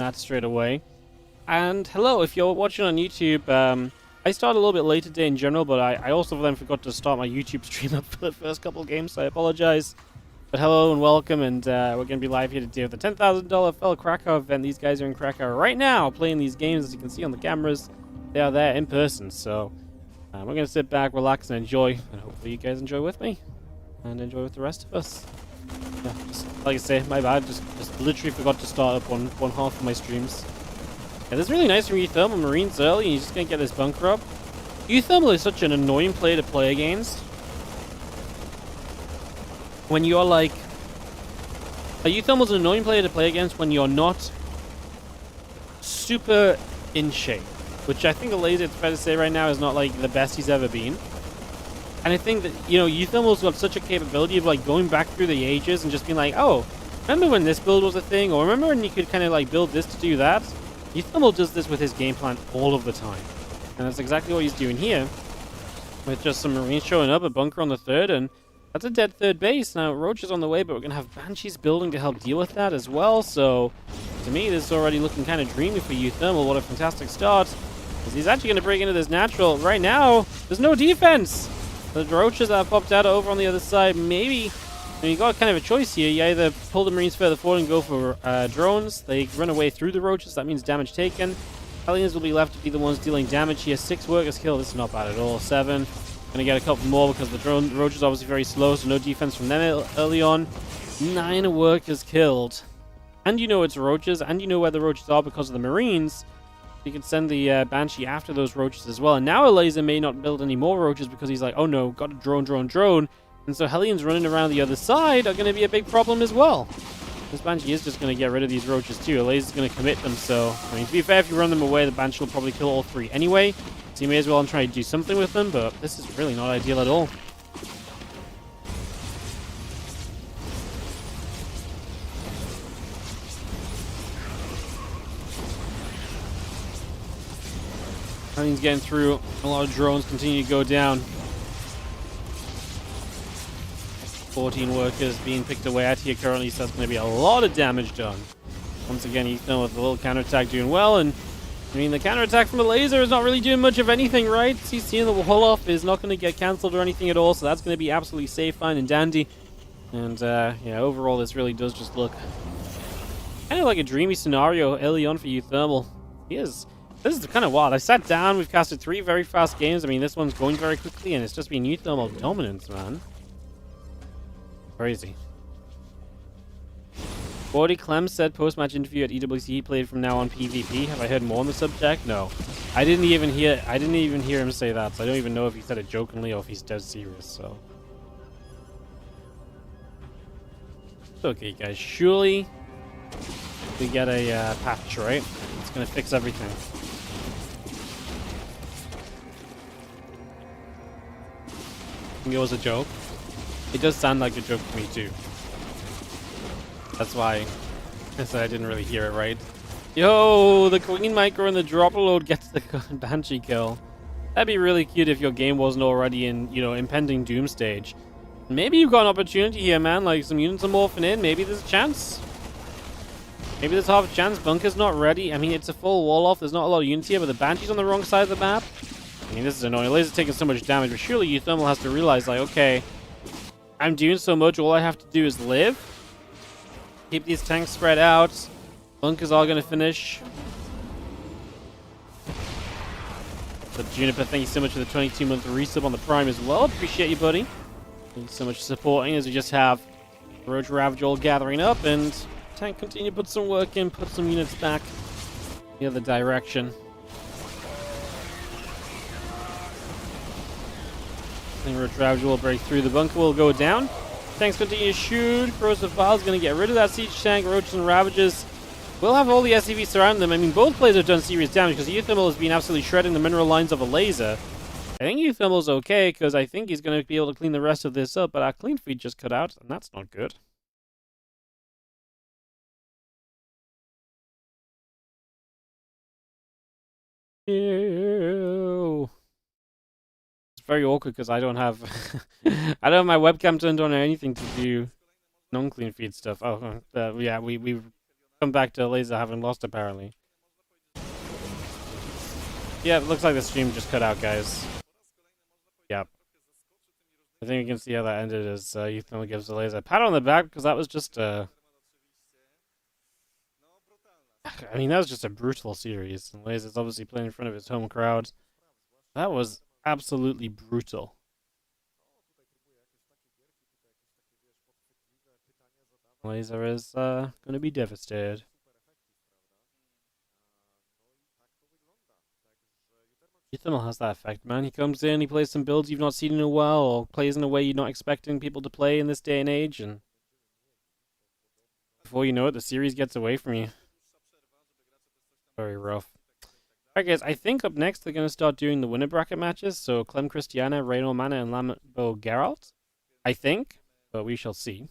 that straight away. And hello, if you're watching on YouTube, I started a little bit late today in general, but I also then forgot to start my YouTube stream up for the first couple of games, so I apologize. But hello and welcome, and we're going to be live here today with the $10,000 FEL CRACOW event. These guys are in Krakow right now, playing these games, as you can see on the cameras. They are there in person, so we're going to sit back, relax, and enjoy, and hopefully you guys enjoy with me, and enjoy with the rest of us. Yeah, just, like I say, my bad, just literally forgot to start up one half of my streams. Yeah, this is really nice from UTHERMAL Marines early, and you're just going to get this bunker up. UTHERMAL is such an annoying player to play against. When you're like... UTHERMAL is an annoying player to play against when you're not super in shape. Which I think the laser, it's fair to say right now, is not like the best he's ever been. And I think that, you know, UTHERMAL's got such a capability of like going back through the ages and just being like, oh, remember when this build was a thing? Or remember when you could kind of like build this to do that? UTHERMAL does this with his game plan all of the time. And that's exactly what he's doing here. With just some Marines showing up, a bunker on the third, and that's a dead third base. Now, Roach is on the way, but we're going to have Banshees building to help deal with that as well. So, to me, this is already looking kind of dreamy for UTHERMAL. What a fantastic start. Because he's actually going to break into this natural. Right now, there's no defense. The Roaches that have popped out over on the other side, maybe... I mean, you got kind of a choice here. You either pull the Marines further forward and go for drones. They run away through the Roaches. That means damage taken. Hellions will be left to be the ones dealing damage here. 6 workers killed. This is not bad at all. 7. Gonna get a couple more because the Roach is obviously very slow, so no defense from them early on. 9 workers killed. And you know it's Roaches, and you know where the Roaches are because of the Marines. You can send the Banshee after those Roaches as well. And now a laser may not build any more Roaches because he's like, oh no, got a drone. And so Hellions running around the other side are going to be a big problem as well. This Banshee is just going to get rid of these Roaches too. A laser's going to commit them, so... I mean, to be fair, if you run them away, the Banshee will probably kill all 3 anyway. So you may as well try to do something with them, but this is really not ideal at all. Hellions getting through. A lot of drones continue to go down. 14 workers being picked away at here currently, so that's going to be a lot of damage done. Once again, Ethan with a little counterattack doing well, and I mean, the counterattack from the laser is not really doing much of anything, right? CC and the wall off is not going to get cancelled or anything at all, so that's going to be absolutely safe, fine, and dandy. And yeah, overall, this really does just look kind of like a dreamy scenario early on for UTHERMAL. This is kind of wild. I sat down, we've casted 3 very fast games. I mean, this one's going very quickly, and it's just been UTHERMAL dominance, man. Crazy. Clem said post-match interview at EWC he played from now on PvP. Have I heard more on the subject? No. I didn't even hear him say that, so I don't even know if he said it jokingly or if he's dead serious, so. It's okay, guys. Surely we get a patch, right? It's gonna fix everything. I think it was a joke. It does sound like a joke to me too. That's why I said I didn't really hear it right. Yo, the Queen Micro and the dropper load gets the Banshee kill. That'd be really cute if your game wasn't already in, you know, impending doom stage. Maybe you've got an opportunity here, man. Like, some units are morphing in. Maybe there's a chance. Maybe there's half a chance. Bunker's not ready. I mean, it's a full wall off. There's not a lot of units here, but the Banshee's on the wrong side of the map. I mean, this is annoying. Laser's taking so much damage, but surely UTHERMAL has to realize, like, okay, I'm doing so much. All I have to do is live. Keep these tanks spread out. Bunkers are going to finish. So Juniper, thank you so much for the 22-month resub on the Prime as well. Appreciate you, buddy. Thank you so much for supporting as we just have Roach Ravage all gathering up, and tank continue to put some work in, put some units back the other direction. I think Roach Ravage will break through. The bunker will go down. Tanks continue to shoot. Corrosive Files going to get rid of that siege tank. Roaches and Ravages will have all the SCVs surrounding them. I mean, both players have done serious damage because UTHERMAL has been absolutely shredding the mineral lines of a laser. I think UTHERMAL's okay because I think he's going to be able to clean the rest of this up, but our clean feed just cut out, and that's not good. Ew. Very awkward because I don't have I don't have my webcam turned on or anything to do non-clean feed stuff. Oh, yeah, we Come back to laser having lost apparently. Yeah, it looks like the stream just cut out, guys. Yep. I think you can see how that ended as UTHERMAL gives the laser a pat on the back because that was just I mean, that was just a brutal series. And Laser's obviously playing in front of his home crowd. That was absolutely brutal. Laser is going to be devastated. UTHERMAL has that effect, man. He comes in, he plays some builds you've not seen in a while, or plays in a way you're not expecting people to play in this day and age, and before you know it, the series gets away from you. Very rough. Alright guys, I think up next they're going to start doing the winner bracket matches, so Clem, Cristiano, Rainor, Mana, and Lambo, Geralt. I think, but we shall see.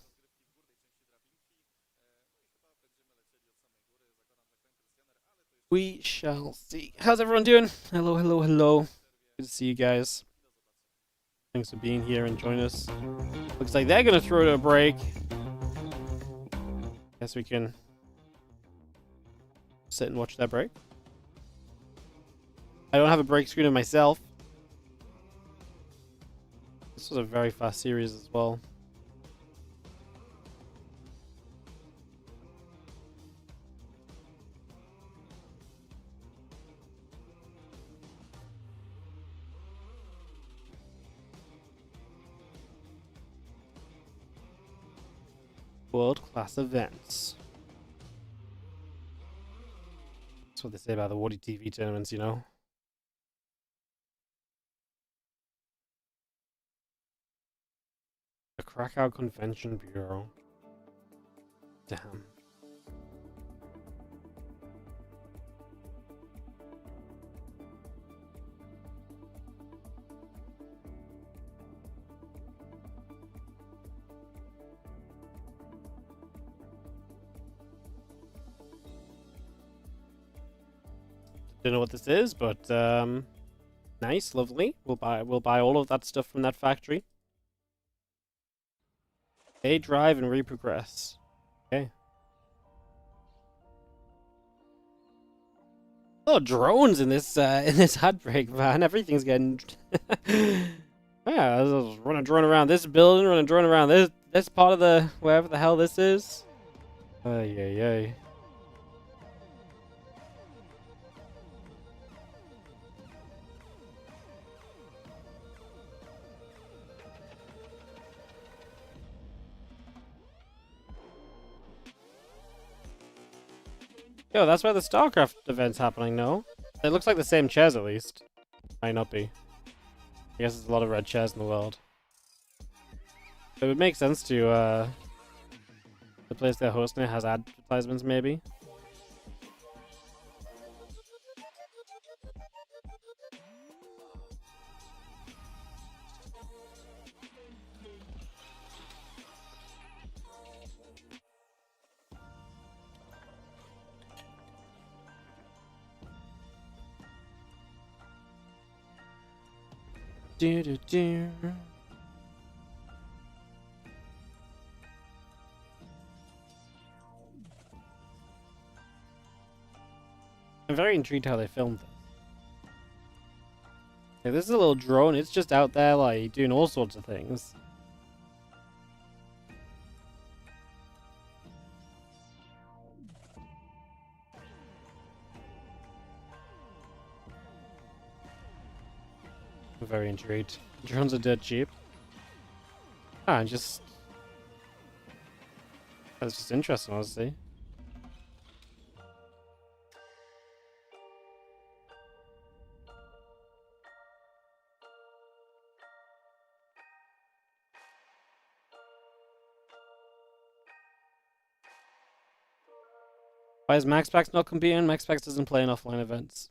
We shall see. How's everyone doing? Hello, hello, hello. Good to see you guys. Thanks for being here and joining us. Looks like they're going to throw it a break. Guess we can sit and watch that break. I don't have a break screen of myself. This was a very fast series as well. World-class events. That's what they say about the WardiTV tournaments, you know? The CRACOW Convention Bureau. Damn. Don't know what this is, but nice, lovely. We'll buy all of that stuff from that factory. A drive and reprogress. Okay. Oh, drones in this heartbreak, man. Everything's getting yeah, I'll run a drone around this building, run a drone around this part of the wherever the hell this is. Ay ay ay. Yo, that's why the StarCraft event's happening, no? It looks like the same chairs, at least. Might not be. I guess there's a lot of red chairs in the world. It would make sense to, the place they're hosting it has advertisements, maybe? Do do do. I'm very intrigued how they filmed this. Like, this is a little drone. It's just out there, like, doing all sorts of things. I'm very intrigued. Drones are dead cheap. Ah, just... That's just interesting, honestly. Why is MaxPax not competing? MaxPax doesn't play in offline events.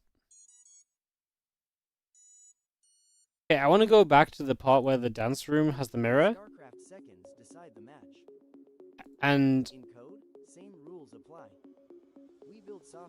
Okay, I want to go back to the part where the dance room has the mirror. StarCraft seconds decide the match. And In code, same rules apply. We build software.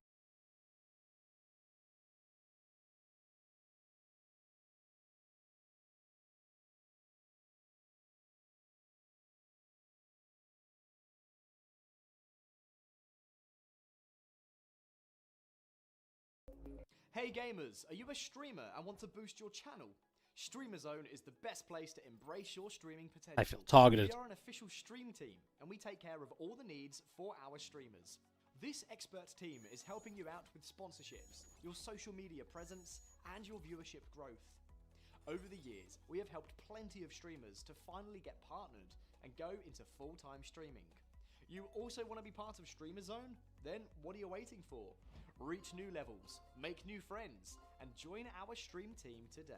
Hey gamers, are you a streamer and want to boost your channel? Streamer Zone is the best place to embrace your streaming potential. I feel targeted. We are an official stream team and we take care of all the needs for our streamers. This expert team is helping you out with sponsorships, your social media presence, and your viewership growth. Over the years, we have helped plenty of streamers to finally get partnered and go into full-time streaming. You also want to be part of Streamer Zone? Then what are you waiting for? Reach new levels, make new friends, and join our stream team today.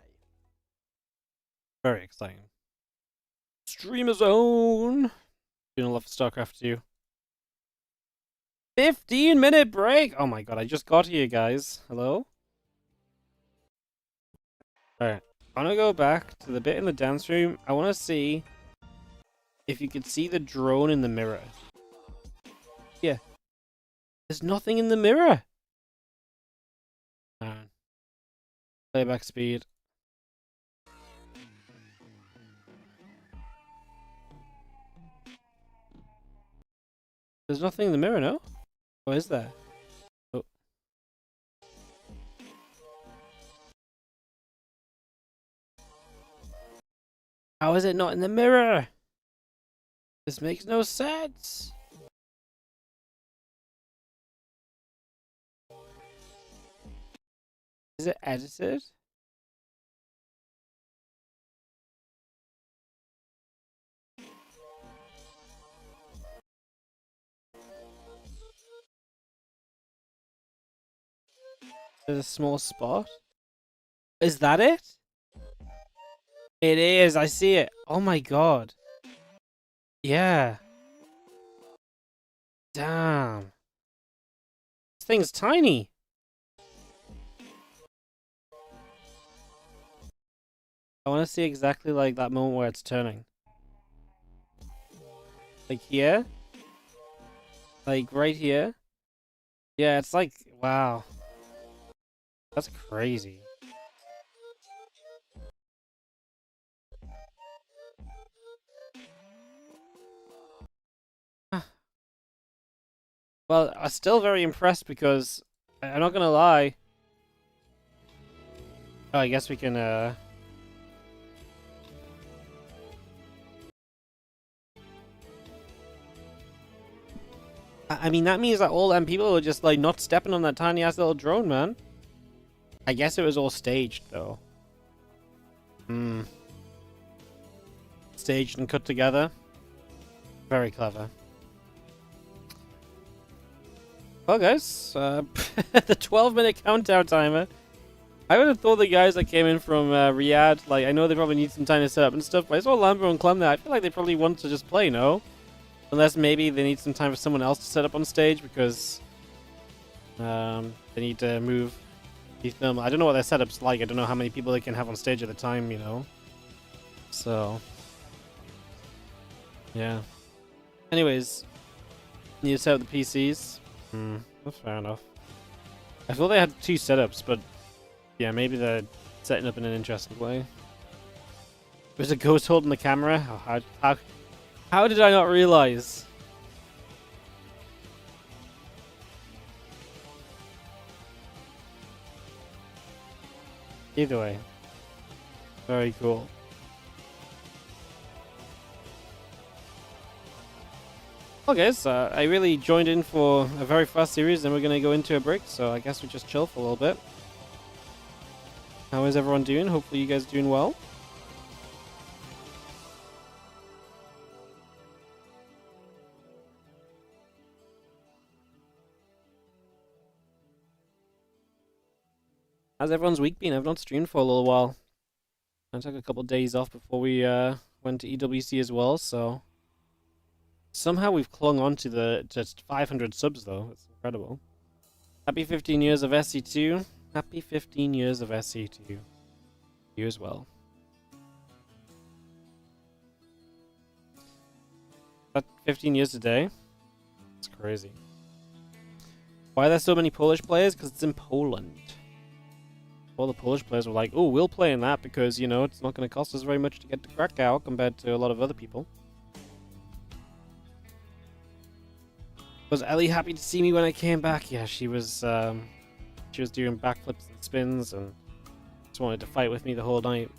Very exciting. Streamer Zone. Doing a lot for StarCraft 2. 15-minute break. Oh my god, I just got here, guys. Hello? Alright. I want to go back to the bit in the dance room. I want to see if you could see the drone in the mirror. Yeah. There's nothing in the mirror. Playback speed. There's nothing in the mirror, no? What is there? Oh. How is it not in the mirror? This makes no sense. Is it edited? There's a small spot. Is that it? It is. I see it. Oh my god. Yeah. Damn. This thing's tiny. I want to see exactly like that moment where it's turning. Like here? Like right here? Yeah, it's like, wow. That's crazy. Well, I'm still very impressed because I'm not gonna lie. Oh, I guess we can I mean, that means that all them people were just like not stepping on that tiny ass little drone, man. I guess it was all staged though. Staged and cut together. Very clever. Well, guys, the 12-minute countdown timer. I would have thought the guys that came in from Riyadh, like, I know they probably need some time to set up and stuff, but I saw Lambo and Clem there. I feel like they probably want to just play, no? Unless maybe they need some time for someone else to set up on stage because they need to move UTHERMAL. I don't know what their setup's like. I don't know how many people they can have on stage at a time, you know? So, yeah. Anyways, need to set up the PCs. That's fair enough. I thought they had two setups, but yeah, maybe they're setting up in an interesting way. There's a ghost holding the camera. Oh, how did I not realize? Either way, very cool. Well, guys, I really joined in for a very fast series, and we're going to go into a break, so I guess we just chill for a little bit. How is everyone doing? Hopefully you guys are doing well. How's everyone's week been? I've not streamed for a little while. I took a couple of days off before we went to EWC as well, so somehow we've clung on to the just 500 subs though. It's incredible. Happy 15 years of SC2. Happy 15 years of SC2. You as well. That 15 years today. It's crazy. Why are there so many Polish players? Because it's in Poland. All the Polish players were like, oh, we'll play in that because, you know, it's not going to cost us very much to get to CRACOW compared to a lot of other people. Was Ellie happy to see me when I came back? Yeah, she was she was doing backflips and spins and just wanted to fight with me the whole night.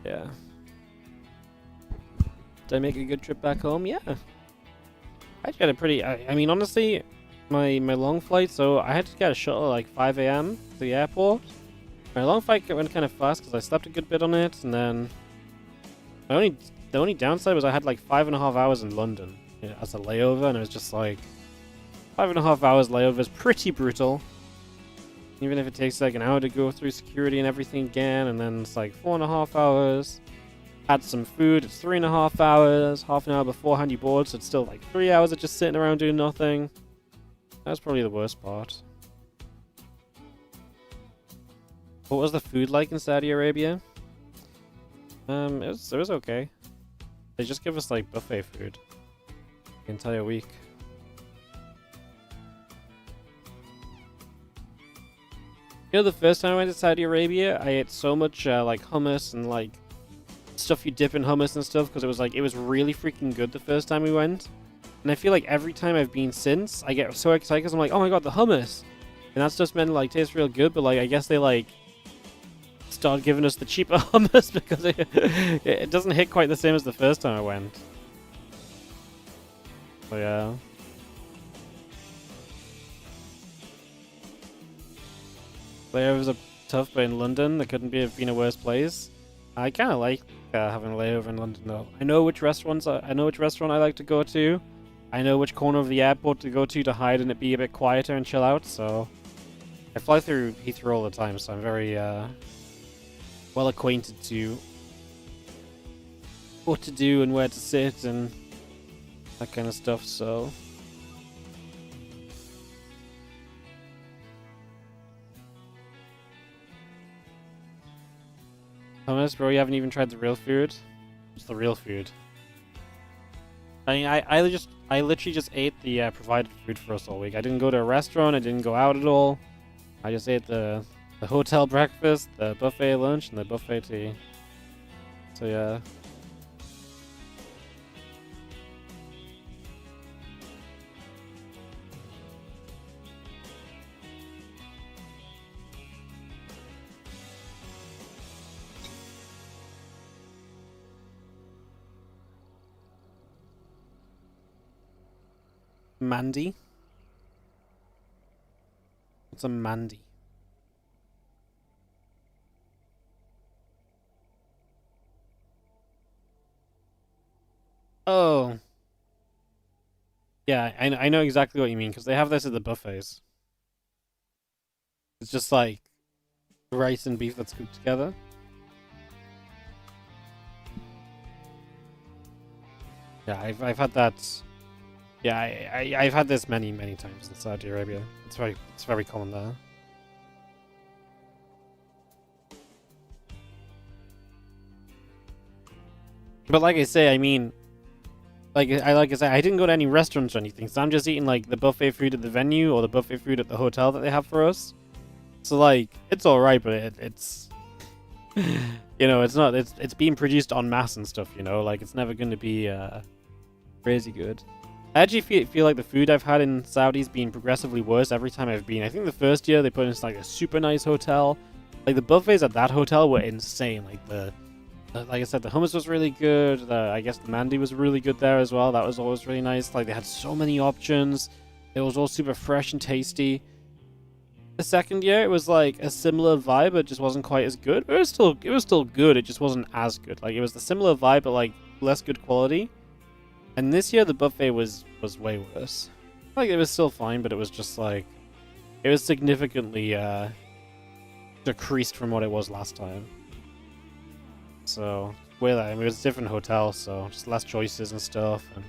Yeah. Did I make a good trip back home? Yeah. I had a pretty... I mean, honestly, my long flight, so I had to get a shuttle at like 5 a.m. to the airport. My long flight went kind of fast because I slept a good bit on it, and then... the only downside was I had like 5.5 hours in London as a layover, and it was just like... 5.5 hours layover is pretty brutal. Even if it takes like an hour to go through security and everything again, and then it's like 4.5 hours. Had some food, it's 3.5 hours. Half an hour beforehand you board, so it's still like 3 hours of just sitting around doing nothing. That's probably the worst part. What was the food like in Saudi Arabia? It was okay. They just give us like buffet food the entire week. You know, the first time I went to Saudi Arabia, I ate so much like hummus and like stuff you dip in hummus and stuff because it was really freaking good the first time we went. And I feel like every time I've been since, I get so excited because I'm like, oh my god, the hummus! And that's just meant like tastes real good, but like I guess they like start giving us the cheaper hummus because it doesn't hit quite the same as the first time I went. So yeah. Layovers are tough, but in London, there couldn't have been a worse place. I kind of like having a layover in London, though. I know which restaurant I like to go to. I know which corner of the airport to go to hide and it be a bit quieter and chill out. So I fly through Heathrow all the time, so I'm very well acquainted to what to do and where to sit and that kind of stuff. So. Thomas, bro, you haven't even tried the real food? What's the real food? I mean, I literally just ate the provided food for us all week. I didn't go to a restaurant, I didn't go out at all. I just ate the hotel breakfast, the buffet lunch, and the buffet tea. So yeah. Mandy? What's a Mandy? Oh. Yeah, I know exactly what you mean, because they have this at the buffets. It's just like rice and beef that's cooked together. Yeah, I've had that. Yeah, I've had this many times in Saudi Arabia. It's very common there. But like I say, I mean, like I say, I didn't go to any restaurants or anything, so I'm just eating like the buffet food at the venue or the buffet food at the hotel that they have for us. So like, it's all right, but it's you know, it's being produced en masse and stuff. You know, like it's never going to be crazy good. I actually feel like the food I've had in Saudi's been progressively worse every time I've been. I think the first year they put us in like a super nice hotel. Like the buffets at that hotel were insane. Like like I said, the hummus was really good. I guess the mandi was really good there as well. That was always really nice. Like they had so many options. It was all super fresh and tasty. The second year it was like a similar vibe, but it just wasn't quite as good. It was still good. It just wasn't as good. Like it was the similar vibe, but like less good quality. And this year the buffet was way worse. Like it was still fine, but it was just like it was significantly decreased from what it was last time. So well, I mean, it was a different hotel, so just less choices and stuff, and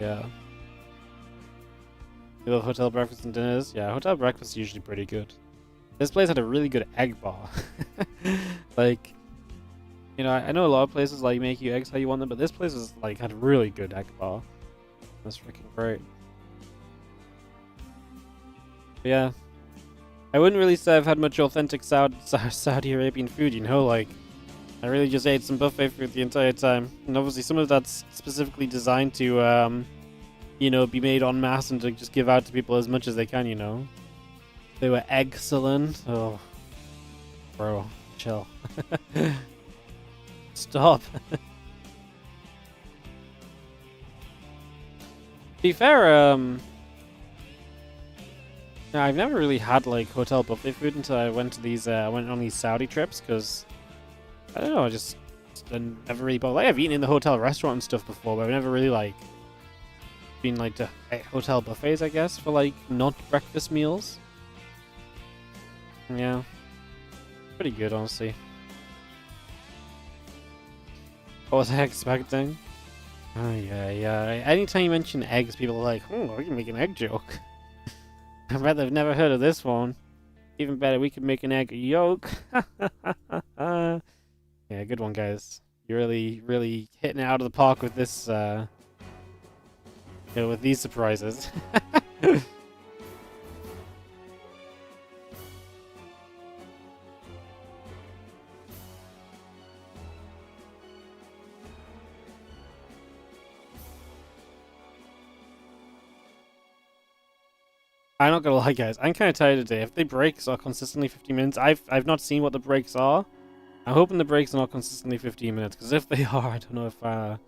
yeah. You know, hotel breakfast and dinners, yeah, hotel breakfast is usually pretty good. This place had a really good egg bar. Like, you know, I know a lot of places like make you eggs how you want them, but this place is like had a really good egg bar. That's freaking great. But yeah, I wouldn't really say I've had much authentic Saudi Arabian food. You know, like I really just ate some buffet food the entire time, and obviously some of that's specifically designed to, you know, be made en masse and to just give out to people as much as they can. You know. They were excellent. Oh, bro, chill. Stop. To be fair, I've never really had like hotel buffet food until I went to these. I went on these Saudi trips because I don't know. I just never really. But like I've eaten in the hotel restaurant and stuff before, but I've never really like been like to hotel buffets. I guess for like not breakfast meals. Yeah, pretty good honestly. What was I expecting? Oh yeah. Anytime you mention eggs, people are like, "Oh, we can make an egg joke." I bet they've never heard of this one. Even better, we could make an egg yolk. Yeah, good one, guys. You're really hitting it out of the park with this, with these surprises. I'm not gonna lie, guys. I'm kind of tired today. If the breaks are consistently 15 minutes, I've not seen what the breaks are. I'm hoping the breaks are not consistently 15 minutes, because if they are, I don't know if I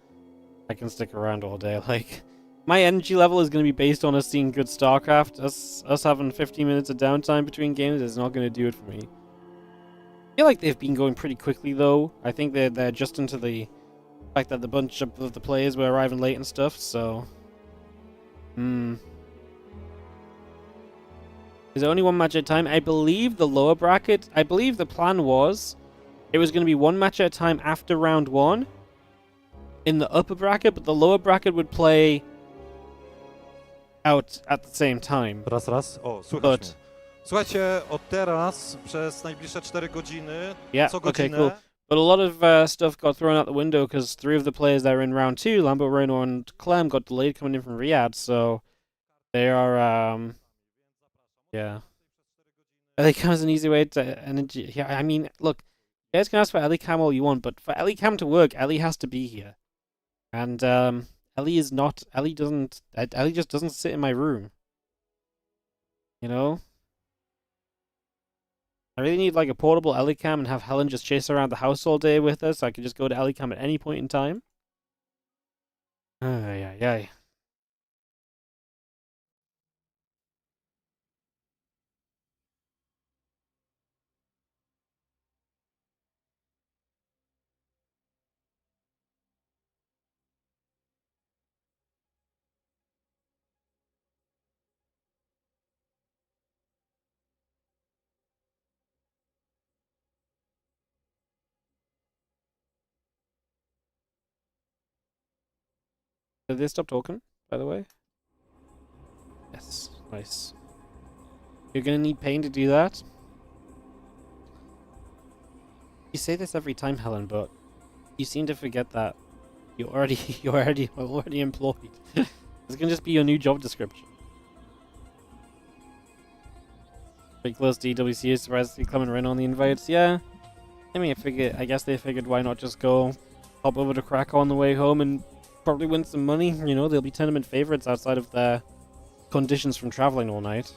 can stick around all day. Like, my energy level is going to be based on us seeing good StarCraft. Us having 15 minutes of downtime between games is not going to do it for me. I feel like they've been going pretty quickly, though. I think they're adjusting to the fact that the bunch of the players were arriving late and stuff, so... Is it only one match at a time? I believe the lower bracket... I believe the plan was... It was going to be one match at a time after round 1 in the upper bracket, but the lower bracket would play out at the same time. Raz. O, słychać mnie. Słuchajcie, od teraz przez najbliższe 4 godziny, co godzinę... Okay, cool. But a lot of stuff got thrown out the window because 3 of the players that are in round 2, Lambo, Rainor, and Clem, got delayed coming in from Riyadh, so they are, yeah. Elicam is an easy way to energy. Yeah, I mean, look, you guys can ask for Elicam all you want, but for Elicam to work, Ellie has to be here. And Ellie is not. Ellie just doesn't sit in my room. You know? I really need like a portable Elicam and have Helen just chase around the house all day with us so I can just go to Elicam at any point in time. Ay. Did they stop talking, by the way? Yes, nice. You're gonna need pain to do that? You say this every time, Helen, but you seem to forget that you're already employed. It's gonna just be your new job description. Pretty close to EWC, surprised to see Clem and Rainor on the invites. Yeah, I mean, I guess they figured why not just go hop over to CRACOW on the way home and probably win some money. You know, they'll be tournament favorites outside of their conditions from traveling all night.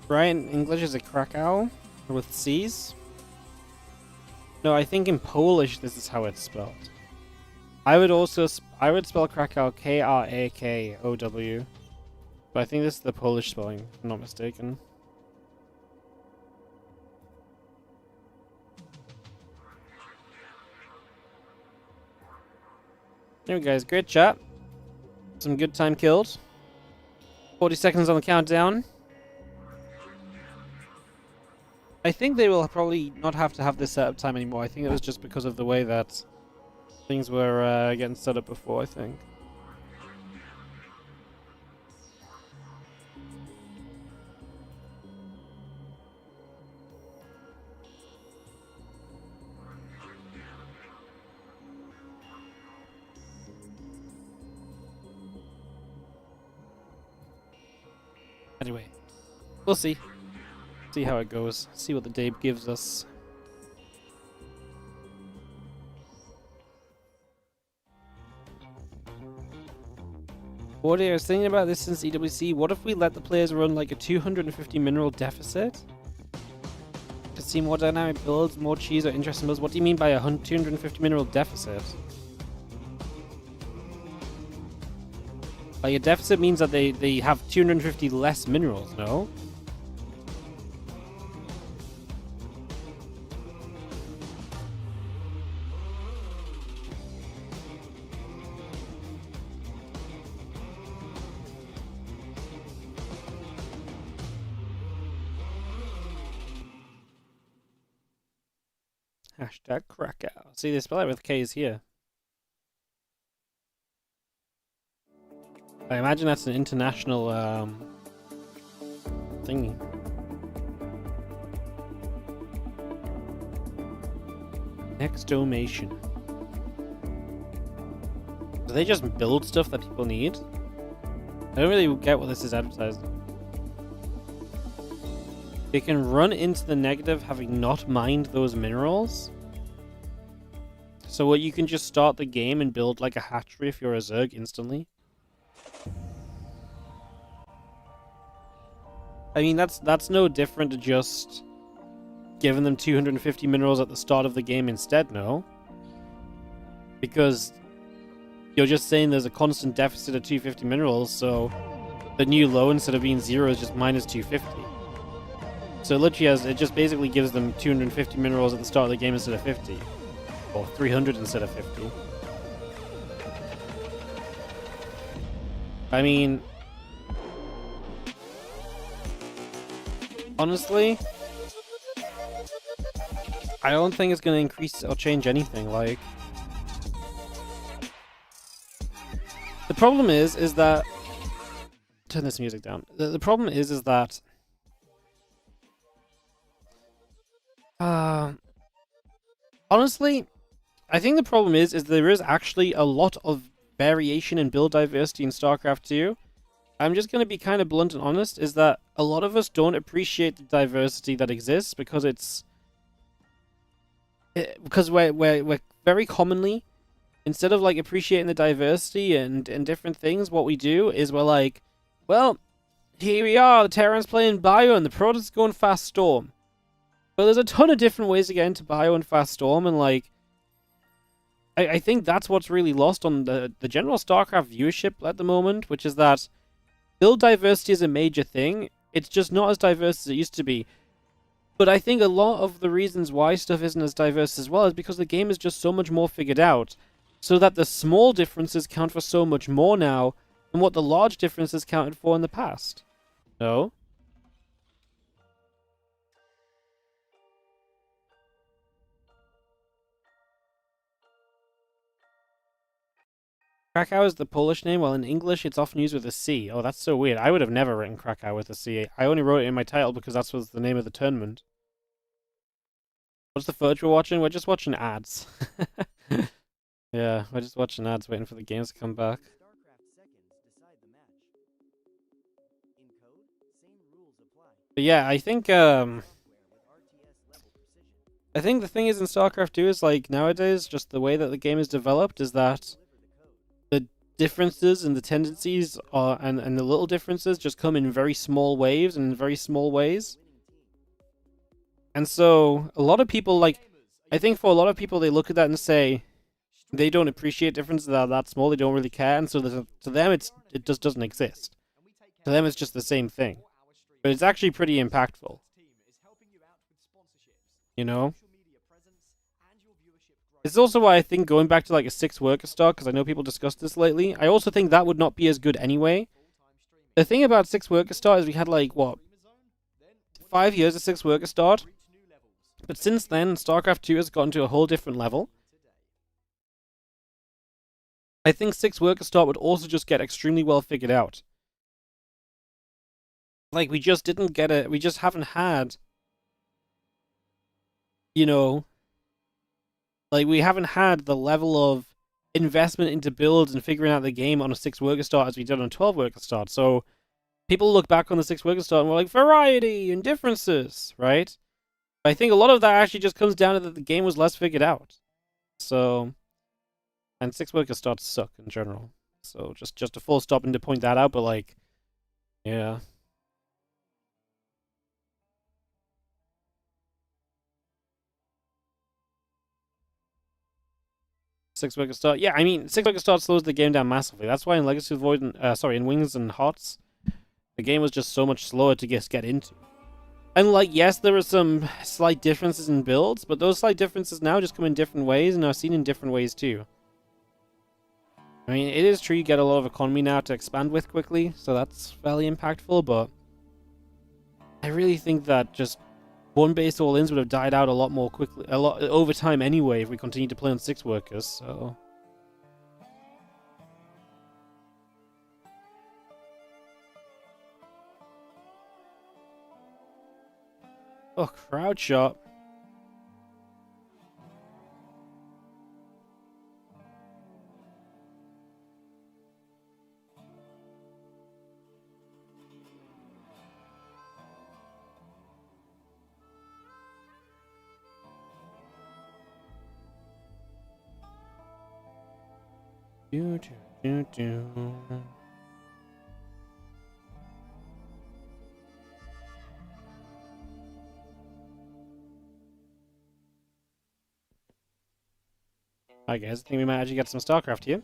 Right, in English is a CRACOW with C's? No, I think in Polish this is how it's spelled. I would spell CRACOW K-R-A-K-O-W. But I think this is the Polish spelling, if I'm not mistaken. There we go, guys. Great chat. Some good time killed. 40 seconds on the countdown. I think they will probably not have to have this setup time anymore. I think it was just because of the way that things were getting set up before, I think. Anyway, we'll see. See how it goes. See what the day gives us. Wardy, I was thinking about this since EWC. What if we let the players run like a 250 mineral deficit? To see more dynamic builds, more cheese, or interesting builds? What do you mean by a 250 mineral deficit? Like, a deficit means that they have 250 less minerals, no? Hashtag CRACOW. See, they spell it with K's here. I imagine that's an international thingy. Next donation. Do they just build stuff that people need? I don't really get what this is advertising. They can run into the negative having not mined those minerals. So what, you can just start the game and build like a hatchery if you're a Zerg instantly. I mean, that's no different to just giving them 250 minerals at the start of the game instead, no? Because you're just saying there's a constant deficit of 250 minerals, so the new low, instead of being 0, is just minus 250. So literally, it just basically gives them 250 minerals at the start of the game instead of 50. Or 300 instead of 50. I mean, honestly, I don't think it's going to increase or change anything. Like, the problem is that... Turn this music down. The problem is that... honestly, I think the problem is there is actually a lot of variation in build diversity in StarCraft 2. I'm just going to be kind of blunt and honest, is that a lot of us don't appreciate the diversity that exists because we're very commonly, instead of like appreciating the diversity and different things, what we do is we're like, well, here we are, the Terran's playing Bio and the Protoss going Fast Storm. But there's a ton of different ways to get into Bio and Fast Storm, and like, I think that's what's really lost on the general StarCraft viewership at the moment, which is that build diversity is a major thing. It's just not as diverse as it used to be. But I think a lot of the reasons why stuff isn't as diverse as well is because the game is just so much more figured out, so that the small differences count for so much more now than what the large differences counted for in the past. No? CRACOW is the Polish name, while in English it's often used with a C. Oh, that's so weird. I would have never written CRACOW with a C. I only wrote it in my title because that was the name of the tournament. What's the footage we're watching? We're just watching ads. Yeah, we're just watching ads waiting for the games to come back. But yeah, I think the thing is in StarCraft 2 is like nowadays, just the way that the game is developed is that the differences and the tendencies are and the little differences just come in very small waves and in very small ways. And so a lot of people, like, I think for a lot of people, they look at that and say they don't appreciate differences that are that small, they don't really care, and so to them it just doesn't exist. To them it's just the same thing. But it's actually pretty impactful. You know? It's also why I think going back to like a 6 worker start, because I know people discussed this lately, I also think that would not be as good anyway. The thing about 6 worker start is we had like, what, 5 years of 6 worker start, But since then, StarCraft 2 has gotten to a whole different level. I think 6 worker start would also just get extremely well figured out. Like, we just didn't get it. We just haven't had, you know, like, we haven't had the level of investment into builds and figuring out the game on a 6 worker start as we did on a 12 worker start. So people look back on the 6 worker start and we're like, variety and differences, right? But I think a lot of that actually just comes down to that the game was less figured out. So, and 6 worker starts suck in general. So just a full stop and to point that out, but like, yeah. Six worker start. Yeah, I mean, 6 worker start slows the game down massively. That's why in Legacy of Void, in Wings and Hots, the game was just so much slower to get into. And like, yes, there were some slight differences in builds, but those slight differences now just come in different ways and are seen in different ways too. I mean, it is true you get a lot of economy now to expand with quickly, so that's fairly impactful, but I really think that just one base all-ins would have died out a lot more quickly, a lot over time anyway if we continued to play on 6 workers, so... Oh, crowd shot. Do, do, do, do. Hi guys, I think we might actually get some StarCraft here.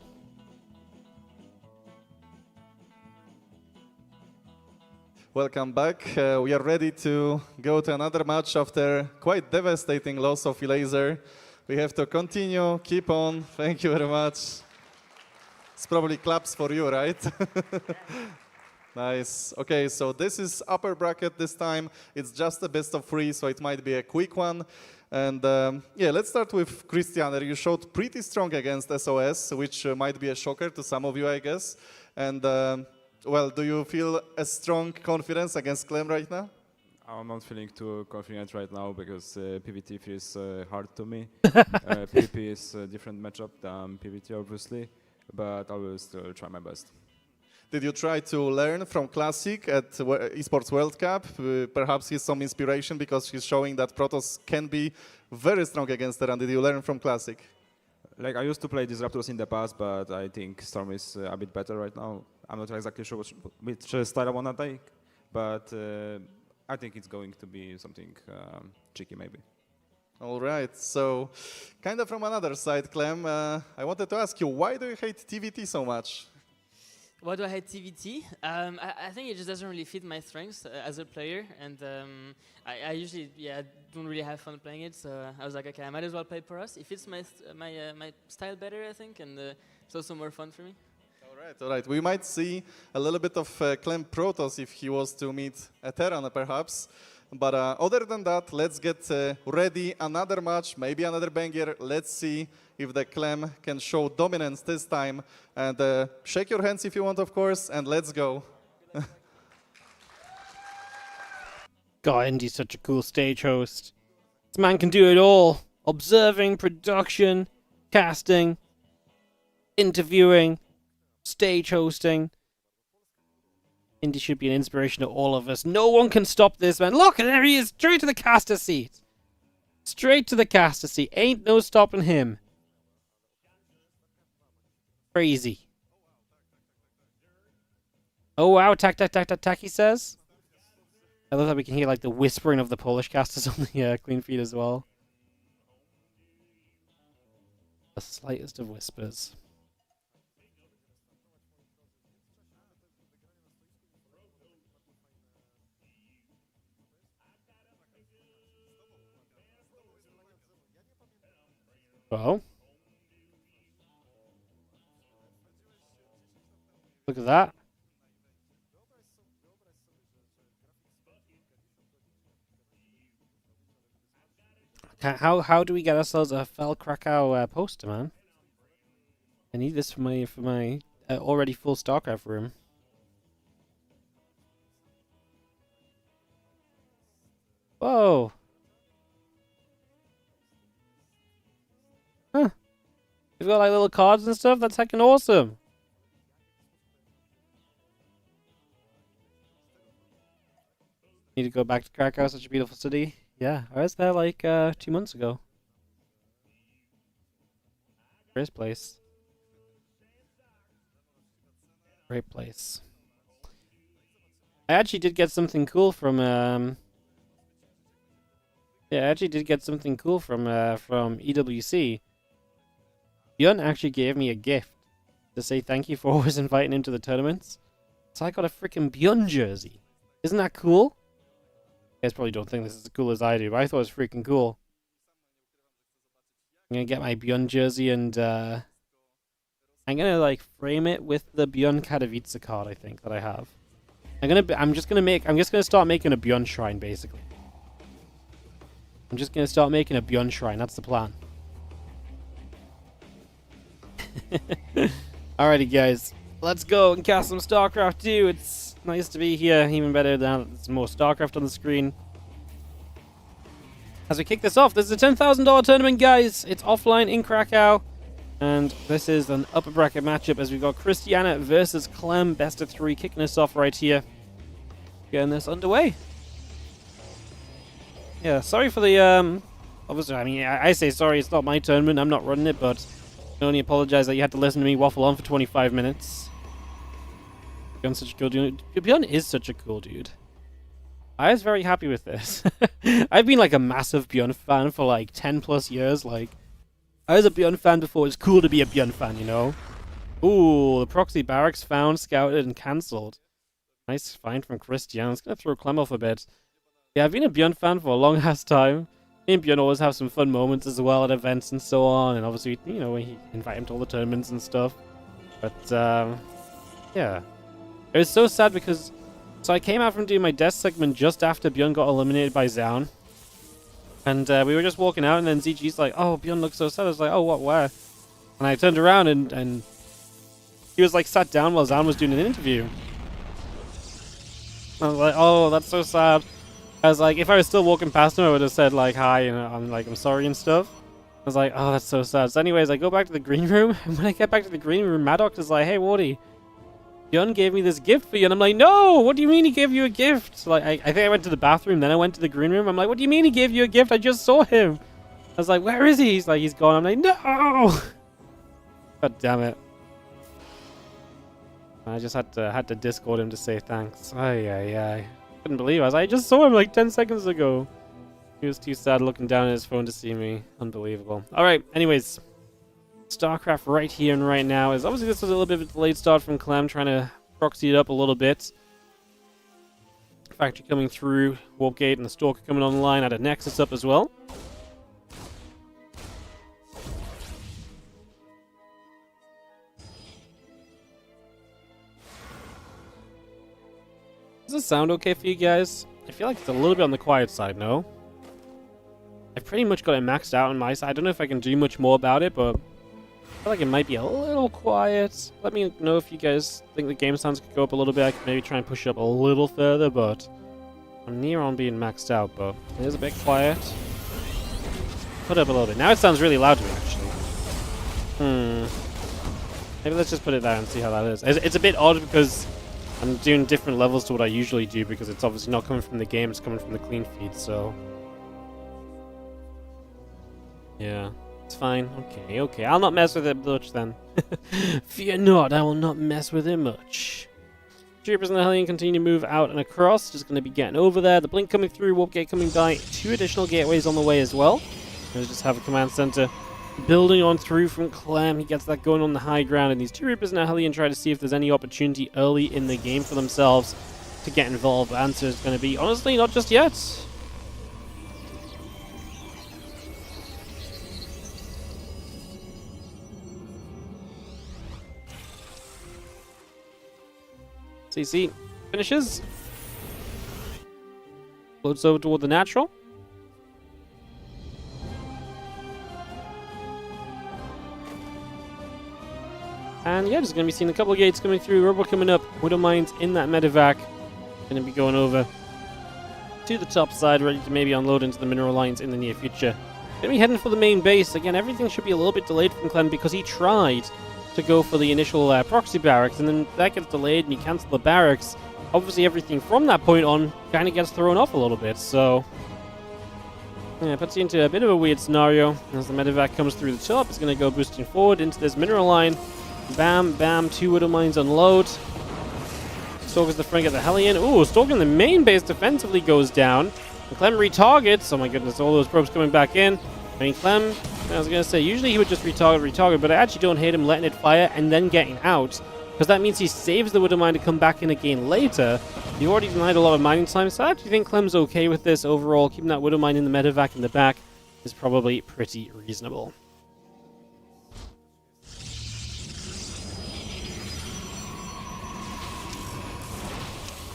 Welcome back. We are ready to go to another match after quite devastating loss of Elaser. We have to continue, keep on. Thank you very much. It's probably claps for you, right? Nice. Okay, so this is upper bracket this time. It's just a best of 3, so it might be a quick one. And yeah, let's start with Cristiano. You showed pretty strong against SOS, which might be a shocker to some of you, I guess. And well, do you feel a strong confidence against Clem right now? I'm not feeling too confident right now because PvT feels hard to me. PvP is a different matchup than PvT, obviously, but I will still try my best. Did you try to learn from Classic at eSports World Cup? Perhaps he's some inspiration because he's showing that Protoss can be very strong against Terran. Did you learn from Classic? Like, I used to play Disruptors in the past, but I think Storm is a bit better right now. I'm not exactly sure which style I want to take, but I think it's going to be something tricky maybe. All right, so kind of from another side, Clem, I wanted to ask you, why do you hate TVT so much? Why do I hate TVT? I think it just doesn't really fit my strengths as a player, and I usually don't really have fun playing it. So I was like, okay, I might as well play for us. It fits my style better, I think, and it's also more fun for me. All right. We might see a little bit of Clem Protoss if he was to meet a Terran, perhaps. But other than that, let's get ready. Another match, maybe another banger. Let's see if the Clem can show dominance this time. And shake your hands if you want, of course, and let's go. God, Indy's such a cool stage host. This man can do it all. Observing, production, casting, interviewing, stage hosting. Indy should be an inspiration to all of us. No one can stop this man. Look, there he is, straight to the caster seat. Straight to the caster seat. Ain't no stopping him. Crazy. Oh wow, tack, tack, tack, tack, tack, he says. I love that we can hear like the whispering of the Polish casters on the Queen feed as well. The slightest of whispers. Well, look at that. How do we get ourselves a FEL CRACOW poster, man? I need this for my already full StarCraft room. Whoa. Huh. They've got like little cards and stuff. That's heckin' awesome. Need to go back to Krakow, such a beautiful city. Yeah, I was there like 2 months ago. Great place. Great place. I actually did get something cool from yeah, I actually did get something cool from EWC. Bjorn actually gave me a gift to say thank you for always inviting him to the tournaments. So I got a freaking Bjorn jersey. Isn't that cool? You guys probably don't think this is as cool as I do, but I thought it was freaking cool. I'm gonna get my Bjorn jersey and I'm gonna like frame it with the Bjorn Katowice card I think that I have. I'm just gonna start making a Bjorn shrine basically. I'm just gonna start making a Bjorn shrine. That's the plan. Alrighty, guys, let's go and cast some StarCraft 2. It's nice to be here. Even better now that there's more StarCraft on the screen. As we kick this off, this is a $10,000 tournament, guys. It's offline in Krakow, and this is an upper bracket matchup as we've got Cristiano versus Clem, best of 3, kicking us off right here. Getting this underway. Yeah, sorry for the, obviously, I mean, I say sorry, it's not my tournament, I'm not running it, but I can only apologize that you had to listen to me waffle on for 25 minutes. Bjorn's such a cool dude. Bjorn is such a cool dude. I was very happy with this. I've been like a massive Bjorn fan for like 10 plus years, like, I was a Bjorn fan before it was cool to be a Bjorn fan, you know? Ooh, the proxy barracks found, scouted, and cancelled. Nice find from Cristiano. It's gonna throw Clem off a bit. Yeah, I've been a Bjorn fan for a long ass time. Me and Bjorn always have some fun moments as well at events and so on, and obviously, you know, we invite him to all the tournaments and stuff. But, yeah. It was so sad because, so I came out from doing my death segment just after Bjorn got eliminated by Zaun. And we were just walking out, and then ZG's like, oh, Bjorn looks so sad. I was like, oh, what, where? And I turned around, and he was like sat down while Zaun was doing an interview. I was like, oh, that's so sad. I was like, if I was still walking past him, I would have said like, hi, and I'm sorry and stuff. I was like, oh, that's so sad. So anyways, I go back to the green room, and when I get back to the green room, Maddox is like, hey, Wardy, Bjorn gave me this gift for you. And I'm like, no, what do you mean he gave you a gift? So, like, I think I went to the bathroom, then I went to the green room. I'm like, what do you mean he gave you a gift? I just saw him. I was like, where is he? He's like, he's gone. I'm like, no. God damn it. I just had to Discord him to say thanks. Ay. Couldn't believe it. I was like, I just saw him like 10 seconds ago. He was too sad looking down at his phone to see me. Unbelievable. Alright, anyways. StarCraft right here and right now is obviously this was a little bit of a delayed start from Clem, trying to proxy it up a little bit. Factory coming through, Warp Gate and the Stalker coming online, had a Nexus up as well. Does this sound okay for you guys? I feel like it's a little bit on the quiet side, no? I've pretty much got it maxed out on my side. I don't know if I can do much more about it, but I feel like it might be a little quiet. Let me know if you guys think the game sounds could go up a little bit. I could maybe try and push it up a little further, but I'm near on being maxed out, but it is a bit quiet. Put it up a little bit. Now it sounds really loud to me, actually. Maybe let's just put it there and see how that is. It's a bit odd because I'm doing different levels to what I usually do because it's obviously not coming from the game, it's coming from the clean feed, so yeah. It's fine. Okay. I'll not mess with it much then. Fear not, I will not mess with it much. Troopers and the Hellion continue to move out and across. Just going to be getting over there. The Blink coming through, Warp Gate coming by. 2 additional gateways on the way as well. Let's just have a command center building on through from Clem. He gets that going on the high ground. And these 2 Reapers and a Hellion try to see if there's any opportunity early in the game for themselves to get involved. The answer is going to be, honestly, not just yet. CC finishes. Floats over toward the natural. And yeah, just going to be seeing a couple of gates coming through. Robo coming up. Widow Mines in that medevac. Going to be going over to the top side, ready to maybe unload into the mineral lines in the near future. Going to be heading for the main base. Again, everything should be a little bit delayed from Clem because he tried to go for the initial proxy barracks, and then that gets delayed and you cancel the barracks. Obviously, everything from that point on kind of gets thrown off a little bit, so yeah, puts you into a bit of a weird scenario. As the medevac comes through the top, it's going to go boosting forward into this mineral line. Bam, bam, 2 Widow Mines unload. Stalkers the front, get the Hellion. Ooh, Stalker in the main base defensively goes down. And Clem retargets. Oh my goodness, all those probes coming back in. I mean, Clem, I was going to say, usually he would just retarget, but I actually don't hate him letting it fire and then getting out. Because that means he saves the Widow Mine to come back in again later. He already denied a lot of mining time, so I actually think Clem's okay with this overall. Keeping that Widow Mine in the medevac in the back is probably pretty reasonable.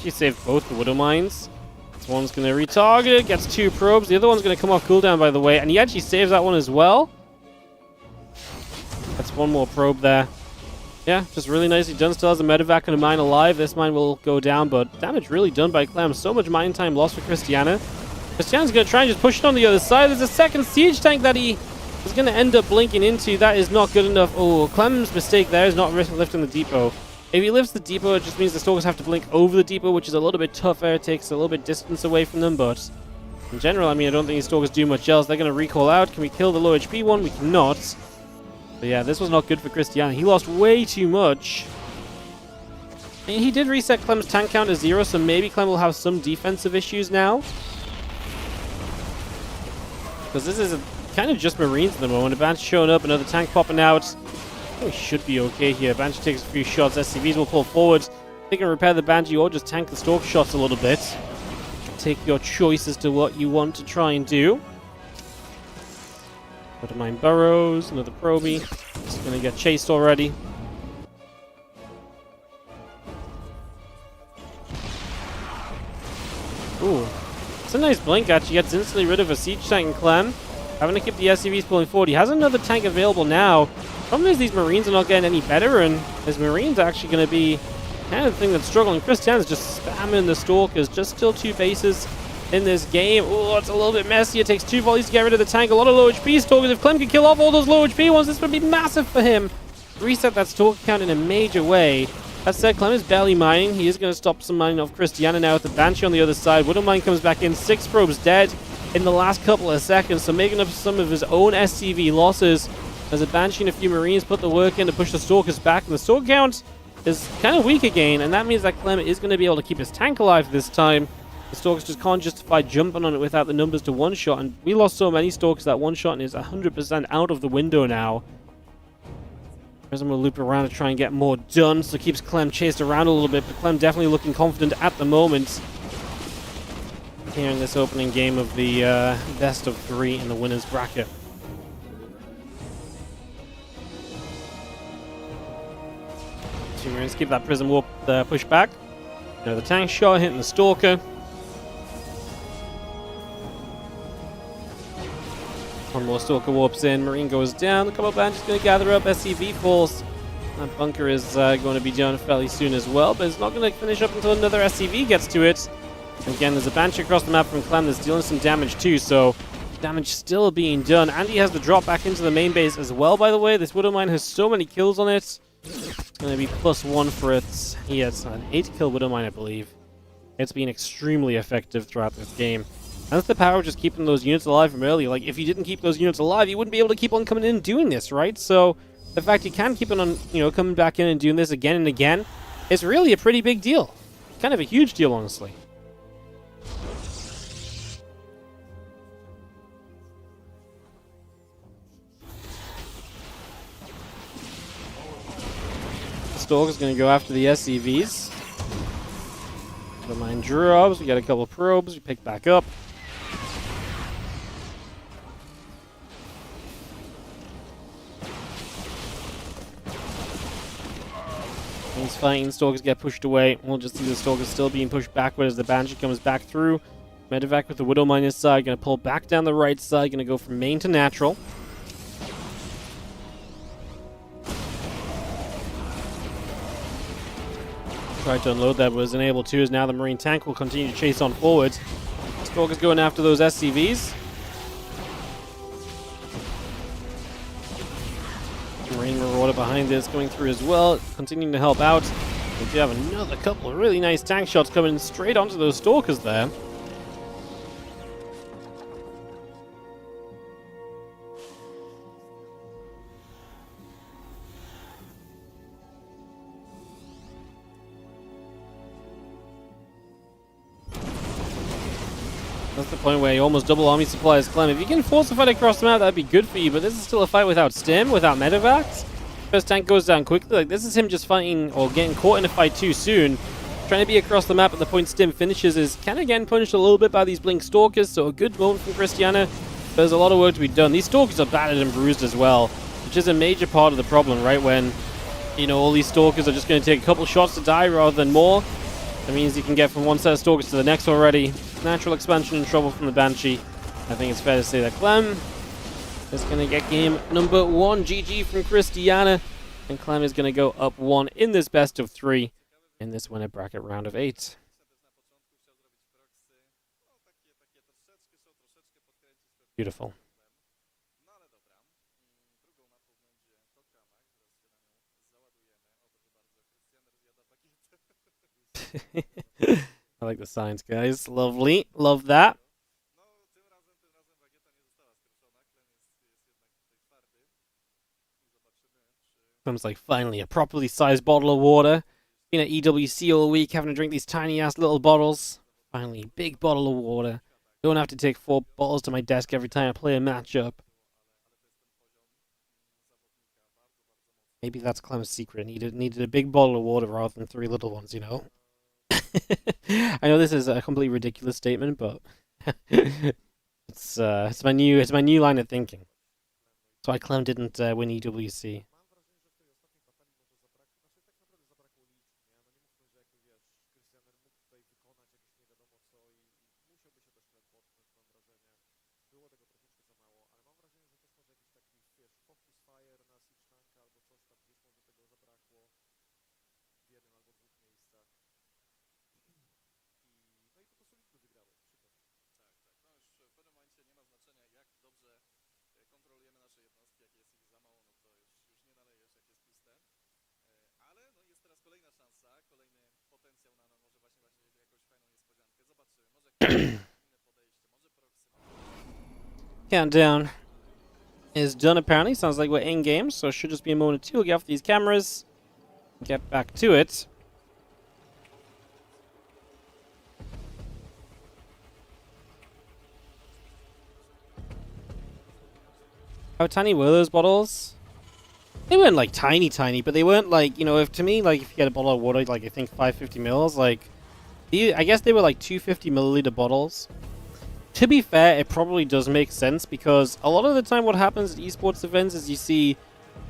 She saved both the Widow Mines. This one's going to retarget it, gets 2 probes. The other one's going to come off cooldown, by the way, and he actually saves that one as well. That's 1 more probe there. Yeah, just really nicely done. Still has a medevac and a mine alive. This mine will go down, but damage really done by Clem. So much mine time lost for Cristiano. Cristiano's going to try and just push it on the other side. There's a second siege tank that he is going to end up blinking into. That is not good enough. Oh, Clem's mistake there is not lifting the depot. If he lifts the depot, it just means the Stalkers have to blink over the depot, which is a little bit tougher. It takes a little bit distance away from them, but in general, I mean, I don't think these Stalkers do much else. They're going to recall out. Can we kill the low HP one? We cannot. But yeah, this was not good for Cristiano. He lost way too much. And he did reset Clem's tank count to 0, so maybe Clem will have some defensive issues now. Because this is kind of just Marines at the moment. A Banshee showing up, another tank popping out. We should be okay here. Banshee takes a few shots. SCVs will pull forward. They can repair the Banshee or just tank the Stalk shots a little bit. Take your choice as to what you want to try and do. Go to mine burrows. Another probie. It's going to get chased already. Ooh. It's a nice blink, actually. Gets instantly rid of a siege tank and Clem. Having to keep the SCVs pulling forward. He has another tank available now. Problem is these Marines are not getting any better, and his Marines are actually going to be kind of the thing that's struggling. Cristiano's just spamming the Stalkers. Just still 2 bases in this game. Oh, it's a little bit messy. It takes 2 volleys to get rid of the tank. A lot of low HP Stalkers. If Clem can kill off all those low HP ones, this would be massive for him. Reset that Stalker count in a major way. That said, Clem is barely mining. He is going to stop some mining off Cristiano now with the Banshee on the other side. Widow Mine comes back in. 6 probes dead in the last couple of seconds, so making up some of his own SCV losses. As a Banshee and a few Marines put the work in to push the Stalkers back, and the Stalker count is kind of weak again, and that means that Clem is going to be able to keep his tank alive this time. The Stalkers just can't justify jumping on it without the numbers to one-shot, and we lost so many Stalkers that one-shot and is 100% out of the window now. Prism will loop around to try and get more done, so keeps Clem chased around a little bit, but Clem definitely looking confident at the moment. Here in this opening game of the best of 3 in the winner's bracket. Two Marines keep that Prism Warp push back. Now the tank shot hitting the Stalker. One more Stalker warps in. Marine goes down. The couple of Banshees going to gather up. SCV falls. That bunker is going to be done fairly soon as well, but it's not going to finish up until another SCV gets to it. And again, there's a Banshee across the map from Clem that's dealing some damage too, so damage still being done. And he has to drop back into the main base as well, by the way. This Widow Mine has so many kills on it. It's going to be +1 for it. He has an 8-kill Widow Mine, I believe. It's been extremely effective throughout this game. And that's the power of just keeping those units alive from early. Like, if you didn't keep those units alive, you wouldn't be able to keep on coming in and doing this, right? So, the fact you can keep on, coming back in and doing this again and again is really a pretty big deal. Kind of a huge deal, honestly. Stalker's going to go after the SCVs. The mine drops. We got a couple of probes. We pick back up. He's fighting. Stalkers get pushed away. We'll just see the Stalkers still being pushed backward as the Banshee comes back through. Medevac with the Widow Mine side. Going to pull back down the right side. Going to go from main to natural. Tried to unload that, but was unable to, as now the Marine tank will continue to chase on forwards. Stalker's going after those SCVs. Marine Marauder behind this, going through as well, continuing to help out. We do have another couple of really nice tank shots coming straight onto those Stalkers there. That's the point where you almost double army supply as Clem. If you can force a fight across the map, that'd be good for you, but this is still a fight without stim, without medevacs. First tank goes down quickly. Like, this is him just fighting or getting caught in a fight too soon. Trying to be across the map at the point stim finishes is kind of getting punished a little bit by these Blink Stalkers, so a good moment from Cristiano. There's a lot of work to be done. These Stalkers are battered and bruised as well, which is a major part of the problem, right? When, you know, all these Stalkers are just going to take a couple shots to die rather than more. That means you can get from one set of Stalkers to the next already. Natural expansion and trouble from the Banshee. I think it's fair to say that Clem is going to get game number 1. GG from Cristiano. And Clem is going to go up 1 in this best of 3 in this winner bracket round of 8. Beautiful. I like the signs, guys. Lovely. Love that. Comes like finally a properly sized bottle of water. Been at EWC all week having to drink these tiny ass little bottles. Finally, big bottle of water. Don't have to take 4 bottles to my desk every time I play a matchup. Maybe that's Clem's secret. Needed a big bottle of water rather than 3 little ones, you know? I know this is a completely ridiculous statement, but it's my new line of thinking. That's why Clem didn't win EWC. Countdown is done apparently. Sounds like we're in game, so it should just be a moment or two. We'll get off these cameras, get back to it. How tiny were those bottles? They weren't like tiny, but they weren't like, you know, if to me, like if you get a bottle of water, like I think 550 mils, like I guess they were like 250 milliliter bottles. To be fair, it probably does make sense because a lot of the time what happens at esports events is you see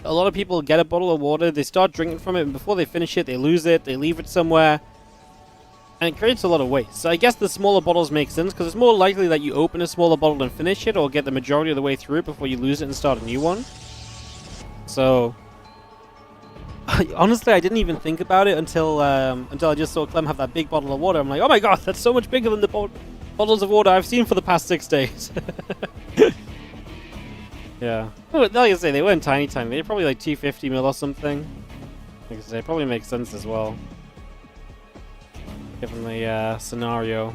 a lot of people get a bottle of water, they start drinking from it, and before they finish it, they lose it, they leave it somewhere, and it creates a lot of waste. So I guess the smaller bottles make sense because it's more likely that you open a smaller bottle and finish it or get the majority of the way through it before you lose it and start a new one. So honestly, I didn't even think about it until I just saw Clem have that big bottle of water. I'm like, oh my god, that's so much bigger than the bottles of water I've seen for the past 6 days. Yeah. Like I say, they weren't tiny. They're probably like 250 mil or something. Like I say, it probably makes sense as well, given the scenario.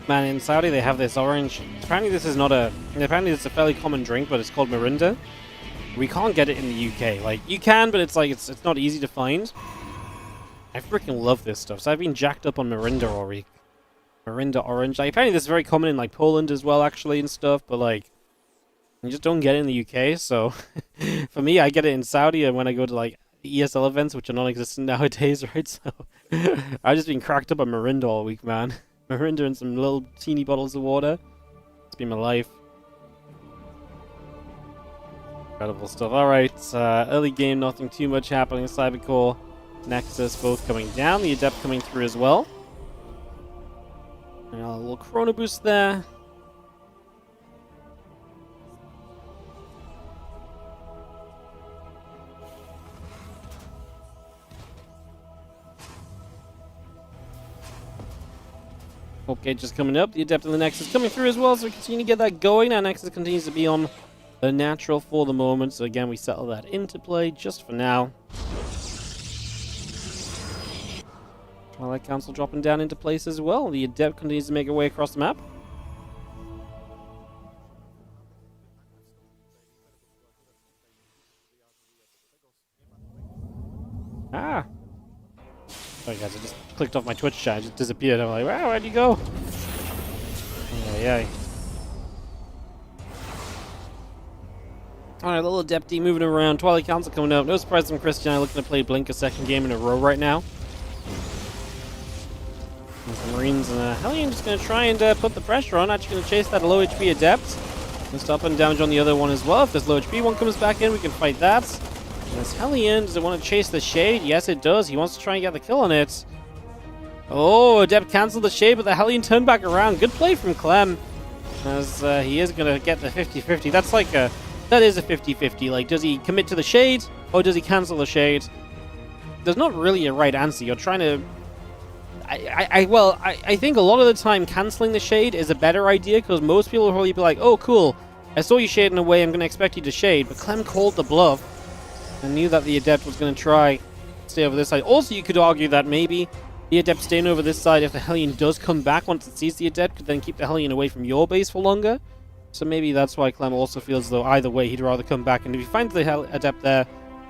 Man, in Saudi they have this orange. Apparently this is not a. Apparently it's a fairly common drink, but it's called Mirinda. We can't get it in the UK. Like you can, but it's like it's not easy to find. I freaking love this stuff. So I've been jacked up on Mirinda all week. Mirinda orange. Like apparently this is very common in like Poland as well, actually, and stuff. But like, you just don't get it in the UK. So for me, I get it in Saudi, and when I go to like ESL events, which are non-existent nowadays, right? So I've just been cracked up on Mirinda all week, man. Mirinda and some little teeny bottles of water. It's been my life. Incredible stuff. Alright, early game, nothing too much happening. Cybercore, Nexus both coming down. The Adept coming through as well. And a little Chrono Boost there. Okay, just coming up. The Adept in the Nexus coming through as well, so we continue to get that going. Our Nexus continues to be on the natural for the moment, so again, we settle that into play just for now. Twilight Council dropping down into place as well. The Adept continues to make her way across the map. Ah! Sorry guys, I just clicked off my Twitch chat, it just disappeared. I'm like, wow, where'd you go? Yeah. Alright, little Adepty moving around. Twilight Council coming up. No surprise from Cristiano looking to play Blink a second game in a row right now. And the Marines and Hellion just going to try and put the pressure on. Actually going to chase that low HP Adept. And stop and damage on the other one as well. If this low HP one comes back in, we can fight that. And this Hellion, does it want to chase the Shade? Yes, it does. He wants to try and get the kill on it. Oh, Adept canceled the Shade, but the Hellion turned back around. Good play from Clem. As he is going to get the 50-50. That's like a... That is a 50-50. Like, does he commit to the Shade, or does he cancel the Shade? There's not really a right answer. You're trying to... I think a lot of the time canceling the Shade is a better idea, because most people will probably be like, oh, cool, I saw you shading away, I'm going to expect you to Shade. But Clem called the bluff and knew that the Adept was going to try to stay over this side. Also, you could argue that maybe the Adept staying over this side, if the Hellion does come back once it sees the Adept, could then keep the Hellion away from your base for longer. So maybe that's why Clem also feels as though either way he'd rather come back. And if he finds the Adept there,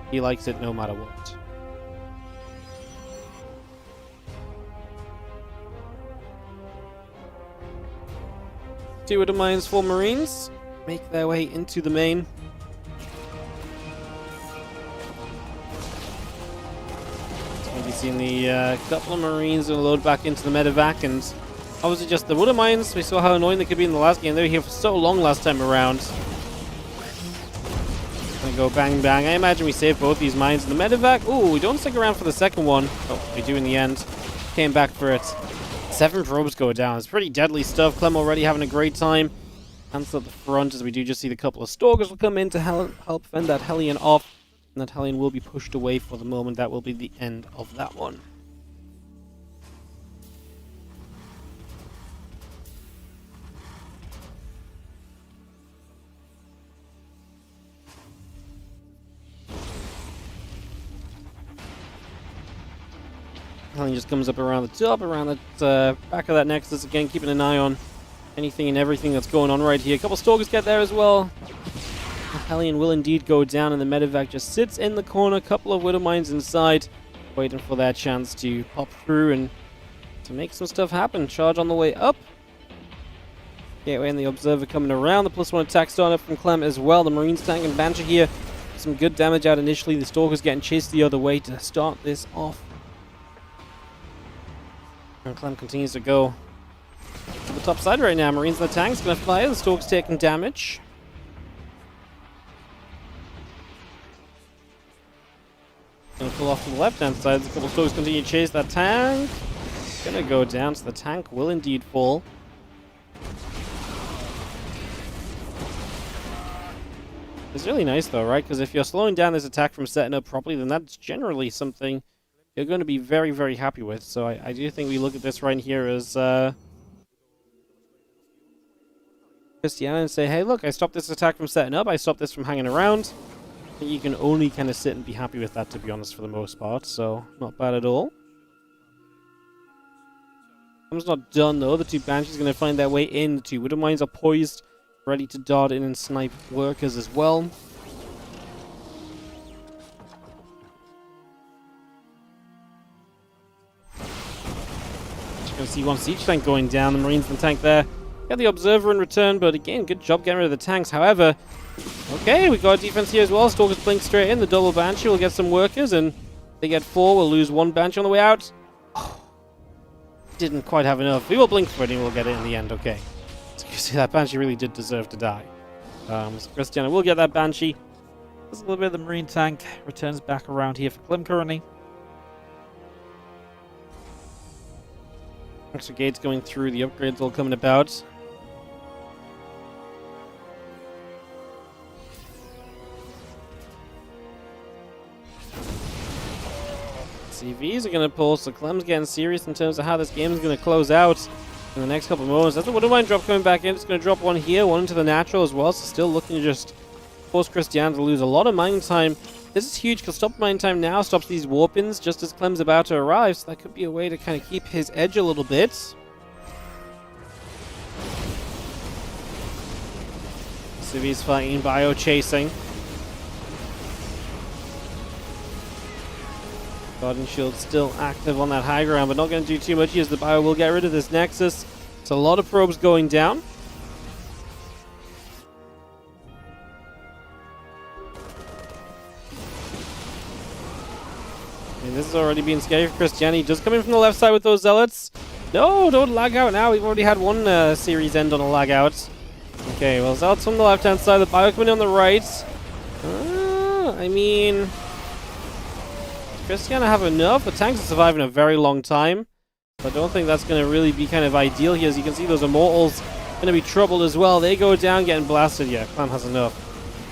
he likes it no matter what. Two of the mines for Marines make their way into the main. So we've seen the couple of Marines will load back into the medevac, and obviously just the Wood Mines. We saw how annoying they could be in the last game. They were here for so long last time around. Gonna go bang bang. I imagine we save both these mines in the medevac. Ooh, we don't stick around for the second one. Oh, we do in the end. Came back for it. 7 probes go down. It's pretty deadly stuff. Clem already having a great time. Cancel at the front as we do just see the couple of Stalkers will come in to help fend that Hellion off. And that Hellion will be pushed away for the moment. That will be the end of that one. Hellion just comes up around the top, around the back of that Nexus again, keeping an eye on anything and everything that's going on right here. A couple Stalkers get there as well. The Hellion will indeed go down, and the medevac just sits in the corner. A couple of Widow Mines inside, waiting for their chance to pop through and to make some stuff happen. Charge on the way up. Gateway and the Observer coming around. The +1 attack starting up from Clem as well. The Marines tank and Banshee here. Some good damage out initially. The Stalkers getting chased the other way to start this off. And Clem continues to go to the top side right now. Marines and the tanks going to fire. The Stalkers taking damage. Going to pull off to the left-hand side. The couple Stalkers continue to chase that tank. Going to go down, so the tank will indeed fall. It's really nice though, right? Because if you're slowing down this attack from setting up properly, then that's generally something you're going to be very, very happy with. So I do think we look at this right here as Cristiano and say, hey, look, I stopped this attack from setting up. I stopped this from hanging around. I think you can only kind of sit and be happy with that, to be honest, for the most part. So not bad at all. Clem's not done, though. The two Banshees are going to find their way in. The two Widow Mines are poised, ready to dart in and snipe workers as well. Going to see one siege tank going down. The Marines and the tank there. Got the Observer in return, but again, good job getting rid of the tanks. However, okay, we got a defense here as well. Stalkers blink straight in. The double Banshee will get some workers, and they get 4. We'll lose 1 Banshee on the way out. Oh, didn't quite have enough. We will blink for it, and we'll get it in the end. Okay. So you see, that Banshee really did deserve to die. So Cristiano will get that Banshee. There's a little bit of the Marine tank. Returns back around here for Clim currently. Extra gates going through, the upgrades all coming about. CVs are going to pull, so Clem's getting serious in terms of how this game is going to close out. in the next couple of moments. That's a Wonder Wine drop coming back in. It's going to drop one here, one into the natural as well. So still looking to just force Cristiano to lose a lot of mining time. This is huge because stop mining time now stops these warp-ins just as Clem's about to arrive. So that could be a way to kind of keep his edge a little bit. Civi's fighting, Bio chasing. Guardian Shield still active on that high ground, but not going to do too much as the Bio will get rid of this Nexus. It's a lot of probes going down. And this has already been scary for Cristiano. He does come in from the left side with those Zealots. No, don't lag out now. We've already had one series end on a lag out. Okay, well, Zealots from the left-hand side. The Bio coming on the right. I mean... Cristiano have enough. The tanks are surviving a very long time. I don't think that's going to really be kind of ideal here. As you can see, those Immortals going to be troubled as well. They go down, getting blasted. Yeah, Clem has enough.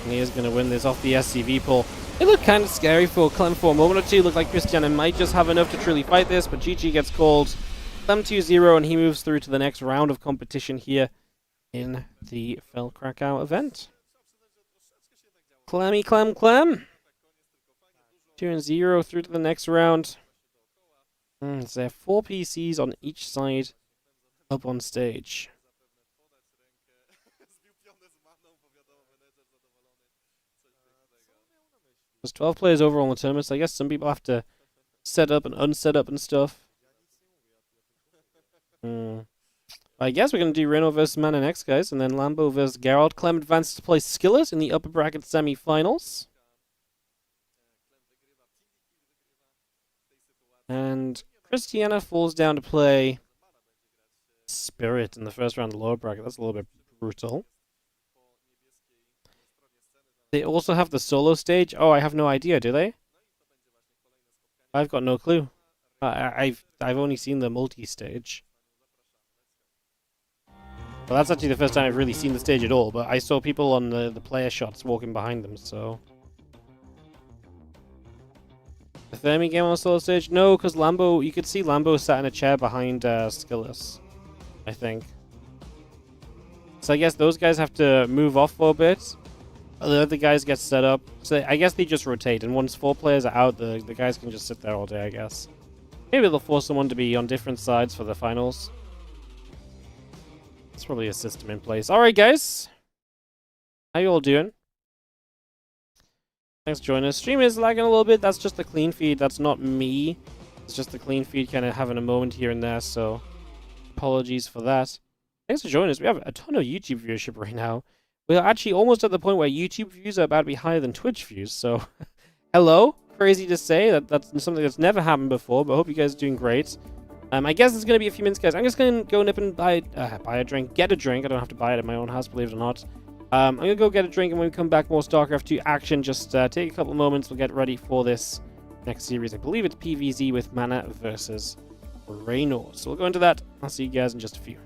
And he is going to win this off the SCV pull. It looked kind of scary for Clem for a moment or two. It looked like Cristiano might just have enough to truly fight this, but GG gets called. Clem 2-0, and he moves through to the next round of competition here in the FEL CRACOW event. Clemmy, Clem. 2-0 through to the next round. So there are 4 PCs on each side up on stage. There's 12 players overall in the tournament, so I guess some people have to set up and unset up and stuff. I guess we're going to do Rainor versus Mana next, guys, and then Lambo versus Geralt. Clem advances to play Skillet in the upper bracket semi-finals. And Cristiano falls down to play Spirit in the first round of the lower bracket. That's a little bit brutal. They also have the solo stage. Oh, I have no idea, do they? I've got no clue. I've only seen the multi-stage. Well, that's actually the first time I've really seen the stage at all, but I saw people on the player shots walking behind them, so... The Thermi game on the solo stage? No, because Lambo, you could see Lambo sat in a chair behind Skillis, I think. So I guess those guys have to move off for a bit. The other guys get set up. So I guess they just rotate, and once 4 players are out, the guys can just sit there all day, I guess. Maybe they'll force someone to be on different sides for the finals. That's probably a system in place. Alright, guys. How you all doing? Thanks for joining us. Stream is lagging a little bit. That's just the clean feed. That's not me. It's just the clean feed kind of having a moment here and there, so apologies for that. Thanks for joining us. We have a ton of YouTube viewership right now. We're actually almost at the point where YouTube views are about to be higher than Twitch views, so hello. Crazy to say. That's something that's never happened before, but I hope you guys are doing great. I guess it's going to be a few minutes, guys. I'm just going to go nip and buy a drink. Get a drink. I don't have to buy it at my own house, believe it or not. I'm going to go get a drink, and when we come back, more StarCraft 2 action. Just take a couple of moments. We'll get ready for this next series. I believe it's PvZ with Mana versus Rainor. So we'll go into that. I'll see you guys in just a few.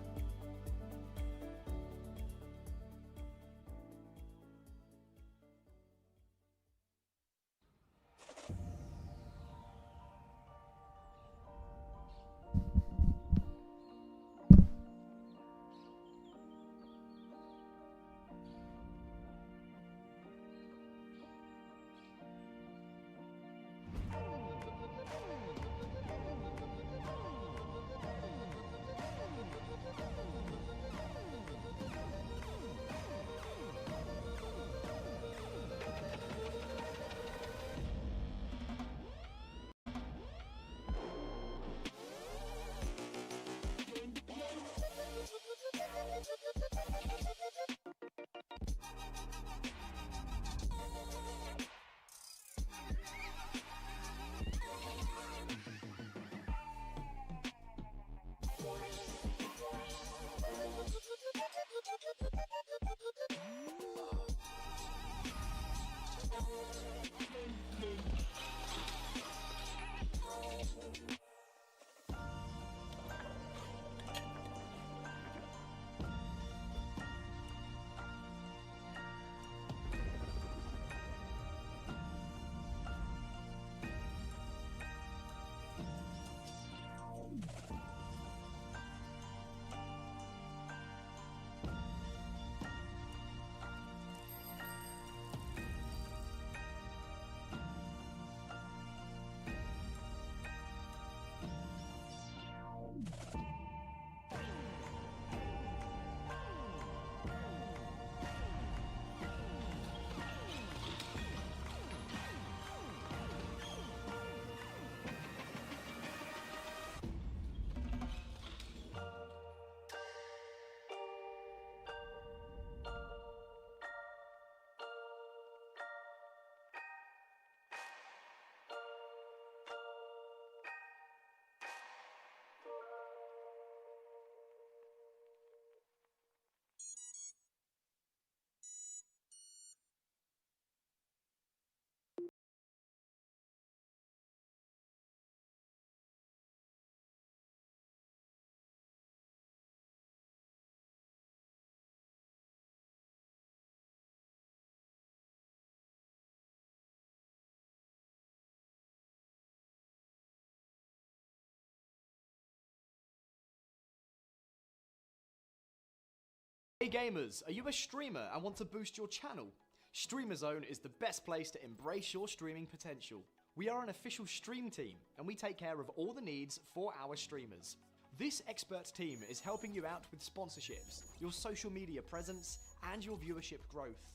Hey gamers, are you a streamer and want to boost your channel? Streamer Zone is the best place to embrace your streaming potential. We are an official stream team and we take care of all the needs for our streamers. This expert team is helping you out with sponsorships, your social media presence, and your viewership growth.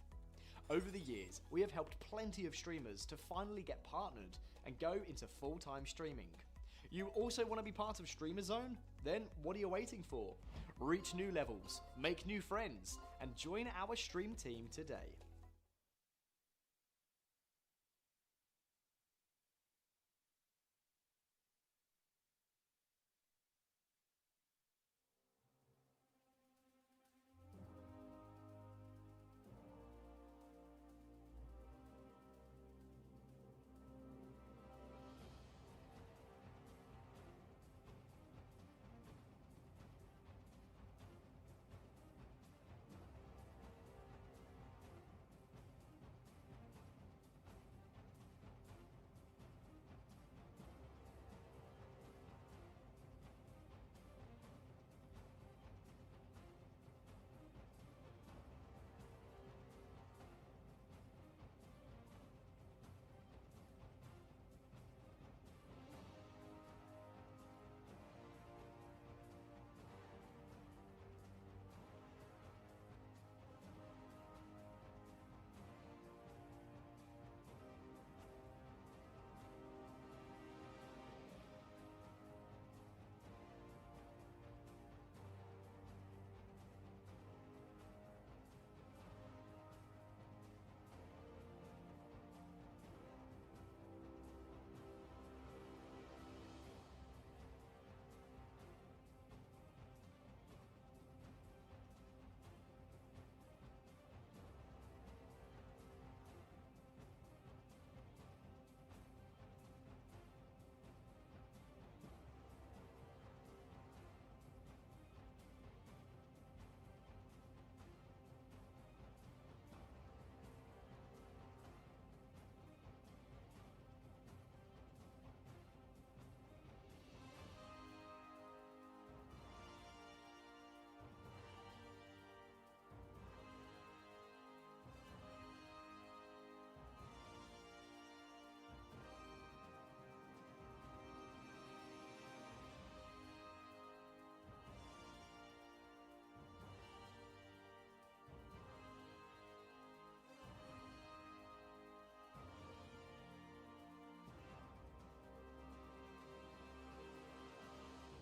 Over the years, we have helped plenty of streamers to finally get partnered and go into full-time streaming. You also want to be part of Streamer Zone? Then what are you waiting for? Reach new levels, make new friends, and join our stream team today.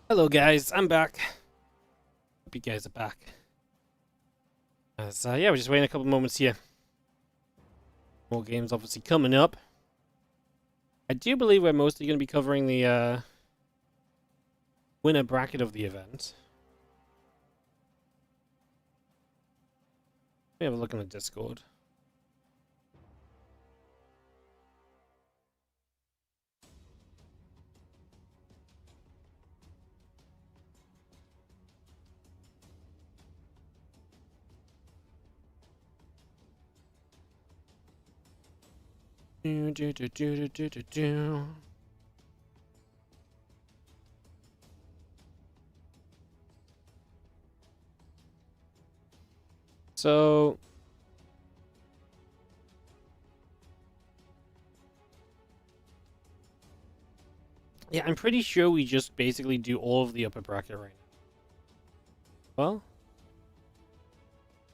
Hello guys, I'm back. Hope you guys are back. Yeah, we're just waiting a couple moments here. More games obviously coming up. I do believe we're mostly going to be covering the winner bracket of the event. Let me have a look in the Discord. So yeah, I'm pretty sure we just basically do all of the upper bracket right now. Well,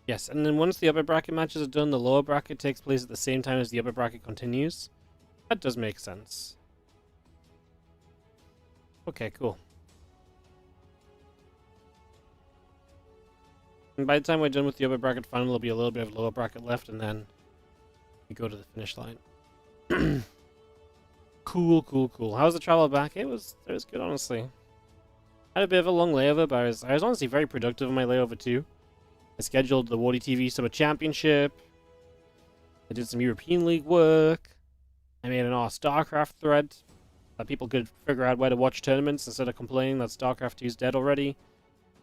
yes, and then once the upper bracket matches are done, the lower bracket takes place at the same time as the upper bracket continues. That does make sense. Okay, cool. And by the time we're done with the upper bracket final, there'll be a little bit of lower bracket left, and then we go to the finish line. Cool, cool, cool. How's the travel back? It was good, honestly. Had a bit of a long layover, but I was honestly very productive in my layover too. I scheduled the WardiTV Summer Championship. I did some European League work. I made an StarCraft thread that people could figure out where to watch tournaments instead of complaining that StarCraft 2 is dead already.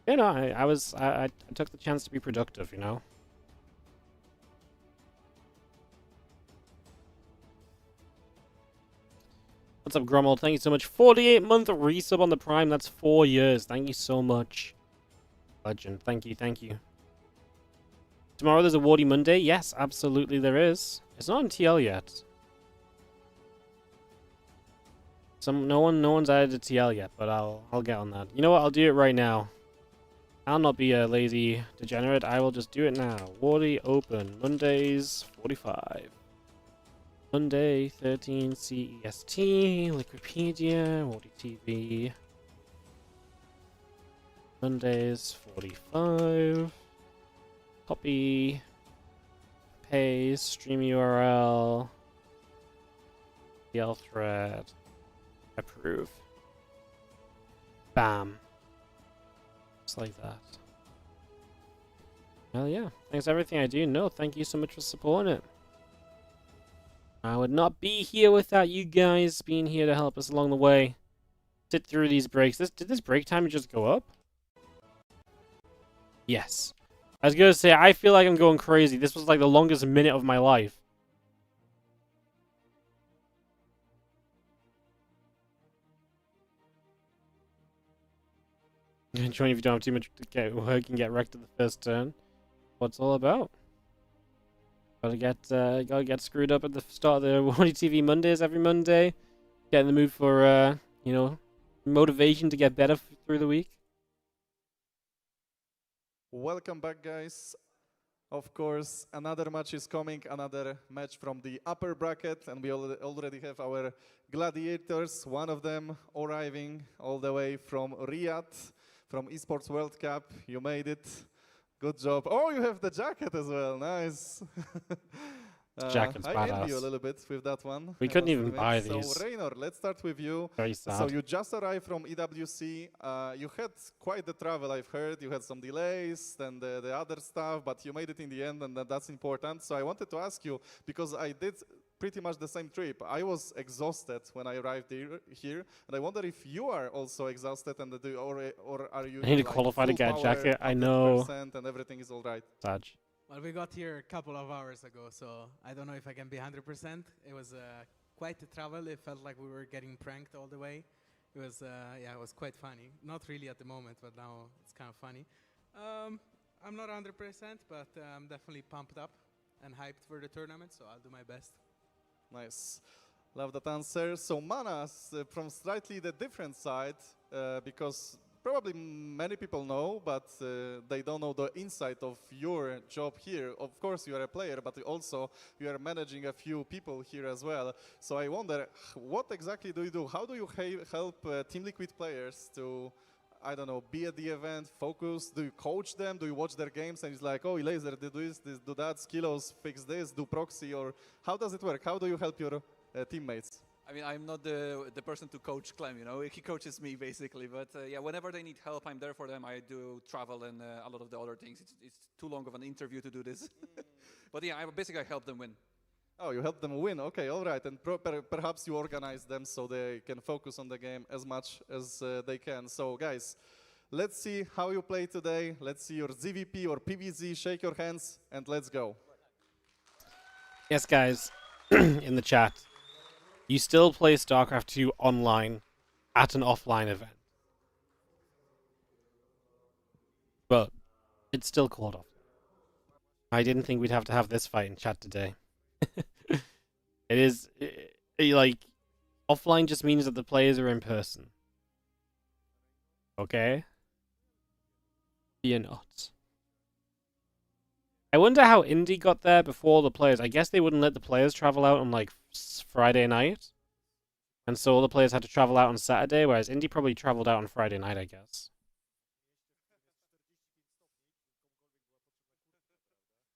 You know, I took the chance to be productive, you know. What's up, Grummel? Thank you so much. 48-month resub on the Prime. That's 4 years. Thank you so much. Legend. Thank you, thank you. Tomorrow there's a Wardy Monday. Yes, absolutely there is. It's not on TL yet. No one's added a TL yet, but I'll get on that. You know what? I'll do it right now. I'll not be a lazy degenerate. I will just do it now. Wardy open Mondays 45. Monday 13 CEST. Wikipedia. WardiTV. Mondays 45. Copy. Paste. Stream URL. TL thread. Approve. Bam. Just like that. Hell yeah. Thanks for everything I do. No, thank you so much for supporting it. I would not be here without you guys being here to help us along the way. Sit through these breaks. Did this break time just go up? Yes. I was gonna say, I feel like I'm going crazy. This was like the longest minute of my life. Join if you don't have too much to get work and get wrecked at the first turn. What's all about? Gotta get screwed up at the start of the WardiTV Mondays every Monday. Get in the mood for you know, motivation to get better through the week. Welcome back, guys. Of course, another match is coming, another match from the upper bracket, and we already have our gladiators, one of them arriving all the way from Riyadh, from eSports World Cup. You made it. Good job. Oh, you have the jacket as well. Nice. Jacket's I badass. envy you a little bit with that one. We couldn't even buy these. So, Rainor, let's start with you. Very sad. So you just arrived from EWC. You had quite the travel, I've heard. You had some delays and the other stuff, but you made it in the end, and that's important. So I wanted to ask you, because I did pretty much the same trip. I was exhausted when I arrived here, and I wonder if you are also exhausted, and or are you? I need to like qualify to full get a power, jacket. I know. 100% and everything is all right. Sad. Well, we got here a couple of hours ago, so I don't know if I can be 100%. It was quite a travel. It felt like we were getting pranked all the way. It was, yeah, it was quite funny. Not really at the moment, but now it's kind of funny. I'm not 100%, but I'm definitely pumped up and hyped for the tournament, so I'll do my best. Nice. Love that answer. So Manas, from slightly the different side, because probably many people know, but they don't know the inside of your job here. Of course, you are a player, but also you are managing a few people here as well. So I wonder, what exactly do you do? How do you help Team Liquid players to, I don't know, be at the event, focus? Do you coach them? Do you watch their games and it's like, oh, Laser, do this, do that, Skillos, fix this, do proxy? Or how does it work? How do you help your teammates? I mean, I'm not the person to coach Clem, you know, he coaches me basically, but yeah, whenever they need help, I'm there for them. I do travel and a lot of the other things. It's too long of an interview to do this. But yeah, basically I help them win. Oh, you help them win. Okay, all right. And perhaps you organize them so they can focus on the game as much as they can. So guys, let's see how you play today. Let's see your ZVP or PVZ. Shake your hands and let's go. Yes, guys, in the chat. You still play StarCraft 2 online at an offline event. But it's still called off. I didn't think we'd have to have this fight in chat today. It is, like, offline just means that the players are in person. Okay? Fear not. I wonder how Indy got there before the players. I guess they wouldn't let the players travel out on, like, Friday night. And so all the players had to travel out on Saturday, whereas Indy probably traveled out on Friday night, I guess.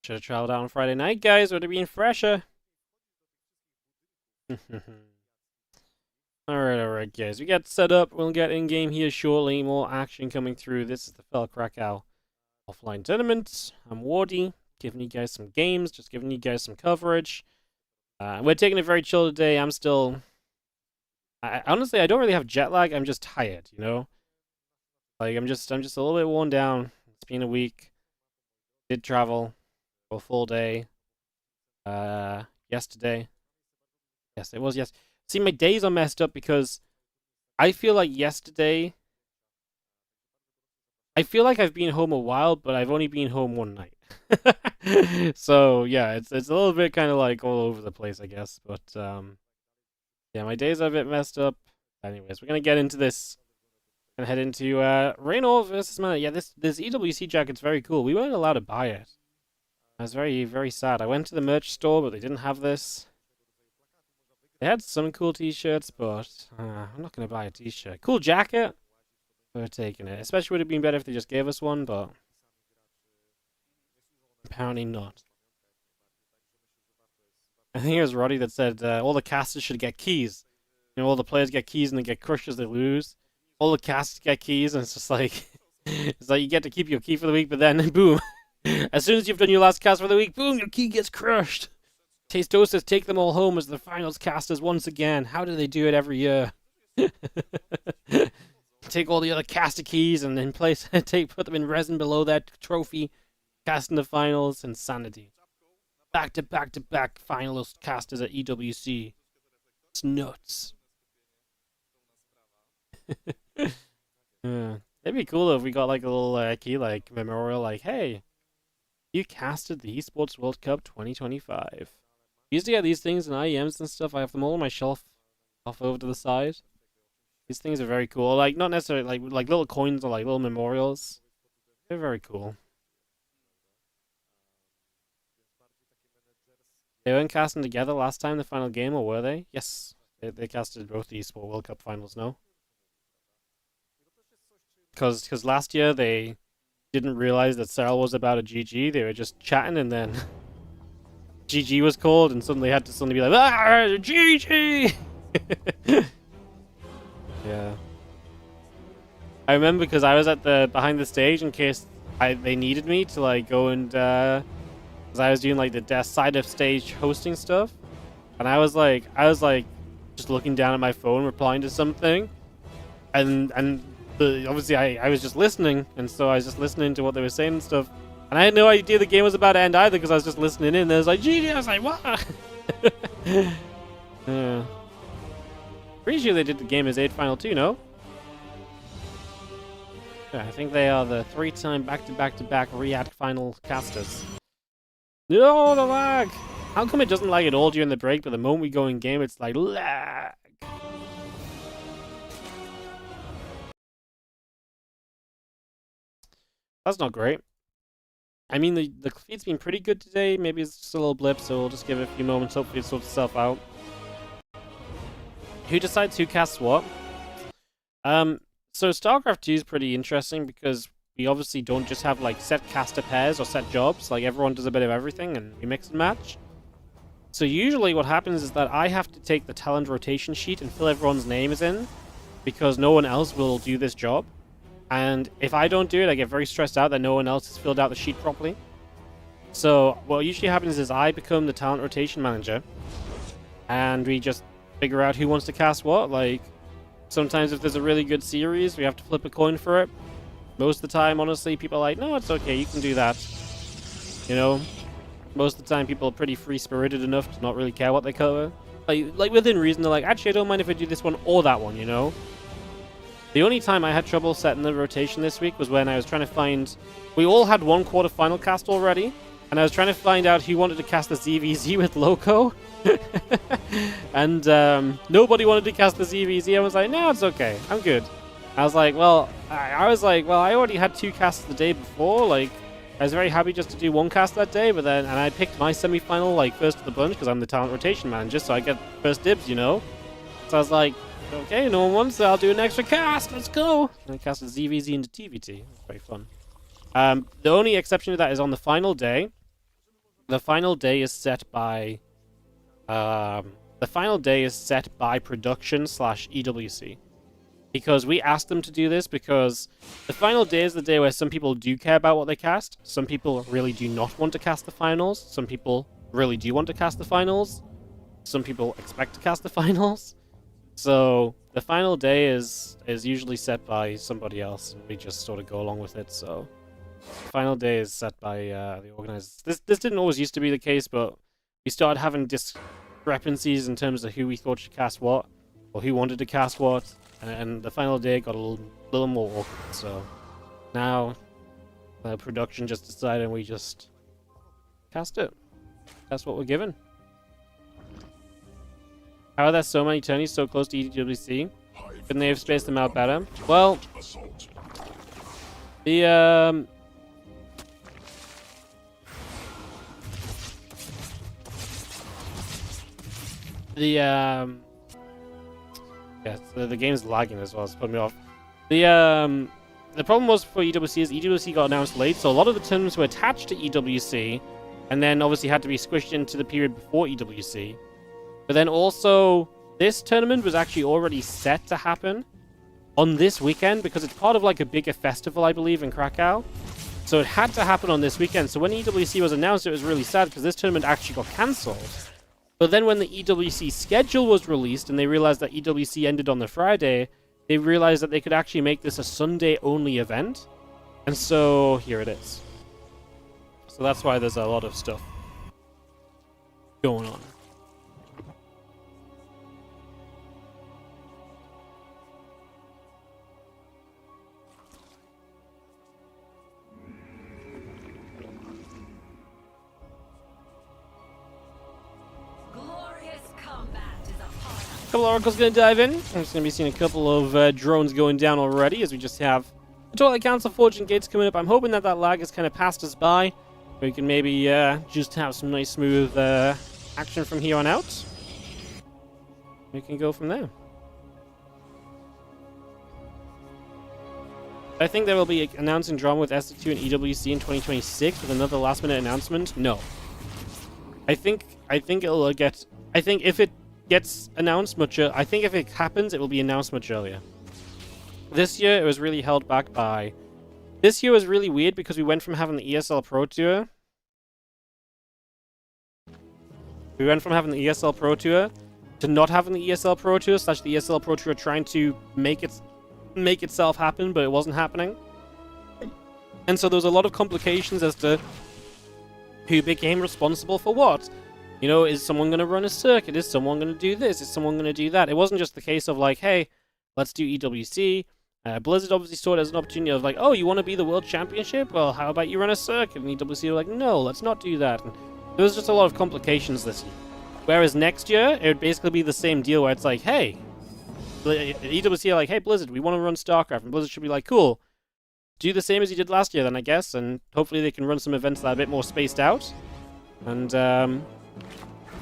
Should have traveled out on Friday night, guys. Would have been fresher. Alright, guys. We get set up. We'll get in-game here shortly. More action coming through. This is the FEL CRACOW offline tournament. I'm Wardy, giving you guys some games, just giving you guys some coverage. We're taking it very chill today. I'm still... honestly, I don't really have jet lag. I'm just tired, you know? Like, I'm just a little bit worn down. It's been a week. Did travel for a full day. Yesterday. Yes, it was yes. See, my days are messed up because I feel like yesterday... I feel like I've been home a while, but I've only been home one night. So yeah, it's a little bit kind of like all over the place, I guess. But yeah, my days are a bit messed up. Anyways, we're gonna get into this and head into Rainor versus Mana. Yeah, this EWC jacket's very cool. We weren't allowed to buy it. I was very, very sad. I went to the merch store, but they didn't have this. They had some cool t-shirts, but I'm not gonna buy a t-shirt. Cool jacket. We're taking it. Especially would have been better if they just gave us one, but apparently not. I think it was Roddy that said all the casters should get keys. You know, all the players get keys and they get crushed as they lose. All the casters get keys, and it's just like it's like you get to keep your key for the week, but then boom, as soon as you've done your last cast for the week, boom, your key gets crushed. Tastosis take them all home as the finals casters once again. How do they do it every year? Take all the other caster keys and then put them in resin below that trophy. Cast in the finals. Insanity. Back to back finalist casters at EWC. It's nuts. Yeah. It'd be cool if we got like a little key like memorial like, hey, you casted the eSports World Cup 2025. I used to get these things in IEMs and stuff. I have them all on my shelf off over to the side. These things are very cool. Like, not necessarily like little coins or like little memorials. They're very cool. They weren't casting together last time, the final game, or were they? Yes. They casted both the eSport World Cup finals, no? Because last year they didn't realize that Cell was about a GG. They were just chatting and then GG was called and suddenly had to be like, ah, GG! Yeah. I remember because I was at the behind the stage in case they needed me to like go and because I was doing like the side of stage hosting stuff, and I was like just looking down at my phone replying to something, and obviously I was just listening, and so I was just listening to what they were saying and stuff, and I had no idea the game was about to end either because I was just listening in. And it was like GG. I was like, what? Yeah. Pretty sure they did the Game as 8 final too, no? Yeah, I think they are the 3-time back-to-back Riyadh final casters. No, the lag! How come it doesn't lag at all during the break, but the moment we go in game, it's like lag? That's not great. I mean, the feed's been pretty good today. Maybe it's just a little blip, so we'll just give it a few moments. Hopefully it sorts itself out. Who decides who casts what? So StarCraft 2 is pretty interesting because we obviously don't just have like set caster pairs or set jobs. Like everyone does a bit of everything and we mix and match. So usually what happens is that I have to take the talent rotation sheet and fill everyone's names in because no one else will do this job. And if I don't do it, I get very stressed out that no one else has filled out the sheet properly. So what usually happens is I become the talent rotation manager and we just figure out who wants to cast what. Like, sometimes if there's a really good series, we have to flip a coin for it. Most of the time, honestly, people are like, no, it's okay, you can do that. You know? Most of the time, people are pretty free-spirited enough to not really care what they cover. Like within reason, they're like, actually, I don't mind if I do this one or that one, you know? The only time I had trouble setting the rotation this week was when I was trying to find... We all had one quarterfinal cast already, and I was trying to find out who wanted to cast the ZVZ with Loco. And nobody wanted to cast the ZVZ. I was like, no, it's okay. I'm good. I was like, well, I already had 2 casts the day before. Like, I was very happy just to do 1 cast that day, but then, and I picked my semi-final, like, first of the bunch because I'm the talent rotation manager, so I get first dibs, you know? So I was like, okay, no one wants it, I'll do an extra cast, let's go! And I casted ZVZ into TVT. It was very fun. The only exception to that is on the final day. The final day is set by... production / EWC. Because we asked them to do this because the final day is the day where some people do care about what they cast. Some people really do not want to cast the finals. Some people really do want to cast the finals. Some people expect to cast the finals. So the final day is usually set by somebody else, and we just sort of go along with it. So the final day is set by the organizers. This didn't always used to be the case, but we started having discrepancies in terms of who we thought should cast what, or who wanted to cast what, and the final day got a little more awkward. So now production just decided we just cast it. That's what we're given. How are there so many tourneys so close to EWC? Couldn't they have spaced them out better? Well, the yes, the game's lagging as well. It's putting me off. The problem was for EWC is EWC got announced late, so a lot of the tournaments were attached to EWC, and then obviously had to be squished into the period before EWC. But then also, this tournament was actually already set to happen on this weekend because it's part of like a bigger festival, I believe, in Krakow. So it had to happen on this weekend. So when EWC was announced, it was really sad because this tournament actually got cancelled. But then when the EWC schedule was released and they realized that EWC ended on the Friday, they realized that they could actually make this a Sunday-only event. And so here it is. So that's why there's a lot of stuff going on. Couple of oracles going to dive in. I'm just going to be seeing a couple of drones going down already, as we just have the Twilight Council Forging Gates coming up. I'm hoping that that lag has kind of passed us by. We can maybe just have some nice smooth action from here on out. We can go from there. I think there will be announcing drama with SC2 and EWC in 2026 with another last minute announcement. No. I think it'll get... I think if it gets announced I think if it happens, it will be announced much earlier. This year, it was really held back by... This year was really weird because we went from having the ESL Pro Tour... We went from having the ESL Pro Tour to not having the ESL Pro Tour / the ESL Pro Tour trying to make itself happen, but it wasn't happening. And so there was a lot of complications as to who became responsible for what. You know, is someone going to run a circuit? Is someone going to do this? Is someone going to do that? It wasn't just the case of like, hey, let's do EWC. Blizzard obviously saw it as an opportunity of like, oh, you want to be the world championship? Well, how about you run a circuit? And EWC were like, no, let's not do that. And there was just a lot of complications this year. Whereas next year, it would basically be the same deal where it's like, hey, EWC are like, hey, Blizzard, we want to run StarCraft. And Blizzard should be like, cool. Do the same as you did last year then, I guess. And hopefully they can run some events that are a bit more spaced out. And,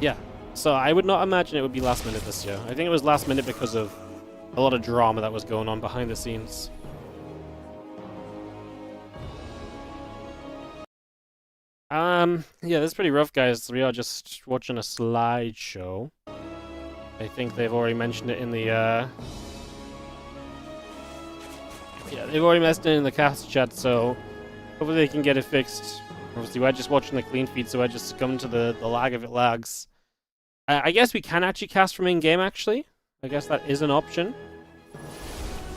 yeah, so I would not imagine it would be last minute this year. I think it was last minute because of a lot of drama that was going on behind the scenes. Yeah, that's pretty rough, guys. We are just watching a slideshow. I think they've already mentioned it in the, yeah, they've already mentioned it in the cast chat, so hopefully they can get it fixed. Obviously, we're just watching the clean feed, so I just succumb to the lag if it lags. I guess we can actually cast from in-game, actually. I guess that is an option.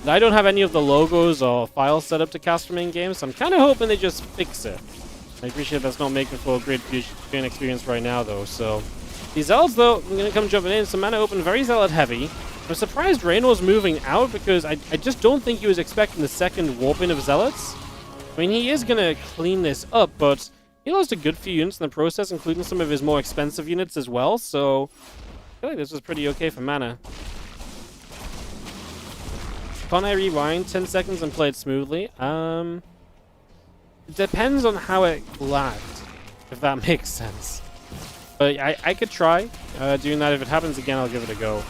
I don't have any of the logos or files set up to cast from in-game, so I'm kind of hoping they just fix it. I appreciate that's not making for a great viewing experience right now, though, so... These Zealots, though, I'm going to come jumping in. Some mana open, very Zealot heavy. I'm surprised Reynor's moving out, because I just don't think he was expecting the second warp in of Zealots. I mean, he is going to clean this up, but he lost a good few units in the process, including some of his more expensive units as well, so I feel like this was pretty okay for mana. Can't I rewind 10 seconds and play it smoothly? It depends on how it lagged, if that makes sense. But I could try doing that. If it happens again, I'll give it a go.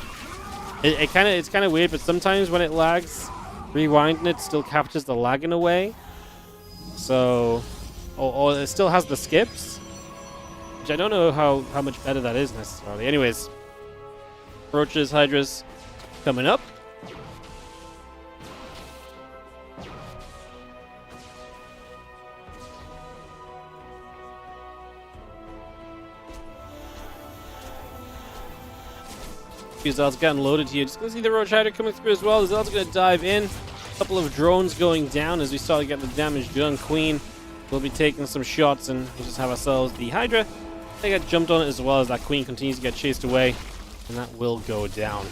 It's kind of weird, but sometimes when it lags, rewinding it still captures the lag in a way. So, or it still has the skips, which I don't know how much better that is necessarily. Anyways, Roaches, Hydras coming up. Few Zealots getting loaded here. Just gonna see the Roach Hider coming through as well. The Zealots gonna dive in. A couple of drones going down as we start to get the damage done. Queen will be taking some shots, and we just have ourselves the Hydra. They get jumped on it as well as that Queen continues to get chased away, and that will go down.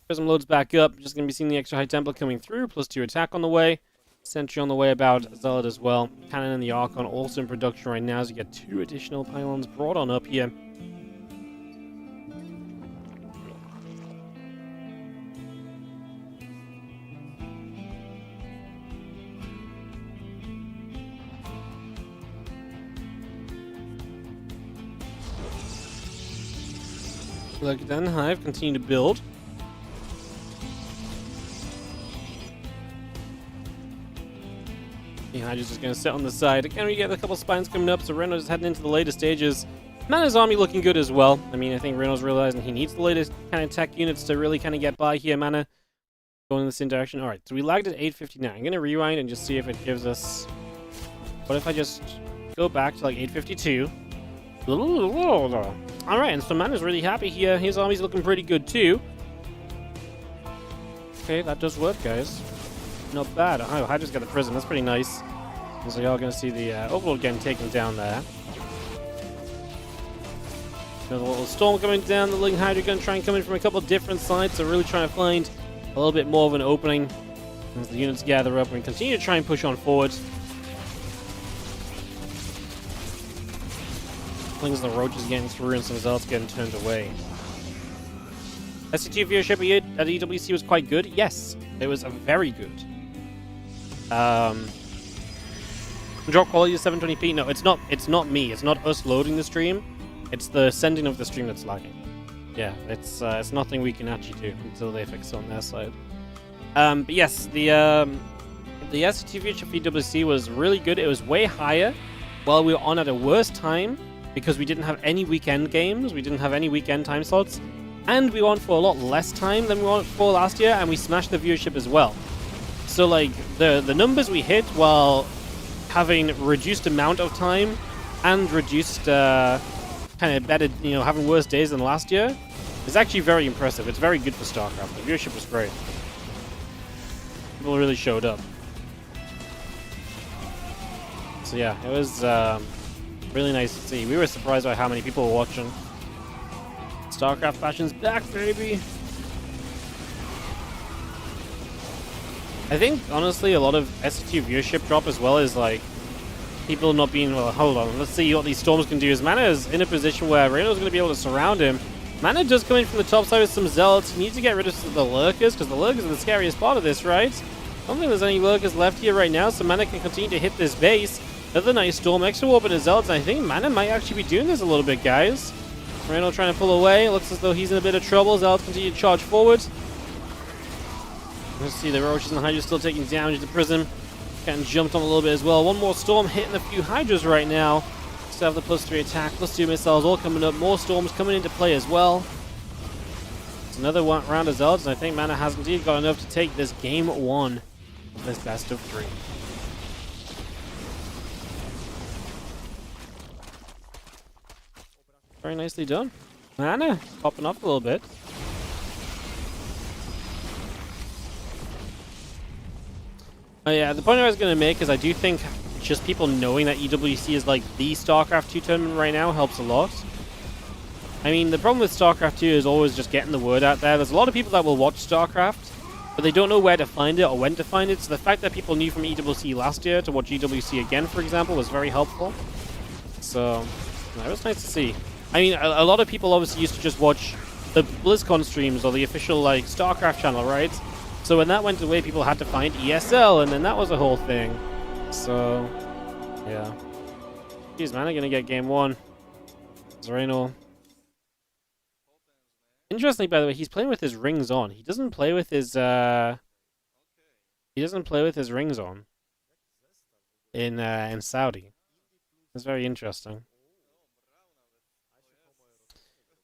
Prism loads back up. Just gonna be seeing the extra High Templar coming through, +2 attack on the way. Sentry on the way about, Zealot as well. Cannon and the Archon also in production right now as you get 2 additional pylons brought on up here. Look, then Hive continue to build. The Hydra is just going to sit on the side. Again, we get a couple spines coming up, so Rainor is heading into the later stages. Mana's army looking good as well. I mean, I think Rainor's realizing he needs the latest kind of tech units to really kind of get by here. Mana going in the same direction. Alright, so we lagged at 8:59. I'm going to rewind and just see if it gives us... What if I just go back to like 8:52? Alright, and so Mana's really happy here. His army's looking pretty good too. Okay, that does work, guys. Not bad. Oh, Hydra's got the prison. That's pretty nice. So y'all gonna see the Overlord getting taken down there. Another little storm coming down. The Ling Hydra gonna try and come in from a couple of different sides. So really trying to find a little bit more of an opening as the units gather up and continue to try and push on forward. Lings the Roaches getting through and some Zealots getting turned away. SC2 viewership at EWC was quite good. Yes, it was very good. Drop quality to 720p. No, it's not. It's not me. It's not us loading the stream. It's the sending of the stream that's lagging. Yeah, it's nothing we can actually do until they fix it on their side. But yes, the SC2 viewership for EWC was really good. It was way higher while we were on at a worse time because we didn't have any weekend games. We didn't have any weekend time slots. And we went for a lot less time than we went for last year, and we smashed the viewership as well. So, like, the numbers we hit while having reduced amount of time and reduced, kind of better, you know, having worse days than last year is actually very impressive. It's very good for StarCraft. The viewership was great. People really showed up. So, yeah, it was really nice to see. We were surprised by how many people were watching. StarCraft fashion's back, baby! I think, honestly, a lot of SC2 viewership drop as well is, like, people not being, well, hold on, let's see what these storms can do. As Mana is in a position where Rainor's going to be able to surround him. Mana does come in from the top side with some Zealots. He needs to get rid of the Lurkers, because the Lurkers are the scariest part of this, right? I don't think there's any Lurkers left here right now, so Mana can continue to hit this base. Another nice storm, extra warp and his Zealots, and I think Mana might actually be doing this a little bit, guys. Rainor trying to pull away. Looks as though he's in a bit of trouble. Zealots continue to charge forward. Let's see, the Roaches and the Hydras still taking damage to Prism. Getting jumped on a little bit as well. One more storm hitting a few Hydras right now. Still have the +3 attack, +2 missiles all coming up. More storms coming into play as well. It's another round of Zealots, and I think Mana has indeed got enough to take this game 1 of this best of 3. Very nicely done. Mana popping up a little bit. Oh yeah, the point I was going to make is I do think just people knowing that EWC is like the StarCraft 2 tournament right now helps a lot. I mean, the problem with StarCraft 2 is always just getting the word out there. There's a lot of people that will watch StarCraft, but they don't know where to find it or when to find it. So the fact that people knew from EWC last year to watch EWC again, for example, was very helpful. So, it was nice to see. I mean, a lot of people obviously used to just watch the BlizzCon streams or the official, like, StarCraft channel, right? So when that went away, people had to find ESL, and then that was a whole thing. So, yeah. Jeez, man, I'm gonna get game 1. It's Rainor. Interestingly, by the way, he's playing with his rings on. He doesn't play with his, He doesn't play with his rings on. In Saudi. That's very interesting.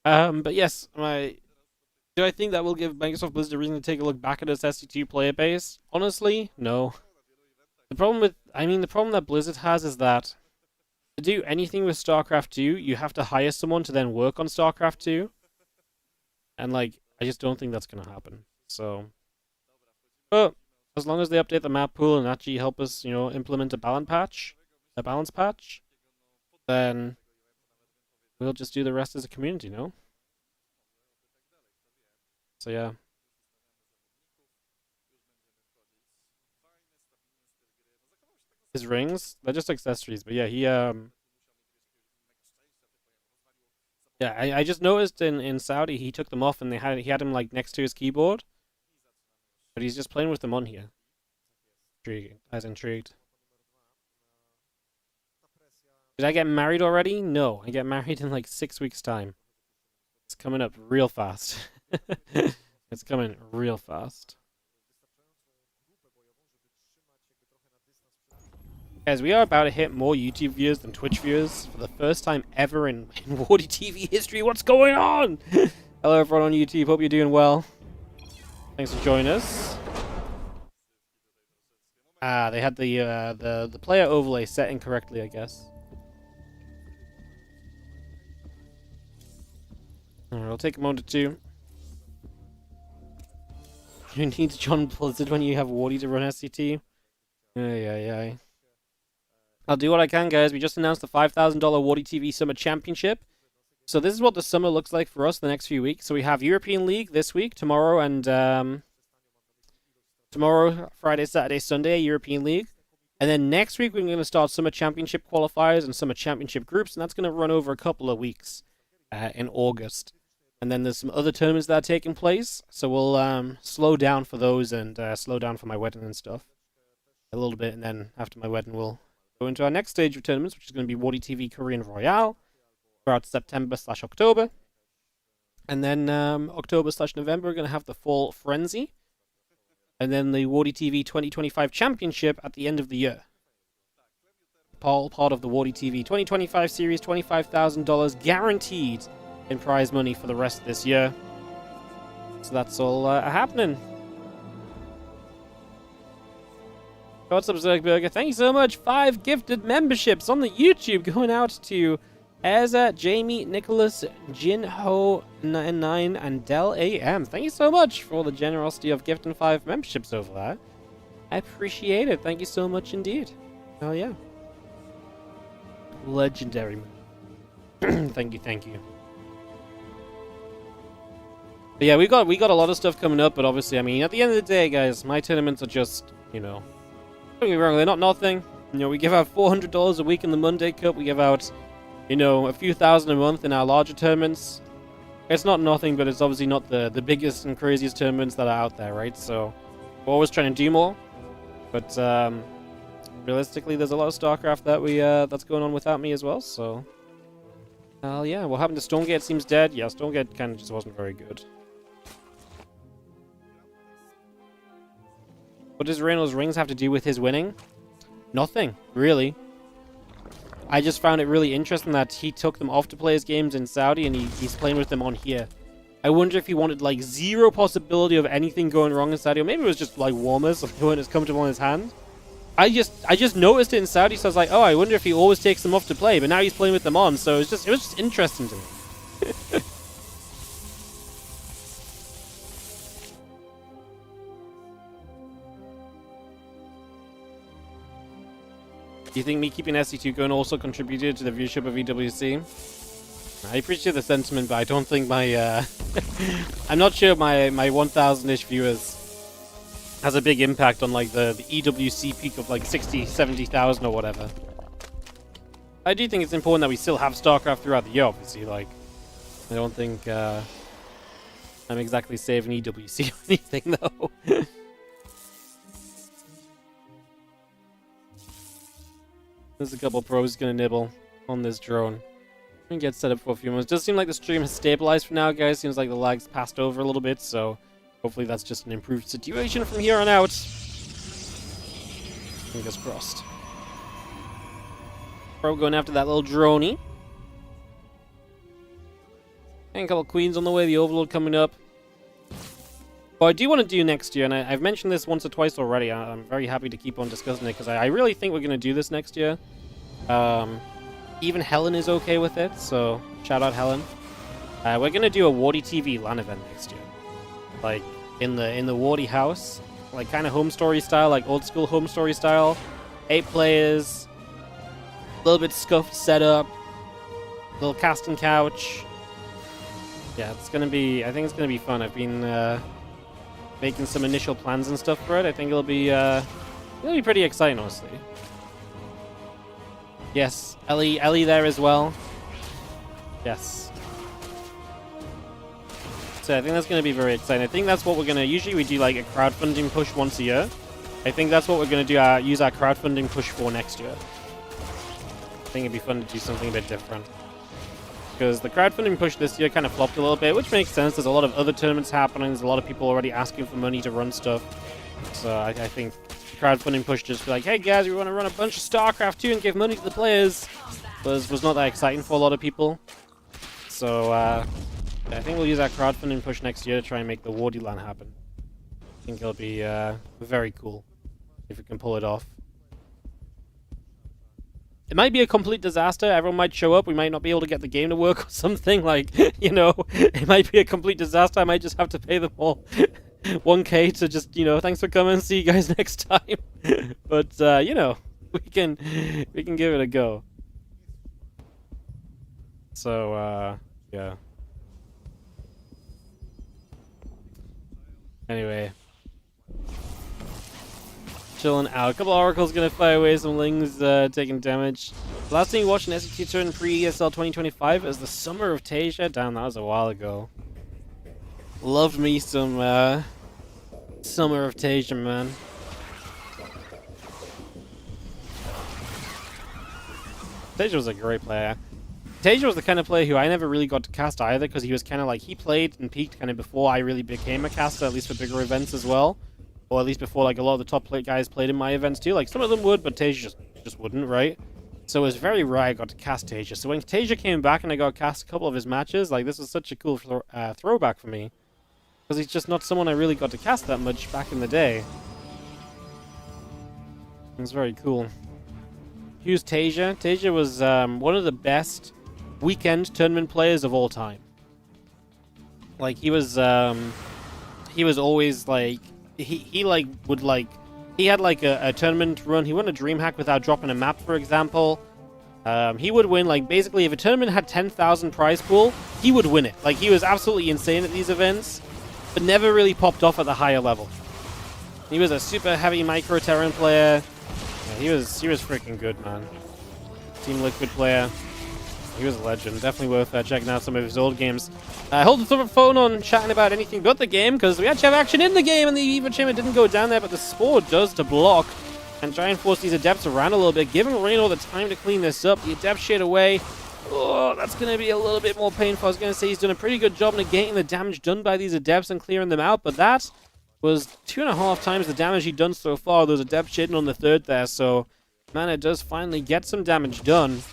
But yes, do I think that will give Microsoft Blizzard a reason to take a look back at its SC2 player base? Honestly, no. The problem that Blizzard has is that to do anything with StarCraft 2, you have to hire someone to then work on StarCraft 2. And, like, I just don't think that's going to happen. So, but as long as they update the map pool and actually help us, you know, implement a balance patch, then we'll just do the rest as a community, no? So yeah. his rings. They're just accessories, but yeah, he yeah, I just noticed in Saudi he took them off and he had him like next to his keyboard, but he's just playing with them on here. Intriguing. I was intrigued. Did I get married already? No, I get married in like 6 weeks' time. It's coming up real fast. It's coming real fast. Guys, we are about to hit more YouTube viewers than Twitch viewers for the first time ever in WardiTV history. What's going on? Hello everyone on YouTube, hope you're doing well. Thanks for joining us. Ah, they had the player overlay set incorrectly, I guess. Alright, I'll take a moment or two. You need John Blizzard when you have Wardy to run SCT? Yeah. I'll do what I can, guys. We just announced the $5,000 WardiTV Summer Championship. So this is what the summer looks like for us the next few weeks. So we have European League this week, tomorrow, and tomorrow, Friday, Saturday, Sunday, European League. And then next week we're going to start Summer Championship qualifiers and Summer Championship groups, and that's going to run over a couple of weeks in August. And then there's some other tournaments that are taking place, so we'll slow down for those and slow down for my wedding and stuff a little bit, and then after my wedding we'll go into our next stage of tournaments, which is going to be WardiTV Korean Royale throughout September/October. And then October/November, we're going to have the Fall Frenzy. And then the WardiTV 2025 Championship at the end of the year. All part of the WardiTV 2025 series, $25,000 guaranteed in prize money for the rest of this year. So that's all happening. What's up, Zergburger? Thank you so much. 5 gifted memberships on the YouTube going out to Ezra, Jamie, Nicholas, Jinho99, and Del AM. Thank you so much for the generosity of gifting 5 memberships over there. I appreciate it. Thank you so much indeed. Oh yeah. Legendary. Thank you. But yeah, we got a lot of stuff coming up, but obviously, I mean, at the end of the day, guys, my tournaments are just, you know, don't get me wrong, they're not nothing. You know, we give out $400 a week in the Monday Cup. We give out, you know, a few thousand a month in our larger tournaments. It's not nothing, but it's obviously not the biggest and craziest tournaments that are out there, right? So we're always trying to do more. But realistically, there's a lot of StarCraft that that's going on without me as well. So, yeah, what happened to Stormgate seems dead. Yeah, Stormgate kind of just wasn't very good. What does Reynor's rings have to do with his winning? Nothing, really. I just found it really interesting that he took them off to play his games in Saudi and he's playing with them on here. I wonder if he wanted like 0 possibility of anything going wrong in Saudi, or maybe it was just like warmers, so they weren't as comfortable in his hand. I just noticed it in Saudi, so I was like, oh, I wonder if he always takes them off to play, but now he's playing with them on, so it was just interesting to me. Do you think me keeping SC2 going also contributed to the viewership of EWC? I appreciate the sentiment, but I don't think my I'm not sure my 1,000-ish viewers has a big impact on like the EWC peak of like 60, 70,000 or whatever. I do think it's important that we still have StarCraft throughout the year, obviously. Like, I don't think I'm exactly saving EWC or anything, though. There's a couple pros gonna nibble on this drone. And get set up for a few moments. Does seem like the stream has stabilized for now, guys. Seems like the lag's passed over a little bit, so hopefully that's just an improved situation from here on out. Fingers crossed. Pro going after that little droney. And a couple queens on the way, the Overlord coming up. What I do want to do next year, and I've mentioned this once or twice already, I'm very happy to keep on discussing it, because I really think we're going to do this next year. Even Helen is okay with it, so shout out Helen. We're going to do a WardiTV LAN event next year. Like, in the Wardy house. Like, kind of home story style, like old school home story style. 8 players. A little bit scuffed setup. Little casting couch. Yeah, it's going to be, I think it's going to be fun. I've been making some initial plans and stuff for it. I think it'll be pretty exciting, honestly. Yes, Ellie there as well. Yes. So I think that's going to be very exciting. I think that's what we're going to... Usually we do like a crowdfunding push once a year. I think that's what we're going to do, use our crowdfunding push for next year. I think it'd be fun to do something a bit different. Because the crowdfunding push this year kind of flopped a little bit, which makes sense. There's a lot of other tournaments happening. There's a lot of people already asking for money to run stuff. So I think the crowdfunding push just be like, hey guys, we want to run a bunch of StarCraft 2 and give money to the players, was not that exciting for a lot of people. So I think we'll use our crowdfunding push next year to try and make the WardiTV happen. I think it'll be very cool if we can pull it off. It might be a complete disaster. Everyone might show up. We might not be able to get the game to work or something. Like, you know, it might be a complete disaster. I might just have to pay them all 1K to just, you know, thanks for coming. See you guys next time. But, you know, we can give it a go. So, yeah. Anyway. Chilling out. A couple of oracles gonna fly away, some lings taking damage. The last thing you watched in SET turn pre-ESL 2025 is the Summer of Tasia. Damn, that was a while ago. Loved me some Summer of Tasia, man. Tasia was a great player. Tasia was the kind of player who I never really got to cast either, because he was kind of like, he played and peaked kind of before I really became a caster, at least for bigger events as well. Or at least before, like, a lot of the top guys played in my events too. Like, some of them would, but Tasia just wouldn't, right? So it was very rare I got to cast Tasia. So when Tasia came back and I got to cast a couple of his matches, like, this was such a cool throwback for me. Because he's just not someone I really got to cast that much back in the day. It was very cool. Who's Tasia? Tasia was one of the best weekend tournament players of all time. Like, he was always, like... He had like a tournament run. He won a DreamHack without dropping a map, for example. He would win, like, basically if a tournament had 10,000 prize pool, he would win it. Like, he was absolutely insane at these events, but never really popped off at the higher level. He was a super heavy micro Terran player. Yeah, he was freaking good, man. Team Liquid player. He was a legend. Definitely worth checking out some of his old games. Hold the phone on chatting about anything but the game, because we actually have action in the game, and the Eva Chamber didn't go down there, but the Spore does to block and try and force these Adepts around a little bit, giving Rainor the time to clean this up. The Adept shade away. Oh, that's going to be a little bit more painful. I was going to say he's done a pretty good job negating the damage done by these Adepts and clearing them out, but that was 2.5 times the damage he'd done so far. Those Adepts shading on the third there, so Mana does finally get some damage done.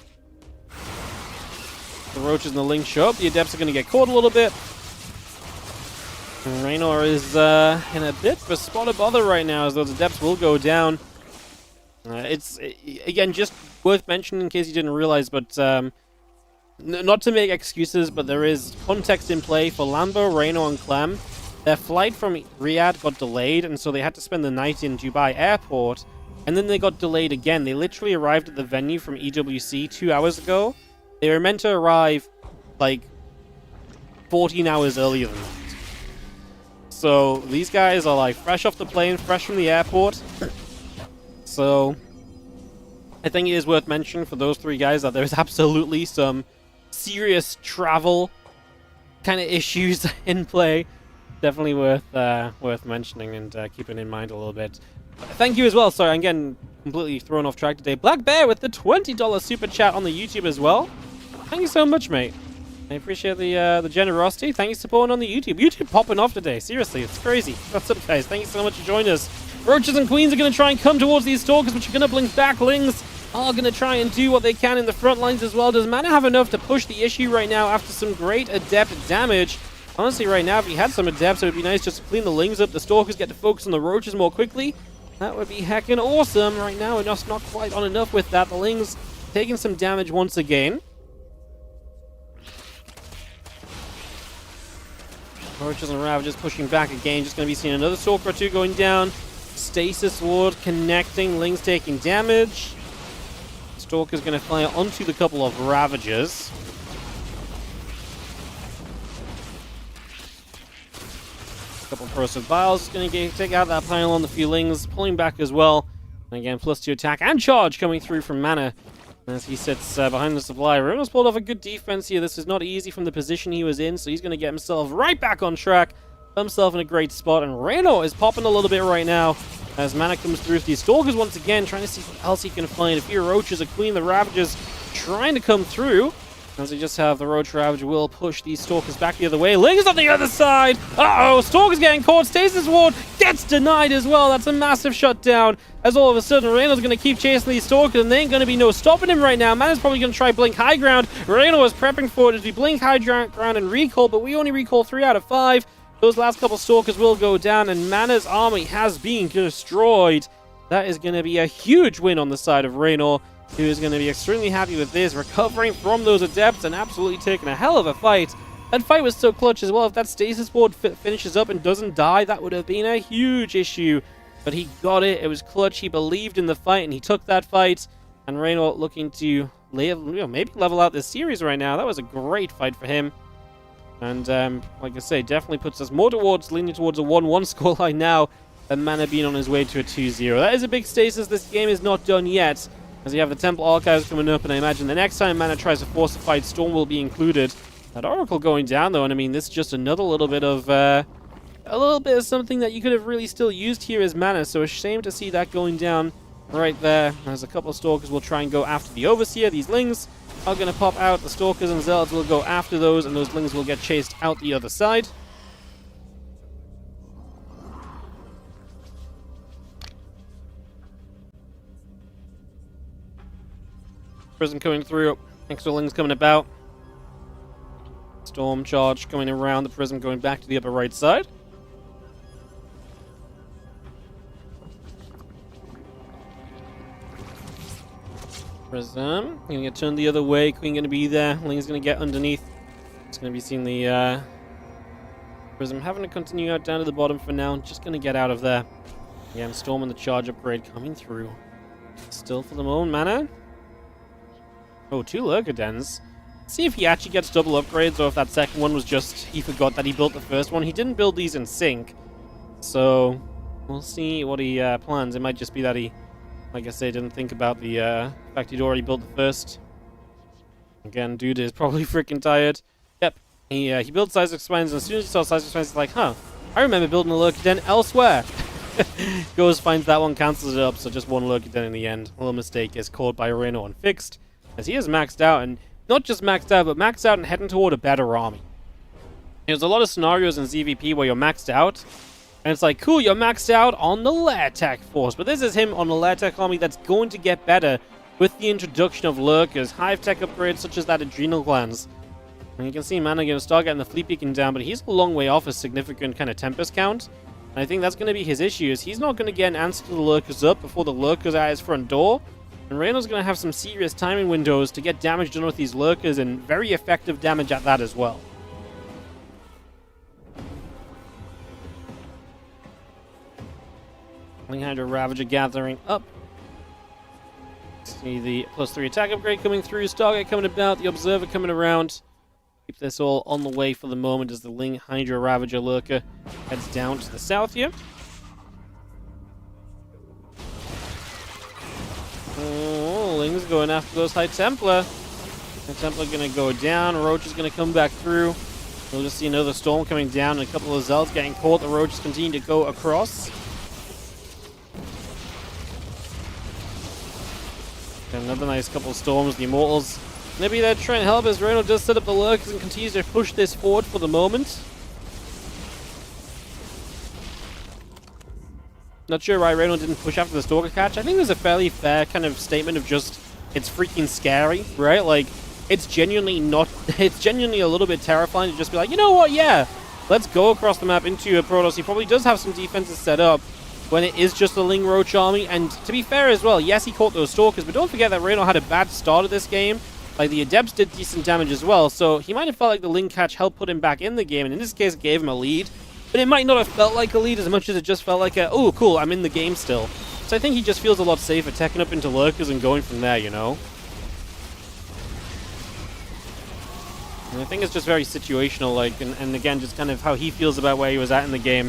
The Roaches and the Link show up. The Adepts are going to get caught a little bit. Rainor is in a bit of a spot of bother right now, as those Adepts will go down. It's, again, just worth mentioning in case you didn't realize, but not to make excuses, but there is context in play for Lambo, Rainor, and Clem. Their flight from Riyadh got delayed, and so they had to spend the night in Dubai airport, and then they got delayed again. They literally arrived at the venue from EWC 2 hours ago. They were meant to arrive, like, 14 hours earlier than that. So, these guys are, like, fresh off the plane, fresh from the airport. So, I think it is worth mentioning for those three guys that there's absolutely some serious travel kind of issues in play. Definitely worth mentioning and keeping in mind a little bit. Thank you as well. Sorry, I'm getting completely thrown off track today. Black Bear with the $20 super chat on the YouTube as well. Thank you so much, mate. I appreciate the generosity. Thank you for supporting on the YouTube. YouTube popping off today. Seriously, it's crazy. What's up, guys? Thank you so much for joining us. Roaches and Queens are going to try and come towards these Stalkers, which are going to blink back. Lings are going to try and do what they can in the front lines as well. Does Mana have enough to push the issue right now after some great Adept damage? Honestly, right now, if he had some Adepts, it would be nice just to clean the Lings up. The Stalkers get to focus on the Roaches more quickly. That would be heckin' awesome. Right now, we're just not quite on enough with that. The Lings taking some damage once again. Roaches and Ravages pushing back again. Just going to be seeing another Stalker or two going down. Stasis Ward connecting. Lings taking damage. Stalker's going to fire onto the couple of Ravagers. Couple of Corrosive Vials going to take out that pile on the few Lings, pulling back as well. And again, +2 attack and charge coming through from Mana. as he sits behind the supply. Reynor's pulled off a good defense here. This is not easy from the position he was in, so he's going to get himself right back on track. Put himself in a great spot, and Rainor is popping a little bit right now as mana comes through. These Stalkers once again trying to see what else he can find. A few Roaches, a Queen, the Ravagers trying to come through. As they just have the Roach Ravager will push these Stalkers back the other way. Ling's on the other side. Uh-oh, Stalker's getting caught. Stasis Ward gets denied as well. That's a massive shutdown. As all of a sudden, Reynor's going to keep chasing these Stalkers, and there ain't going to be no stopping him right now. Mana's probably going to try Blink High Ground. Rainor was prepping for it as we Blink High Ground and recall, but we only recall 3 out of 5. Those last couple Stalkers will go down, and Mana's army has been destroyed. That is going to be a huge win on the side of Rainor, who is going to be extremely happy with this, recovering from those Adepts and absolutely taking a hell of a fight. That fight was so clutch as well. If that Stasis Ward finishes up and doesn't die, that would have been a huge issue. But he got it. It was clutch. He believed in the fight, and he took that fight. And Rainor looking to maybe level out this series right now. That was a great fight for him. And like I say, definitely puts us more towards, leaning towards a 1-1 scoreline now than Mana being on his way to a 2-0. That is a big stasis. This game is not done yet, as you have the Temple Archives coming up, and I imagine the next time Mana tries to force a fight, Storm will be included. That Oracle going down, though, and I mean, this is just another little bit of something that you could have really still used here as Mana, so a shame to see that going down right there. As a couple of Stalkers will try and go after the Overseer. These Lings are going to pop out. The Stalkers and Zealots will go after those, and those Lings will get chased out the other side. Prism coming through. Extra Lings coming about. Storm charge coming around the Prism, going back to the upper right side. Prism gonna get turned the other way. Queen gonna be there. Ling's gonna get underneath. It's gonna be seeing the Prism having to continue out down to the bottom for now. Just gonna get out of there. Again, Storm and the charge upgrade coming through. Still for the moment, Mana. Oh, 2 Lurker Dens. See if he actually gets double upgrades, or if that second one was just he forgot that he built the first one. He didn't build these in sync, so we'll see what he plans. It might just be that he, like I say, didn't think about the fact he'd already built the first. Again, dude is probably freaking tired. Yep, he built Seismic Spines, and as soon as he saw Seismic Spines, he's like, huh, I remember building a Lurker Den elsewhere. Goes, finds that one, cancels it up, so just 1 Lurker Den in the end. A little mistake is caught by Rainor and fixed, as he is maxed out, and not just maxed out, but maxed out and heading toward a better army. There's a lot of scenarios in ZVP where you're maxed out, and it's like, cool, you're maxed out on the Lair Tech Force, but this is him on the Lair Tech army that's going to get better with the introduction of Lurkers, Hive Tech upgrades such as that Adrenal Glands. And you can see Mana going to start getting the Fleet Beacon down, but he's a long way off a significant kind of Tempest count. And I think that's going to be his issue, is he's not going to get an answer to the Lurkers up before the Lurkers are at his front door. And Reynor's going to have some serious timing windows to get damage done with these Lurkers, and very effective damage at that as well. Hydra Ravager gathering up. See the +3 attack upgrade coming through, Stargate coming about, the Observer coming around. Keep this all on the way for the moment as the Ling Hydra Ravager Lurker heads down to the south here. Oh, Ling's going after those High Templar. High Templar going to go down. Roach is going to come back through. We'll just see another Storm coming down and a couple of Zealots getting caught. The Roaches continue to go across. And another nice couple of Storms. The Immortals maybe they're trying to help as Rainor does set up the Lurkers and continues to push this forward for the moment. Not sure why Rainor didn't push after the Stalker catch. I think there's a fairly fair kind of statement of just, it's freaking scary, right? Like, it's genuinely a little bit terrifying to just be like, you know what, yeah, let's go across the map into a Protoss. He probably does have some defenses set up when it is just the Ling Roach army. And to be fair as well, yes, he caught those Stalkers, but don't forget that Rainor had a bad start of this game. Like, the Adepts did decent damage as well, so he might have felt like the Ling catch helped put him back in the game, and in this case, it gave him a lead. But it might not have felt like a lead as much as it just felt like a, oh, cool, I'm in the game still. So I think he just feels a lot safer teching up into Lurkers and going from there, you know? And I think it's just very situational, like, and again, just kind of how he feels about where he was at in the game.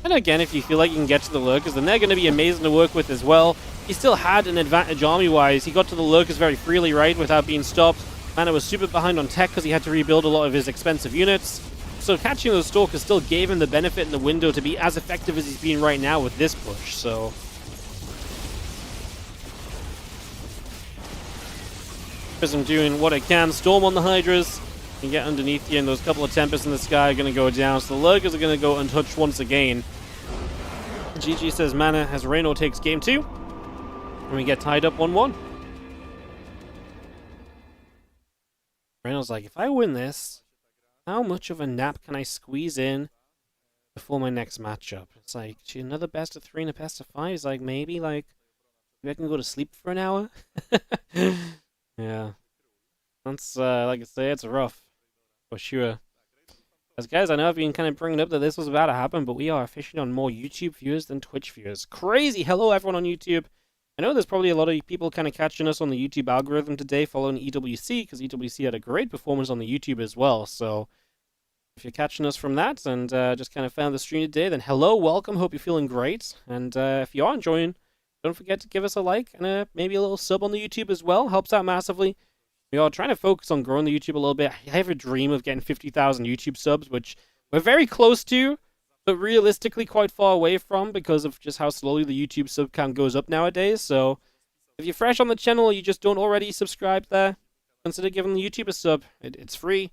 And again, if you feel like you can get to the Lurkers, then they're going to be amazing to work with as well. he still had an advantage army-wise. He got to the lurkers very freely, right, without being stopped. Mana was super behind on tech because he had to rebuild a lot of his expensive units. So catching those stalkers still gave him the benefit in the window to be as effective as he's been right now with this push. So Prism doing what it can. Storm on the Hydras. You can get underneath you, and those couple of Tempests in the sky are going to go down. So the lurkers are going to go untouched once again. GG says mana as Rainor takes game 2. And we get tied up 1-1. Rainor's like, if I win this, how much of a nap can I squeeze in before my next matchup? It's like, gee, another best of 3 and a best of 5. He's like, maybe I can go to sleep for an hour. Yeah. That's, like I say, it's rough. For sure. As guys, I know I've been kind of bringing up that this was about to happen, but we are officially on more YouTube viewers than Twitch viewers. Crazy! Hello, everyone on YouTube. I know there's probably a lot of people kind of catching us on the YouTube algorithm today following EWC, because EWC had a great performance on the YouTube as well. So if you're catching us from that and just kind of found the stream today, then hello, welcome. Hope you're feeling great. And if you are enjoying, don't forget to give us a like and maybe a little sub on the YouTube as well. Helps out massively. We are trying to focus on growing the YouTube a little bit. I have a dream of getting 50,000 YouTube subs, which we're very close to, but realistically quite far away from because of just how slowly the YouTube sub count goes up nowadays. So if you're fresh on the channel or you just don't already subscribe there, consider giving the YouTube a sub. It's free.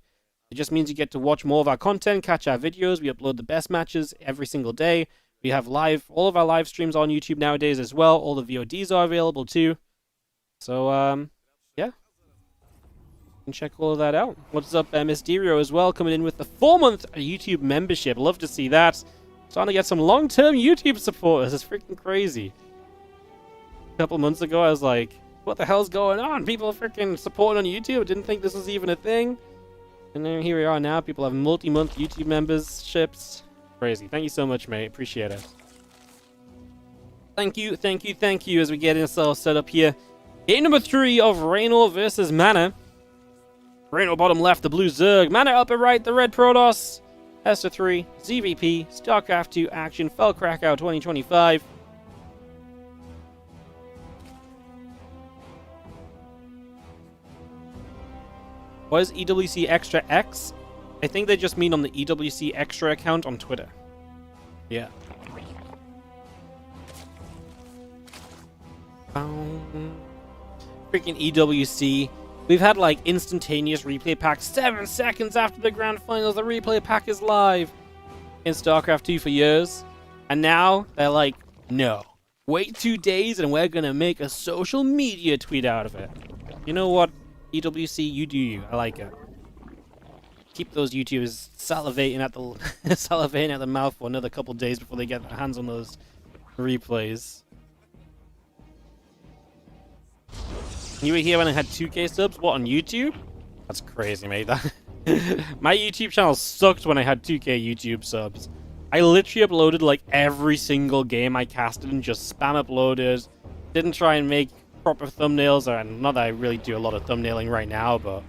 It just means you get to watch more of our content, catch our videos. We upload the best matches every single day. We have all of our live streams on YouTube nowadays as well. All the VODs are available too. So, yeah. You can check all of that out. What's up, Mysterio as well, coming in with the 4-month YouTube membership. Love to see that. Starting to get some long-term YouTube supporters. It's freaking crazy. A couple months ago, I was like, what the hell's going on? People are freaking supporting on YouTube. I didn't think this was even a thing. And then here we are now. People have multi-month YouTube memberships. Crazy. Thank you so much, mate. Appreciate it. Thank you, thank you, thank you as we get ourselves set up here. Game number 3 of Rainor versus Mana. Rainor bottom left, the blue Zerg. Mana upper right, the red Protoss. Hester 3, ZVP, StarCraft 2 action, FEL CRACOW 2025. What is EWC Extra X? I think they just mean on the EWC Extra account on Twitter. Yeah. Freaking EWC. We've had like instantaneous replay packs 7 seconds after the grand finals. The replay pack is live in StarCraft 2 for years. And now they're like, no. Wait 2 days and we're going to make a social media tweet out of it. You know what? EWC, you do you. I like it. Keep those YouTubers salivating at the mouth for another couple days before they get their hands on those replays. You were here when I had 2K subs? What, on YouTube? That's crazy, mate. My YouTube channel sucked when I had 2K YouTube subs. I literally uploaded like every single game I casted and just spam uploaded. Didn't try and make proper thumbnails, or not that I really do a lot of thumbnailing right now, but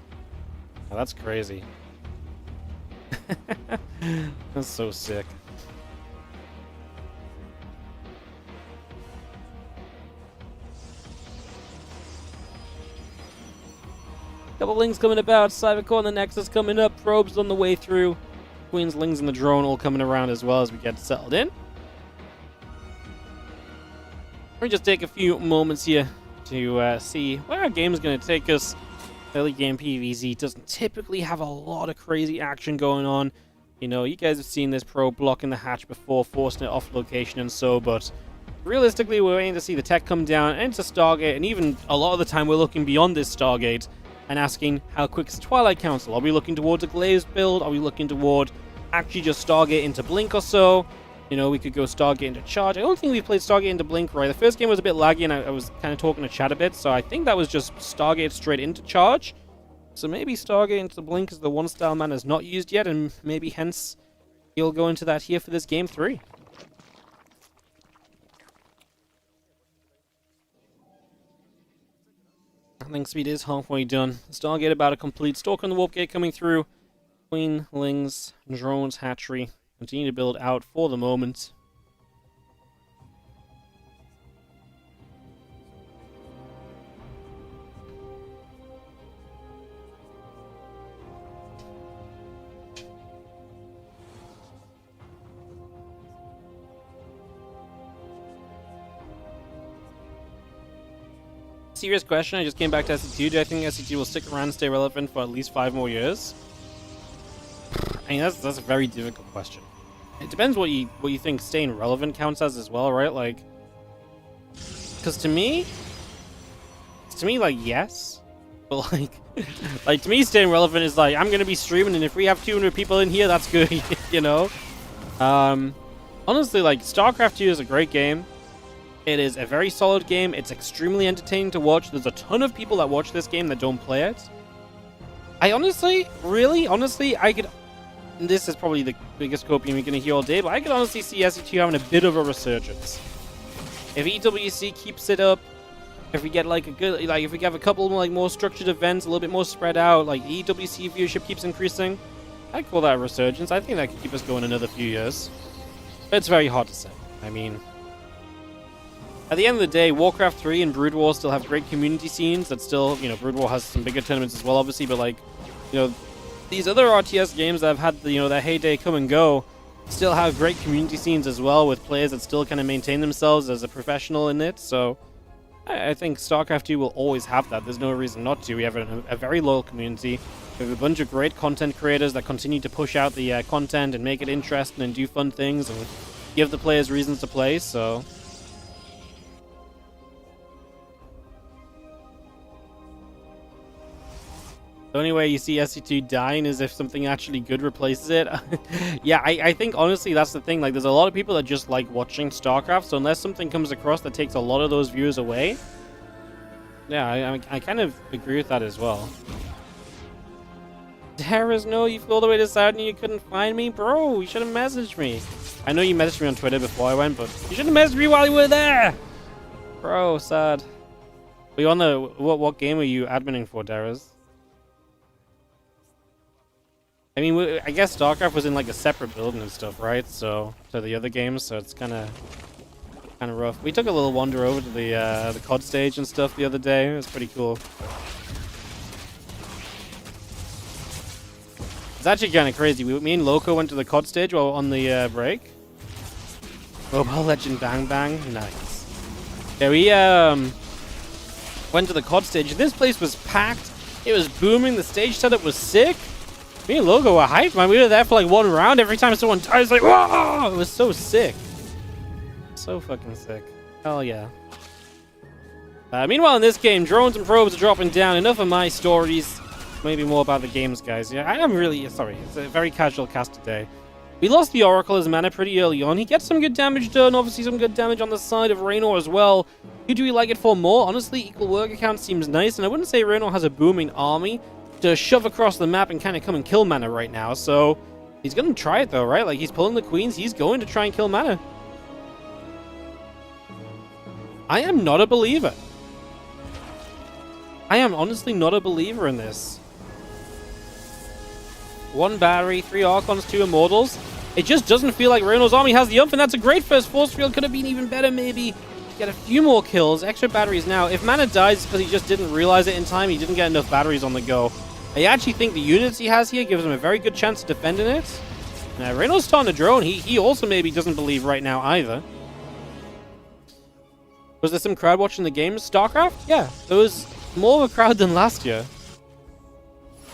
oh, that's crazy. That's so sick. Couple lings coming about, Cybercore and the Nexus coming up, probes on the way through, Queen's Lings and the drone all coming around as well as we get settled in. Let me just take a few moments here to see where our game is going to take us. Early game PvZ doesn't typically have a lot of crazy action going on. You know, you guys have seen this pro blocking the hatch before, forcing it off location and so, but realistically we're waiting to see the tech come down, enter Stargate, and even a lot of the time we're looking beyond this Stargate and asking, how quick is Twilight Council? Are we looking towards a Glazed build? Are we looking toward actually just Stargate into Blink or so? You know, we could go Stargate into Charge. I don't think we played Stargate into Blink right. The first game was a bit laggy and I was kind of talking to chat a bit, so I think that was just Stargate straight into Charge. So maybe Stargate into Blink is the one style man is not used yet, and maybe hence he'll go into that here for this game 3. I think speed is halfway done. Stargate about to complete. Stalk on the Warp Gate coming through. Queen, Lings, Drones, Hatchery. Continue to build out for the moment. Serious question. I just came back to SC2. Do I think SC2 will stick around and stay relevant for at least 5 more years? I mean, that's a very difficult question. It depends what you think staying relevant counts as well, right? Like, because to me, like, yes, but like to me, staying relevant is like, I'm gonna be streaming, and if we have 200 people in here, that's good, you know. Honestly, like, StarCraft 2 is a great game. It is a very solid game. It's extremely entertaining to watch. There's a ton of people that watch this game that don't play it. I honestly, really, honestly, I could. This is probably the biggest copium you're going to hear all day, but I could honestly see SE2 having a bit of a resurgence. If EWC keeps it up, if we get like a good, like if we have a couple more, like more structured events, a little bit more spread out, like EWC viewership keeps increasing, I'd call that a resurgence. I think that could keep us going another few years. But it's very hard to say. I mean, at the end of the day, Warcraft 3 and Brood War still have great community scenes that still, you know, Brood War has some bigger tournaments as well, obviously, but like, you know, these other RTS games that have had, you know, their heyday come and go still have great community scenes as well, with players that still kind of maintain themselves as a professional in it. So I think StarCraft 2 will always have that. There's no reason not to. We have a very loyal community. We have a bunch of great content creators that continue to push out the content and make it interesting and do fun things and give the players reasons to play, so... The only way you see SC2 dying is if something actually good replaces it. Yeah, I think honestly that's the thing. Like, there's a lot of people that just like watching StarCraft, so unless something comes across that takes a lot of those viewers away, yeah, I kind of agree with that as well. Darius, no, you flew all the way to Saudi and you couldn't find me? Bro, you should have messaged me. I know you messaged me on Twitter before I went, but you should have messaged me while you were there! Bro, sad. Were you on the... What game were you adminning for, Darius? I mean, I guess StarCraft was in like a separate building and stuff, right? So, to the other games, so it's kind of rough. We took a little wander over to the COD stage and stuff the other day. It was pretty cool. It's actually kind of crazy. Me and Loco went to the COD stage while on the break. Mobile Legend Bang Bang, nice. Yeah, we went to the COD stage. This place was packed. It was booming. The stage setup was sick. Me and Logo were hyped, man. We were there for like one round. Every time someone dies, like, whoa! It was so sick. So fucking sick. Hell yeah. Meanwhile, in this game, drones and probes are dropping down. Enough of my stories. Maybe more about the games, guys. Yeah, I am really sorry. It's a very casual cast today. We lost the Oracle as mana pretty early on. He gets some good damage done. Obviously, some good damage on the side of Rainor as well. Who do we like it for more? Honestly, equal worker count seems nice. And I wouldn't say Rainor has a booming army to shove across the map and kind of come and kill mana right now, so he's gonna try it though, right? Like, he's pulling the queens, he's going to try and kill mana. I am not a believer. I am honestly not a believer in this. 1 battery, 3 Archons, 2 Immortals. It just doesn't feel like Reynor's army has the umph, and that's a great first force field. Could have been even better, maybe. Get a few more kills, extra batteries now. If mana dies because he just didn't realize it in time, he didn't get enough batteries on the go. I actually think the units he has here gives him a very good chance of defending it. Now, Reynor's starting to drone. He also maybe doesn't believe right now either. Was there some crowd watching the game? StarCraft? Yeah, there was more of a crowd than last year.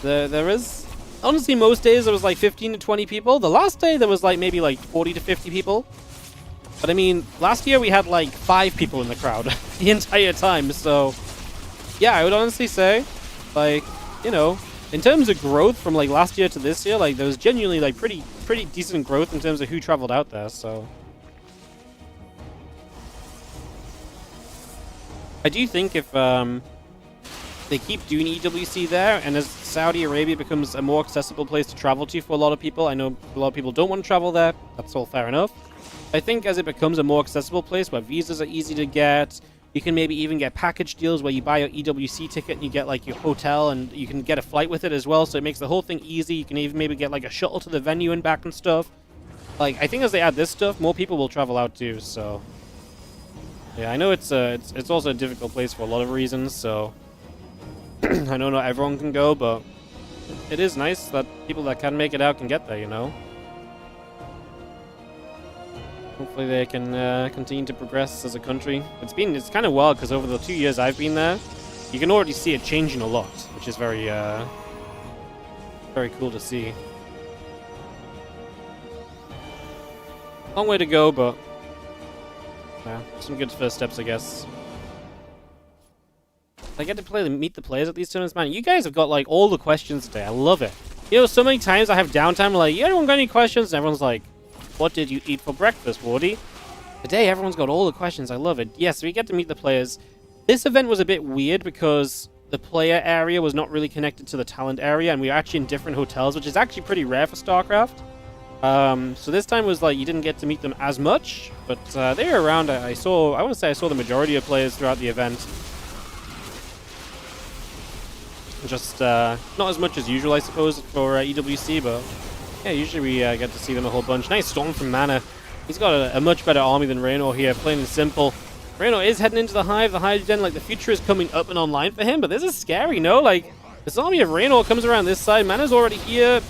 There is... Honestly, most days there was like 15 to 20 people. The last day there was like maybe like 40 to 50 people. But I mean, last year we had like 5 people in the crowd the entire time. So, yeah, I would honestly say, like, you know, in terms of growth from like last year to this year, like there was genuinely like pretty decent growth in terms of who traveled out there. So, I do think if they keep doing EWC there, and as Saudi Arabia becomes a more accessible place to travel to for a lot of people, I know a lot of people don't want to travel there. That's all fair enough. I think as it becomes a more accessible place where visas are easy to get, you can maybe even get package deals where you buy your EWC ticket and you get like your hotel and you can get a flight with it as well, so it makes the whole thing easy. You can even maybe get like a shuttle to the venue and back and stuff. Like, I think as they add this stuff, more people will travel out too, so... Yeah, I know it's also a difficult place for a lot of reasons, so... I know not everyone can go, but it is nice that people that can make it out can get there, you know? Hopefully they can continue to progress as a country. It's kind of wild because over the 2 years I've been there, you can already see it changing a lot, which is very cool to see. Long way to go, but yeah, some good first steps, I guess. I get to meet the players at these tournaments, man. You guys have got like all the questions today. I love it. You know, so many times I have downtime, like, anyone got any questions? And everyone's like, what did you eat for breakfast, Wardy? Today, everyone's got all the questions. I love it. Yes, we get to meet the players. This event was a bit weird because the player area was not really connected to the talent area, and we were actually in different hotels, which is actually pretty rare for StarCraft. So this time was like you didn't get to meet them as much, but they were around. I want to say I saw the majority of players throughout the event. Just not as much as usual, I suppose, for EWC, but yeah, usually we get to see them a whole bunch. Nice storm from Mana. He's got a much better army than Rainor here, plain and simple. Rainor is heading into the Hive. The Hive Den, like, the future is coming up and online for him, but this is scary, no? Like, this army of Rainor comes around this side. Mana's already here.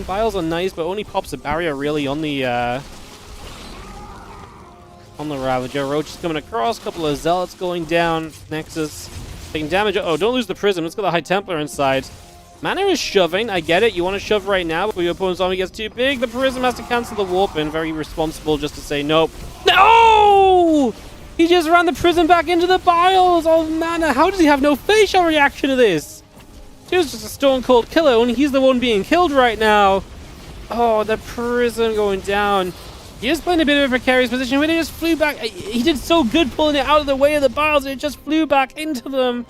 Biles are nice, but only pops a barrier, really, on the Ravager. Roach is coming across. Couple of Zealots going down. Nexus taking damage. Oh, don't lose the Prism. Let's get the High Templar inside. Mana is shoving. I get it. You want to shove right now before your opponent's army gets too big. The Prism has to cancel the warp in. Very responsible just to say nope. No! He just ran the Prism back into the Biles. Oh, Mana. How does he have no facial reaction to this? He was just a stone cold killer. Only he's the one being killed right now. Oh, the Prism going down. He is playing a bit of a precarious position, but it just flew back. He did so good pulling it out of the way of the Biles. It just flew back into them.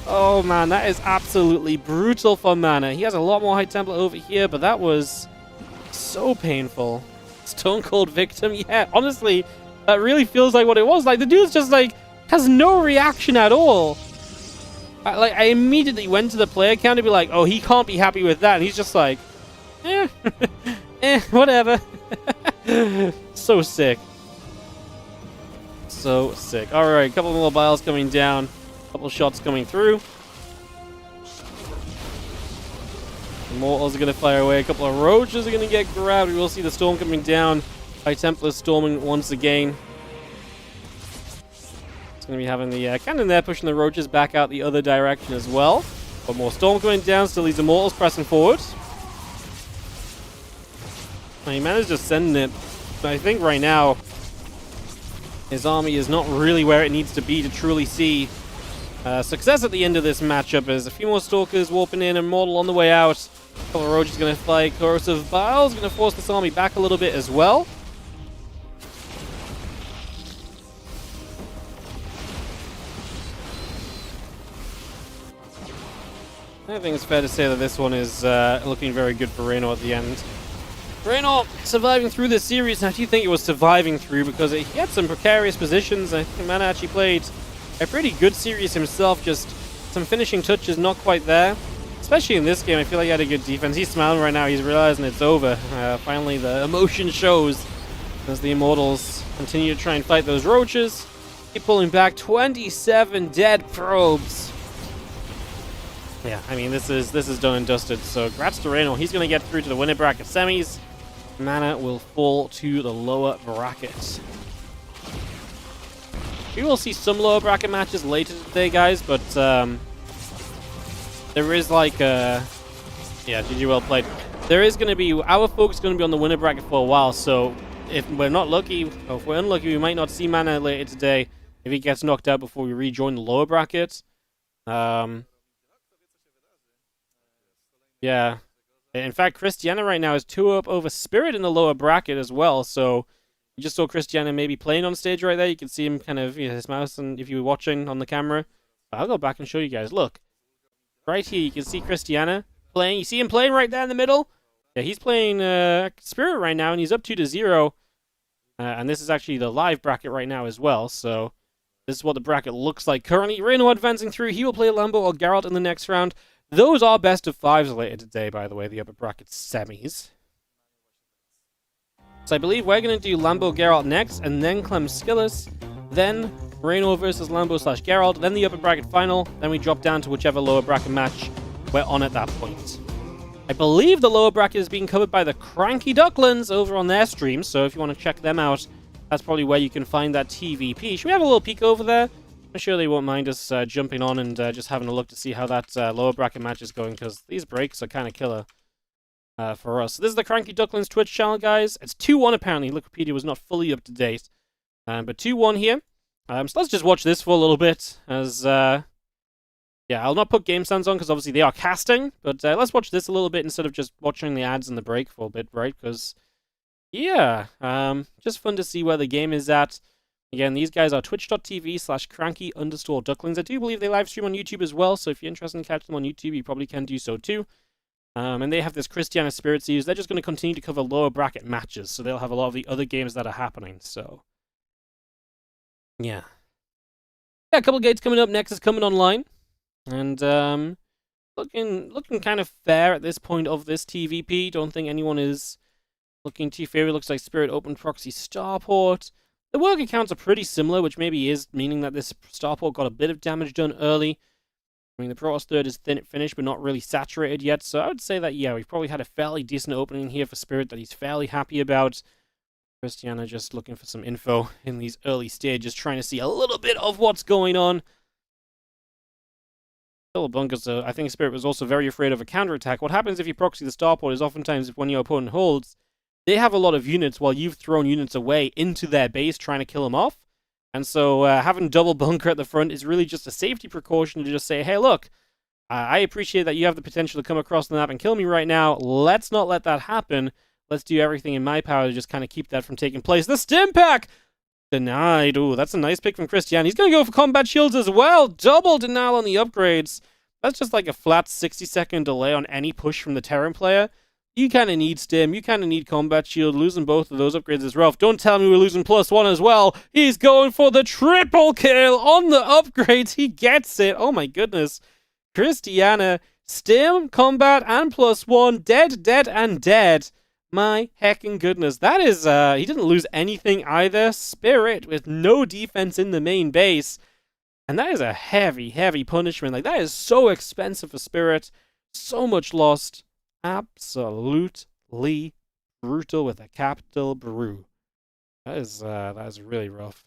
Oh, man, that is absolutely brutal for Mana. He has a lot more High Templar over here, but that was so painful. Stone Cold Victim. Yeah, honestly, that really feels like what it was. Like, the dude's just, like, has no reaction at all. I immediately went to the player count to be like, oh, he can't be happy with that. And he's just like, whatever. So sick. So sick. All right, a couple more Biles coming down. Couple shots coming through. Immortals are going to fire away. A couple of Roaches are going to get grabbed. We will see the storm coming down. High Templar storming once again. It's going to be having the cannon there, pushing the Roaches back out the other direction as well. One more storm coming down. Still these Immortals pressing forward. He managed to send it. But I think right now his army is not really where it needs to be to truly see success at the end of this matchup. There's a few more Stalkers warping in, Immortal on the way out. A couple of Roaches going to fly. Corrosive Biles going to force this army back a little bit as well. I think it's fair to say that this one is looking very good for Rainor at the end. Rainor surviving through this series. Now, do you think it was surviving through? Because he had some precarious positions. I think Mana actually played a pretty good series himself. Just some finishing touches not quite there. Especially in this game, I feel like he had a good defense. He's smiling right now. He's realizing it's over. Finally, the emotion shows as the Immortals continue to try and fight those Roaches. Keep pulling back. 27 dead probes. Yeah, I mean, this is done and dusted. So, congrats to Rainor. He's going to get through to the winner bracket semis. Mana will fall to the lower bracket. We will see some lower bracket matches later today, guys, but there is like yeah, GG, well played. There is going to be, our folks going to be on the winner bracket for a while, so if we're not lucky, or if we're unlucky, we might not see Mana later today if he gets knocked out before we rejoin the lower bracket. Yeah. In fact, Cristiano right now is 2 up over Spirit in the lower bracket as well. So you just saw Cristiano maybe playing on stage right there. You can see him kind of, you know, his mouse, and if you were watching on the camera. I'll go back and show you guys. Look. Right here, you can see Cristiano playing. You see him playing right there in the middle? Yeah, he's playing Spirit right now, and he's up 2-0. And this is actually the live bracket right now as well. So this is what the bracket looks like currently. Rainor advancing through. He will play Lambo or Geralt in the next round. Those are best of 5s later today, by the way, the upper bracket semis. So I believe we're going to do Lambo Geralt next, and then Clem Skillis, then Rainor versus Lambo / Geralt, then the upper bracket final, then we drop down to whichever lower bracket match we're on at that point. I believe the lower bracket is being covered by the Cranky Ducklings over on their stream, so if you want to check them out, that's probably where you can find that TVP. Should we have a little peek over there? I'm sure they won't mind us jumping on and just having a look to see how that lower bracket match is going, because these breaks are kind of killer for us. So this is the Cranky Ducklings Twitch channel, guys. It's 2-1 apparently. Wikipedia was not fully up to date. But 2-1 here. So let's just watch this for a little bit, as... yeah, I'll not put game sounds on because obviously they are casting, but let's watch this a little bit instead of just watching the ads in the break for a bit, right? Because, yeah, just fun to see where the game is at. Again, these guys are twitch.tv/cranky_ducklings. I do believe they live stream on YouTube as well, so if you're interested in catching them on YouTube, you probably can do so too. And they have this Cristiano Spirit series. They're just going to continue to cover lower bracket matches, so they'll have a lot of the other games that are happening, so... yeah. Yeah, a couple gates coming up. Next is coming online. And looking kind of fair at this point of this TVP. Don't think anyone is looking too fair. It looks like Spirit opened proxy starport. The work accounts are pretty similar, which maybe is meaning that this starport got a bit of damage done early. I mean, the Protoss third is finished, but not really saturated yet. So I would say that, yeah, we've probably had a fairly decent opening here for Spirit that he's fairly happy about. Cristiano just looking for some info in these early stages, trying to see a little bit of what's going on. Bunkers, I think Spirit was also very afraid of a counterattack. What happens if you proxy the starport is oftentimes when your opponent holds, they have a lot of units while you've thrown units away into their base trying to kill them off. And so having double bunker at the front is really just a safety precaution to just say, hey, look, I appreciate that you have the potential to come across the map and kill me right now. Let's not let that happen. Let's do everything in my power to just kind of keep that from taking place. The stim pack! Denied. Ooh, that's a nice pick from Cristiano. He's going to go for combat shields as well. Double denial on the upgrades. That's just like a flat 60-second delay on any push from the Terran player. You kind of need stim. You kind of need combat shield. Losing both of those upgrades is rough. Don't tell me we're losing +1 as well. He's going for the triple kill on the upgrades. He gets it. Oh my goodness. Cristiano, stim, combat, and +1. Dead, dead, and dead. My heckin' goodness. That is, he didn't lose anything either. Spirit with no defense in the main base. And that is a heavy, heavy punishment. Like, that is so expensive for Spirit. So much lost. Absolutely brutal with a capital brew. That is really rough.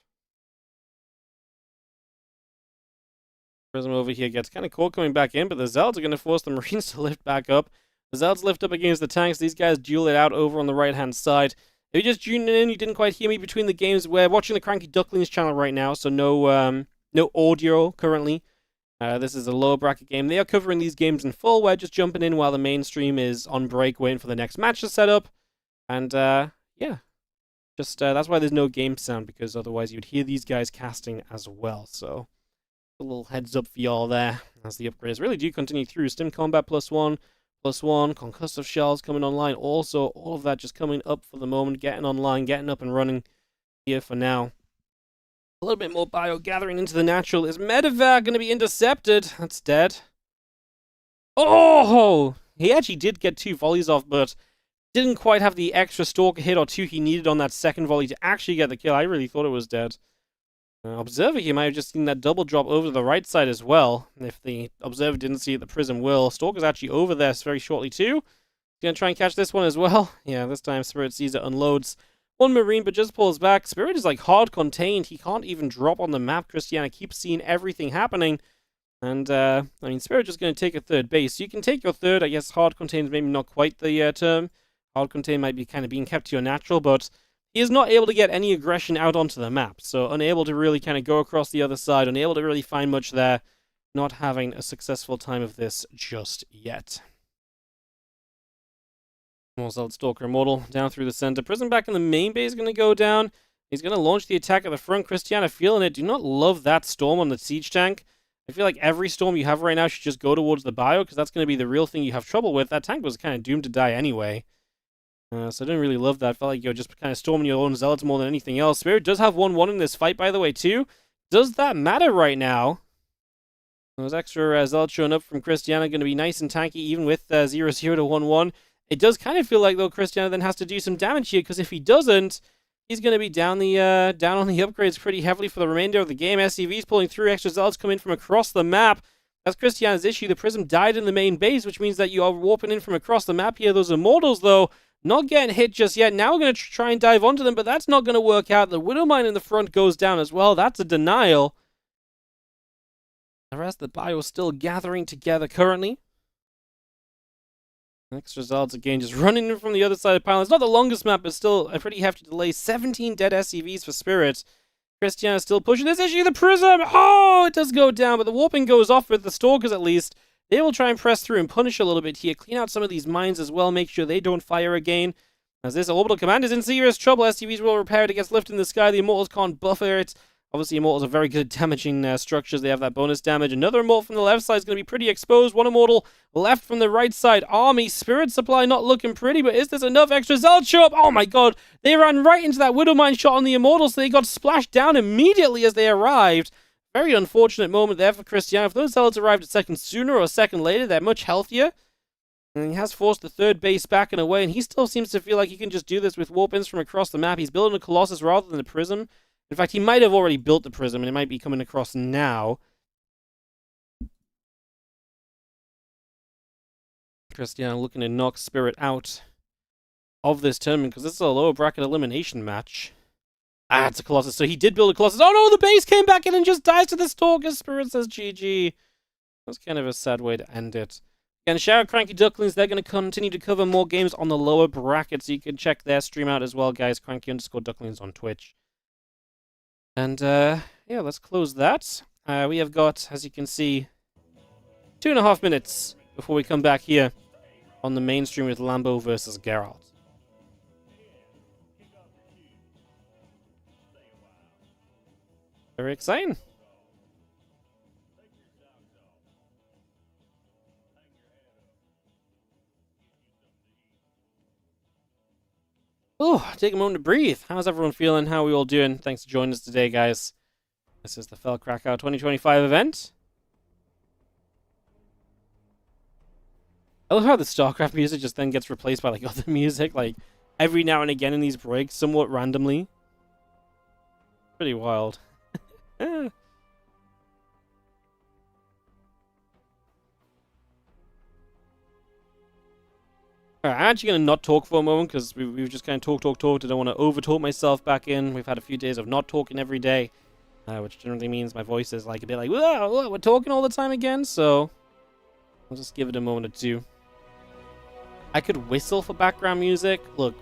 Prism over here gets kind of caught coming back in, but the Zelds are going to force the Marines to lift back up. The Zelds lift up against the tanks. These guys duel it out over on the right-hand side. If you're just tuning in, you didn't quite hear me between the games. We're watching the Cranky Ducklings channel right now, so no audio currently. This is a lower bracket game. They are covering these games in full. We're just jumping in while the mainstream is on break, waiting for the next match to set up. And, yeah. Just, that's why there's no game sound, because otherwise you'd hear these guys casting as well. So, a little heads up for y'all there, as the upgrades really do continue through. Stim combat +1, concussive shells coming online. Also, all of that just coming up for the moment, getting online, getting up and running here for now. A little bit more bio gathering into the natural. Is Medevac going to be intercepted? That's dead. Oh! He actually did get 2 volleys off, but didn't quite have the extra stalker hit or 2 he needed on that second volley to actually get the kill. I really thought it was dead. Observer here might have just seen that double drop over to the right side as well. If the Observer didn't see it, the Prism will. Stalker's actually over there very shortly too. He's going to try and catch this one as well. Yeah, this time Spirit sees it, unloads 1 Marine, but just pulls back. Spirit is like hard contained. He can't even drop on the map. Cristiano keeps seeing everything happening. And, I mean, Spirit just going to take a third base. So you can take your third. I guess hard contained is maybe not quite the term. Hard contained might be kind of being kept to your natural, but he is not able to get any aggression out onto the map. So unable to really kind of go across the other side. Unable to really find much there. Not having a successful time of this just yet. More Zeld Stalker Immortal down through the center. Prism back in the main base is going to go down. He's going to launch the attack at the front. Cristiano feeling it. Do not love that storm on the siege tank. I feel like every storm you have right now should just go towards the bio, because that's going to be the real thing you have trouble with. That tank was kind of doomed to die anyway. So I didn't really love that. Felt like you're just kind of storming your own Zealots more than anything else. Spirit does have 1-1 in this fight, by the way, too. Does that matter right now? Those extra Zealots showing up from Cristiano going to be nice and tanky, even with 0-0 to 1-1. It does kind of feel like, though, Cristiano then has to do some damage here, because if he doesn't, he's going to be down on the upgrades pretty heavily for the remainder of the game. SCV's pulling through. Extra Zealots come in from across the map. That's Cristiano's issue. The Prism died in the main base, which means that you are warping in from across the map here. Those Immortals, though, Not getting hit just yet. Now we're going to try and dive onto them, but that's not going to work out. The Widow Mine in the front goes down as well. That's a denial. The rest of the bio is still gathering together currently. Next results again, just running in from the other side of the pile. It's not the longest map, but still a pretty hefty delay. 17 dead SCVs for Spirit. Cristiano still pushing this issue. The Prism! Oh, it does go down, but the warping goes off with the Stalkers at least. They will try and press through and punish a little bit here. Clean out some of these mines as well. Make sure they don't fire again. As this orbital command is in serious trouble. SCVs will repair it. It gets lifted in the sky. The Immortals can't buffer it. Obviously, Immortals are very good at damaging structures. They have that bonus damage. Another Immortal from the left side is going to be pretty exposed. One Immortal left from the right side. Army, Spirit Supply not looking pretty, but is this enough? Extra Zeld show up. Oh my god. They ran right into that Widow Mine shot on the Immortals, so they got splashed down immediately as they arrived. Very unfortunate moment there for Cristiano. If those Zelds arrived a second sooner or a second later, they're much healthier. And he has forced the third base back and away, and he still seems to feel like he can just do this with warp-ins from across the map. He's building a Colossus rather than a Prism. In fact, he might have already built the Prism, and it might be coming across now. Cristiano looking to knock Spirit out of this tournament, because this is a lower bracket elimination match. Ah, it's a Colossus. So he did build a Colossus. Oh no, the base came back in and just dies to the Stalker. Spirit says GG. That's kind of a sad way to end it. Again, shout out Cranky Ducklings. They're going to continue to cover more games on the lower bracket, so you can check their stream out as well, guys. Cranky_Ducklings on Twitch. And, yeah, let's close that. We have got, as you can see, 2.5 minutes before we come back here on the main stream with Lambo versus Geralt. Very exciting. Oh, take a moment to breathe. How's everyone feeling? How are we all doing? Thanks for joining us today, guys. This is the FEL CRACOW 2025 event. I love how the StarCraft music just then gets replaced by like other music, like every now and again in these breaks, somewhat randomly. Pretty wild. Alright, I'm actually going to not talk for a moment because we've just kind of talked. I don't want to over-talk myself back in. We've had a few days of not talking every day, which generally means my voice is like a bit like, whoa, we're talking all the time again, so I'll just give it a moment or two. I could whistle for background music. Look,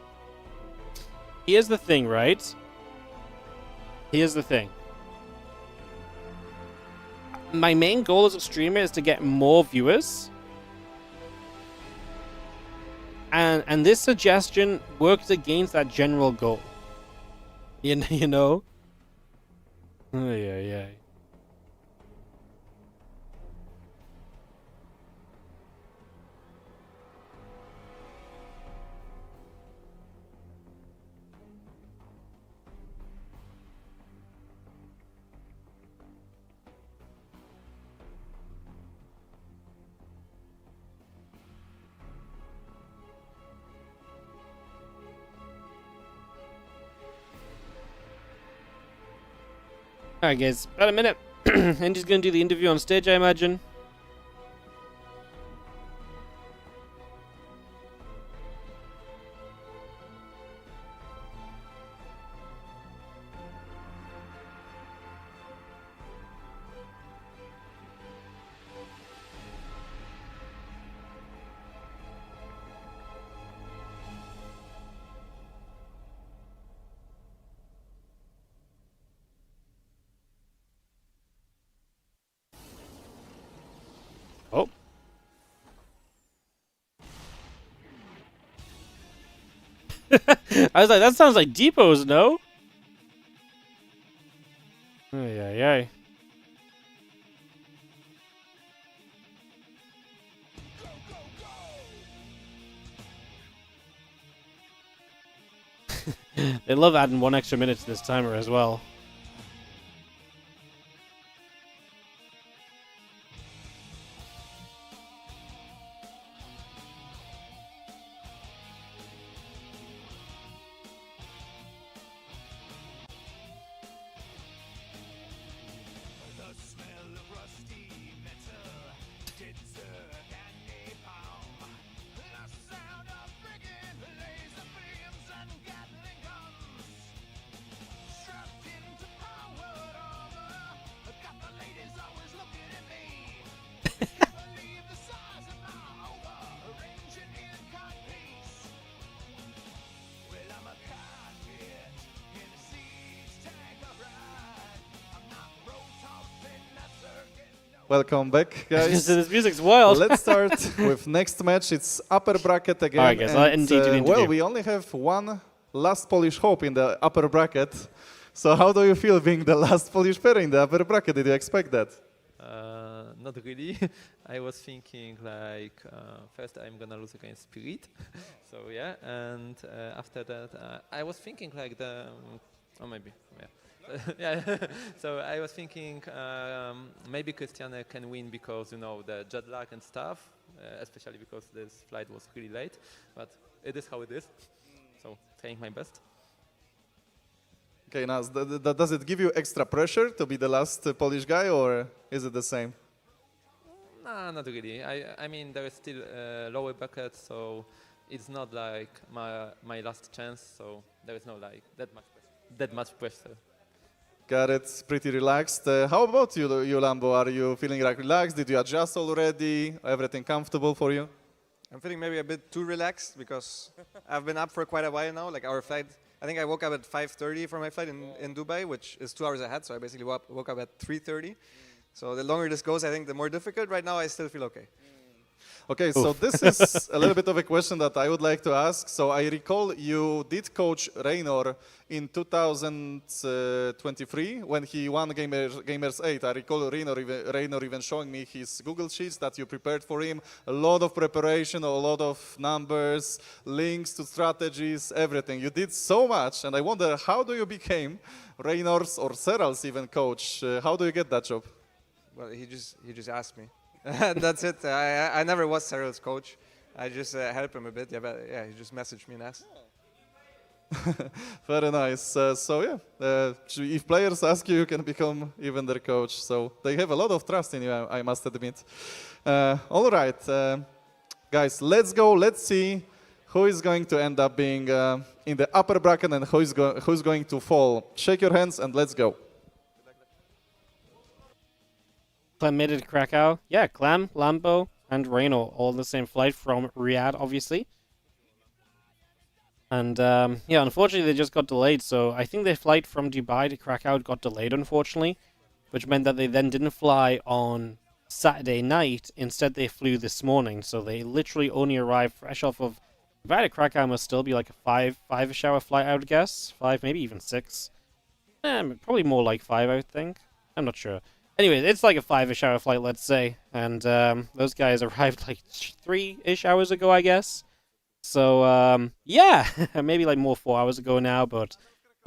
here's the thing, right? Here's the thing. My main goal as a streamer is to get more viewers. And this suggestion works against that general goal. You know? Oh, yeah. Alright guys, about a minute. Andy's gonna do the interview on stage, I imagine. Oh. I was like, that sounds like Depot's, no? Ay. They love adding 1 extra minute to this timer as well. Welcome back, guys. So this music's wild. Let's start with next match. It's upper bracket again. Alright, guys, and, indeed do the well, interview. we only have one last Polish hope in the upper bracket. So how do you feel being the last Polish player in the upper bracket? Did you expect that? Not really. I was thinking like first I'm gonna lose against Spirit, so yeah, and after that I was thinking like or maybe yeah, yeah. So I was thinking maybe Cristiano can win because you know the jet lag and stuff, especially because this flight was really late. But it is how it is. So trying my best. Okay, now does it give you extra pressure to be the last Polish guy, or is it the same? Nah, not really. I mean there is still lower bracket, so it's not like my last chance. So there is no like that much pressure. Got it. Pretty relaxed. How about you, Lambo? Are you feeling like relaxed? Did you adjust already? Everything comfortable for you? I'm feeling maybe a bit too relaxed because I've been up for quite a while now. Like our flight, I think I woke up at 5:30 for my flight in Dubai, which is 2 hours ahead. So I basically woke up at 3:30. So the longer this goes, I think the more difficult. Right now, I still feel okay. Okay, so this is a little bit of a question that I would like to ask. So I recall you did coach Rainor in 2023 when he won Gamers 8. I recall Rainor even showing me his Google Sheets that you prepared for him. A lot of preparation, a lot of numbers, links to strategies, everything. You did so much, and I wonder, how do you become Raynor's or Seral's even coach? How do you get that job? Well, he just asked me. That's it. I never was Cyril's coach. I just help him a bit. Yeah, but yeah, he just messaged me and asked. Very nice. So yeah, if players ask you, you can become even their coach. So they have a lot of trust in you, I must admit. All right, guys, let's go. Let's see who is going to end up being in the upper bracket and who's going to fall. Shake your hands and let's go. Clem made it to Krakow. Yeah, Clem, Lambo, and Rainor all in the same flight from Riyadh, obviously. And yeah, unfortunately, they just got delayed. So I think their flight from Dubai to Krakow got delayed, unfortunately, which meant that they then didn't fly on Saturday night. Instead, they flew this morning. So they literally only arrived fresh off of Dubai to Krakow. Must still be like a five-ish hour flight, I would guess. 5, maybe even 6. Probably more like 5, I would think. I'm not sure. Anyways, it's like a 5-ish hour flight, let's say. And those guys arrived like 3-ish hours ago, I guess. So, yeah, maybe like more 4 hours ago now. But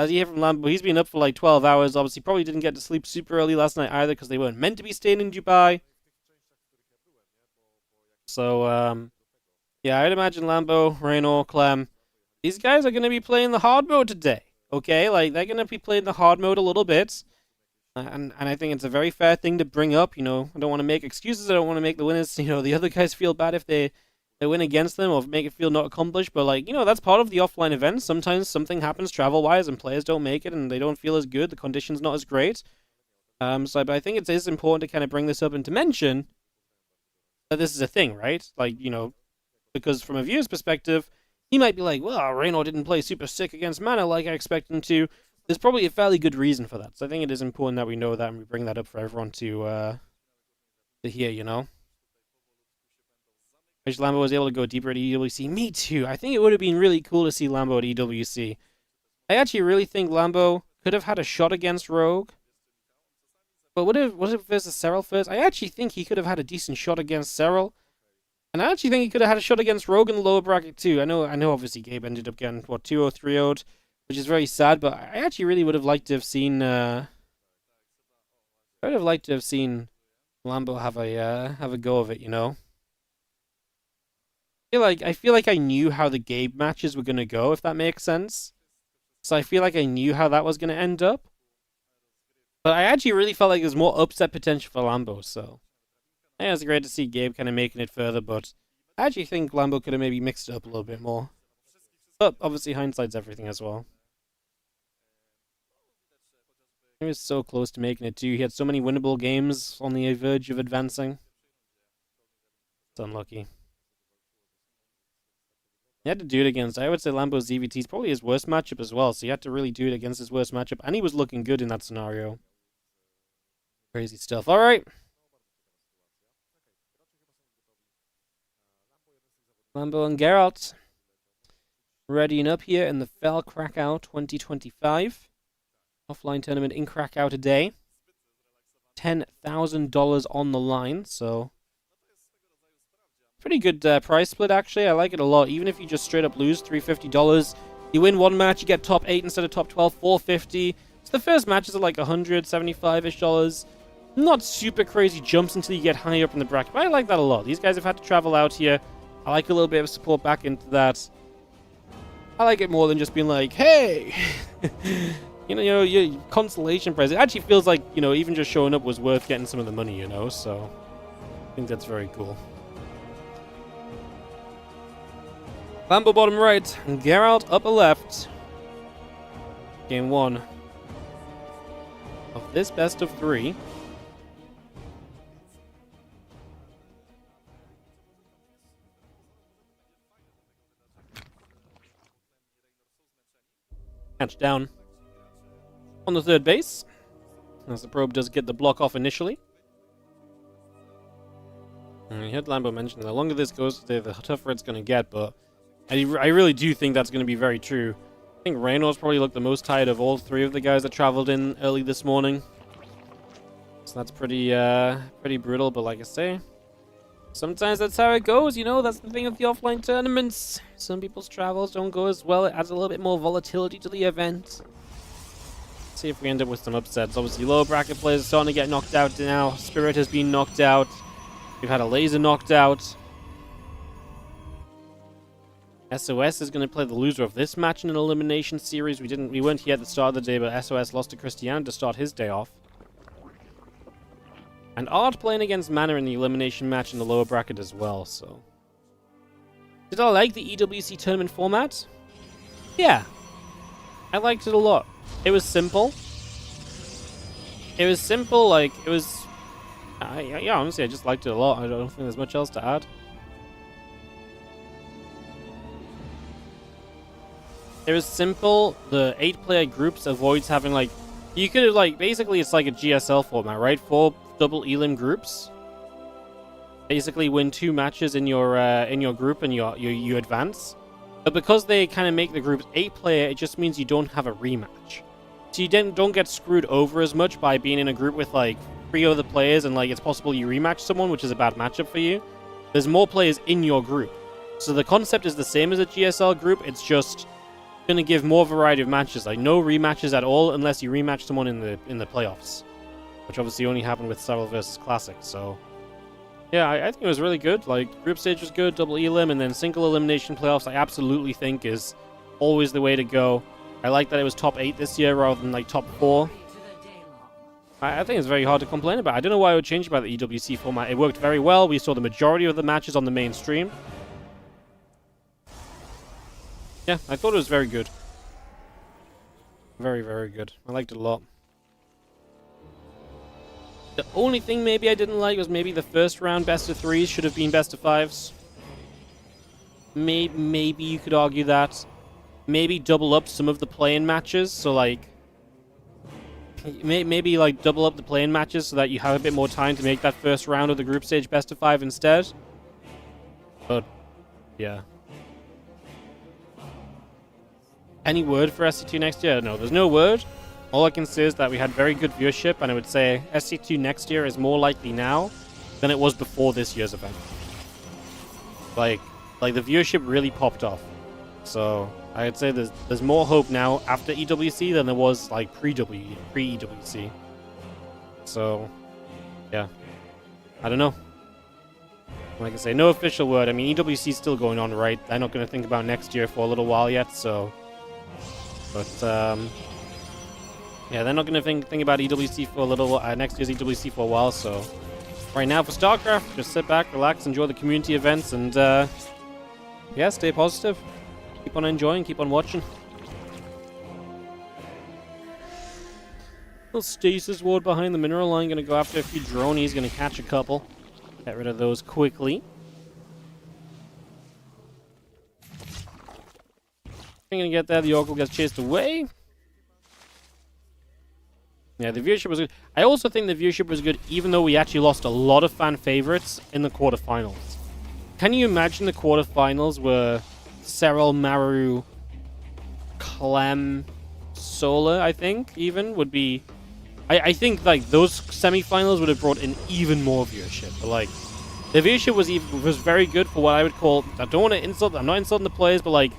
as you hear from Lambo, he's been up for like 12 hours. Obviously, probably didn't get to sleep super early last night either because they weren't meant to be staying in Dubai. So, yeah, I'd imagine Lambo, Rainor, Clem, these guys are going to be playing the hard mode today. Okay, like they're going to be playing the hard mode a little bit. And I think it's a very fair thing to bring up. You know, I don't want to make excuses. I don't want to make the winners, you know, the other guys feel bad if they win against them or make it feel not accomplished. But, like, you know, that's part of the offline event. Sometimes something happens travel-wise and players don't make it and they don't feel as good. The condition's not as great. But I think it is important to kind of bring this up and to mention that this is a thing, right? Like, you know, because from a viewer's perspective, he might be like, well, Rainor didn't play super sick against Mana like I expected him to. There's probably a fairly good reason for that. So I think it is important that we know that and we bring that up for everyone to hear, you know. Wish Lambo was able to go deeper at EWC. Me too. I think it would have been really cool to see Lambo at EWC. I actually really think Lambo could have had a shot against Rogue. But what if versus Serral first? I actually think he could have had a decent shot against Serral. And I actually think he could have had a shot against Rogue in the lower bracket too. I know obviously Gabe ended up getting, what, 2-0, 3-0'd. Which is very sad, but I actually really would have liked to have seen. I would have liked to have seen Lambo have a go of it, you know. I feel like I knew how the Gabe matches were gonna go, if that makes sense. So I feel like I knew how that was gonna end up. But I actually really felt like there's more upset potential for Lambo. So yeah, it's great to see Gabe kind of making it further, but I actually think Lambo could have maybe mixed it up a little bit more. But obviously hindsight's everything as well. He was so close to making it too. He had so many winnable games on the verge of advancing. It's unlucky. He had to do it against, I would say Lambo's ZVT is probably his worst matchup as well. So he had to really do it against his worst matchup. And he was looking good in that scenario. Crazy stuff. Alright. Lambo and Geralt readying up here in the FEL CRACOW 2025 offline tournament in Krakow today. $10,000 on the line, so pretty good price split actually. I like it a lot. Even if you just straight up lose $350, you win one match, you get top 8 instead of top 12, $450. So the first matches are like $175-ish dollars. Not super crazy jumps until you get higher up in the bracket, but I like that a lot. These guys have had to travel out here. I like a little bit of support back into that. I like it more than just being like, hey, your consolation prize. It actually feels like, even just showing up was worth getting some of the money, so I think that's very cool. Lambo bottom right, and Geralt upper left. Game 1 of this best of 3. Catch down on the third base, as the probe does get the block off initially. And you heard Lambo mention the longer this goes, the tougher it's going to get, but I really do think that's going to be very true. I think Reynor's probably looked the most tired of all 3 of the guys that traveled in early this morning. So that's pretty brutal, but like I say, sometimes that's how it goes, that's the thing of the offline tournaments. Some people's travels don't go as well. It adds a little bit more volatility to the event. Let's see if we end up with some upsets. Obviously, lower bracket players are starting to get knocked out now. Spirit has been knocked out. We've had a laser knocked out. SOS is going to play the loser of this match in an elimination series. We weren't here at the start of the day, but SOS lost to Cristiano to start his day off. And Art playing against Mana in the elimination match in the lower bracket as well, so. Did I like the EWC tournament format? Yeah. I liked it a lot. It was simple. Yeah, honestly, I just liked it a lot. I don't think there's much else to add. It was simple. The 8-player groups avoids having, you could have, basically it's like a GSL format, right? 4 double elim groups. Basically win 2 matches in your group and you advance. But because they kind of make the groups 8-player, it just means you don't have a rematch. So you don't get screwed over as much by being in a group with 3 other players and it's possible you rematch someone, which is a bad matchup for you. There's more players in your group. So the concept is the same as a GSL group, it's just going to give more variety of matches, no rematches at all unless you rematch someone in the playoffs, which obviously only happened with Sarvel versus Classic. So yeah, I think it was really good. Group stage was good, double elim, and then single elimination playoffs I absolutely think is always the way to go. I like that it was top 8 this year rather than top 4. I think it's very hard to complain about. I don't know why I would change about the EWC format. It worked very well. We saw the majority of the matches on the main stream. Yeah, I thought it was very good. Very, very good. I liked it a lot. The only thing maybe I didn't like was maybe the first round best of 3s should have been best of 5s. Maybe you could argue that. Maybe double up some of the play-in matches. So maybe double up the play-in matches so that you have a bit more time to make that first round of the group stage best of 5 instead. But yeah. Any word for SC2 next year? No, there's no word. All I can say is that we had very good viewership, and I would say SC2 next year is more likely now than it was before this year's event. The viewership really popped off. So I'd say there's more hope now after EWC than there was pre-EWC. So yeah, I don't know. Like I say, no official word. I mean, EWC is still going on, right? They're not going to think about next year for a little while yet, so. But yeah, they're not going to think about EWC for a little next year's EWC for a while. So right now for StarCraft, just sit back, relax, enjoy the community events, and yeah, stay positive. Keep on enjoying, keep on watching. Little stasis ward behind the mineral line, going to go after a few dronies, going to catch a couple. Get rid of those quickly. I'm going to get there. The Oracle gets chased away. Yeah, the viewership was good. I also think the viewership was good, even though we actually lost a lot of fan favorites in the quarterfinals. can you imagine the quarterfinals were Serral, Maru, Clem, Sola, I think, even, would be... I think, like, those semifinals would have brought in even more viewership. But, like, the viewership was very good for what I would call... I don't want to insult... I'm not insulting the players, but, like,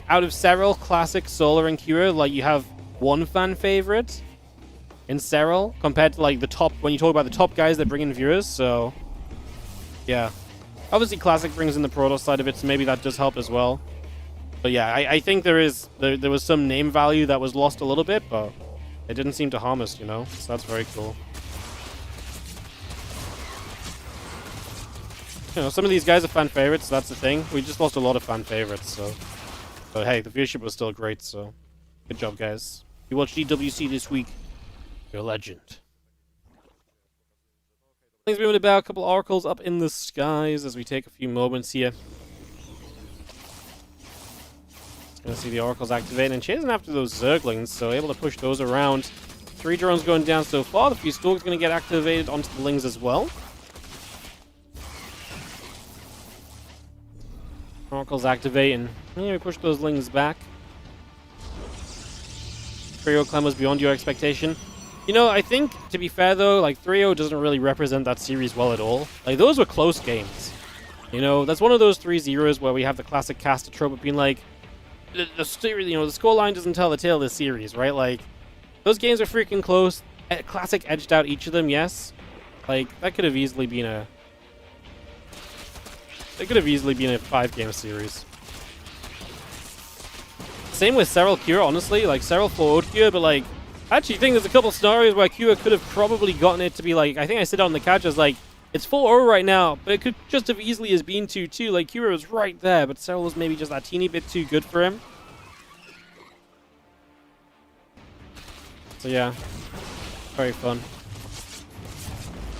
out of Serral, Classic, Solar, and Kira, like, you have one fan favorite in Serral compared to, like, the top... When you talk about the top guys that bring in viewers, so... Yeah. Obviously, Classic brings in the Protoss side of it, so maybe that does help as well. But yeah, I think there was some name value that was lost a little bit, but it didn't seem to harm us, you know? So that's very cool. You know, some of these guys are fan favorites, that's the thing. We just lost a lot of fan favorites, so... But hey, the viewership was still great, so... Good job, guys. You watched DWC this week. You're a legend. Things moving about, a couple oracles up in the skies as we take a few moments here. Gonna see the oracles activating and chasing after those zerglings, so able to push those around. 3 drones going down so far. The few stalks gonna get activated onto the lings as well. Oracles activating. Yeah, we push those lings back. Trio Clem was beyond your expectation. You know, I think, to be fair though, like 3-0 doesn't really represent that series well at all. Like, those were close games. You know, that's one of those 3-0s where we have the classic caster trope of being like, the scoreline doesn't tell the tale of the series, right? Like, those games are freaking close. Classic edged out each of them, yes. Like, that could have easily been a... It could have easily been a 5-game series. Same with Serral Cure, honestly. Like, Serral 4-0'd Cure, but like, I actually think there's a couple scenarios where Cure could have probably gotten it to be like, I think I said on the couch, I was like, it's 4-0 right now, but it could just have easily as been 2-2. Like, Cure was right there, but Serral was maybe just that teeny bit too good for him. So yeah, very fun.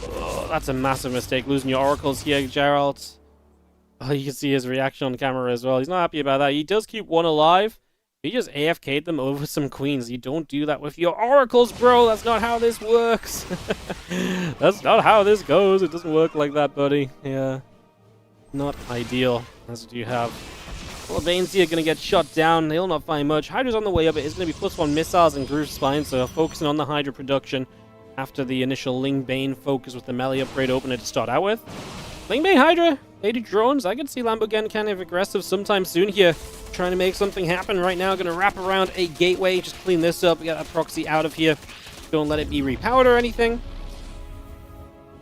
Oh, that's a massive mistake, losing your oracles here, Geralt. Oh, you can see his reaction on camera as well. He's not happy about that. He does keep one alive. He just AFK'd them over some queens. You don't do that with your oracles, bro. That's not how this works. That's not how this goes. It doesn't work like that, buddy. Yeah. Not ideal. That's what you have. Well, Bane's here going to get shot down. He'll not find much. Hydra's on the way up. It is going to be +1 missiles and Groove Spine, so focusing on the Hydra production after the initial Ling Bane focus with the melee upgrade opener to start out with. Ling Bane Hydra, 80 drones. I can see Lambo getting kind of aggressive sometime soon here. Trying to make something happen right now. Going to wrap around a gateway. Just clean this up. Get that proxy out of here. Don't let it be repowered or anything.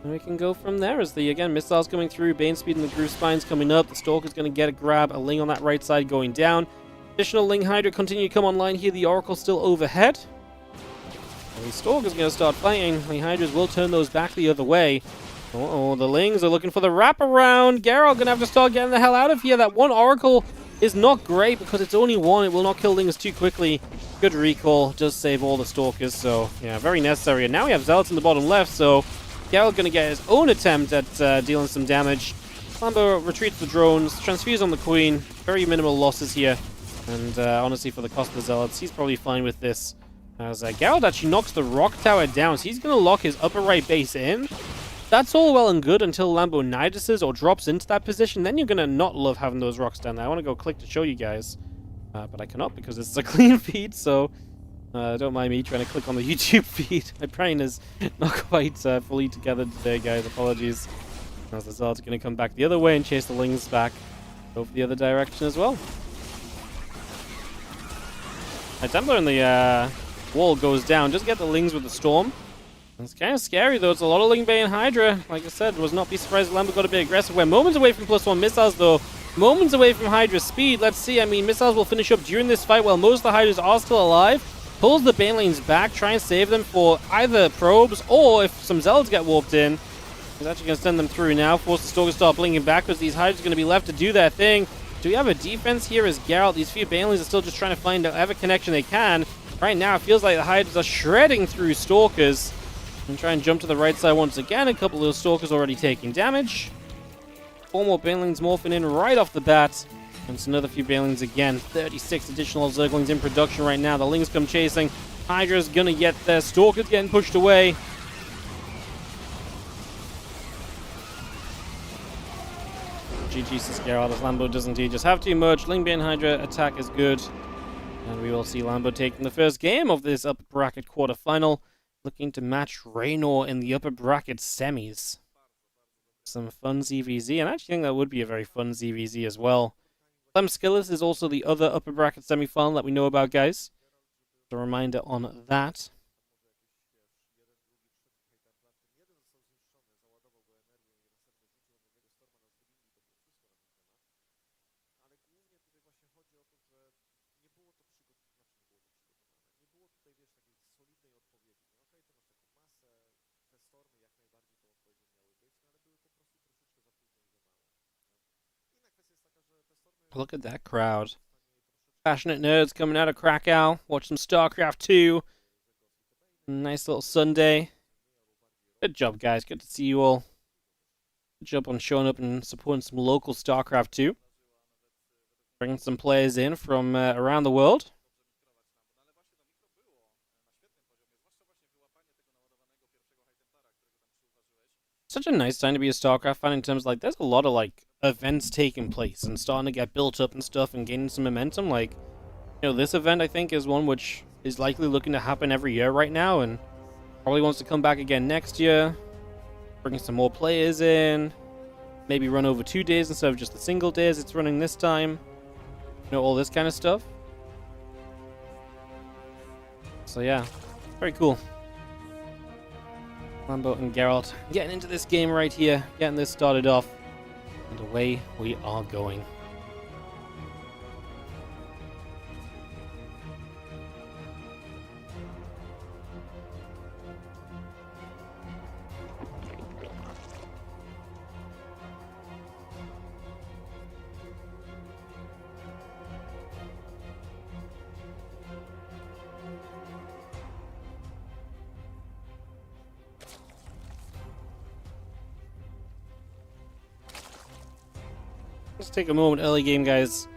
And we can go from there as the, again, missiles coming through. Bane Speed and the Groove Spine's coming up. The Stalker's going to get a grab. A Ling on that right side going down. Additional Ling Hydra continue to come online here. The Oracle still overhead. And the Stalker's going to start fighting. The Hydras will turn those back the other way. Uh-oh, the Lings are looking for the wraparound. Geralt going to have to start getting the hell out of here. That one Oracle is not great because it's only one. It will not kill Lings too quickly. Good recall. Does save all the Stalkers. So, yeah, very necessary. And now we have Zealots in the bottom left. So, Geralt going to get his own attempt at dealing some damage. Lambo retreats the drones. Transfuse on the Queen. Very minimal losses here. And honestly, for the cost of the Zealots, he's probably fine with this. As Geralt actually knocks the Rock Tower down. So, he's going to lock his upper right base in. That's all well and good until Lambo niduses or drops into that position. Then you're going to not love having those rocks down there. I want to go click to show you guys. But I cannot because it's a clean feed, so don't mind me trying to click on the YouTube feed. My brain is not quite fully together today, guys. Apologies. As the Zealot's going to come back the other way and chase the Lings back over the other direction as well. My Templar in the wall goes down. Just get the Lings with the Storm. It's kind of scary, though. It's a lot of Ling Bane Hydra. Like I said, was not be surprised if Lambo got a bit aggressive. We're moments away from +1 missiles, though. Moments away from Hydra speed. Let's see. I mean, missiles will finish up during this fight while most of the Hydras are still alive. Pulls the Bane lanes back, try and save them for either probes or if some Zealots get warped in. He's actually going to send them through now. Force the Stalker to start blinking backwards. These Hydras are going to be left to do their thing. Do we have a defense here as Geralt? These few Bane lanes are still just trying to find whatever connection they can. Right now, it feels like the Hydras are shredding through Stalkers. And try and jump to the right side once again. A couple of those Stalkers already taking damage. 4 more Banelings morphing in right off the bat. And it's another few Banelings again. 36 additional Zerglings in production right now. The Lings come chasing. Hydra's gonna get there. Stalkers getting pushed away. GG to Geralt as Lambo does indeed just have too much. Lingbane Hydra attack is good. And we will see Lambo taking the first game of this upper bracket quarterfinal, looking to match Rainor in the upper bracket semis. Some fun ZVZ, and I actually think that would be a very fun ZVZ as well. Clem Skillis is also the other upper bracket semifinal that we know about, guys. A reminder on that. Look at that crowd. Passionate nerds coming out of Krakow. Watch some StarCraft 2. Nice little Sunday. Good job, guys. Good to see you all. Good job on showing up and supporting some local StarCraft 2. Bringing some players in from around the world. Such a nice time to be a StarCraft fan in terms of, like, there's a lot of, like, events taking place and starting to get built up and stuff and gaining some momentum. Like, you know, this event I think is one which is likely looking to happen every year right now and probably wants to come back again next year, bring some more players in, maybe run over 2 days instead of just the single days it's running this time, you know, all this kind of stuff. So yeah, very cool. Lambo and Geralt getting into this game right here, getting this started off. And away we are going. Let's take a moment early game, guys.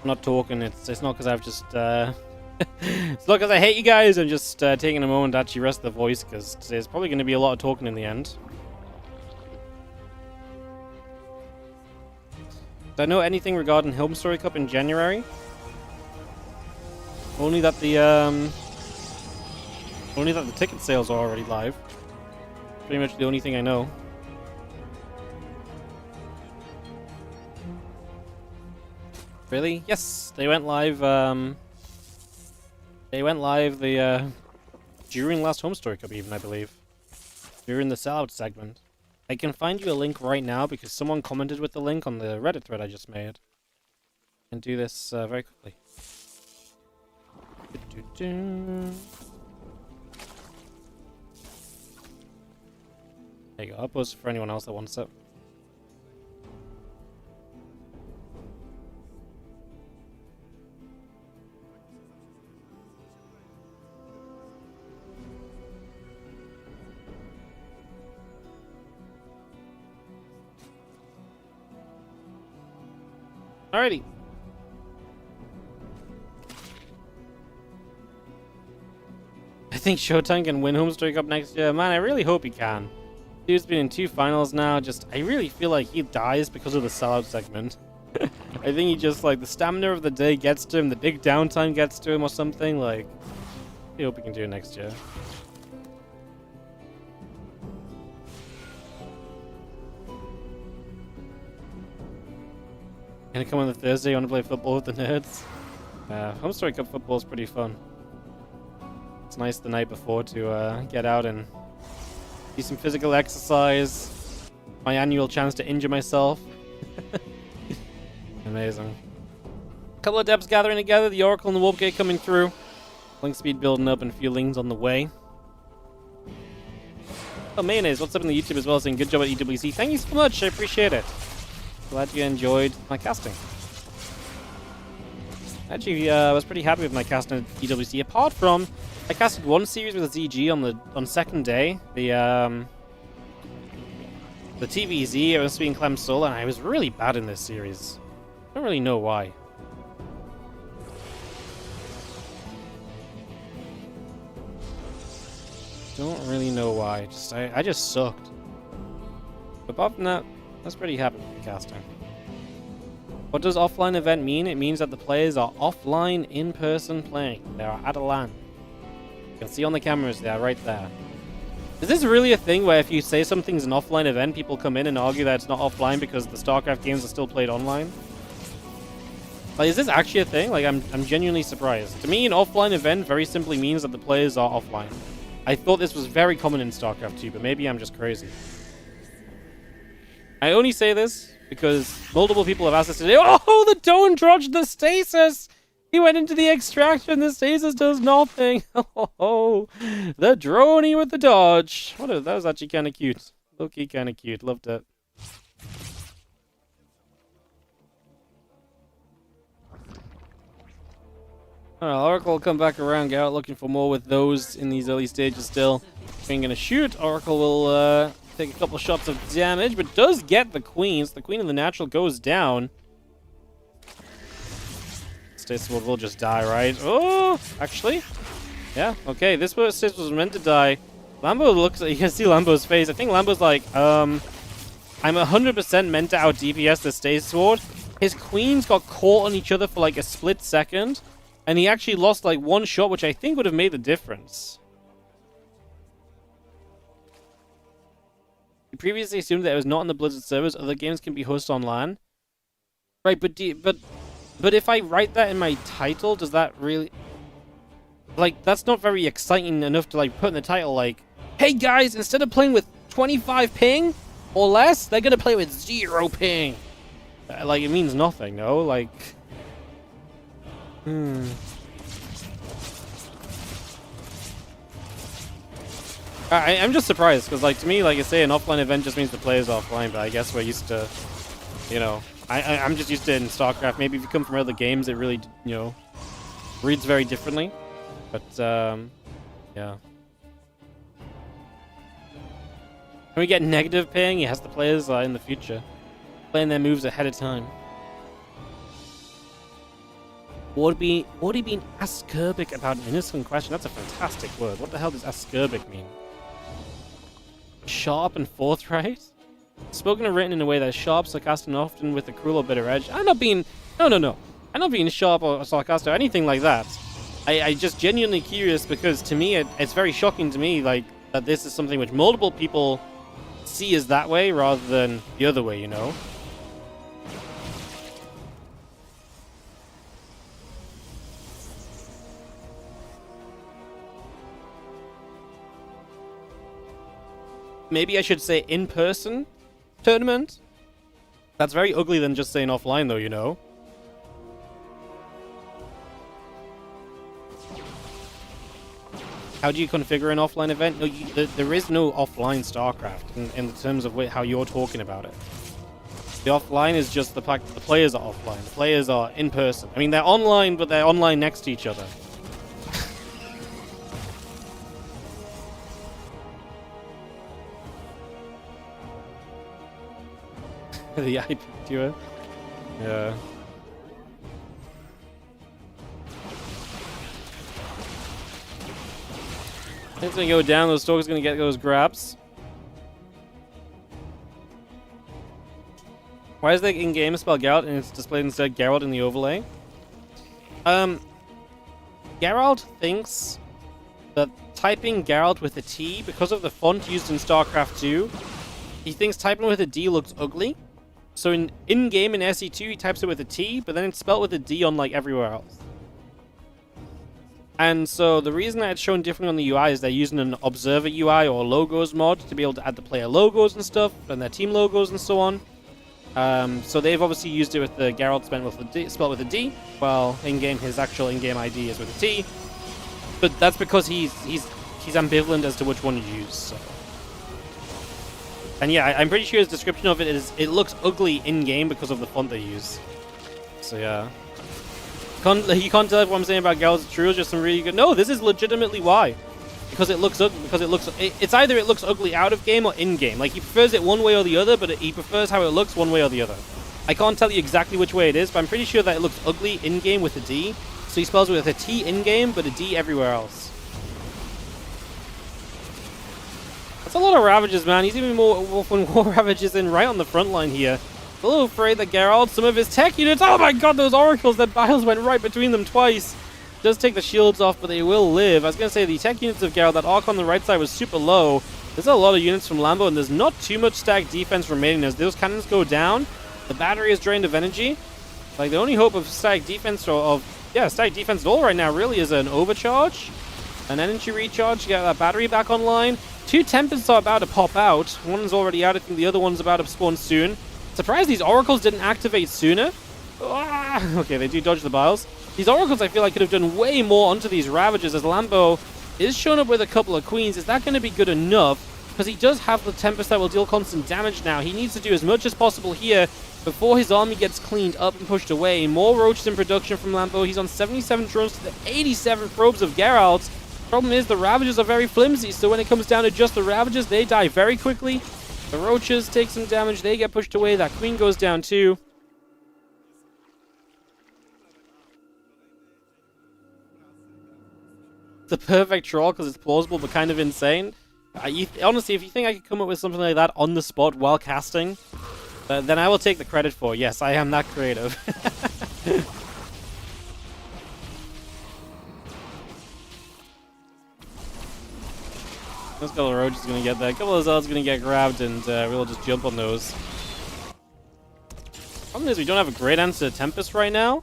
I'm not talking. It's not because I've just it's not because I hate you guys. I'm just taking a moment to actually rest the voice because there's probably going to be a lot of talking in the end. Do I know anything regarding Home Story Cup in January? Only that the ticket sales are already live. Pretty much the only thing I know. Really? Yes, they went live. They went live during last Home Story Cup, even I believe, during the sellout segment. I can find you a link right now because someone commented with the link on the Reddit thread I just made. And do this very quickly. There you go. I'll post it for anyone else that wants it. Alrighty. I think Showtime can win Home Story Cup next year. Man, I really hope he can. Dude's been in 2 finals now. I really feel like he dies because of the sellout segment. I think he just, like, the stamina of the day gets to him, the big downtime gets to him or something. Like, I hope he can do it next year. Gonna come on the Thursday, want to play football with the nerds? Home Story Cup football is pretty fun. It's nice the night before to get out and do some physical exercise. My annual chance to injure myself. Amazing. A couple of depths gathering together, the Oracle and the Warp Gate coming through. Link speed building up and a few lings on the way. Oh, Mayonnaise, what's up in the YouTube as well, saying good job at EWC. Thank you so much, I appreciate it. Glad you enjoyed my casting. Actually, I was pretty happy with my casting at EWC. Apart from, I casted one series with a ZG on second day. The TVZ, it was being Clem solo, and I was really bad in this series. I don't really know why. Don't really know why. I just sucked. But apart from that, I was pretty happy with the casting. What does offline event mean? It means that the players are offline in person playing. They are at a LAN. You can see on the cameras, they are right there. Is this really a thing where if you say something's an offline event, people come in and argue that it's not offline because the StarCraft games are still played online? Like, is this actually a thing? Like, I'm genuinely surprised. To me, an offline event very simply means that the players are offline. I thought this was very common in StarCraft 2, but maybe I'm just crazy. I only say this because multiple people have asked us today, oh, the Don't dodged the stasis! He went into the extraction, the stasis does nothing! Oh, the droney with the dodge! That was actually kind of cute. Low-key kind of cute, loved it. Alright, Oracle will come back around, Geralt looking for more with those in these early stages still. Ain't gonna shoot, Oracle will take a couple shots of damage, but does get the queens. The queen of the natural goes down. Stasis will just die, right? Oh, actually? Yeah, okay, this Stasis was meant to die. Lambo looks, you can see Lambo's face. I think Lambo's like, I'm 100% meant to out DPS the Stasis Sword. His queens got caught on each other for like a split second. And he actually lost like one shot, which I think would have made the difference. You previously assumed that it was not on the Blizzard servers. Other games can be hosted on LAN. Right, but if I write that in my title, does that really... Like, that's not very exciting enough to like put in the title like, hey guys, instead of playing with 25 ping or less, they're gonna play with 0 ping. Like, it means nothing, no? Like... I'm just surprised, because, like, to me, like I say, an offline event just means the player's offline, but I guess we're used to, you know, I'm just used to it in StarCraft. Maybe if you come from other games, it really, you know, reads very differently. But, yeah. Can we get negative ping? Yes, the players in the future. Playing their moves ahead of time. Wardy being ascerbic about an innocent question. That's a fantastic word. What the hell does ascerbic mean? Sharp and forthright? Spoken or written in a way that is sharp, sarcastic, and often with a cruel or bitter edge. I'm not being... No. I'm not being sharp or sarcastic or anything like that. I just genuinely curious because to me, it's very shocking to me, like, that this is something which multiple people see as that way rather than the other way, you know? Maybe I should say in-person tournament? That's very ugly than just saying offline though, you know? How do you configure an offline event? No, there is no offline StarCraft in terms of how you're talking about it. The offline is just the fact that the players are offline. The players are in person. I mean, they're online, but they're online next to each other. The IP duo. Yeah. It's gonna go down, those Stalker's gonna get those grabs. Why is the in-game spell Geralt and it's displayed instead Geralt in the overlay? Geralt thinks that typing Geralt with a T, because of the font used in StarCraft 2, he thinks typing with a D looks ugly. So in-game in SE2, he types it with a T, but then it's spelled with a D on like everywhere else. And so the reason that it's shown differently on the UI is they're using an observer UI or logos mod to be able to add the player logos and stuff, and their team logos and so on. So they've obviously used it with the Geralt spelled with a D, while in-game his actual in-game ID is with a T. But that's because he's ambivalent as to which one to use. So. And yeah, I'm pretty sure his description of it is it looks ugly in-game because of the font they use. So yeah. You can't tell if what I'm saying about Geralt is true, it's just some really good... No, this is legitimately why. Because it looks ugly, it's either it looks ugly out of game or in-game. Like, he prefers it one way or the other, but he prefers how it looks one way or the other. I can't tell you exactly which way it is, but I'm pretty sure that it looks ugly in-game with a D. So he spells it with a T in-game, but a D everywhere else. That's a lot of Ravages, man. He's even more War Ravages in right on the front line here. A little afraid that Geralt, some of his tech units, oh my god, those oracles, that Biles went right between them twice. Does take the shields off, but they will live. I was going to say, the tech units of Geralt, that arc on the right side was super low. There's a lot of units from Lambo, and there's not too much stack defense remaining. As those cannons go down, the battery is drained of energy. Like, the only hope of static defense, static defense at all right now really is an overcharge, an energy recharge to get that battery back online. 2 Tempests are about to pop out. One's already out. I think the other one's about to spawn soon. Surprised these oracles didn't activate sooner. Okay, they do dodge the Biles. These oracles, I feel like, could have done way more onto these Ravagers, as Lambo is shown up with a couple of queens. Is that going to be good enough? Because he does have the Tempest that will deal constant damage now. He needs to do as much as possible here before his army gets cleaned up and pushed away. More roaches in production from Lambo. He's on 77 drones to the 87 probes of Geralt. Problem is, the Ravagers are very flimsy, so when it comes down to just the Ravagers, they die very quickly. The roaches take some damage. They get pushed away. That queen goes down too. It's a perfect troll because it's plausible but kind of insane. Honestly, if you think I could come up with something like that on the spot while casting, then I will take the credit for it. Yes, I am that creative. This couple of roaches is going to get that. A couple of Zealots going to get grabbed, and we'll just jump on those. Problem is, we don't have a great answer to Tempest right now.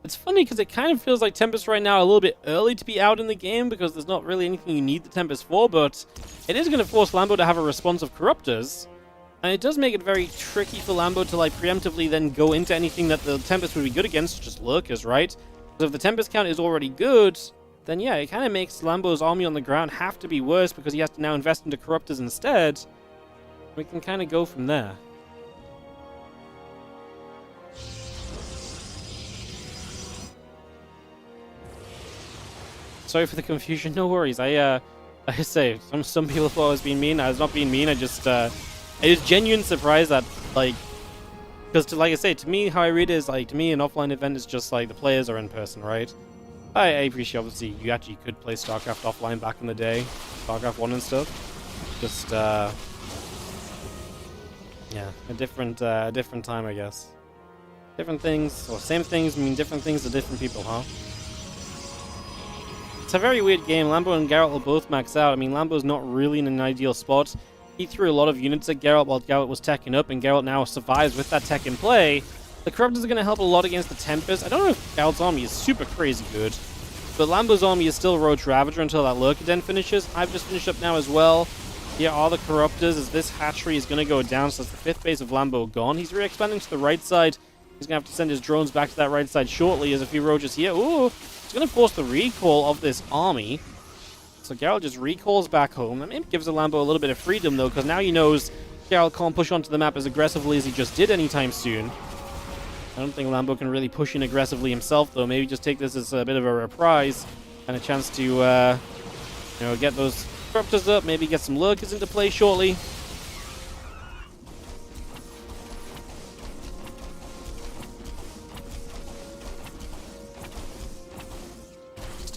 It's funny because it kind of feels like Tempest right now a little bit early to be out in the game because there's not really anything you need the Tempest for, but it is going to force Lambo to have a response of Corruptors. And it does make it very tricky for Lambo to like preemptively then go into anything that the Tempest would be good against, just Lurkers, right? Because if the Tempest count is already good, then yeah, it kind of makes Lambo's army on the ground have to be worse because he has to now invest into Corruptors instead. We can kind of go from there. Sorry for the confusion, no worries. I say, some people thought I was being mean. I was not being mean, it is genuine surprise that, like, because like I say, to me, how I read it is, like, to me, an offline event is just, like, the players are in person, right? I appreciate, obviously, you actually could play StarCraft offline back in the day, StarCraft 1 and stuff. Just, yeah, a different time, I guess. Different things, or same things mean different things to different people, huh? It's a very weird game. Lambo and Geralt will both max out. I mean, Lambo's not really in an ideal spot. He threw a lot of units at Geralt while Geralt was teching up, and Geralt now survives with that tech in play. The Corruptors are going to help a lot against the Tempest. I don't know if Geralt's army is super crazy good, but Lambo's army is still Roach Ravager until that Lurker Den finishes. I've just finished up now as well. Here are the Corruptors as this hatchery is going to go down, so that's the 5th base of Lambo gone. He's re-expanding to the right side. He's going to have to send his drones back to that right side shortly as a few Roaches here. Ooh, it's going to force the recall of this army. So Geralt just recalls back home. That maybe gives the Lambo a little bit of freedom, though, because now he knows Geralt can't push onto the map as aggressively as he just did anytime soon. I don't think Lambo can really push in aggressively himself, though. Maybe just take this as a bit of a reprise and a chance to, you know, get those Corruptors up, maybe get some Lurkers into play shortly.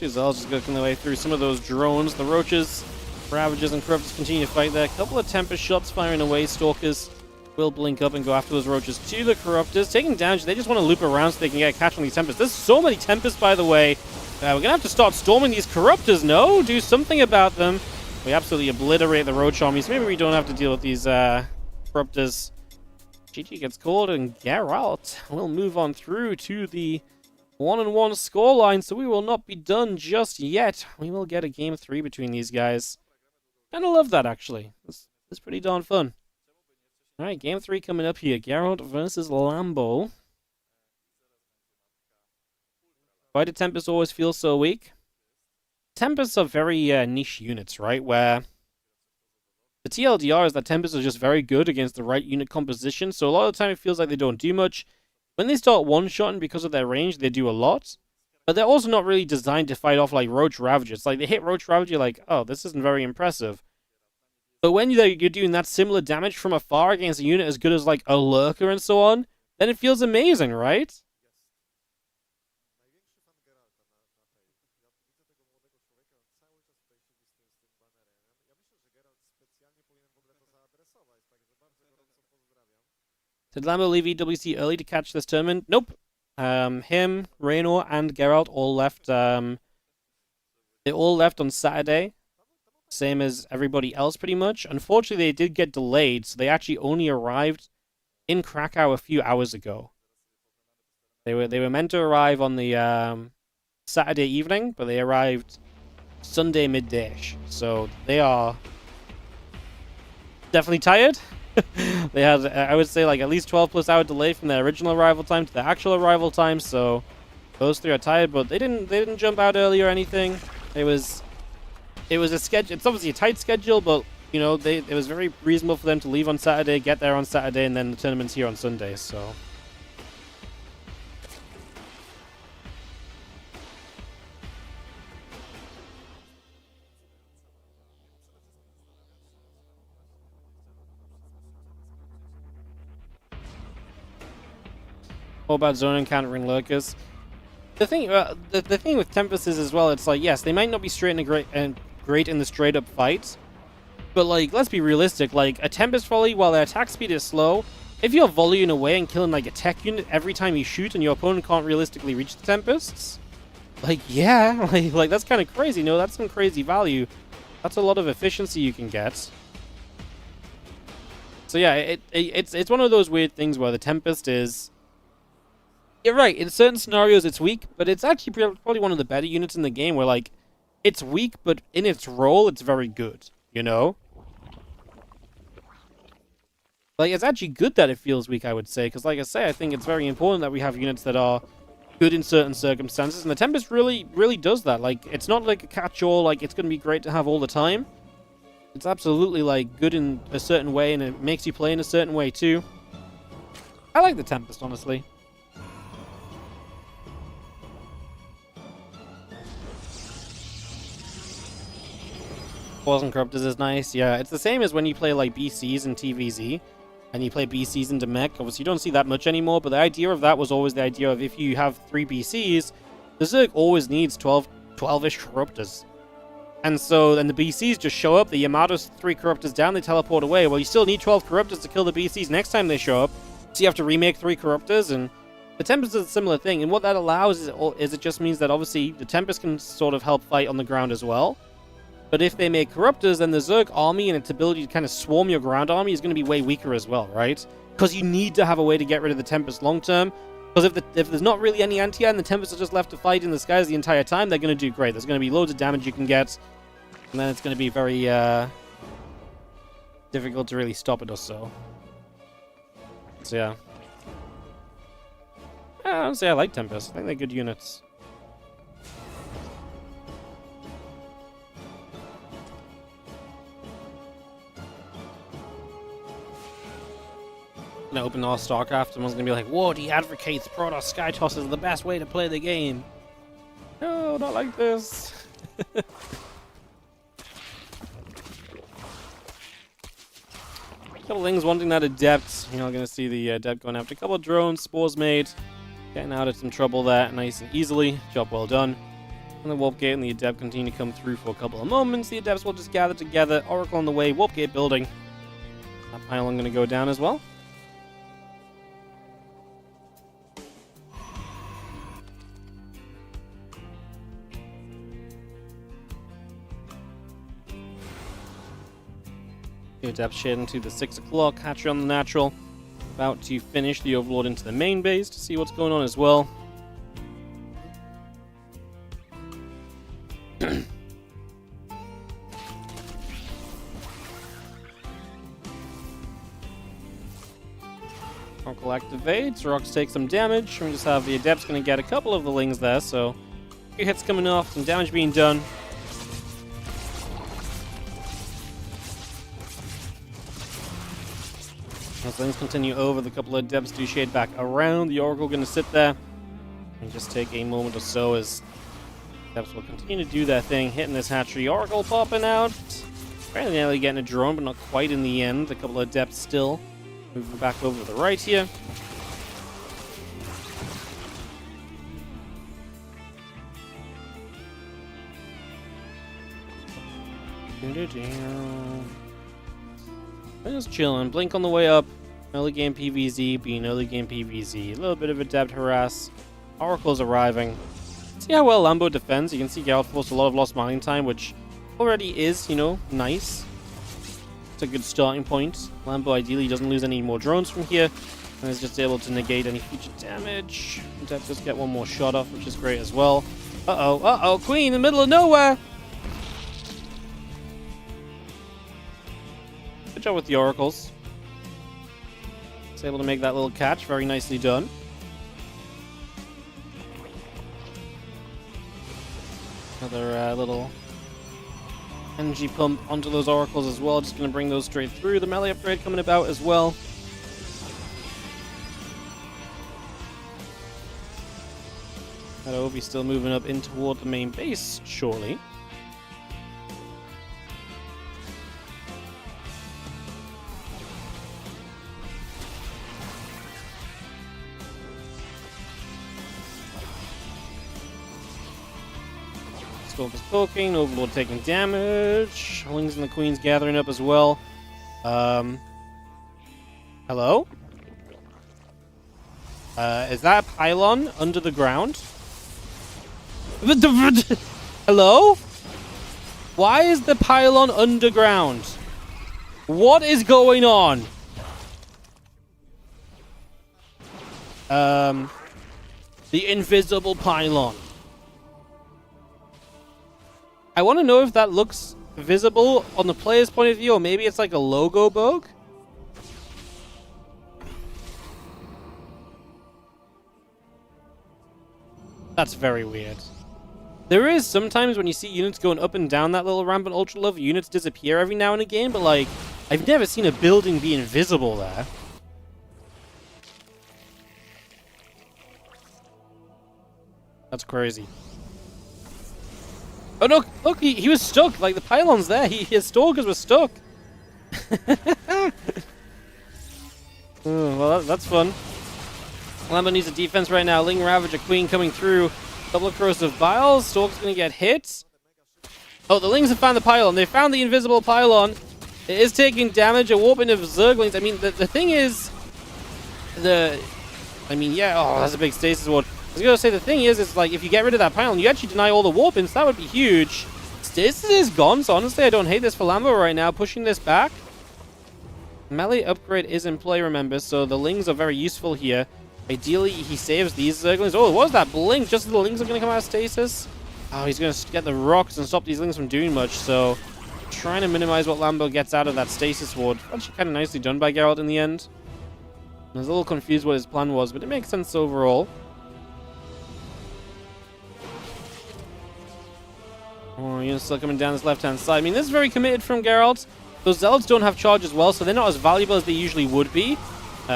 Zeal's just working their way through some of those drones. The Roaches, Ravagers, and Corruptors continue to fight there. A couple of Tempest shots firing away. Stalkers will blink up and go after those Roaches to the Corruptors. Taking damage, they just want to loop around so they can get a catch on these Tempests. There's so many Tempests, by the way. We're going to have to start storming these Corruptors, no? Do something about them. We absolutely obliterate the Roach armies. Maybe we don't have to deal with these Corruptors. GG gets called, and Geralt will move on through to the 1-1 scoreline, so we will not be done just yet. We will get a game 3 between these guys. Kind of love that, actually. It's pretty darn fun. Alright, game 3 coming up here. Geralt versus Lambo. Why do Tempests always feel so weak? Tempests are very niche units, right? Where the TLDR is that Tempests are just very good against the right unit composition, so a lot of the time it feels like they don't do much. When they start one-shotting because of their range, they do a lot. But they're also not really designed to fight off like Roach Ravagers. Like, they hit Roach Ravager, you're like, oh, this isn't very impressive. But when you're doing that similar damage from afar against a unit as good as, like, a Lurker and so on, then it feels amazing, right? Did Lambo leave EWC early to catch this tournament? Nope. Him, Rainor, and Geralt all left. They all left on Saturday. Same as everybody else, pretty much. Unfortunately, they did get delayed, so they actually only arrived in Krakow a few hours ago. They were meant to arrive on the Saturday evening, but they arrived Sunday midday-ish. So they are definitely tired. They had, I would say, like at least 12+ hour delay from their original arrival time to their actual arrival time. So those three are tired, but they didn't jump out early or anything. It was a schedule. It's obviously a tight schedule, but you know, it was very reasonable for them to leave on Saturday, get there on Saturday, and then the tournament's here on Sunday. So. All about zoning, countering lurkers. The thing, the thing with Tempest is as well. It's like, yes, they might not be straight and great in the straight up fights, but like, let's be realistic. Like a Tempest volley, while their attack speed is slow, if you're volleying away and killing like a tech unit every time you shoot, and your opponent can't realistically reach the Tempests, like yeah, like that's kind of crazy. No, that's some crazy value. That's a lot of efficiency you can get. So yeah, it's one of those weird things where the Tempest is. You're right, in certain scenarios it's weak, but it's actually probably one of the better units in the game where, like, it's weak, but in its role, it's very good, you know? Like, it's actually good that it feels weak, I would say, because, like I say, I think it's very important that we have units that are good in certain circumstances, and the Tempest really, really does that. Like, it's not like a catch-all, like, it's going to be great to have all the time. It's absolutely, like, good in a certain way, and it makes you play in a certain way, too. I like the Tempest, honestly. Wasn't corrupted is nice. Yeah, it's the same as when you play like BCs and TVZ, and you play BCs into mech. Obviously, you don't see that much anymore, but the idea of that was always the idea of if you have 3 BCs, the Zerg always needs 12-ish corruptors. And so then the BCs just show up, the Yamato's 3 corruptors down, they teleport away. Well, you still need 12 corruptors to kill the BCs next time they show up, so you have to remake 3 corruptors, and the Tempest is a similar thing. And what that allows is it just means that obviously the Tempest can sort of help fight on the ground as well. But if they make corruptors, then the Zerg army and its ability to kind of swarm your ground army is going to be way weaker as well, right? Because you need to have a way to get rid of the Tempest long term. Because if there's not really any anti-air and the Tempest are just left to fight in the skies the entire time, they're going to do great. There's going to be loads of damage you can get, and then it's going to be very difficult to really stop it or so. So yeah. Honestly, I like Tempest. I think they're good units. Gonna open all StarCraft, someone's gonna be like, Wardy advocates Protoss Sky Toss is the best way to play the game. No, not like this. Couple things wanting that Adept. You're not gonna see the Adept going after a couple of drones, spores made, getting out of some trouble there nice and easily. Job well done. And the Warp Gate and the Adept continue to come through for a couple of moments. The Adepts will just gather together, Oracle on the way, Warp Gate building. That pylon gonna go down as well. Adept shade into the 6 o'clock, Hatchery on the natural. About to finish the Overlord into the main base to see what's going on as well. Oracle activates, Rocks take some damage. We just have the Adept's going to get a couple of the Lings there, so a few hits coming off, some damage being done. As things continue over, the couple of Adepts do shade back around. The Oracle going to sit there and just take a moment or so as Adepts will continue to do their thing, hitting this hatchery. Oracle popping out. Apparently nearly getting a drone, but not quite in the end. A couple of Adepts still moving back over to the right here. Just chilling. Blink on the way up. Early game PVZ being early game PVZ. A little bit of adept harass. Oracle's arriving. See how well Lambo defends. You can see Geralt forced a lot of lost mining time, which already is, you know, nice. It's a good starting point. Lambo ideally doesn't lose any more drones from here, and is just able to negate any future damage. Adept does get one more shot off, which is great as well. Uh-oh, Queen in the middle of nowhere! Good job with the Oracles. Able to make that little catch. Very nicely done. Another little energy pump onto those Oracles as well. Just going to bring those straight through. The melee upgrade coming about as well. That Ovi still moving up in toward the main base, surely. Stalker's poking, Overlord taking damage, Lings and the Queen's gathering up as well. Hello? Is that a pylon under the ground? Hello? Why is the pylon underground? What is going on? The invisible pylon. I want to know if that looks visible on the player's point of view, or maybe it's like a logo bug. That's very weird. There is sometimes when you see units going up and down that little ramp in Ultra Love, units disappear every now and again, but like, I've never seen a building be invisible there. That's crazy. Oh no, look, he was stuck. Like, the pylon's there. His stalkers were stuck. Oh, well, that's fun. Lambo needs a defense right now. Ling Ravager Queen coming through. Double Corrosive Biles. Stalker's going to get hit. Oh, the Lings have found the pylon. They found the invisible pylon. It is taking damage. A warping of Zerglings. I mean, the thing is... yeah. Oh, that's a big stasis ward. I was going to say, the thing is like, if you get rid of that pylon, you actually deny all the warpings. That would be huge. Stasis is gone, so honestly, I don't hate this for Lambo right now. Pushing this back. Melee upgrade is in play, remember, so the Lings are very useful here. Ideally, he saves these Zerglings. Oh, what was that blink? Just as the Lings are going to come out of stasis? Oh, he's going to get the rocks and stop these Lings from doing much, so... trying to minimize what Lambo gets out of that stasis ward. Actually kind of nicely done by Geralt in the end. I was a little confused what his plan was, but it makes sense overall. Oh, units still coming down this left-hand side. I mean, this is very committed from Geralt. Those Zealots don't have charge as well, so they're not as valuable as they usually would be.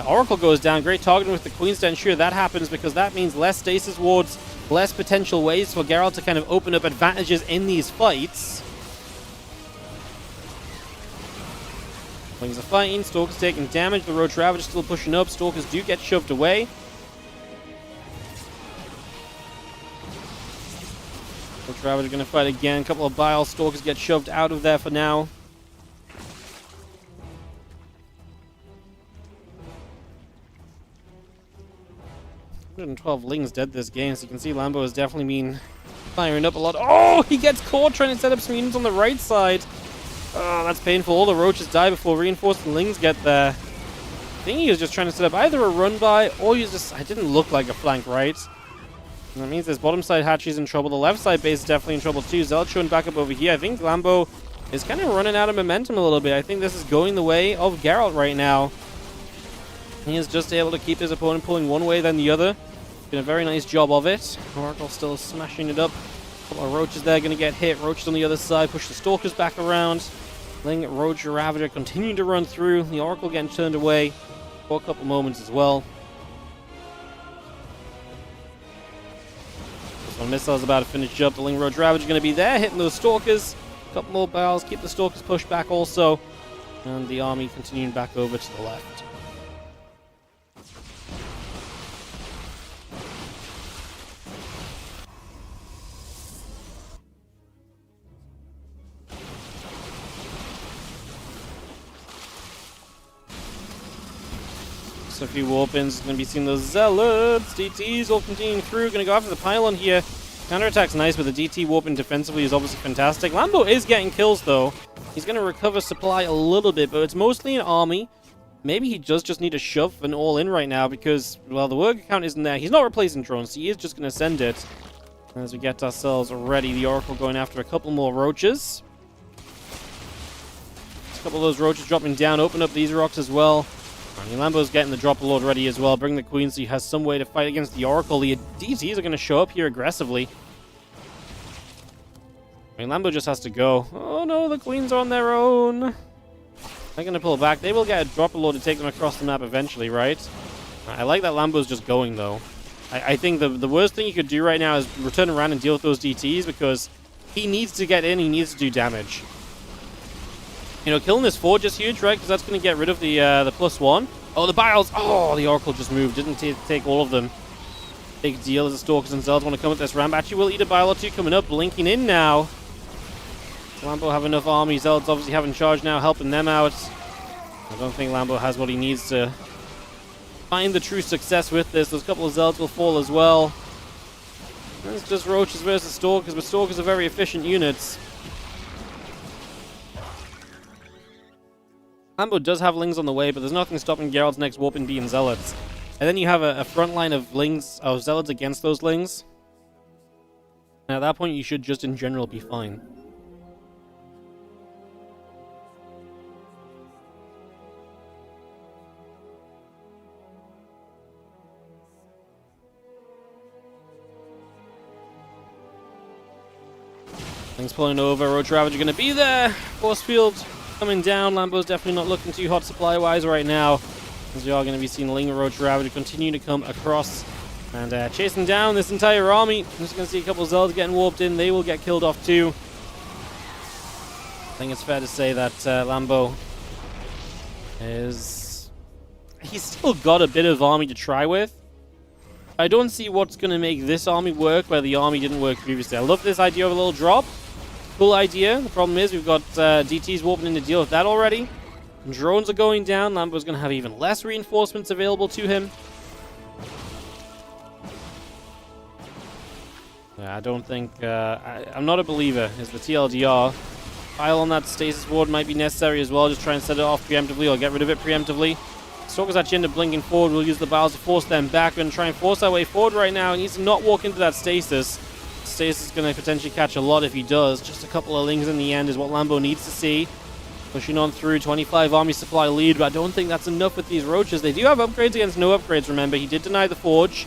Oracle goes down. Great targeting with the Queens to ensure that happens, because that means less stasis wards, less potential ways for Geralt to kind of open up advantages in these fights. Wings are fighting. Stalker's taking damage. The Roach Ravager's still pushing up. Stalkers do get shoved away. Roach Ravager going to fight again. A couple of Bile Stalkers get shoved out of there for now. 112 Lings dead this game, so you can see Lambo has definitely been firing up a lot. Oh, he gets caught trying to set up some units on the right side. Oh, that's painful. All the Roaches die before reinforced Lings get there. I think he was just trying to set up either a run-by, or he was just... I didn't look like a flank, right? And that means this bottom side hatchery's in trouble. The left side base is definitely in trouble too. Zealot showing back up over here. I think Lambo is kind of running out of momentum a little bit. I think this is going the way of Geralt right now. He is just able to keep his opponent pulling one way then the other. Doing a very nice job of it. Oracle still smashing it up. A couple of Roaches there going to get hit. Roaches on the other side. Push the Stalkers back around. Ling, Roach, Ravager continuing to run through. The Oracle getting turned away for a couple moments as well. This one missile's about to finish up. The Ling, Roach, Ravager going to be there, hitting those Stalkers. A couple more barrels. Keep the Stalkers pushed back also. And the army continuing back over to the left. So a few warpins. Going to be seeing those zealots. DTs all continuing through. Going to go after the pylon here. Counterattack's nice, but the DT warping defensively is obviously fantastic. Lambo is getting kills, though. He's going to recover supply a little bit, but it's mostly an army. Maybe he does just need to shove an all-in right now because, well, the worker count isn't there. He's not replacing drones. He is just going to send it. As we get ourselves ready, the Oracle going after a couple more roaches. A couple of those roaches dropping down. Open up these rocks as well. Lambo's getting the drop load ready as well. Bring the Queen so he has some way to fight against the Oracle. The DTs are going to show up here aggressively. Lambo just has to go. Oh no, the Queens are on their own. They're going to pull back. They will get a drop load to take them across the map eventually, right? I like that Lambo's just going, though. I think the worst thing you could do right now is return around and deal with those DTs because he needs to get in. He needs to do damage. You know, killing this Forge is huge, right? Because that's going to get rid of the +1. Oh, the Biles. Oh, the Oracle just moved. Didn't take all of them. Big deal as the Stalkers themselves want to come with this ramp. Actually, we'll eat a Bile or two coming up. Blinking in now. Lambo have enough armies. Zealots obviously having charge now, helping them out. I don't think Lambo has what he needs to find the true success with this. Those couple of Zealots will fall as well. It's just Roaches versus Stalkers, but Stalkers are very efficient units. Lambo does have Lings on the way, but there's nothing stopping Geralt's next warp in being Zealots. And then you have a front line of Lings, of Zealots against those Lings. And at that point, you should just in general be fine. Things pulling over. Roach Ravager going to be there. Force field coming down. Lambo's definitely not looking too hot supply-wise right now. As we are going to be seeing Ling and Roach Ravager continue to come across and chasing down this entire army. I'm just going to see a couple of Zealots getting warped in. They will get killed off too. I think it's fair to say that Lambo is... He's still got a bit of army to try with. I don't see what's going to make this army work where the army didn't work previously. I love this idea of a little drop. Cool idea. The problem is we've got DTs warping in to deal with that already. Drones are going down. Lambo's going to have even less reinforcements available to him. Yeah, I don't think... I'm not a believer, is the TLDR. Pile on that stasis ward might be necessary as well. Just try and set it off preemptively or get rid of it preemptively. Stalkers actually end up blinking forward. We'll use the Biles to force them back. We're going to try and force our way forward right now. He needs to not walk into that stasis. Stasis is going to potentially catch a lot if he does. Just a couple of Lings in the end is what Lambo needs to see. Pushing on through, 25 army supply lead, but I don't think that's enough with these Roaches. They do have upgrades against no upgrades, remember. He did deny the Forge.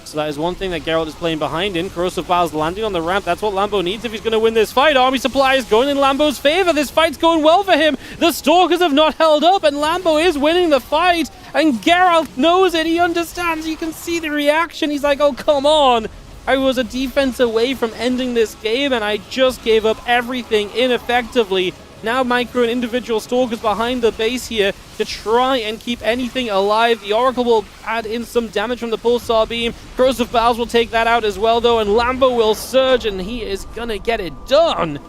So that is one thing that Geralt is playing behind in. Corrosive Biles landing on the ramp. That's what Lambo needs if he's going to win this fight. Army supply is going in Lambo's favor. This fight's going well for him. The Stalkers have not held up, and Lambo is winning the fight. And Geralt knows it. He understands. You can see the reaction. He's like, oh, come on. I was a defense away from ending this game, and I just gave up everything ineffectively. Now micro and individual Stalkers behind the base here to try and keep anything alive. The Oracle will add in some damage from the Pulsar Beam. Corrosive Biles will take that out as well, though, and Lambo will surge, and he is going to get it done.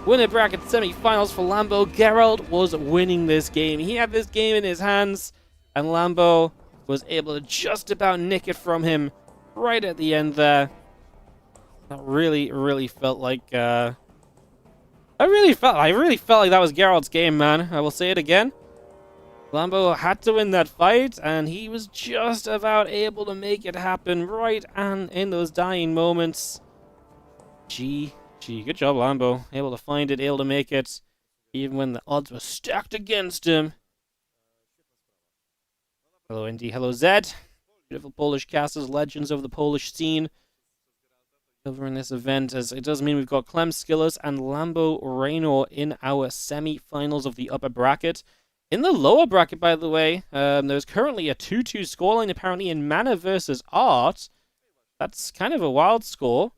Winner bracket semi-finals for Lambo. Geralt was winning this game. He had this game in his hands, and Lambo was able to just about nick it from him right at the end there. That really felt like... I really felt like that was Geralt's game, man. I will say it again. Lambo had to win that fight, and he was just about able to make it happen right and in those dying moments. Gee, good job, Lambo. Able to find it, able to make it, even when the odds were stacked against him. Hello, Indy. Hello, Zed. Beautiful Polish casters, legends of the Polish scene. Covering this event, as it does mean we've got Clem, Skillers, and Lambo Rainor in our semi-finals of the upper bracket. In the lower bracket, by the way, there's currently a 2-2 scoreline apparently in Mana versus Art. That's kind of a wild score.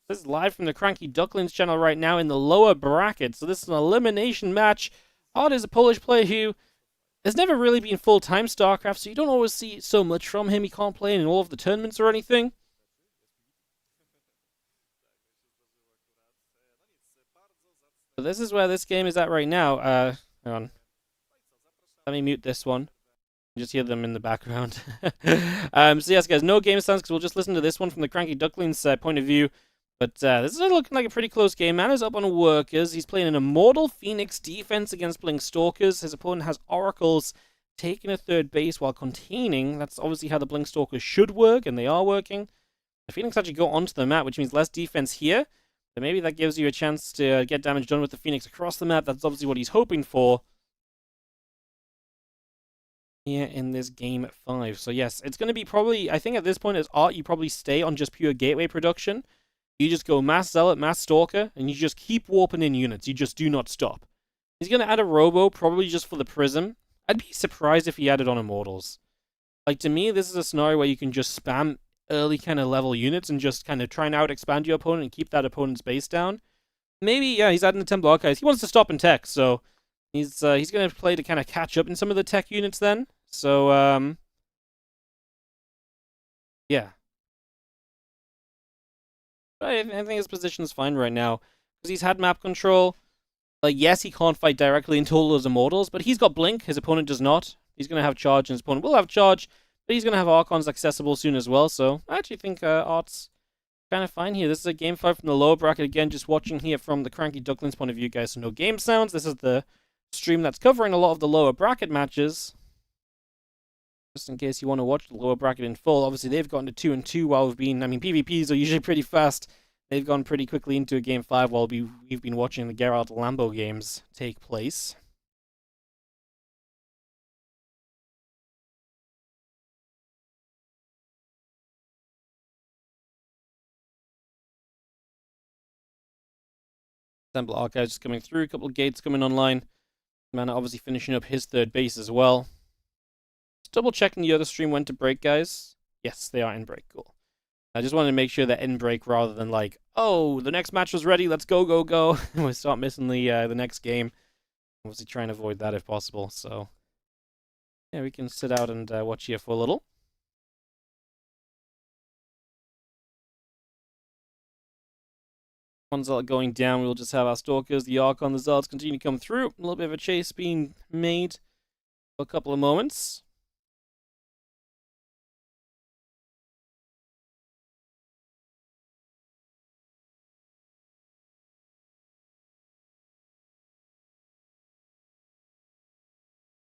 This is live from the Cranky Ducklings channel right now in the lower bracket. So this is an elimination match. Art is a Polish player who has never really been full-time StarCraft, so you don't always see so much from him. He can't play in all of the tournaments or anything. So this is where this game is at right now. Hang on. Let me mute this one. You just hear them in the background. So yes, guys, no game sounds because we'll just listen to this one from the Cranky Ducklings' point of view. But this is looking like a pretty close game. Mana's up on Workers. He's playing an Immortal Phoenix defense against playing Stalkers. His opponent has Oracles taking a third base while containing. That's obviously how the Blink Stalkers should work, and they are working. The Phoenix actually go onto the map, which means less defense here. But maybe that gives you a chance to get damage done with the Phoenix across the map. That's obviously what he's hoping for here in this game 5. So yes, it's going to be probably, I think at this point as Art, you probably stay on just pure gateway production. You just go Mass Zealot, Mass Stalker, and you just keep warping in units. You just do not stop. He's going to add a Robo, probably just for the Prism. I'd be surprised if he added on Immortals. Like, to me, this is a scenario where you can just spam early kind of level units and just kind of try and out-expand your opponent and keep that opponent's base down. Maybe, yeah, he's adding the Temple Archives. He wants to stop in tech, so he's going to play to kind of catch up in some of the tech units then. So, yeah. I think his position's fine right now, because he's had map control. Like, yes, he can't fight directly into all those Immortals, but he's got Blink, his opponent does not. He's going to have Charge, and his opponent will have Charge, but he's going to have Archons accessible soon as well, so I actually think Art's kind of fine here. This is a game 5 from the lower bracket, again, just watching here from the Cranky Ducklings point of view, guys, so no game sounds. This is the stream that's covering a lot of the lower bracket matches. Just in case you want to watch the lower bracket in full. Obviously, they've gotten to 2-2 while we've been... I mean, PvPs are usually pretty fast. They've gone pretty quickly into a game 5 while we've been watching the Geralt Lambo games take place. Temple Archives just coming through. A couple of gates coming online. Mana obviously finishing up his third base as well. Double checking the other stream went to break, guys. Yes, they are in break. Cool. I just wanted to make sure they're in break rather than like, oh, the next match was ready. Let's go, go, go. And we start missing the next game. Obviously trying to avoid that if possible. So, yeah, we can sit out and watch here for a little. One Zealot going down. We'll just have our Stalkers, the Archon, the Zealots continue to come through. A little bit of a chase being made for a couple of moments.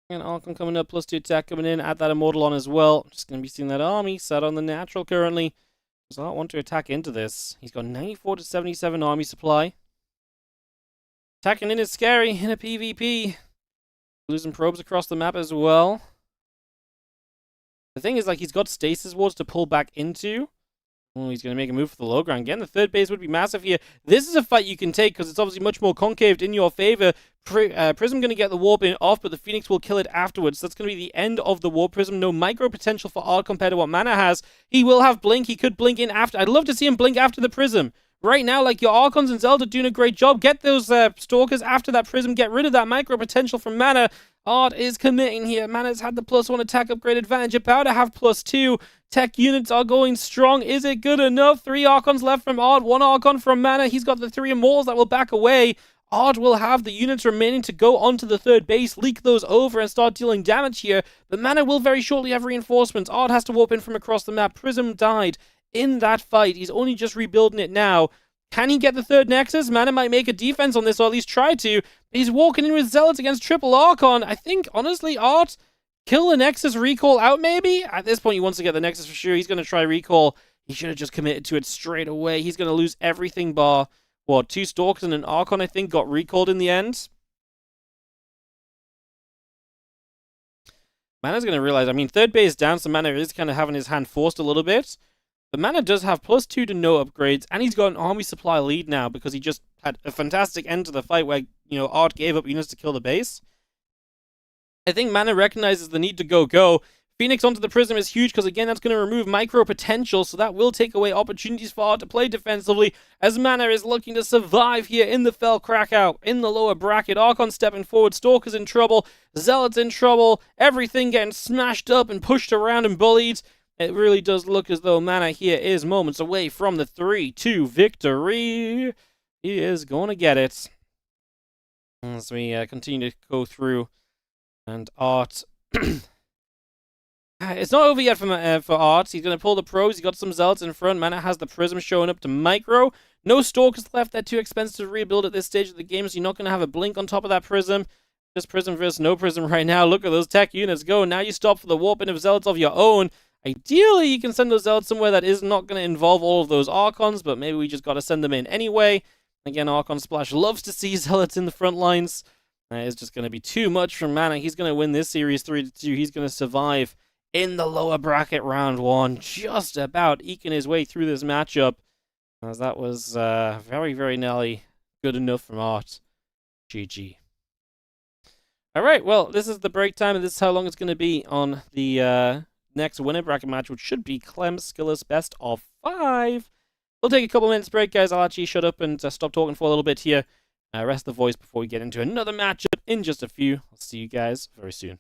And Archon coming up, +2 attack coming in. Add that Immortal on as well. Just going to be seeing that army set on the natural currently. Does not want to attack into this. He's got 94 to 77 army supply. Attacking in is scary in a PvP. Losing probes across the map as well. The thing is, like, he's got stasis wards to pull back into. Oh, he's going to make a move for the low ground. Again, the third base would be massive here. This is a fight you can take because it's obviously much more concaved in your favor. Prism going to get the warp in off, but the Phoenix will kill it afterwards. That's going to be the end of the Warp Prism. No micro potential for Art compared to what Mana has. He will have Blink. He could Blink in after. I'd love to see him Blink after the Prism. Right now, like, your Archons and Zelda doing a great job. Get those Stalkers after that Prism. Get rid of that micro potential from Mana. Art is committing here. Mana's had the +1 attack upgrade advantage. About to have +2. Tech units are going strong. Is it good enough? 3 Archons left from Art. 1 Archon from Mana. He's got the 3 Immortals that will back away. Art will have the units remaining to go onto the third base, leak those over, and start dealing damage here. But Mana will very shortly have reinforcements. Art has to warp in from across the map. Prism died in that fight. He's only just rebuilding it now. Can he get the third Nexus? Mana might make a defense on this, or at least try to. He's walking in with Zealots against triple Archon. I think, honestly, Art, kill the Nexus, recall out maybe? At this point, he wants to get the Nexus for sure. He's going to try recall. He should have just committed to it straight away. He's going to lose everything bar, what, 2 Stalkers and an Archon, I think, got recalled in the end. Mana's going to realize, I mean, third base down, so Mana is kind of having his hand forced a little bit. But Mana does have +2 to no upgrades, and he's got an army supply lead now because he just had a fantastic end to the fight where, you know, Art gave up units to kill the base. I think Mana recognizes the need to go. Phoenix onto the Prism is huge because, again, that's going to remove micro potential, so that will take away opportunities for Art to play defensively as Mana is looking to survive here in the FEL CRACOW in the lower bracket. Archon stepping forward, Stalker's in trouble, Zealot's in trouble, everything getting smashed up and pushed around and bullied. It really does look as though Mana here is moments away from the 3-2 victory. He is going to get it. As we continue to go through. And Art it's not over yet for Art. He's going to pull the pros. He's got some zealots in front. Mana has the prism showing up to micro. No stalkers left. They're too expensive to rebuild at this stage of the game, so you're not going to have a blink on top of that prism. Just prism versus no prism right now. Look at those tech units go. Now you stop for the warping of zealots of your own. Ideally, you can send those zealots somewhere that is not going to involve all of those Archons, but maybe we just got to send them in anyway. Again, Archon Splash loves to see zealots in the front lines. It's just going to be too much from Mana. He's going to win this series 3-2. He's going to survive in the lower bracket round 1. Just about eking his way through this matchup. As that was very, very nearly good enough from Art. GG. Alright, well, this is the break time, and this is how long it's going to be on the next winner bracket match, which should be Clem Skillless best of 5. We'll take a couple minutes break, guys. I'll actually shut up and stop talking for a little bit here. Rest the voice before we get into another matchup in just a few. I'll see you guys very soon.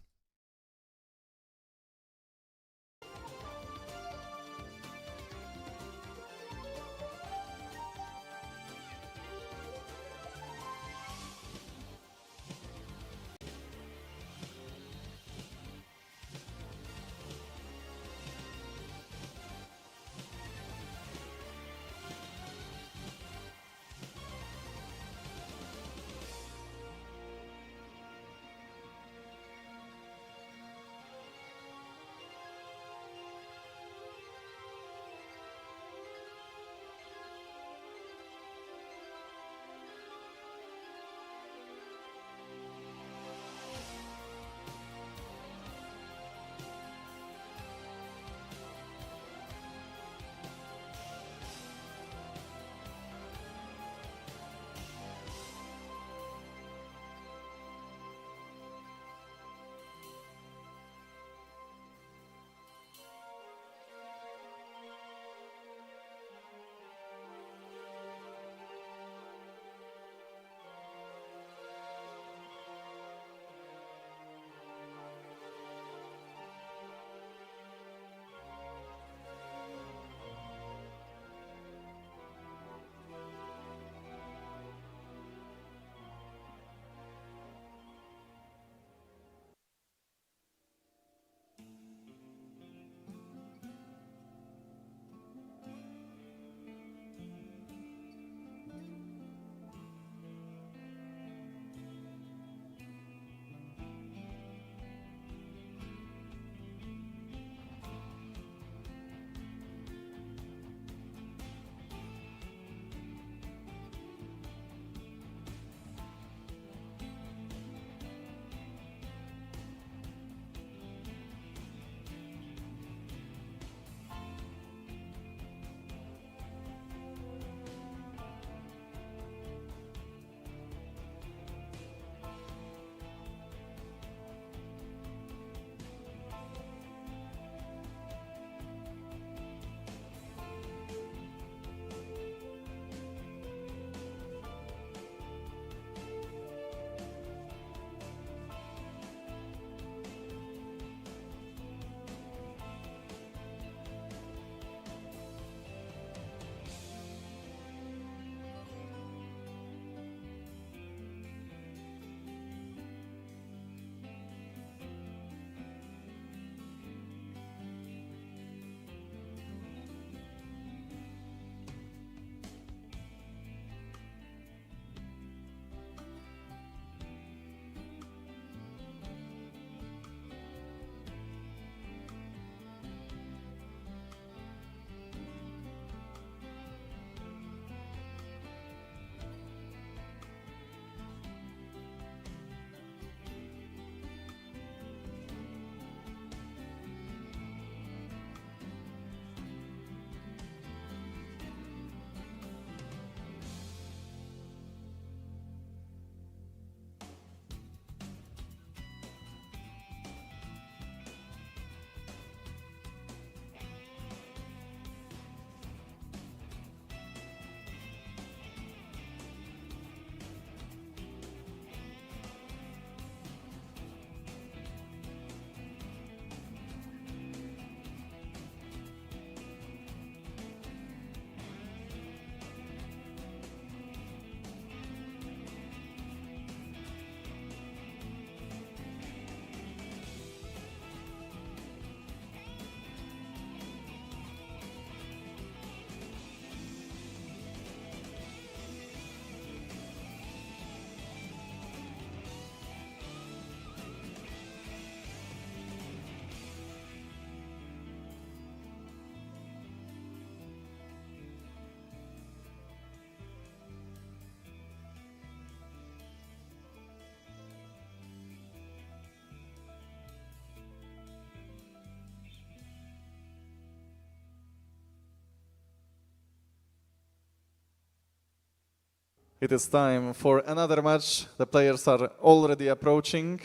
it is time for another match. The players are already approaching.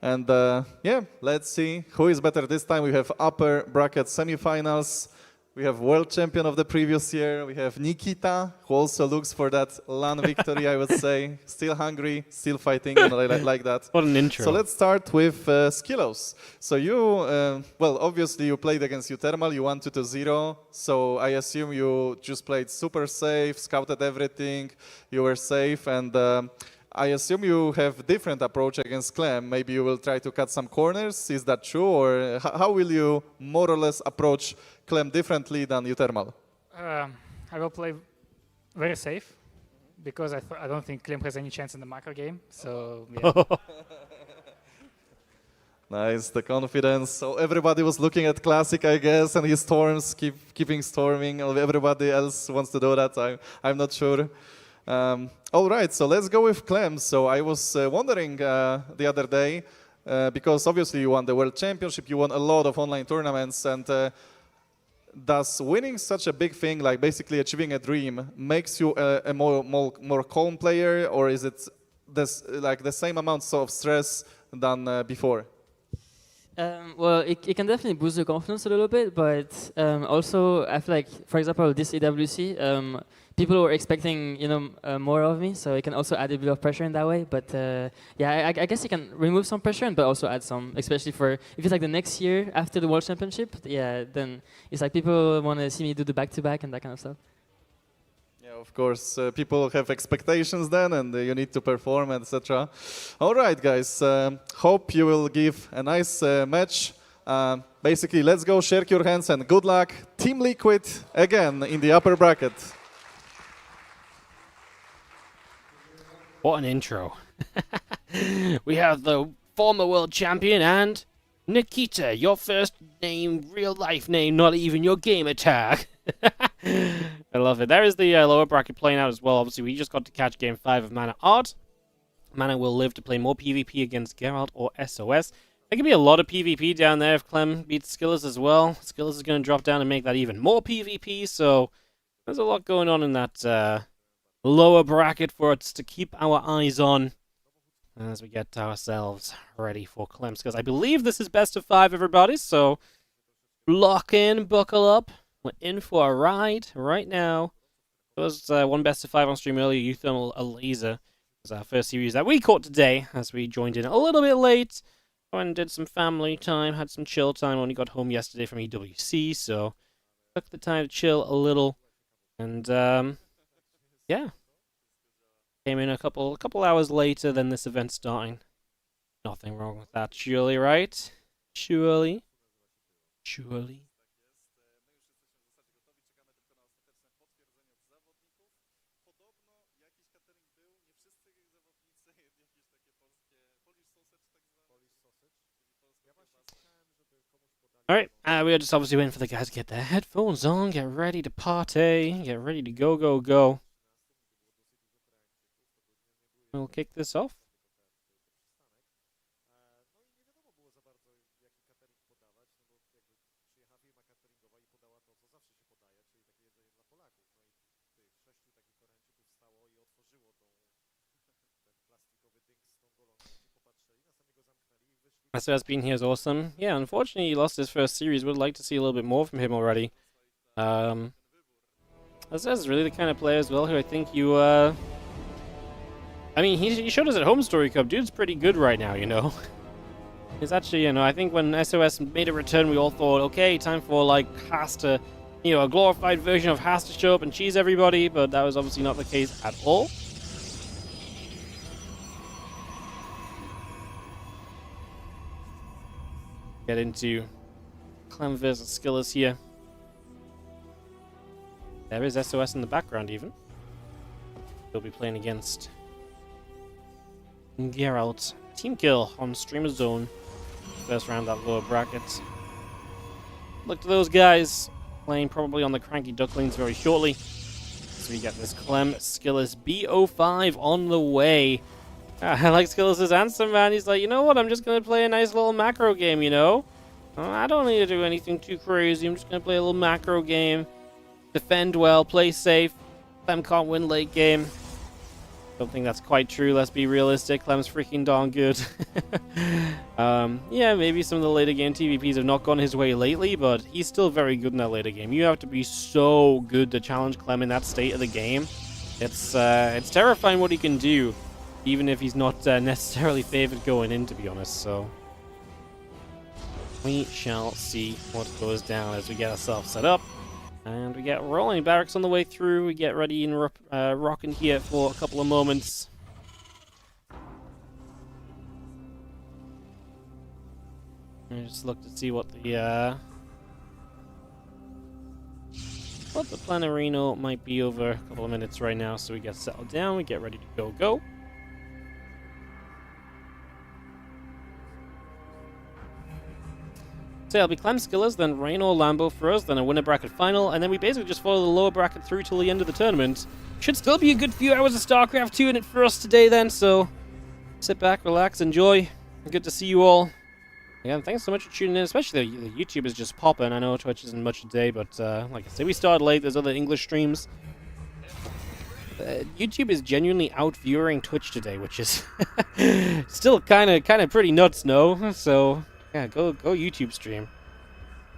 And yeah, let's see who is better this time. We have upper bracket semifinals. We have world champion of the previous year. We have Nikita, who also looks for that LAN victory, I would say. Still hungry, still fighting, and like that. What an intro. So let's start with Skillos. So you, well, obviously you played against UTHERMAL, you won 2-0. So I assume you just played super safe, scouted everything, you were safe, and I assume you have different approach against Clem. Maybe you will try to cut some corners. Is that true? Or how will you more or less approach Clem differently than UTHERMAL? I will play very safe because I don't think Clem has any chance in the macro game. So yeah. Nice, the confidence. So everybody was looking at Classic, I guess, and his storms keeping storming. Everybody else wants to do that. I'm not sure. All right, so let's go with Clem. So I was wondering the other day, because obviously you won the World Championship, you won a lot of online tournaments, and does winning such a big thing, like basically achieving a dream, makes you a more calm player, or is it like the same amount of stress than before? Well, it can definitely boost your confidence a little bit, but also I feel like, for example, this AWC, people were expecting, you know, more of me, so it can also add a bit of pressure in that way. But yeah, I guess you can remove some pressure, but also add some, especially for if it's like the next year after the World Championship. Yeah, then it's like people want to see me do the back-to-back and that kind of stuff. Yeah, of course, people have expectations then, and you need to perform, etc. All right, guys. Hope you will give a nice match. Basically, let's go. Shake your hands and good luck. Team Liquid again in the upper bracket. What an intro. We have the former world champion and Nikita, your first name, real life name, not even your gamer tag. I love it. There is the lower bracket playing out as well. Obviously, we just got to catch game 5 of Mana Odd. Mana will live to play more PvP against Geralt or SOS. There could be a lot of PvP down there if Clem beats Skillers as well. Skillers is going to drop down and make that even more PvP, so there's a lot going on in that lower bracket for us to keep our eyes on as we get ourselves ready for Clem's. Because I believe this is best of 5, everybody, so lock in, buckle up. We're in for a ride right now. There was one best of 5 on stream earlier, UTHERMAL A Laser. It was our first series that we caught today, as we joined in a little bit late. Went and did some family time, had some chill time. Only got home yesterday from EWC, so took the time to chill a little. And yeah, came in a couple hours later than this event starting. Nothing wrong with that, surely, right? Surely. Alright, we are just obviously waiting for the guys to get their headphones on, get ready to party, get ready to go. We'll kick this off. SOS being here is awesome. Yeah, unfortunately he lost his first series. Would like to see a little bit more from him already. SOS is really the kind of player as well who I think you I mean, he showed us at Home Story Cup. Dude's pretty good right now, you know. He's actually, you know, I think when SOS made a return, we all thought, okay, time for, like, Haas to, you know, a glorified version of Haas to show up and cheese everybody, but that was obviously not the case at all. Get into Clem versus Skillers here. There is SOS in the background, even. He'll be playing against Geralt. Team kill on Streamer Zone. First round, that lower bracket. Look to those guys playing probably on the Cranky Ducklings very shortly. So we get this Clem Skillers BO5 on the way. I like Skillers' answer, man. He's like, you know what? I'm just going to play a nice little macro game, you know? I don't need to do anything too crazy. I'm just going to play a little macro game. Defend well, play safe. Clem can't win late game. Don't think that's quite true. Let's be realistic. Clem's freaking darn good. Yeah, maybe some of the later game TVPs have not gone his way lately, but he's still very good in that later game. You have to be so good to challenge Clem in that state of the game. It's terrifying what he can do, even if he's not necessarily favored going in, to be honest. So we shall see what goes down as we get ourselves set up. And we get rolling barracks on the way through. We get ready and rocking here for a couple of moments. I just look to see what the plan of Rainor might be over a couple of minutes right now. So we get settled down. We get ready to go. So it'll be Clem Skillers, then Rainor Lambo for us, then a winner bracket final, and then we basically just follow the lower bracket through till the end of the tournament. Should still be a good few hours of StarCraft 2 in it for us today then, so sit back, relax, enjoy. Good to see you all. Again, thanks so much for tuning in, especially the YouTube is just popping. I know Twitch isn't much today, but like I said, we started late, there's other English streams. YouTube is genuinely out-viewing Twitch today, which is still kind of pretty nuts, no? So yeah, go YouTube stream.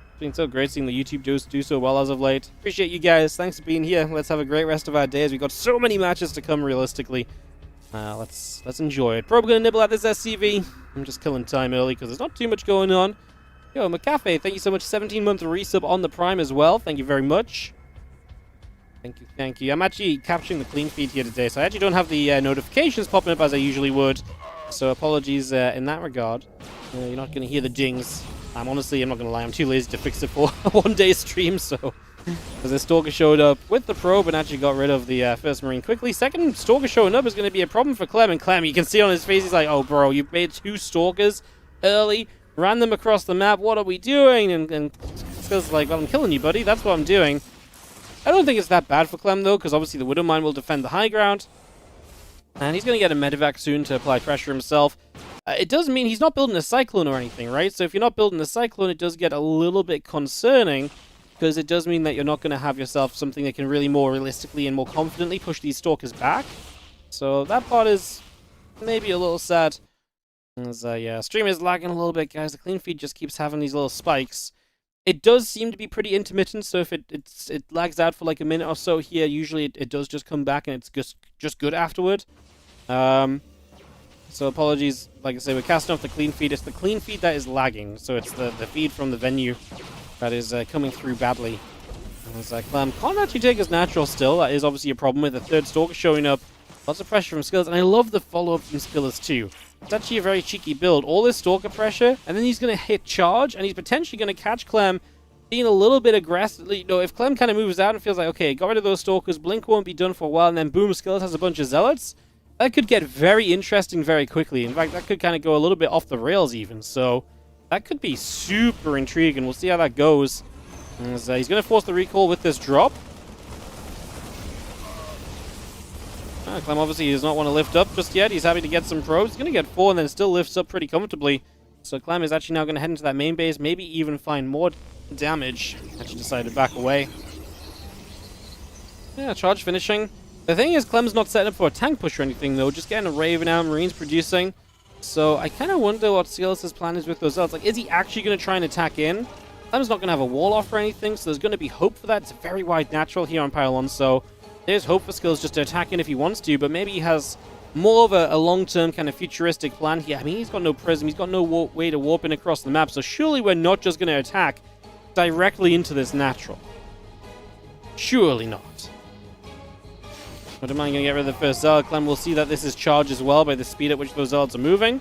It's been so great seeing the YouTube do so well as of late. Appreciate you guys. Thanks for being here. Let's have a great rest of our days. We've got so many matches to come realistically. Let's enjoy it. Probably gonna nibble at this SCV. I'm just killing time early because there's not too much going on. Yo, McCafe, thank you so much. 17-month resub on the Prime as well. Thank you very much. Thank you. I'm actually capturing the clean feed here today, so I actually don't have the notifications popping up as I usually would. So apologies in that regard. You're not going to hear the dings. Honestly, I'm not going to lie, I'm too lazy to fix it for a one-day stream, so... Because the Stalker showed up with the probe and actually got rid of the first Marine quickly. Second Stalker showing up is going to be a problem for Clem. And Clem, you can see on his face, he's like, oh, bro, you made 2 Stalkers early, ran them across the map, what are we doing? And Skill's like, well, I'm killing you, buddy, that's what I'm doing. I don't think it's that bad for Clem, though, because obviously the Widow Mine will defend the high ground. And he's going to get a medevac soon to apply pressure himself. It does mean he's not building a Cyclone or anything, right? So if you're not building a Cyclone, it does get a little bit concerning, because it does mean that you're not going to have yourself something that can really more realistically and more confidently push these Stalkers back. So that part is maybe a little sad. As, yeah, stream is lagging a little bit, guys. The clean feed just keeps having these little spikes. It does seem to be pretty intermittent, so if it lags out for like a minute or so here, usually it does just come back and it's just good afterward. So apologies, like I say, we're casting off the clean feed. It's the clean feed that is lagging, so it's the feed from the venue that is coming through badly. As Clem can't actually take his natural still. That is obviously a problem with the third Stalker showing up. Lots of pressure from Skills, and I love the follow-up from Skillers too. It's actually a very cheeky build. All this Stalker pressure, and then he's going to hit charge, and he's potentially going to catch Clem being a little bit aggressive. You know, if Clem kind of moves out and feels like, okay, got rid of those Stalkers, Blink won't be done for a while, and then boom, Skillers has a bunch of Zealots, that could get very interesting very quickly. In fact, that could kind of go a little bit off the rails even, so that could be super intriguing. We'll see how that goes. As, he's going to force the recall with this drop. Clem obviously does not want to lift up just yet. He's happy to get some probes. He's going to get 4 and then still lifts up pretty comfortably. So Clem is actually now going to head into that main base, maybe even find more damage. Actually decided to back away. Yeah, charge finishing. The thing is, Clem's not setting up for a tank push or anything, though. Just getting a Raven out, Marines producing. So I kind of wonder what Skill's plan is with those Zealots. Like, is he actually going to try and attack in? Clem's not going to have a wall off or anything, so there's going to be hope for that. It's a very wide natural here on Pylon, so there's hope for Skills just to attack in if he wants to, but maybe he has more of a long-term kind of futuristic plan here. I mean, he's got no prism, he's got no way to warp in across the map, so surely we're not just going to attack directly into this natural. Surely not. But am I going to get rid of the first Zealot? Clem will see that this is charged as well by the speed at which those Zealots are moving.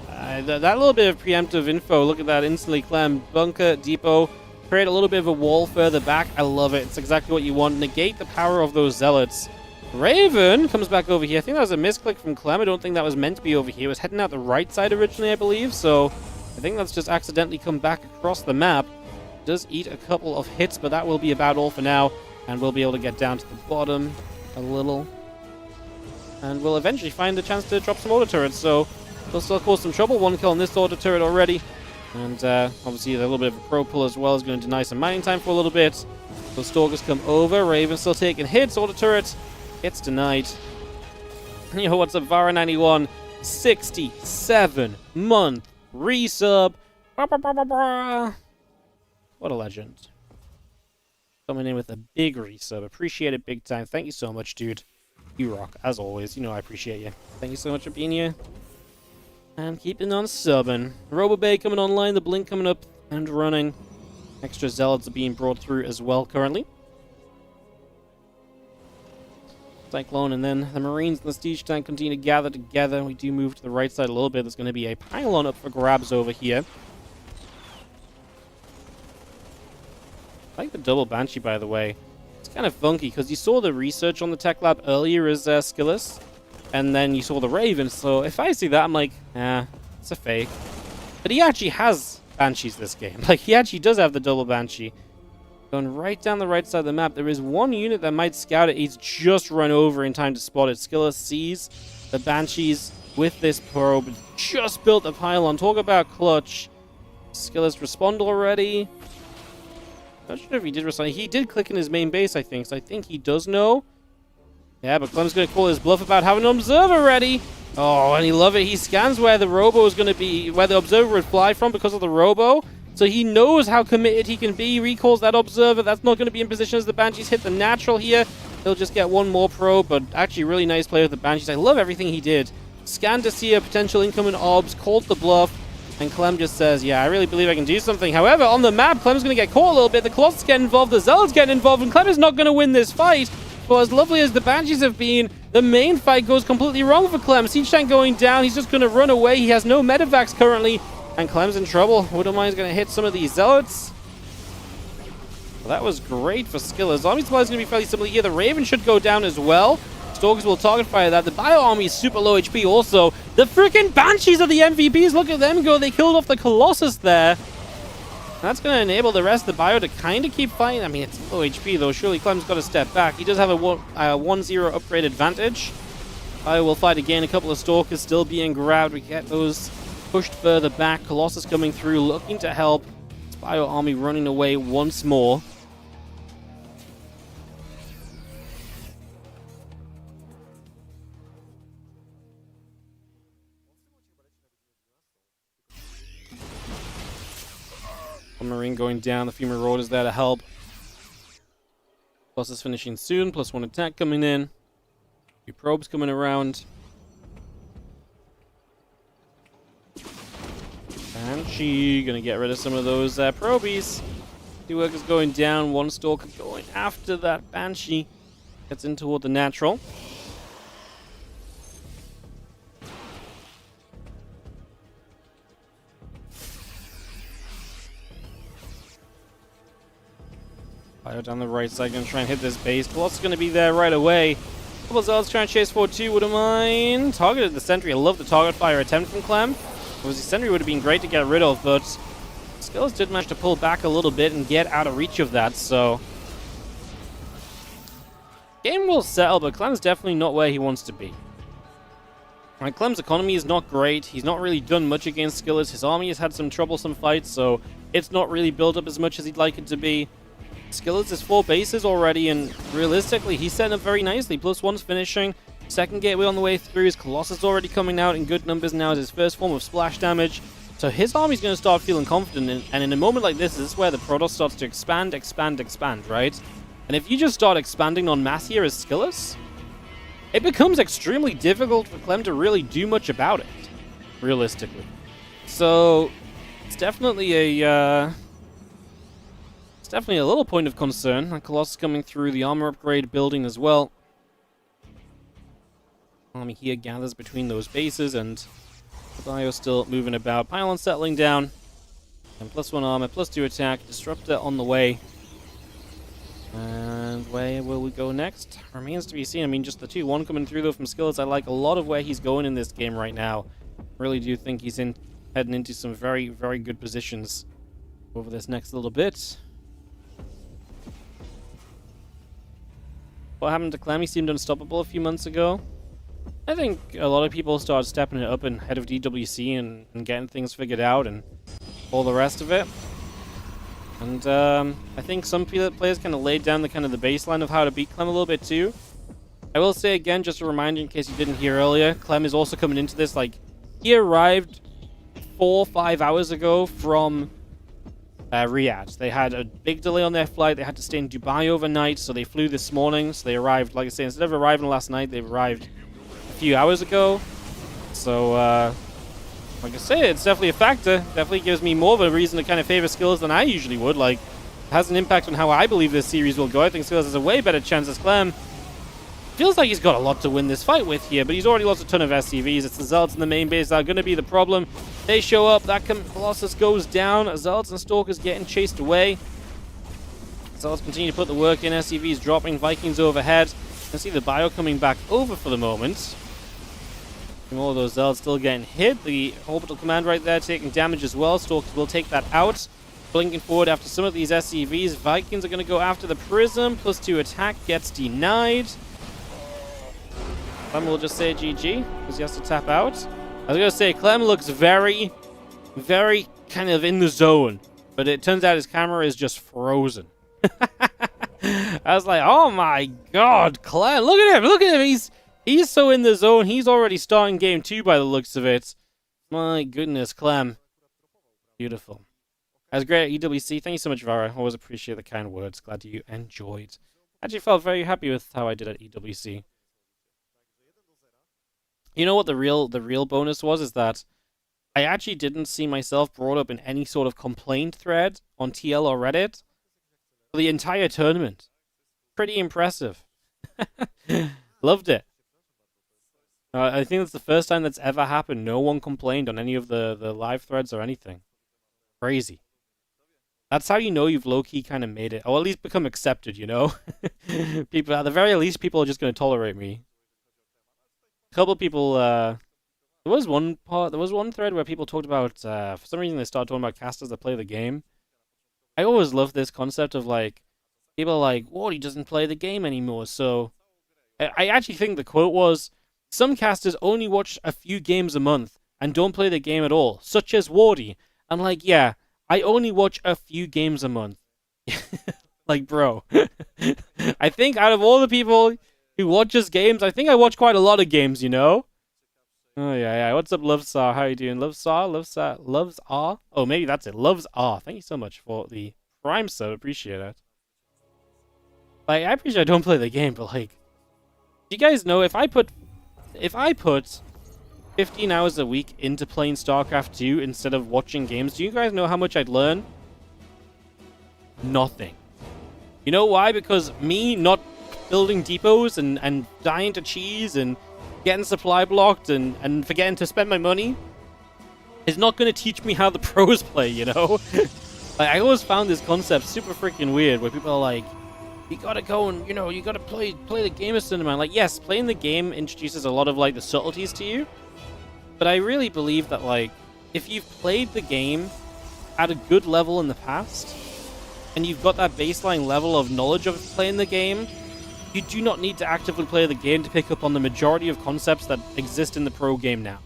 That little bit of preemptive info, look at that, instantly Clem, bunker, depot, create a little bit of a wall further back. I love it. It's exactly what you want. Negate the power of those Zealots. Raven comes back over here. I think that was a misclick from Clem. I don't think that was meant to be over here. It was heading out the right side originally, I believe. So I think that's just accidentally come back across the map. Does eat a couple of hits, but that will be about all for now. And we'll be able to get down to the bottom a little. And we'll eventually find a chance to drop some auto turrets. So we'll still cause some trouble. 1 kill on this auto turret already. And obviously a little bit of a pro pull as well is going to deny some mining time for a little bit. So Stalkers come over. Raven still taking hits. Auto turret gets denied. Yo, what's up, Vara91? 67-month resub. What a legend. Coming in with a big resub. Appreciate it big time. Thank you so much, dude. You rock, as always. You know I appreciate you. Thank you so much for being here. And keeping on subbing. RoboBay coming online, the Blink coming up and running. Extra Zealots are being brought through as well currently. Cyclone and then the Marines and the Siege Tank continue to gather together. We do move to the right side a little bit. There's going to be a pylon up for grabs over here. I like the double Banshee, by the way. It's kind of funky because you saw the research on the tech lab earlier as Skillis, and then you saw the Raven. So if I see that, I'm like, it's a fake. But he actually has Banshees this game. Like, he actually does have the double Banshee. Going right down the right side of the map, there is one unit that might scout it. He's just run over in time to spot it. Skillis sees the Banshees with this probe. Just built a pylon. Talk about clutch. Skillis respond already. Not sure if he did respond. He did click in his main base, I think. So I think he does know. Yeah, but Clem's going to call his bluff about having an observer ready. Oh, and he love it. He scans where the robo is going to be, where the observer would fly from because of the robo. So he knows how committed he can be. Recalls that observer. That's not going to be in position as the Banshees hit the natural here. He'll just get one more probe, but actually really nice play with the Banshees. I love everything he did. Scanned to see a potential incoming obs, called the bluff, and Clem just says, yeah, I really believe I can do something. However, on the map, Clem's going to get caught a little bit. The Colossus get involved, the Zealots get involved, and Clem is not going to win this fight. But as lovely as the Banshees have been, the main fight goes completely wrong for Clem. Siege Tank going down. He's just going to run away. He has no medevacs currently, and Clem's in trouble. Widowmine's going to hit some of these Zealots. Well, that was great for Skillis. Army supply is going to be fairly similar here. The Raven should go down as well. Stalkers will target fire that. The Bio Army is super low HP also. The freaking Banshees are the MVPs. Look at them go. They killed off the Colossus there. That's going to enable the rest of the Bio to kind of keep fighting. I mean, it's low HP though. Surely Clem's got to step back. He does have a 1-0 upgrade advantage. Bio will fight again. A couple of Stalkers still being grabbed. We get those pushed further back. Colossus coming through, looking to help. Bio Army running away once more. One Marine going down, the few Marauders there to help. Colossus finishing soon, +1 attack coming in. Few probes coming around. Banshee gonna get rid of some of those probies. Two workers going down, one Stalker going after that Banshee. Gets in toward the natural. Fire down the right side, gonna try and hit this base. Colossus gonna be there right away. Couple of Zealots trying to chase forward too, wouldn't mind. Targeted the sentry. I love the target fire attempt from Clem. The sentry would have been great to get rid of, but Skillis did manage to pull back a little bit and get out of reach of that, so game will settle, but Clem's definitely not where he wants to be. Right, Clem's economy is not great. He's not really done much against Skillis. His army has had some troublesome fights, so it's not really built up as much as he'd like it to be. Skillis is 4 bases already, and realistically, he's setting up very nicely. +1's finishing. Second gateway on the way through. His Colossus already coming out in good numbers now as his first form of splash damage. So his army's going to start feeling confident, and in a moment like this is where the Protoss starts to expand, right? And if you just start expanding on mass here as Skillis, it becomes extremely difficult for Clem to really do much about it, realistically. So it's definitely a little point of concern. And Colossus coming through, the armor upgrade building as well. Army here gathers between those bases, and Bio still moving about. Pylon settling down. And +1 armor, +2 attack. Disruptor on the way. And where will we go next? Remains to be seen. I mean, just the 2-1 coming through though from Skillis. I like a lot of where he's going in this game right now. Really do think he's heading into some very, very good positions over this next little bit. What happened to Clem? He seemed unstoppable a few months ago. I think a lot of people started stepping it up in head of DWC and getting things figured out and all the rest of it. And I think some players kind of laid down the baseline of how to beat Clem a little bit too. I will say again, just a reminder in case you didn't hear earlier, Clem is also coming into this, like, he arrived 4 or 5 hours ago from Riyadh. They had a big delay on their flight. They had to stay in Dubai overnight, so they flew this morning. So they arrived, like I say, instead of arriving last night, they arrived a few hours ago. So, like I say, it's definitely a factor. Definitely gives me more of a reason to kind of favor Skills than I usually would. Like, it has an impact on how I believe this series will go. I think Skills has a way better chance as Clem. Feels like he's got a lot to win this fight with here, but he's already lost a ton of SCVs. It's the Zealots in the main base that are going to be the problem. They show up, that Colossus goes down, Zealots and Stalkers getting chased away. Zealots continue to put the work in, SCVs dropping, Vikings overhead. You can see the bio coming back over for the moment. And all of those Zealots still getting hit. The Orbital Command right there taking damage as well. Stalkers will take that out. Blinking forward after some of these SCVs. Vikings are going to go after the Prism. +2 attack gets denied. Clem will just say GG because he has to tap out. I was going to say, Clem looks very, very kind of in the zone. But it turns out his camera is just frozen. I was like, oh my god, Clem, look at him, look at him. He's so in the zone. He's already starting game 2 by the looks of it. My goodness, Clem. Beautiful. That was great at EWC. Thank you so much, Vara. Always appreciate the kind words. Glad you enjoyed. Actually felt very happy with how I did at EWC. You know what the real bonus was is that I actually didn't see myself brought up in any sort of complaint thread on TL or Reddit for the entire tournament. Pretty impressive. Loved it. I think that's the first time that's ever happened. No one complained on any of the live threads or anything. Crazy. That's how you know you've low-key kind of made it. Or at least become accepted, you know? People, at the very least, people are just going to tolerate me. A couple of people, there was one thread where people talked about, for some reason they started talking about casters that play the game. I always love this concept of, like, people are like, Wardy doesn't play the game anymore, so... I actually think the quote was, some casters only watch a few games a month and don't play the game at all, such as Wardy. I'm like, yeah, I only watch a few games a month. Like, bro. I think out of all the people who watches games, I think I watch quite a lot of games, you know? Oh, yeah. What's up, Lovesar? How you doing? Loves R? Oh, maybe that's it. Loves R. Thank you so much for the Prime sub. Appreciate it. Like, I appreciate I don't play the game, but, like, do you guys know if I put 15 hours a week into playing StarCraft 2 instead of watching games, do you guys know how much I'd learn? Nothing. You know why? Because me not building depots and dying to cheese and getting supply blocked and forgetting to spend my money is not going to teach me how the pros play, you know? Like, I always found this concept super freaking weird where people are like, you gotta go and, you know, you gotta play the game of cinema. Like, yes, playing the game introduces a lot of, like, the subtleties to you. But I really believe that, like, if you've played the game at a good level in the past, and you've got that baseline level of knowledge of playing the game, you do not need to actively play the game to pick up on the majority of concepts that exist in the pro game now.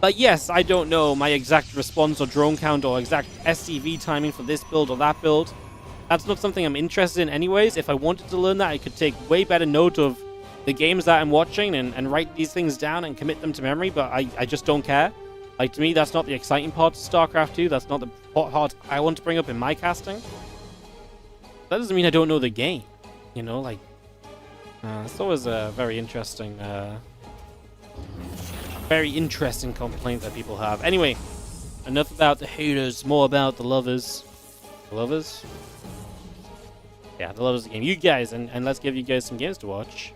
Like, yes, I don't know my exact response or drone count or exact SCV timing for this build or that build. That's not something I'm interested in anyways. If I wanted to learn that, I could take way better note of the games that I'm watching and write these things down and commit them to memory, but I just don't care. Like, to me, that's not the exciting part of StarCraft 2. That's not the part I want to bring up in my casting. That doesn't mean I don't know the game. You know, like... it's always a very interesting complaint that people have. Anyway, enough about the haters, more about the lovers. The lovers? Yeah, the lovers of the game. You guys, and let's give you guys some games to watch.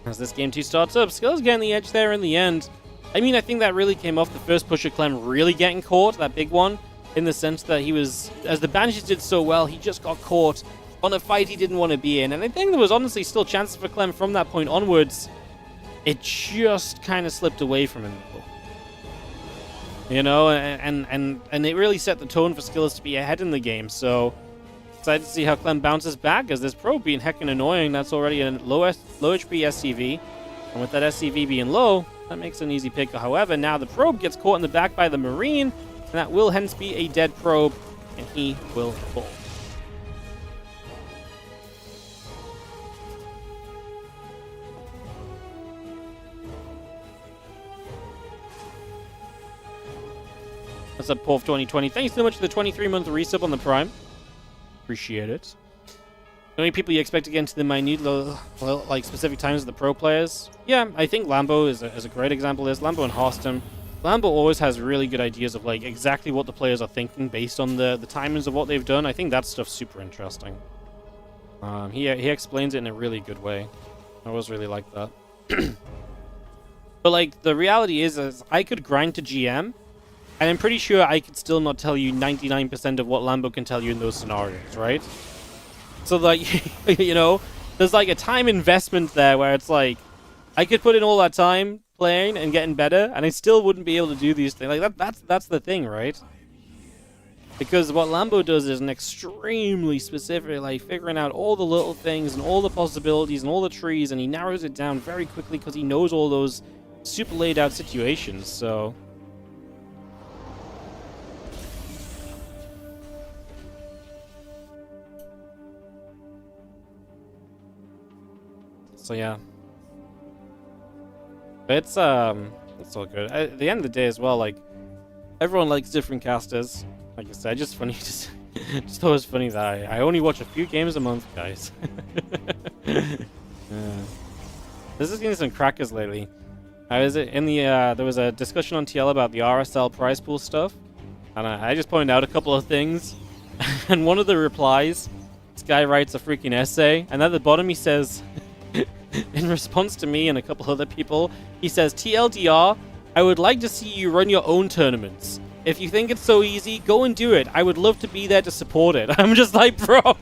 As this game 2 starts up, Skills getting the edge there in the end. I mean, I think that really came off the first push of Clem really getting caught, that big one, in the sense that he was, as the Banshees did so well, he just got caught on a fight he didn't want to be in. And I think there was honestly still chances for Clem from that point onwards. It just kind of slipped away from him. You know, and it really set the tone for Skills to be ahead in the game. So, excited to see how Clem bounces back, as this probe being heckin' annoying. That's already a low HP SCV. And with that SCV being low, that makes an easy pick. However, now the probe gets caught in the back by the Marine, and that will hence be a dead probe, and he will fall. What's up, Porf 2020? Thanks so much for the 23-month resub on the Prime. Appreciate it. The only people you expect to get into the minute, like specific times of the pro players. Yeah, I think Lambo is a great example of this. Lambo and Hostem. Lambo always has really good ideas of like exactly what the players are thinking based on the timings of what they've done. I think that stuff's super interesting. He explains it in a really good way. I always really like that. But like the reality is I could grind to GM, and I'm pretty sure I could still not tell you 99% of what Lambo can tell you in those scenarios, right? So like, you know, there's like a time investment there where it's like, I could put in all that time playing and getting better, and I still wouldn't be able to do these things. Like that's the thing, right? Because what Lambo does is an extremely specific, like figuring out all the little things and all the possibilities and all the trees, and he narrows it down very quickly because he knows all those super laid out situations. So yeah, but it's all good. At the end of the day as well, like everyone likes different casters. Like I said, just funny, just thought it was funny that I only watch a few games a month, guys. Yeah. This is getting some crackers lately. I was in the there was a discussion on TL about the RSL prize pool stuff, and I just pointed out a couple of things. And one of the replies, this guy writes a freaking essay, and at the bottom he says, in response to me and a couple other people, he says, TLDR, I would like to see you run your own tournaments. If you think it's so easy, go and do it. I would love to be there to support it. I'm just like, bro.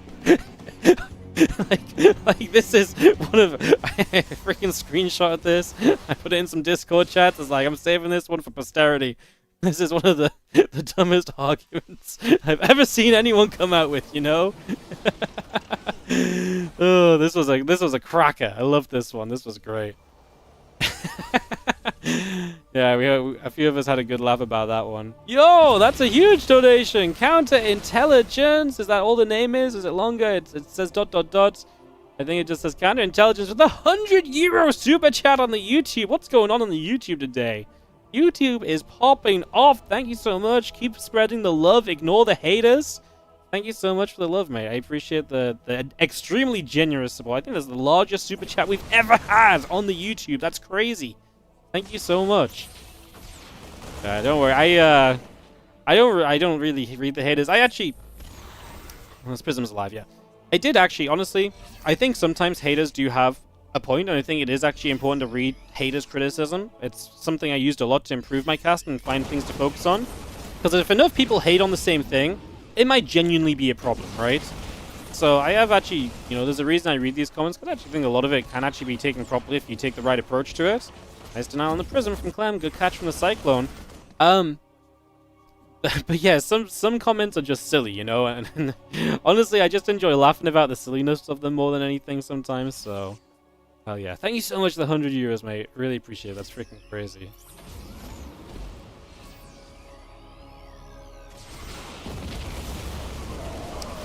like this is one of... I freaking screenshot this. I put it in some Discord chats. It's like, I'm saving this one for posterity. This is one of the dumbest arguments I've ever seen anyone come out with, you know? Oh, this was a cracker. I love this one. This was great. Yeah, a few of us had a good laugh about that one. Yo, that's a huge donation. Counterintelligence. Is that all the name is? Is it longer? It says ... I think it just says counterintelligence with a €100 super chat on the YouTube. What's going on the YouTube today? YouTube is popping off. Thank you so much. Keep spreading the love. Ignore the haters. Thank you so much for the love, mate. I appreciate the extremely generous support. I think that's the largest super chat we've ever had on the YouTube. That's crazy. Thank you so much. Don't worry. I don't really read the haters. I actually... This Prism's alive, yeah. I did actually, honestly, I think sometimes haters do have a point, and I think it is actually important to read haters' criticism. It's something I used a lot to improve my cast and find things to focus on. Because if enough people hate on the same thing, it might genuinely be a problem, right? So I have actually, you know, there's a reason I read these comments, because I actually think a lot of it can actually be taken properly if you take the right approach to it. Nice denial on the Prism from Clem, good catch from the Cyclone. But yeah, some comments are just silly, you know, and honestly, I just enjoy laughing about the silliness of them more than anything sometimes, so... Hell yeah. Thank you so much for the €100, mate. Really appreciate it. That's freaking crazy.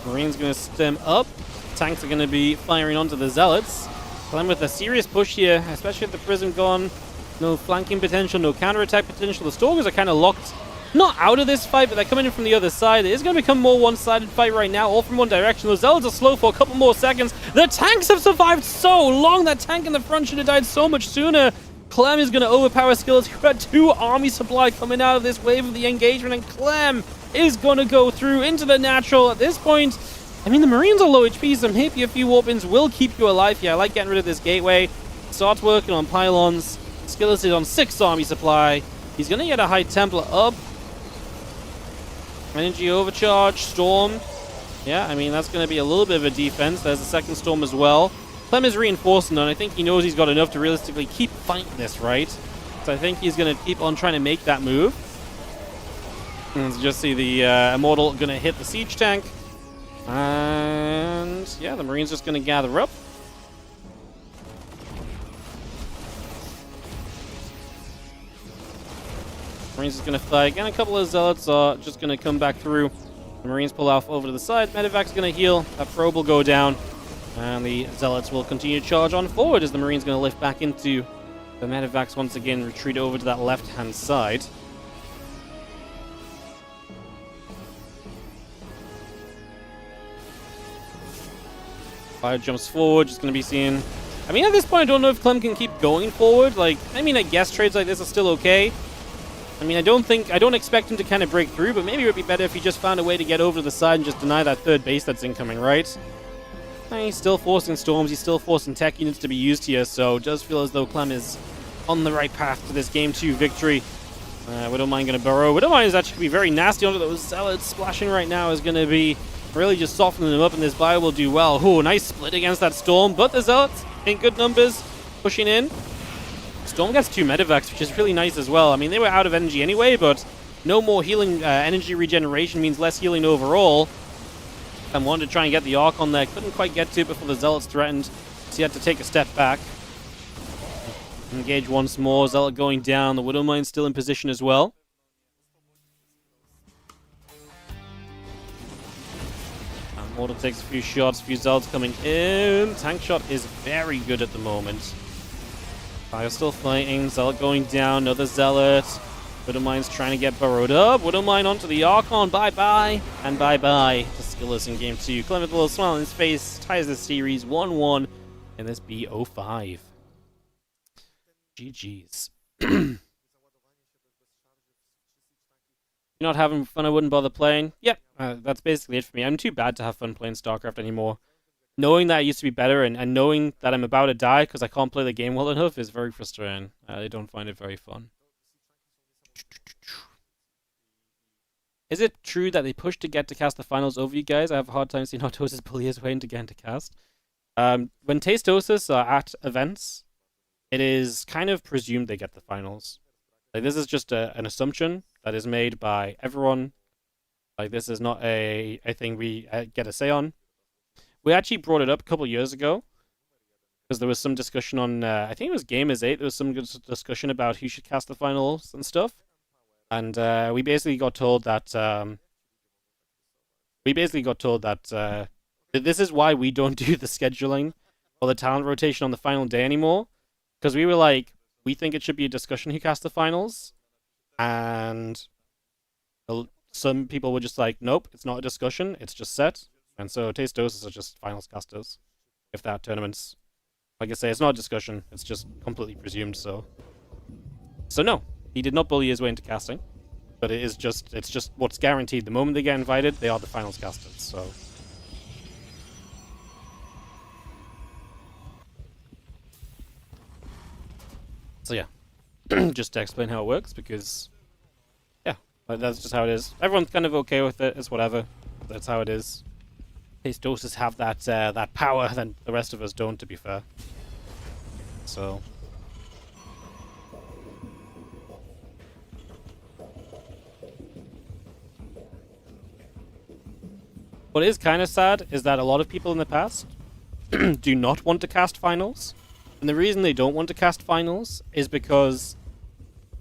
Marines going to stem up. Tanks are going to be firing onto the Zealots. Clem with a serious push here, especially with the Prism gone. No flanking potential, no counterattack potential. The Stalkers are kind of locked, not out of this fight, but they're coming in from the other side. It is going to become more one-sided fight right now, all from one direction. The Zealots are slow for a couple more seconds. The tanks have survived so long. That tank in the front should have died so much sooner. Clem is going to overpower skills. You've got 2 army supply coming out of this wave of the engagement, and Clem is going to go through into the natural. At this point, I mean, the Marines are low HP, so maybe a few warpins will keep you alive here. I like getting rid of this gateway. Starts working on pylons. Skillet is on 6 army supply. He's going to get a High Templar up. Energy overcharge, storm. Yeah, I mean, that's going to be a little bit of a defense. There's a second storm as well. Clem is reinforcing, and I think he knows he's got enough to realistically keep fighting this, right? So I think he's going to keep on trying to make that move. And just see the Immortal going to hit the siege tank. And yeah, the Marines just going to gather up. Marines is going to fly again. A couple of Zealots are just going to come back through. The Marines pull off over to the side. Medevac's going to heal. That probe will go down. And the Zealots will continue to charge on forward as the Marines going to lift back into the Medevacs once again, retreat over to that left-hand side. Fire jumps forward, just going to be seeing... I mean, at this point, I don't know if Clem can keep going forward. Like, I mean, I guess trades like this are still okay. I mean, I don't expect him to kind of break through, but maybe it would be better if he just found a way to get over to the side and just deny that third base that's incoming, right? He's still forcing storms, he's still forcing tech units to be used here, so it does feel as though Clem is on the right path to this Game 2 victory. Widowmine going to burrow. Widowmine is actually going to be very nasty onto those Zealots. Splashing right now is going to be really just softening them up, and this bio will do well. Oh, nice split against that Storm, but the Zealots in good numbers, pushing in. Storm gets 2 medevacs, which is really nice as well. I mean, they were out of energy anyway, but no more healing, energy regeneration means less healing overall. And wanted to try and get the Arc on there, couldn't quite get to it before the Zealots threatened, so he had to take a step back. Engage once more, Zealot going down, the Widowmine still in position as well. And Mortal takes a few shots, a few Zealots coming in. Tank shot is very good at the moment. Fire still fighting, Zealot going down, another Zealot. Widowmine's trying to get burrowed up. Widowmine onto the Archon, bye-bye, and bye-bye to Skillers in Game 2. Clem with a little smile on his face, ties the series 1-1 in this BO5. GG's. You're not having fun, I wouldn't bother playing? Yep, that's basically it for me. I'm too bad to have fun playing StarCraft anymore. Knowing that I used to be better and knowing that I'm about to die because I can't play the game well enough is very frustrating. I don't find it very fun. Is it true that they pushed to get to cast the finals over you guys? I have a hard time seeing how Tosis bully his way into getting to cast. When Tastosis are at events, it is kind of presumed they get the finals. Like, this is just an assumption that is made by everyone. Like, this is not a thing we get a say on. We actually brought it up a couple years ago because there was some discussion on, I think it was Gamers 8, there was some good discussion about who should cast the finals and stuff. And we basically got told that this is why we don't do the scheduling or the talent rotation on the final day anymore. Because we were like, we think it should be a discussion who cast the finals. And some people were just like, nope, it's not a discussion, it's just set. And so Tastosis are just finals casters. If that tournament's, like I say, it's not a discussion, it's just completely presumed, so no. He did not bully his way into casting, but it's just what's guaranteed. The moment they get invited, they are the finals casters, so. So yeah, just to explain how it works, because, yeah, that's just how it is. Everyone's kind of okay with it, it's whatever. That's how it is. Tastosis have that power that the rest of us don't, to be fair. So. What is kind of sad is that a lot of people in the past do not want to cast finals. And the reason they don't want to cast finals is because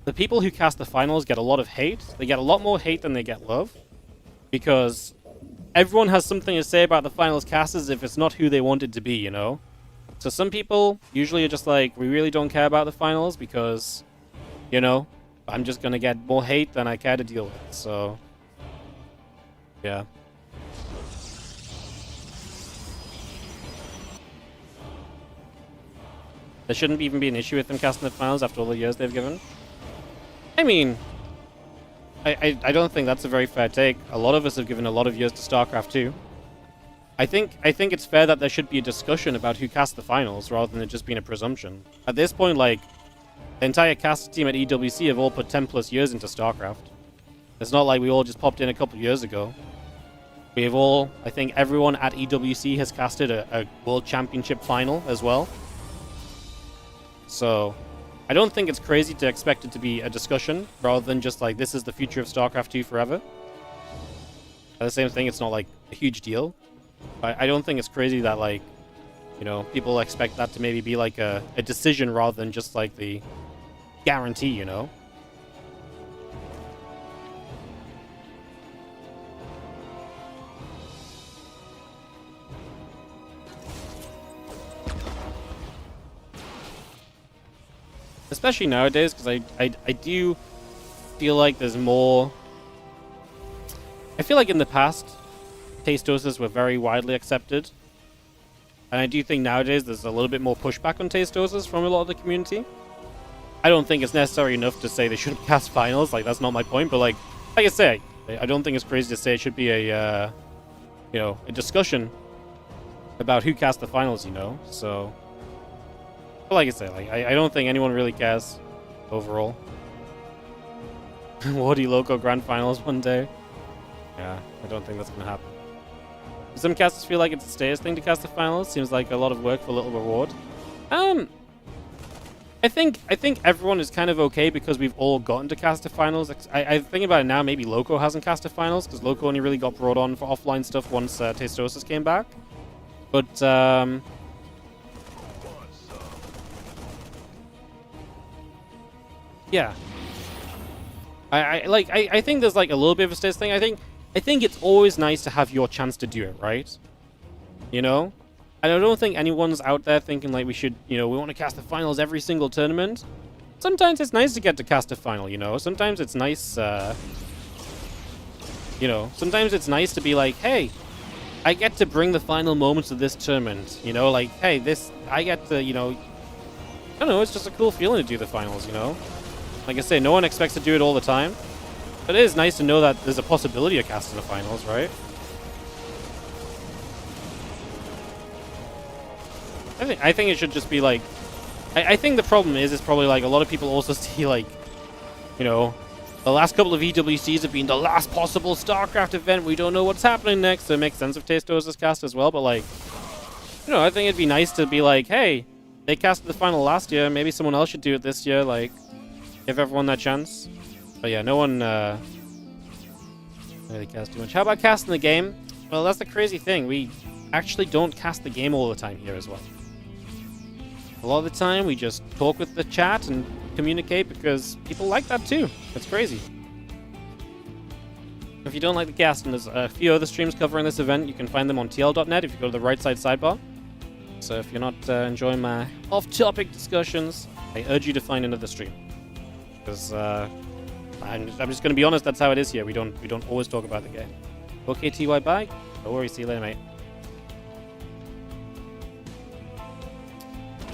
the people who cast the finals get a lot of hate. They get a lot more hate than they get love. Because everyone has something to say about the finals casters if it's not who they want it to be, you know? So some people usually are just like, we really don't care about the finals because, you know, I'm just going to get more hate than I care to deal with. So, yeah. There shouldn't even be an issue with them casting the finals after all the years they've given. I mean, I don't think that's a very fair take. A lot of us have given a lot of years to StarCraft 2. I think it's fair that there should be a discussion about who cast the finals rather than it just being a presumption. At this point, like, the entire cast team at EWC have all put 10 plus years into StarCraft. It's not like we all just popped in a couple years ago. We have all, I think everyone at EWC has casted a World Championship final as well. So, I don't think it's crazy to expect it to be a discussion rather than just like, this is the future of StarCraft 2 forever. At the same thing, it's not like a huge deal. I don't think it's crazy that, like, you know, people expect that to maybe be like a decision rather than just like the guarantee, you know? Especially nowadays, because I do feel like there's more. I feel like in the past, Tastoses were very widely accepted. And I do think nowadays there's a little bit more pushback on taste doses from a lot of the community. I don't think it's necessary enough to say they shouldn't cast finals. Like, that's not my point. But like I say, I don't think it's crazy to say it should be a, you know, a discussion about who cast the finals, you know? So, but like I say, like, I don't think anyone really cares overall. Wardy Loco Grand Finals one day. Yeah, I don't think that's going to happen. Some casters feel like it's a status thing to cast the finals. Seems like a lot of work for little reward. I think everyone is kind of okay because we've all gotten to cast the finals. I think about it now, maybe Loco hasn't cast the finals because Loco only really got brought on for offline stuff once Tastosis came back. But yeah, I think there's like a little bit of a status thing. I think it's always nice to have your chance to do it, right? You know? And I don't think anyone's out there thinking like we should, you know, we want to cast the finals every single tournament. Sometimes it's nice to get to cast a final, you know? Sometimes it's nice, you know, sometimes it's nice to be like, hey, I get to bring the final moments of this tournament, you know? Like, hey, I get to, you know, I don't know, it's just a cool feeling to do the finals, you know? Like I say, no one expects to do it all the time. But it is nice to know that there's a possibility of casting the finals, right? I think it should just be like... I think the problem is probably like a lot of people also see like, you know, the last couple of EWCs have been the last possible StarCraft event. We don't know what's happening next, so it makes sense if Tastos is cast as well. But like, you know, I think it'd be nice to be like, hey, they casted the final last year. Maybe someone else should do it this year. Like, give everyone that chance. But yeah, no one really cast too much. How about casting the game? Well, that's the crazy thing. We actually don't cast the game all the time here as well. A lot of the time, we just talk with the chat and communicate because people like that too. It's crazy. If you don't like the casting, there's a few other streams covering this event. You can find them on tl.net if you go to the right side sidebar. So if you're not enjoying my off-topic discussions, I urge you to find another stream. Because I'm just going to be honest, that's how it is here. We don't always talk about the game. Okay, TY, bye. Don't worry, see you later, mate.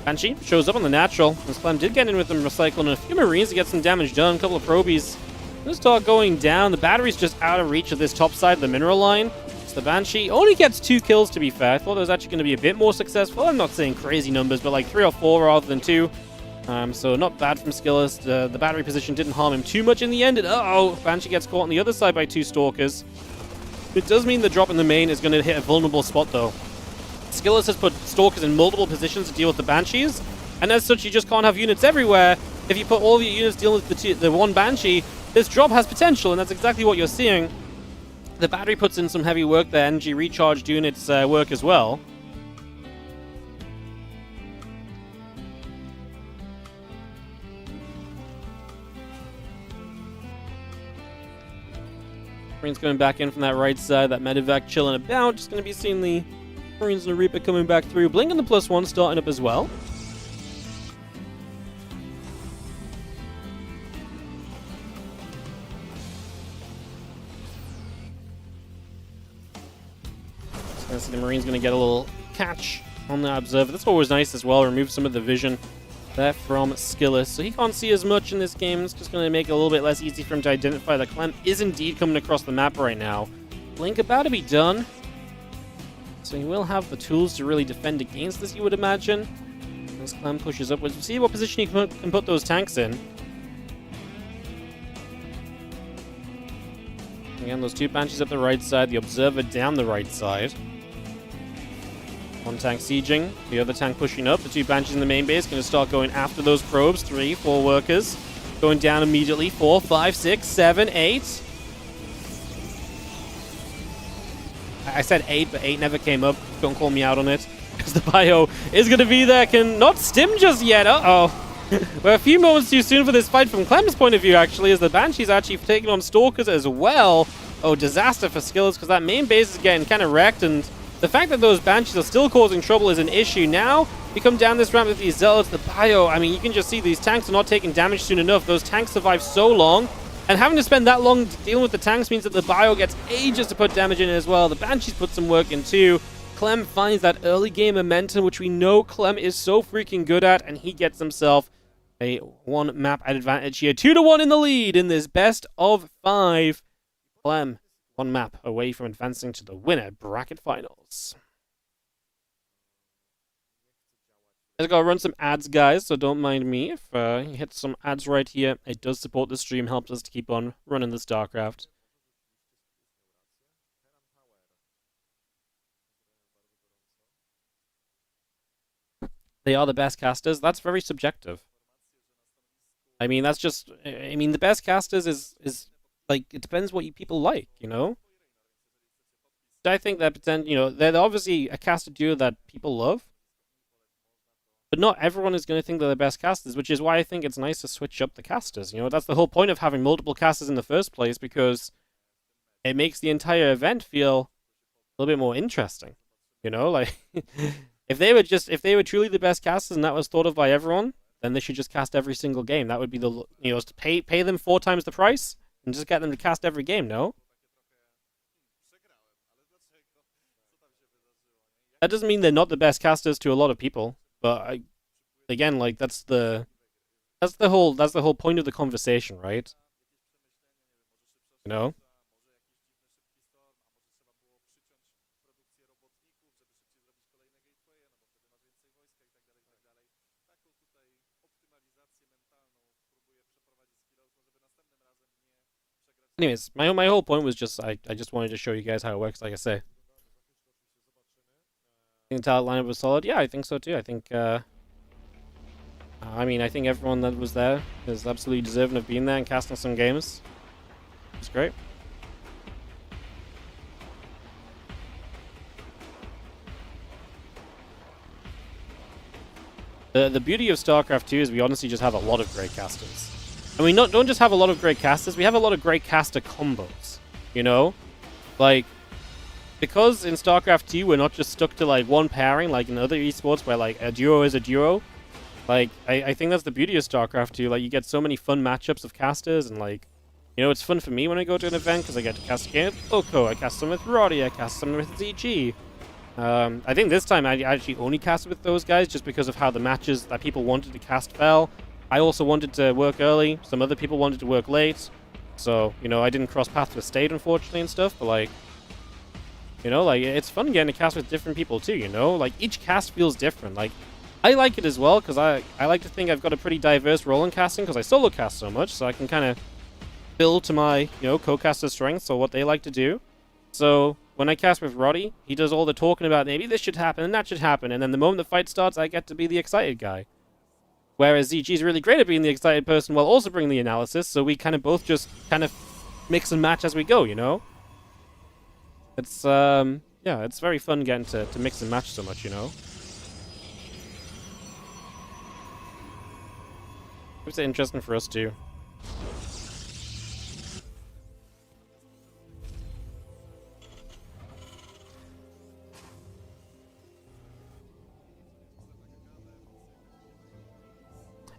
Banshee shows up on the natural. As Clem did get in with them recycling a few Marines to get some damage done. A couple of probies. Let's start going down. The battery's just out of reach of this top side of the mineral line. So the Banshee only gets 2 kills, to be fair. I thought it was actually going to be a bit more successful. I'm not saying crazy numbers, but like 3 or 4 rather than 2. So not bad from Skillis. The battery position didn't harm him too much in the end. And uh-oh, Banshee gets caught on the other side by 2 Stalkers. It does mean the drop in the main is going to hit a vulnerable spot, though. Skillis has put Stalkers in multiple positions to deal with the Banshees, and as such, you just can't have units everywhere. If you put all of your units dealing with the one Banshee, this drop has potential, and that's exactly what you're seeing. The battery puts in some heavy work there. Energy recharge doing its work as well. Marines coming back in from that right side. That medevac chilling about. Just going to be seeing the Marines and the Reaper coming back through. Blink and the +1 starting up as well. So I see the Marine's going to get a little catch on the Observer. That's always nice as well. Remove some of the vision there from Skillis. So he can't see as much in this game. It's just going to make it a little bit less easy for him to identify that Clem is indeed coming across the map right now. Blink about to be done. So he will have the tools to really defend against this, you would imagine. As Clem pushes upwards. We'll see what position he can put those tanks in. Again, those 2 Banshees up the right side, the Observer down the right side. 1 tank sieging, the other tank pushing up. The 2 Banshees in the main base going to start going after those probes. 3, 4 workers going down immediately. 4, 5, 6, 7, 8. I said 8, but 8 never came up. Don't call me out on it. Because the bio is going to be there. Can not stim just yet. Uh-oh. We're a few moments too soon for this fight from Clem's point of view, actually, as the Banshee's actually taking on Stalkers as well. Oh, disaster for Skills, because that main base is getting kind of wrecked, and the fact that those Banshees are still causing trouble is an issue. Now, we come down this ramp with these Zealots, the bio, I mean, you can just see these tanks are not taking damage soon enough. Those tanks survive so long. And having to spend that long dealing with the tanks means that the bio gets ages to put damage in as well. The Banshees put some work in too. Clem finds that early game momentum, which we know Clem is so freaking good at, and he gets himself a 1-map advantage here. 2-1 in the lead in this best of 5. Clem, 1 map away from advancing to the winner bracket finals. I just gotta run some ads, guys, so don't mind me if you hit some ads right here. It does support the stream, helps us to keep on running the StarCraft. They are the best casters. That's very subjective. I mean, that's just. I mean, the best casters is like, it depends what people like, you know. I think that they're obviously a caster duo that people love, but not everyone is going to think they're the best casters, which is why I think it's nice to switch up the casters. You know, that's the whole point of having multiple casters in the first place, because it makes the entire event feel a little bit more interesting. You know, like. If they were truly the best casters and that was thought of by everyone, then they should just cast every single game. That would be the, to pay them 4 times the price and just get them to cast every game, no? That doesn't mean they're not the best casters to a lot of people, but again, like that's the whole point of the conversation, right? You know? Anyways, my whole point was just I just wanted to show you guys how it works. Like I say, I think the talent lineup was solid. Yeah, I think so too. I think I mean, I think everyone that was there is absolutely deserving of being there and casting some games. It's great. The beauty of StarCraft 2 is we honestly just have a lot of great casters. And we don't just have a lot of great casters, we have a lot of great caster combos, you know? Like, because in StarCraft 2 we're not just stuck to like one pairing like in other esports where like a duo is a duo. Like, I think that's the beauty of StarCraft 2. Like, you get so many fun matchups of casters, and like, you know, it's fun for me when I go to an event because I get to cast a game with Oko, I cast some with Roddy, I cast some with ZG. I think this time I actually only casted with those guys just because of how the matches that people wanted to cast fell. I also wanted to work early. Some other people wanted to work late. So, you know, I didn't cross paths with State, unfortunately, and stuff. But, like, you know, like, it's fun getting to cast with different people, too, you know? Like, each cast feels different. Like, I like it as well, because I like to think I've got a pretty diverse role in casting, because I solo cast so much, so I can kind of build to my, you know, co-caster strengths or what they like to do. So, when I cast with Roddy, he does all the talking about maybe this should happen and that should happen, and then the moment the fight starts, I get to be the excited guy. Whereas ZG is really great at being the excited person while also bringing the analysis, so we kind of both just kind of mix and match as we go, you know? It's, yeah, it's very fun getting to mix and match so much, you know? It's interesting for us too.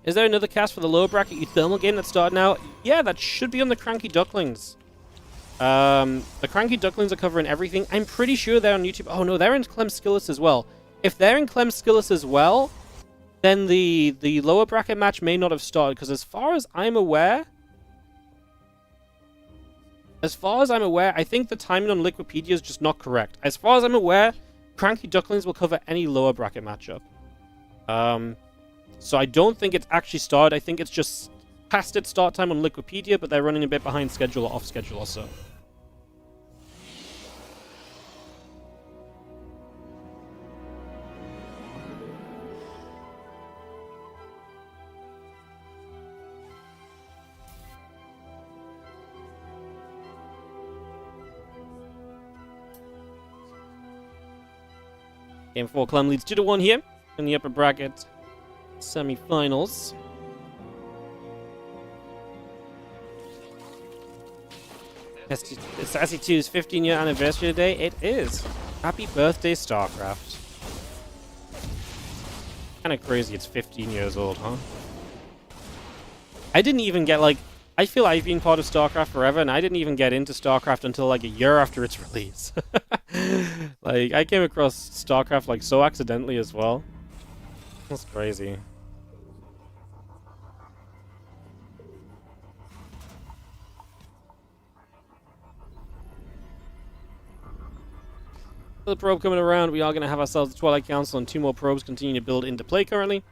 Is there another cast for the lower bracket UTHERMAL game that's started now? Yeah, that should be on the Cranky Ducklings. The Cranky Ducklings are covering everything. I'm pretty sure they're on YouTube. Oh no, they're in Clem's Skillless as well. If they're in Clem's Skillless as well, then the lower bracket match may not have started, because as far as I'm aware, I think the timing on Liquipedia is just not correct. As far as I'm aware, Cranky Ducklings will cover any lower bracket matchup. So I don't think it's actually started. I think it's just past its start time on Liquipedia, but they're running a bit behind schedule or off schedule or so. Game 4, Clem leads 2-1 here in the upper bracket semi-finals. It's Sassy 2's 15-year anniversary today. It is. Happy birthday, StarCraft. Kind of crazy it's 15 years old, huh? I didn't even get, like... I feel I've been part of StarCraft forever, and I didn't even get into StarCraft until, like, a year after its release. Like, I came across StarCraft like so accidentally as well. That's crazy. The probe coming around, we are going to have ourselves the Twilight Council and 2 more probes continue to build into play currently.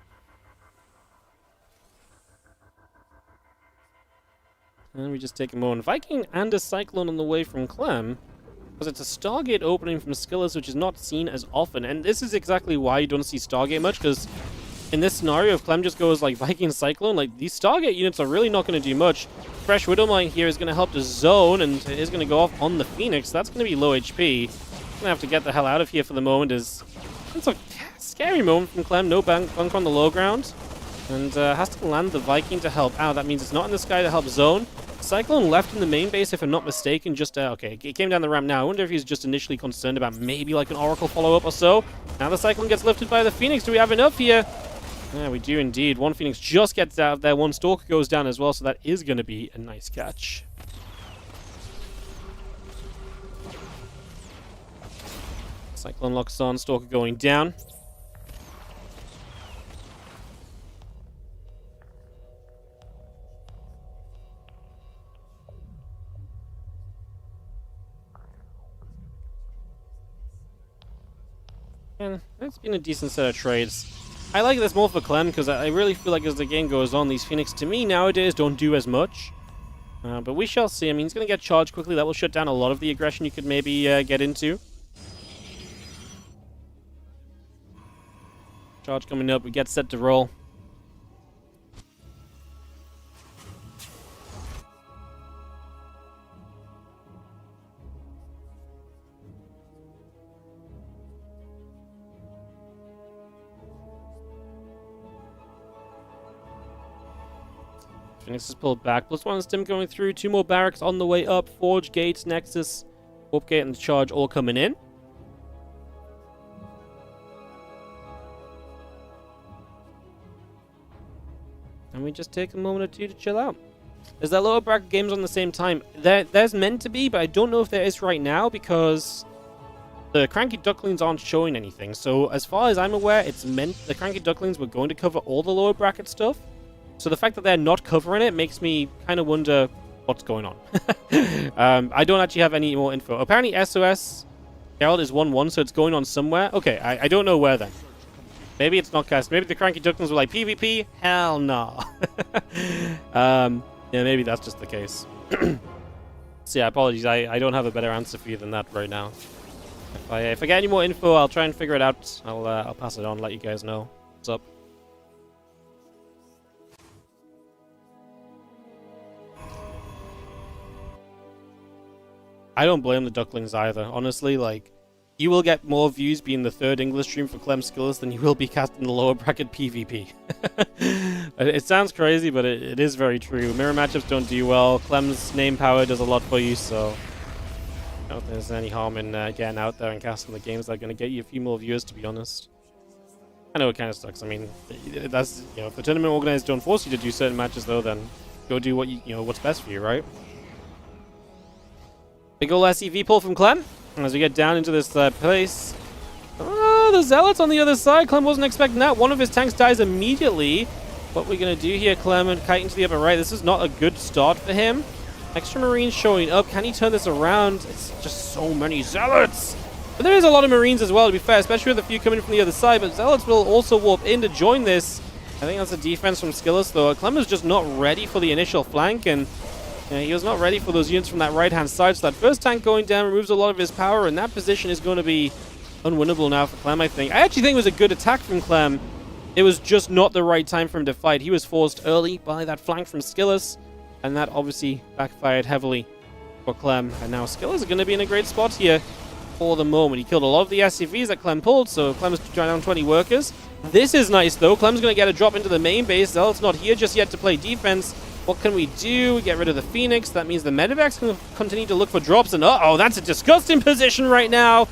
And we just take a moment. Viking and a Cyclone on the way from Clem. Because it's a Stargate opening from Skillers, which is not seen as often. And this is exactly why you don't see Stargate much, because in this scenario, if Clem just goes like Viking Cyclone, like these Stargate units are really not going to do much. Fresh Widowmine here is going to help the zone, and it is going to go off on the Phoenix. That's going to be low HP. Gonna have to get the hell out of here for the moment. It's a scary moment from Clem. No bunker on the low ground. And has to land the Viking to help out. That means it's not in the sky to help zone. Cyclone left in the main base, if I'm not mistaken, just, okay, it came down the ramp now. I wonder if he's just initially concerned about maybe like an Oracle follow-up or so. Now the Cyclone gets lifted by the Phoenix. Do we have enough here? Yeah, we do indeed. One Phoenix just gets out of there. One Stalker goes down as well, so that is going to be a nice catch. Cyclone locks on, Stalker going down. And that's been a decent set of trades. I like this more for Clem because I really feel like as the game goes on, these Phoenix to me nowadays don't do as much. But we shall see. I mean, he's going to get charged quickly. That will shut down a lot of the aggression you could maybe get into. Charge coming up, we get set to roll. Phoenix is pulled back. +1 stim going through. 2 more barracks on the way up. Forge, Gates, Nexus, Warp Gate, and the Charge all coming in. And we just take a moment or two to chill out. Is there lower bracket games on the same time? There's meant to be, but I don't know if there is right now because the Cranky Ducklings aren't showing anything. So as far as I'm aware, it's meant the Cranky Ducklings were going to cover all the lower bracket stuff. So the fact that they're not covering it makes me kind of wonder what's going on. I don't actually have any more info. Apparently SOS Geralt is 1-1, so it's going on somewhere. Okay, I don't know where then. Maybe it's not cast. Maybe the Cranky Ducklings were like, PvP? Hell no. Yeah, maybe that's just the case. So yeah, apologies. I don't have a better answer for you than that right now. If I get any more info, I'll try and figure it out. I'll pass it on, let you guys know what's up. I don't blame the Ducklings either. Honestly, like, you will get more views being the 3rd English stream for Clem Skillers than you will be casting the lower bracket PvP. It sounds crazy, but it is very true. Mirror matchups don't do well. Clem's name power does a lot for you, so I don't think there's any harm in getting out there and casting the games that are going to get you a few more viewers, to be honest. I know it kind of sucks. I mean, that's, you know, if the tournament organizers don't force you to do certain matches, though, then go do what you know what's best for you, right? Big ol' SEV pull from Clem. As we get down into this place. Oh, the Zealots on the other side. Clem wasn't expecting that. One of his tanks dies immediately. What we're going to do here, Clem, and kiting to the upper right. This is not a good start for him. Extra Marines showing up. Can he turn this around? It's just so many Zealots. But there is a lot of Marines as well, to be fair, especially with a few coming from the other side. But Zealots will also warp in to join this. I think that's a defense from Skillers, though. Clem is just not ready for the initial flank, and he was not ready for those units from that right-hand side. So that first tank going down removes a lot of his power, and that position is going to be unwinnable now for Clem, I think. I actually think it was a good attack from Clem. It was just not the right time for him to fight. He was forced early by that flank from Skillers, and that obviously backfired heavily for Clem. And now Skillers are going to be in a great spot here for the moment. He killed a lot of the SCVs that Clem pulled, so Clem is down 20 workers. This is nice, though. Clem's going to get a drop into the main base. Zealot's not here just yet to play defense. What can we do? We get rid of the Phoenix. That means the medevacs can continue to look for drops. And uh-oh, that's a disgusting position right now.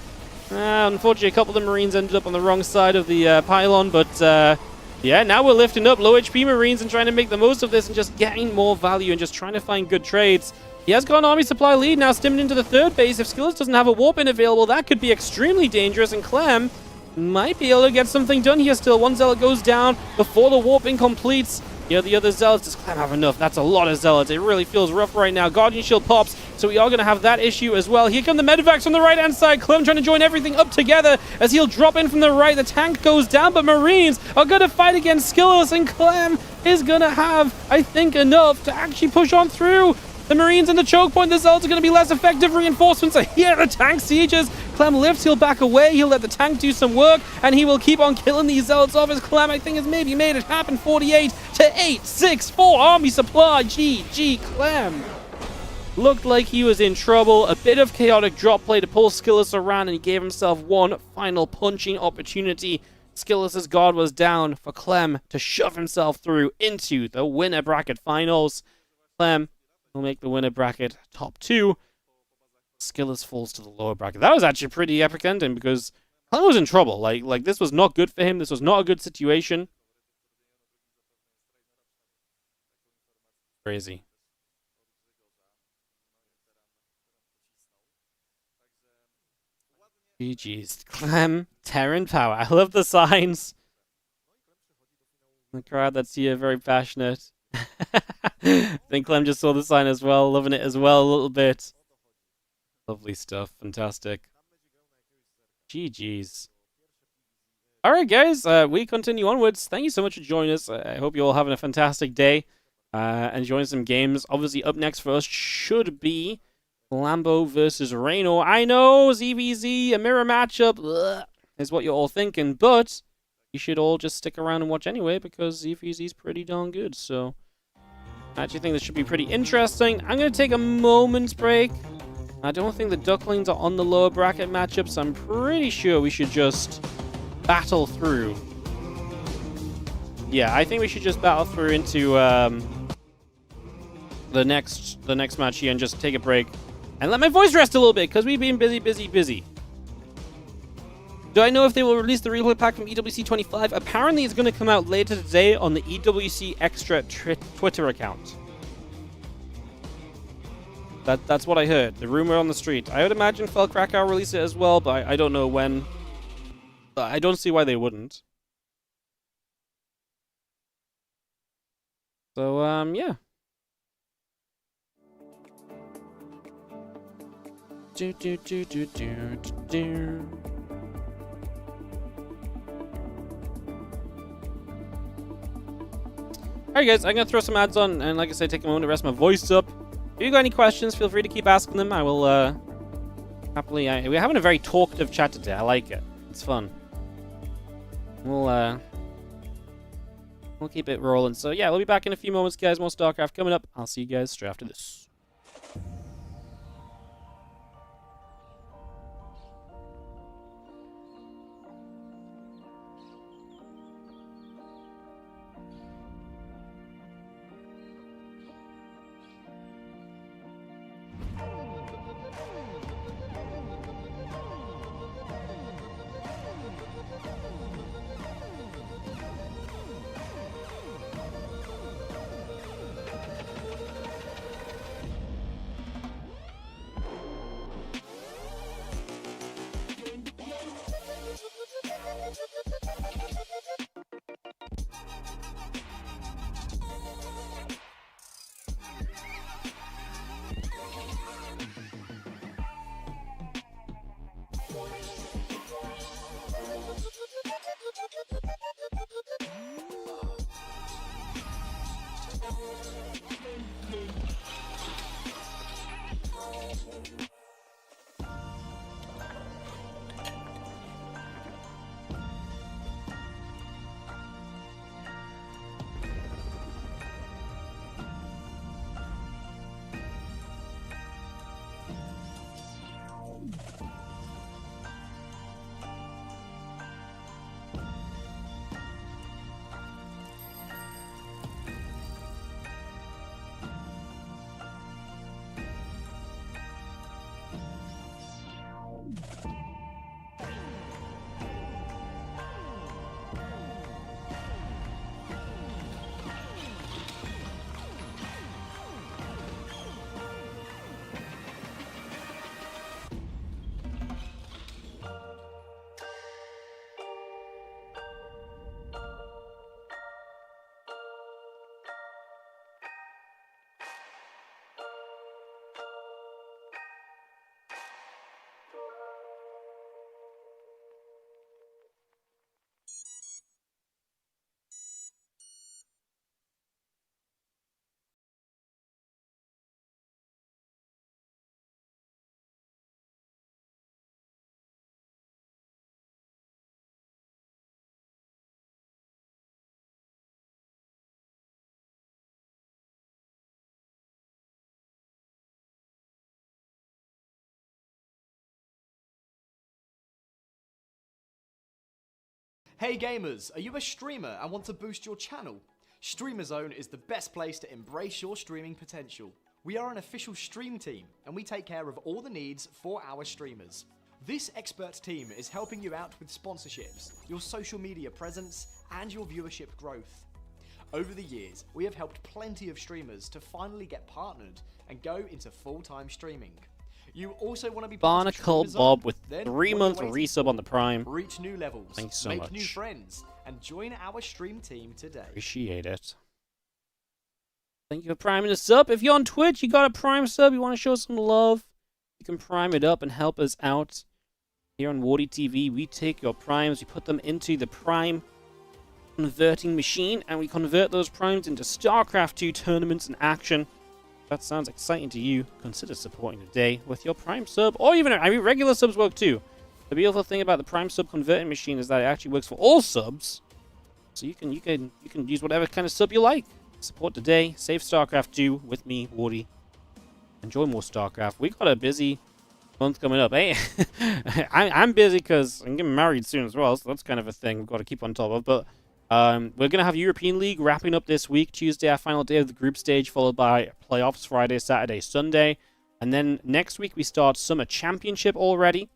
Unfortunately, a couple of the Marines ended up on the wrong side of the pylon. But yeah, now we're lifting up low HP Marines and trying to make the most of this and just getting more value and just trying to find good trades. He has got an army supply lead now, stimming into the third base. If Skillers doesn't have a warp in available, that could be extremely dangerous, and Clem might be able to get something done here still. One zealot goes down before the warping completes. Here the other zealots. Does Clem have enough? That's a lot of zealots. It really feels rough right now. Guardian Shield pops, so we are going to have that issue as well. Here come the medevacs from the right-hand side. Clem trying to join everything up together as he'll drop in from the right. The tank goes down, but Marines are going to fight against Skillers, and Clem is going to have, I think, enough to actually push on through. The Marines and the choke point, the Zealots are going to be less effective. Reinforcements are here. The tank sieges. Clem lifts. He'll back away. He'll let the tank do some work, and he will keep on killing these Zealots off as Clem, I think, has maybe made it happen. 48 to 8, 6, 4 army supply. GG, Clem. Looked like he was in trouble. A bit of chaotic drop play to pull Skillus around, and he gave himself one final punching opportunity. Skillus' guard was down for Clem to shove himself through into the winner bracket finals. Clem will make the winner bracket top 2. Skillus falls to the lower bracket. That was actually a pretty epic ending because Clem was in trouble. Like this was not good for him. This was not a good situation. Crazy. GG's. Clem, Terran power. I love the signs. The crowd that's here, very passionate. I think Clem just saw the sign as well, loving it as well a little bit. Lovely stuff, fantastic. GG's. Alright guys, we continue onwards. Thank you so much for joining us. I hope you're all having a fantastic day. Enjoying some games. Obviously up next for us should be Lambo versus Rainor. I know, ZVZ, a mirror matchup, is what you're all thinking, but you should all just stick around and watch anyway because ZVZ is pretty darn good, so I actually think this should be pretty interesting. I'm going to take a moment's break. I don't think the Ducklings are on the lower bracket matchup, so I'm pretty sure we should just battle through. Yeah, I think we should just battle through into the next match here and just take a break and let my voice rest a little bit because we've been busy. Do I know if they will release the replay pack from EWC 25? Apparently it's going to come out later today on the EWC Extra Twitter account. That's what I heard. The rumor on the street. I would imagine FEL CRACOW will release it as well, but I don't know when. But I don't see why they wouldn't. So, yeah. Alright guys, I'm going to throw some ads on, and like I said, take a moment to rest my voice up. If you got any questions, feel free to keep asking them. I will, happily... we're having a very talkative chat today. I like it. It's fun. We'll keep it rolling. So yeah, we'll be back in a few moments, guys. More StarCraft coming up. I'll see you guys straight after this. Hey gamers, are you a streamer and want to boost your channel? Streamer Zone is the best place to embrace your streaming potential. We are an official stream team and we take care of all the needs for our streamers. This expert team is helping you out with sponsorships, your social media presence, and your viewership growth. Over the years, we have helped plenty of streamers to finally get partnered and go into full-time streaming. You also want to be part of Barnacle Streamer Zone? Bob with Then 3-month what are you waiting resub for? on the Prime. Reach new levels, Thanks so make much. new friends, and join our stream team today. Appreciate it. Thank you for priming us up. If you're on Twitch, you got a Prime sub, you want to show some love, you can prime it up and help us out. Here on WardiTV, we take your primes, we put them into the Prime converting machine, and we convert those primes into StarCraft 2 tournaments in action. If that sounds exciting to you, consider supporting today with your Prime sub, or even, I mean, regular subs work too. The beautiful thing about the Prime sub converting machine is that it actually works for all subs, so you can use whatever kind of sub you like. Support today, save StarCraft 2 with me, Wardy. Enjoy more StarCraft. We got a busy month coming up. Hey, I'm busy because I'm getting married soon as well, so that's kind of a thing we've got to keep on top of. But we're going to have European League wrapping up this week. Tuesday, our final day of the group stage, followed by playoffs Friday, Saturday, Sunday. And then next week, we start Summer Championship already.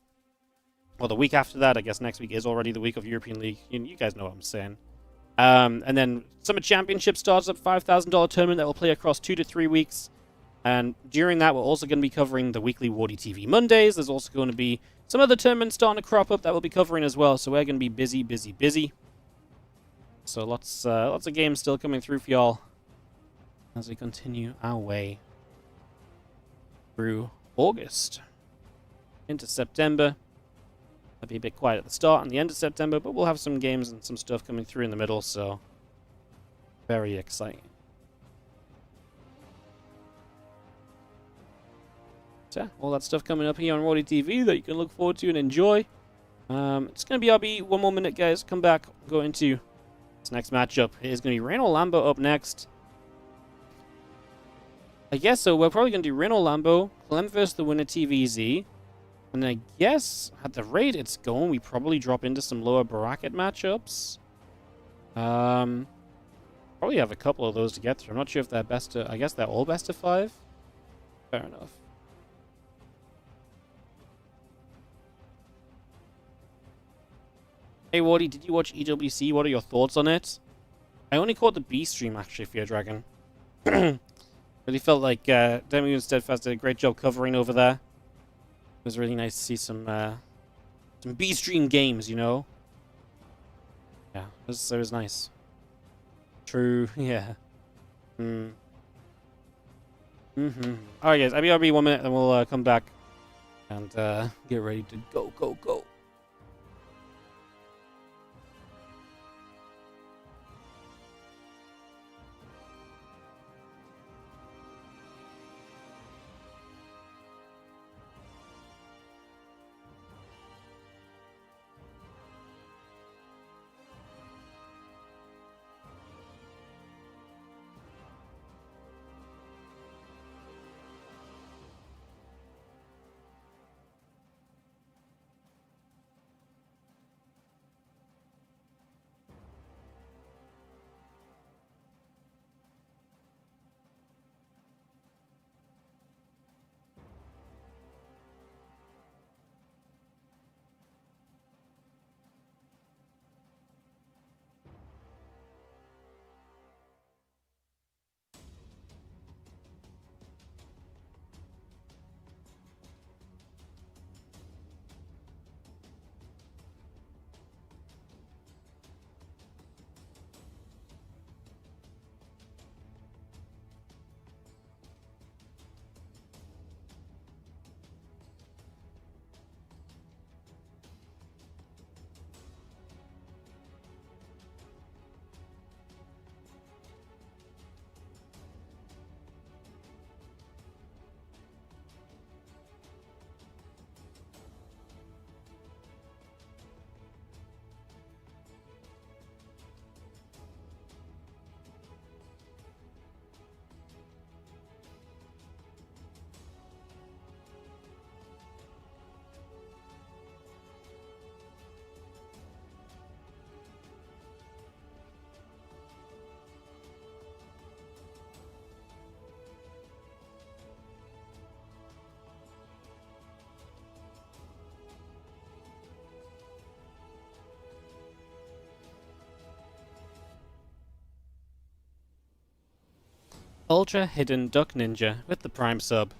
Well, the week after that, I guess next week is already the week of European League. You guys know what I'm saying. And then Summer Championship starts up, $5,000 tournament that will play across 2 to 3 weeks. And during that, we're also going to be covering the weekly WardiTV Mondays. There's also going to be some other tournaments starting to crop up that we'll be covering as well. So we're going to be busy, busy, busy. So lots of games still coming through for y'all as we continue our way through August into September. It'll be a bit quiet at the start and the end of September, but we'll have some games and some stuff coming through in the middle, so very exciting. So, yeah, all that stuff coming up here on WardiTV that you can look forward to and enjoy. It's going to be RB 1 more minute, guys. Come back, go into this next matchup. It is going to be Rainor Lambo up next. I guess so. We're probably going to do Rainor Lambo, Clem versus the winner TVZ. And I guess at the rate it's going, we probably drop into some lower bracket matchups. Probably have a couple of those to get through. I'm not sure if they're best of... I guess they're all best of 5. Fair enough. Hey, Wardy, did you watch EWC? What are your thoughts on it? I only caught the B stream, actually, Fear Dragon. Really felt like Demi and Steadfast did a great job covering over there. It was really nice to see some B stream games, you know? Yeah, it was nice. True, yeah. Alright, guys, IBRB 1 minute, and we'll come back and get ready to go, go, go. Ultra Hidden Duck Ninja with the Prime sub.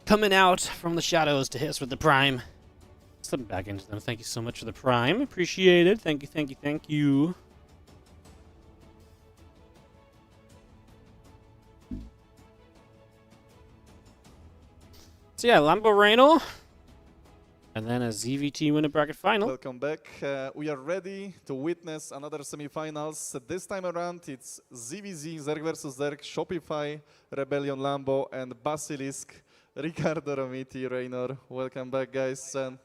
Coming out from the shadows to hit us with the Prime. Slipping back into them. Thank you so much for the Prime. Appreciate it. Thank you, thank you, thank you. So yeah, Lambo Rainor. And then a ZVT winner bracket final. Welcome back. We are ready to witness another semifinals. This time around, it's ZVZ, Zerg versus Zerg, Shopify, Rebellion Lambo, and Basilisk, Ricardo Romiti, Rainor. Welcome back, guys. And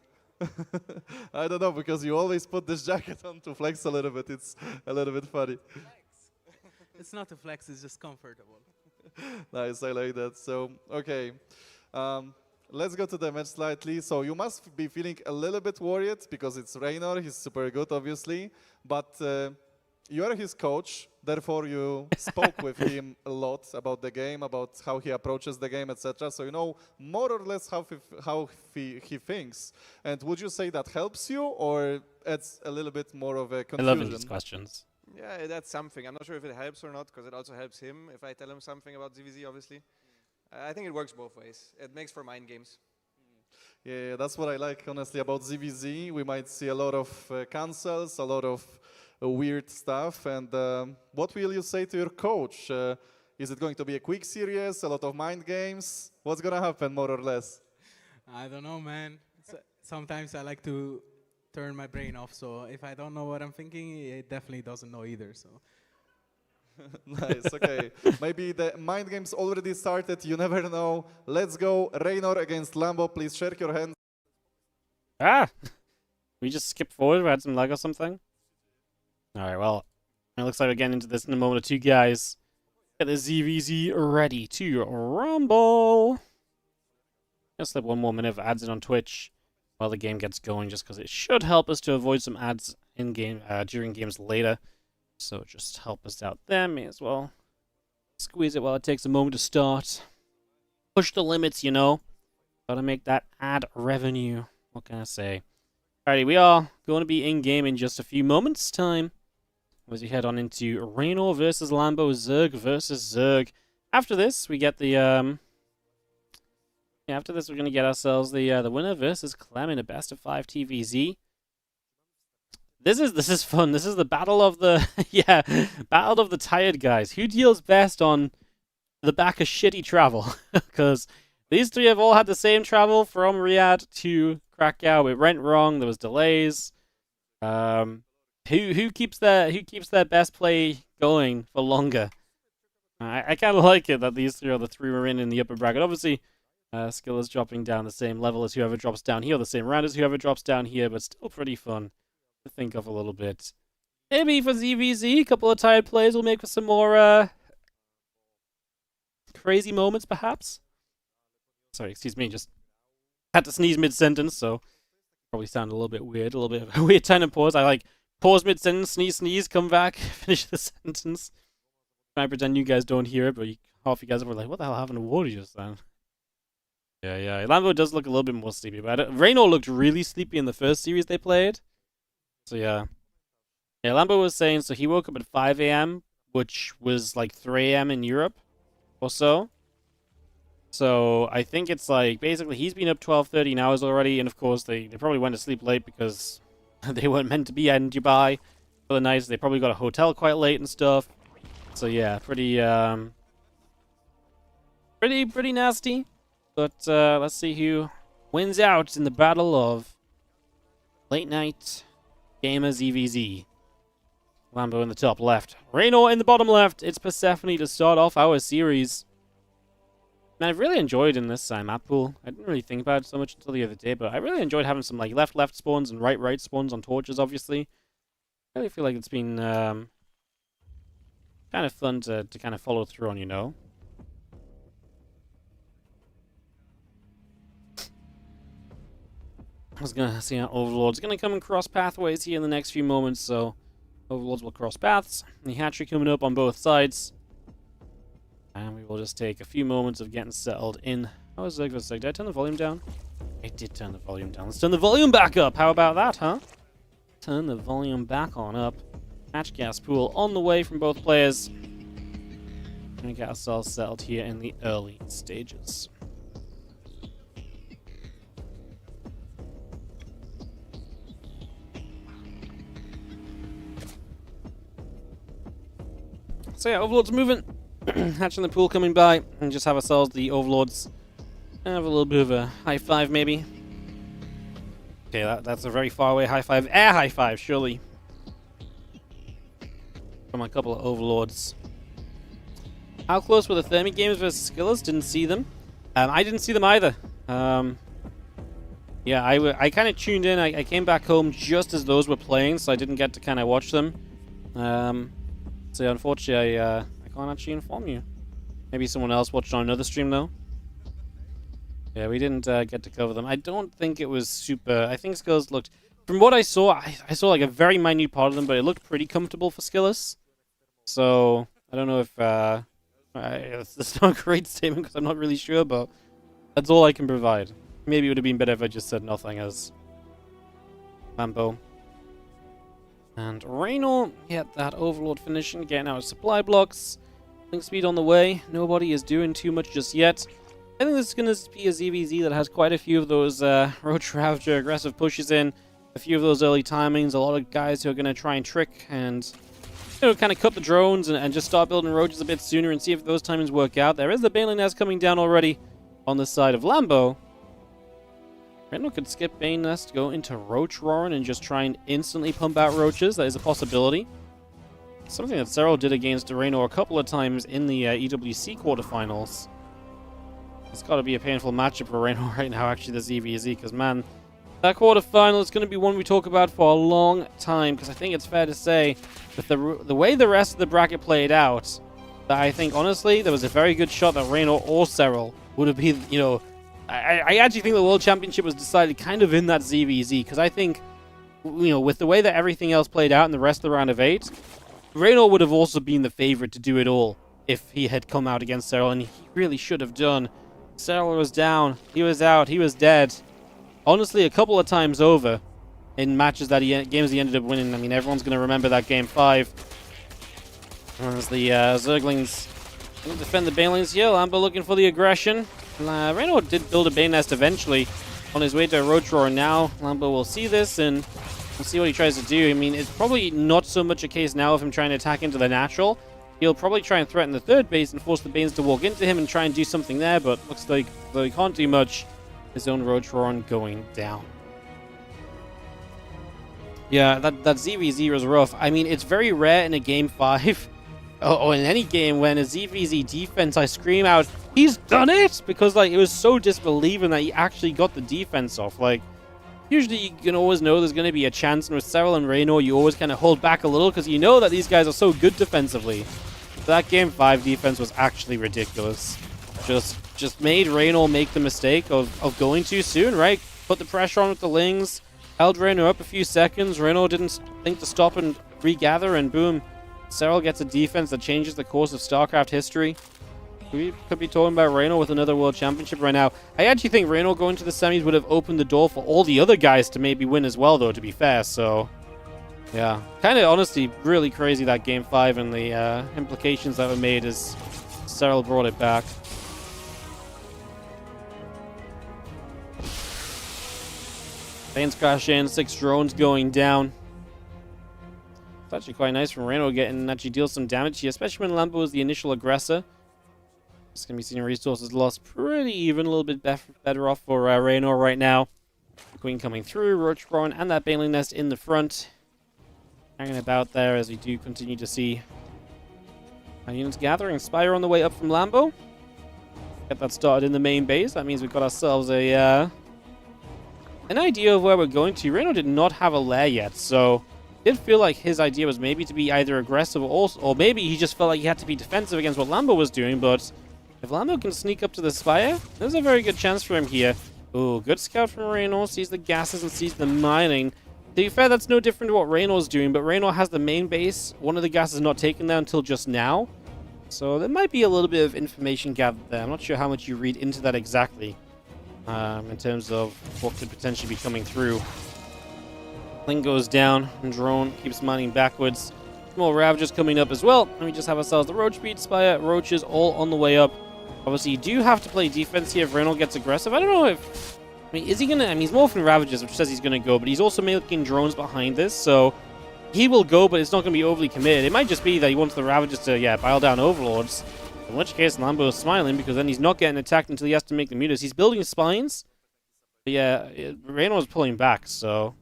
I don't know, because you always put this jacket on to flex a little bit. It's a little bit funny. It's not a flex, it's just comfortable. Nice, I like that. So, okay. Let's go to the match slightly. So you must be feeling a little bit worried because it's Rainor. He's super good, obviously. But you are his coach. Therefore, you spoke with him a lot about the game, about how he approaches the game, etc. So you know more or less how he thinks. And would you say that helps you, or adds a little bit more of a confusion? I love these questions. Yeah, that's something. I'm not sure if it helps or not, because it also helps him if I tell him something about ZVZ, obviously. I think it works both ways. It makes for mind games. Yeah, that's what I like, honestly, about ZVZ. We might see a lot of cancels, a lot of weird stuff. And what will you say to your coach? Is it going to be a quick series, a lot of mind games? What's going to happen, more or less? I don't know, man. Sometimes I like to turn my brain off, so if I don't know what I'm thinking, it definitely doesn't know either. So. Nice, okay. Maybe the mind games already started, you never know. Let's go, Rainor against Lambo. Please shake your hands. Ah! We just skipped forward, we had some lag or something? Alright, well, it looks like we're getting into this in a moment or two, guys. Get the ZVZ ready to rumble. Just slip one more minute of ads in on Twitch while the game gets going, just because it should help us to avoid some ads in game during games later. So just help us out there. May as well squeeze it while it takes a moment to start. Push the limits, you know. Gotta make that ad revenue. What can I say? Alrighty, we are going to be in-game in just a few moments' time. As we head on into Rainor versus Lambo, Zerg versus Zerg. After this, we get the after this, we're gonna get ourselves the winner versus Clem in a best of 5 TVZ. This is fun. This is the battle of the battle of the tired guys. Who deals best on the back of shitty travel? Because these three have all had the same travel from Riyadh to CRACOW. It went wrong. There was delays. Who keeps their best play going for longer? I kind of like it that these three are the three we're in the upper bracket. Obviously, skill is dropping down the same level as whoever drops down here, the same round as whoever drops down here, but still pretty fun to think of a little bit. Maybe for ZVZ, a couple of tired plays will make for some more crazy moments, perhaps. Sorry, excuse me, just had to sneeze mid-sentence, so probably sound a little bit weird, a little bit of a weird time to pause. I like pause mid-sentence, sneeze, come back, finish the sentence. I pretend you guys don't hear it, but half you guys are like, what the hell happened to Wardy just then? Yeah. Lambo does look a little bit more sleepy, but Rainor looked really sleepy in the first series they played. So yeah, Lambo was saying, so he woke up at 5 a.m., which was like 3 a.m. in Europe or so. So I think it's like, basically he's been up 12, 13 hours already, and of course they probably went to sleep late because they weren't meant to be in Dubai for the night. So they probably got a hotel quite late and stuff. So yeah, pretty nasty. But let's see who wins out in the battle of late night gamer ZVZ. Lambo in the top left, Rainor in the bottom left. It's Persephone to start off our series. Man, I've really enjoyed in this map pool. I didn't really think about it so much until the other day, but I really enjoyed having some like left spawns and right spawns on torches, obviously. I really feel like it's been kind of fun to kind of follow through on, you know. I was gonna see how Overlord's gonna come and cross pathways here in the next few moments, so Overlords will cross paths. The hatchery coming up on both sides. And we will just take a few moments of getting settled in. How was Zerg vs. Zerg? Did I turn the volume down? I did turn the volume down. Let's turn the volume back up. How about that, huh? Turn the volume back on up. Hatch gas pool on the way from both players. And get ourselves settled here in the early stages. So yeah, Overlord's moving. Hatching the pool coming by. And just have ourselves the Overlords. Have a little bit of a high five, maybe. Okay, that's a very far away high five. Air high five, surely. From a couple of Overlords. How close were the Thermi games versus Skillers? Didn't see them. I didn't see them either. Yeah, I kind of tuned in. I came back home just as those were playing, so I didn't get to kind of watch them. So unfortunately, I can't actually inform you. Maybe someone else watched on another stream, though. Yeah, we didn't get to cover them. I don't think it was super... I think Skillers looked... From what I saw, I saw like a very minute part of them, but it looked pretty comfortable for Skillers. So, I don't know if... It's not a great statement because I'm not really sure, but that's all I can provide. Maybe it would have been better if I just said nothing as Lambo. And Rainor, yeah, that Overlord finishing, getting out of supply blocks. Link speed on the way. Nobody is doing too much just yet. I think this is going to be a ZVZ that has quite a few of those Roach Ravager aggressive pushes in. A few of those early timings. A lot of guys who are going to try and trick and... You know, kind of cut the drones and just start building roaches a bit sooner and see if those timings work out. There is the Baneling Nest coming down already on the side of Lambo. Rainor could skip Bane Nest, go into Roach Roaring and just try and instantly pump out roaches. That is a possibility. Something that Serral did against Rainor a couple of times in the EWC quarterfinals. It's got to be a painful matchup for Rainor right now, actually, the ZVZ, because, man, that quarterfinal is going to be one we talk about for a long time, because I think it's fair to say, with the way the rest of the bracket played out, that I think, honestly, there was a very good shot that Rainor or Serral would have been, you know... I actually think the World Championship was decided kind of in that ZVZ, because I think, you know, with the way that everything else played out in the rest of the round of 8, Rainor would have also been the favorite to do it all if he had come out against Serral, and he really should have done. Serral was down, he was out, he was dead. Honestly, a couple of times over in matches that games he ended up winning. I mean, everyone's going to remember that game 5. As the Zerglings defend the Banelings here. Lambo looking for the aggression. Rainor did build a Bane Nest eventually on his way to a Roach Roar. Now Lambo will see this and we'll see what he tries to do. I mean, it's probably not so much a case now of him trying to attack into the natural. He'll probably try and threaten the third base and force the Banes to walk into him and try and do something there, but looks like though he can't do much, his own Roach Roar going down. Yeah, that ZVZ was rough. I mean, it's very rare in a game 5 or in any game when a ZVZ defense, I scream out, he's done it! Because, like, it was so disbelieving that he actually got the defense off. Like, usually you can always know there's going to be a chance, and with Serral and Rainor, you always kind of hold back a little because you know that these guys are so good defensively. That game 5 defense was actually ridiculous. Just made Rainor make the mistake of going too soon, right? Put the pressure on with the Lings, held Rainor up a few seconds. Rainor didn't think to stop and regather, and boom. Serral gets a defense that changes the course of StarCraft history. We could be talking about Rainor with another World Championship right now. I actually think Rainor going to the semis would have opened the door for all the other guys to maybe win as well, though, to be fair. So, yeah. Kind of, honestly, really crazy that Game 5 and the implications that were made as Serral brought it back. Banes crash in, 6 drones going down. It's actually quite nice from Rainor getting actually deal some damage here, especially when Lambo is the initial aggressor. It's going to be seeing resources lost pretty even, a little bit better off for Rainor right now. Queen coming through, Roach Roaring, and that Baneling Nest in the front. Hanging about there as we do continue to see units gathering. Spire on the way up from Lambo. Get that started in the main base. That means we've got ourselves a an idea of where we're going to. Rainor did not have a lair yet, so it did feel like his idea was maybe to be either aggressive or maybe he just felt like he had to be defensive against what Lambo was doing, but if Lambo can sneak up to the Spire, there's a very good chance for him here. Ooh, good scout from Rainor, sees the gases and sees the mining. To be fair, that's no different to what Rainor's doing, but Rainor has the main base. One of the gases not taken there until just now, so there might be a little bit of information gathered there. I'm not sure how much you read into that exactly. In terms of what could potentially be coming through. Link goes down, and Drone keeps mining backwards. More Ravagers coming up as well. And we just have ourselves the Roach Speed Spire. Roaches all on the way up. Obviously, you do have to play defense here if Rainor gets aggressive. I don't know if... I mean, is he going to... I mean, he's morphing Ravagers, which says he's going to go. But he's also making drones behind this. So he will go, but it's not going to be overly committed. It might just be that he wants the Ravagers to, yeah, pile down Overlords. In which case, Lambo is smiling because then he's not getting attacked until he has to make the mutas. He's building spines. But yeah, Rainor is pulling back, so...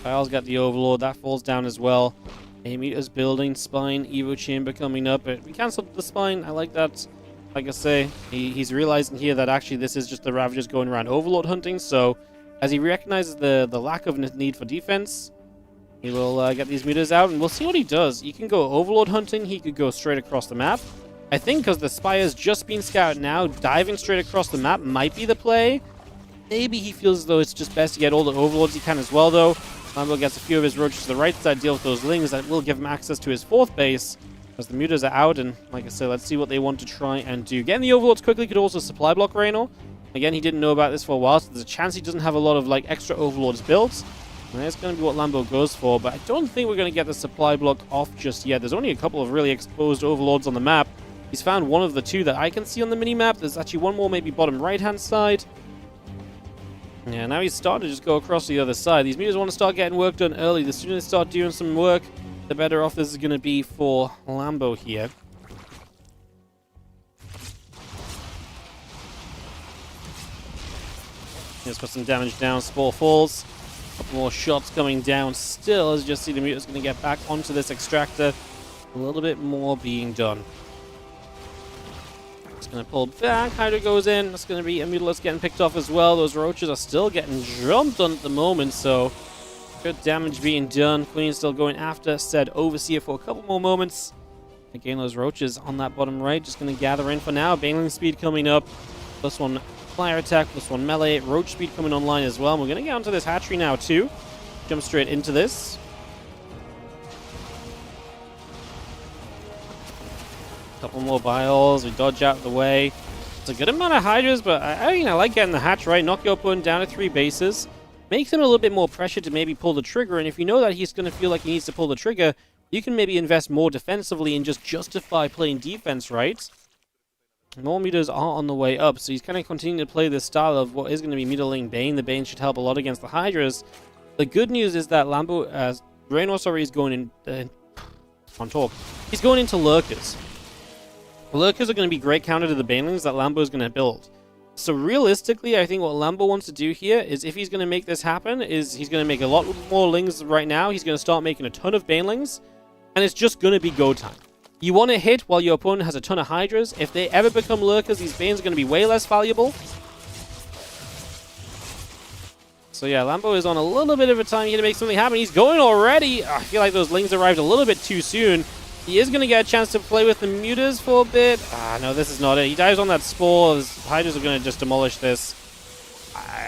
Kyle's got the Overlord. That falls down as well. Amita's building spine. Evo Chamber coming up. But we cancelled the spine. I like that. Like I say, he's realizing here that actually this is just the Ravagers going around Overlord hunting. So as he recognizes the lack of need for defense, he will get these mutas out. And we'll see what he does. He can go Overlord hunting. He could go straight across the map. I think because the Spire's just been scouted now, diving straight across the map might be the play. Maybe he feels as though it's just best to get all the Overlords he can as well, though. Lambo gets a few of his roaches to the right side, deal with those lings. That will give him access to his fourth base as the mutas are out. And like I said, let's see what they want to try and do. Getting the Overlords quickly could also supply block Rainor. Again, he didn't know about this for a while, so there's a chance he doesn't have a lot of like extra Overlords built. And that's going to be what Lambo goes for, but I don't think we're going to get the supply block off just yet. There's only a couple of really exposed Overlords on the map. He's found one of the two that I can see on the mini-map. There's actually one more maybe bottom right-hand side. Yeah, now he's starting to just go across the other side. These mutas want to start getting work done early. The sooner they start doing some work, the better off this is going to be for Lambo here. Let's put some damage down. Spore falls. A couple more shots coming down still. As you just see, the muta's going to get back onto this extractor. A little bit more being done. Going to pull back. Hydra goes in. That's going to be a Mutila's getting picked off as well. Those roaches are still getting jumped on at the moment, so good damage being done. Queen still going after said Overseer for a couple more moments. Again, those roaches on that bottom right just going to gather in for now. Baneling speed coming up. Plus one fire attack, plus one melee. Roach speed coming online as well. And we're going to get onto this hatchery now too. Jump straight into this. Couple more bioles, we dodge out of the way. It's a good amount of Hydras, but I like getting the hatch right. Knock your opponent down to 3 bases. Makes him a little bit more pressure to maybe pull the trigger, and if you know that he's going to feel like he needs to pull the trigger, you can maybe invest more defensively and just justify playing defense, right? More meters are on the way up, so he's kind of continuing to play this style of what is going to be mutilating Bane. The Bane should help a lot against the Hydras. The good news is that Rainor, sorry, is going in... on talk. He's going into Lurkers. Lurkers are going to be great counter to the Banelings that Lambo is going to build. So realistically, I think what Lambo wants to do here is if he's going to make this happen, is he's going to make a lot more Lings right now. He's going to start making a ton of Banelings, and it's just going to be go time. You want to hit while your opponent has a ton of Hydras. If they ever become Lurkers, these Banes are going to be way less valuable. So yeah, Lambo is on a little bit of a time here to make something happen. He's going already. I feel like those Lings arrived a little bit too soon. He is going to get a chance to play with the mutas for a bit. No, this is not it. He dives on that spore. His Hydras are going to just demolish this.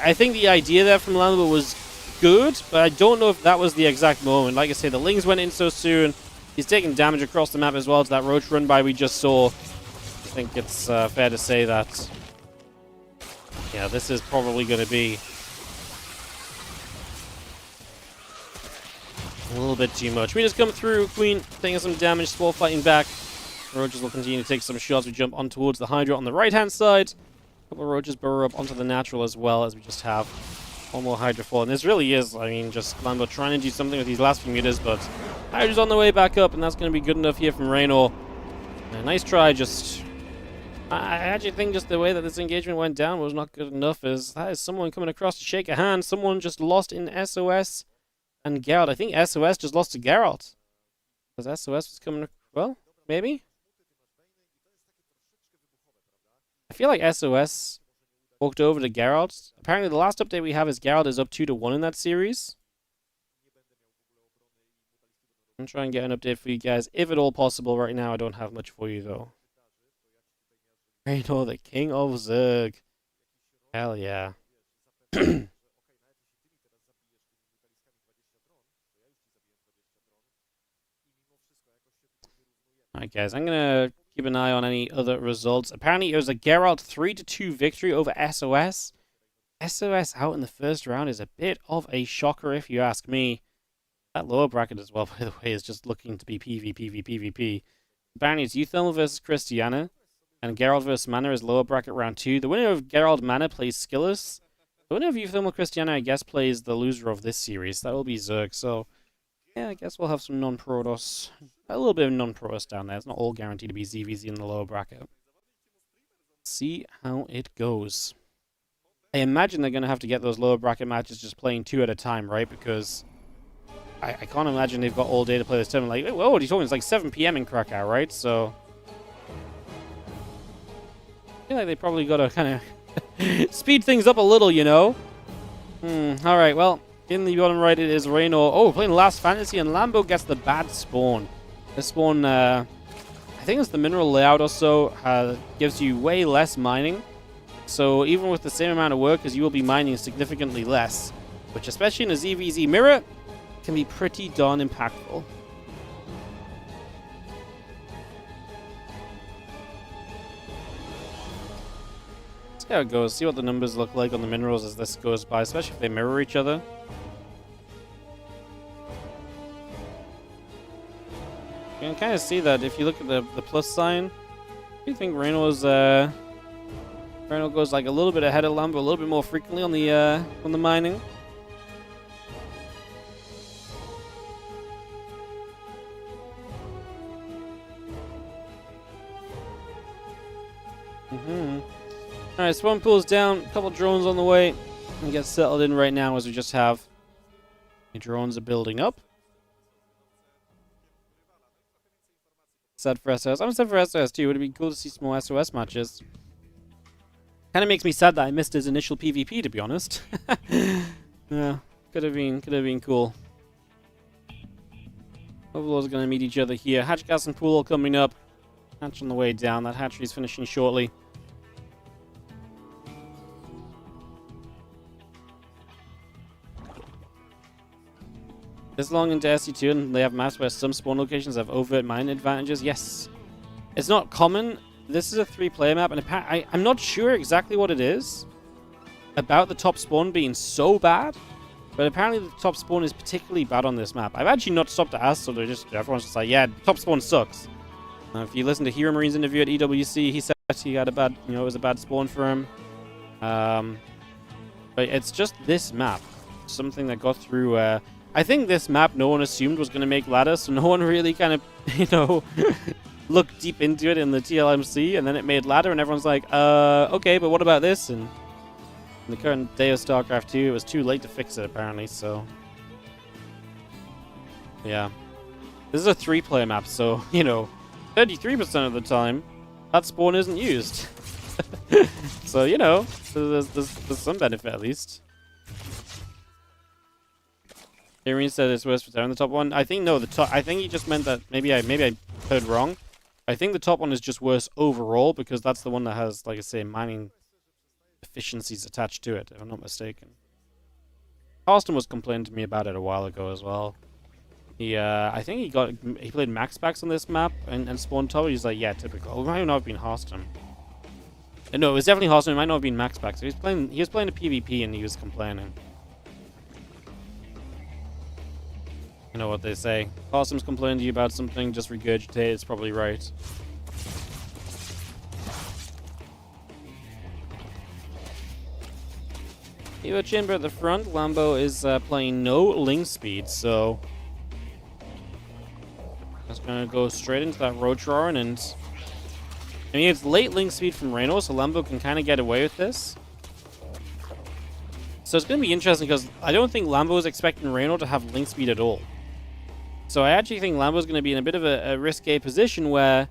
I think the idea there from Lambo was good, but I don't know if that was the exact moment. Like I say, the Lings went in so soon. He's taking damage across the map as well to that Roach run by we just saw. I think it's fair to say that, yeah, this is probably going to be a little bit too much. We just come through. Queen taking some damage. Spore fighting back. Roaches will continue to take some shots. We jump on towards the Hydra on the right-hand side. A couple of Roaches burrow up onto the natural as well, as we just have one more Hydra fall. And this really is, I mean, just Lambo trying to do something with these last few meters, but Hydra's on the way back up, and that's going to be good enough here from Rainor. Nice try, just... I actually think just the way that this engagement went down was not good enough, as that is someone coming across to shake a hand. Someone just lost in SOS. And Geralt. I think SOS just lost to Geralt. Because SOS was coming... Well, maybe? I feel like SOS walked over to Geralt. Apparently the last update we have is Geralt is up 2-1 in that series. I'm trying to get an update for you guys, if at all possible. Right now I don't have much for you, though. Rainor, the king of Zerg. Hell yeah. Alright guys, I'm going to keep an eye on any other results. Apparently it was a Geralt 3-2 victory over SOS. SOS out in the first round is a bit of a shocker if you ask me. That lower bracket as well, by the way, is just looking to be PvP. Apparently it's UTHERMAL versus Cristiano, and Geralt versus Mana is lower bracket round 2. The winner of Geralt Mana plays Skillus. The winner of UTHERMAL Cristiano, I guess, plays the loser of this series. That will be Zerg, so yeah, I guess we'll have some non-Protoss. A little bit of non-Protoss down there. It's not all guaranteed to be ZVZ in the lower bracket. See how it goes. I imagine they're going to have to get those lower bracket matches just playing 2 at a time, right? Because I can't imagine they've got all day to play this tournament. Like, whoa, what are you talking? It's like 7 p.m. in Krakow, right? So I feel like they probably got to kind of speed things up a little, you know? All right, well, in the bottom right, it is Rainor. Oh, playing Last Fantasy, and Lambo gets the bad spawn. This spawn, I think it's the mineral layout or so, gives you way less mining. So even with the same amount of workers, you will be mining significantly less, which, especially in a ZVZ mirror, can be pretty darn impactful. See how it goes. See what the numbers look like on the minerals as this goes by, especially if they mirror each other. You can kind of see that if you look at the plus sign. I do think Reynor's Rainor goes like a little bit ahead of Lambo, a little bit more frequently on the mining. Alright, spawn pool's down, a couple drones on the way. We get settled in right now as we just have the drones are building up. Sad for SOS. I'm sad for SOS too. Would it be cool to see some more SOS matches? Kind of makes me sad that I missed his initial PvP, to be honest. Yeah, could have been cool. Overlords are going to meet each other here. Hatch, gas, and pool coming up. Hatch on the way down. That hatchery's finishing shortly. This long into SC2, and they have maps where some spawn locations have overt mine advantages. Yes, it's not common. This is a 3-player map, and I'm not sure exactly what it is about the top spawn being so bad, but apparently the top spawn is particularly bad on this map. I've actually not stopped to ask, so everyone's just like, yeah, top spawn sucks. If you listen to Hero Marine's interview at EWC, he said he had a bad, it was a bad spawn for him. But it's just this map, something that got through. I think this map no one assumed was going to make ladder, so no one really kind of, looked deep into it in the TLMC, and then it made ladder, and everyone's like, okay, but what about this? And in the current day of StarCraft 2, it was too late to fix it, apparently, so yeah. This is a 3-player map, so, 33% of the time, that spawn isn't used. So, there's some benefit at least. Irene said it's worse for Terran, the top one. I think, no, the top, I think he just meant that, maybe I heard wrong. I think the top one is just worse overall, because that's the one that has, like I say, mining efficiencies attached to it, if I'm not mistaken. Austin was complaining to me about it a while ago as well. I think he played max packs on this map and spawned top. He's like, yeah, typical. It might not have been Austin. No, it was definitely Austin. It might not have been max packs. He was playing a PvP and he was complaining. You know what they say. Austin's complaining to you about something, just regurgitate it. It's probably right. Evo Chamber at the front. Lambo is playing no Ling speed, so just gonna go straight into that road drawing, and I mean it's late Ling speed from Rainor, so Lambo can kind of get away with this. So it's gonna be interesting because I don't think Lambo is expecting Rainor to have Ling speed at all. So I actually think Lambo's going to be in a bit of a risque position where,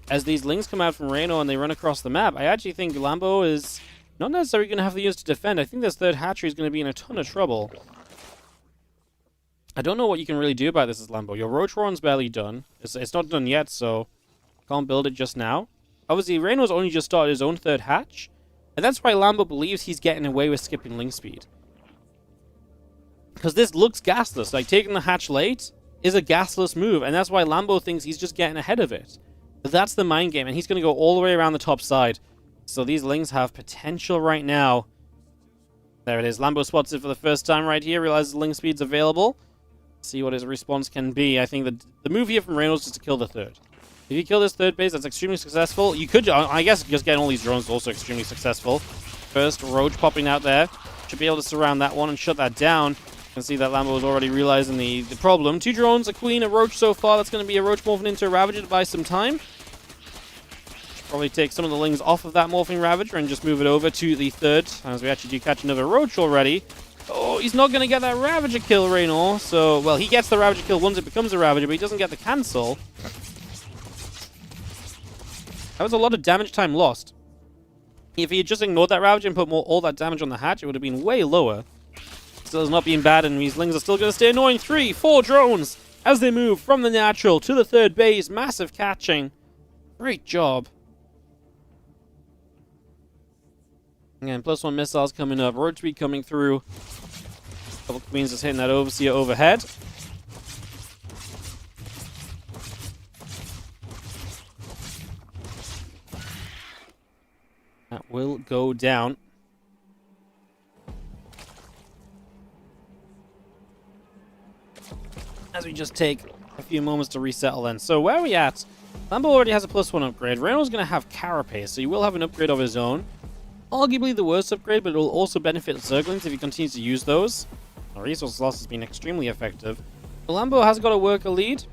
as these Lings come out from Rainor and they run across the map, I actually think Lambo is not necessarily going to have the units to defend. I think this third hatchery is going to be in a ton of trouble. I don't know what you can really do about this as Lambo. Your Rotron's barely done. It's not done yet, so can't build it just now. Obviously, Reynor's only just started his own third hatch, and that's why Lambo believes he's getting away with skipping Ling speed. Because this looks gasless. Like, taking the hatch late is a gasless move, and that's why Lambo thinks he's just getting ahead of it. But that's the mind game, and he's going to go all the way around the top side. So these Lings have potential right now There it is. Lambo spots it for the first time right here. Realizes Ling speed's available. See what his response can be. I think the move here from Rainor is just to kill the third. If you kill this third base, that's extremely successful. You could, I guess, just getting all these drones is also extremely successful. First, Roach popping out there. Should be able to surround that one and shut that down. You can see that Lambo is already realizing the problem. 2 drones, a Queen, a Roach so far. That's going to be a Roach morphing into a Ravager to buy some time. Should probably take some of the Lings off of that morphing Ravager and just move it over to the third, as we actually do catch another Roach already. Oh, he's not going to get that Ravager kill, Rainor. So, well, he gets the Ravager kill once it becomes a Ravager, but he doesn't get the cancel. That was a lot of damage time lost. If he had just ignored that Ravager and put all that damage on the hatch, it would have been way lower. Still has not been bad, and these Lings are still going to stay annoying. 3, 4 drones as they move from the natural to the third base. Massive catching. Great job. Again, +1 missiles coming up. Road speed coming through. Couple Queens just hitting that Overseer overhead. That will go down. As we just take a few moments to resettle then. So where are we at? Lambo already has a +1 upgrade. Reynor's going to have Carapace, so he will have an upgrade of his own. Arguably the worst upgrade, but it will also benefit Zerglings if he continues to use those. The resource loss has been extremely effective. Lambo has got to work a lead.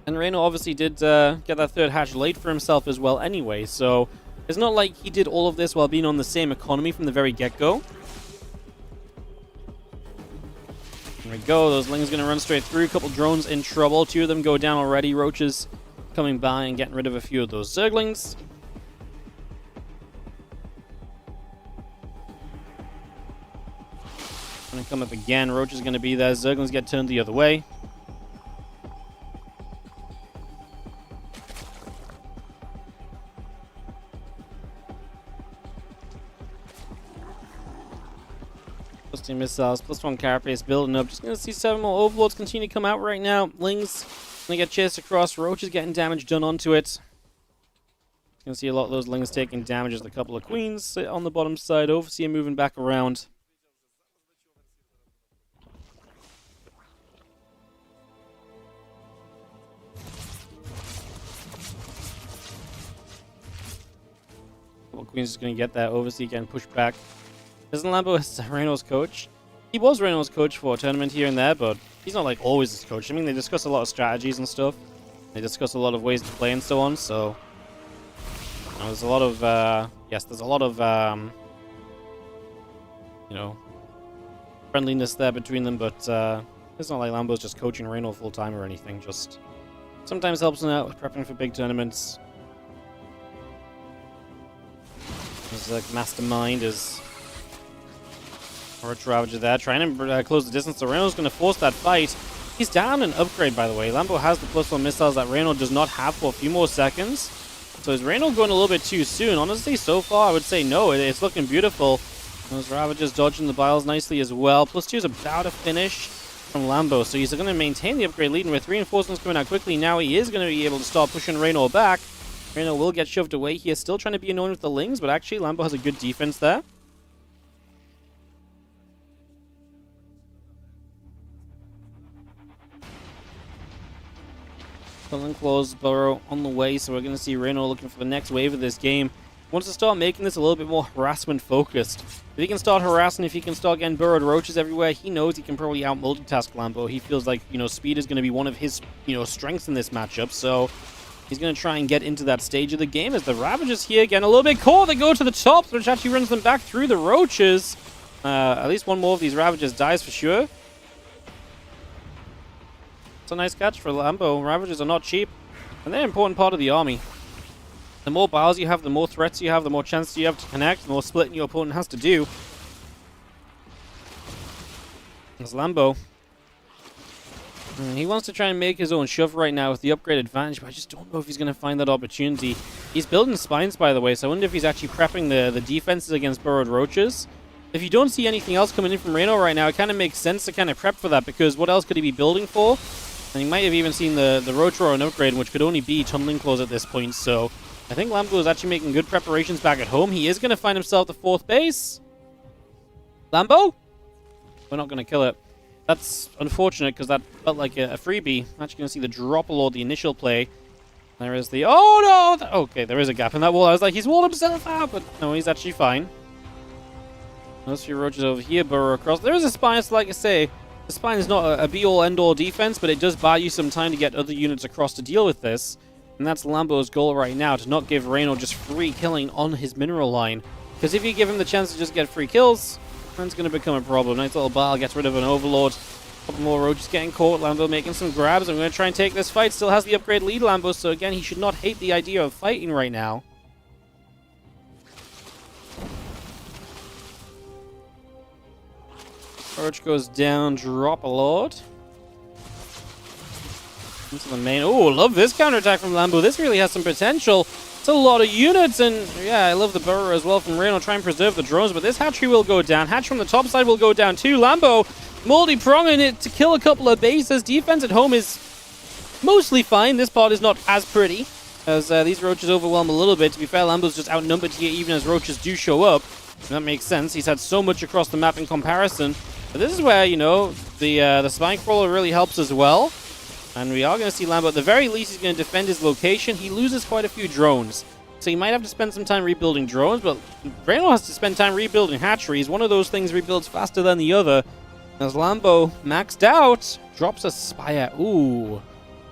And Rainor obviously did get that third hatch late for himself as well anyway, so it's not like he did all of this while being on the same economy from the very get-go. There we go, those Lings going to run straight through. A couple drones in trouble. 2 of them go down already. Roaches coming by and getting rid of a few of those Zerglings. Going to come up again. Roach is going to be there. Zerglings get turned the other way. +2 missiles, +1 carapace building up. Just going to see 7 more overlords continue to come out right now. Lings going to get chased across. Roach is getting damage done onto it. Going to see a lot of those Lings taking damage as a couple of Queens sit on the bottom side. Overseer moving back around. Queen's just going to get that Overseer getting pushed back. Isn't Lambo Reynor's coach? He was Reynor's coach for a tournament here and there, but he's not like always his coach. I mean, they discuss a lot of strategies and stuff. They discuss a lot of ways to play and so on, so... there's a lot of, there's a lot of, friendliness there between them, but it's not like Lambo's just coaching Rainor full-time or anything, just sometimes helps him out with prepping for big tournaments. His mastermind is Roach Ravager there, trying to close the distance, so Reynor's going to force that fight. He's down an upgrade, by the way. Lambo has the +1 missiles that Rainor does not have for a few more seconds. So is Rainor going a little bit too soon? Honestly, so far, I would say no. It's looking beautiful. Those Ravagers dodging the biles nicely as well. +2 is about to finish from Lambo, so he's going to maintain the upgrade lead, and with reinforcements coming out quickly, now he is going to be able to start pushing Rainor back. Rainor will get shoved away here, still trying to be annoying with the Lings, but actually Lambo has a good defense there. Pulling Claws Burrow on the way, so we're going to see Rainor looking for the next wave of this game. Wants to start making this a little bit more harassment focused. If he can start harassing, if he can start getting burrowed roaches everywhere, he knows he can probably out multitask Lambo. He feels like, speed is going to be one of his, strengths in this matchup, so he's going to try and get into that stage of the game as the Ravagers here getting a little bit caught. They go to the top, which actually runs them back through the roaches. At least one more of these Ravagers dies for sure. It's a nice catch for Lambo. Ravagers are not cheap, and they're an important part of the army. The more biles you have, the more threats you have, the more chances you have to connect, the more splitting your opponent has to do. There's Lambo. He wants to try and make his own shove right now with the upgrade advantage, but I just don't know if he's going to find that opportunity. He's building spines, by the way, so I wonder if he's actually prepping the defenses against burrowed roaches. If you don't see anything else coming in from Rainor right now, it kind of makes sense to kind of prep for that, because what else could he be building for? And he might have even seen the Roach Roar upgrade, which could only be Tunneling Claws at this point, so I think Lambo is actually making good preparations back at home. He is going to find himself the 4th base. Lambo? We're not going to kill it. That's unfortunate because that felt like a freebie. I'm actually going to see the drop or the initial play. There is the... Oh, no! Okay, there is a gap in that wall. I was like, he's walled himself out, but no, he's actually fine. Those few roaches over here burrow across. There is a spine, so like I say, the spine is not a be-all, end-all defense, but it does buy you some time to get other units across to deal with this. And that's Lambo's goal right now, to not give Rainor just free killing on his mineral line. Because if you give him the chance to just get free kills, that's going to become a problem. Nice little bile gets rid of an overlord. A couple more roaches getting caught. Lambo making some grabs. I'm going to try and take this fight. Still has the upgrade lead, Lambo, so again, he should not hate the idea of fighting right now. Roach goes down, drop a lord. Into the main. Oh, love this counterattack from Lambo. This really has some potential. It's a lot of units, and yeah, I love the burrow as well from Rainor. Try and preserve the drones, but this hatchery will go down. Hatch from the top side will go down too. Lambo multi-pronging it to kill a couple of bases. Defense at home is mostly fine. This part is not as pretty, as these roaches overwhelm a little bit. To be fair, Lambo's just outnumbered here, even as roaches do show up. And that makes sense. He's had so much across the map in comparison. But this is where, you know, the spine crawler really helps as well. And we are going to see Lambo. At the very least, he's going to defend his location. He loses quite a few drones. So he might have to spend some time rebuilding drones, but Rainor has to spend time rebuilding hatcheries. One of those things rebuilds faster than the other. As Lambo, maxed out, drops a Spire. Ooh.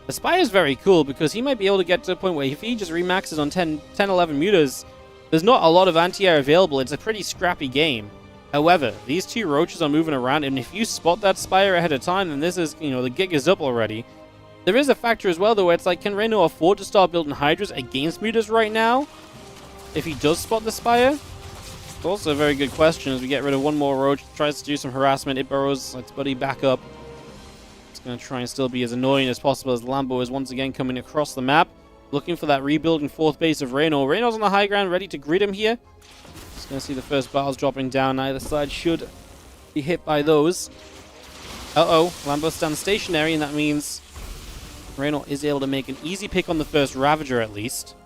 The Spire is very cool because he might be able to get to a point where if he just remaxes on 10, 11 mutas, there's not a lot of anti-air available. It's a pretty scrappy game. However, these two roaches are moving around, and if you spot that Spire ahead of time, then this is, you know, the gig is up already. There is a factor as well, though, where it's like, can Rainor afford to start building Hydras against mutas right now? If he does spot the Spire? It's also a very good question as we get rid of one more roach. Tries to do some harassment. It burrows its buddy back up. It's going to try and still be as annoying as possible as Lambo is once again coming across the map. Looking for that rebuilding fourth base of Rainor. Rainor's on the high ground, ready to grid him here. Just going to see the first battles dropping down. Either side should be hit by those. Uh-oh. Lambo stands stationary, and that means Rainor is able to make an easy pick on the first Ravager at least.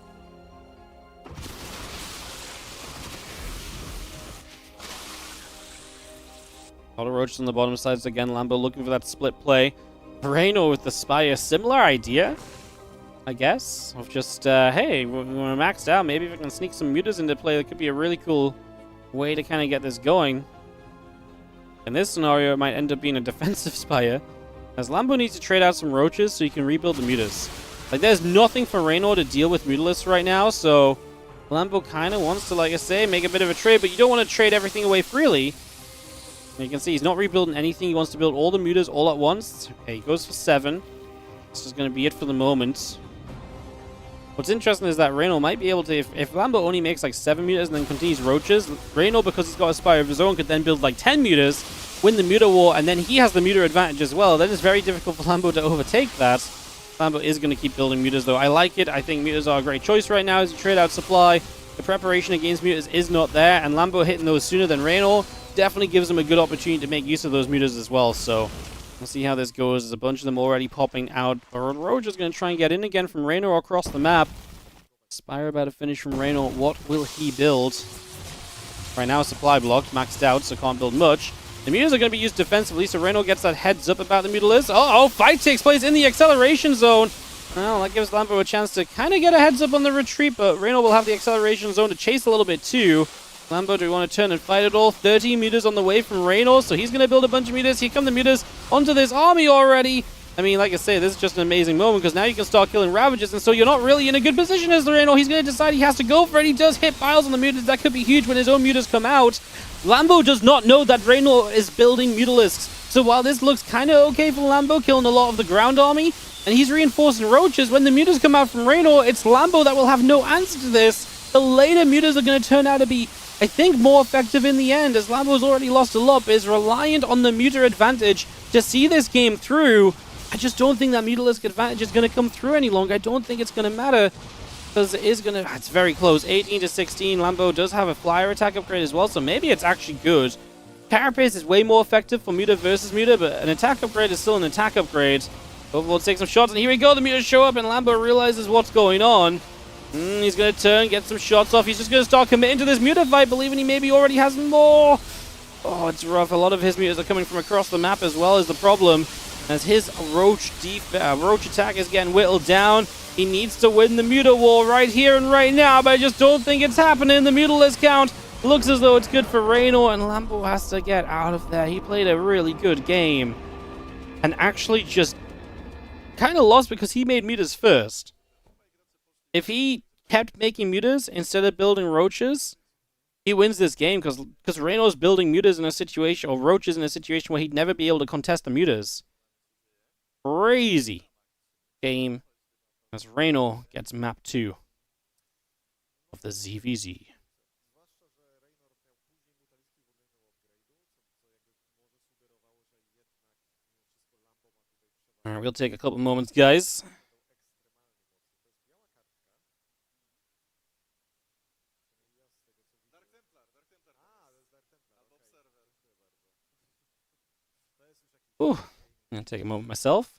A lot of roaches on the bottom sides again. Lambo looking for that split play. Rainor with the Spire. Similar idea, I guess, of just, hey, we're maxed out. Maybe if we can sneak some mutas into play, that could be a really cool way to kind of get this going. In this scenario, it might end up being a defensive Spire, as Lambo needs to trade out some roaches so he can rebuild the mutas. Like, there's nothing for Rainor to deal with mutalisks right now, so Lambo kind of wants to, like I say, make a bit of a trade, but you don't want to trade everything away freely. And you can see he's not rebuilding anything. He wants to build all the mutas all at once. Okay, he goes for 7. This is going to be it for the moment. What's interesting is that Rainor might be able to, if Lambo only makes like 7 mutas and then continues roaches, Rainor, because he's got a Spire of his own, could then build like 10 mutas, win the muta war, and then he has the muta advantage as well. Then it's very difficult for Lambo to overtake that. Lambo is going to keep building mutas though. I like it. I think mutas are a great choice right now as you trade out supply. The preparation against mutas is not there, and Lambo hitting those sooner than Rainor definitely gives him a good opportunity to make use of those mutas as well. So we'll see how this goes. There's a bunch of them already popping out. Roach is going to try and get in again from Rainor across the map. Spire about to finish from Rainor. What will he build? Right now, supply blocked, maxed out, so can't build much. The mutas are going to be used defensively, so Rainor gets that heads up about the mutalisks. Uh-oh, fight takes place in the acceleration zone. Well, that gives Lambo a chance to kind of get a heads up on the retreat, but Rainor will have the acceleration zone to chase a little bit too. Lambo, do we want to turn and fight it all? 30 mutas on the way from Rainor, so he's going to build a bunch of mutas. Here come the mutas onto this army already. I mean, like I say, this is just an amazing moment because now you can start killing Ravages, and so you're not really in a good position as the Rainor. He's going to decide he has to go for it. He does hit piles on the mutas. That could be huge when his own mutas come out. Lambo does not know that Rainor is building mutalisks. So while this looks kind of okay for Lambo, killing a lot of the ground army, and he's reinforcing roaches, when the mutas come out from Rainor, it's Lambo that will have no answer to this. The later mutas are going to turn out to be, I think, more effective in the end, as Lambo's already lost a lot, but is reliant on the muta advantage to see this game through. I just don't think that mutalisk advantage is going to come through any longer. I don't think it's going to matter, because it is going to... It's very close. 18 to 16. Lambo does have a flyer attack upgrade as well, so maybe it's actually good. Carapace is way more effective for muta versus muta, but an attack upgrade is still an attack upgrade. Overlord takes some shots, and here we go. The mutas show up, and Lambo realizes what's going on. He's going to turn, get some shots off. He's just going to start committing to this muta fight, believing he maybe already has more. Oh, it's rough. A lot of his mutas are coming from across the map as well as the problem. As his roach attack is getting whittled down. He needs to win the muta war right here and right now, but I just don't think it's happening. The mutalist count looks as though it's good for Rainor, and Lambo has to get out of there. He played a really good game and actually just kind of lost because he made mutas first. If he kept making mutas instead of building roaches, he wins this game because Reynor's building mutas in a situation, or roaches in a situation where he'd never be able to contest the mutas. Crazy game as Rainor gets map 2 of the ZVZ. Alright, we'll take a couple moments, guys. Ooh, I'm gonna take a moment myself.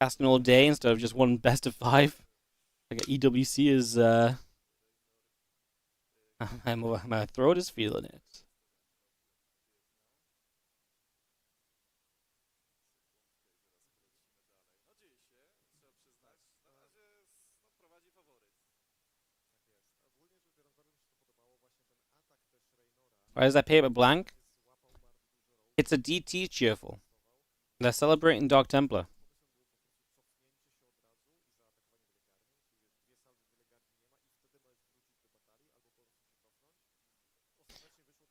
Casting all day instead of just one best of 5. Like EWC is my throat is feeling it. Why is that paper blank? It's a DT cheerful. They're celebrating Dark Templar.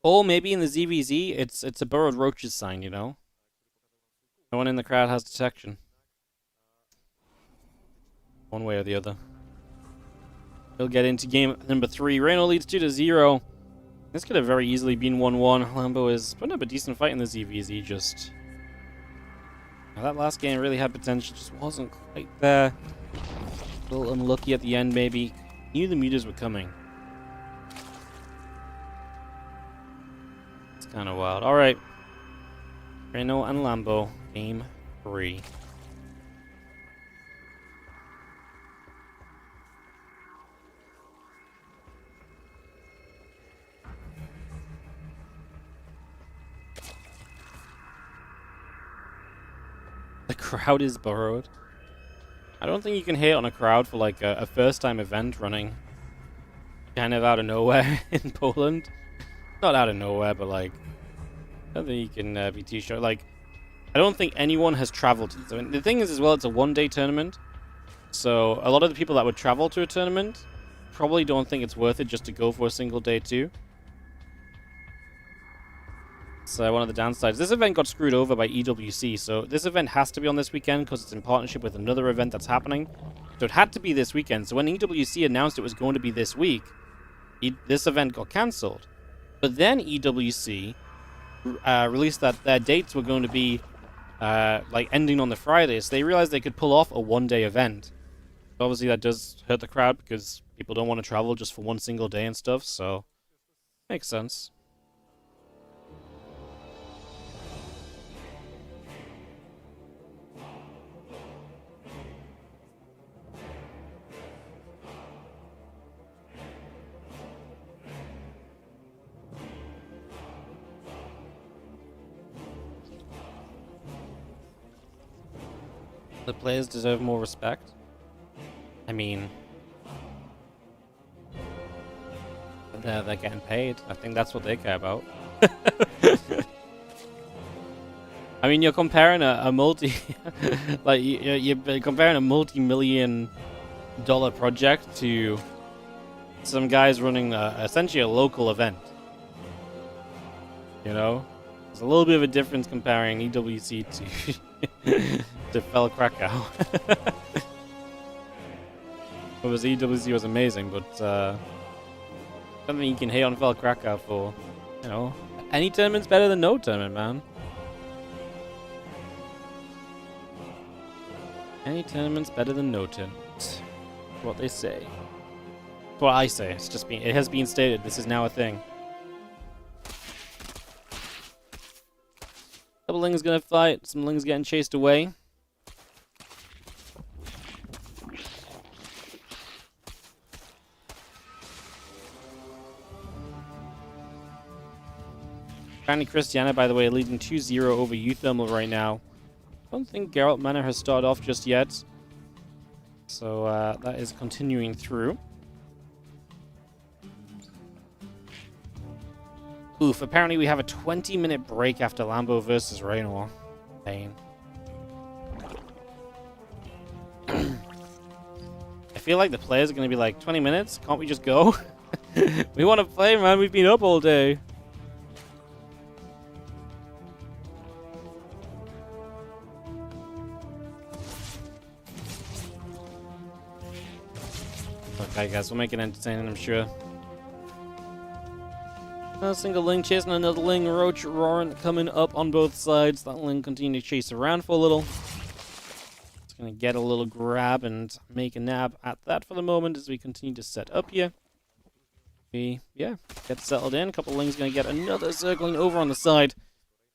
Or maybe in the ZVZ, it's a burrowed roaches sign, you know? No one in the crowd has detection. One way or the other. He'll get into game number 3. Rainor leads 2-0. This could have very easily been 1-1. Lambo is putting up a decent fight in the ZVZ, just... Now, that last game really had potential, just wasn't quite there. A little unlucky at the end, maybe. Knew the mutas were coming. It's kind of wild. Alright. Rainor and Lambo, game 3. The crowd is burrowed. I don't think you can hate on a crowd for like a first-time event running kind of out of nowhere in Poland. Not out of nowhere, but like I don't think you can be too sure. Like, I don't think anyone has traveled. I mean, the thing is, as well, it's a one-day tournament, so a lot of the people that would travel to a tournament probably don't think it's worth it just to go for a single day too. So one of the downsides. This event got screwed over by EWC, so this event has to be on this weekend because it's in partnership with another event that's happening. So it had to be this weekend. So when EWC announced it was going to be this week, this event got cancelled. But then EWC released that their dates were going to be like ending on the Friday, so they realized they could pull off a one-day event. Obviously that does hurt the crowd because people don't want to travel just for one single day and stuff, so makes sense. The players deserve more respect. I mean, they're getting paid. I think that's what they care about. I mean, you're comparing a multi, like you're comparing a multi-million-dollar project to some guys running essentially a local event. You know, there's a little bit of a difference comparing EWC to to FEL CRACOW. Obviously, EWC was amazing, but something you can hate on FEL CRACOW for, you know, any tournament's better than no tournament, man. Any tournament's better than no tournament. That's what they say. That's what I say. It's just it has been stated. This is now a thing. Couple Ling's gonna fight. Some Ling's getting chased away. Apparently Cristiano, by the way, leading 2-0 over UTHERMAL right now. I don't think Geralt Manor has started off just yet. So that is continuing through. Oof, apparently we have a 20-minute break after Lambo versus Rainor. Pain. I feel like the players are going to be like, 20 minutes? Can't we just go? We want to play, man. We've been up all day. Okay, guys, we'll make it entertaining, I'm sure. A single Ling chasing another Ling. Roach roaring coming up on both sides. That Ling continue to chase around for a little. It's going to get a little grab and make a nab at that for the moment as we continue to set up here. We, yeah, get settled in. A couple Lings going to get another circling over on the side.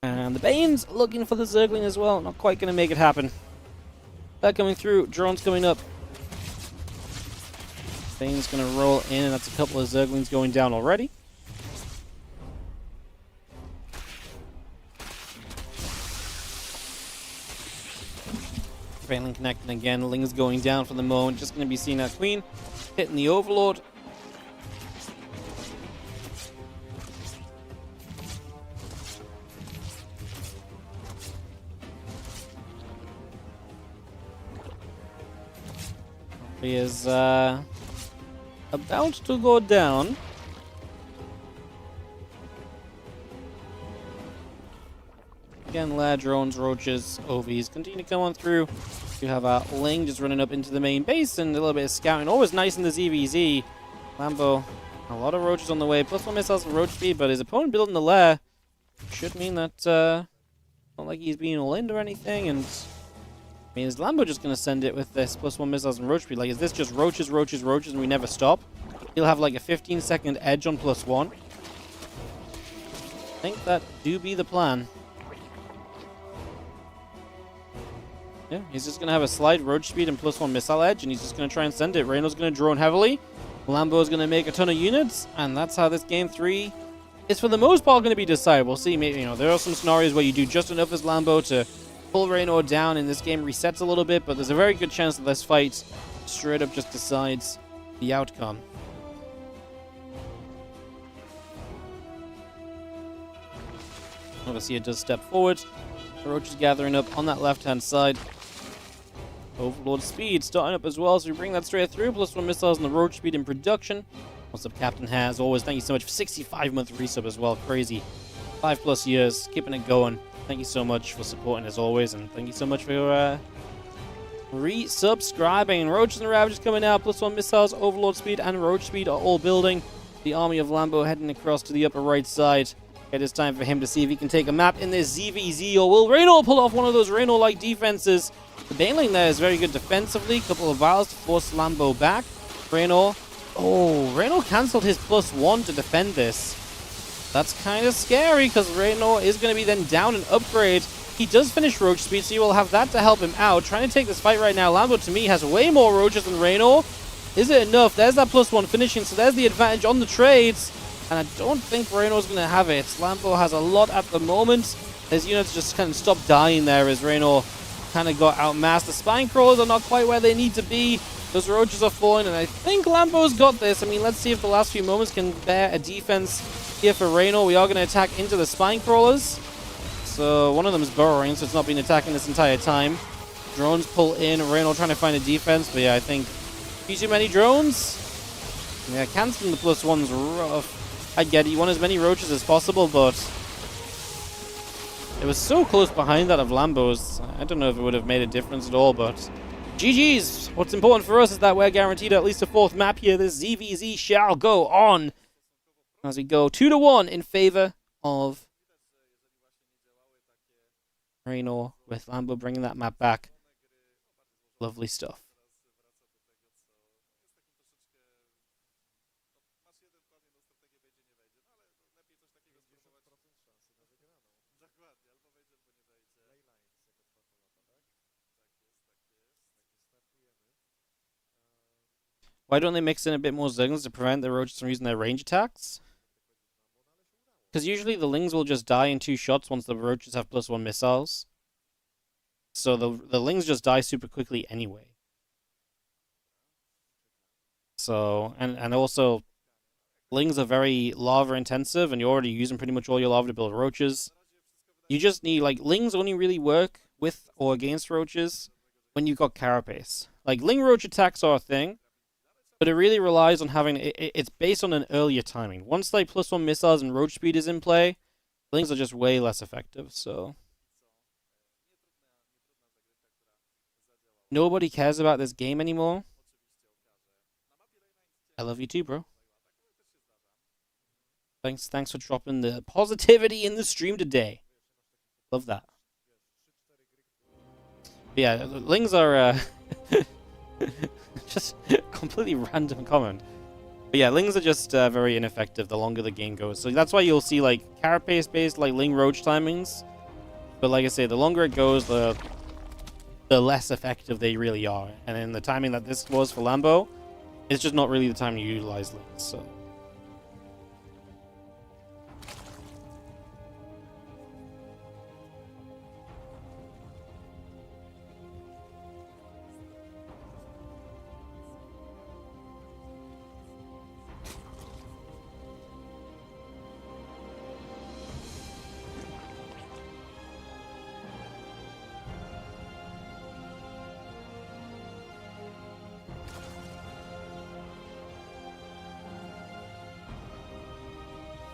And the Banes looking for the circling as well. Not quite going to make it happen. That coming through. Drones coming up. Bane's going to roll in, and that's a couple of Zerglings going down already. Failing connecting again. Ling's going down for the moment. Just going to be seeing that Queen hitting the Overlord. He is about to go down. Again, lad, drones, roaches, OVs continue to come on through. You have Ling just running up into the main base and a little bit of scouting. Always nice in the ZVZ. Lambo, a lot of roaches on the way. +1 missiles and roach speed, but his opponent building the lair should mean that not like he's being all in or anything. And I mean, is Lambo just going to send it with this +1 missiles and roach speed? Like, is this just roaches, roaches, roaches, and we never stop? He'll have like a 15-second edge on +1. I think that do be the plan. Yeah, he's just going to have a slight roach speed and +1 missile edge, and he's just going to try and send it. Reynor's going to drone heavily. Lambo's going to make a ton of units, and that's how this game 3 is for the most part going to be decided. We'll see. Maybe, you know, there are some scenarios where you do just enough as Lambo to pull Rainor down, and this game resets a little bit, but there's a very good chance that this fight straight up just decides the outcome. Obviously, it does step forward. The Roach is gathering up on that left-hand side. Overlord speed starting up as well, so we bring that straight through. +1 missiles and the Roach speed in production. What's up, Captain Has? Always thank you so much for 65-month resub as well. Crazy. 5+ years, keeping it going. Thank you so much for supporting as always, and thank you so much for resubscribing. Roaches and Ravages coming out. +1 missiles, Overlord speed, and Roach speed are all building. The army of Lambo heading across to the upper right side. It is time for him to see if he can take a map in this ZVZ, or will Rainor pull off one of those Rainor-like defenses? The Baneling there is very good defensively. Couple of vials to force Lambo back. Rainor. Oh, Rainor cancelled his +1 to defend this. That's kind of scary, because Rainor is going to be then down an upgrade. He does finish Roach speed, so you will have that to help him out. Trying to take this fight right now. Lambo, to me, has way more Roaches than Rainor. Is it enough? There's that +1 finishing, so there's the advantage on the trades. And I don't think Reynor's going to have it. Lambo has a lot at the moment. His units just kind of stopped dying there as Rainor kind of got outmassed. The Spine Crawlers are not quite where they need to be. Those Roaches are falling, and I think Lambo's got this. I mean, let's see if the last few moments can bear a defense here for Rainor. We are going to attack into the Spine Crawlers. So one of them is burrowing, so it's not been attacking this entire time. Drones pull in. Rainor trying to find a defense, but yeah, I think too many drones. Yeah, canceling the +1's rough. I get it, you want as many Roaches as possible, but it was so close behind that of Lambo's. I don't know if it would have made a difference at all, but GG's. What's important for us is that we're guaranteed at least a 4th map here. This ZVZ shall go on as we go 2-1 in favor of Rainor, with Lambo bringing that map back. Lovely stuff. Why don't they mix in a bit more Zerglings to prevent the Roaches from using their range attacks? Because usually the Lings will just die in 2 shots once the Roaches have +1 missiles. So the Lings just die super quickly anyway. So, and also, Lings are very lava intensive, and you're already using pretty much all your lava to build Roaches. You just need, like, Lings only really work with or against Roaches when you've got Carapace. Like, Ling Roach attacks are a thing, but it really relies on having, it's based on an earlier timing. Once, like, +1 missiles and Roach speed is in play, Lings are just way less effective, so. Nobody cares about this game anymore. I love you too, bro. Thanks for dropping the positivity in the stream today. Love that. But yeah, Lings are just completely random comment. But yeah, Lings are just very ineffective the longer the game goes. So that's why you'll see like Carapace-based like Ling Roach timings. But like I say, the longer it goes, the less effective they really are. And in the timing that this was for Lambo, it's just not really the time to utilize Lings. So.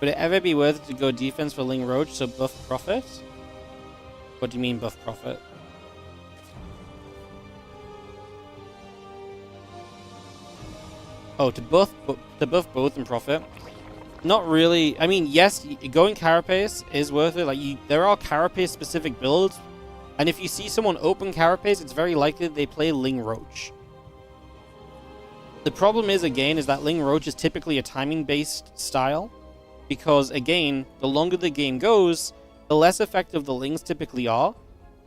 Would it ever be worth it to go defense for Ling Roach, so buff Prophet? What do you mean buff Prophet? Oh, to buff both and Prophet? Not really. I mean, yes, going Carapace is worth it. Like, there are Carapace specific builds, and if you see someone open Carapace, it's very likely that they play Ling Roach. The problem is, again, is that Ling Roach is typically a timing-based style. Because, again, the longer the game goes, the less effective the Lings typically are.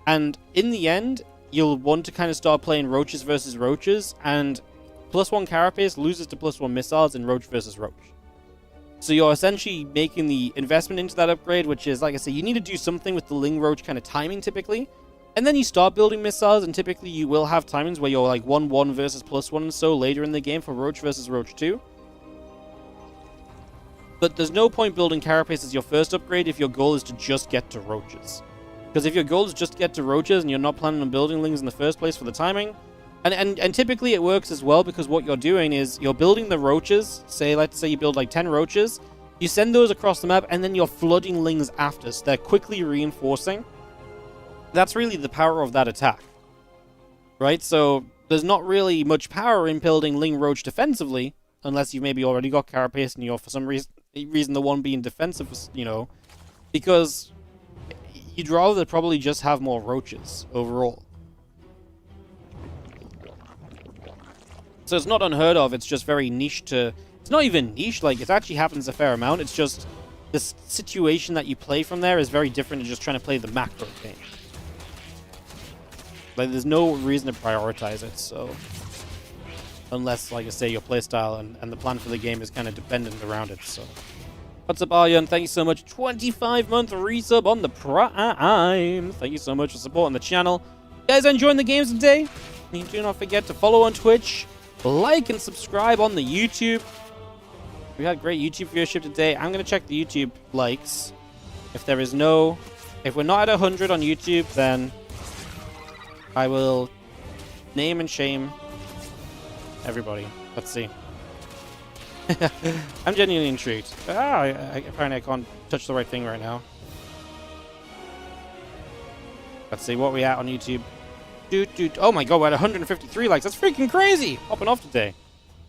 And in the end, you'll want to kind of start playing Roaches versus Roaches, and +1 Carapace loses to +1 missiles in Roach versus Roach. So you're essentially making the investment into that upgrade, which is, like I say, you need to do something with the Ling Roach kind of timing typically. And then you start building missiles, and typically you will have timings where you're like 1-1 versus +1 and so later in the game for Roach versus Roach 2. But there's no point building Carapace as your first upgrade if your goal is to just get to Roaches. Because if your goal is just to get to Roaches and you're not planning on building Lings in the first place for the timing, and typically it works as well because what you're doing is you're building the Roaches, let's say you build like 10 Roaches, you send those across the map and then you're flooding Lings after, so they're quickly reinforcing. That's really the power of that attack. Right? So there's not really much power in building Ling Roach defensively, unless you've maybe already got Carapace and you're for some reason the one being defensive, you know, because you'd rather probably just have more Roaches overall. So it's not unheard of, it's just very niche to... It's not even niche, like, it actually happens a fair amount, it's just this situation that you play from there is very different to just trying to play the macro game. Like, there's no reason to prioritize it, so... Unless, like I say, your playstyle and the plan for the game is kind of dependent around it, so... What's up, Aryan? Thank you so much. 25-month resub on the Prime. Thank you so much for supporting the channel. You guys are enjoying the games today? And do not forget to follow on Twitch, like and subscribe on the YouTube. We had great YouTube viewership today. I'm going to check the YouTube likes. If we're not at 100 on YouTube, then I will name and shame everybody. Let's see. I'm genuinely intrigued. Apparently I can't touch the right thing right now. Let's see what we at on YouTube. Oh my god, we're at 153 likes. That's freaking crazy. Popping off today.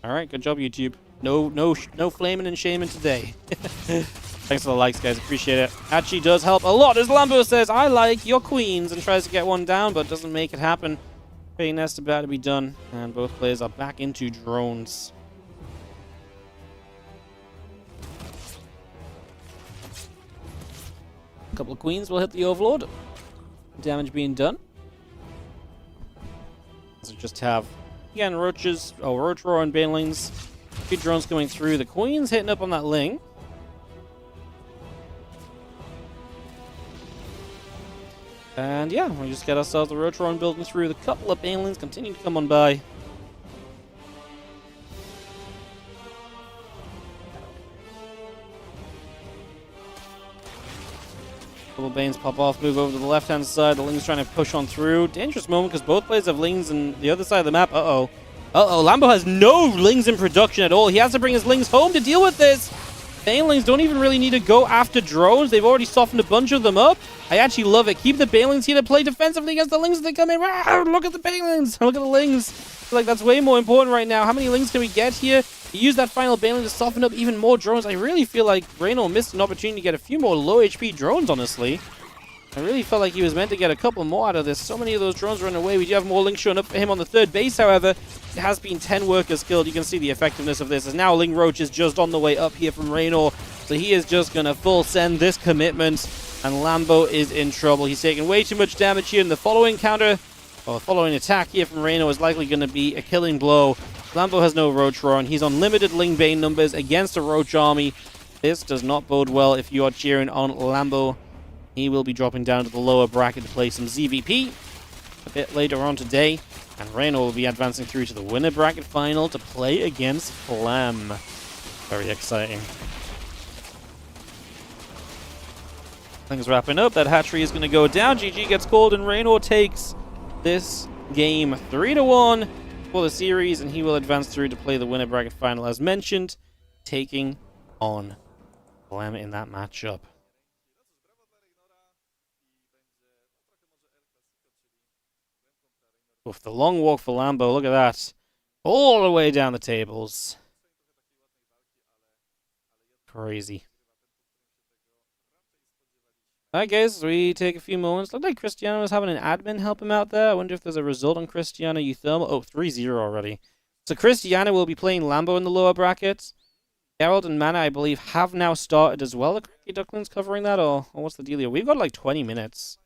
All right, good job, YouTube. No flaming and shaming today. Thanks for the likes, guys. Appreciate it. Actually does help a lot. As Lambo says, I like your queens, and tries to get one down, but doesn't make it happen. Pain nest about to be done, and both players are back into drones. A couple of queens will hit the Overlord. Damage being done. So just have, again, Roach Roar and Banelings. 2 drones coming through. The queen's hitting up on that Ling. And yeah, we just get ourselves the Rotron building through. The couple of banelings continue to come on by. Couple Banes pop off, move over to the left-hand side. The Ling's trying to push on through. Dangerous moment because both players have Lings on the other side of the map. Uh-oh. Uh-oh, Lambo has no Lings in production at all. He has to bring his Lings home to deal with this. Banelings don't even really need to go after drones. They've already softened a bunch of them up. I actually love it. Keep the Banelings here to play defensively against the Lings as they come in. Wow, look at the Banelings. Look at the Lings. I feel like that's way more important right now. How many Lings can we get here? Use that final Baneling to soften up even more drones. I really feel like Rainor missed an opportunity to get a few more low HP drones, honestly. I really felt like he was meant to get a couple more out of this. So many of those drones running away. We do have more Lings showing up for him on the third base, however. It has been 10 workers killed. You can see the effectiveness of this. As now Ling Roach is just on the way up here from Rainor. So he is just going to full send this commitment. And Lambo is in trouble. He's taking way too much damage here. And the following counter, or the following attack here from Rainor is likely going to be a killing blow. Lambo has no Roach Roar. He's on limited Ling Bane numbers against a Roach army. This does not bode well if you are cheering on Lambo. He will be dropping down to the lower bracket to play some ZVP a bit later on today. And Rainor will be advancing through to the winner bracket final to play against Clem. Very exciting. Things wrapping up. That hatchery is going to go down. GG gets called and Rainor takes this game 3-1 for the series. And he will advance through to play the winner bracket final as mentioned, taking on Clem in that matchup. Oof, the long walk for Lambo, look at that. All the way down the tables. Crazy. Alright guys, we take a few moments. Looked like Cristiano was having an admin help him out there. I wonder if there's a result on Cristiano UTHERMAL. Oh, 3-0 already. So Cristiano will be playing Lambo in the lower bracket. Geralt and Mana, I believe, have now started as well. Are Cranky Ducklings covering that, or what's the dealio? We've got like 20 minutes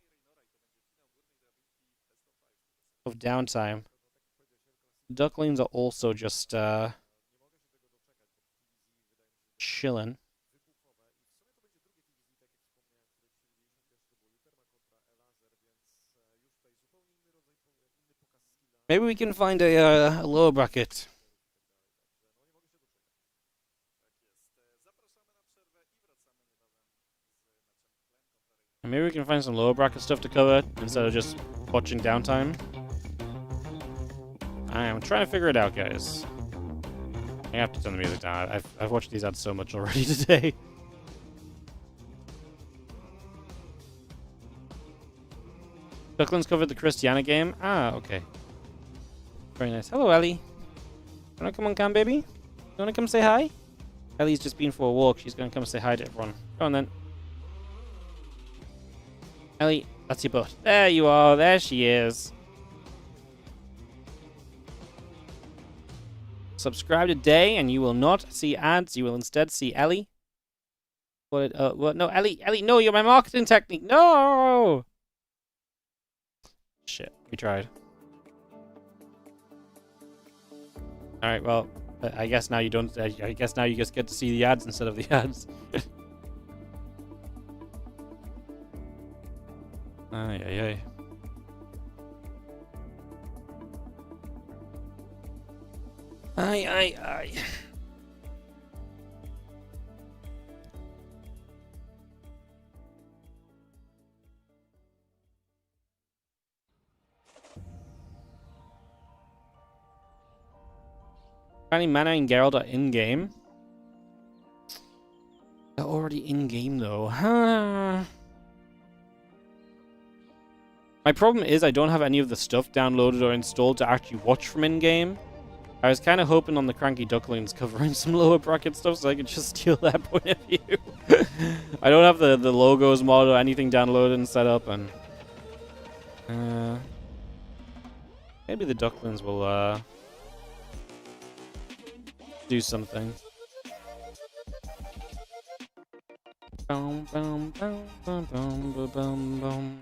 of downtime. Ducklings are also just chilling. Maybe we can find a lower bracket. Maybe we can find some lower bracket stuff to cover instead of just watching downtime. I am trying to figure it out, guys. I have to turn the music down. I've watched these ads so much already today. Ducklings covered the Cristiano game. Ah, okay. Very nice. Hello, Ellie. You wanna come on cam, baby? You wanna come say hi? Ellie's just been for a walk. She's gonna come say hi to everyone. Go on then. Ellie, that's your butt. There you are. There she is. Subscribe today and you will not see ads. You will instead see Ellie. What? No, Ellie, no, you're my marketing technique. No! Shit, we tried. Alright, well, I guess now you don't. I guess now you just get to see the ads instead of the ads. Ay, ay, ay. Ay, ay, ay. Apparently Mana and Geralt are in-game. They're already in-game though. My problem is I don't have any of the stuff downloaded or installed to actually watch from in-game. I was kind of hoping on the Cranky Ducklings covering some lower bracket stuff so I could just steal that point of view. I don't have the logos mod or anything downloaded and set up, and maybe the Ducklings will do something. Boom, boom, boom, boom, boom, boom, boom, boom.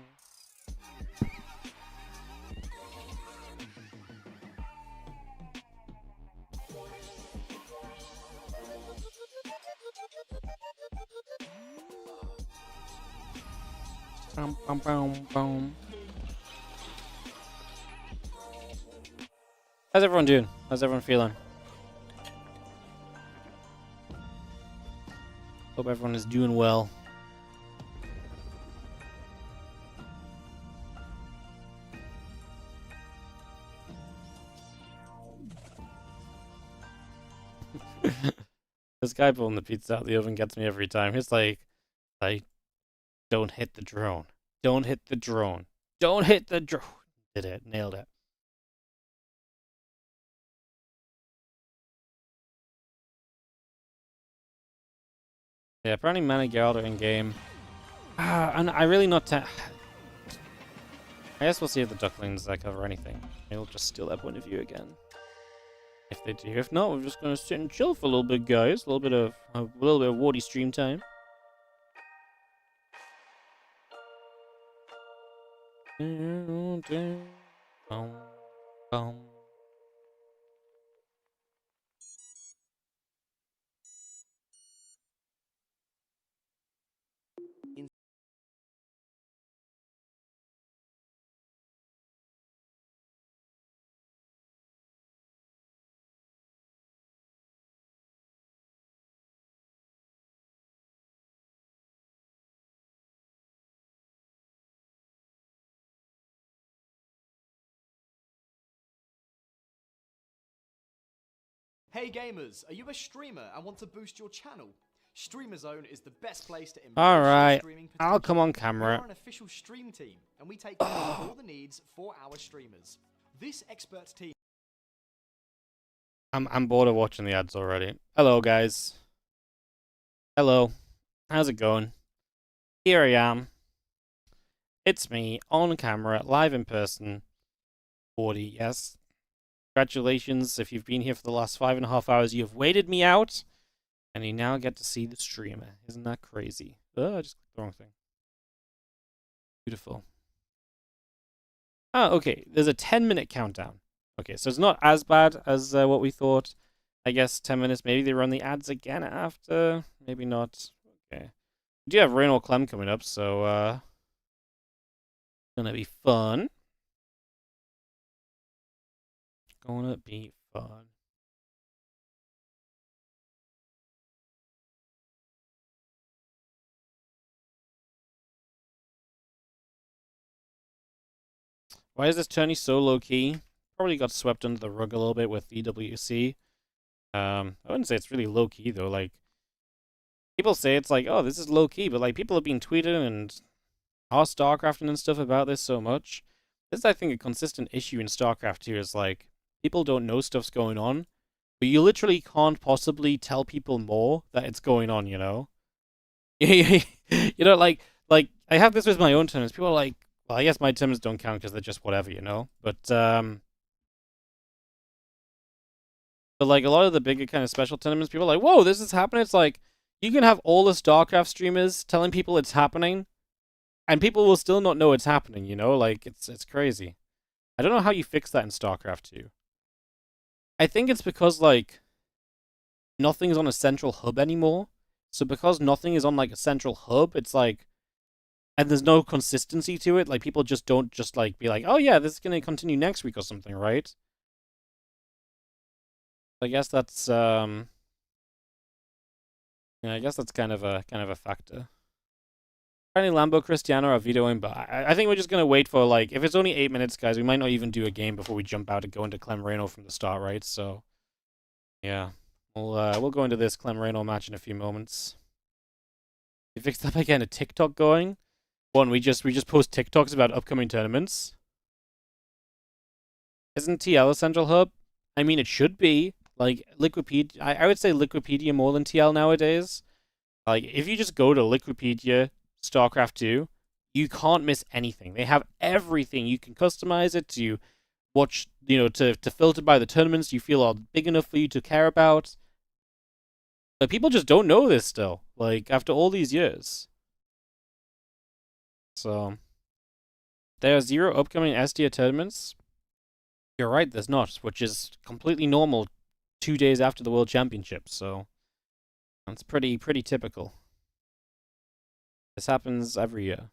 Bum, bum, bum, bum. How's everyone doing? How's everyone feeling? Hope everyone is doing well. This guy pulling the pizza out of the oven gets me every time. He's like, don't hit the drone. Don't hit the drone. Don't hit the drone. Did it. Nailed it. Yeah, apparently Man and Geralt are in game. And I really not. I guess we'll see if the ducklings cover anything. They'll just steal that point of view again. If they do. If not, we're just gonna sit and chill for a little bit, guys. A little bit of Wardy stream time. Hey gamers, are you a streamer and want to boost your channel? Streamer Zone is the best place to improve Alright, streaming I'll come on potential. camera. We're an official stream team, and we take care of all the needs for our streamers. This expert team. I'm bored of watching the ads already. Hello, guys. Hello. How's it going? Here I am. It's me, on camera, live in person. 40, yes. Congratulations, if you've been here for the last 5.5 hours, you have waited me out. And you now get to see the streamer. Isn't that crazy? Oh, I just clicked the wrong thing. Beautiful. Oh, okay. There's a 10-minute countdown. Okay, so it's not as bad as what we thought. I guess 10 minutes. Maybe they run the ads again after. Maybe not. Okay. We do have Rainor Clem coming up, so gonna be fun. Gonna be fun. Why is this tourney so low-key? Probably got swept under the rug a little bit with EWC. I wouldn't say it's really low-key, though. Like, people say it's like, oh, this is low-key, but, like, people have been tweeting and StarCrafting and stuff about this so much. This is, I think, a consistent issue in StarCraft 2 is, like, people don't know stuff's going on, but you literally can't possibly tell people more that it's going on, you know? You know, like, I have this with my own tournaments. People are like, well, I guess my tournaments don't count because they're just whatever, you know? But like, a lot of the bigger kind of special tournaments, people are like, whoa, this is happening. It's like, you can have all the StarCraft streamers telling people it's happening, and people will still not know it's happening, you know? Like, it's crazy. I don't know how you fix that in StarCraft 2. I think it's because, like, nothing's on a central hub anymore. So because nothing is on, like, a central hub, it's like, and there's no consistency to it, like, people just don't just, like, be like, oh yeah, this is gonna continue next week or something, right? I guess that's, yeah, I guess that's kind of a factor. Apparently Lambo, Cristiano are vetoing, but I think we're just gonna wait for, like, if it's only 8 minutes, guys, we might not even do a game before we jump out and go into Clem Rainor from the start, right? So, yeah. We'll go into this Clem Rainor match in a few moments. You fixed up by getting a TikTok going? One, we just post TikToks about upcoming tournaments. Isn't TL a central hub? I mean, it should be. Like, Liquipedia, I would say Liquipedia more than TL nowadays. Like, if you just go to Liquipedia, StarCraft 2, you can't miss anything. They have everything. You can customize it to watch, you know, to filter by the tournaments you feel are big enough for you to care about. But people just don't know this still, like, after all these years. So, there are 0 upcoming S-tier tournaments. You're right, there's not, which is completely normal 2 days after the World Championship, so that's pretty typical. This happens every year.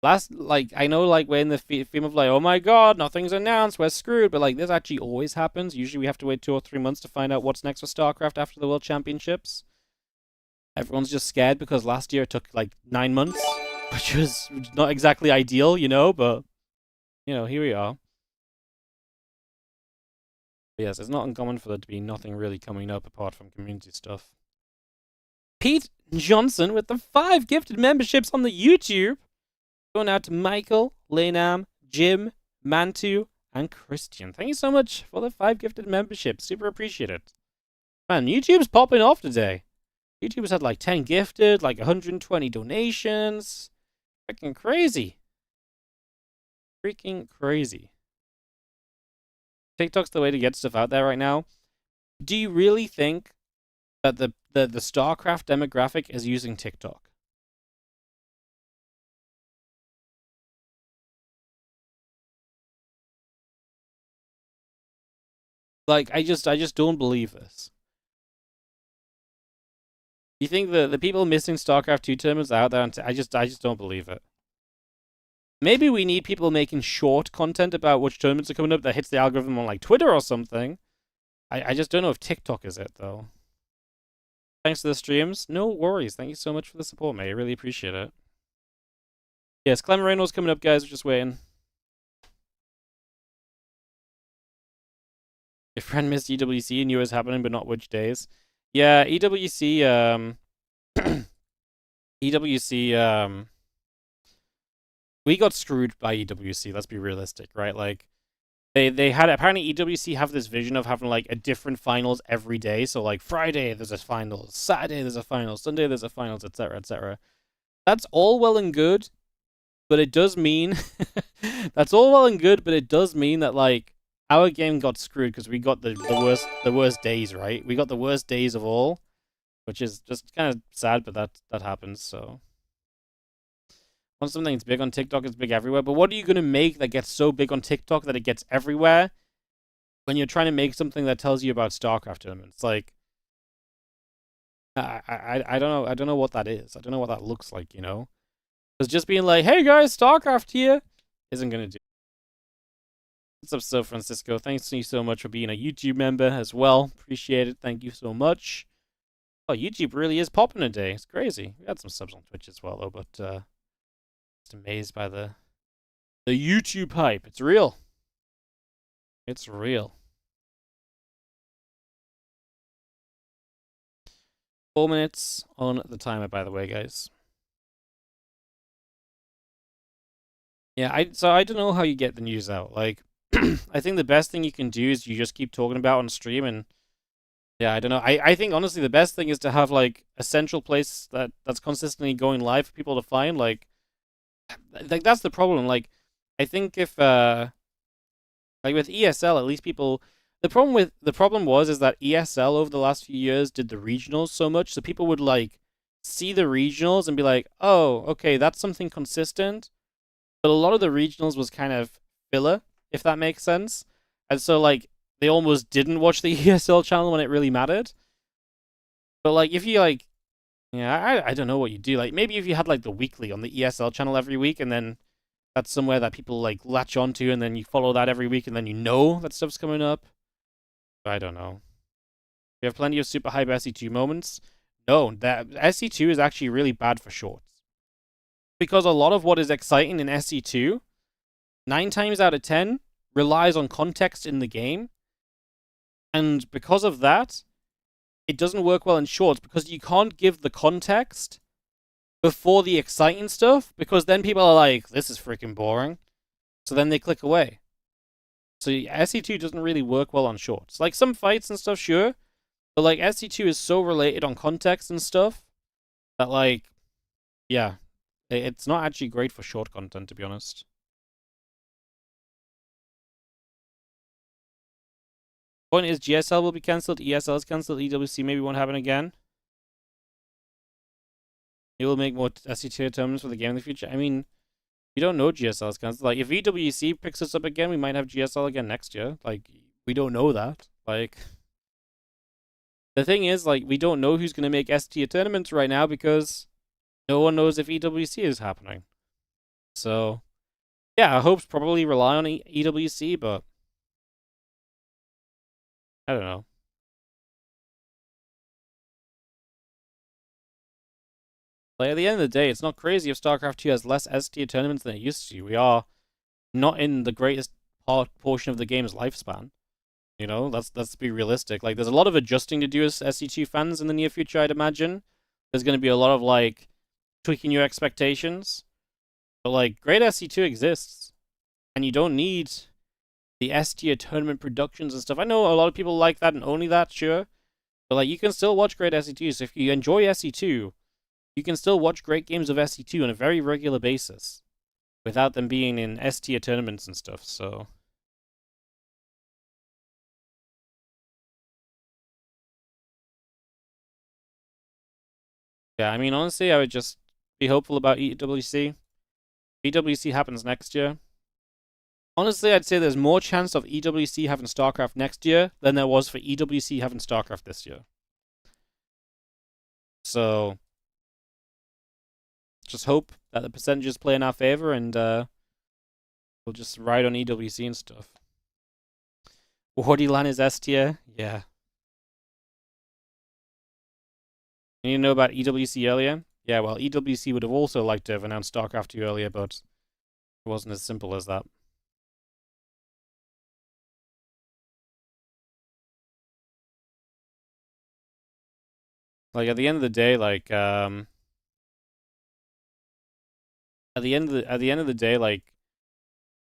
I know, like, we're in the theme of, like, oh my god, nothing's announced, we're screwed, but, like, this actually always happens. Usually we have to wait 2 or 3 months to find out what's next for StarCraft after the World Championships. Everyone's just scared because last year it took, like, 9 months, which was not exactly ideal, you know, but, you know, here we are. But yes, it's not uncommon for there to be nothing really coming up apart from community stuff. Pete Johnson with the 5 gifted memberships on the YouTube. Going out to Michael, Lenam, Jim, Mantu, and Christian. Thank you so much for the 5 gifted memberships. Super appreciate it. Man, YouTube's popping off today. YouTube's had like 10 gifted, like 120 donations. Freaking crazy. Freaking crazy. TikTok's the way to get stuff out there right now. Do you really think that the StarCraft demographic is using TikTok? Like, I just don't believe this. You think the people missing StarCraft 2 tournaments out there, I just don't believe it. Maybe we need people making short content about which tournaments are coming up that hits the algorithm on, like, Twitter or something. I just don't know if TikTok is it, though. Thanks to the streams. No worries. Thank you so much for the support, mate. I really appreciate it. Yes, Clem Reynor's coming up, guys. We're just waiting. Your friend missed EWC and knew it was happening, but not which days. Yeah, EWC, EWC, we got screwed by EWC, let's be realistic, right? Like, they had, apparently EWC have this vision of having, like, a different finals every day. So, like, Friday, there's a finals, Saturday, there's a finals, Sunday, there's a finals, etc., etc. That's all well and good, but it does mean, that's all well and good, but it does mean that, like, our game got screwed because we got the worst days, right? We got the worst days of all, which is just kind of sad, but that happens, so. Once something's big on TikTok, it's big everywhere. But what are you going to make that gets so big on TikTok that it gets everywhere when you're trying to make something that tells you about StarCraft tournaments? Like, I don't know. I don't know what that is. I don't know what that looks like, you know? Because just being like, hey guys, StarCraft here, isn't going to do. What's up, Sir Francisco? Thanks to you so much for being a YouTube member as well. Appreciate it. Thank you so much. Oh, YouTube really is popping today. It's crazy. We had some subs on Twitch as well, though, but just amazed by the YouTube hype. It's real. It's real. 4 minutes on the timer, by the way, guys. Yeah, so I don't know how you get the news out. Like, I think the best thing you can do is you just keep talking about on stream, and yeah, I don't know. I think honestly the best thing is to have like a central place that's consistently going live for people to find. Like that's the problem. Like I think if like with ESL, at least people the problem was that ESL over the last few years did the regionals so much, so people would like see the regionals and be like, oh, okay, that's something consistent. But a lot of the regionals was kind of filler, if that makes sense. And so, like, they almost didn't watch the ESL channel when it really mattered. But, like, if you, like... Yeah, I don't know what you do. Like, maybe if you had, like, the weekly on the ESL channel every week, and then that's somewhere that people, like, latch onto, and then you follow that every week, and then you know that stuff's coming up. I don't know. You have plenty of super hype SE2 moments. No, that SE2 is actually really bad for shorts. Because a lot of what is exciting in SE2, 9 times out of 10, relies on context in the game. And because of that, it doesn't work well in shorts because you can't give the context before the exciting stuff, because then people are like, this is freaking boring. So then they click away. So SE2 doesn't really work well on shorts. Like some fights and stuff, sure. But like SE2 is so related on context and stuff that like, yeah. It's not actually great for short content, to be honest. Point is, GSL will be cancelled, ESL is cancelled, EWC maybe won't happen again. It will make more SE2 tournaments for the game in the future. I mean, we don't know GSL is cancelled. Like, if EWC picks us up again, we might have GSL again next year. Like, we don't know that. Like, the thing is, like, we don't know who's going to make S tier tournaments right now because no one knows if EWC is happening. So, yeah, our hopes probably rely on EWC, but I don't know. Like, at the end of the day, it's not crazy if StarCraft 2 has less S-tier tournaments than it used to. We are not in the greatest portion of the game's lifespan. You know, let's be realistic. Like, there's a lot of adjusting to do as SC2 fans in the near future, I'd imagine. There's going to be a lot of, like, tweaking your expectations. But, like, great SC2 exists. And you don't need the S-tier tournament productions and stuff. I know a lot of people like that and only that, sure. But, like, you can still watch great SC2. So if you enjoy SC2, you can still watch great games of SC2 on a very regular basis without them being in S-tier tournaments and stuff, so... Yeah, I mean, honestly, I would just be hopeful about EWC. EWC happens next year. Honestly, I'd say there's more chance of EWC having StarCraft next year than there was for EWC having StarCraft this year. So, just hope that the percentages play in our favor and we'll just ride on EWC and stuff. WardiLAN is S tier? Yeah. You need to know about EWC earlier? Yeah, well, EWC would have also liked to have announced StarCraft 2 earlier, but it wasn't as simple as that. Like, at the end of the day, like, at the end of the day, like,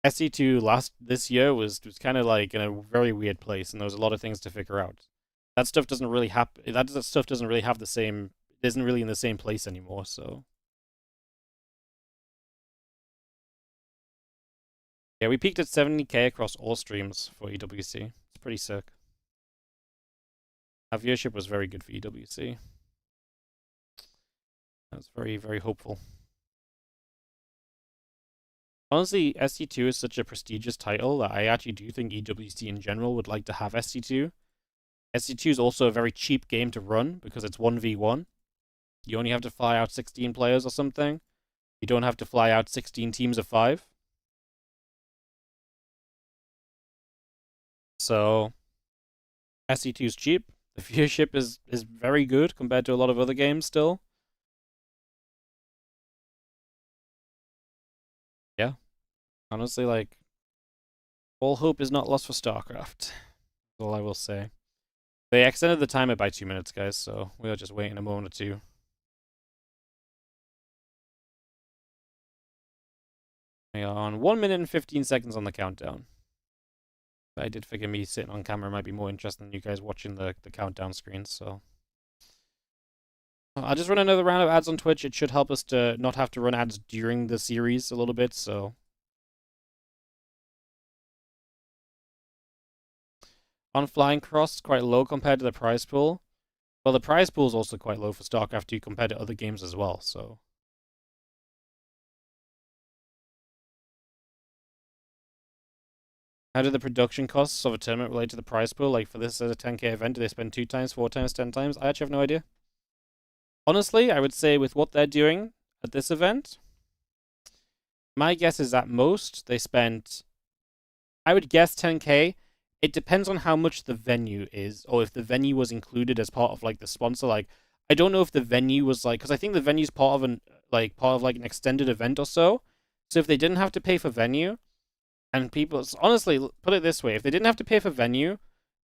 SC2 this year was kind of like in a very weird place, and there was a lot of things to figure out. That stuff doesn't really happen. That stuff doesn't really have the same. It isn't really in the same place anymore. So yeah, we peaked at 70K across all streams for EWC. It's pretty sick. Our viewership was very good for EWC. That's very, very hopeful. Honestly, SC2 is such a prestigious title that I actually do think EWC in general would like to have SC2. SC2 is also a very cheap game to run because it's 1v1. You only have to fly out 16 players or something. You don't have to fly out 16 teams of 5. So, SC2 is cheap. The viewership is very good compared to a lot of other games still. Yeah. Honestly, like, all hope is not lost for StarCraft. That's all I will say. They extended the timer by 2 minutes, guys, so we'll just wait in a moment or two. We are on 1 minute and 15 seconds on the countdown. I did figure me sitting on camera might be more interesting than you guys watching the countdown screens, so... I'll just run another round of ads on Twitch. It should help us to not have to run ads during the series a little bit, so... On flying costs, quite low compared to the prize pool. Well, the prize pool is also quite low for StarCraft 2 compared to other games as well, so... How do the production costs of a tournament relate to the prize pool? Like, for this as a 10K event, do they spend 2 times, 4 times, 10 times? I actually have no idea. Honestly, I would say with what they're doing at this event, my guess is at most they spent, I would guess 10K. It depends on how much the venue is, or if the venue was included as part of, like, the sponsor. Like, I don't know if the venue was, like, because I think the venue's part of an extended event or so. So if they didn't have to pay for venue, and people, honestly, put it this way, if they didn't have to pay for venue,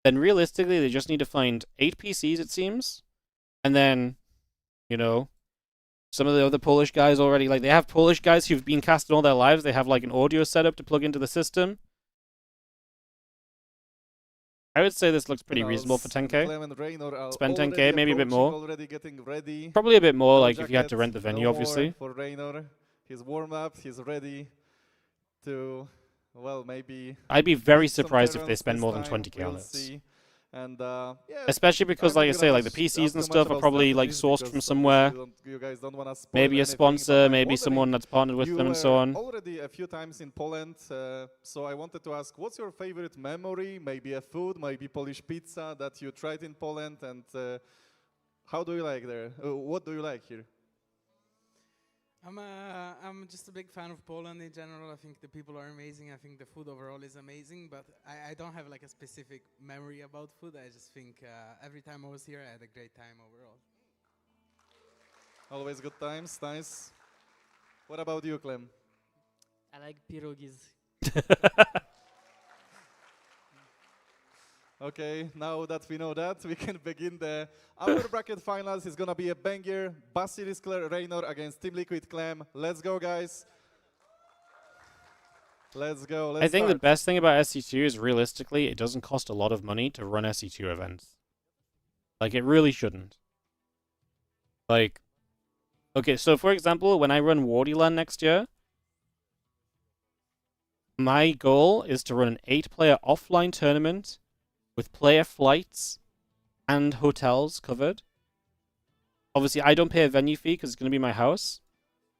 then realistically they just need to find 8 PCs, it seems. And then, you know, some of the other Polish guys already, like, they have Polish guys who've been casting all their lives. They have, like, an audio setup to plug into the system. I would say this looks pretty reasonable for 10K. Spend 10K, maybe a bit more. Probably a bit more, like, if you had to rent the venue, obviously. For Rainor, he's warmed up, he's ready to... Well, maybe... I'd be very surprised if they spend more than 20K on this. And, yeah, especially because, like I say, like the PCs and stuff are probably like sourced from somewhere. Maybe a sponsor, maybe someone that's partnered with them and so on. Already a few times in Poland, so I wanted to ask, what's your favorite memory? Maybe a food, maybe Polish pizza that you tried in Poland, and how do you like there? What do you like here? I'm just a big fan of Poland in general. I think the people are amazing. I think the food overall is amazing, but I don't have like a specific memory about food. I just think every time I was here, I had a great time overall. Always good times, nice. What about you, Clem? I like pierogis. Okay, now that we know that, we can begin the upper bracket finals. It's gonna be a banger. Basilisk Rainor against Team Liquid Clem. Let's go, guys. Let's go. Let's I think start. the best thing about SC2 is realistically, it doesn't cost a lot of money to run SC2 events. Like, it really shouldn't. Like, okay, so for example, when I run WardiTV next year, my goal is to run an 8-player offline tournament with player flights and hotels covered. Obviously, I don't pay a venue fee because it's going to be my house.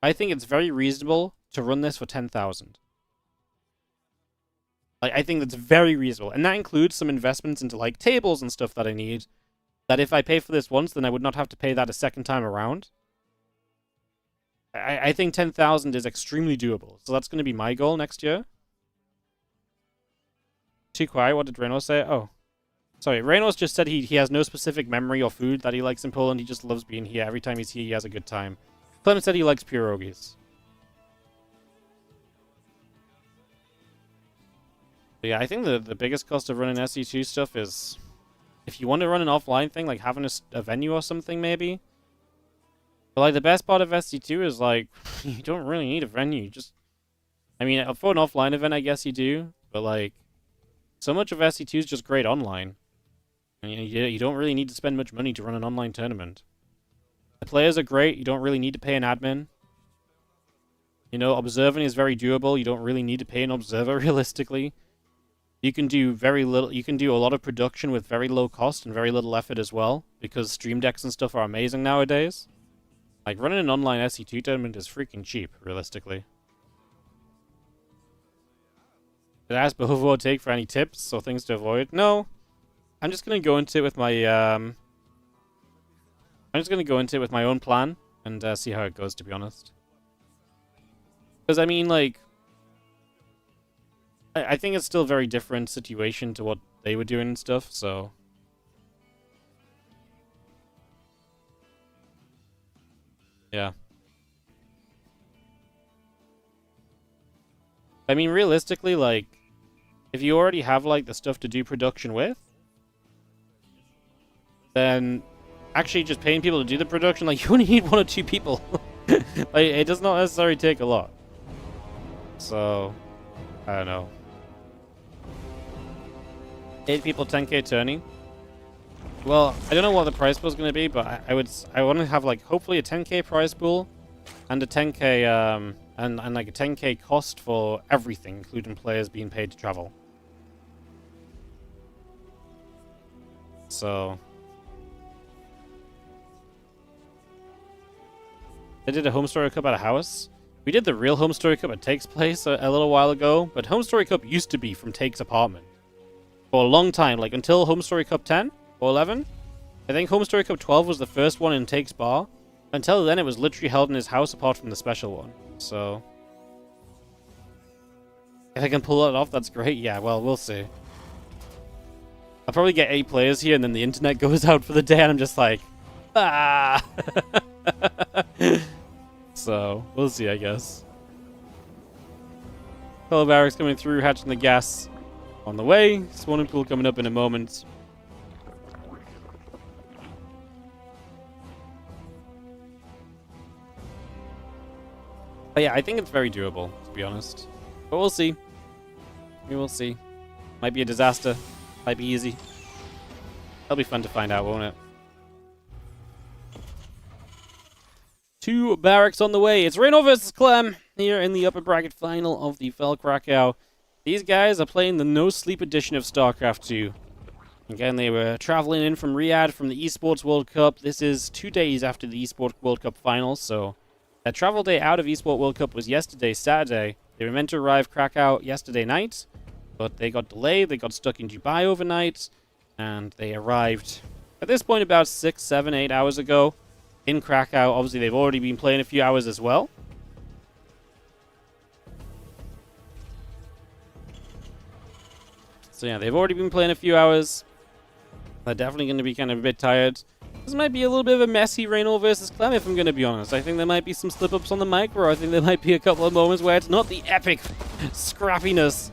I think it's very reasonable to run this for 10,000. Like, I think that's very reasonable. And that includes some investments into, like, tables and stuff that I need. That if I pay for this once, then I would not have to pay that a second time around. I think 10,000 is extremely doable. So that's going to be my goal next year. Too quiet. What did Rainor say? Oh. Sorry, Reynor's just said he has no specific memory or food that he likes in Poland. He just loves being here. Every time he's here, he has a good time. Clem said he likes pierogis. But yeah, I think the biggest cost of running SC2 stuff is if you want to run an offline thing, like having a venue or something, maybe. But like the best part of SC2 is like you don't really need a venue. Just, I mean, for an offline event, I guess you do. But like, so much of SC2 is just great online. And you don't really need to spend much money to run an online tournament. The players are great. You don't really need to pay an admin. You know, observing is very doable. You don't really need to pay an observer, realistically. You can do very little. You can do a lot of production with very low cost and very little effort as well, because stream decks and stuff are amazing nowadays. Like, running an online SC2 tournament is freaking cheap, realistically. Did I ask Bohovo take for any tips or things to avoid? No. I'm just gonna go into it with my I'm just gonna go into it with my own plan and see how it goes, to be honest. Because I mean, like, I think it's still a very different situation to what they were doing and stuff. So yeah. I mean, realistically, like, if you already have like the stuff to do production with, then actually just paying people to do the production, like, you only need 1 or 2 people. Like, it does not necessarily take a lot. So, I don't know. 8 people, 10k tourney. Well, I don't know what the prize pool is going to be, but I want to have like hopefully a 10k prize pool and a 10k and like a 10k cost for everything, including players being paid to travel. So they did a Home Story Cup at a house. We did the real Home Story Cup at Take's place a little while ago, but Home Story Cup used to be from Take's apartment for a long time, like until Home Story Cup 10 or 11. I think Home Story Cup 12 was the first one in Take's bar. Until then, it was literally held in his house apart from the special one. So if I can pull it off, that's great. Yeah, well, we'll see. I'll probably get 8 players here, and then the internet goes out for the day, and I'm just like, ah. So we'll see, I guess. Fellow barracks coming through, hatching the gas on the way. Spawning pool coming up in a moment. But yeah, I think it's very doable, to be honest. But we'll see. We will see. Might be a disaster. Might be easy. That'll be fun to find out, won't it? 2 barracks on the way. It's Rainor vs. Clem here in the upper bracket final of the FEL CRACOW. These guys are playing the no-sleep edition of StarCraft 2. Again, they were traveling in from Riyadh from the eSports World Cup. This is 2 days after the eSports World Cup finals, so their travel day out of eSports World Cup was yesterday, Saturday. They were meant to arrive Krakow yesterday night, but they got delayed. They got stuck in Dubai overnight, and they arrived at this point about 6, 7, 8 hours ago in Krakow. Obviously, they've already been playing a few hours as well. So yeah, they've already been playing a few hours. They're definitely going to be kind of a bit tired. This might be a little bit of a messy Rainor versus Clem, if I'm going to be honest. I think there might be some slip-ups on the micro. I think there might be a couple of moments where it's not the epic scrappiness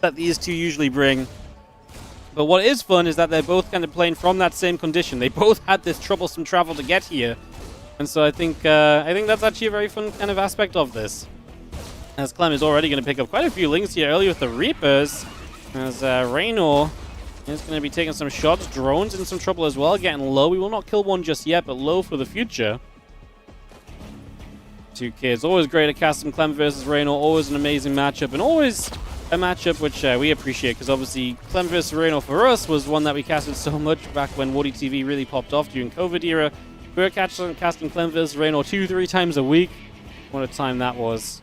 that these two usually bring. But what is fun is that they're both kind of playing from that same condition. They both had this troublesome travel to get here. And so I think that's actually a very fun kind of aspect of this. As Clem is already going to pick up quite a few lings here early with the Reapers. As Rainor is going to be taking some shots. Drones in some trouble as well, getting low. We will not kill one just yet, but low for the future. Two kids. Always great at casting Clem versus Rainor. Always an amazing matchup. And always a matchup which we appreciate, because obviously Clem versus Rainor for us was one that we casted so much back when WardiTV really popped off during COVID era. We were casting Clem versus Rainor 2-3 times a week. What a time that was.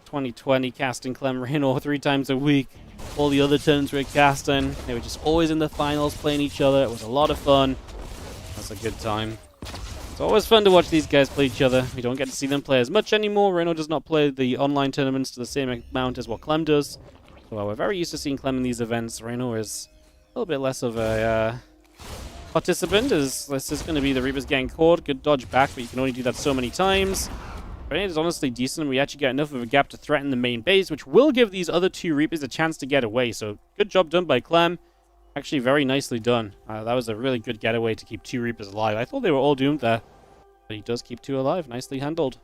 2020 casting Clem Rainor 3 times a week. All the other turns we were casting, they were just always in the finals playing each other. It was a lot of fun. That's a good time. It's always fun to watch these guys play each other. We don't get to see them play as much anymore. Rainor does not play the online tournaments to the same amount as what Clem does. So we're very used to seeing Clem in these events. Rainor is a little bit less of a participant, as this is going to be the Reapers getting caught. Good dodge back, but you can only do that so many times. Grenade is honestly decent. We actually get enough of a gap to threaten the main base, which will give these other two Reapers a chance to get away. So good job done by Clem. Actually, very nicely done. That was a really good getaway to keep 2 Reapers alive. I thought they were all doomed there, but he does keep 2 alive. Nicely handled.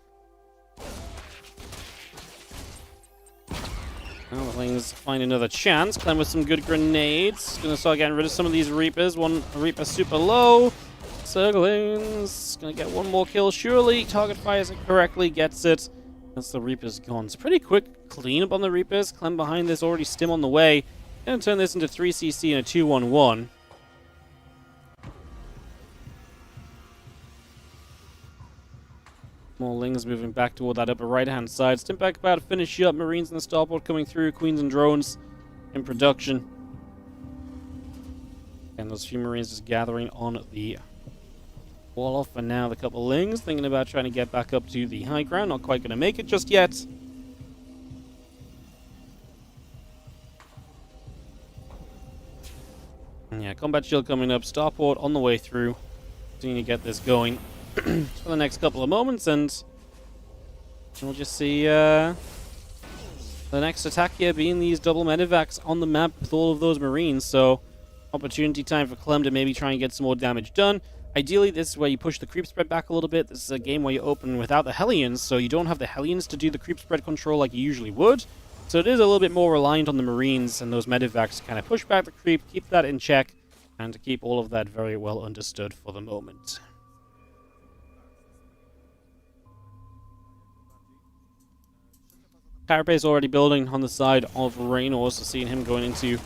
Well, the Lings find another chance. Clem with some good grenades. Gonna start getting rid of some of these Reapers. One Reaper super low. Circlings. Gonna get one more kill, surely. Target fires it correctly, gets it. That's the Reapers gone. It's pretty quick cleanup on the Reapers. Clem behind this, already stim on the way. Gonna turn this into 3CC and a 2-1-1. More Lings moving back toward that upper right-hand side. Stim back about to finish up. Marines and the starboard coming through. Queens and drones in production. And those few Marines just gathering on the wall off for now. The couple Lings thinking about trying to get back up to the high ground. Not quite going to make it just yet. And yeah, combat shield coming up. Starport on the way through. Seeing to get this going for the next couple of moments, and we'll just see the next attack here being these double medevacs on the map with all of those Marines. So opportunity time for Clem to maybe try and get some more damage done. Ideally, this is where you push the creep spread back a little bit. This is a game where you open without the Hellions, so you don't have the Hellions to do the creep spread control like you usually would. So it is a little bit more reliant on the Marines and those medevacs to kind of push back the creep, keep that in check, and to keep all of that very well understood for the moment. Carapace already building on the side of Rainor, so seeing him going into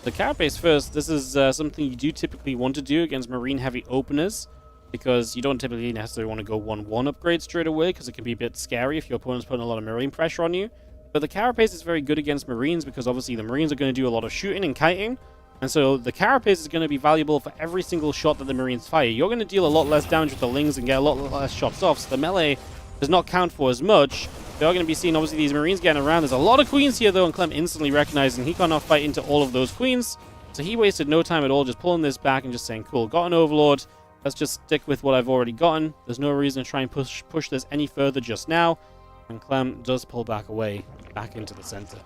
the Carapace first. This is something you do typically want to do against Marine-heavy openers, because you don't typically necessarily want to go 1-1 upgrade straight away, because it can be a bit scary if your opponent's putting a lot of Marine pressure on you. But the Carapace is very good against Marines, because obviously the Marines are going to do a lot of shooting and kiting, and so the Carapace is going to be valuable for every single shot that the Marines fire. You're going to deal a lot less damage with the Lings and get a lot less shots off, so the melee does not count for as much. They are going to be seeing, obviously, these Marines getting around. There's a lot of Queens here, though, and Clem instantly recognizing he cannot fight into all of those Queens. So he wasted no time at all just pulling this back and just saying, cool, got an Overlord. Let's just stick with what I've already gotten. There's no reason to try and push this any further just now. And Clem does pull back away, back into the center.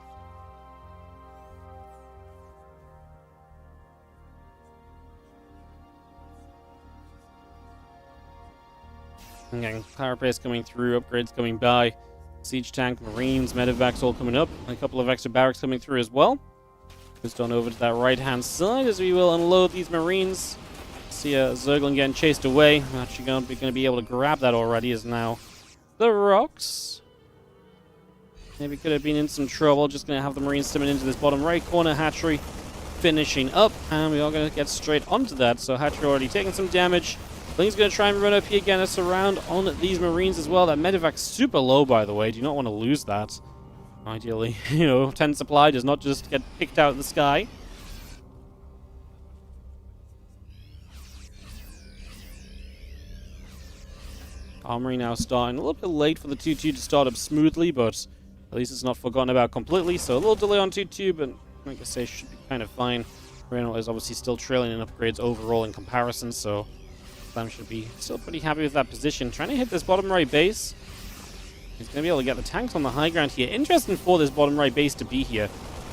Again, Carapace coming through, upgrades coming by. Siege tank, Marines, medevacs all coming up. A couple of extra barracks coming through as well. Just on over to that right-hand side as we will unload these Marines. See Zerglin getting chased away. I'm actually going to be able to grab that already, as now the rocks. Maybe could have been in some trouble. Just going to have the Marines stimming into this bottom right corner. Hatchery finishing up, and we are going to get straight onto that. So Hatchery already taking some damage. Bling's going to try and run up here again, a surround on these Marines as well. That medevac's super low, by the way. Do not want to lose that. Ideally, 10 supply does not just get picked out of the sky. Armory now starting a little bit late for the 2-2 to start up smoothly, but at least it's not forgotten about completely. So a little delay on 2-2, but like I say, should be kind of fine. Rainor is obviously still trailing in upgrades overall in comparison, so Clem should be still pretty happy with that position. Trying to hit this bottom right base. He's going to be able to get the tanks on the high ground here. Interesting for this bottom right base to be here,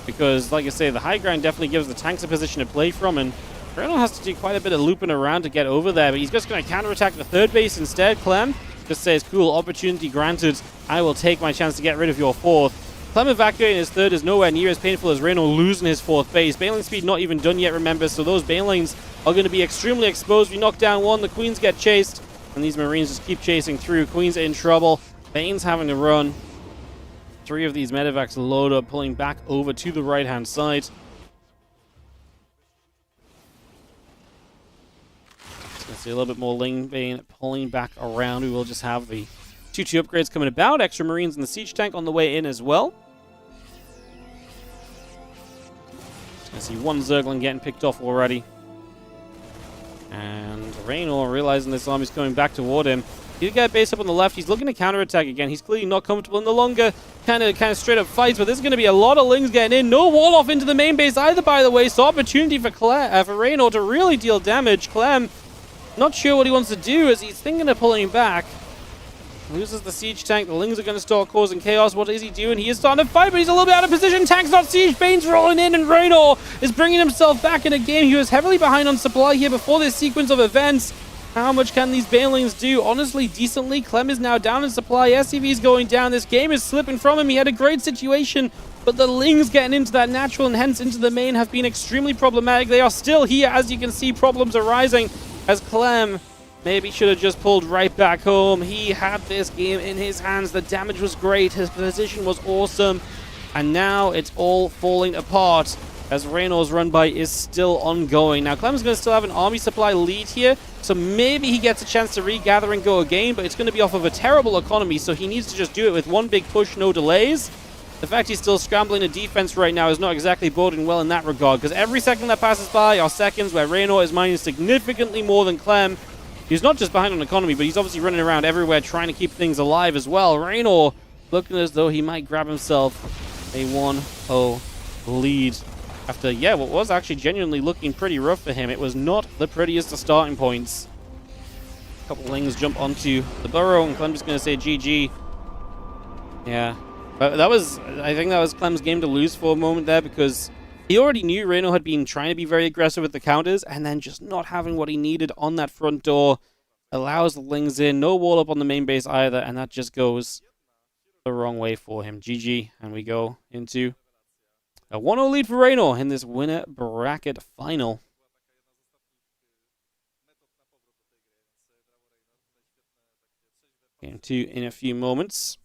because, like I say, the high ground definitely gives the tanks a position to play from, and Rainor has to do quite a bit of looping around to get over there, but he's just going to counterattack the third base instead. Clem just says, cool, opportunity granted. I will take my chance to get rid of your fourth. Clem evacuating his third is nowhere near as painful as Rainor losing his fourth base. Bailing speed not even done yet, remember, so those bailings are going to be extremely exposed. We knock down one, the Queens get chased, and these Marines just keep chasing through. Queens are in trouble. Bane's having to run. 3 of these medevacs load up, pulling back over to the right-hand side. Just going to see a little bit more Ling Bane pulling back around. We will just have the 2-2 upgrades coming about. Extra Marines in the siege tank on the way in as well. I see one Zergling getting picked off already. And Rainor, realizing this army's coming back toward him, he'll get a base up on the left. He's looking to counterattack again. He's clearly not comfortable in the longer kind of straight up fights, but there's going to be a lot of Lings getting in. No wall off into the main base either, by the way, so opportunity for Rainor to really deal damage. Clem, not sure what he wants to do as he's thinking of pulling back. Loses the siege tank. The Lings are going to start causing chaos. What is he doing? He is starting to fight, but he's a little bit out of position. Tank's not siege. Bane's rolling in, and Rainor is bringing himself back in a game. He was heavily behind on supply here before this sequence of events. How much can these Banelings do? Honestly, decently. Clem is now down in supply. SCV's going down. This game is slipping from him. He had a great situation, but the Lings getting into that natural and hence into the main have been extremely problematic. They are still here. As you can see, problems arising as Clem maybe should have just pulled right back home. He had this game in his hands. The damage was great. His position was awesome. And now it's all falling apart as Raynor's run by is still ongoing. Now, Clem's going to still have an army supply lead here, so maybe he gets a chance to regather and go again, but it's going to be off of a terrible economy, so he needs to just do it with one big push, no delays. The fact he's still scrambling a defense right now is not exactly boding well in that regard, because every second that passes by are seconds where Rainor is mining significantly more than Clem. He's not just behind on economy, but he's obviously running around everywhere trying to keep things alive as well. Rainor looking as though he might grab himself a 1-0 lead after, yeah, what was actually genuinely looking pretty rough for him. It was not the prettiest of starting points. A couple Lings jump onto the burrow, and Clem's just going to say GG. Yeah, but that was, I think that was Clem's game to lose for a moment there, because he already knew Rainor had been trying to be very aggressive with the counters, and then just not having what he needed on that front door allows the Lings in. No wall up on the main base either, and that just goes the wrong way for him. GG, and we go into a 1-0 lead for Rainor in this winner bracket final. Game 2 in a few moments.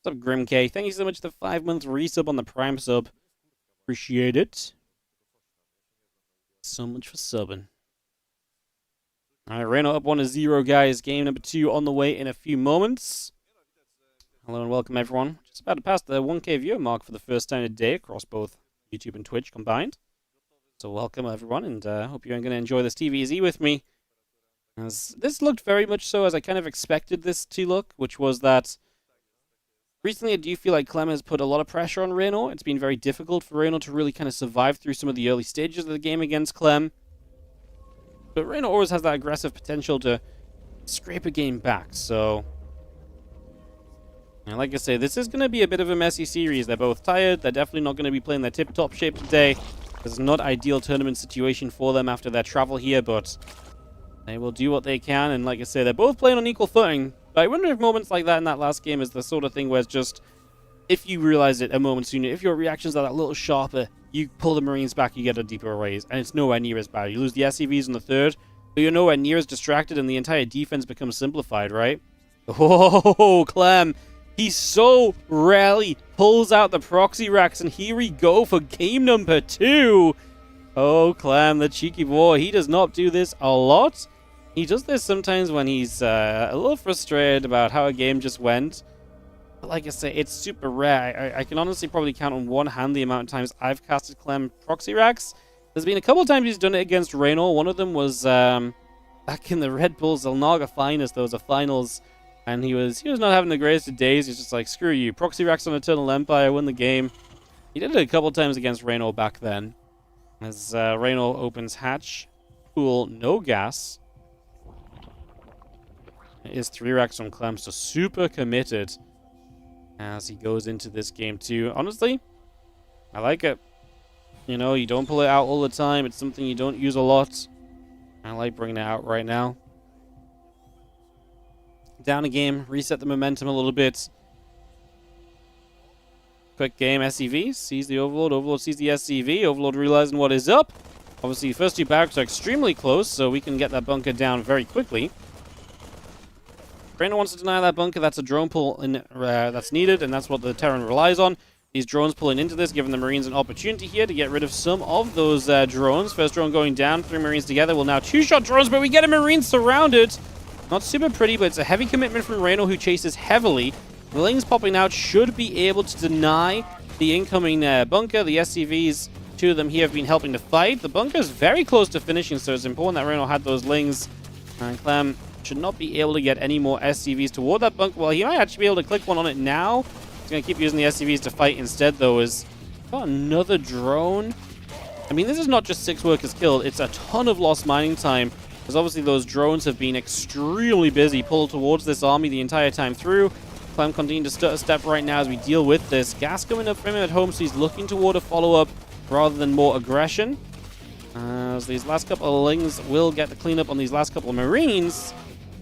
What's up, Grim K? Thank you so much for the 5-month resub on the Prime sub. Appreciate it. So much for subbing. Alright, Rainor up 1-0, guys. Game number 2 on the way in a few moments. Hello and welcome, everyone. Just about to pass the 1K viewer mark for the first time today across both YouTube and Twitch combined. So welcome, everyone, and hope you're going to enjoy this TVZ with me. As this looked very much so as I kind of expected this to look, which was that recently I do feel like Clem has put a lot of pressure on Rainor. It's been very difficult for Rainor to really kind of survive through some of the early stages of the game against Clem. But Rainor always has that aggressive potential to scrape a game back, so... And like I say, this is going to be a bit of a messy series. They're both tired. They're definitely not going to be playing their tip-top shape today. This is not an ideal tournament situation for them after their travel here, but they will do what they can. And like I say, they're both playing on equal footing. But I wonder if moments like that in that last game is the sort of thing where it's just, if you realize it a moment sooner, if your reactions are that little sharper, you pull the Marines back, you get a deeper raise, and it's nowhere near as bad. You lose the SCVs in the third, but you're nowhere near as distracted, and the entire defense becomes simplified, right? Oh, Clem. He so rarely pulls out the proxy racks, and here we go for game number 2. Oh, Clem, the cheeky boy. He does not do this a lot. He does this sometimes when he's a little frustrated about how a game just went. But like I say, it's super rare. I can honestly probably count on one hand the amount of times I've casted Clem proxy racks. There's been a couple of times he's done it against Rainor. One of them was back in the Red Bull Zelnaga finals. Those are finals. And he was not having the greatest of days. He's just like, screw you. Proxy racks on Eternal Empire, win the game. He did it a couple times against Rainor back then. As Rainor opens hatch. Cool, no gas. It is 3 racks on Clem, so super committed as he goes into this game too. Honestly, I like it. You know, you don't pull it out all the time. It's something you don't use a lot. I like bringing it out right now. Down a game, reset the momentum a little bit. Quick game, SCV sees the Overlord. Overlord sees the SCV. Overlord realizing what is up. Obviously, the first 2 barracks are extremely close, so we can get that bunker down very quickly. Rainor wants to deny that bunker. That's a drone pull in, that's needed, and that's what the Terran relies on. These drones pulling into this, giving the Marines an opportunity here to get rid of some of those drones. First drone going down, 3 Marines together. Will now 2-shot drones, but we get a Marine surrounded. Not super pretty, but it's a heavy commitment from Rainor, who chases heavily. The Lings popping out should be able to deny the incoming bunker. The SCVs, 2 of them here, have been helping to fight. The bunker is very close to finishing, so it's important that Rainor had those Lings. And Clem should not be able to get any more SCVs toward that bunker. Well, he might actually be able to click one on it now. He's going to keep using the SCVs to fight instead, though. Is got another drone. I mean, this is not just 6 workers killed. It's a ton of lost mining time, because obviously those drones have been extremely busy, pulled towards this army the entire time through. Clem continuing to step right now as we deal with this. Gas coming up from him at home, so he's looking toward a follow-up rather than more aggression. As these last couple of Lings will get the cleanup on these last couple of Marines.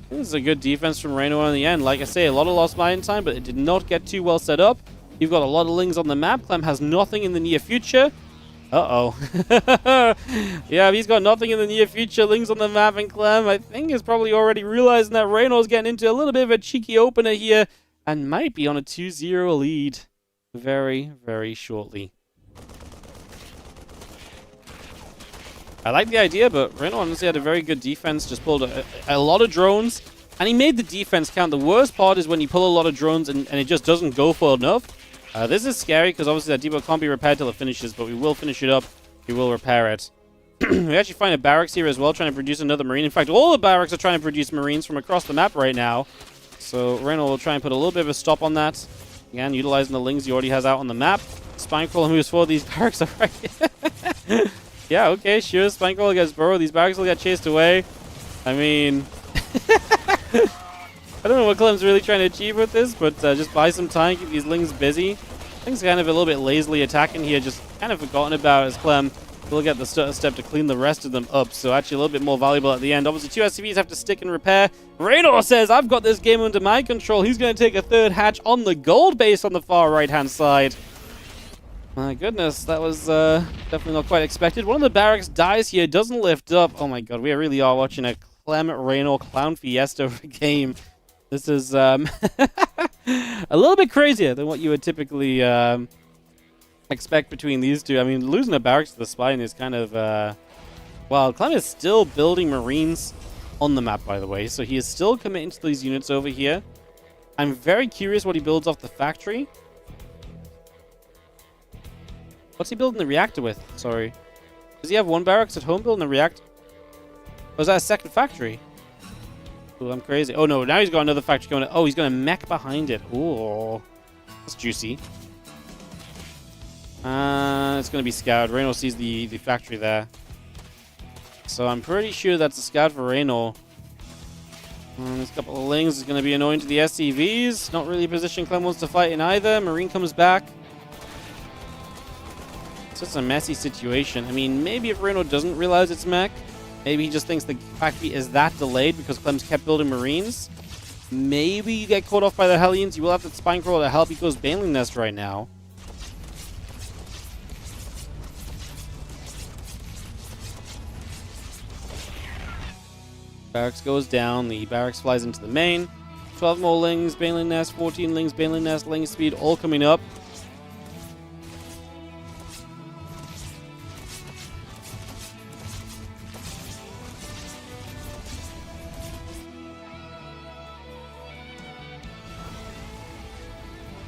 This is a good defense from Rainor in the end. Like I say, a lot of lost mining time, but it did not get too well set up. You've got a lot of Lings on the map. Clem has nothing in the near future. Uh-oh. Yeah, he's got nothing in the near future. Lings on the map, and Clem, I think, is probably already realizing that Raynor's getting into a little bit of a cheeky opener here and might be on a 2-0 lead very, very shortly. I like the idea, but Rainor honestly had a very good defense. Just pulled a lot of drones, and he made the defense count. The worst part is when you pull a lot of drones and it just doesn't go for enough. This is scary, because obviously that depot can't be repaired till it finishes, but we will finish it up. We will repair it. We actually find a barracks here as well, trying to produce another Marine. In fact, all the barracks are trying to produce Marines from across the map right now. So Rainor will try and put a little bit of a stop on that. Again, utilizing the Lings he already has out on the map. Spinecrawler moves forward. These barracks are right. Yeah, okay, sure. Spinecrawler gets burrowed. These barracks will get chased away. I mean, I don't know what Clem's really trying to achieve with this, but just buy some time, keep these Lings busy. I think he's kind of a little bit lazily attacking here, just kind of forgotten about as Clem will get the step to clean the rest of them up. So actually a little bit more valuable at the end. Obviously 2 SCVs have to stick and repair. Rainor says, I've got this game under my control. He's going to take a 3rd hatch on the gold base on the far right-hand side. My goodness, that was definitely not quite expected. One of the barracks dies here, doesn't lift up. Oh my god, we really are watching a Clem Rainor Clown Fiesta of a game. This is a little bit crazier than what you would typically expect between these two. I mean, losing a barracks to the spine is kind of... well, Clem is still building Marines on the map, by the way, so he is still committing to these units over here. I'm very curious what he builds off the factory. What's he building the reactor with? Sorry. Does he have 1 barracks at home building the reactor? Or is that a 2nd factory? Ooh, I'm crazy. Oh no, now he's got another factory going. Oh, he's going to mech behind it. Ooh, that's juicy. It's going to be scout. Rainor sees the factory there. So I'm pretty sure that's a scout for Rainor. There's a couple of Lings. Is going to be annoying to the SCVs. Not really a position Clem wants to fight in either. Marine comes back. It's just a messy situation. I mean, maybe if Rainor doesn't realize it's mech, maybe he just thinks the factory is that delayed because Clem's kept building Marines. Maybe you get caught off by the Hellions. You will have the Spinecrawler to help. He goes Baneling Nest right now. Barracks goes down. The barracks flies into the main. 12 more Lings, Baneling Nest, 14 Lings, Baneling Nest, Ling Speed, all coming up.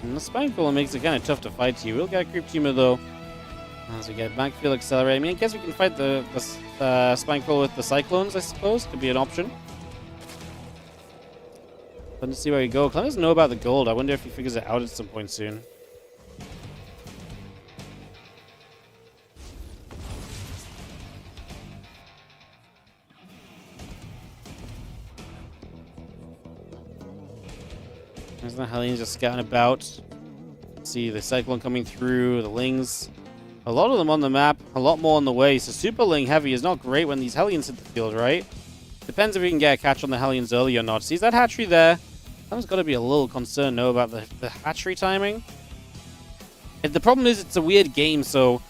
And the Spine Crawler makes it kind of tough to fight here. We'll get Creep Tumor though. As we get Backfield Accelerate. I mean, I guess we can fight the Spine Crawler with the Cyclones, I suppose. Could be an option. Let's see where we go. Clem doesn't know about the gold. I wonder if he figures it out at some point soon. There's the Hellions just scouting about. See the Cyclone coming through, the Lings. A lot of them on the map, a lot more on the way. So Super Ling Heavy is not great when these Hellions hit the field, right? Depends if we can get a catch on the Hellions early or not. Sees that hatchery there? I've got to be a little concerned, though, about the hatchery timing. And the problem is it's a weird game, so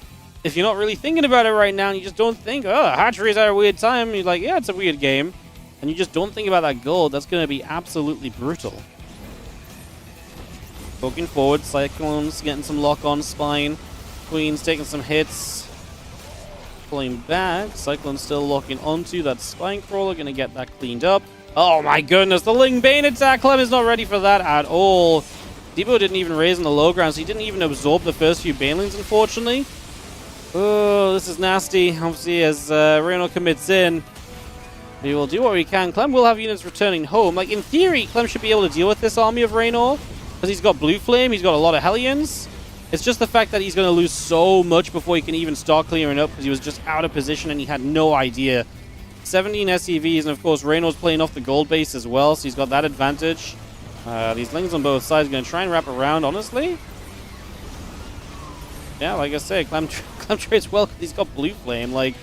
if you're not really thinking about it right now and you just don't think, oh, hatcheries are a weird time, you're like, yeah, it's a weird game, and you just don't think about that gold, that's going to be absolutely brutal. Poking forward, Cyclones getting some lock on Spine. Queen's taking some hits. Pulling back. Cyclone's still locking onto that Spine Crawler. Going to get that cleaned up. Oh my goodness, the Ling Bane attack. Clem is not ready for that at all. Debo didn't even raise in the low ground, so he didn't even absorb the first few Banelings, unfortunately. Oh, this is nasty. Obviously, as Rainor commits in, we will do what we can. Clem will have units returning home. Like, in theory, Clem should be able to deal with this army of Rainor, because he's got Blue Flame, he's got a lot of Hellions. It's just the fact that he's going to lose so much before he can even start clearing up, because he was just out of position and he had no idea. 17 SCVs, and of course, Raynor's playing off the gold base as well, so he's got that advantage. These Lings on both sides are going to try and wrap around, honestly. Yeah, like I say, Clem trades well because he's got Blue Flame. Like,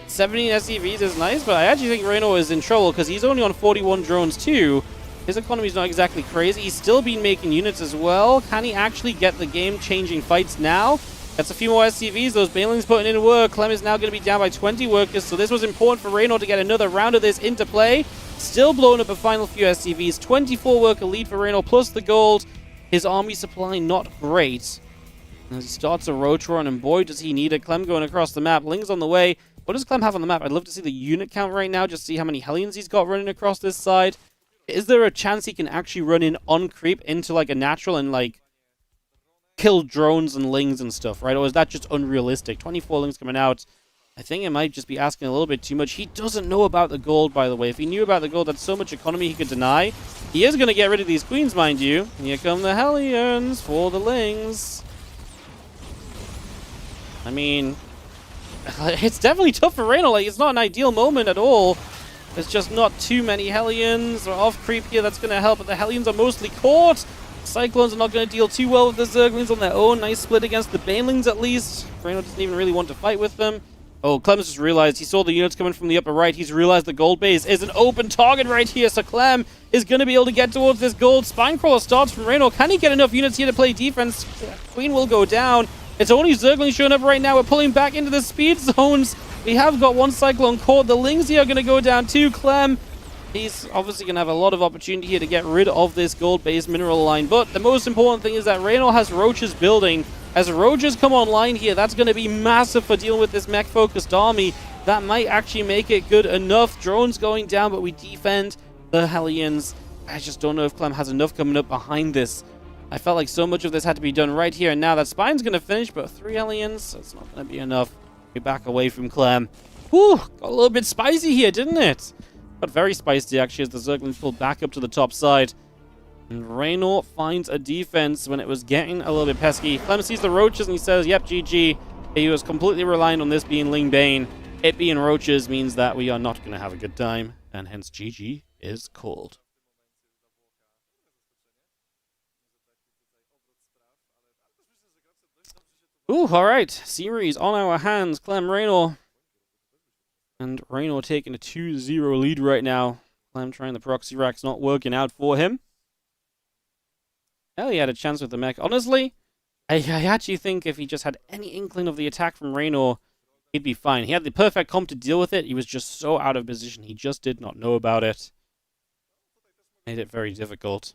17 SCVs is nice, but I actually think Rainor is in trouble because he's only on 41 drones too. His economy's not exactly crazy. He's still been making units as well. Can he actually get the game-changing fights now? That's a few more SCVs. Those Banelings putting in work. Clem is now going to be down by 20 workers, so this was important for Rainor to get another round of this into play. Still blowing up a final few SCVs. 24 worker lead for Rainor plus the gold. His army supply not great. As he starts a roach run, and boy, does he need it. Clem going across the map. Ling's on the way. What does Clem have on the map? I'd love to see the unit count right now, just see how many Hellions he's got running across this side. Is there a chance he can actually run in on creep into like a natural and like kill drones and Lings and stuff, right? Or is that just unrealistic? 24 Lings coming out. I think it might just be asking a little bit too much. He doesn't know about the gold, by the way. If he knew about the gold, that's so much economy he could deny. He is going to get rid of these queens, mind you. Here come the Hellions for the Lings. I mean, it's definitely tough for Rainor. Like, it's not an ideal moment at all. There's just not too many Hellions. Or off creep here, that's going to help, but the Hellions are mostly caught. Cyclones are not going to deal too well with the Zerglings on their own. Nice split against the Banelings, at least. Rainor doesn't even really want to fight with them. Oh, Clem just realized he saw the units coming from the upper right. He's realized the gold base is an open target right here, so Clem is going to be able to get towards this gold. Spinecrawler starts from Rainor. Can he get enough units here to play defense? Queen will go down. It's only Zerglings showing up right now. We're pulling back into the speed zones. We have got one Cyclone caught. The Lings here are going to go down too. Clem, he's obviously going to have a lot of opportunity here to get rid of this gold-based mineral line. But the most important thing is that Rainor has roaches building. As roaches come online here, that's going to be massive for dealing with this mech-focused army. That might actually make it good enough. Drones going down, but we defend the Hellions. I just don't know if Clem has enough coming up behind this. I felt like so much of this had to be done right here and now. That Spine's going to finish, but 3 Hellions, that's not going to be enough. We back away from Clem. Whew, got a little bit spicy here, didn't it? Got very spicy, actually, as the Zerglings pulled back up to the top side. And Rainor finds a defense when it was getting a little bit pesky. Clem sees the roaches and he says, yep, GG. He was completely reliant on this being Ling Bane. It being roaches means that we are not going to have a good time, and hence GG is called. Ooh, alright. Series on our hands. Clem, Rainor. And Rainor taking a 2-0 lead right now. Clem trying the proxy racks, not working out for him. Hell, he had a chance with the mech. Honestly, I actually think if he just had any inkling of the attack from Rainor, he'd be fine. He had the perfect comp to deal with it. He was just so out of position. He just did not know about it. Made it very difficult.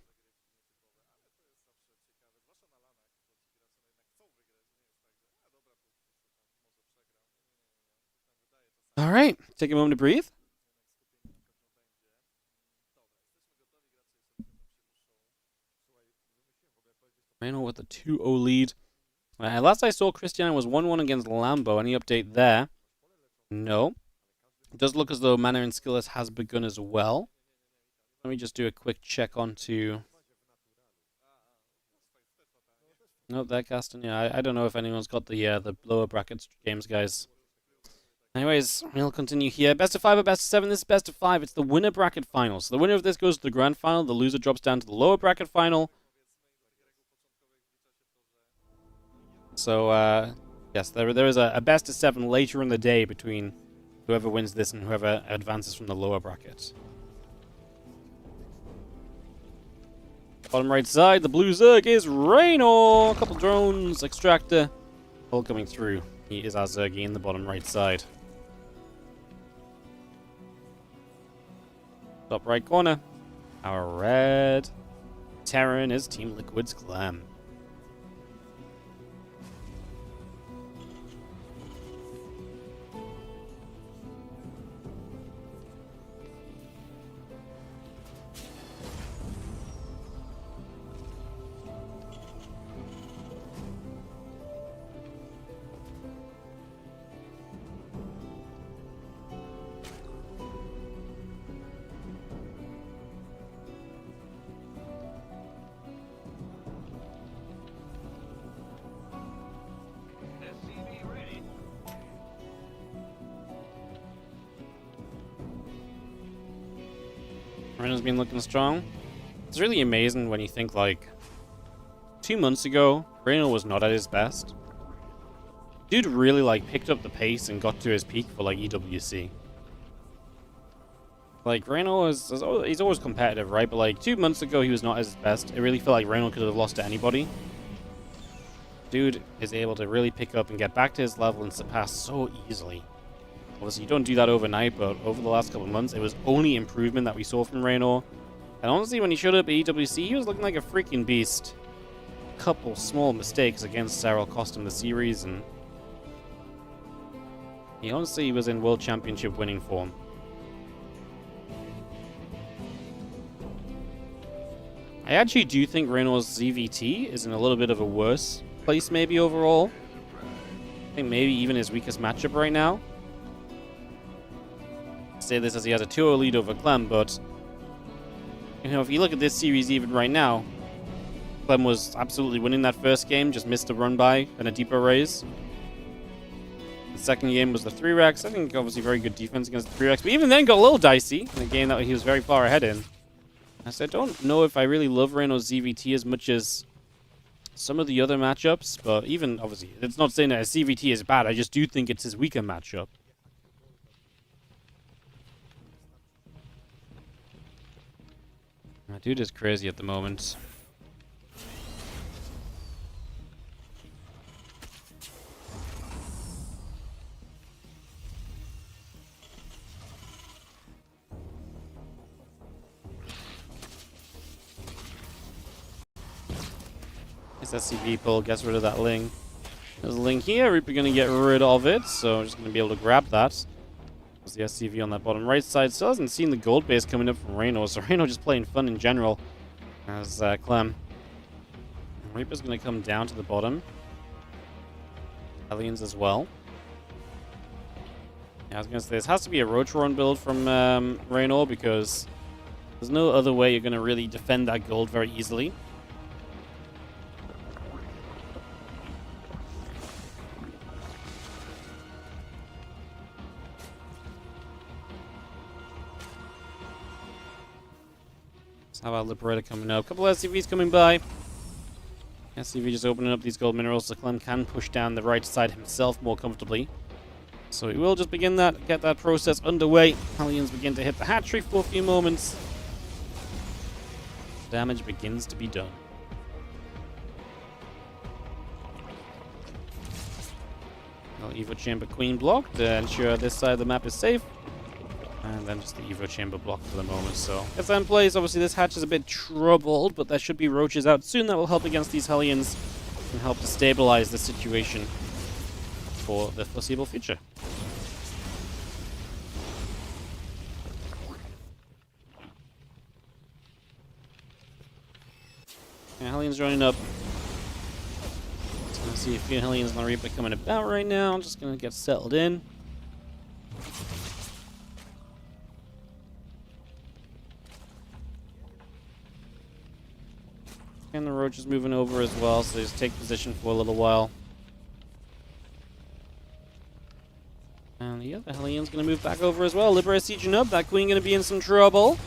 All right, take a moment to breathe. Rainor with a 2-0 lead. Last I saw, Cristiano was 1-1 against Lambo. Any update there? No. It does look as though Mana and Skillless has begun as well. Let me just do a quick check onto... Nope, they're casting. Yeah, I don't know if anyone's got the lower brackets games, guys. Anyways, we'll continue here. Best of 5 or best of 7. This is best of 5. It's the winner bracket final. So the winner of this goes to the grand final. The loser drops down to the lower bracket final. So, yes, there is a best of 7 later in the day between whoever wins this and whoever advances from the lower bracket. Bottom right side, the blue Zerg is Rainor. A couple drones, extractor, all coming through. He is our Zergy in the bottom right side. Top right corner, our red Terran is Team Liquid's Clem. Reynor's been looking strong. It's really amazing when you think, like, 2 months ago, Rainor was not at his best. Dude really, like, picked up the pace and got to his peak for, like, EWC. Like, Rainor he's always competitive, right? But, like, 2 months ago, he was not at his best. It really felt like Rainor could have lost to anybody. Dude is able to really pick up and get back to his level and surpass so easily. Obviously, you don't do that overnight, but over the last couple of months, it was only improvement that we saw from Rainor. And honestly, when he showed up at EWC, he was looking like a freaking beast. A couple small mistakes against Sarah cost him the series, and he honestly was in World Championship winning form. I actually do think Rainor's ZVT is in a little bit of a worse place maybe overall. I think maybe even his weakest matchup right now. Say this as he has a 2-0 lead over Clem, but you know, if you look at this series even right now, Clem was absolutely winning that first game, just missed a run by and a deeper raise. The second game was the 3-Rex. I think obviously very good defense against the 3-Rex, but even then got a little dicey in a game that he was very far ahead in. So I don't know if I really love Rainor's ZVT as much as some of the other matchups, but even obviously, it's not saying that his ZVT is bad, I just do think it's his weaker matchup. That dude is crazy at the moment. This SCV pull gets rid of that Ling. There's a Ling here. Reaper going to get rid of it, so just going to be able to grab that. The SCV on that bottom right side still hasn't seen the gold base coming up from Rainor, so Rainor just playing fun in general as Clem. Reaper's going to come down to the bottom. Aliens as well. Yeah, I was going to say, this has to be a Rotron build from Rainor because there's no other way you're going to really defend that gold very easily. How about Liberator coming up? A couple of SCVs coming by. SCV just opening up these gold minerals so Clem can push down the right side himself more comfortably. So he will just begin that, get that process underway. Aliens begin to hit the hat trick for a few moments. Damage begins to be done. Evo Chamber Queen blocked to ensure this side of the map is safe. And then just the Evo Chamber block for the moment. So as that in place, obviously this hatch is a bit troubled, but there should be roaches out soon that will help against these Hellions and help to stabilize the situation for the foreseeable future. Yeah, Hellions joining up. Just gonna see a few Hellions on the Reaper coming about right now. I'm just gonna get settled in. And the Roach is moving over as well, so they just take position for a little while. And yeah, the Hellion's gonna move back over as well. Libera sieging up. That Queen gonna be in some trouble.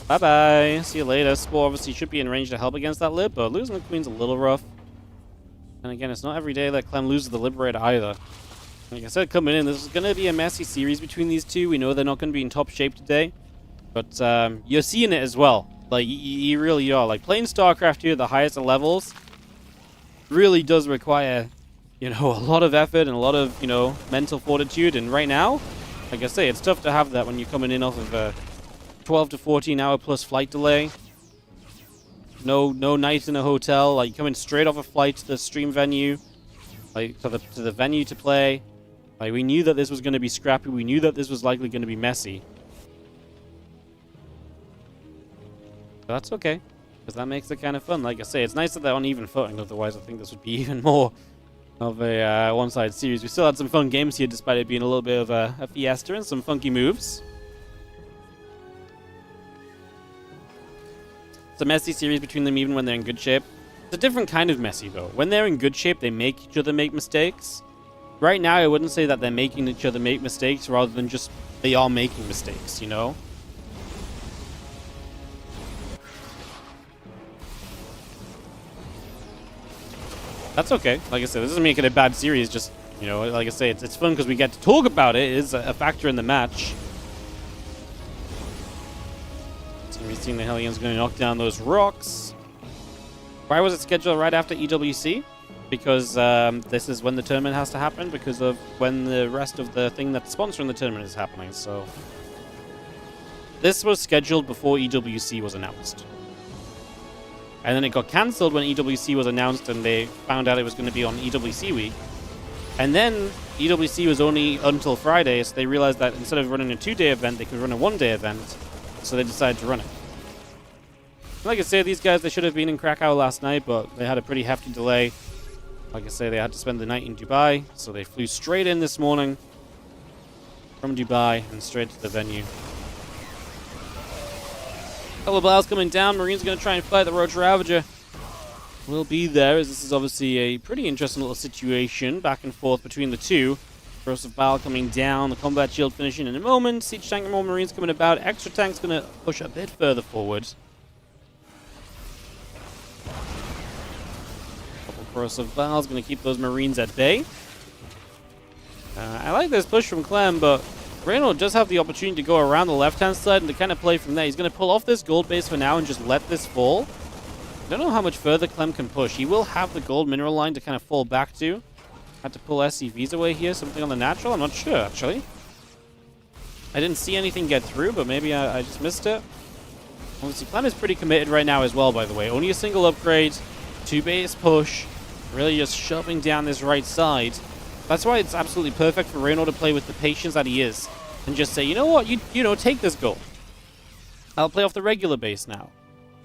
Bye-bye. See you later. Spore obviously should be in range to help against that Lib, but losing the Queen's a little rough. And again, it's not every day that Clem loses the Liberator either. Like I said, coming in, this is going to be a messy series between these two. We know they're not going to be in top shape today. But you're seeing it as well. Like, you really are. Like, playing StarCraft here at the highest of levels really does require, you know, a lot of effort and a lot of, you know, mental fortitude. And right now, like I say, it's tough to have that when you're coming in off of a 12 to 14 hour plus flight delay. No night in a hotel. Like, coming straight off a flight to the stream venue, like to the venue to play. Like, we knew that this was going to be scrappy. We knew that this was likely going to be messy. But that's okay, because that makes it kind of fun. Like I say, it's nice that they're on even footing. Otherwise, I think this would be even more of a one-sided series. We still had some fun games here, despite it being a little bit of a fiesta and some funky moves. It's a messy series between them even when they're in good shape. It's a different kind of messy, though. When they're in good shape, they make each other make mistakes. Right now, I wouldn't say that they're making each other make mistakes, rather than just they are making mistakes, you know? That's okay. Like I said, this doesn't make it a bad series. Just, you know, like I say, it's fun because we get to talk about it. It is a factor in the match. We've seen the Hellions going to knock down those rocks. Why was it scheduled right after EWC? Because this is when the tournament has to happen, because of when the rest of the thing that's sponsoring the tournament is happening. So this was scheduled before EWC was announced. And then it got cancelled when EWC was announced and they found out it was going to be on EWC week. And then EWC was only until Friday, so they realized that instead of running a 2-day event, they could run a 1-day event. So they decided to run it. Like I say, these guys, they should have been in Krakow last night, but they had a pretty hefty delay. Like I say, they had to spend the night in Dubai, so they flew straight in this morning from Dubai and straight to the venue. Couple of balls coming down. Marine's going to try and fight. The Roach Ravager will be there, as this is obviously a pretty interesting little situation back and forth between the two. Corrosive Bile coming down, the combat shield finishing in a moment. Siege tank and more Marines coming about. Extra tank's going to push a bit further forward. Couple Corrosive Bile's going to keep those Marines at bay. I like this push from Clem, but Rainor does have the opportunity to go around the left-hand side and to kind of play from there. He's going to pull off this gold base for now and just let this fall. I don't know how much further Clem can push. He will have the gold mineral line to kind of fall back to. Had to pull SCVs away here. Something on the natural? I'm not sure, actually. I didn't see anything get through, but maybe I just missed it. Obviously, Clem is pretty committed right now as well, by the way. Only a single upgrade. 2-base push. Really just shoving down this right side. That's why it's absolutely perfect for Rainor to play with the patience that he is. And just say, you know what? You know, take this gold. I'll play off the regular base now.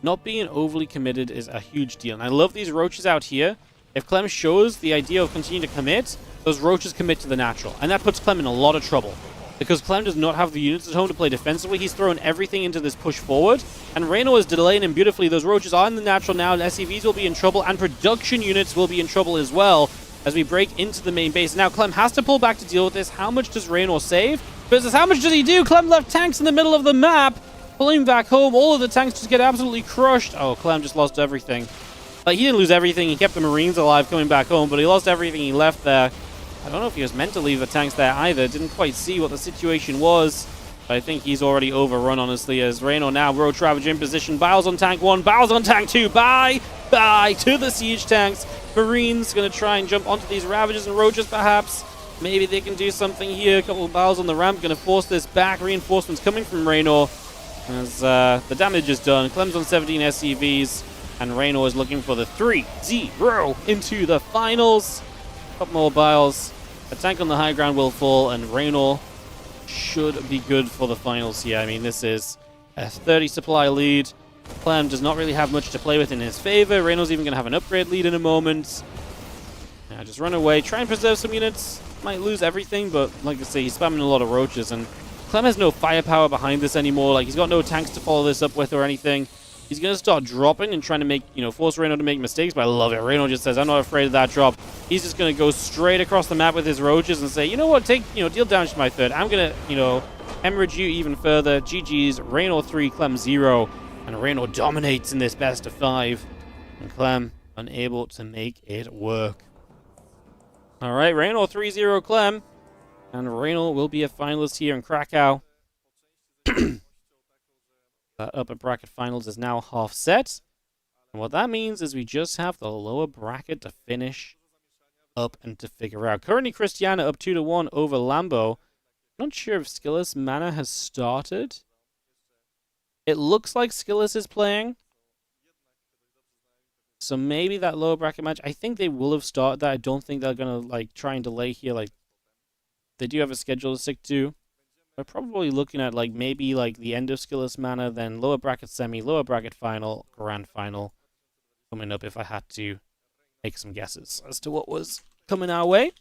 Not being overly committed is a huge deal. And I love these roaches out here. If Clem shows the idea of continuing to commit, those roaches commit to the natural. And that puts Clem in a lot of trouble. Because Clem does not have the units at home to play defensively. He's throwing everything into this push forward. And Rainor is delaying him beautifully. Those roaches are in the natural now. And SCVs will be in trouble. And production units will be in trouble as well as we break into the main base. Now Clem has to pull back to deal with this. How much does Rainor save? Versus how much does he do? Clem left tanks in the middle of the map. Pulling back home. All of the tanks just get absolutely crushed. Oh, Clem just lost everything. Like, he didn't lose everything. He kept the Marines alive coming back home, but he lost everything he left there. I don't know if he was meant to leave the tanks there either. Didn't quite see what the situation was. But I think he's already overrun, honestly, as Rainor now, Roach Ravager in position. Biles on tank 1, Biles on tank 2. Bye to the siege tanks. Marines going to try and jump onto these Ravagers and Roaches, perhaps. Maybe they can do something here. A couple of barrels on the ramp. Going to force this back. Reinforcements coming from Rainor. As the damage is done. Clem's on 17 SCVs. And Rainor is looking for the 3-0 into the finals. Couple more barrels. A tank on the high ground will fall. And Rainor should be good for the finals here. I mean, this is a 30 supply lead. Clem does not really have much to play with in his favor. Reynor's even going to have an upgrade lead in a moment. Now just run away. Try and preserve some units. Might lose everything, but like I say, he's spamming a lot of roaches. And Clem has no firepower behind this anymore. Like, he's got no tanks to follow this up with or anything. He's going to start dropping and trying to make, force Rainor to make mistakes, but I love it. Rainor just says, I'm not afraid of that drop. He's just going to go straight across the map with his roaches and say, you know what, deal damage to my third. I'm going to, hemorrhage you even further. GG's, Rainor 3, Clem 0. And Rainor dominates in this best of 5. And Clem unable to make it work. Alright, Rainor 3-0 Clem. And Rainor will be a finalist here in Krakow. Upper bracket finals is now half set. And what that means is we just have the lower bracket to finish up and to figure out. Currently, Cristiano up 2-1 over Lambo. Not sure if Skillis Mana has started. It looks like Skillis is playing. So maybe that lower bracket match. I think they will have started that. I don't think they're going to try and delay here. They do have a schedule to stick to. We're probably looking at maybe the end of Skillis Mana, then lower bracket semi, lower bracket final, grand final coming up if I had to make some guesses as to what was coming our way.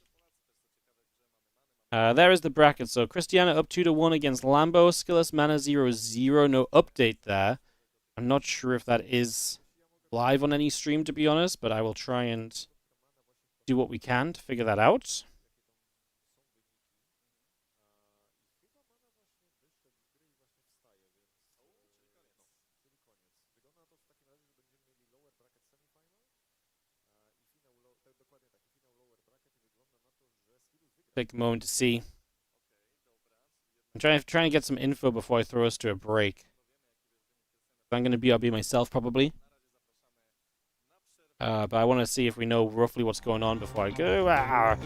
There is the bracket. So Cristiano up 2-1 against Lambo. Skillis Mana 0-0. No update there. I'm not sure if that is live on any stream, to be honest, but I will try and do what we can to figure that out. Big moment to see. I'm trying to get some info before I throw us to a break. If I'm going to BRB myself, probably. But I want to see if we know roughly what's going on before I go. I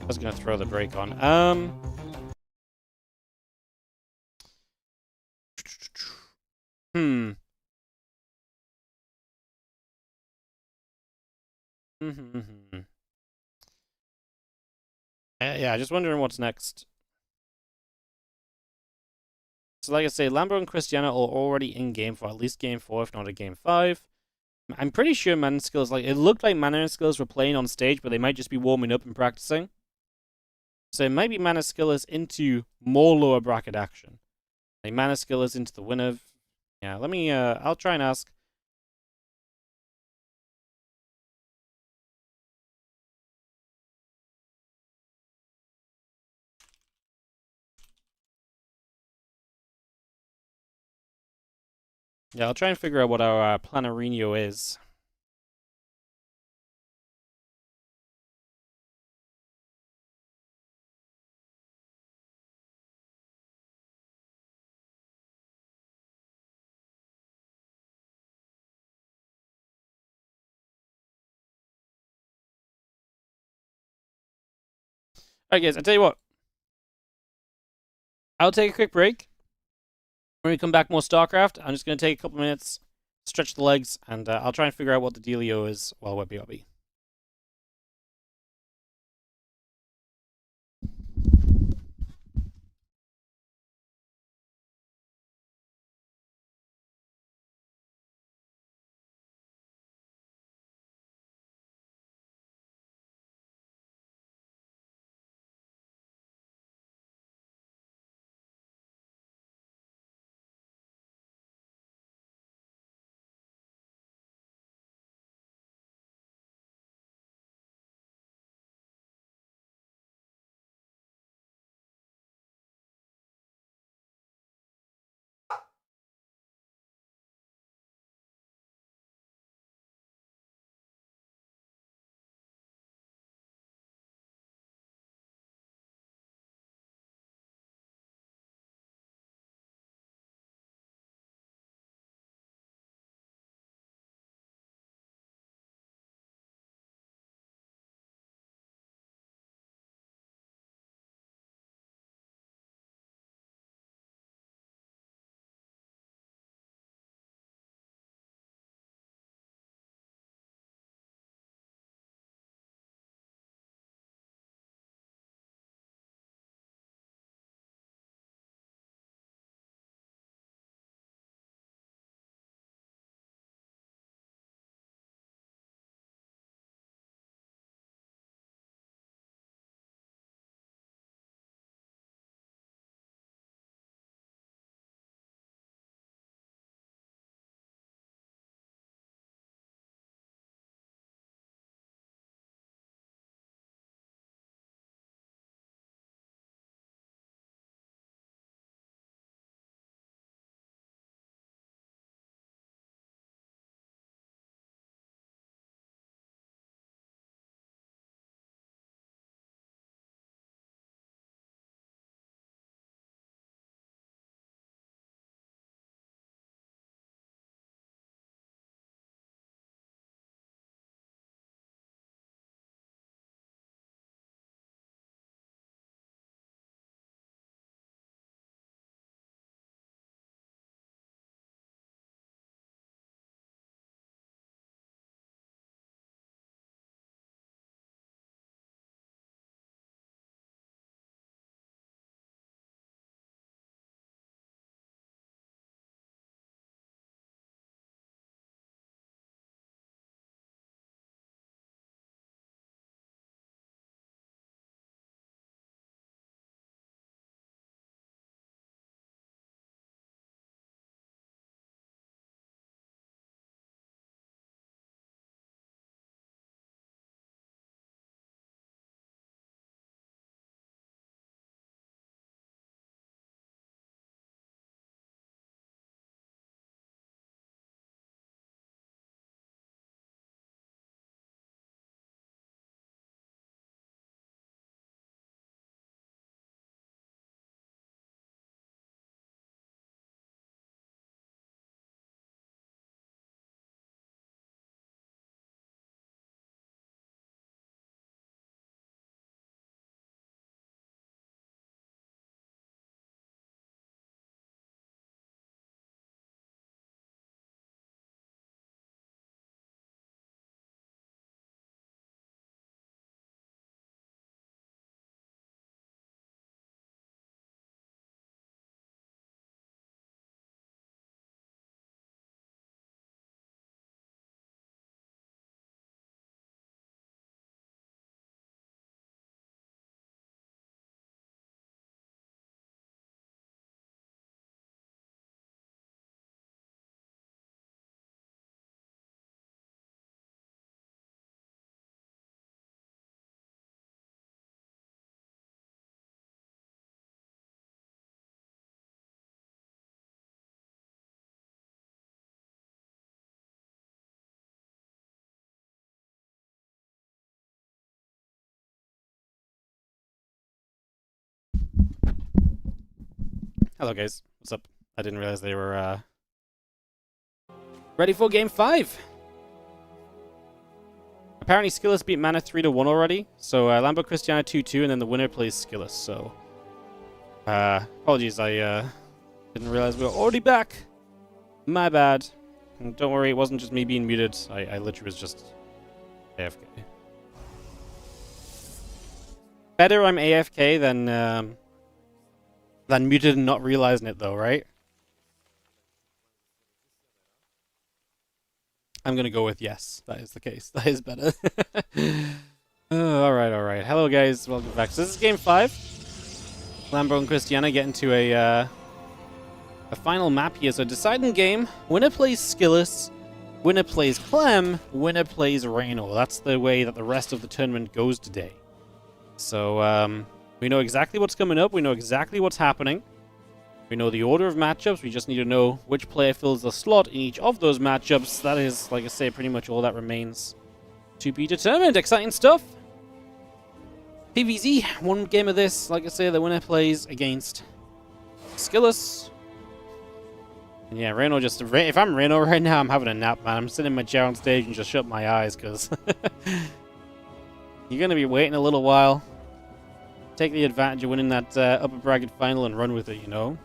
was going to throw the break on. Yeah, just wondering what's next. So like I say, Lambo and Cristiano are already in game for at least game 4, if not a game 5. I'm pretty sure Mana Skills, it looked like Mana and Skills were playing on stage, but they might just be warming up and practicing. So it might be Mana Skills into more lower bracket action. Mana Skills into the winner. Yeah, let me, I'll try and ask. Yeah, I'll try and figure out what our Planarinho is. Alright guys, I'll tell you what. I'll take a quick break. When we come back, more StarCraft. I'm just going to take a couple minutes, stretch the legs, and I'll try and figure out what the dealio is while we're BRB. Hello guys, what's up? I didn't realize they were ready for game 5. Apparently Skillus beat Mana 3-1 already, so Lambo Cristiano 2-2, and then the winner plays Skillus, so apologies, I didn't realize we were already back. My bad. And don't worry, it wasn't just me being muted, I literally was just AFK. Better I'm AFK than muted and not realizing it though, right? I'm gonna go with yes. That is the case. That is better. Alright, alright. Hello guys, welcome back. So this is game 5. Lambo and Cristiano get into a final map here. So deciding game. Winner plays Skillus. Winner plays Clem. Winner plays Rainor. That's the way that the rest of the tournament goes today. So we know exactly what's coming up. We know exactly what's happening. We know the order of matchups. We just need to know which player fills the slot in each of those matchups. That is, like I say, pretty much all that remains to be determined. Exciting stuff. PvZ, one game of this. Like I say, the winner plays against Skillus. And yeah, Rainor just... If I'm Rainor right now, I'm having a nap, man. I'm sitting in my chair on stage and just shut my eyes, because... You're going to be waiting a little while. Take the advantage of winning that upper bracket final and run with it, you know?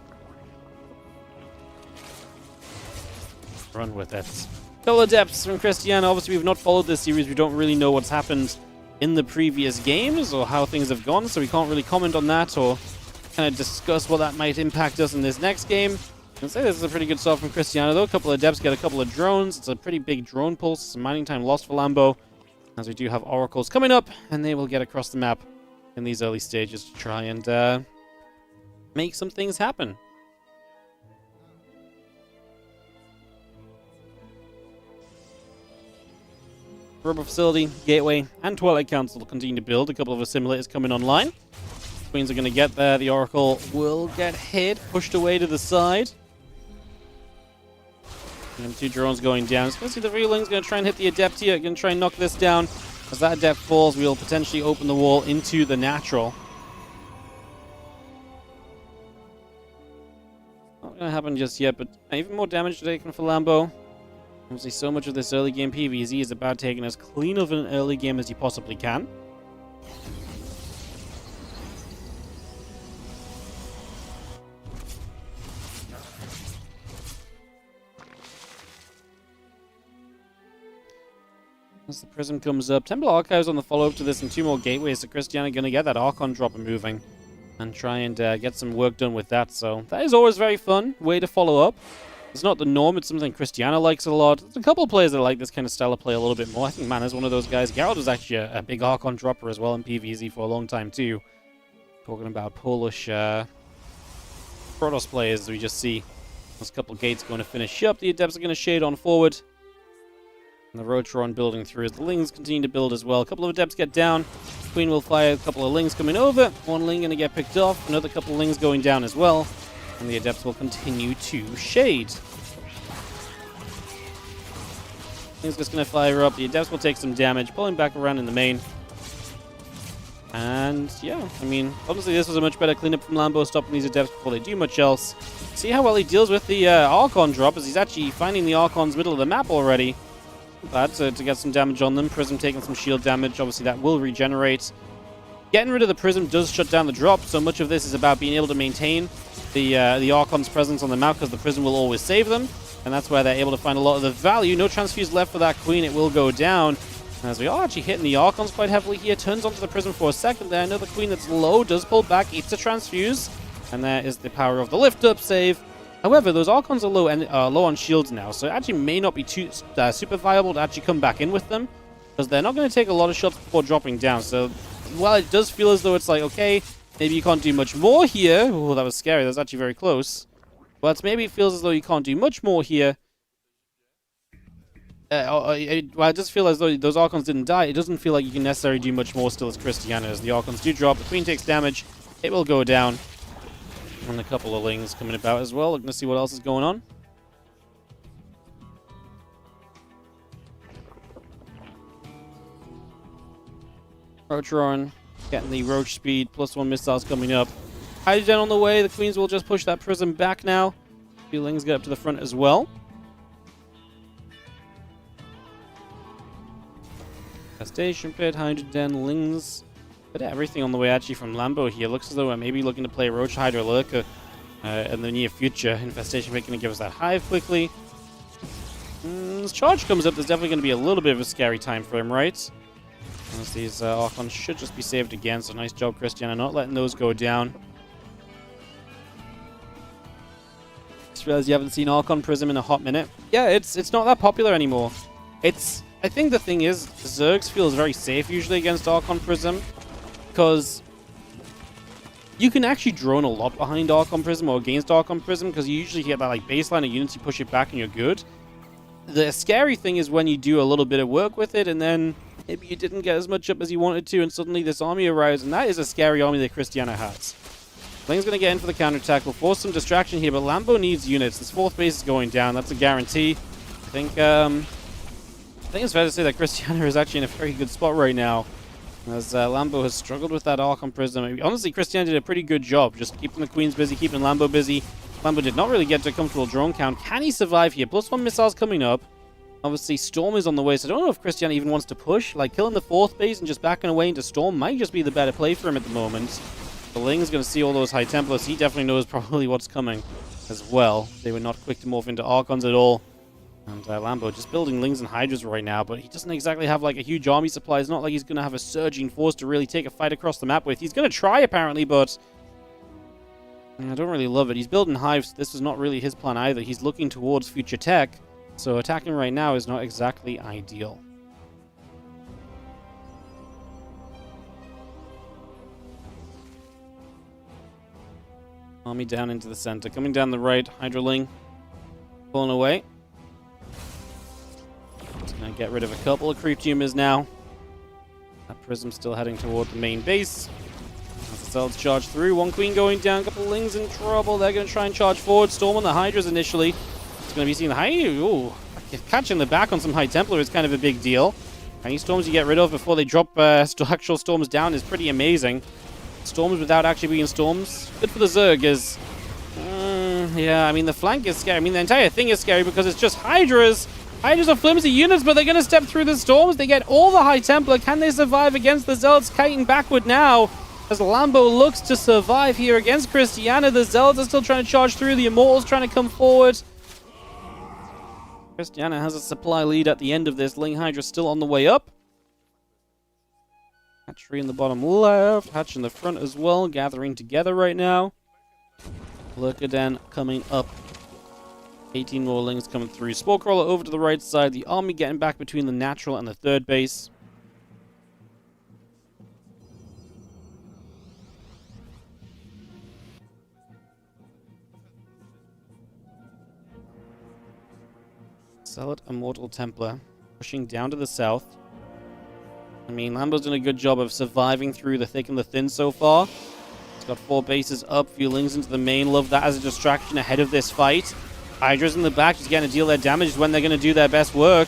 Run with it. Couple of depths from Cristiano. Obviously, we've not followed this series. We don't really know what's happened in the previous games or how things have gone, so we can't really comment on that or kind of discuss what that might impact us in this next game. I'd say this is a pretty good start from Cristiano, though. A couple of depths, get a couple of drones. It's a pretty big drone pulse. Some mining time lost for Lambo, as we do have oracles coming up, and they will get across the map in these early stages to try and make some things happen. Rubber Facility, Gateway, and Twilight Council will continue to build. A couple of assimilators coming online. Queens are going to get there. The Oracle will get hit, pushed away to the side. And 2 drones going down. It's going to see the Reling's going to try and hit the Adept here. Going to try and knock this down. As that Adept falls, we'll potentially open the wall into the Natural. Not going to happen just yet, but even more damage taken for Lambo. Obviously, so much of this early game PvZ is about taking as clean of an early game as you possibly can. As the Prism comes up, Temple Archives on the follow-up to this and 2 more gateways, so Cristiano going to get that Archon dropper moving and try and get some work done with that. So that is always very fun way to follow up. It's not the norm, it's something Cristiano likes a lot. There's a couple of players that like this kind of style of play a little bit more. I think Mana's one of those guys. Geralt was actually a big Archon dropper as well in PvZ for a long time too. Talking about Polish Protoss players, we just see those couple gates going to finish up. The Adepts are going to shade on forward. And the Rotron building through as the Lings continue to build as well. A couple of Adepts get down. Queen will fire a couple of Lings coming over. One Ling going to get picked off. Another couple of Lings going down as well. And the Adepts will continue to shade. Ling's just going to fire up. The Adepts will take some damage, pulling back around in the main. And yeah, I mean, obviously this was a much better cleanup from Lambo, stopping these Adepts before they do much else. See how well he deals with the Archon drop, as he's actually finding the Archon's middle of the map already. Glad to get some damage on them. Prism taking some shield damage. Obviously that will regenerate. Getting rid of the Prism does shut down the drop, so much of this is about being able to maintain the Archon's presence on the map, because the Prism will always save them, and that's where they're able to find a lot of the value. No transfuse left for that Queen. It will go down. As we are actually hitting the Archons quite heavily here. Turns onto the Prism for a second there. Another Queen that's low does pull back. Eats a transfuse. And there is the power of the lift-up save. However, those Archons are low on shields now, so it actually may not be too super viable to actually come back in with them, because they're not going to take a lot of shots before dropping down. So while it does feel as though it's like, okay, maybe you can't do much more here. Oh, that was scary. That was actually very close. But maybe it feels as though you can't do much more here. While it does feel as though those Archons didn't die, it doesn't feel like you can necessarily do much more still as Cristiano. As the Archons do drop, the Queen takes damage. It will go down. And a couple of Lings coming about as well. Looking to see what else is going on. Roachron getting the Roach speed. +1 missiles coming up. Hydrogen on the way. The Queens will just push that Prism back now. Lings get up to the front as well. Station Pit, Hydrogen, Lings. Bit of everything on the way actually from Lambo here. Looks as though we're maybe looking to play Roach Hydra Lurker in the near future. Infestation Pit going to give us that hive quickly. As charge comes up, there's definitely going to be a little bit of a scary time for him, right? As these Archons should just be saved again, so nice job, Cristiano, not letting those go down. Just realized you haven't seen Archon Prism in a hot minute. Yeah, it's not that popular anymore. I think the thing is, Zergs feels very safe usually against Archon Prism, because you can actually drone a lot behind Archon Prism or against Archon Prism, because you usually get that like baseline of units, you push it back and you're good. The scary thing is when you do a little bit of work with it, and then maybe you didn't get as much up as you wanted to, and suddenly this army arrives, and that is a scary army that Cristiano has. Bling's going to get in for the counterattack. We'll force some distraction here, but Lambo needs units. This fourth base is going down. That's a guarantee. I think it's fair to say that Cristiano is actually in a very good spot right now, as Lambo has struggled with that Archon Prism. Honestly, Cristiano did a pretty good job, just keeping the Queens busy, keeping Lambo busy. Lambo did not really get to a comfortable drone count. Can he survive here? +1 missiles coming up. Obviously, Storm is on the way, so I don't know if Cristiano even wants to push. Like, killing the fourth base and just backing away into Storm might just be the better play for him at the moment. The Ling's going to see all those High Templars. He definitely knows probably what's coming as well. They were not quick to morph into Archons at all. And Lambo just building Lings and Hydras right now, but he doesn't exactly have like a huge army supply. It's not like he's going to have a surging force to really take a fight across the map with. He's going to try, apparently, but I don't really love it. He's building hives. This is not really his plan either. He's looking towards future tech, so attacking right now is not exactly ideal. Army down into the center. Coming down the right, Hydraling pulling away. Just gonna get rid of a couple of creep tumors now. That Prism still heading toward the main base. As the cells charge through, one Queen going down, a couple of Lings in trouble. They're gonna try and charge forward. Storm on the Hydras initially. It's gonna be seen the high. Ooh, catching the back on some High Templar is kind of a big deal. Any storms you get rid of before they drop actual storms down is pretty amazing. Storms without actually being storms. Good for the Zerg is... yeah, I mean, the flank is scary. I mean, the entire thing is scary because it's just Hydras. Hydras are flimsy units, but they're going to step through the storms. They get all the High Templar. Can they survive against the Zealots kiting backward now? As Lambo looks to survive here against Cristiano. The Zealots are still trying to charge through. The Immortals trying to come forward. Cristiano has a supply lead at the end of this. Ling Hydra still on the way up. Hatchery in the bottom left. Hatch in the front as well. Gathering together right now. Lurkadan coming up. 18 more Lings coming through. Spore Crawler over to the right side. The army getting back between the natural and the third base. Zealot Immortal Templar pushing down to the south. I mean, Lambo's done a good job of surviving through the thick and the thin so far. He's got 4 bases up, few Lings into the main. Love that as a distraction ahead of this fight. Hydra's in the back, just getting to deal their damage when they're going to do their best work.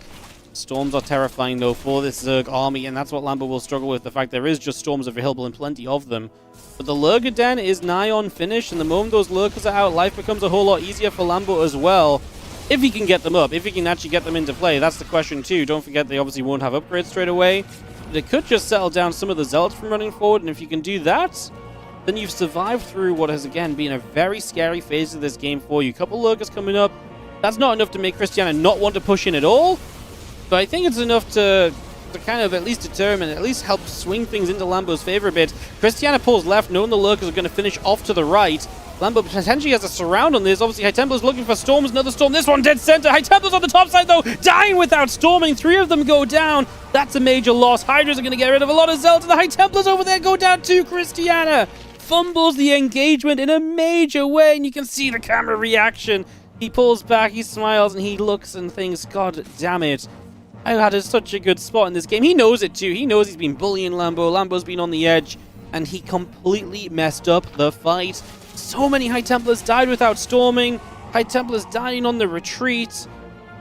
Storms are terrifying, though, for this Zerg army, and that's what Lambo will struggle with, the fact there is just Storms available and plenty of them. But the Lurgaden is nigh on finish, and the moment those Lurkers are out, life becomes a whole lot easier for Lambo as well. If he can get them up, if he can actually get them into play, that's the question too. Don't forget they obviously won't have upgrades straight away. But it could just settle down some of the Zealots from running forward, and if you can do that, then you've survived through what has, again, been a very scary phase of this game for you. Couple Lurkers coming up. That's not enough to make Cristiano not want to push in at all, but I think it's enough to kind of at least determine, at least help swing things into Lambo's favor a bit. Cristiano pulls left, knowing the Lurkers are going to finish off to the right. Lambo potentially has a surround on this. Obviously, High Templar's looking for Storms. Another Storm. This one dead center. High Templar's on the top side, though. Dying without storming. 3 of them go down. That's a major loss. Hydras are going to get rid of a lot of Zealots. The High Templars over there go down too. Cristiano fumbles the engagement in a major way, and you can see the camera reaction. He pulls back, he smiles, and he looks and thinks, God damn it. I had such a good spot in this game. He knows it too. He knows he's been bullying Lambo. Lambo's been on the edge, and he completely messed up the fight. So many High Templars died without storming. High Templars dying on the retreat.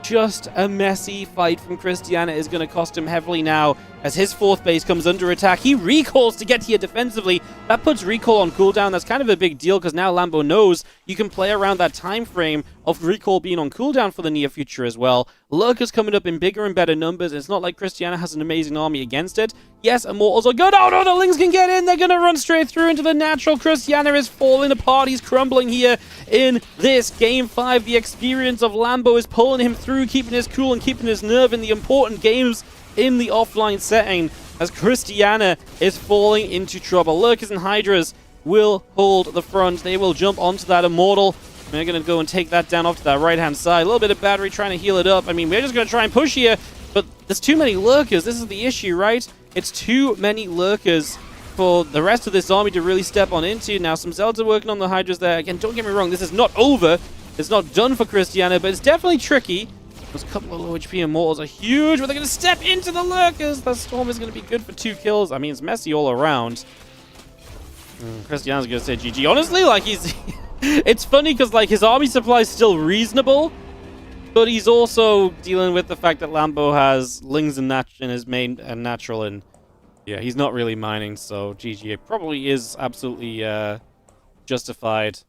Just a messy fight from Cristiano is going to cost him heavily now. as his 4th base comes under attack. He recalls to get here defensively. That puts recall on cooldown. That's kind of a big deal because now Lambo knows you can play around that time frame of recall being on cooldown for the near future as well. Lurkers coming up in bigger and better numbers. It's not like Cristiano has an amazing army against it. Yes, Immortals are good. Oh no, the Lings can get in. They're going to run straight through into the natural. Cristiano is falling apart. He's crumbling here in this Game 5. The experience of Lambo is pulling him through, keeping his cool and keeping his nerve in the important games in the offline setting as Cristiano is falling into trouble. Lurkers and Hydras will hold the front. They will jump onto that Immortal. They're going to go and take that down off to that right-hand side. A little bit of battery trying to heal it up. I mean, we're just going to try and push here, but there's too many Lurkers. This is the issue, right? It's too many Lurkers for the rest of this army to really step on into. Now, some Zelds are working on the Hydras there. Again, don't get me wrong, this is not over. It's not done for Cristiano, but it's definitely tricky. Those couple of low HP Immortals are huge, but they're going to step into the Lurkers. The Storm is going to be good for 2 kills. I mean, it's messy all around. Cristiano's going to say GG. Honestly, like, he's... it's funny because, like, his army supply is still reasonable, but he's also dealing with the fact that Lambo has Lings in his main and natural, and yeah, he's not really mining, so GG. It probably is absolutely justified.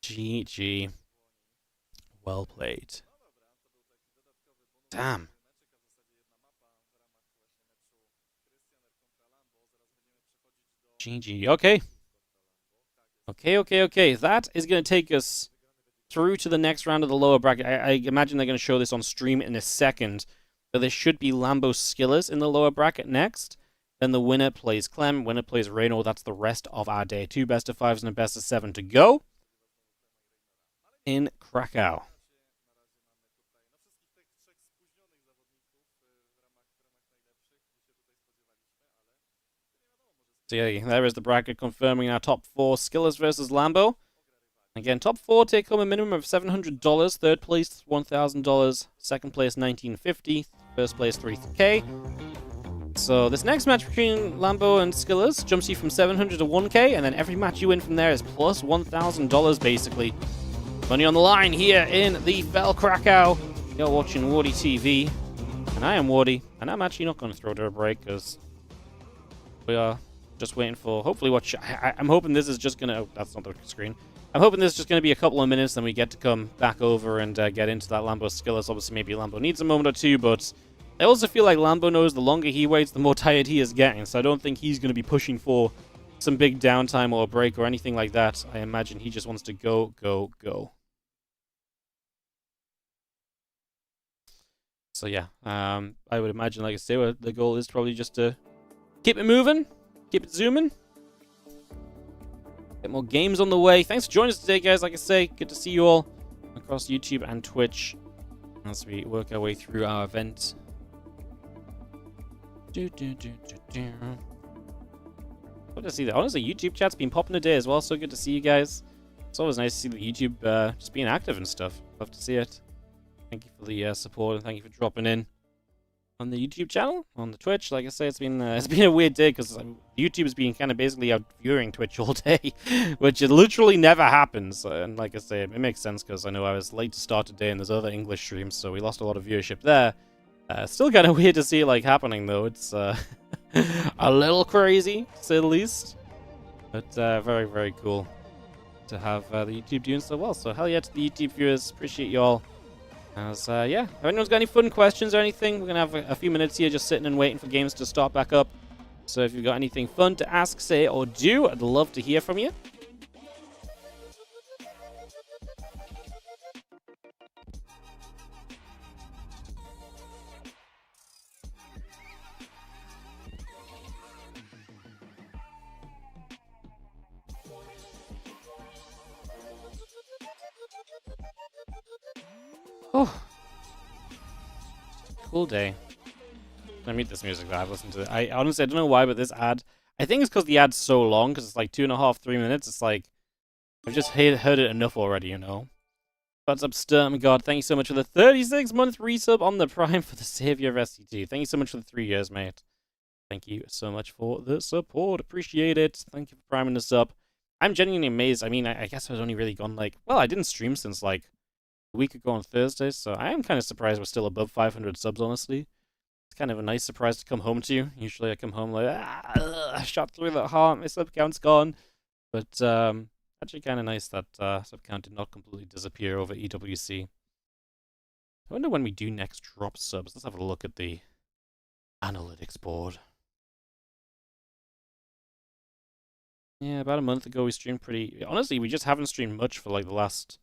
GG. Well played. Damn. GG. Okay. Okay. That is going to take us through to the next round of the lower bracket. I imagine they're going to show this on stream in a second. But there should be Lambo Skillers in the lower bracket next. Then the winner plays Clem. Winner plays Rainor. That's the rest of our day. 2 best of 5s and a best of 7 to go in CRACOW. So yeah, there is the bracket confirming our top 4 Skillers versus Lambo. Again, top 4 take home a minimum of $700. Third place $1,000. Second place $1,950. First place $3K. So this next match between Lambo and Skillers jumps you from $700 to $1K, and then every match you win from there is plus $1,000 basically. Money on the line here in the FEL CRACOW. You're watching WardiTV, and I am Wardy, and I'm actually not going to throw to a break because we are just waiting for, hopefully, I'm hoping this is just going to, that's not the screen. I'm hoping this is just going to be a couple of minutes, then we get to come back over and get into that Lambo Skillers. Obviously, maybe Lambo needs a moment or two, but I also feel like Lambo knows the longer he waits, the more tired he is getting, so I don't think he's going to be pushing for some big downtime or a break or anything like that. I imagine he just wants to go. So yeah, I would imagine, like I say, the goal is probably just to keep it moving, keep it zooming. Get more games on the way. Thanks for joining us today, guys. Like I say, good to see you all across YouTube and Twitch as we work our way through our event. Good to see that. Honestly, YouTube chat's been popping today as well, so good to see you guys. It's always nice to see the YouTube just being active and stuff. Love to see it. Thank you for the support, and thank you for dropping in on the YouTube channel, on the Twitch. Like I say, it's been a weird day because YouTube has been kind of basically out viewing Twitch all day, which it literally never happens. And like I say, it makes sense because I know I was late to start today, and there's other English streams, so we lost a lot of viewership there. Still kind of weird to see it like happening though. It's a little crazy, to say the least, but very, very cool to have the YouTube doing so well. So hell yeah to the YouTube viewers. Appreciate y'all. As, yeah, if anyone's got any fun questions or anything, we're going to have a few minutes here just sitting and waiting for games to start back up. So if you've got anything fun to ask, say, or do, I'd love to hear from you. Oh, cool day. I mute this music that I've listened to. I honestly, I don't know why, but this ad, I think it's because the ad's so long, because it's like 2.5, 3 minutes. It's like, I've just heard it enough already, you know. What's up, Sturm God? Thank you so much for the 36-month resub on the Prime for the savior of SCT. Thank you so much for the 3 years, mate. Thank you so much for the support. Appreciate it. Thank you for priming us up. I'm genuinely amazed. I mean, I guess I've only really gone like, well, I didn't stream since like a week ago on Thursday, so I am kind of surprised we're still above 500 subs, honestly. It's kind of a nice surprise to come home to. Usually I come home like, I shot through that heart, my sub count's gone. But actually kind of nice that sub count did not completely disappear over EWC. I wonder when we do next drop subs. Let's have a look at the analytics board. Yeah, about a month ago we streamed pretty... Honestly, we just haven't streamed much for like the last...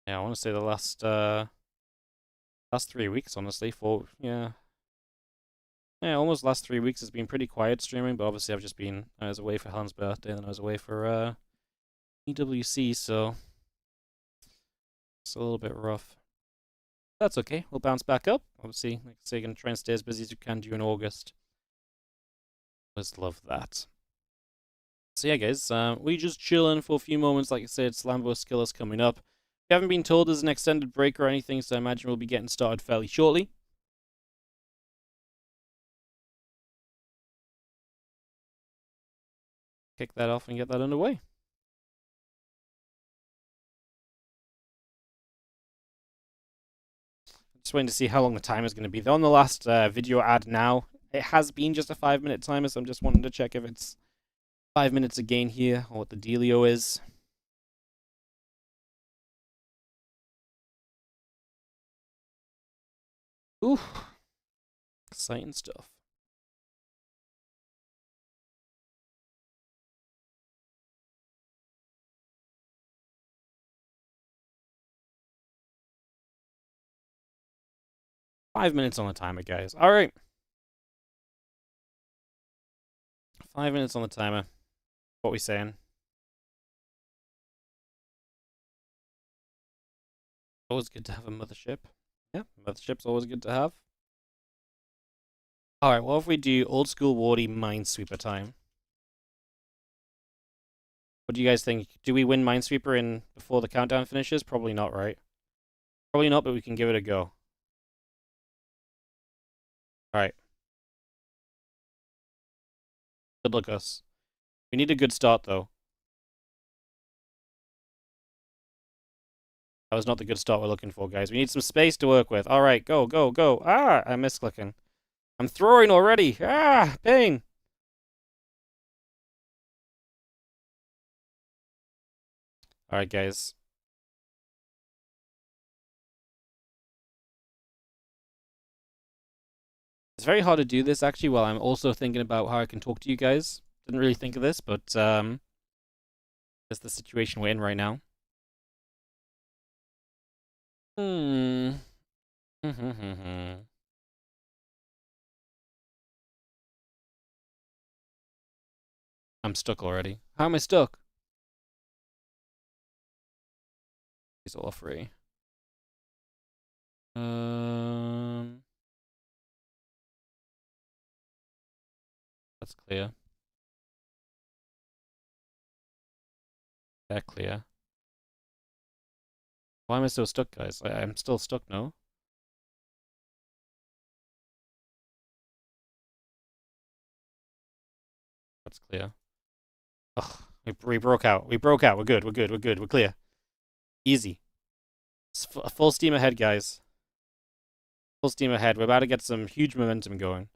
Yeah, I want to say the last 3 weeks, honestly. Yeah, almost last 3 weeks has been pretty quiet streaming, but obviously I was away for Helen's birthday, and then I was away for EWC, so it's a little bit rough. That's okay. We'll bounce back up. Obviously, like I say, going to try and stay as busy as you can during August. Just love that. So yeah, guys, we just chilling for a few moments. Like I said, it's Lambo Skillers coming up. We haven't been told there's an extended break or anything, so I imagine we'll be getting started fairly shortly. Kick that off and get that underway. Just waiting to see how long the timer is going to be. They're on the last video ad now. It has been just a 5-minute timer, so I'm just wanting to check if it's 5 minutes again here, or what the dealio is. Ooh, exciting stuff. Five minutes on the timer, guys. All right. 5 minutes on the timer. What we saying? Always good to have a mothership. Yeah, mothership's always good to have. Alright, what if we do old school Wardy Minesweeper time? What do you guys think? Do we win Minesweeper in before the countdown finishes? Probably not, right? Probably not, but we can give it a go. Alright. Good luck, us. We need a good start, though. That was not the good start we're looking for, guys. We need some space to work with. Alright, go, go, go. Ah, I misclicking. I'm throwing already. Ah, pain. Alright, guys. It's very hard to do this, actually, while I'm also thinking about how I can talk to you guys. Didn't really think of this, but that's the situation we're in right now. I'm stuck already. How am I stuck? These all free. That's clear. That clear. Why am I so stuck, guys? I'm still stuck, no? That's clear. Ugh, we broke out. We broke out. We're good. We're good. We're good. We're clear. Easy. Full steam ahead, guys. Full steam ahead. We're about to get some huge momentum going.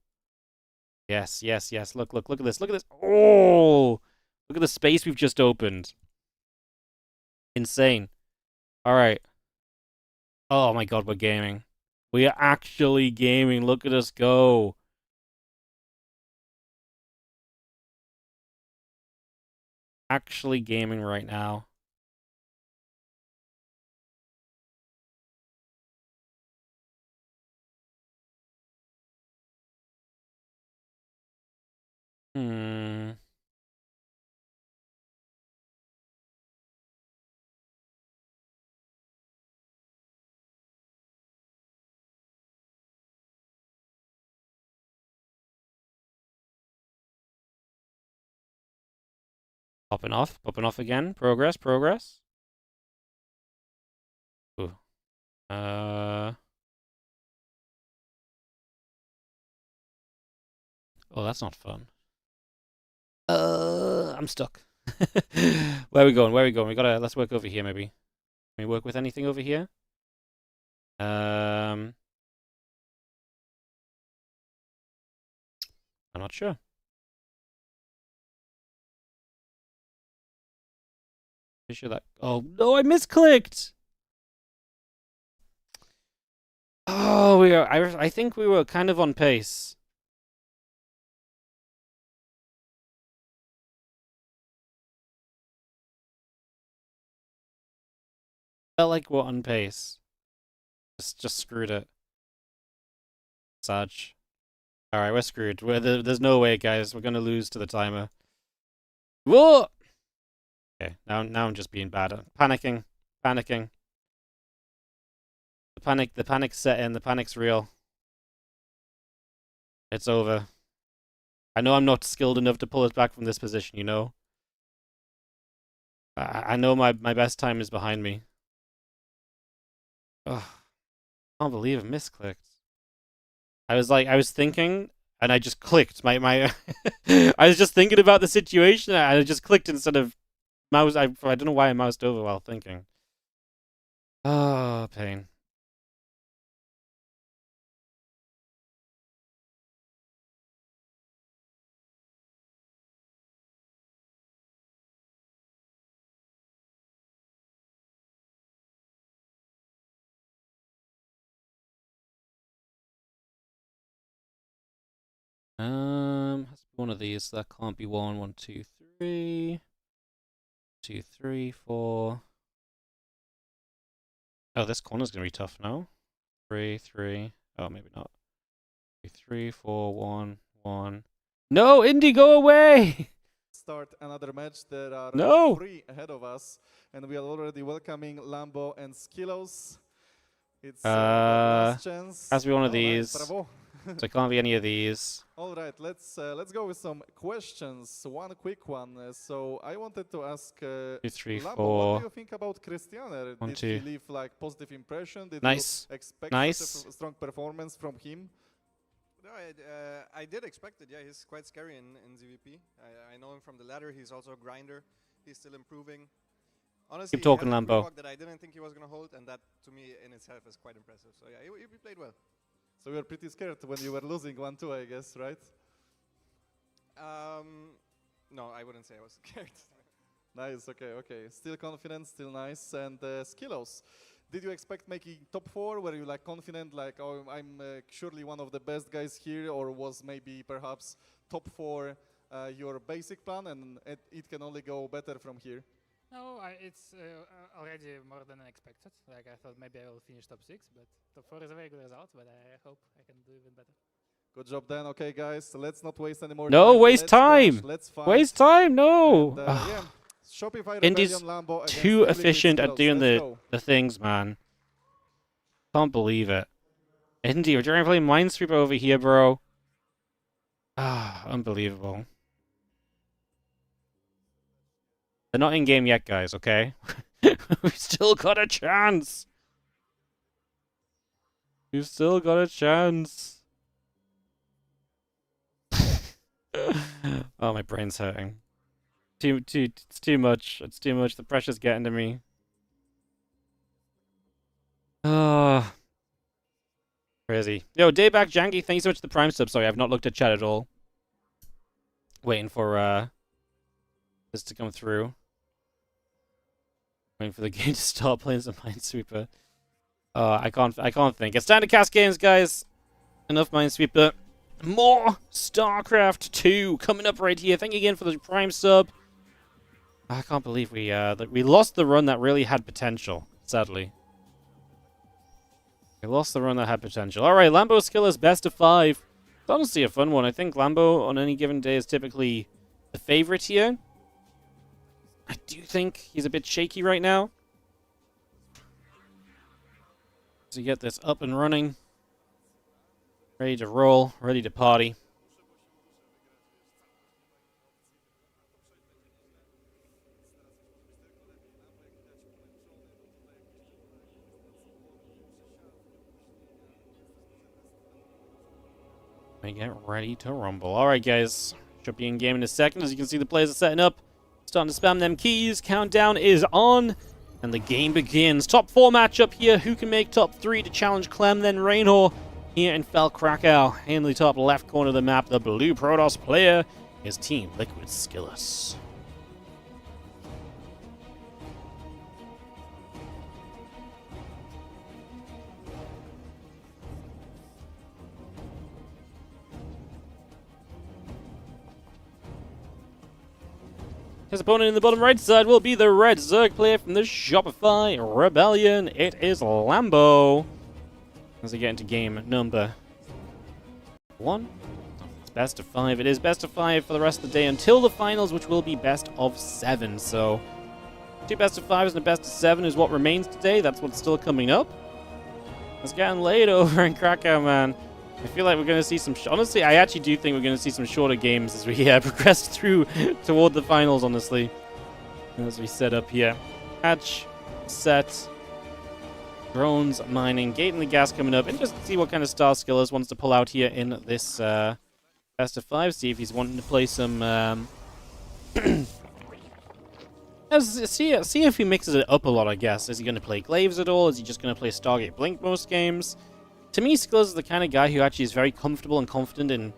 Yes, yes, yes. Look, look, look at this. Look at this. Oh! Look at the space we've just opened. Insane. Alright. Oh my god, we're gaming. We are actually gaming. Look at us go. Actually gaming right now. Popping off again. Progress, progress. Ooh. Oh, that's not fun. I'm stuck. Where are we going? Where are we going? Let's work over here, maybe. Can we work with anything over here? I'm not sure. Pretty sure that. Oh no, I misclicked. Oh, we are. I think we were kind of on pace. Felt like we're on pace. Just screwed it. Such. All right, we're screwed. There's no way, guys. We're gonna lose to the timer. Whoa. Okay, now I'm just being bad. Panicking. The panic's set in. The panic's real. It's over. I know I'm not skilled enough to pull us back from this position, you know. I know my best time is behind me. Ugh. I can't believe I misclicked. I was thinking, and I just clicked. I was just thinking about the situation, and I just clicked instead of mouse. I don't know why I moused over while thinking. Oh, pain. Has to be one of these. So that can't be one. 1, 2, 3. 2, 3, 4. Oh, this corner's gonna be tough now. 3, 3. Oh, maybe not. 2, 3, 4, 1, 1. No, Indy, go away! Start another match. There are No! 3 ahead of us, and we are already welcoming Lambo and Skillos. It's last chance. Has to be one of All right, these. bravo. So it can't be any of these. All right, let's go with some questions. One quick one. So I wanted to ask 2, 3, Lambo, 4. what do you think about Cristiano? 1, Did 2. he leave like positive impression? Did Nice. you expect Nice. such a strong performance from him? No, I did expect it. Yeah, he's quite scary in ZVP. I know him from the ladder. He's also a grinder. He's still improving. Honestly, Keep talking, he had a Lambo. pre-walk that I didn't think he was going to hold, and that to me in itself is quite impressive. So yeah, he played well. So you were pretty scared when you were losing 1-2, I guess, right? No, I wouldn't say I was scared. Nice, okay. Still confident, still nice. And Skillos, did you expect making top 4? Were you like confident, like, oh, I'm surely one of the best guys here, or was maybe perhaps top 4 your basic plan, and it can only go better from here? No, it's already more than expected. Like I thought maybe I will finish top 6, but top 4 is a very good result, but I hope I can do even better. Good job then. Okay, guys, so let's not waste any more No, time. waste Let's time. crash, let's fight. Waste time, no. And, yeah, Shopify Indy's Rebellion Lambo against too Ability efficient at Skills. doing Let's go. the things, man. Can't believe it. Indy, we're trying to play Minesweeper over here, bro. Ah, unbelievable. They're not in game yet, guys, okay? We've still got a chance. We've still got a chance. Oh, my brain's hurting. It's too much. It's too much. The pressure's getting to me. Ah. Crazy. Yo, Dayback Janky, thank you so much for the Prime sub. Sorry, I've not looked at chat at all. Waiting for this to come through. Waiting for the game to start playing some Minesweeper. I can't think. It's time to cast games, guys. Enough Minesweeper. More StarCraft 2 coming up right here. Thank you again for the Prime sub. I can't believe we lost the run that really had potential. Sadly, we lost the run that had potential. All right, Lambo Skillos best of 5. It's honestly a fun one. I think Lambo on any given day is typically the favorite here. I do think he's a bit shaky right now. So get this up and running. Ready to roll, ready to party. We get ready to rumble. Alright, guys. Should be in game in a second. As you can see, the players are setting up. Starting to spam them keys. Countdown is on. And the game begins. Top 4 matchup here. Who can make top 3 to challenge Clem, then Rainor, Here in FEL CRACOW, in the top left corner of the map, the blue Protoss player is Team Liquid Skillus. His opponent in the bottom right side will be the red Zerg player from the Shopify Rebellion. It is Lambo. As we get into game number 1. It's best of 5. It is best of 5 for the rest of the day until the finals, which will be best of 7. So, 2 best of 5s and a best of 7 is what remains today. That's what's still coming up. It's getting late over in Krakow, man. I feel like we're going to see some... honestly, I actually do think we're going to see some shorter games as we progress through toward the finals, honestly. As we set up here. Hatch, set, drones, mining, gate and the gas coming up. And just see what kind of style Skillers wants to pull out here in this best of 5. See if he's wanting to play some... see if he mixes it up a lot, I guess. Is he going to play Glaives at all? Is he just going to play Stargate Blink most games? To me, Skillers is the kind of guy who actually is very comfortable and confident in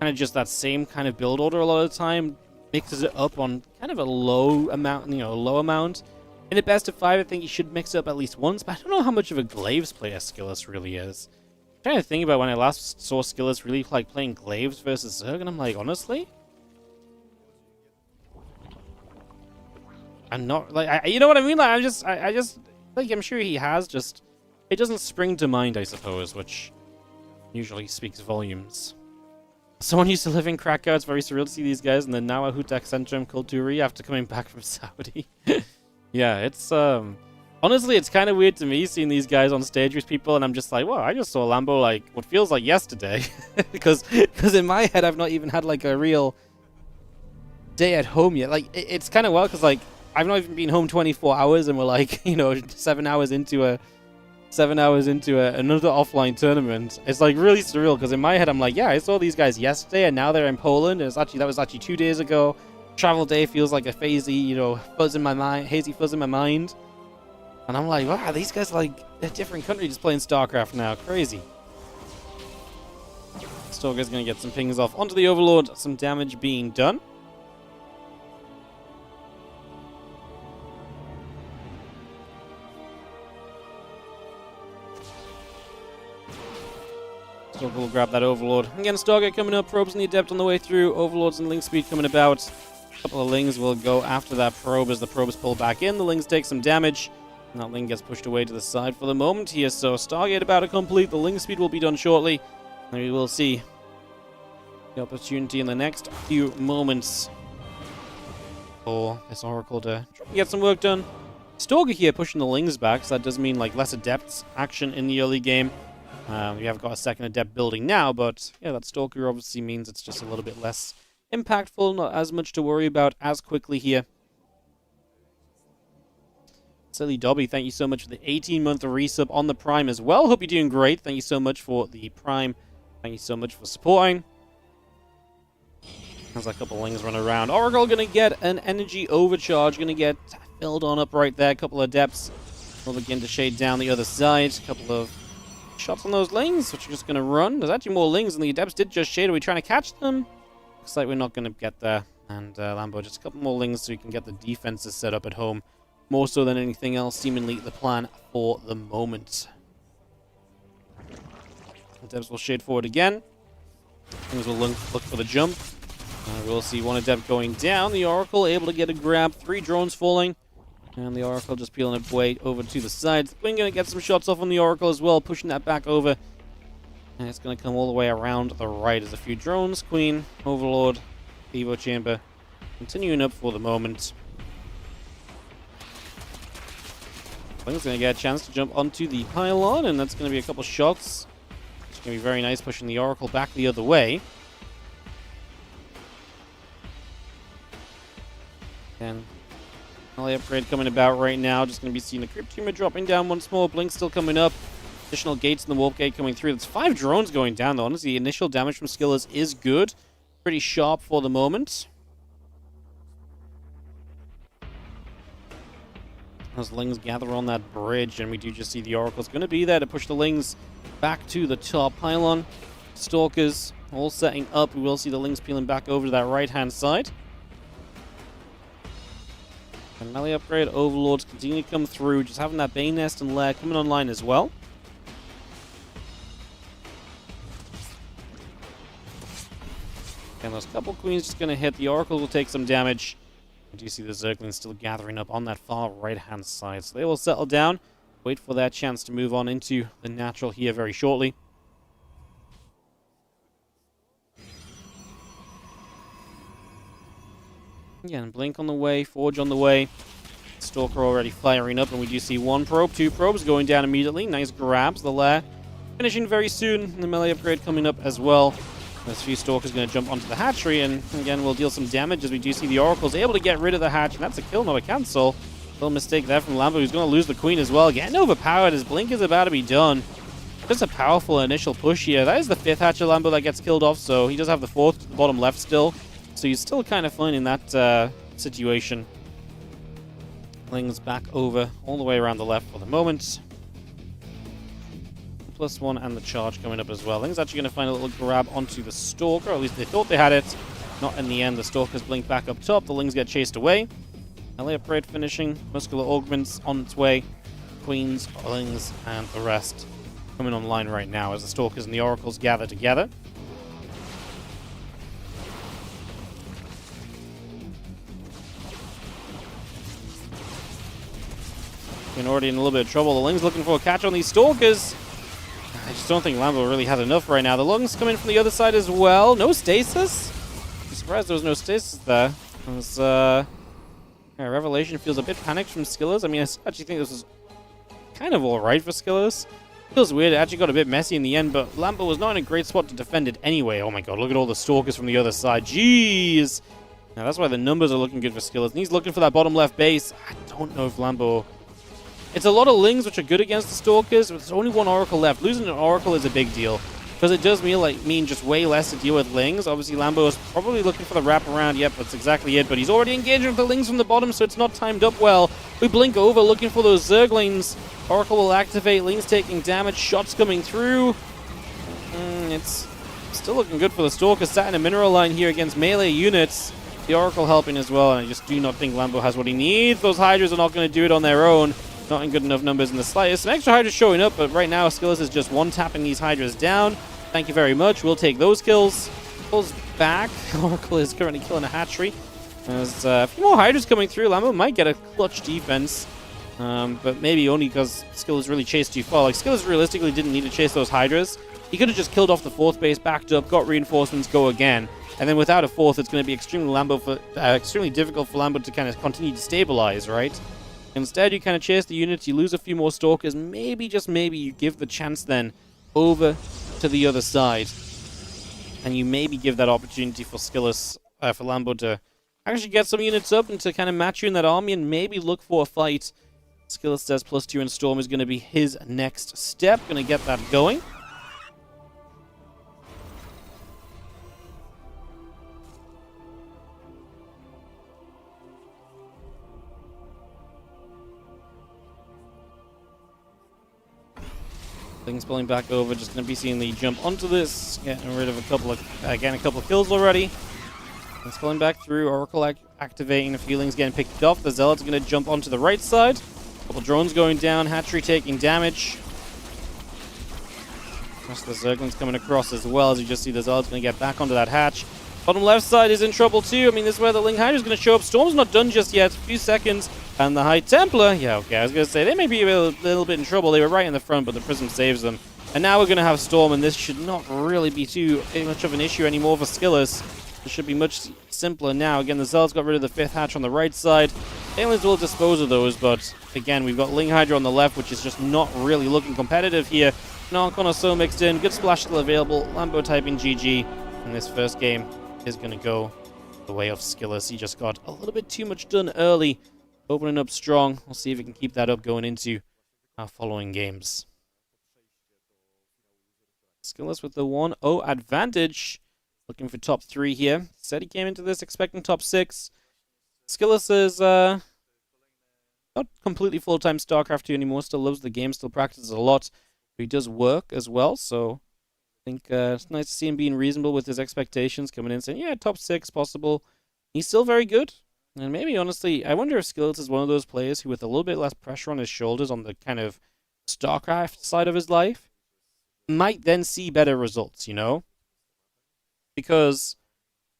kind of just that same kind of build order a lot of the time. Mixes it up on kind of a low amount, low amount. In the best of 5, I think he should mix it up at least once, but I don't know how much of a Glaives player Skillers really is. I'm trying to think about when I last saw Skillers really like playing Glaives versus Zerg, and I'm like, honestly? I'm not, like, you know what I mean? Like, I just, like, I'm sure he has, just... it doesn't spring to mind, I suppose, which usually speaks volumes. Someone used to live in Krakow. It's very surreal to see these guys, and then now a Hutak Centrum Kulturi after coming back from Saudi. Yeah, it's, honestly, it's kind of weird to me seeing these guys on stage with people, and I'm just like, well, I just saw Lambo, like, what feels like yesterday. because in my head, I've not even had, like, a real day at home yet. Like, it's kind of wild, because, like, I've not even been home 24 hours, and we're, like, 7 hours into another offline tournament. It's like really surreal because in my head I'm like, yeah, I saw these guys yesterday and now they're in Poland. That was actually 2 days ago. Travel day feels like a hazy fuzz in my mind. And I'm like, wow, these guys are like a different country just playing StarCraft now. Crazy. Stalker's gonna get some pings off onto the Overlord. Some damage being done. Stalker will grab that Overlord. Again, Stargate coming up, probes and the Adept on the way through, Overlords and Link Speed coming about. A couple of Lings will go after that probe as the probes pull back in. The Lings take some damage. And that Ling gets pushed away to the side for the moment here, so Stargate about to complete. The Link Speed will be done shortly. And we will see the opportunity in the next few moments for this Oracle to try to get some work done. Stalker here pushing the Lings back, so that does mean like less Adepts action in the early game. We have got a second Adept building now, but yeah, that Stalker obviously means it's just a little bit less impactful, not as much to worry about as quickly here. Silly Dobby, thank you so much for the 18-month resub on the Prime as well. Hope you're doing great. Thank you so much for the Prime. Thank you so much for supporting. There's a couple of Lings running around. Oracle going to get an energy overcharge. Going to get filled on up right there. A couple of Adepts will begin to shade down the other side. A couple of shots on those Lings, which are just going to run. There's actually more Lings, and the Adepts did just shade. Are we trying to catch them? Looks like we're not going to get there. And Lambo, just a couple more Lings so we can get the defenses set up at home. More so than anything else, seemingly the plan for the moment. Adepts will shade forward again. Things will look for the jump. We'll see one Adept going down. The Oracle able to get a grab. 3 drones falling. And the Oracle just peeling its way over to the sides. We're going to get some shots off on the Oracle as well, pushing that back over. And it's going to come all the way around the right. There's a few drones. Queen, Overlord, Evo Chamber. Continuing up for the moment. Cling's going to get a chance to jump onto the pylon, and that's going to be a couple shots. It's going to be very nice, pushing the Oracle back the other way. And early upgrade coming about right now. Just going to be seeing the Crypt Tumor dropping down once more. Blink still coming up. Additional gates in the Warp Gate coming through. That's 5 drones going down, though. Honestly, the initial damage from Skillers is good. Pretty sharp for the moment. As Lings gather on that bridge, and we do just see the Oracle's going to be there to push the Lings back to the top pylon. Stalkers all setting up. We will see the Lings peeling back over to that right-hand side. And melee upgrade Overlords continue to come through, just having that Bane Nest and Lair coming online as well. And those couple queens just going to hit. The Oracle will take some damage. We do see the Zerglings still gathering up on that far right-hand side. So they will settle down, wait for their chance to move on into the natural here very shortly. Again, Blink on the way, Forge on the way. Stalker already firing up, and we do see one probe, two probes going down immediately. Nice grabs, the Lair finishing very soon. The melee upgrade coming up as well. This few Stalkers going to jump onto the hatchery, and again, we'll deal some damage as we do see the Oracle's able to get rid of the hatch, and that's a kill, not a cancel. Little mistake there from Lambo, who's going to lose the Queen as well. Getting overpowered as Blink is about to be done. Just a powerful initial push here. That is the 5th hatcher Lambo that gets killed off, so he does have the 4th to the bottom left still. So he's still kind of fine in that situation. Lings back over all the way around the left for the moment. +1 and the charge coming up as well. Ling's actually going to find a little grab onto the Stalker, or at least they thought they had it. Not in the end. The Stalkers blink back up top. The Lings get chased away. LA upgrade finishing. Muscular augments on its way. Queens, Lings, and the rest coming online right now as the Stalkers and the Oracles gather together. Been already in a little bit of trouble. The Ling's looking for a catch on these Stalkers. I just don't think Lambo really has enough right now. The Lungs come in from the other side as well. No stasis. I'm surprised there was no stasis there. It was, Revelation feels a bit panicked from Skillers. I mean, I actually think this was kind of alright for Skillers. Feels weird. It actually got a bit messy in the end, but Lambo was not in a great spot to defend it anyway. Oh my god, look at all the Stalkers from the other side. Jeez. Now, that's why the numbers are looking good for Skillers. And he's looking for that bottom left base. I don't know if Lambo... It's a lot of Lings which are good against the Stalkers, but there's only one Oracle left. Losing an Oracle is a big deal, because it does mean just way less to deal with Lings. Obviously, Lambo is probably looking for the wraparound. Yep, that's exactly it, but he's already engaging with the Lings from the bottom, so it's not timed up well. We blink over, looking for those Zerglings. Oracle will activate. Lings taking damage. Shots coming through. It's still looking good for the Stalkers. Sat in a mineral line here against melee units. The Oracle helping as well, and I just do not think Lambo has what he needs. Those Hydras are not going to do it on their own. Not in good enough numbers in the slightest. Some extra Hydras showing up, but right now Skillers is just one-tapping these Hydras down. Thank you very much. We'll take those kills. Pulls back. Oracle is currently killing a hatchery. There's a few more Hydras coming through. Lambo might get a clutch defense, but maybe only because Skillers really chased too far. Like, Skillers realistically didn't need to chase those Hydras. He could have just killed off the 4th base, backed up, got reinforcements, go again. And then without a 4th, it's going to be extremely difficult for Lambo to kind of continue to stabilize, right? Instead, you kind of chase the units, you lose a few more Stalkers, maybe, just maybe, you give the chance then over to the other side. And you maybe give that opportunity for Skillers, for Lambo to actually get some units up and to kind of match you in that army and maybe look for a fight. Skillers says +2 in Storm is going to be his next step, going to get that going. Things pulling back over, just going to be seeing the jump onto this, getting rid of a couple of kills already. Things pulling back through, Oracle activating, a few Lings getting picked off. The Zealot's going to jump onto the right side. A couple drones going down, hatchery taking damage. Rest of the Zerglings coming across as well, as you just see the Zealot's going to get back onto that hatch. Bottom left side is in trouble too. I mean, this is where the Ling Hydra's going to show up. Storm's not done just yet. A few seconds. And the High Templar, yeah, okay, I was going to say, they may be a little bit in trouble. They were right in the front, but the Prism saves them. And now we're going to have Storm, and this should not really be too much of an issue anymore for Skillers. It should be much simpler now. Again, the Zealots got rid of the 5th hatch on the right side. Aliens will dispose of those, but again, we've got Ling Hydra on the left, which is just not really looking competitive here. Narcon are so mixed in. Good splash still available. Lambo typing GG. And this first game is going to go the way of Skillers. He just got a little bit too much done early. Opening up strong. We'll see if we can keep that up going into our following games. Skillers with the 1-0 advantage. Looking for top 3 here. Said he came into this expecting top 6. Skillers is not completely full-time StarCraft 2 anymore, still loves the game, still practices a lot, but he does work as well, so I think it's nice to see him being reasonable with his expectations, coming in saying, yeah, top 6 possible. He's still very good, and maybe, honestly, I wonder if Skills is one of those players who, with a little bit less pressure on his shoulders on the kind of StarCraft side of his life, might then see better results, you know? Because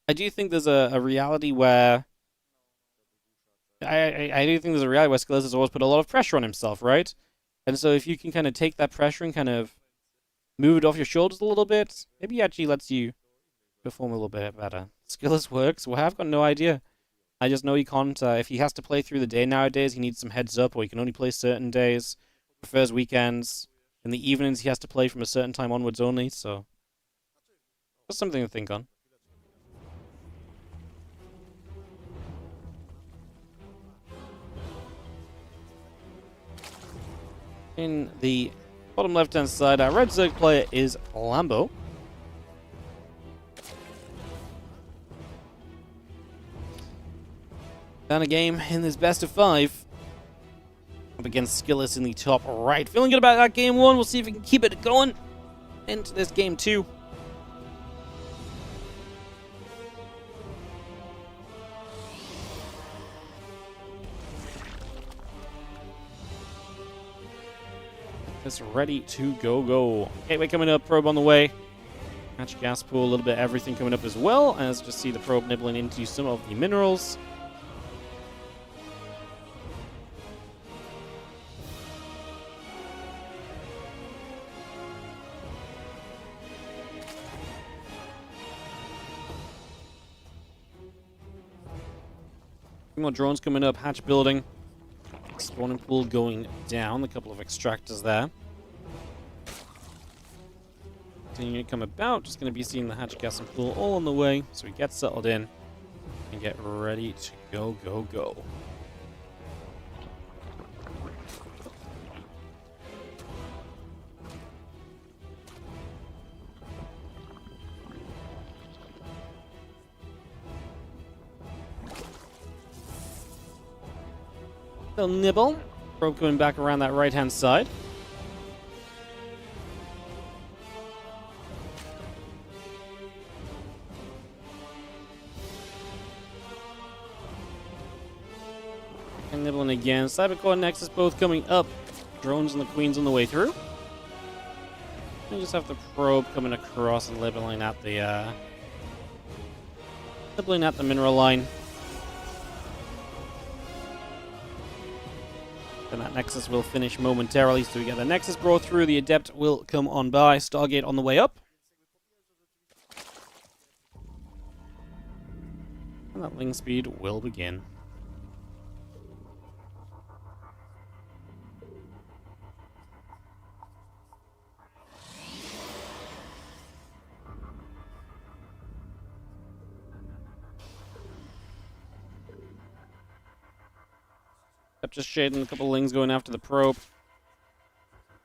I do think there's a reality where I do think there's a reality where Skills has always put a lot of pressure on himself, right? And so if you can kind of take that pressure and kind of move it off your shoulders a little bit, maybe it actually lets you perform a little bit better. Skills works? Well, I've got no idea. I just know he can't, if he has to play through the day nowadays, he needs some heads up, or he can only play certain days, prefers weekends. In the evenings, he has to play from a certain time onwards only, so that's something to think on. In the bottom left-hand side, our red Zerg player is Lambo. Down a game in this best of 5. Up against Skillis in the top right. Feeling good about that game 1. We'll see if we can keep it going into this game 2. It's ready to go. Gateway coming up, probe on the way. Hatch gas pool, a little bit of everything coming up as well. As just see the probe nibbling into some of the minerals. More drones coming up, hatch building. Spawning pool going down, a couple of extractors there. Continuing to come about, just going to be seeing the hatch gas and pool all on the way, so we get settled in and get ready to go. They'll nibble. Probe coming back around that right-hand side. And nibbling again. Cybercore and Nexus both coming up. Drones and the Queens on the way through. We just have the probe coming across and nibbling at the mineral line. And that Nexus will finish momentarily, so we get the Nexus brought through, the Adept will come on by, Stargate on the way up. And that link speed will begin. Just shading a couple of lings going after the probe.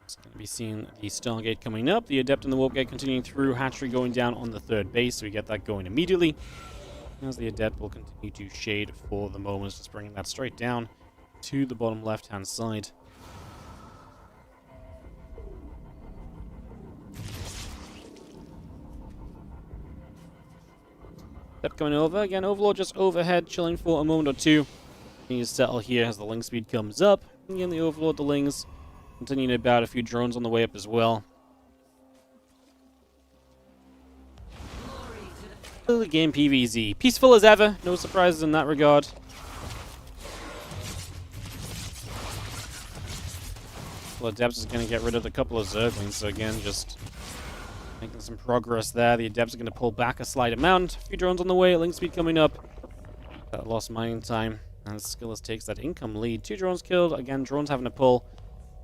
It's going to be seeing the Stargate coming up. The Adept and the Warp Gate continuing through. Hatchery going down on the third base, so we get that going immediately. As the Adept will continue to shade for the moment, just bringing that straight down to the bottom left-hand side. Adept coming over. Again, Overlord just overhead, chilling for a moment or two. Need to settle here as the link speed comes up. Again, the Overlord, the Lings, continuing to about a few drones on the way up as well. The game PvZ. Peaceful as ever. No surprises in that regard. Well, Adepts is going to get rid of a couple of Zerglings, so again, just making some progress there. The Adepts are going to pull back a slight amount. A few drones on the way. Link speed coming up. That lost mining time. And Skillis takes that income lead. 2 drones killed. Again, drones having to pull.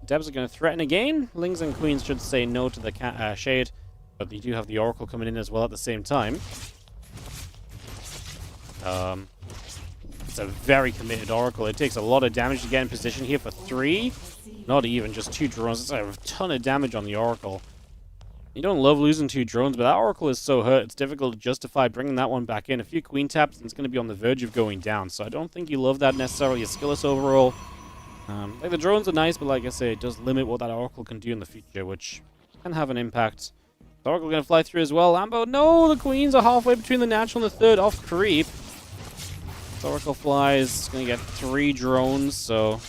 Devs are going to threaten again. Lings and Queens should say no to the shade. But they do have the Oracle coming in as well at the same time. It's a very committed Oracle. It takes a lot of damage to get in position here for 3. Not even, just 2 drones. It's a ton of damage on the Oracle. You don't love losing 2 drones, but that Oracle is so hurt, it's difficult to justify bringing that one back in. A few Queen taps, and it's going to be on the verge of going down. So I don't think you love that necessarily as Skillis overall. Like the drones are nice, but like I say, it does limit what that Oracle can do in the future, which can have an impact. The Oracle going to fly through as well. Lambo, no! The Queens are halfway between the natural and the third off creep. The Oracle flies, going to get 3 drones, so...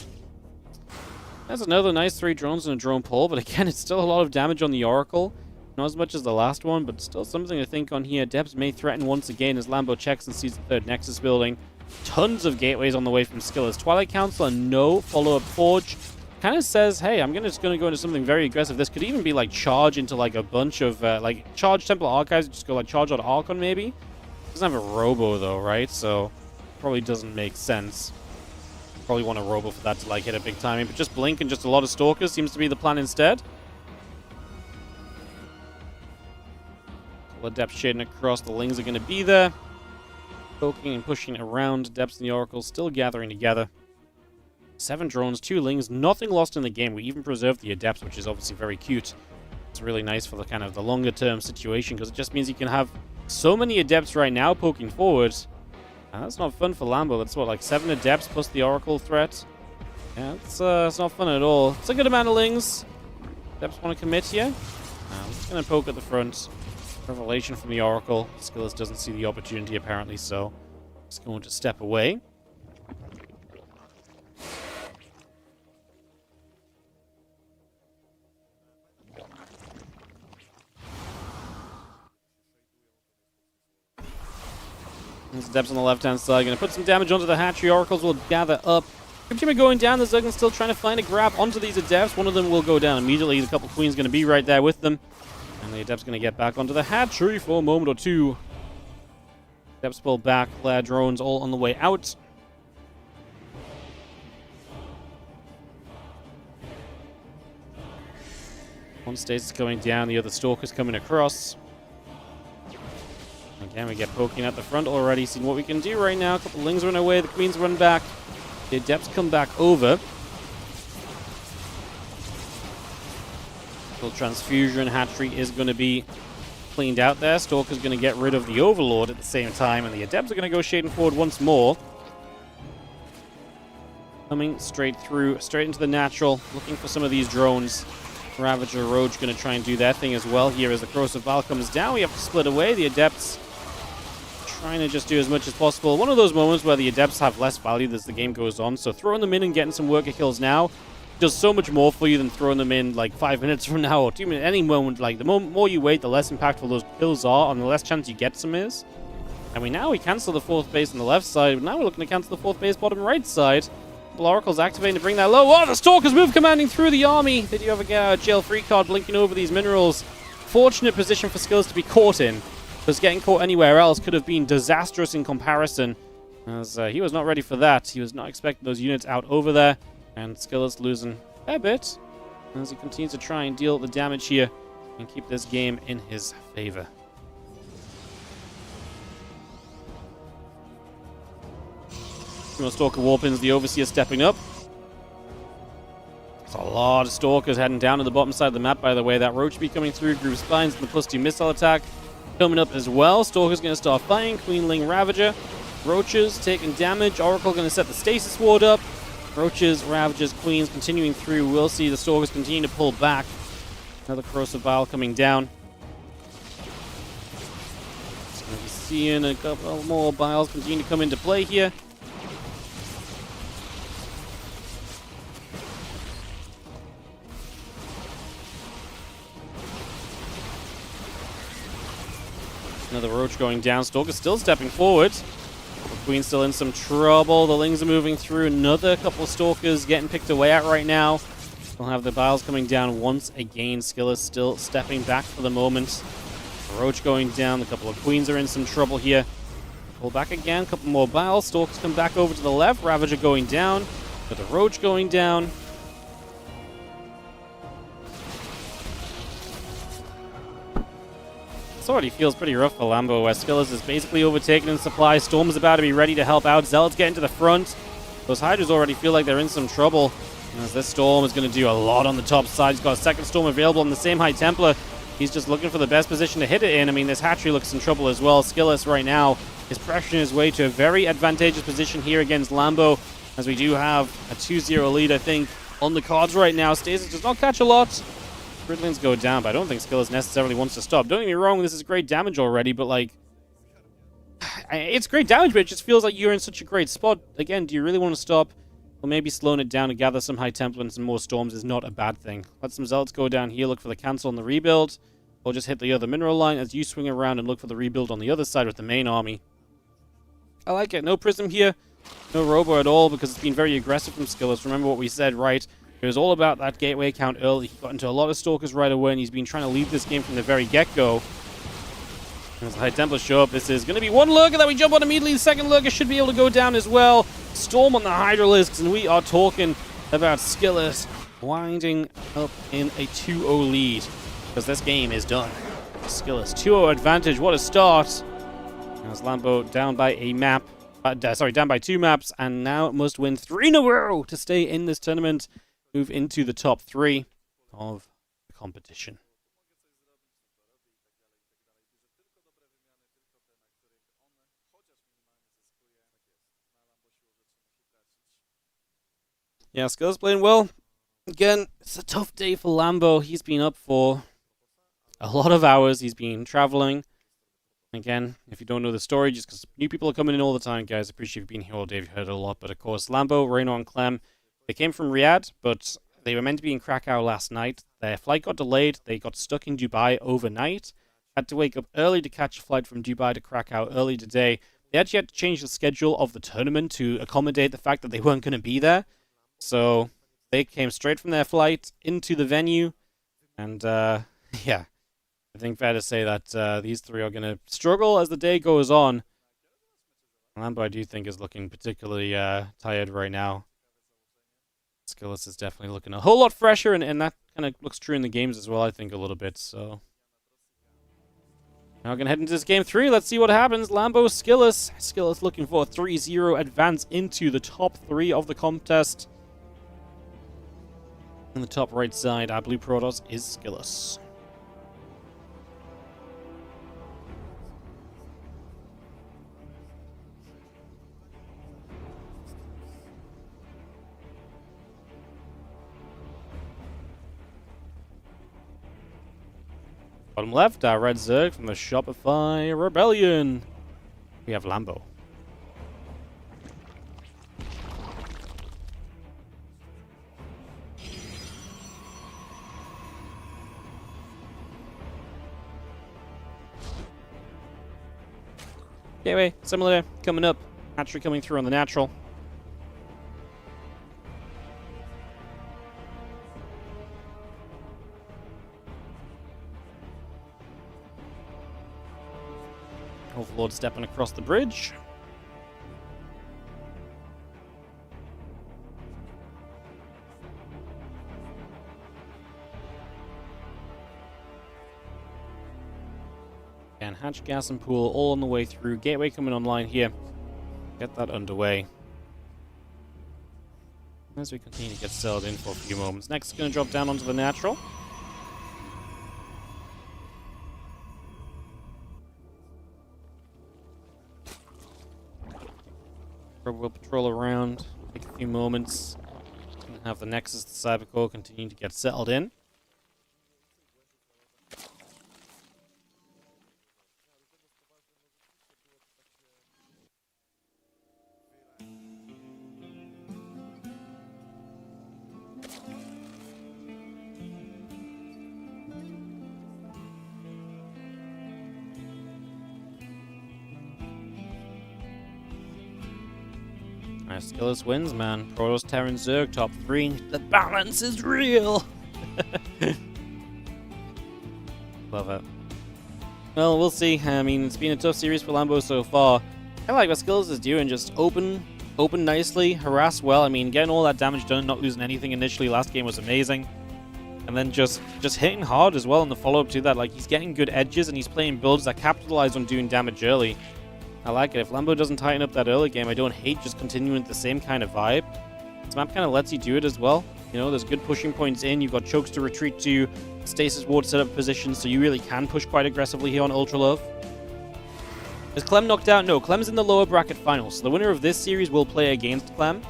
That's another nice 3 drones and a drone pull, but again, it's still a lot of damage on the Oracle. Not as much as the last one, but still something to think on here. Debs may threaten once again as Lambo checks and sees the third Nexus building. Tons of gateways on the way from Skillers. Twilight Council and no follow-up Forge. Kind of says, hey, I'm just going to go into something very aggressive. This could even be like charge into like a bunch of like charge Temple Archives. Just go like charge out Archon maybe. Doesn't have a Robo though, right? So probably doesn't make sense. Probably want a Robo for that to like hit a big timing. But just Blink and just a lot of Stalkers seems to be the plan instead. The depth shading across, the Lings are going to be there. Poking and pushing around. Depths and the Oracle still gathering together. 7 drones, 2 Lings, nothing lost in the game. We even preserved the Adepts, which is obviously very cute. It's really nice for the kind of the longer term situation, because it just means you can have so many Adepts right now poking forward. And that's not fun for Lambo. That's what, like 7 Adepts plus the Oracle threat? Yeah, it's not fun at all. It's a good amount of Lings. Adepts want to commit here. I'm just going to poke at the front. Revelation from the Oracle. Skillers doesn't see the opportunity apparently, so it's going to step away. There's Debs on the left-hand side. Going to put some damage onto the hatchery. Oracles will gather up. Team are going down. The Zergling's still trying to find a grab onto these Adepts. One of them will go down immediately. The couple Queens going to be right there with them. And the Adept's going to get back onto the hatchery for a moment or two. Adepts pull back. Flare drones all on the way out. One Stasis going down. The other Stalker's coming across. Again, we get poking at the front already. Seeing what we can do right now. A couple Lings run away. The Queens run back. The Adepts come back over. Transfusion hatchery is going to be cleaned out there. Stalker's going to get rid of the Overlord at the same time, and the Adepts are going to go shading forward once more. Coming straight through, straight into the natural, looking for some of these drones. Ravager, Roach going to try and do their thing as well here as the Corrosive Val comes down. We have to split away. The Adepts trying to just do as much as possible. One of those moments where the Adepts have less value as the game goes on, so throwing them in and getting some worker kills now does so much more for you than throwing them in like 5 minutes from now or 2 minutes. Any moment, like the more you wait, the less impactful those kills are, and the less chance you get some is. And we cancel the 4th base on the left side, but now we're looking to cancel the 4th base bottom right side. Oracle's activating to bring that low. Oh, the Stalkers move commanding through the army. They do have a jail free card blinking over these minerals. Fortunate position for Skills to be caught in, because getting caught anywhere else could have been disastrous in comparison, as he was not ready for that. He was not expecting those units out over there. And Skiller's losing a fair bit as he continues to try and deal the damage here and keep this game in his favor. Stalker Warpins, the Overseer stepping up. There's a lot of Stalkers heading down to the bottom side of the map, by the way. That Roach be coming through, Groove Spines, and the +2 missile attack coming up as well. Stalker's going to start fighting. Queenling Ravager. Roaches taking damage. Oracle going to set the Stasis Ward up. Roaches, Ravagers, Queens continuing through. We'll see the Stalkers continue to pull back. Another Corrosive Vial coming down. Just going to be seeing a couple more Vials continue to come into play here. Another Roach going down. Stalker still stepping forward. Queen's still in some trouble. The Lings are moving through. Another couple of Stalkers getting picked away at right now. We'll have the Vials coming down once again. Skiller's still stepping back for the moment. Roach going down. A couple of Queens are in some trouble here. Pull back again. A couple more Vials. Stalkers come back over to the left. Ravager going down. With the Roach going down. This already feels pretty rough for Lambo, where Skillers is basically overtaken in supply. Storm's about to be ready to help out. Zealot's getting to the front. Those Hydras already feel like they're in some trouble, as this Storm is going to do a lot on the top side. He's got a second Storm available on the same High Templar. He's just looking for the best position to hit it in. I mean, this hatchery looks in trouble as well. Skillers right now is pressuring his way to a very advantageous position here against Lambo. as we do have a 2-0 lead, I think, on the cards right now. Stasis does not catch a lot. Gridlings go down, but I don't think Skillers necessarily wants to stop. Don't get me wrong, this is great damage already, but like, it's great damage, but it just feels like you're in such a great spot. Again, do you really want to stop? Well, maybe slowing it down to gather some high tempo and some more storms is not a bad thing. Let some Zealots go down here, look for the cancel on the rebuild, or just hit the other mineral line as you swing around and look for the rebuild on the other side with the main army. I like it. No Prism here, no Robo at all, because it's been very aggressive from Skillers. Remember what we said, right? It was all about that gateway count early. He got into a lot of Stalkers right away, and he's been trying to lead this game from the very get-go. As the High Templars show up, this is going to be one lurker that we jump on immediately. The second lurker should be able to go down as well. Storm on the Hydralisks, and we are talking about Skillers winding up in a 2-0 lead, because this game is done. Skillers 2-0 advantage. What a start. As Lambo down by a map. Down by 2 maps, and now must win 3 in a row to stay in this tournament, move into the top 3 of the competition. Yeah, Skill's playing well. Again, it's a tough day for Lambo. He's been up for a lot of hours. He's been traveling. Again, if you don't know the story, just because new people are coming in all the time, guys, I appreciate you being here all day. You've heard a lot, but of course, Lambo, Rainor, and Clem, they came from Riyadh, but they were meant to be in Krakow last night. Their flight got delayed. They got stuck in Dubai overnight. Had to wake up early to catch a flight from Dubai to Krakow early today. They actually had to change the schedule of the tournament to accommodate the fact that they weren't going to be there. So they came straight from their flight into the venue, and yeah. I think fair to say that these 3 are going to struggle as the day goes on. Lambo, I do think, is looking particularly tired right now. Skillers is definitely looking a whole lot fresher, and that kind of looks true in the games as well, I think, a little bit. So now we're going to head into this game 3. Let's see what happens. Lambo, Skillers. Skillers looking for a 3-0 advance into the top 3 of the contest. In the top right side, our blue Protoss is Skillers. Bottom left, our red Zerg from the Shopify Rebellion. We have Lambo. Anyway, similar coming up. Hatchery coming through on the natural. Overlord stepping across the bridge. And hatch, gas, and pool all on the way through. Gateway coming online here. Get that underway. As we continue to get settled in for a few moments. Next, going to drop down onto the natural. We'll patrol around, take a few moments, and have the Nexus, the Cybercore, continue to get settled in. Skillers wins, man. Protoss, Terran, Zerg, top 3. The balance is real! Love it. Well, we'll see. I mean, it's been a tough series for Lambo so far. I like what Skillers is doing. Just open nicely, harass well. I mean, getting all that damage done, not losing anything initially. Last game was amazing. And then just hitting hard as well in the follow-up to that. Like, he's getting good edges, and he's playing builds that capitalize on doing damage early. I like it. If Lambo doesn't tighten up that early game, I don't hate just continuing with the same kind of vibe. This map kind of lets you do it as well. You know, there's good pushing points in. You've got chokes to retreat to, stasis ward set up positions, so you really can push quite aggressively here on Ultra Love. Is Clem knocked out? No, Clem's in the lower bracket finals. So the winner of this series will play against Clem.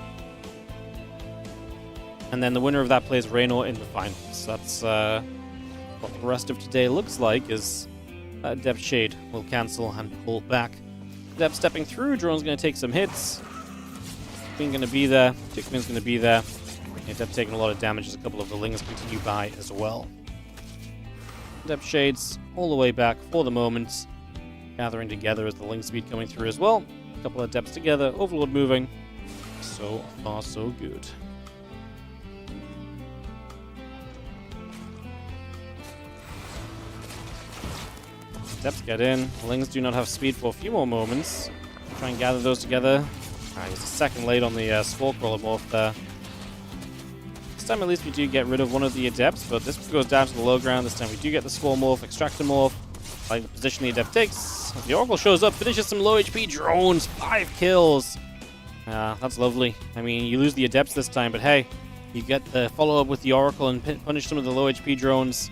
And then the winner of that plays Rainor in the finals. That's what the rest of today looks like, is Depth Shade will cancel and pull back. Depth stepping through, Drone's going to take some hits. Queen going to be there, Tickman's going to be there. Yeah, Depth taking a lot of damage as a couple of the Lings continue by as well. Depth Shades all the way back for the moment. Gathering together as the Ling speed coming through as well. A couple of Depths together, Overlord moving. So far, so good. Depths get in. Lings do not have speed for a few more moments. Try and gather those together. He's a second late on the Spore Crawler morph there. This time at least we do get rid of one of the Adepts, but this goes down to the low ground. This time we do get the Spore morph, Extractor morph. Like the position the Adept takes. The Oracle shows up, finishes some low HP drones. 5 kills. That's lovely. I mean, you lose the Adepts this time, but hey, you get the follow-up with the Oracle and punish some of the low HP drones.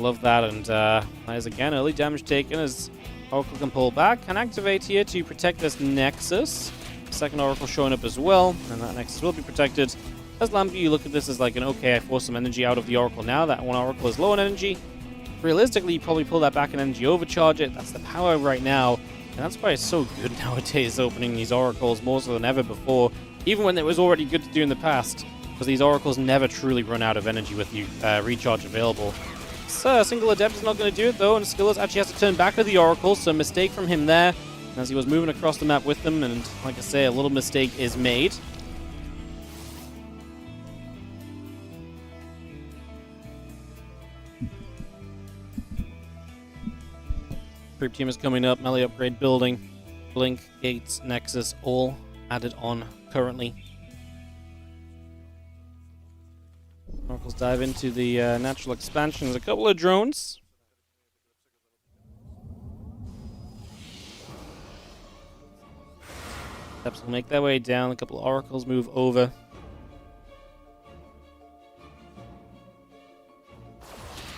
Love that, and that is again early damage taken as Oracle can pull back and activate here to protect this Nexus. Second Oracle showing up as well, and that Nexus will be protected. As Lambo, you look at this as like an okay, I forced some energy out of the Oracle now. That one Oracle is low on energy. Realistically, you probably pull that back and energy overcharge it. That's the power right now, and that's why it's so good nowadays opening these Oracles more so than ever before, even when it was already good to do in the past, because these Oracles never truly run out of energy with the recharge available. So, single Adept is not going to do it though, and Skillers actually has to turn back with the Oracle, so mistake from him there, as he was moving across the map with them, and like I say, a little mistake is made. Creep team is coming up, melee upgrade building, Blink, Gates, Nexus, all added on currently. Oracles dive into the natural expansions. A couple of drones. Steps will make their way down. A couple of Oracles move over.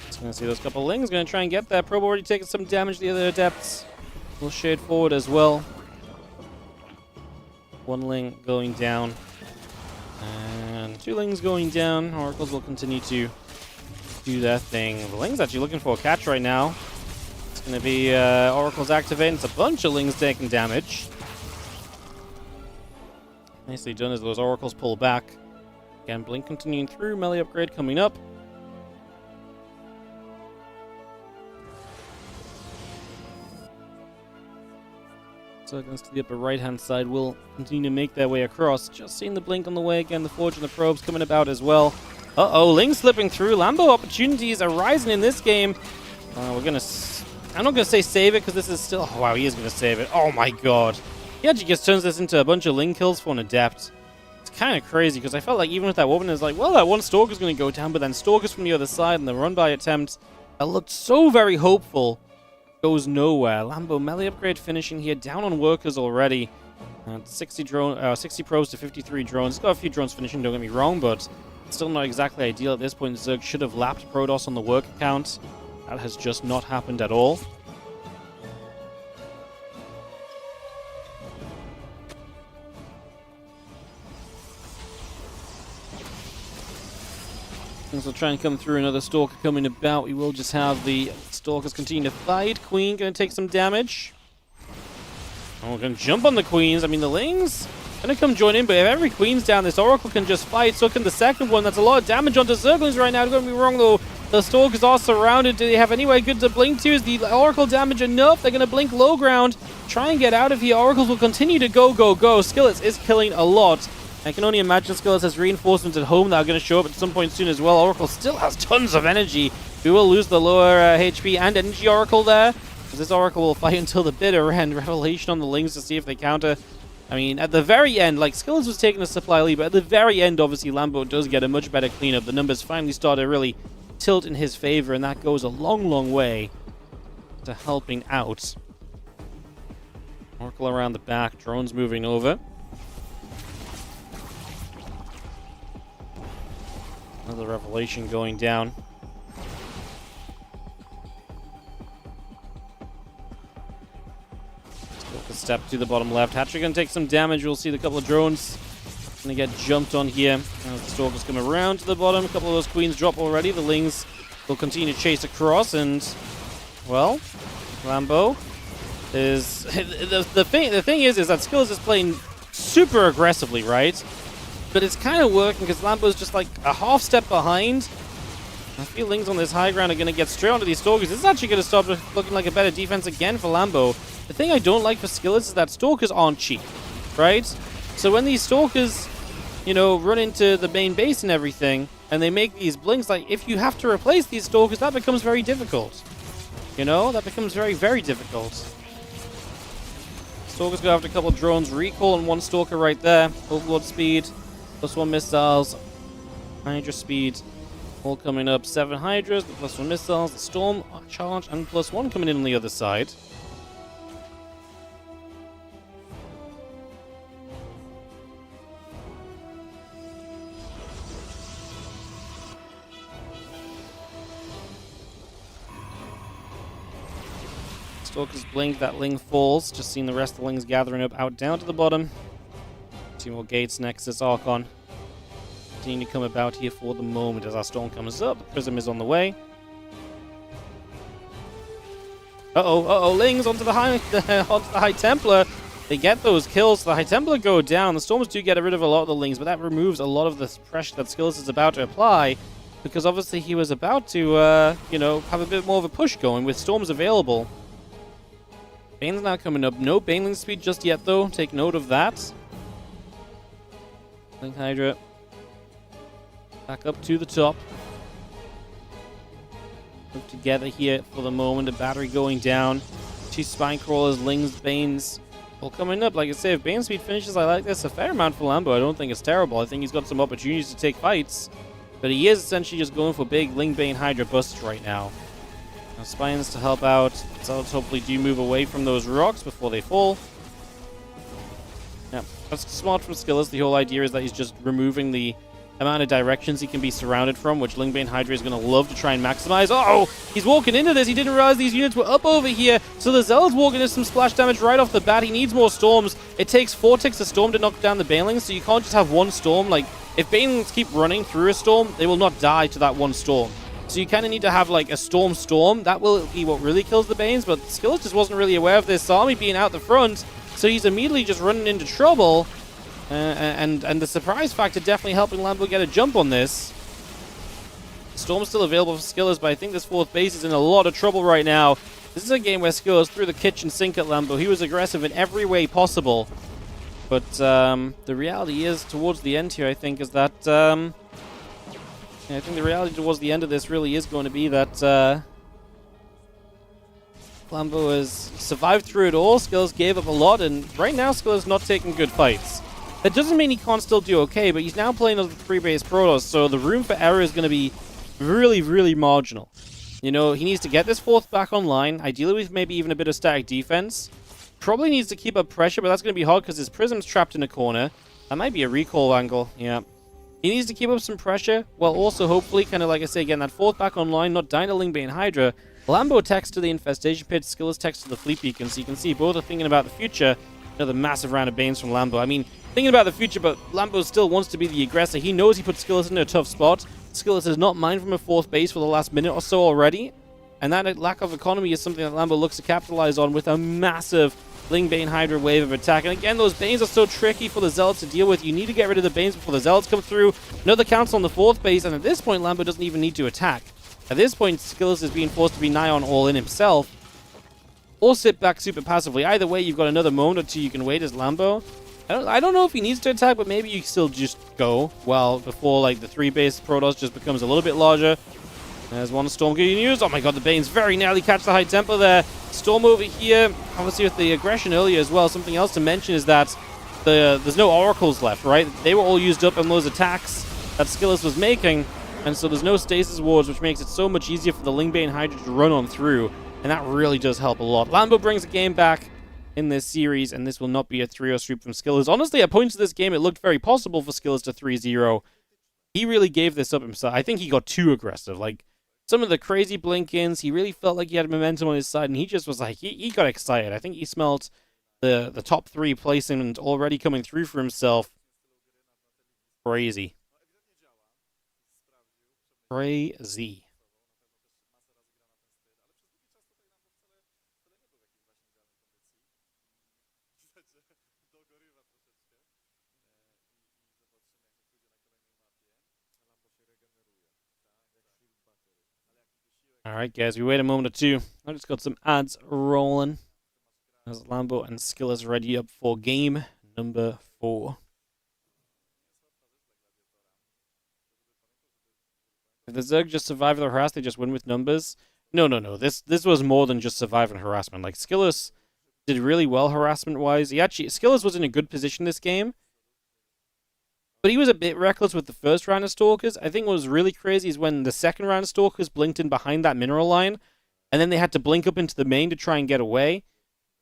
Just going to see those couple of Lings. Going to try and get there. Probe already taking some damage. The other Adepts will shade forward as well. One Ling going down. And 2 Lings going down. Oracles will continue to do their thing. The Ling's actually looking for a catch right now. It's going to be Oracles activating. It's a bunch of Lings taking damage. Nicely done as those Oracles pull back. Again, Blink continuing through. Melee upgrade coming up. Circles to the upper right-hand side will continue to make their way across. Just seeing the Blink on the way again. The Forge and the Probes coming about as well. Uh-oh, Ling slipping through. Lambo opportunities are rising in this game. I'm not going to say save it because this is still... Oh, wow, he is going to save it. Oh, my God. He actually just turns this into a bunch of Ling kills for an Adept. It's kind of crazy because I felt like even with that weapon, it's like, well, that one Stalker's going to go down, but then Stalker's from the other side and the run-by attempt that looked so very hopeful goes nowhere. Lambo melee upgrade finishing here, down on workers already. 60 probes to 53 drones. He's got a few drones finishing, don't get me wrong, but still not exactly ideal at this point. Zerg should have lapped Protoss on the work account. That has just not happened at all. Things will try and come through. Another Stalker coming about. We will just have the Stalkers continue to fight. Queen going to take some damage. And we're going to jump on the Queens. I mean, the Lings going to come join in, but if every Queen's down, this Oracle can just fight. So can the second one. That's a lot of damage onto Zerglings right now. Don't get me wrong, though. The Stalkers are surrounded. Do they have anywhere good to blink to? Is the Oracle damage enough? They're going to blink low ground. Try and get out of here. Oracles will continue to go, go, go. Skillets is killing a lot. I can only imagine Skillets has reinforcements at home that are going to show up at some point soon as well. Oracle still has tons of energy. We will lose the lower HP and energy Oracle there. This Oracle will fight until the bitter end. Revelation on the Lings to see if they counter. I mean, at the very end, like, Skillets was taking a supply lead, but at the very end, obviously, Lambo does get a much better cleanup. The numbers finally start to really tilt in his favor, and that goes a long, long way to helping out. Oracle around the back, drones moving over. Another Revelation going down. Still a step to the bottom left. Hatcher going to take some damage. We'll see the couple of drones Gonna get jumped on here as the Stalkers come around to the bottom. A couple of those Queens drop already. The Lings will continue to chase across, and, well, Lambo is... the thing is that Skills is playing super aggressively, right? But it's kind of working because Lambo's just like a half step behind. I feel Lings on this high ground are going to get straight onto these Stalkers. This is actually going to start looking like a better defense again for Lambo. The thing I don't like for Skillers is that Stalkers aren't cheap, right? So when these Stalkers, you know, run into the main base and everything, and they make these blinks, like, if you have to replace these Stalkers, that becomes very difficult. You know, that becomes very, very difficult. Stalkers go after a couple of drones, recall on one Stalker right there. Overlord speed, +1 missiles, Hydra speed, all coming up. 7 Hydras, the +1 missiles, the Storm, charge, and +1 coming in on the other side. Stalkers blink, that Ling falls. Just seeing the rest of the Lings gathering up out down to the bottom. 2 more gates, Nexus, Archon. Continue to come about here for the moment as our Storm comes up. The Prism is on the way. Lings onto the High Templar. They get those kills. The High Templar go down. The Storms do get rid of a lot of the Lings, but that removes a lot of the pressure that Skills is about to apply, because obviously he was about to, you know, have a bit more of a push going with Storms available. Bane's now coming up. No Baneling speed just yet, though. Take note of that. Link Hydra. Back up to the top. Move together here for the moment. A battery going down. 2 Spine Crawlers, Lings, Banes. All coming up. Like I say, if Bane speed finishes, I like this a fair amount for Lambo. I don't think it's terrible. I think he's got some opportunities to take fights. But he is essentially just going for big Ling, Bane, Hydra busts right now. Now Spines to help out. Zealots hopefully do move away from those rocks before they fall. Yeah, that's smart from Skillers. The whole idea is that he's just removing the amount of directions he can be surrounded from, which Lingbane Hydra is going to love to try and maximize. Oh, he's walking into this. He didn't realize these units were up over here. So the Zealot's walking into some splash damage right off the bat. He needs more Storms. It takes 4 ticks a Storm to knock down the Banelings, so you can't just have one Storm. Like, if Banelings keep running through a Storm, they will not die to that one Storm. So you kind of need to have, like, a Storm. That will be what really kills the Banes, but Skillet just wasn't really aware of this army being out the front, so he's immediately just running into trouble. And the surprise factor definitely helping Lambo get a jump on this. Storm's still available for Skillers, but I think this 4th base is in a lot of trouble right now. This is a game where Skillers threw the kitchen sink at Lambo. He was aggressive in every way possible. But the reality is, towards the end here, I think, is that... I think the reality towards the end of this really is going to be that Lambo has survived through it all. Skillers gave up a lot, and right now Skillers not taking good fights. That doesn't mean he can't still do okay, but he's now playing as a 3-base Protoss, so the room for error is going to be really, really marginal. You know, he needs to get this 4th back online, ideally with maybe even a bit of static defense. Probably needs to keep up pressure, but that's going to be hard because his Prism's trapped in a corner. That might be a recall angle, yeah. He needs to keep up some pressure, while also hopefully, kind of like I say, getting that 4th back online, not dying to Lingbane Hydra. Lambo techs to the Infestation Pit, Skillers techs to the Fleet Beacon, so you can see both are thinking about the future. Another massive round of Banes from Lambo. I mean, thinking about the future, but Lambo still wants to be the aggressor. He knows he put Skillers in a tough spot. Skillers has not mined from a 4th base for the last minute or so already, and that lack of economy is something that Lambo looks to capitalize on with a massive Lingbane Hydra wave of attack. And again, those Banes are so tricky for the Zealots to deal with. You need to get rid of the Banes before the Zealots come through. Another council on the 4th base, and at this point, Lambo doesn't even need to attack. At this point, Skillers is being forced to be nigh on all in himself, or sit back super passively. Either way, you've got another moment or two you can wait as Lambo. I don't know if he needs to attack, but maybe you still just go, well, before like the 3-base Protoss just becomes a little bit larger. There's one Storm getting used. Oh my god, the Banes very narrowly catch the High Tempo there. Storm over here, obviously with the aggression earlier as well. Something else to mention is that there's no Oracles left, right? They were all used up in those attacks that Skillers was making, and so there's no Stasis Wards, which makes it so much easier for the Lingbane Hydra to run on through, and that really does help a lot. Lambo brings the game back in this series, and this will not be a 3-0 sweep from Skillers. Honestly, at points of this game, it looked very possible for Skillers to 3-0. He really gave this up himself. I think he got too aggressive. Like, some of the crazy blink-ins, he really felt like he had momentum on his side, and he just was like, he got excited. I think he smelled the top 3 placement already coming through for himself. Crazy. Crazy. All right, guys, we wait a moment or two. I just got some ads rolling as Lambo and Skill is ready up for game number 4. If the Zerg just survive the harass, they just win with numbers. No. This was more than just survive and harassment. Like, Skillus did really well harassment-wise. Skillus was in a good position this game. But he was a bit reckless with the first round of Stalkers. I think what was really crazy is when the second round of Stalkers blinked in behind that mineral line, and then they had to blink up into the main to try and get away.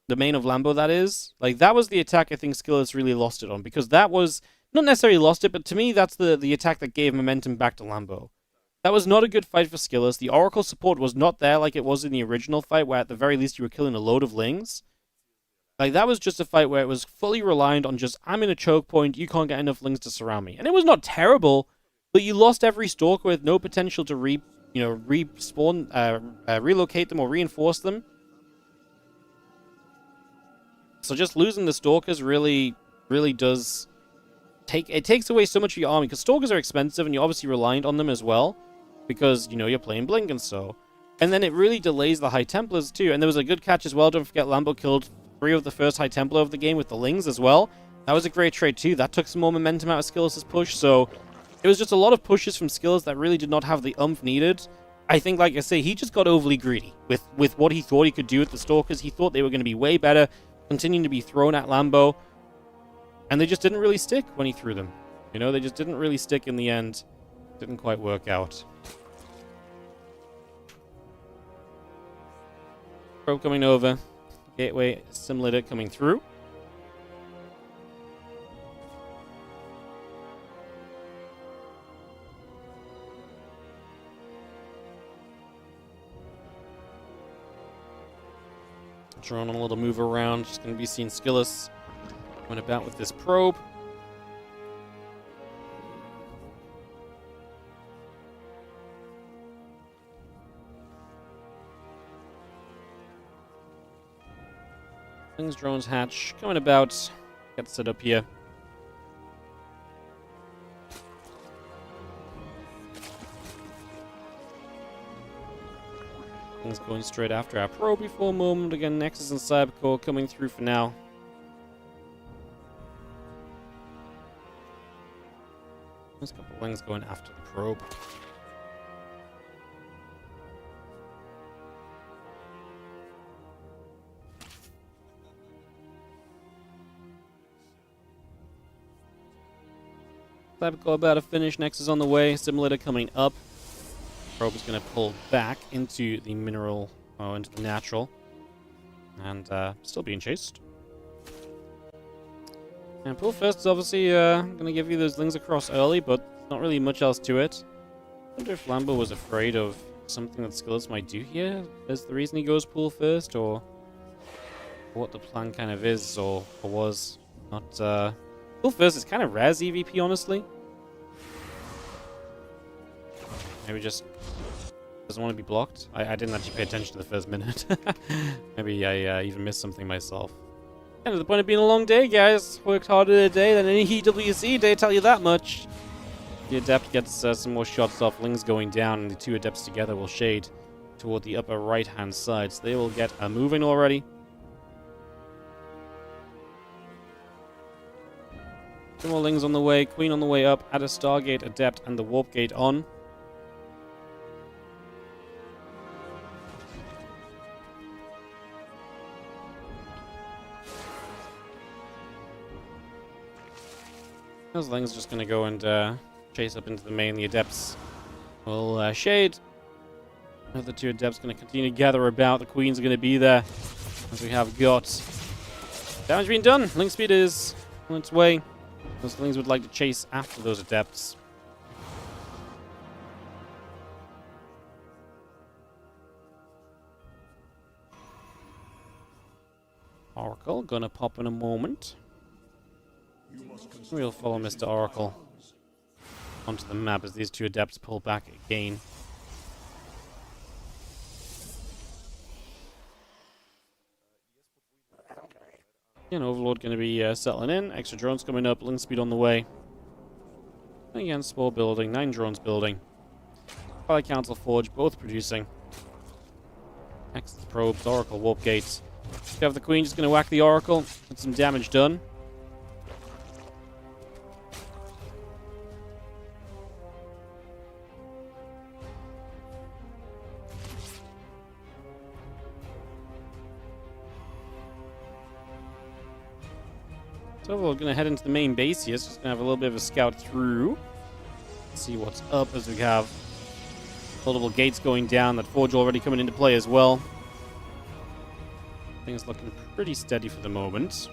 The main of Lambo, that is. Like, that was the attack I think Skillus really lost it on, because that was, not necessarily lost it, but to me, that's the attack that gave momentum back to Lambo. That was not a good fight for Skillus. The Oracle support was not there like it was in the original fight, where at the very least you were killing a load of Lings. Like, that was just a fight where it was fully reliant on just, I'm in a choke point, you can't get enough Lings to surround me. And it was not terrible, but you lost every Stalker with no potential to respawn, relocate them or reinforce them. So just losing the Stalkers really does takes away so much of your army, because Stalkers are expensive and you're obviously reliant on them as well, because, you're playing Blink and so. And then it really delays the High Templars too. And there was a good catch as well. Don't forget, Lambo killed 3 of the first High Templar of the game with the Lings as well. That was a great trade too. That took some more momentum out of Skillus' push. So it was just a lot of pushes from Skillus that really did not have the oomph needed. I think, like I say, he just got overly greedy with what he thought he could do with the Stalkers. He thought they were going to be way better, continuing to be thrown at Lambo. And they just didn't really stick when he threw them. They just didn't really stick in the end. Didn't quite work out. Probe coming over. Gateway Simulator coming through. Drone on a little move around. Just going to be seeing Skillus going about with this probe. Things drones hatch coming about. Get set up here. Things going straight after our probe before a moment. Again, Nexus and Cybercore coming through for now. There's a couple of Lings going after the probe. Cybercore about to finish. Nexus on the way. Simulator coming up. Probe is going to pull back into the mineral, into the natural. And still being chased. And pull first is obviously going to give you those Lings across early, but not really much else to it. I wonder if Lambo was afraid of something that Skillus might do here. Is the reason he goes pull first, or what the plan kind of is, or was. Not, pull first is kind of rare EVP, honestly. Maybe just doesn't want to be blocked. I didn't actually pay attention to the first minute. Maybe I even missed something myself. And to the point of being a long day, guys. Worked harder today than any EWC day, tell you that much. The Adept gets some more shots off. Lings going down, and the 2 Adepts together will shade toward the upper right-hand side. So they will get a moving already. 2 more Lings on the way. Queen on the way up. Add a Stargate, Adept, and the Warp Gate on. Those Lings just going to go and chase up into the main. The Adepts will shade. The other 2 Adepts going to continue to gather about. The Queen's going to be there. As we have got damage being done. Link speed is on its way. Those Lings would like to chase after those Adepts. Oracle going to pop in a moment. We'll follow Mr. Oracle. onto the map as these two adepts pull back again. And Overlord going to be settling in. Extra drones coming up. Link speed on the way. Again, small building. 9 drones building. Fire Council Forge, both producing. Nexus probes, Oracle warp gates. We have the Queen just going to whack the Oracle. Get some damage done. So we're going to head into the main base here. So just going to have a little bit of a scout through. See what's up as we have multiple gates going down. That Forge already coming into play as well. Things looking pretty steady for the moment.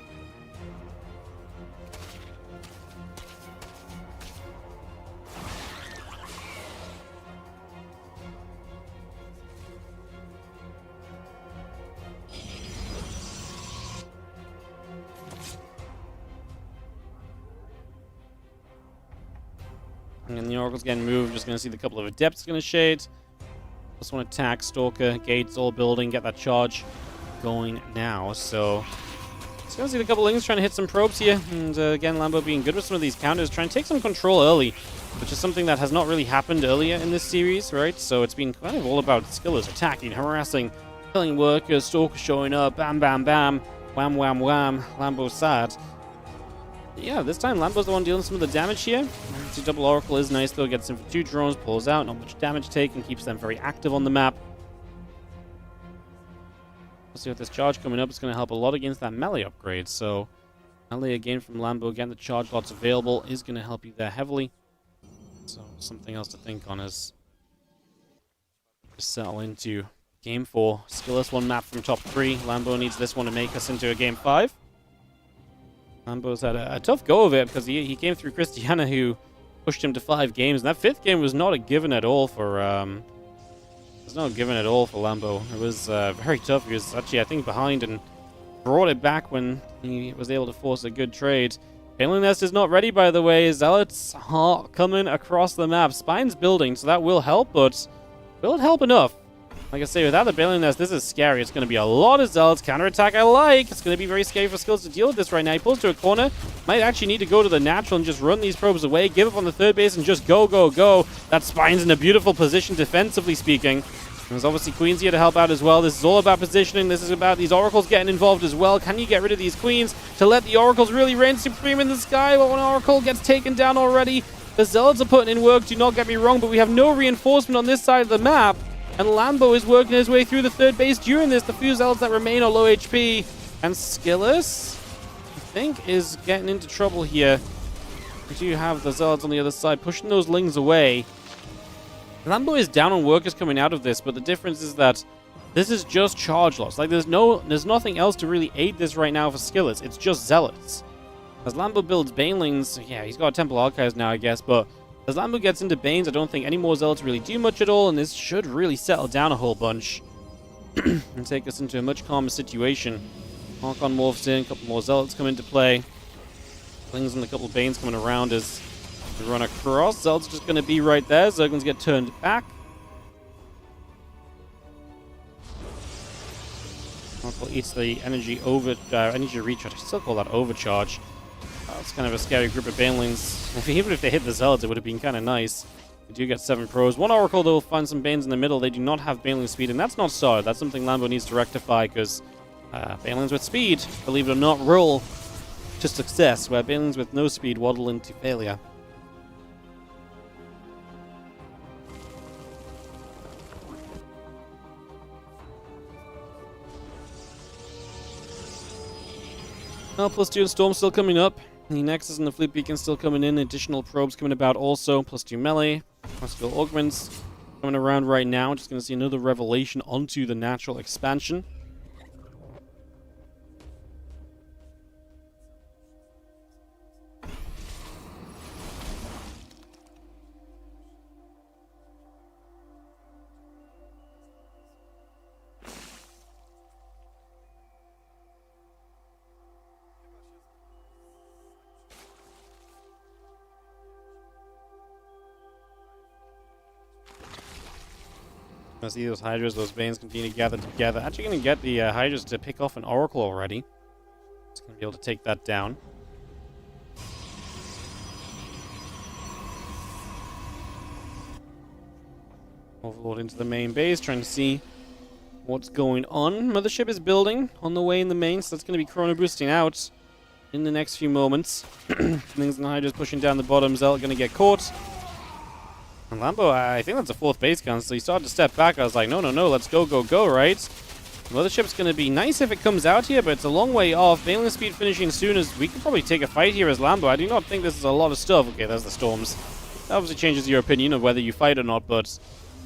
And the Oracle's getting moved. Just going to see the couple of Adepts going to shade. Just want to attack, Stalker, Gates, all building, get that charge going now. So, just going to see the couple of Lings trying to hit some probes here. And again, Lambo being good with some of these counters, trying to take some control early, which is something that has not really happened earlier in this series, right? So it's been kind of all about skillers attacking, harassing, killing workers, Stalker showing up, bam, bam, bam, wham, wham, wham, Lambo's sad. Yeah, this time Lambo's the one dealing some of the damage here. See, double Oracle is nice though, gets in for 2 drones, pulls out, not much damage taken, keeps them very active on the map. We'll see what this charge coming up is going to help a lot against that melee upgrade. So, melee again from Lambo, again the charge lots available is going to help you there heavily. So, something else to think on is just settle into game 4. Skillless 1 map from top 3. Lambo needs this one to make us into a game 5. Lambo's had a tough go of it because he came through Cristiano, who pushed him to 5 games. And that 5th game was not a given at all for Lambo. It was very tough. He was actually, I think, behind and brought it back when he was able to force a good trade. Baneling Nest is not ready, by the way. Zealots are coming across the map. Spine's building, so that will help, but will it help enough? Like I say, without the Baneling Nest, this is scary. It's going to be a lot of Zealots. Counterattack I like. It's going to be very scary for Skills to deal with this right now. He pulls to a corner. Might actually need to go to the natural and just run these probes away. Give up on the 3rd base and just go, go, go. That Spine's in a beautiful position, defensively speaking. There's obviously Queens here to help out as well. This is all about positioning. This is about these Oracles getting involved as well. Can you get rid of these Queens to let the Oracles really reign supreme in the sky? Well, one Oracle gets taken down already. The Zealots are putting in work, do not get me wrong, but we have no reinforcement on this side of the map. And Lambo is working his way through the 3rd base during this. The few Zealots that remain are low HP. And Skillless, I think, is getting into trouble here. We do have the Zealots on the other side pushing those Lings away. Lambo is down on workers coming out of this, but the difference is that this is just charge loss. Like, there's nothing else to really aid this right now for Skillless. It's just Zealots. As Lambo builds Banelings, yeah, he's got Temple Archives now, I guess, but as Lambo gets into Banes, I don't think any more Zealots really do much at all, and this should really settle down a whole bunch and take us into a much calmer situation. Archon morphs in, a couple more Zealots come into play. Lings and a couple of Banes coming around as we run across. Zealots just going to be right there. Zerglings get turned back. Oracle eats the energy recharge. I still call that overcharge. It's kind of a scary group of Banelings. Even if they hit the Zealots, it would have been kind of nice. We do get 7 pros. 1 Oracle, though, will find some Banes in the middle. They do not have Baneling speed, and that's not solid. That's something Lambo needs to rectify, because Banelings with speed, believe it or not, roll to success, where Banelings with no speed waddle into failure. Well, +2 and Storm still coming up. The Nexus and the Fleet Beacon still coming in. Additional probes coming about also. +2 melee. +2 augments coming around right now. Just going to see another revelation onto the natural expansion. I see those Hydras, those Banes continue to gather together. Actually going to get the Hydras to pick off an Oracle already. It's going to be able to take that down. Overlord into the main base, trying to see what's going on. Mothership is building on the way in the main, so that's going to be chrono boosting out in the next few moments. Things and Hydra's pushing down the bottom. Zelt going to get caught. And Lambo, I think that's a 4th base count, so he started to step back. I was like, no, let's go, right? Mothership's going to be nice if it comes out here, but it's a long way off. Bailing speed finishing soon as we could probably take a fight here as Lambo. I do not think this is a lot of stuff. Okay, there's the storms. That obviously changes your opinion of whether you fight or not, but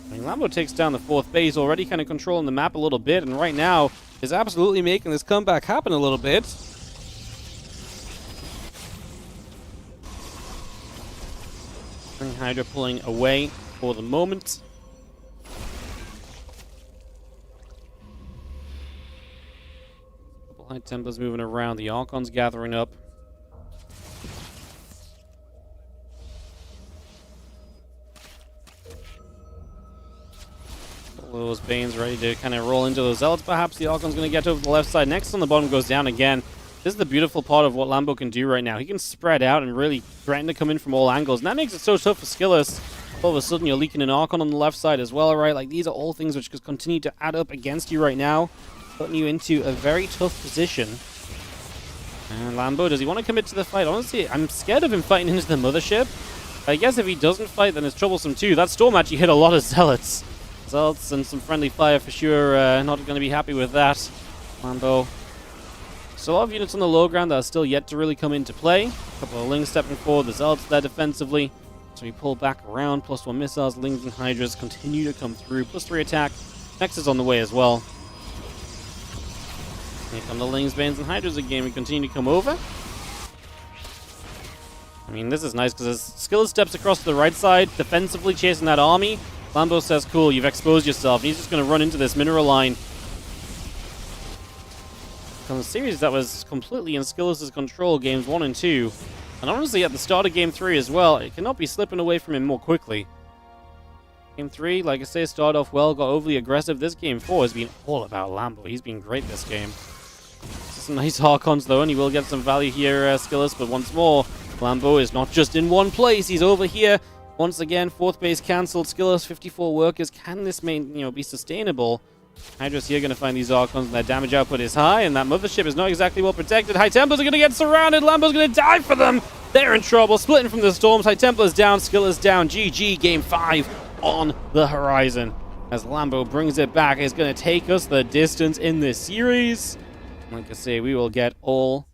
I mean, Lambo takes down the 4th base, already kind of controlling the map a little bit, and right now is absolutely making this comeback happen a little bit. Hydra pulling away for the moment. Couple High Templars moving around, the Archon's gathering up. Those Banes ready to kind of roll into those Zealots. Perhaps the Archon's going to get over the left side. Next on the bottom goes down again. This is the beautiful part of what Lambo can do right now. He can spread out and really threaten to come in from all angles. And that makes it so tough for Skillers. All of a sudden, you're leaking an Archon on the left side as well, right? Like, these are all things which just continue to add up against you right now, putting you into a very tough position. And Lambo, does he want to commit to the fight? Honestly, I'm scared of him fighting into the Mothership. I guess if he doesn't fight, then it's troublesome too. That Storm actually hit a lot of Zealots. Zealots and some friendly fire for sure. Not going to be happy with that. Lambo. So a lot of units on the low ground that are still yet to really come into play. A couple of Lings stepping forward. The Zealots there defensively. So we pull back around. +1 missiles. Lings and Hydras continue to come through. +3 attack. Next is on the way as well. Here come the Lings, Banes, and Hydras again. We continue to come over. I mean, this is nice because as Skiller steps across to the right side, defensively chasing that army, Lambo says, cool, you've exposed yourself. And he's just going to run into this mineral line. On the series that was completely in Skillers' control, games 1 and 2. And honestly, at the start of game 3 as well, it cannot be slipping away from him more quickly. Game 3, like I say, started off well, got overly aggressive. This game 4 has been all about Lambo. He's been great this game. Some nice Harkons though, and he will get some value here, Skillers. But once more, Lambo is not just in one place. He's over here. Once again, 4th base cancelled. Skillers, 54 workers. Can this be sustainable? Hydra's here going to find these Archons, and their damage output is high, and that Mothership is not exactly well protected. High Templars are going to get surrounded. Lambo's going to die for them. They're in trouble. Splitting from the Storms. High Templars down. Skillers down. GG. Game 5 on the horizon. As Lambo brings it back, it's going to take us the distance in this series. Like I say, we will get all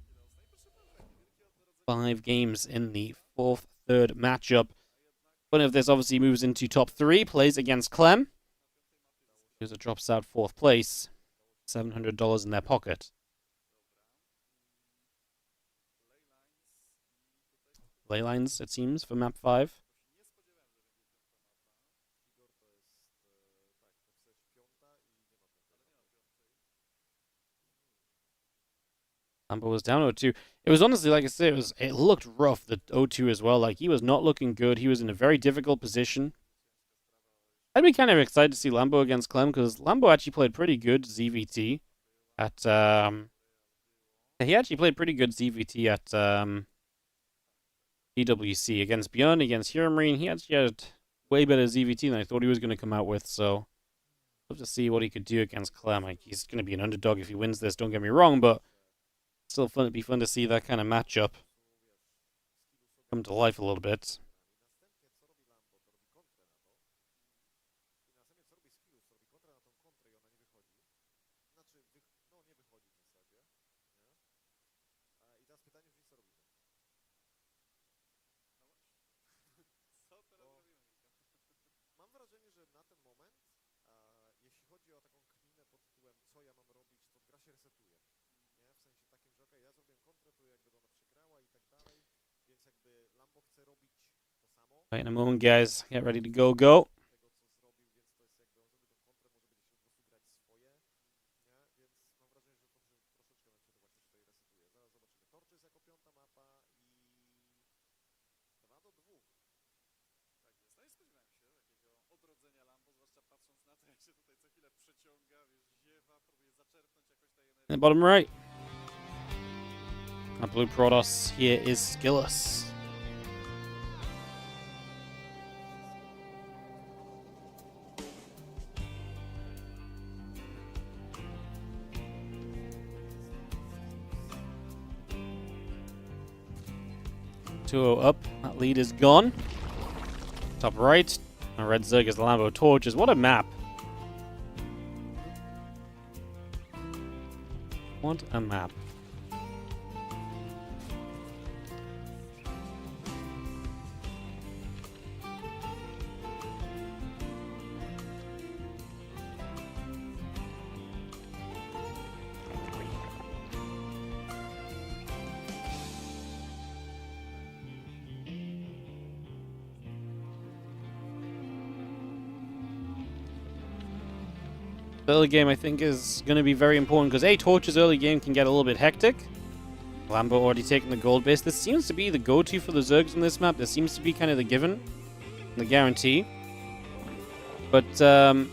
5 games in the 4th, 3rd matchup. One of this obviously moves into top 3, plays against Clem. User drops out 4th place, $700 in their pocket. Ley lines, it seems, for map 5. Lambo was down 0-2. It was honestly, like I said, it looked rough, the 0-2 as well. Like, he was not looking good. He was in a very difficult position. I'd be kind of excited to see Lambo against Clem, because Lambo actually played pretty good ZVT at, he actually played pretty good ZVT at, PWC. Against Björn, against Huramarine, he actually had way better ZVT than I thought he was going to come out with, so love to see what he could do against Clem. Like, he's going to be an underdog if he wins this, don't get me wrong, but still fun. It'd be fun to see that kind of matchup come to life a little bit. Right, in a moment, guys. Get ready to go. In the bottom right. Our blue Protoss here is skillless. Up. That lead is gone. Top right. A red Zerg is the Lambo torches. What a map. What a map. The early game, I think, is going to be very important because Torch's early game can get a little bit hectic. Lambo already taking the gold base. This seems to be the go-to for the Zergs on this map. This seems to be kind of the given, the guarantee. But I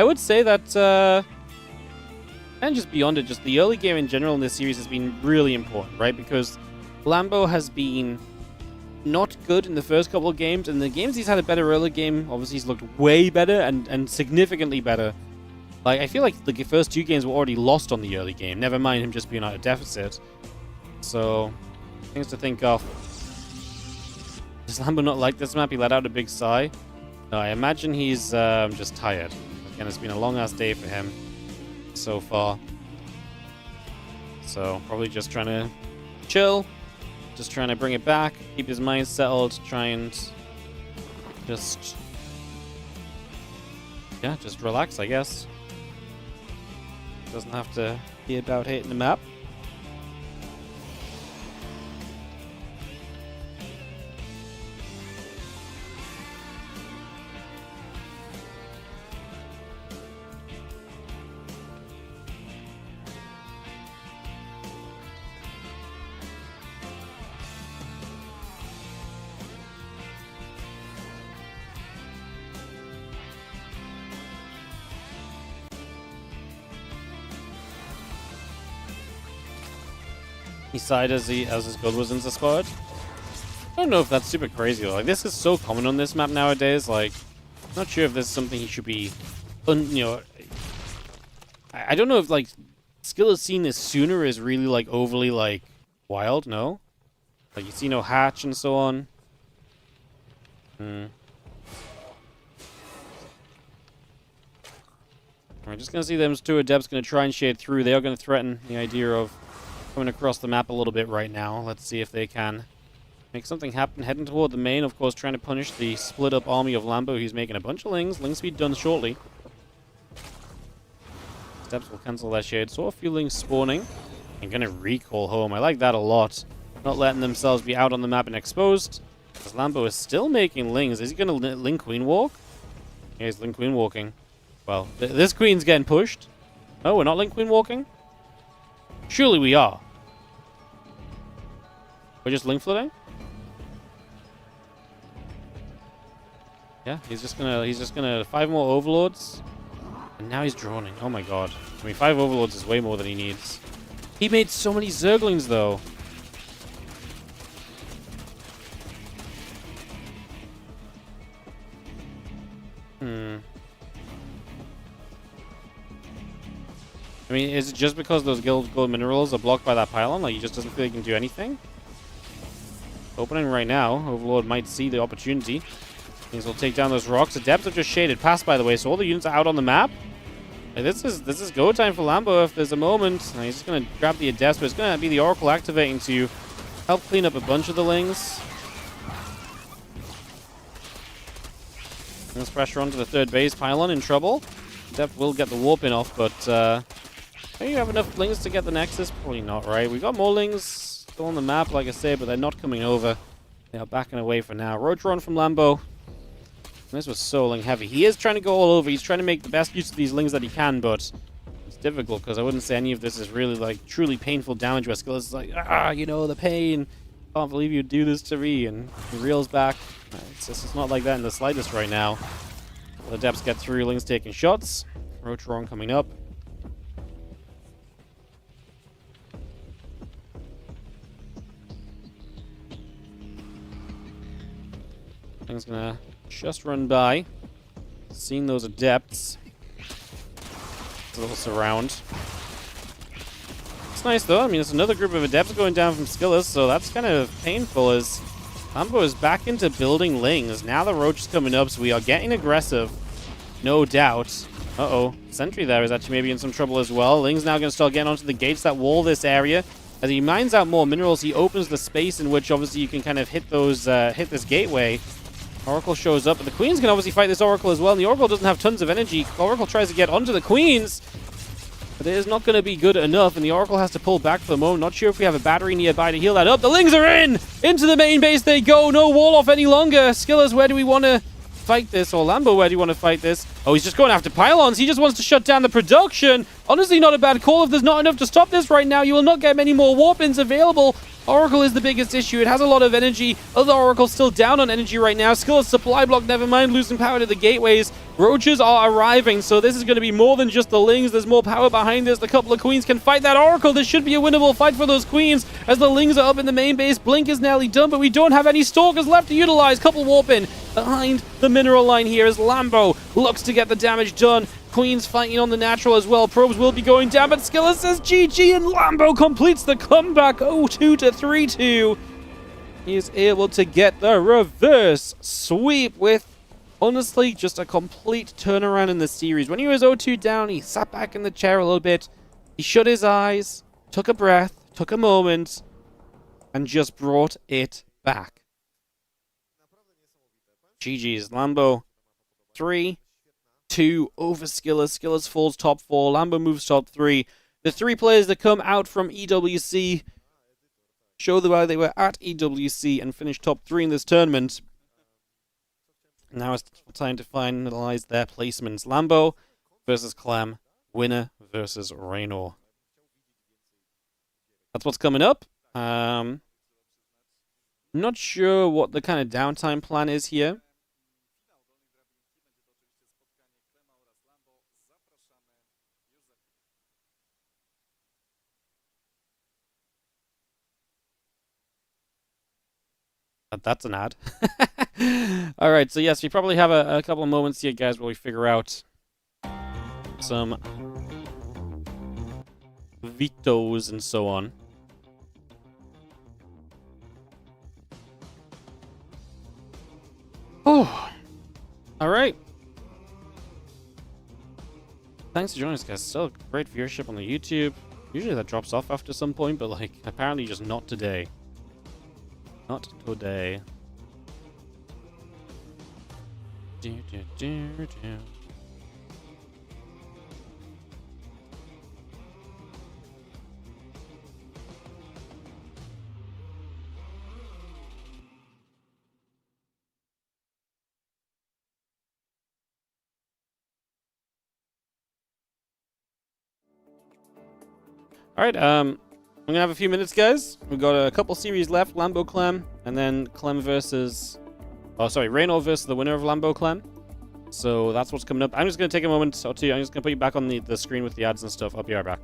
would say that, and just beyond it, just the early game in general in this series has been really important, right? Because Lambo has been not good in the first couple of games, and the games he's had a better early game, obviously he's looked way better and significantly better. Like, I feel like the first 2 games were already lost on the early game, never mind him just being at a deficit. So, things to think of. Does Lambo not like this map? He let out a big sigh. No, I imagine he's just tired. Again, it's been a long-ass day for him so far. So, probably just trying to chill. Just trying to bring it back, keep his mind settled, try and just, yeah, just relax, I guess. Doesn't have to be about hitting the map. He sighed as his gold was into squad. I don't know if that's super crazy though. Like, this is so common on this map nowadays. Like, I'm not sure if this is something he should be, you know. I don't know if like skill is seen this sooner is really like overly like wild. No, like you see no hatch and so on. We're just gonna see them 2 adepts gonna try and shade through. They are gonna threaten the idea of coming across the map a little bit right now. Let's see if they can make something happen. Heading toward the main, of course, trying to punish the split-up army of Lambo. He's making a bunch of lings. Lings speed done shortly. Steps will cancel that shade. Saw a few lings spawning. And gonna recall home. I like that a lot. Not letting themselves be out on the map and exposed. Because Lambo is still making lings. Is he gonna ling queen walk? Yeah, he's ling queen walking. Well, this queen's getting pushed. Oh, we're not ling queen walking? Surely we are. We're just link flooding? Yeah, he's just gonna 5 more overlords. And now he's droning. Oh my god. I mean, 5 overlords is way more than he needs. He made so many Zerglings though. I mean, is it just because those gold minerals are blocked by that pylon? Like, he just doesn't feel he can do anything? Opening right now. Overlord might see the opportunity. Things will take down those rocks. The depths are just shaded past, by the way, so all the units are out on the map. Like, this is go time for Lambo if there's a moment. He's just going to grab the adepts, but it's going to be the Oracle activating to help clean up a bunch of the lings. There's pressure onto the 3rd base. Pylon in trouble. Adept will get the warp in off, but do you have enough lings to get the Nexus? Probably not, right? We got more lings still on the map, like I say, but they're not coming over. They are backing away for now. Roadrun from Lambo. This was so ling heavy. He is trying to go all over. He's trying to make the best use of these lings that he can, but it's difficult because I wouldn't say any of this is really like truly painful damage where skill is like, you know, the pain. Can't believe you do this to me. And he reels back. It's not like that in the slightest right now. The Depths get through. Ling's taking shots. Rotron coming up. Ling's gonna just run by. Seeing those Adepts. It's a little surround. It's nice though. I mean, it's another group of Adepts going down from Skillers, so that's kind of painful as Lambo is back into building Lings. Now the Roach is coming up, so we are getting aggressive. No doubt. Uh-oh. Sentry there is actually maybe in some trouble as well. Ling's now going to start getting onto the gates that wall this area. As he mines out more minerals, he opens the space in which obviously you can kind of hit those, hit this gateway. Oracle shows up, but the Queens can obviously fight this Oracle as well, and the Oracle doesn't have tons of energy. Oracle tries to get onto the Queens, but it is not going to be good enough, and the Oracle has to pull back for the moment. Not sure if we have a battery nearby to heal that up. The Lings are in! Into the main base they go. No wall off any longer. Skillers, where do we want to fight this? Or Lambo, where do you want to fight this? Oh, he's just going after pylons. He just wants to shut down the production. Honestly, not a bad call. If there's not enough to stop this right now, you will not get many more warp-ins available. Oracle is the biggest issue. It has a lot of energy. Other Oracle's still down on energy right now. Skiller's supply block, never mind, losing power to the gateways. Roaches are arriving, so this is going to be more than just the Lings. There's more power behind this. A couple of Queens can fight that Oracle. This should be a winnable fight for those Queens as the Lings are up in the main base. Blink is nearly done, but we don't have any Stalkers left to utilize. Couple warp in behind the mineral line here as Lambo looks to get the damage done. Queens fighting on the natural as well. Probes will be going down, but Skiller says GG, and Lambo completes the comeback 0-2 to 3-2. He is able to get the reverse sweep with, honestly, just a complete turnaround in the series. When he was 0-2 down, he sat back in the chair a little bit. He shut his eyes, took a breath, took a moment, and just brought it back. GG's. Lambo 3-2 over Skillers. Skillers falls top 4. Lambo moves top 3. The 3 players that come out from EWC show why they were at EWC and finished top 3 in this tournament. Now it's time to finalize their placements. Lambo versus Clem. Winner versus Rainor. That's what's coming up. Not sure what the kind of downtime plan is here. That's an ad. Alright, so yes, we probably have a couple of moments here, guys, where we figure out some vetoes and so on. Oh, alright. Thanks for joining us, guys. Still great viewership on the YouTube. Usually that drops off after some point, but like, apparently just not today. Not today. Alright, I'm gonna have a few minutes, guys. We've got a couple series left, Lambo Clem, and then Clem versus... Oh, sorry, Rainor versus the winner of Lambo Clem. So that's what's coming up. I'm just gonna take a moment or two. I'm just gonna put you back on the screen with the ads and stuff. I'll be right back.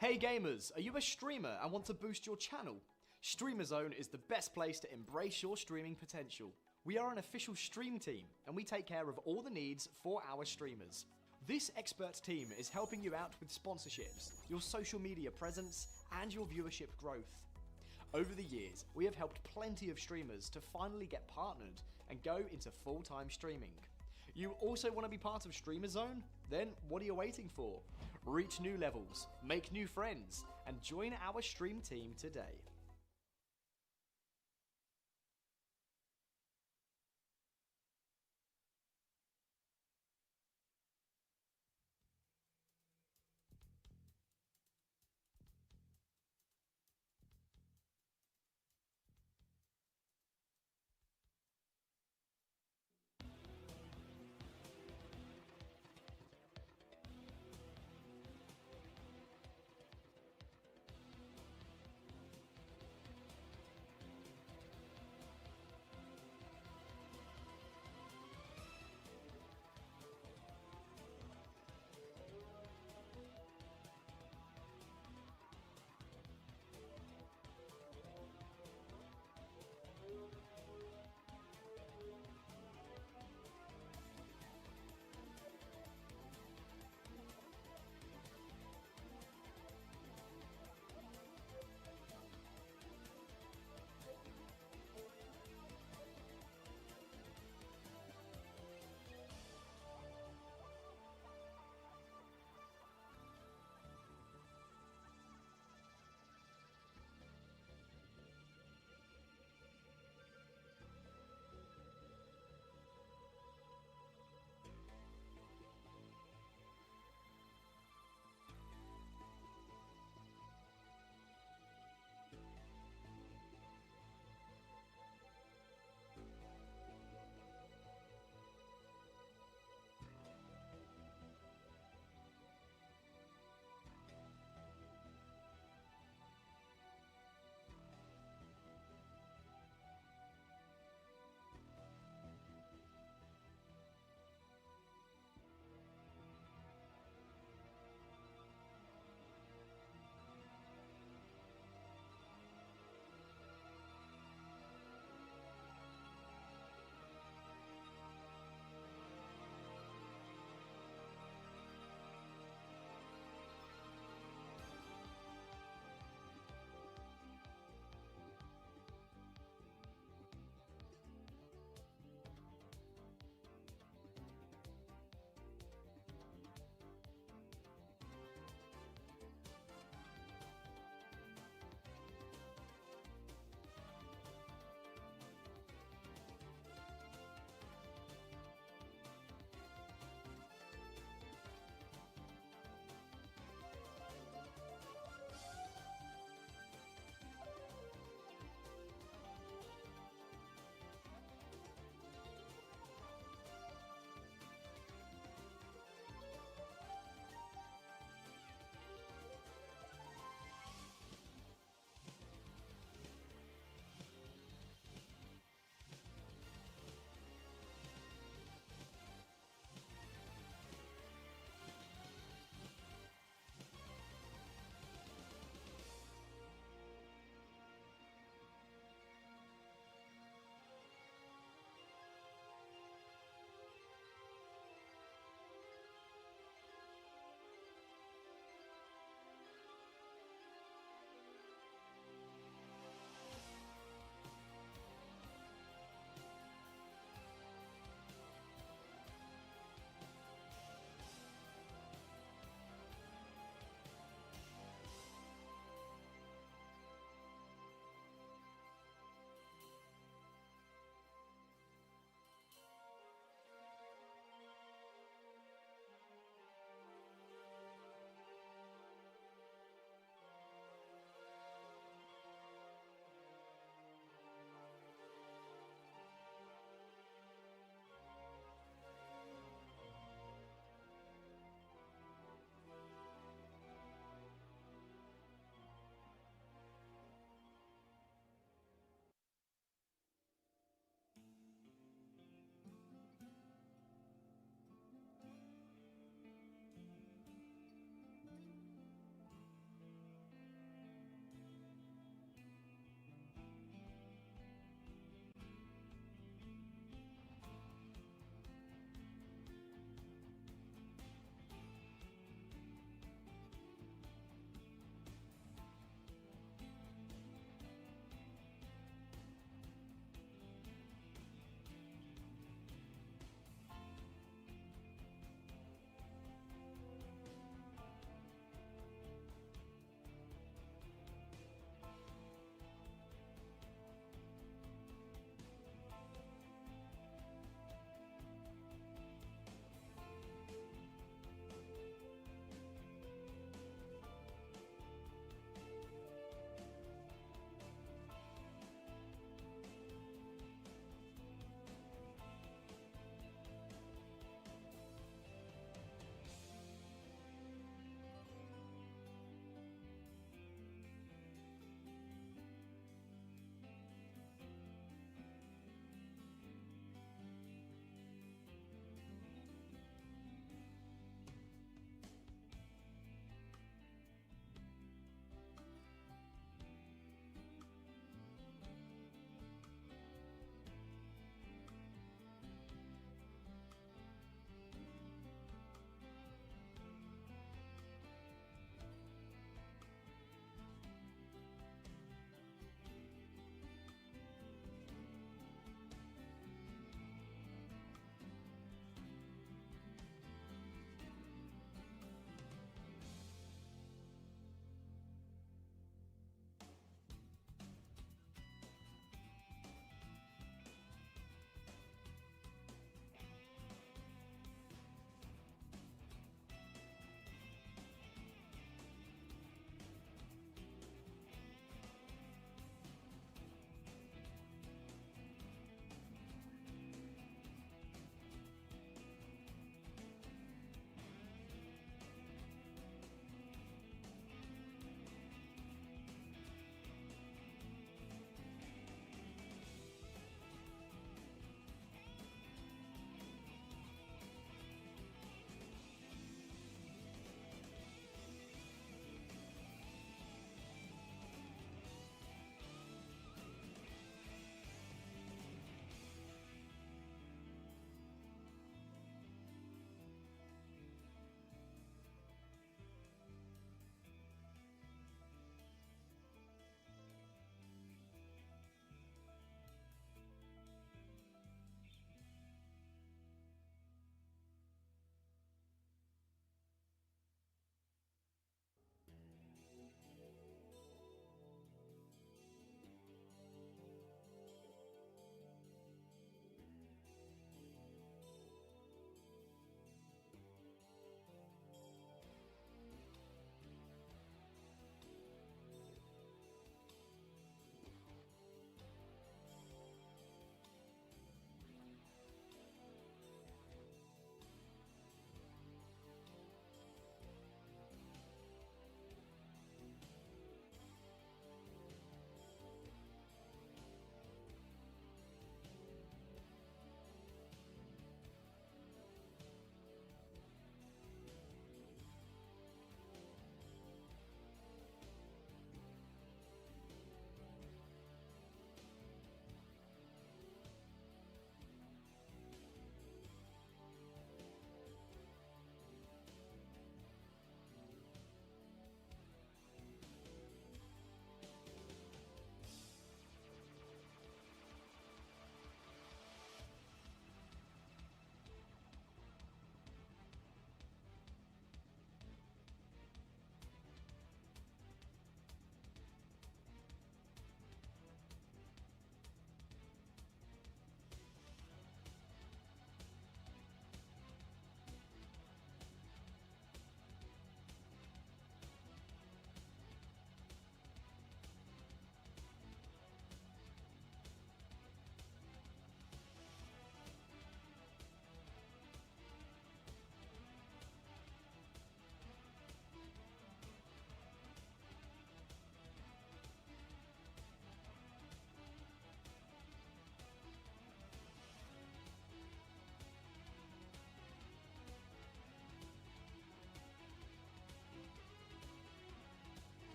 Hey gamers, are you a streamer and want to boost your channel? Streamer Zone is the best place to embrace your streaming potential. We are an official stream team and we take care of all the needs for our streamers. This expert team is helping you out with sponsorships, your social media presence, and your viewership growth. Over the years, we have helped plenty of streamers to finally get partnered and go into full-time streaming. You also want to be part of Streamer Zone? Then what are you waiting for? Reach new levels, make new friends, and join our stream team today.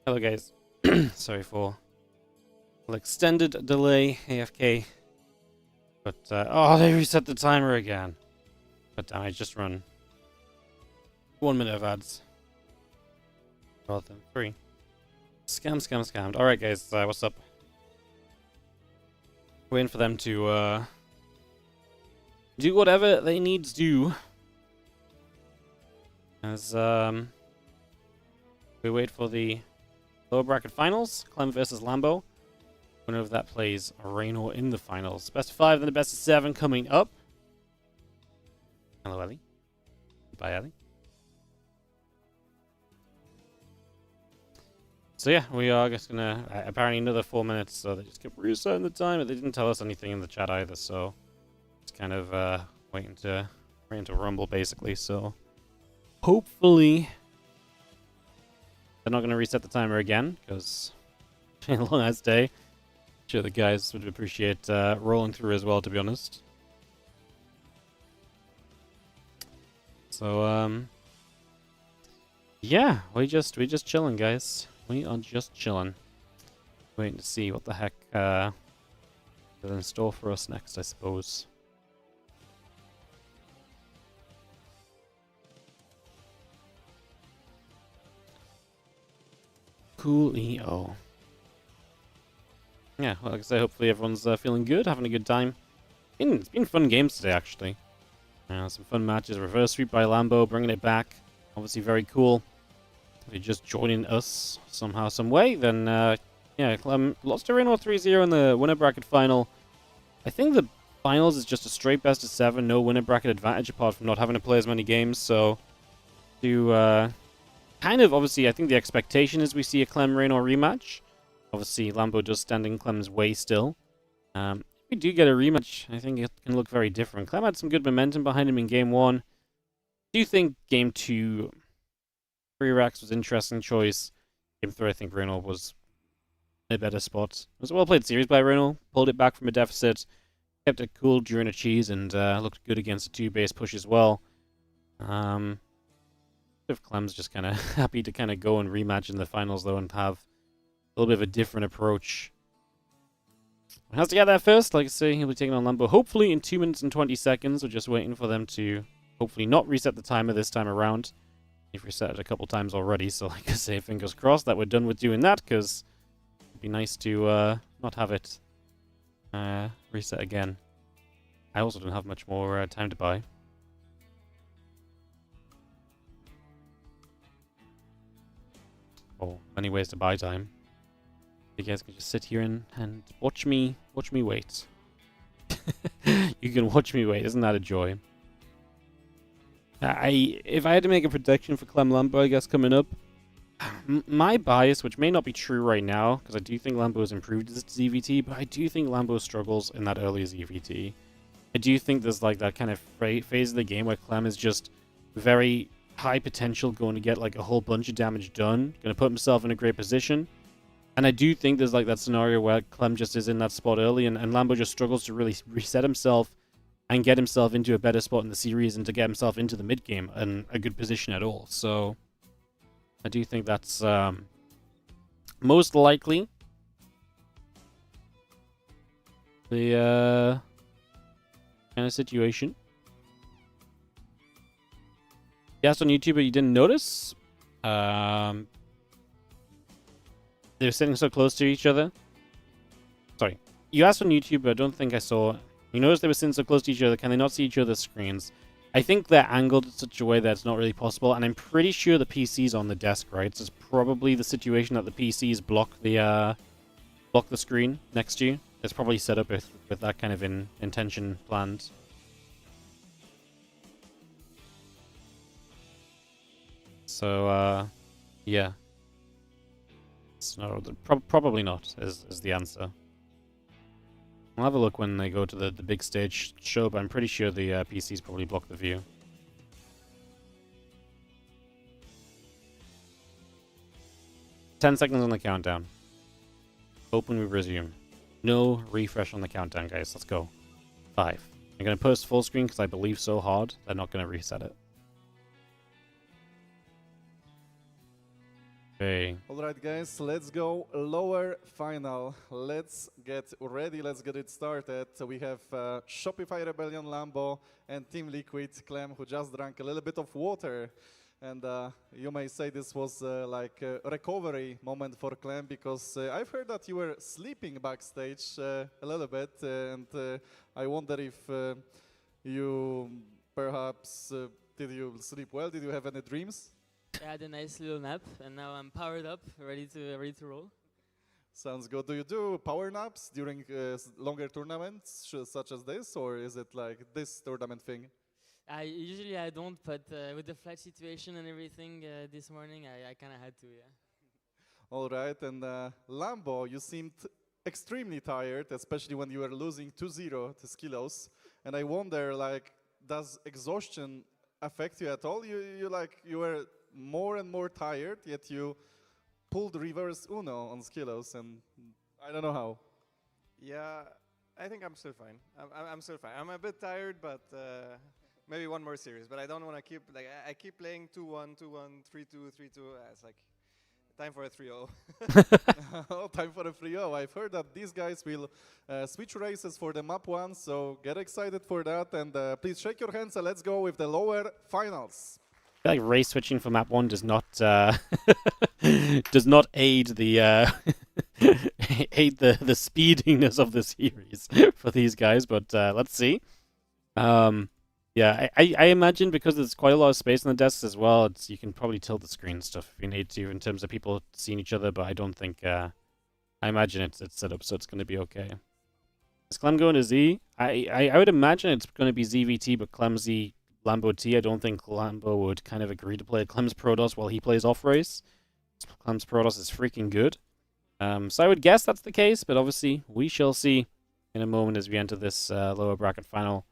Hello guys. Sorry for the extended delay, AFK. But, oh, they reset the timer again. But damn, I just run 1 minute of ads. Rather than 3. Scammed. Alright guys, what's up? Waiting for them to, do whatever they need to do. As, we wait for the lower bracket finals. Clem versus Lambo. Winner of that plays Rainor in the finals. Best of 5, then the best of 7 coming up. Hello, Ellie. Bye, Ellie. So yeah, we are just gonna apparently another 4 minutes. So they just kept resetting the time, but they didn't tell us anything in the chat either. So it's kind of waiting to rumble basically. So hopefully they're not gonna reset the timer again because it's been a long ass day. Sure, the guys would appreciate rolling through as well, to be honest. So yeah, we just chilling, guys. We are just chilling, waiting to see what the heck is in store for us next, I suppose. Coolio. Yeah, well, like I say, hopefully everyone's feeling good, having a good time. It's been fun games today, actually. Some fun matches. Reverse sweep by Lambo, bringing it back. Obviously very cool. If you're just joining us somehow, some way, then, yeah, Clem lost to Rainor 3-0 in the winner bracket final. I think the finals is just a straight best of 7, no winner bracket advantage apart from not having to play as many games, so to, kind of, obviously, I think the expectation is we see a Clem-Rainor rematch. Obviously, Lambo does stand in Clem's way still. If we do get a rematch, I think it can look very different. Clem had some good momentum behind him in Game 1. I do think Game 2, 3-Rax was an interesting choice. Game 3, I think Rainor was in a better spot. It was a well-played series by Rainor. Pulled it back from a deficit. Kept it cool during a cheese and looked good against a 2-base push as well. If Clem's just kind of happy to kind of go and rematch in the finals, though, and have a little bit of a different approach. He has to get there first. Like I say, he'll be taking on Lambo hopefully in 2 minutes and 20 seconds. We're just waiting for them to hopefully not reset the timer this time around. They've reset it a couple times already, so like I say, fingers crossed that we're done with doing that, because it'd be nice to not have it reset again. I also don't have much more time to buy. Or many ways to buy time. You guys can just sit here and watch me wait. You can watch me wait, isn't that a joy? If I had to make a prediction for Clem Lambo, I guess, coming up, my bias, which may not be true right now, because I do think Lambo has improved his ZVT, but I do think Lambo struggles in that early ZVT. I do think there's like that kind of phase of the game where Clem is just very high potential, going to get like a whole bunch of damage done, going to put himself in a great position. And I do think there's like that scenario where Clem just is in that spot early and Lambo just struggles to really reset himself and get himself into a better spot in the series and to get himself into the mid game and a good position at all. So I do think that's most likely the kind of situation. You asked on YouTube, but you didn't notice. They were sitting so close to each other. Sorry. You asked on YouTube, but I don't think I saw. You noticed they were sitting so close to each other. Can they not see each other's screens? I think they're angled in such a way that it's not really possible, and I'm pretty sure the PC's on the desk, right? So it's probably the situation that the PCs block the screen next to you. It's probably set up with that kind of intention planned. So, yeah. No, probably not is the answer. I'll have a look when they go to the big stage show, but I'm pretty sure the PCs probably block the view. Ten seconds on the countdown. Open, we resume. No refresh on the countdown, guys. Let's go. 5. I'm going to post full screen because I believe so hard they're not going to reset it. Okay. All right, guys, let's go lower final. Let's get ready. Let's get it started. So we have Shopify Rebellion, Lambo, and Team Liquid, Clem, who just drank a little bit of water. And you may say this was like a recovery moment for Clem, because I've heard that you were sleeping backstage a little bit, and I wonder if you perhaps did you sleep well? Did you have any dreams? I had a nice little nap, and now I'm powered up, ready to roll. Sounds good. Do you do power naps during longer tournaments such as this, or is it like this tournament thing? Usually I don't, but with the flight situation and everything this morning, I kind of had to, yeah. All right, and Lambo, you seemed extremely tired, especially when you were losing 2-0 to Skilos. And I wonder, like, does exhaustion affect you at all? You were more and more tired, yet you pulled reverse Uno on Skilos, and I don't know how. Yeah, I think I'm still fine. I'm still fine. I'm a bit tired, but maybe one more series. But I don't want to keep, like, I keep playing 2-1, 2-1, 3-2, 3-2. It's like time for a 3-0. Oh, time for a 3-0. I've heard that these guys will switch races for the map 1, so get excited for that. And please shake your hands and let's go with the lower finals. I feel like race switching for map 1 does not does not aid the aid the speediness of the series for these guys, but let's see. Yeah, I imagine because there's quite a lot of space on the desks as well, you can probably tilt the screen and stuff if you need to in terms of people seeing each other, but I don't think I imagine it's set up so it's going to be okay. Is Clem going to Z? I would imagine it's going to be ZVT, but Clem Z, Lambo T. I don't think Lambo would kind of agree to play Clem's Protoss while he plays off-race. Clem's Protoss is freaking good. So I would guess that's the case, but obviously we shall see in a moment as we enter this lower bracket final.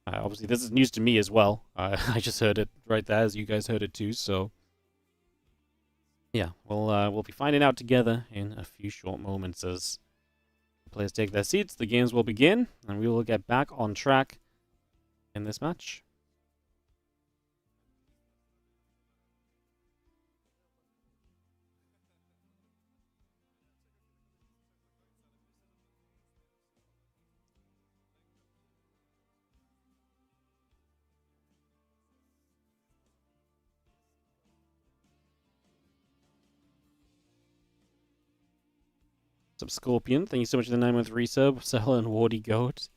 Obviously this is news to me as well. I just heard it right there as you guys heard it too, so yeah, we'll be finding out together in a few short moments as the players take their seats. The games will begin, and we will get back on track in this match. What's up, Scorpion? Thank you so much for the 9-month resub. Sella and Wardy GOAT.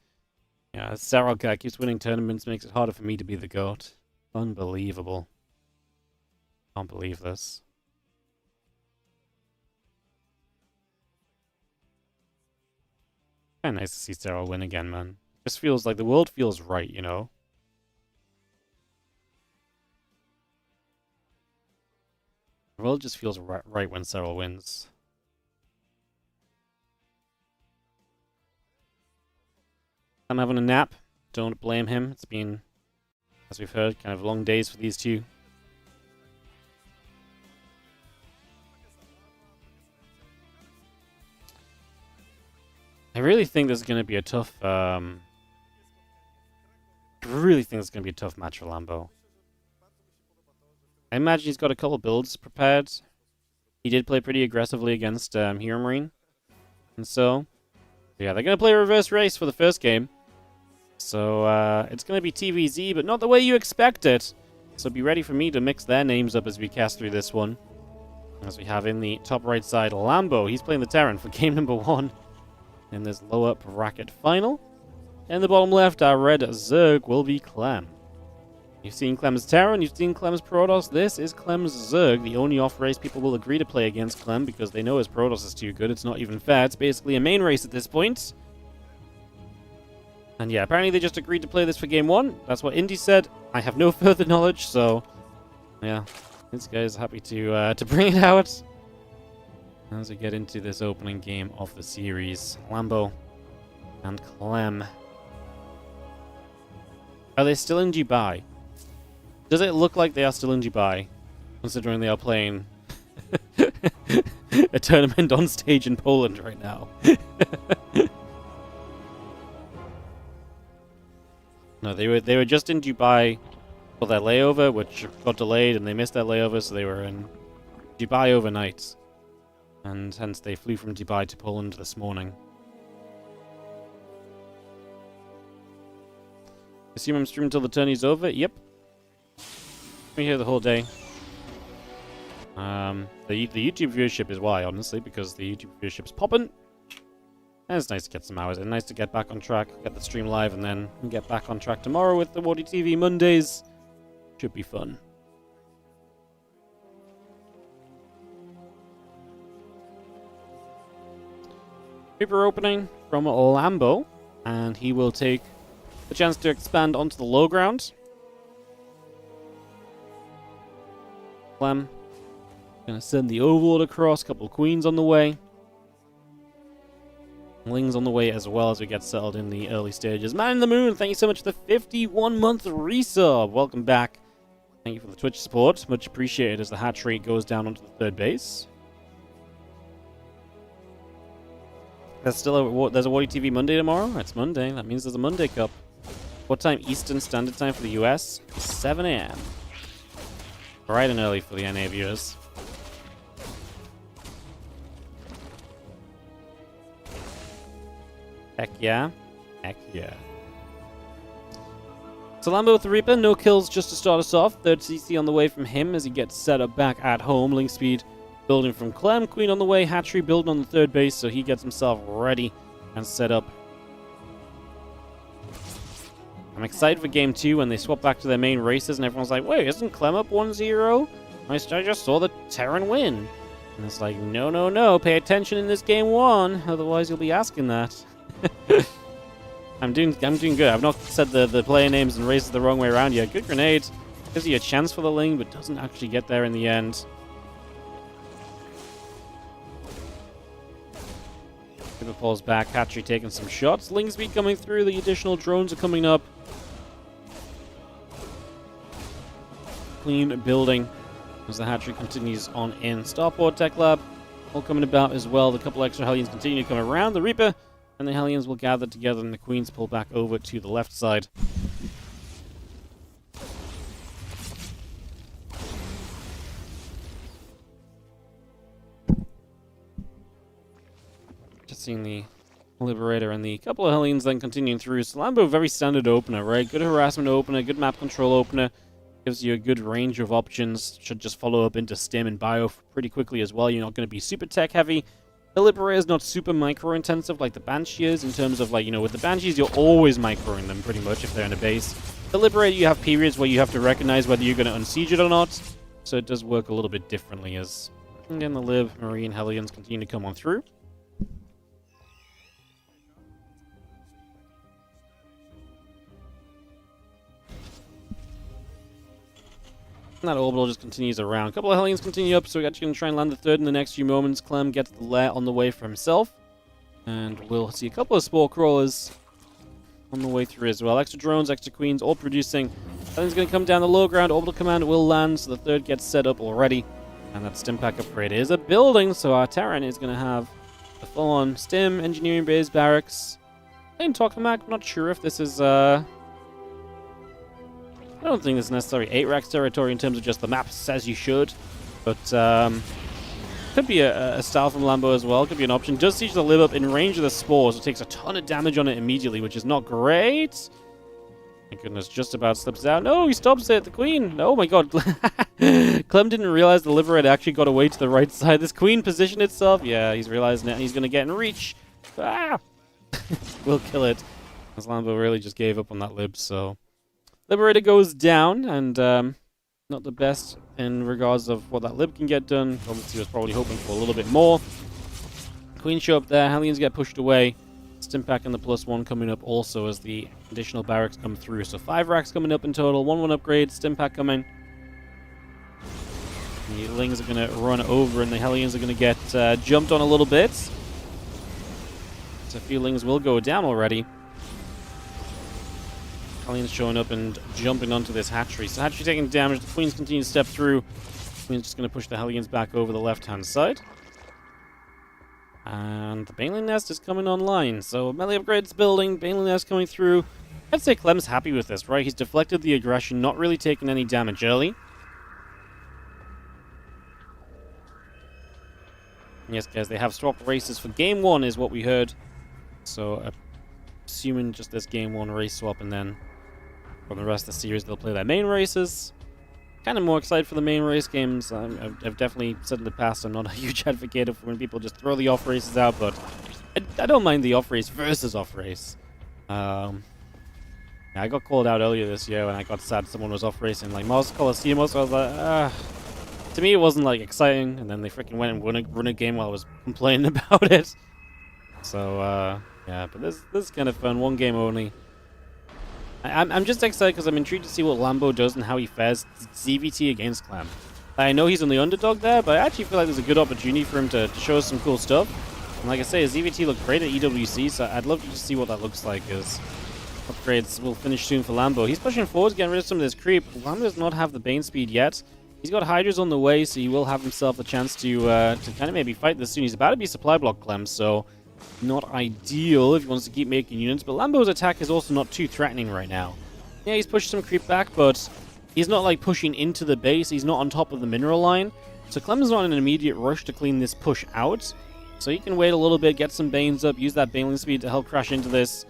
Yeah, Saralka keeps winning tournaments, makes it harder for me to be the GOAT. Unbelievable. Can't believe this. Kinda nice to see Sarah win again, man. Just feels like the world feels right, you know? The world just feels right when Sarah wins. I'm having a nap. Don't blame him. It's been, as we've heard, kind of long days for these two. I really think this is going to be a tough. I really think it's going to be a tough match for Lambo. I imagine he's got a couple builds prepared. He did play pretty aggressively against Hero Marine, and so yeah, they're going to play a reverse race for the first game. So it's going to be TVZ, but not the way you expect it. So be ready for me to mix their names up as we cast through this one. As we have in the top right side, Lambo. He's playing the Terran for game number 1 in this lower bracket final. In the bottom left, our red Zerg will be Clem. You've seen Clem's Terran, you've seen Clem's Protoss. This is Clem's Zerg. The only off-race people will agree to play against Clem because they know his Protoss is too good. It's not even fair. It's basically a main race at this point. And yeah, apparently they just agreed to play this for game 1. That's what Indy said. I have no further knowledge, so yeah, this guy's happy to bring it out as we get into this opening game of the series. Lambo and Clem. Are they still in Dubai? Does it look like they are still in Dubai, considering they are playing a tournament on stage in Poland right now? No, they were just in Dubai for their layover, which got delayed, and they missed that layover, so they were in Dubai overnight. And hence they flew from Dubai to Poland this morning. Assume I'm streaming until the tourney's over? Yep. We're here the whole day. The YouTube viewership is why, honestly, because the YouTube viewership's popping. And it's nice to get some hours in. Nice to get back on track, get the stream live, and then get back on track tomorrow with the WardiTV Mondays. Should be fun. Reaper opening from Lambo, and he will take the chance to expand onto the low ground. Clem gonna send the overlord across, couple of queens on the way. Lings on the way as well as we get settled in the early stages. Man in the Moon, thank you so much for the 51-month resub. Welcome back. Thank you for the Twitch support. Much appreciated as the hatch rate goes down onto the third base. There's still there's a WardiTV Monday tomorrow? It's Monday. That means there's a Monday Cup. What time? Eastern Standard Time for the US? 7 a.m. Bright and early for the NA viewers. Heck yeah. Heck yeah. So Lambo with the Reaper, no kills just to start us off. Third CC on the way from him as he gets set up back at home. Link speed building from Clem. Queen on the way. Hatchery building on the third base, so he gets himself ready and set up. I'm excited for game 2 when they swap back to their main races and everyone's like, wait, isn't Clem up 1-0? I just saw the Terran win. And it's like, no, no, no. Pay attention in this game 1. Otherwise you'll be asking that. I'm doing good. I've not said the player names and races the wrong way around yet. Good grenade. Gives you a chance for the Ling, but doesn't actually get there in the end. Reaper pulls back. Hatchery taking some shots. Ling speed coming through. The additional drones are coming up. Clean building as the hatchery continues on in. Starport Tech Lab all coming about as well. The couple extra Hellions continue to come around. The Reaper and the Hellions will gather together and the Queens pull back over to the left side. Just seeing the Liberator and the couple of Hellions then continuing through. So Lambo, very standard opener, right? Good harassment opener, good map control opener. Gives you a good range of options. Should just follow up into Stim and Bio pretty quickly as well. You're not going to be super tech heavy. The Liberator is not super micro-intensive like the Banshee is in terms of, like, you know, with the Banshees, you're always microing them pretty much if they're in a base. The Liberator, you have periods where you have to recognize whether you're going to unsiege it or not. So it does work a little bit differently as, again, the Lib, Marine, Hellions continue to come on through. And that orbital just continues around. A couple of Hellions continue up, so we're actually going to try and land the third in the next few moments. Clem gets the lair on the way for himself. And we'll see a couple of Spore Crawlers on the way through as well. Extra drones, extra queens, all producing. Hellions going to come down the low ground. Orbital command will land, so the third gets set up already. And that stim pack upgrade is a building, so our Terran is going to have a full-on stim, engineering base, barracks. In Tokamak, I'm not sure if this is... I don't think it's necessarily 8 racks territory in terms of just the map says you should. But could be a style from Lambo as well. Could be an option. Does siege the Lib up in range of the spores. It takes a ton of damage on it immediately, which is not great. Thank goodness, just about slips out. No, he stops it. The Queen. Oh my god. Clem didn't realize the Liberator actually got away to the right side. This Queen positioned itself. Yeah, he's realizing it. He's going to get in reach. Ah! We'll kill it. As Lambo really just gave up on that Lib, so... Liberator goes down, and not the best in regards of what that Lib can get done. Obviously, was probably hoping for a little bit more. Queen show up there. Hellions get pushed away. Stimpack and the +1 coming up also as the additional barracks come through. So 5 racks coming up in total. 1-1 upgrade. Stimpack coming. The Lings are going to run over, and the Hellions are going to get jumped on a little bit. So a few Lings will go down already. Hellions showing up and jumping onto this hatchery. So hatchery taking damage. The Queens continue to step through. Queen's just going to push the Hellions back over the left-hand side. And the Baneling Nest is coming online. So melee upgrades building. Baneling Nest coming through. I'd say Clem's happy with this, right? He's deflected the aggression, not really taking any damage early. Yes, guys, they have swapped races for game 1 is what we heard. So, assuming just this game 1 race swap, and then for the rest of the series they'll play their main races. Kind of more excited for the main race games. I've definitely said in the past I'm not a huge advocate of when people just throw the off races out, but I don't mind the off race versus off race. I got called out earlier this year when I got sad someone was off racing like Mars Coliseum, so I was like, to me it wasn't like exciting, and then they freaking went and won a game while I was complaining about it. So yeah, but this is kind of fun. One game only. I'm just excited because I'm intrigued to see what Lambo does and how he fares ZVT against Clem. I know he's on the underdog there, but I actually feel like there's a good opportunity for him to show us some cool stuff. And like I say, ZVT looked great at EWC, so I'd love to just see what that looks like, as upgrades will finish soon for Lambo. He's pushing forward, getting rid of some of this creep. Lambo does not have the Bane speed yet. He's got Hydras on the way, so he will have himself a chance to kind of maybe fight this soon. He's about to be supply block Clem, so not ideal if he wants to keep making units. But Lambo's attack is also not too threatening right now. Yeah, he's pushed some creep back, but he's not like pushing into the base. He's not on top of the mineral line. So Clem's not in an immediate rush to clean this push out. So he can wait a little bit, get some Banes up, use that Baneling speed to help crash into this.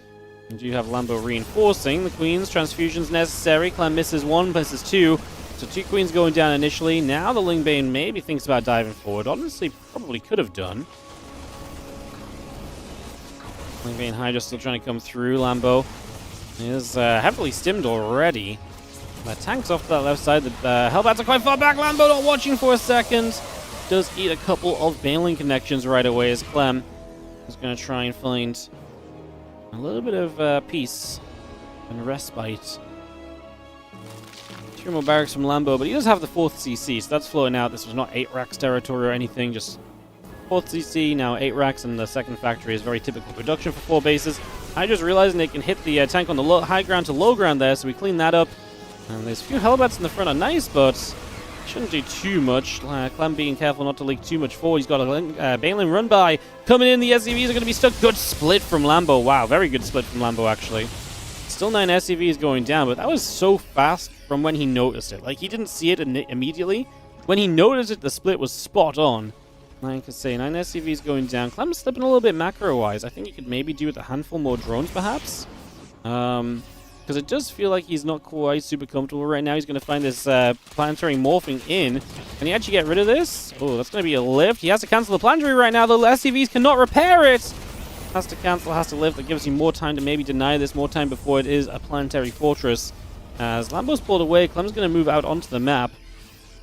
And you have Lambo reinforcing the Queens. Transfusions necessary. Clem misses 1, misses 2. So 2 Queens going down initially. Now the Ling Bane maybe thinks about diving forward. Honestly, probably could have done. Ling Bane Hydra still trying to come through. Lambo is heavily stimmed already. Tanks off to that left side. The Hellbats are quite far back. Lambo not watching for a second. Does eat a couple of Baneling connections right away as Clem is going to try and find a little bit of peace and respite. 2 more barracks from Lambo, but he does have the 4th CC, so that's flowing out. This was not 8 racks territory or anything, just 4th CC, now 8 racks, and the second factory is very typical production for 4 bases. I just realizing they can hit the tank on the high ground to low ground there, so we clean that up. And there's a few Hellbats in the front are nice, but shouldn't do too much. Clem being careful not to leak too much forward. He's got a Baneling run by. Coming in, the SCVs are going to be stuck. Good split from Lambo. Wow, very good split from Lambo, actually. Still 9 SCVs going down, but that was so fast from when he noticed it. Like, he didn't see it immediately. When he noticed it, the split was spot on. Like I say, 9 SCVs going down. Clem's slipping a little bit macro-wise. I think he could maybe do with a handful more drones, perhaps. Because it does feel like he's not quite super comfortable right now. He's going to find this planetary morphing in. Can he actually get rid of this? Oh, that's going to be a lift. He has to cancel the planetary right now. The SCVs cannot repair it. Has to cancel, has to lift. That gives you more time to maybe deny this, more time before it is a planetary fortress. As Lambo's pulled away, Clem's going to move out onto the map.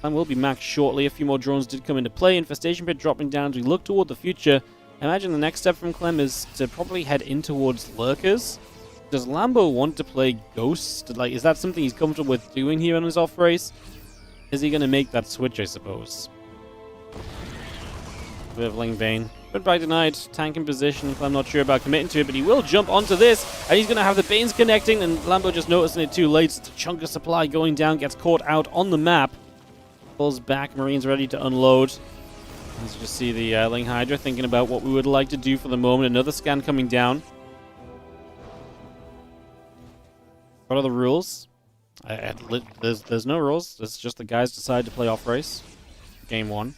Clem will be maxed shortly. A few more drones did come into play. Infestation pit dropping down as we look toward the future. I imagine the next step from Clem is to probably head in towards lurkers. Does Lambo want to play Ghost? Like, is that something he's comfortable with doing here on his off race? Is he going to make that switch, I suppose? Bit of Ling Bane. Goodbye denied. Tank in position. Clem not sure about committing to it, but he will jump onto this. And he's going to have the Banes connecting, and Lambo just noticing it too late. It's a chunk of supply going down. Gets caught out on the map. Pulls back. Marines ready to unload. As you just see the Ling Hydra thinking about what we would like to do for the moment. Another scan coming down. What are the rules? There's no rules. It's just the guys decide to play off race. Game 1.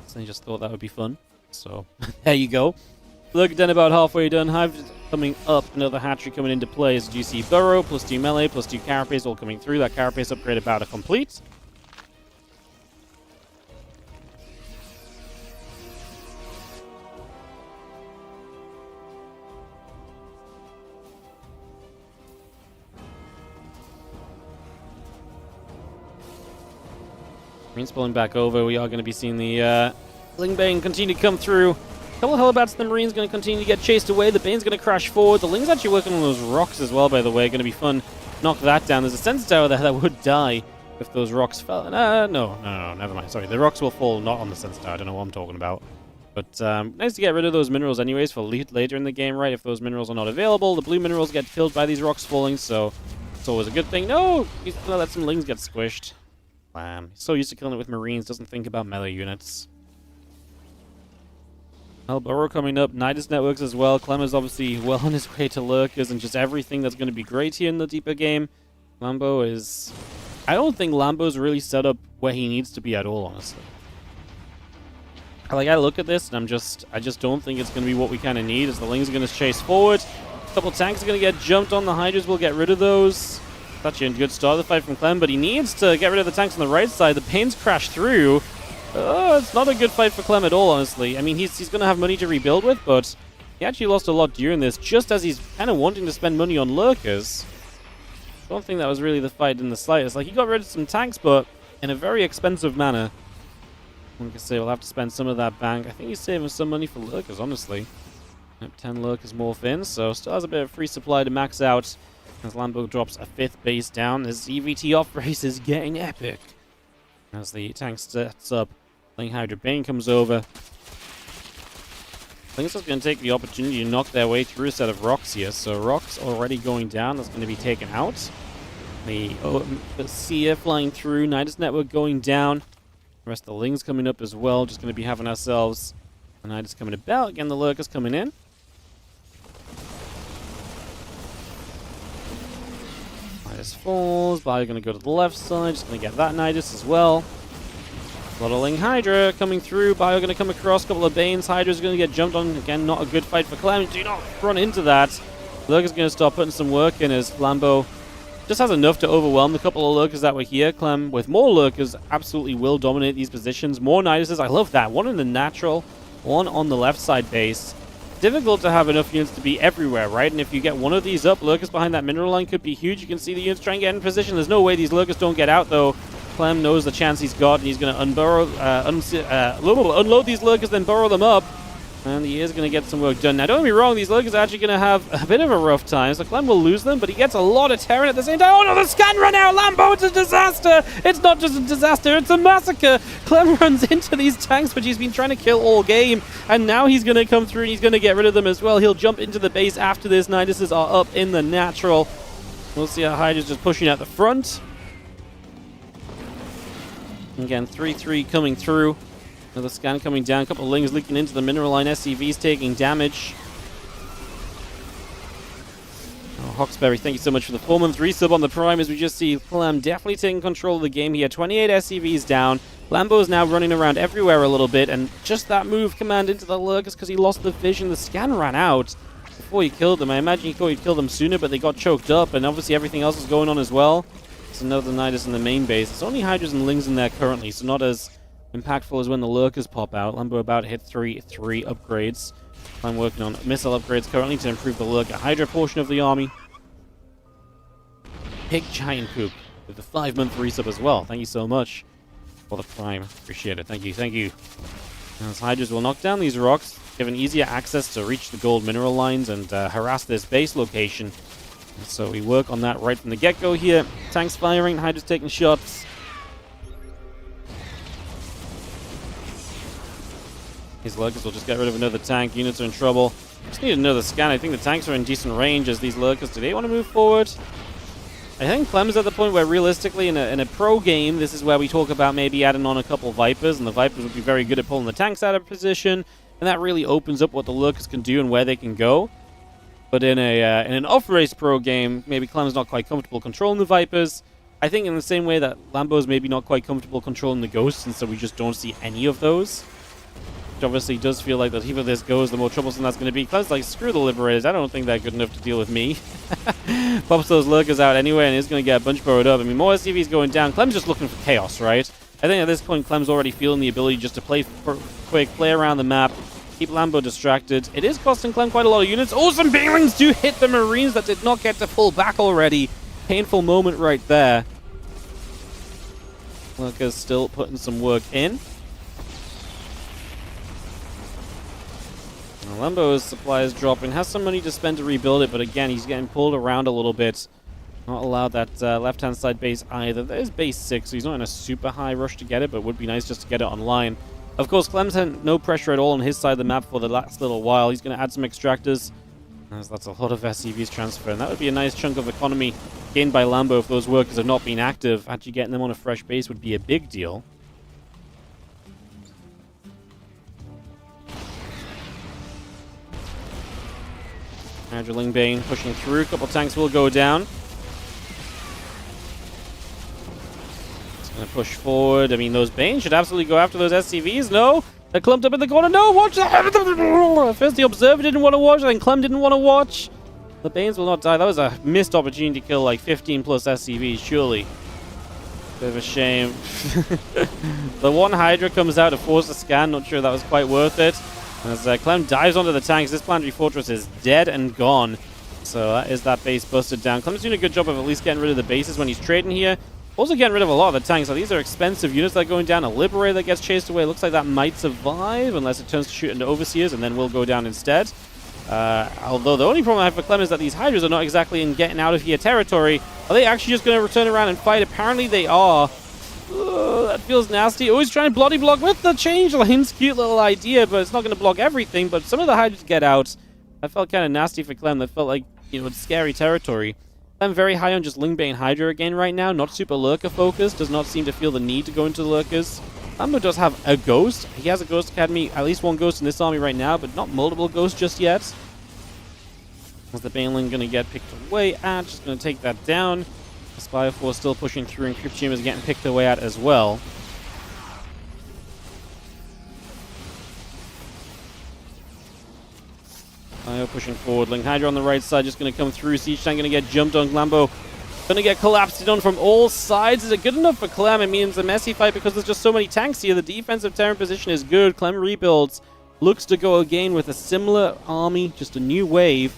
So they just thought that would be fun. So there you go. Look, done about halfway done. Hive coming up. Another hatchery coming into play as you see Burrow, plus 2 melee, plus 2 carapace all coming through. That carapace upgrade about to complete. Marines pulling back over. We are going to be seeing the Ling Bane continue to come through. A couple of Hellbats, the Marines going to continue to get chased away. The Bane's going to crash forward. The Ling's actually working on those rocks as well, by the way. Going to be fun. Knock that down. There's a sensor tower there that would die if those rocks fell. No, never mind. Sorry, the rocks will fall not on the sensor tower. I don't know what I'm talking about. But nice to get rid of those minerals anyways for later in the game, right? If those minerals are not available, the blue minerals get killed by these rocks falling, so it's always a good thing. No! He's going to let some Lings get squished. He's so used to killing it with Marines, doesn't think about melee units. Burrow coming up, Nidus networks as well. Clem is obviously well on his way to lurkers and just everything that's going to be great here in the deeper game. Lambo is... I don't think Lambo's really set up where he needs to be at all, honestly. Like, I look at this and I just don't think it's going to be what we kind of need, as the Lings are going to chase forward. A couple tanks are going to get jumped on. The Hydras will get rid of those. It's actually a good start of the fight from Clem, but he needs to get rid of the tanks on the right side. The Pains crash through. It's not a good fight for Clem at all, honestly. I mean, he's going to have money to rebuild with, but he actually lost a lot during this, just as he's kind of wanting to spend money on lurkers. I don't think that was really the fight in the slightest. Like, he got rid of some tanks, but in a very expensive manner. Like I say, we'll have to spend some of that bank. I think he's saving some money for lurkers, honestly. 10 lurkers morph in, so still has a bit of free supply to max out. As Lambo drops a 5th base down, this EVT off race is getting epic. As the tank sets up, Ling Hydra Bane comes over. Ling's just going to take the opportunity to knock their way through a set of rocks here. So rocks already going down, that's going to be taken out. The Seer flying through, Nidus Network going down. The rest of the Lings coming up as well, just going to be having ourselves the Nidus coming about. Again, the Lurkers coming in. Nidus falls, Bio going to go to the left side, just going to get that Nidus as well. A lot of Ling Hydra coming through, Bio going to come across, a couple of Banes, Hydra's going to get jumped on. Again, not a good fight for Clem, do not run into that. Lurker's going to start putting some work in as Lambo just has enough to overwhelm the couple of lurkers that were here. Clem, with more lurkers, absolutely will dominate these positions. More Niduses, I love that. One in the natural, one on the left side base. Difficult to have enough units to be everywhere, right? And if you get one of these up, lurkers behind that mineral line could be huge. You can see the units trying to get in position. There's no way these lurkers don't get out, though. Clem knows the chance he's got, and he's going to unload these lurkers, then burrow them up. And he is going to get some work done. Now, don't get me wrong, these lurkers are actually going to have a bit of a rough time. So Clem will lose them, but he gets a lot of Terran at the same time. Oh no, the scan run out! Lambo, it's a disaster! It's not just a disaster, it's a massacre! Clem runs into these tanks, which he's been trying to kill all game. And now he's going to come through and he's going to get rid of them as well. He'll jump into the base after this. Niduses are up in the natural. We'll see how Hydra's just pushing out the front. Again, 3-3 coming through. Another scan coming down. A couple of Lings leaking into the mineral line. SCV's taking damage. Oh, Hawksberry, thank you so much for the 4-month resub on the Prime. As we just see Clem definitely taking control of the game here. 28 SCVs down. Lambo is now running around everywhere a little bit. And just that move command into the lurkers because he lost the vision. The scan ran out before he killed them. I imagine he thought he'd kill them sooner, but they got choked up. And obviously everything else is going on as well. It's another Nidus in the main base. It's only Hydras and Lings in there currently, so not as impactful as when the lurkers pop out. Lambo about to hit 3 upgrades. I'm working on missile upgrades currently to improve the lurker Hydra portion of the army. Big giant poop with the 5-month resub as well. Thank you so much for the Prime. Appreciate it. Thank you. Thank you. As Hydras will knock down these rocks, given easier access to reach the gold mineral lines and harass this base location. And so we work on that right from the get-go here. Tanks firing, Hydra's taking shots. These lurkers will just get rid of another tank. Units are in trouble. Just need another scan. I think the tanks are in decent range as these lurkers. Do they want to move forward? I think Clem's at the point where realistically in a pro game, this is where we talk about maybe adding on a couple Vipers, and the Vipers would be very good at pulling the tanks out of position, and that really opens up what the lurkers can do and where they can go. But in an off-race pro game, maybe Clem's not quite comfortable controlling the Vipers. I think in the same way that Lambo's maybe not quite comfortable controlling the Ghosts, and so we just don't see any of those. Which obviously does feel like the deeper this goes, the more troublesome that's going to be. Clem's like, screw the Liberators, I don't think they're good enough to deal with me. Pops those lurkers out anyway, and is going to get a bunch burrowed up. I mean, more SCVs going down. Clem's just looking for chaos, right? I think at this point, Clem's already feeling the ability just to play quick, play around the map, keep Lambo distracted. It is costing Clem quite a lot of units. Oh, some Banglings do hit the Marines that did not get to pull back already. Painful moment right there. Lurkers still putting some work in. Lambo's supply is dropping. Has some money to spend to rebuild it, but again, he's getting pulled around a little bit. Not allowed that left-hand side base either. There's base 6, so he's not in a super high rush to get it, but it would be nice just to get it online. Of course, Clem's had no pressure at all on his side of the map for the last little while. He's going to add some extractors. As that's a lot of SCVs transfer, and that would be a nice chunk of economy gained by Lambo if those workers have not been active. Actually getting them on a fresh base would be a big deal. Hydra Bane pushing through. A couple tanks will go down. It's going to push forward. I mean, those Banes should absolutely go after those SCVs. No? They're clumped up in the corner. No, watch that! First the Observer didn't want to watch, then Clem didn't want to watch. The Banes will not die. That was a missed opportunity to kill like 15 plus SCVs, surely. Bit of a shame. The one Hydra comes out to force a scan. Not sure that was quite worth it. As Clem dives onto the tanks, this planetary fortress is dead and gone. So that is that base busted down. Clem's doing a good job of at least getting rid of the bases when he's trading here. Also getting rid of a lot of the tanks. So these are expensive units that are going down. A Liberator that gets chased away. Looks like that might survive unless it turns to shoot into Overseers and then will go down instead. Although the only problem I have for Clem is that these Hydras are not exactly in getting out of here territory. Are they actually just going to return around and fight? Apparently they are. That feels nasty. Always trying to bloody block with the changelings. Cute little idea, but it's not going to block everything. But some of the Hydras get out. That felt kind of nasty for Clem. That felt like, you know, it's scary territory. I'm very high on just Lingbane Hydra again right now. Not super lurker focused. Does not seem to feel the need to go into lurkers. Lambo does have a ghost. He has a Ghost Academy, at least one ghost in this army right now, but not multiple ghosts just yet. Is the Baneling going to get picked away at? Just going to take that down. The Spire Force still pushing through, and Crypt Chamber is getting picked away at as well. Spire pushing forward. Ling Hydra on the right side, just going to come through. Siege Tank going to get jumped on. Lambo going to get collapsed on from all sides. Is it good enough for Clem? I mean, it's a messy fight because there's just so many tanks here. The defensive Terran position is good. Clem rebuilds. Looks to go again with a similar army, just a new wave.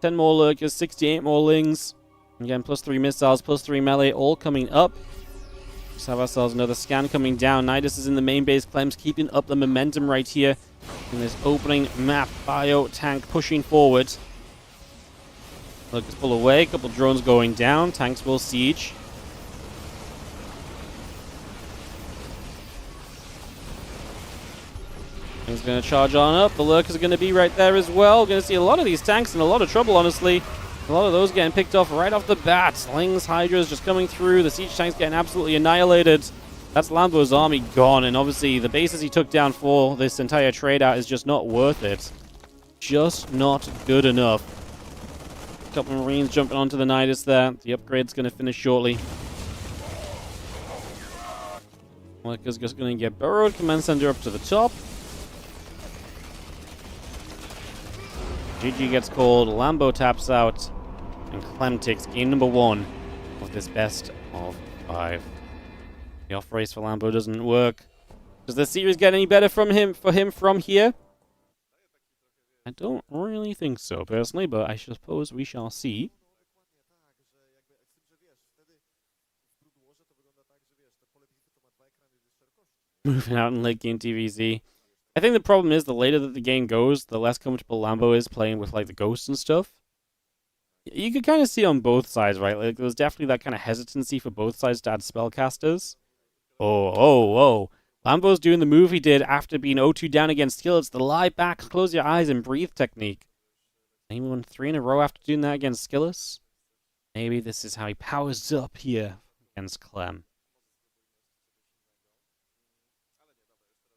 10 more lurkers, 68 more lings. Again, +3 missiles, +3 melee, all coming up. Just have ourselves another scan coming down. Nidus is in the main base. Clem's keeping up the momentum right here in this opening map. Bio tank pushing forward. Lurkers pull away. A couple drones going down. Tanks will siege. He's going to charge on up. The lurkers are going to be right there as well. Going to see a lot of these tanks in a lot of trouble, honestly. A lot of those getting picked off right off the bat. Slings, Hydras just coming through. The siege tanks getting absolutely annihilated. That's Lambo's army gone. And obviously, the bases he took down for this entire trade out is just not worth it. Just not good enough. A couple of Marines jumping onto the Nidus there. The upgrade's going to finish shortly. Lurker's just going to get burrowed. Command center up to the top. GG gets called, Lambo taps out, and Clem takes game number 1 of this best of 5. The off race for Lambo doesn't work. Does the series get any better for him from here? I don't really think so, personally, but I suppose we shall see. Moving out in late game TVZ. I think the problem is the later that the game goes, the less comfortable Lambo is playing with like the ghosts and stuff. You could kind of see on both sides, right? Like there was definitely that kind of hesitancy for both sides to add spellcasters. Oh. Lambo's doing the move he did after being 0-2 down against Skill. It's the lie back, close your eyes, and breathe technique. Anyone 3 in a row after doing that against Skillis? Maybe this is how he powers up here against Clem.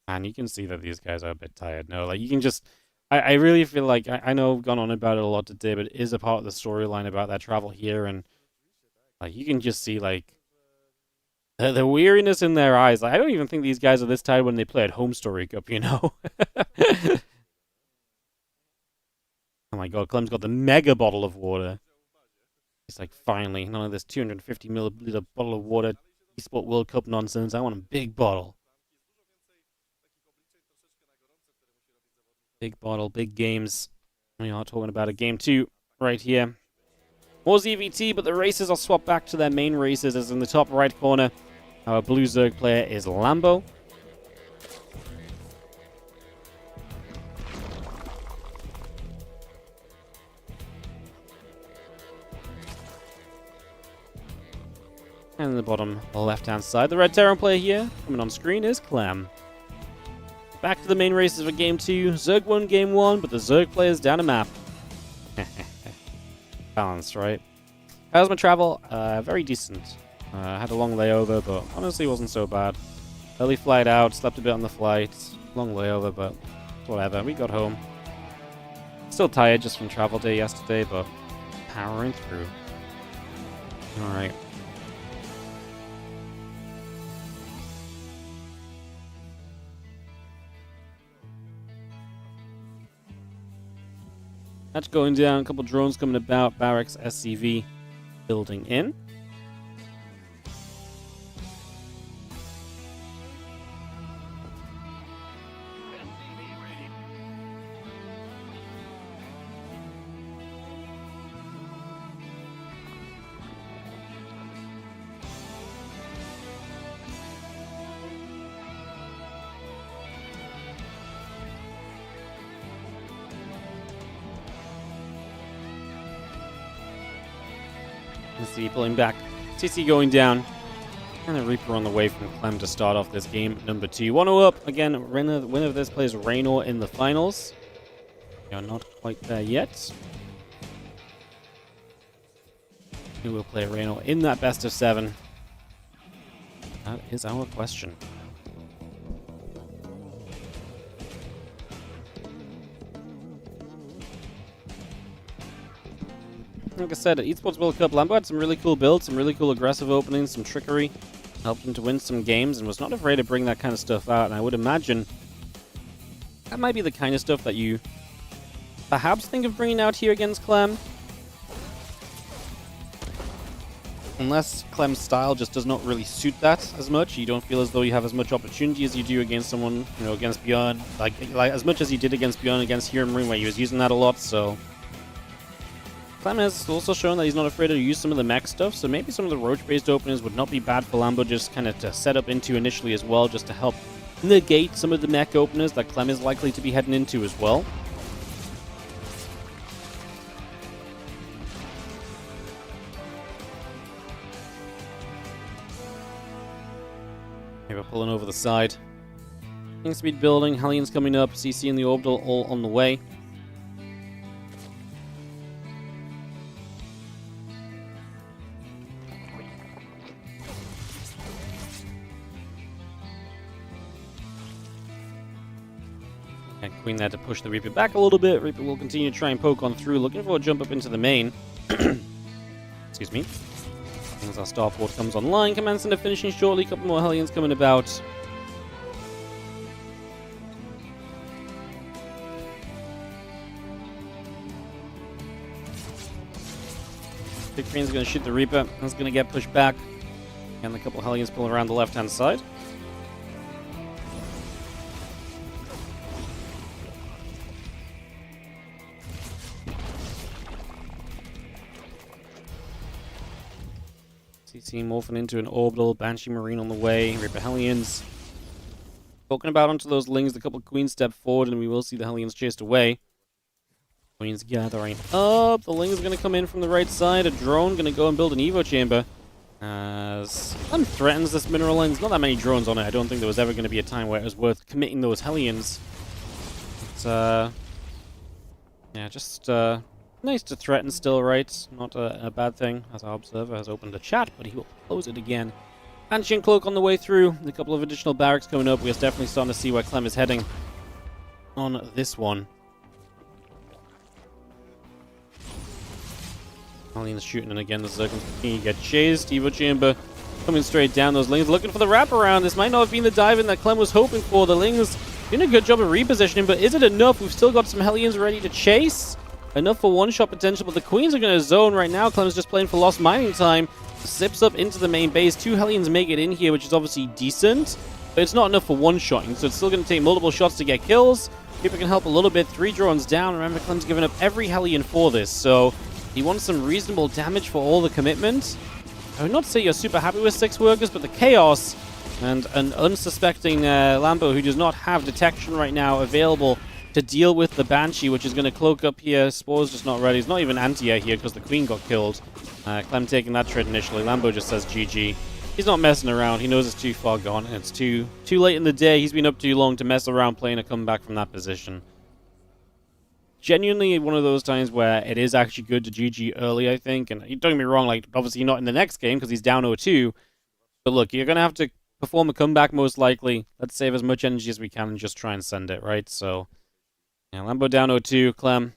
And you can see that these guys are a bit tired. No, like you can just... I really feel like... I know I've gone on about it a lot today, but it is a part of the storyline about that travel here. And like you can just see like... The weariness in their eyes. Like, I don't even think these guys are this tired when they play at home Story Cup, you know? Oh my god, Clem's got the mega bottle of water. He's like, finally, none of this 250 milliliter bottle of water eSport World Cup nonsense. I want a big bottle. Big bottle, big games. We are talking about a game 2 right here. More ZVT, but the races are swapped back to their main races, as in the top right corner, our blue Zerg player is Lambo. And in the bottom left-hand side, the red Terran player here, coming on screen, is Clem. Back to the main races for Game 2. Zerg won Game 1, but the Zerg player's down a map. Balanced, right? How's my travel? Very decent. Had a long layover, but honestly wasn't so bad. Early flight out, slept a bit on the flight. Long layover, but whatever. We got home. Still tired just from travel day yesterday, but powering through. Alright. That's going down. A couple drones coming about. Barracks SCV building in. CC pulling back. CC going down. And a Reaper on the way from Clem to start off this game. Number 2. 1-0 up. Again, winner of this plays Rainor in the finals. We are not quite there yet. Who will play Rainor in that best of 7? That is our question. Like I said, at eSports World Cup, Lambo had some really cool builds, some really cool aggressive openings, some trickery. Helped him to win some games and was not afraid to bring that kind of stuff out. And I would imagine that might be the kind of stuff that you perhaps think of bringing out here against Clem. Unless Clem's style just does not really suit that as much. You don't feel as though you have as much opportunity as you do against someone, you know, against Bjorn. Like as much as he did against Bjorn against Hero Marine, where he was using that a lot, so... Clem has also shown that he's not afraid to use some of the mech stuff, so maybe some of the roach-based openings would not be bad for Lambo just kind of to set up into initially as well, just to help negate some of the mech openers that Clem is likely to be heading into as well. Okay, we're pulling over the side. King speed building, Hellions coming up, CC and the orbital all on the way. And Queen there to push the Reaper back a little bit. Reaper will continue to try and poke on through, looking for a jump up into the main. Excuse me. As our starport comes online, Command Center finishing shortly. A couple more Hellions coming about. Big Queen's going to shoot the Reaper. That's going to get pushed back. And a couple Hellions pull around the left-hand side. CC morphing into an orbital, Banshee Marine on the way, Reaper Hellions. Talking about onto those Lings, a couple Queens step forward, and we will see the Hellions chased away. Queens gathering up. The Ling is going to come in from the right side. A drone going to go and build an Evo chamber. As Clem threatens this mineral line. There's not that many drones on it. I don't think there was ever going to be a time where it was worth committing those Hellions. It's, yeah, just, nice to threaten still, right? Not a bad thing, as our observer has opened the chat, but he will close it again. Ancient Cloak on the way through. A couple of additional barracks coming up. We're definitely starting to see where Clem is heading on this one. Hellions shooting, and again, the Zergons continue to get chased. Evo Chamber coming straight down. Those Lings looking for the wraparound. This might not have been the dive-in that Clem was hoping for. The Lings doing a good job of repositioning, but is it enough? We've still got some Hellions ready to chase. Enough for one-shot potential, but the Queens are going to zone right now. Clem's just playing for lost mining time. Zips up into the main base. 2 Hellions make it in here, which is obviously decent, but it's not enough for one-shotting, so it's still going to take multiple shots to get kills. Reaper can help a little bit. 3 drones down. Remember, Clem's given up every Hellion for this, so he wants some reasonable damage for all the commitment. I would not say you're super happy with 6 workers, but the chaos and an unsuspecting Lambo who does not have detection right now available to deal with the Banshee, which is going to cloak up here. Spore's just not ready. He's not even anti-air here because the Queen got killed. Clem taking that trade initially. Lambo just says GG. He's not messing around. He knows it's too far gone, and it's too late in the day. He's been up too long to mess around playing a comeback from that position. Genuinely one of those times where it is actually good to GG early, I think. And don't get me wrong, like, obviously not in the next game because he's down 0-2. But look, you're going to have to perform a comeback most likely. Let's save as much energy as we can and just try and send it, right? So, yeah, Lambo down 0-2. Clem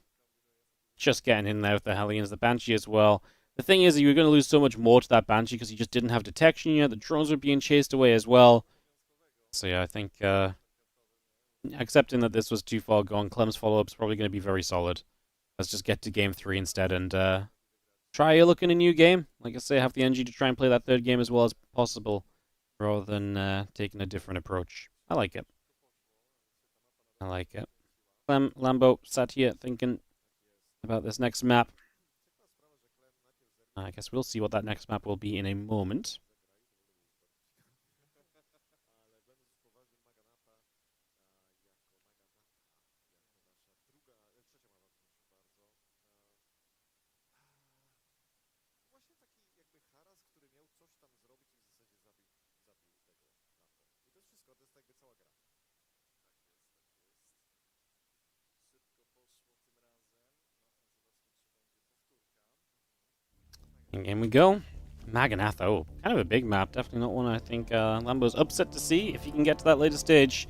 just getting in there with the Hellions. The Banshee as well. The thing is, you were going to lose so much more to that Banshee because you just didn't have detection yet. The drones were being chased away as well. So, yeah, I think accepting that this was too far gone, Clem's follow-up is probably going to be very solid. let's just get to game 3 instead and try your luck in a new game. Like I say, have the energy to try and play that third game as well as possible, rather than taking a different approach. I like it. I like it. Clem, Lambo sat here thinking about this next map. I guess we'll see what that next map will be in a moment. In game we go. Maganatha. Oh, kind of a big map. Definitely not one I think Lambo's upset to see. If you can get to that later stage,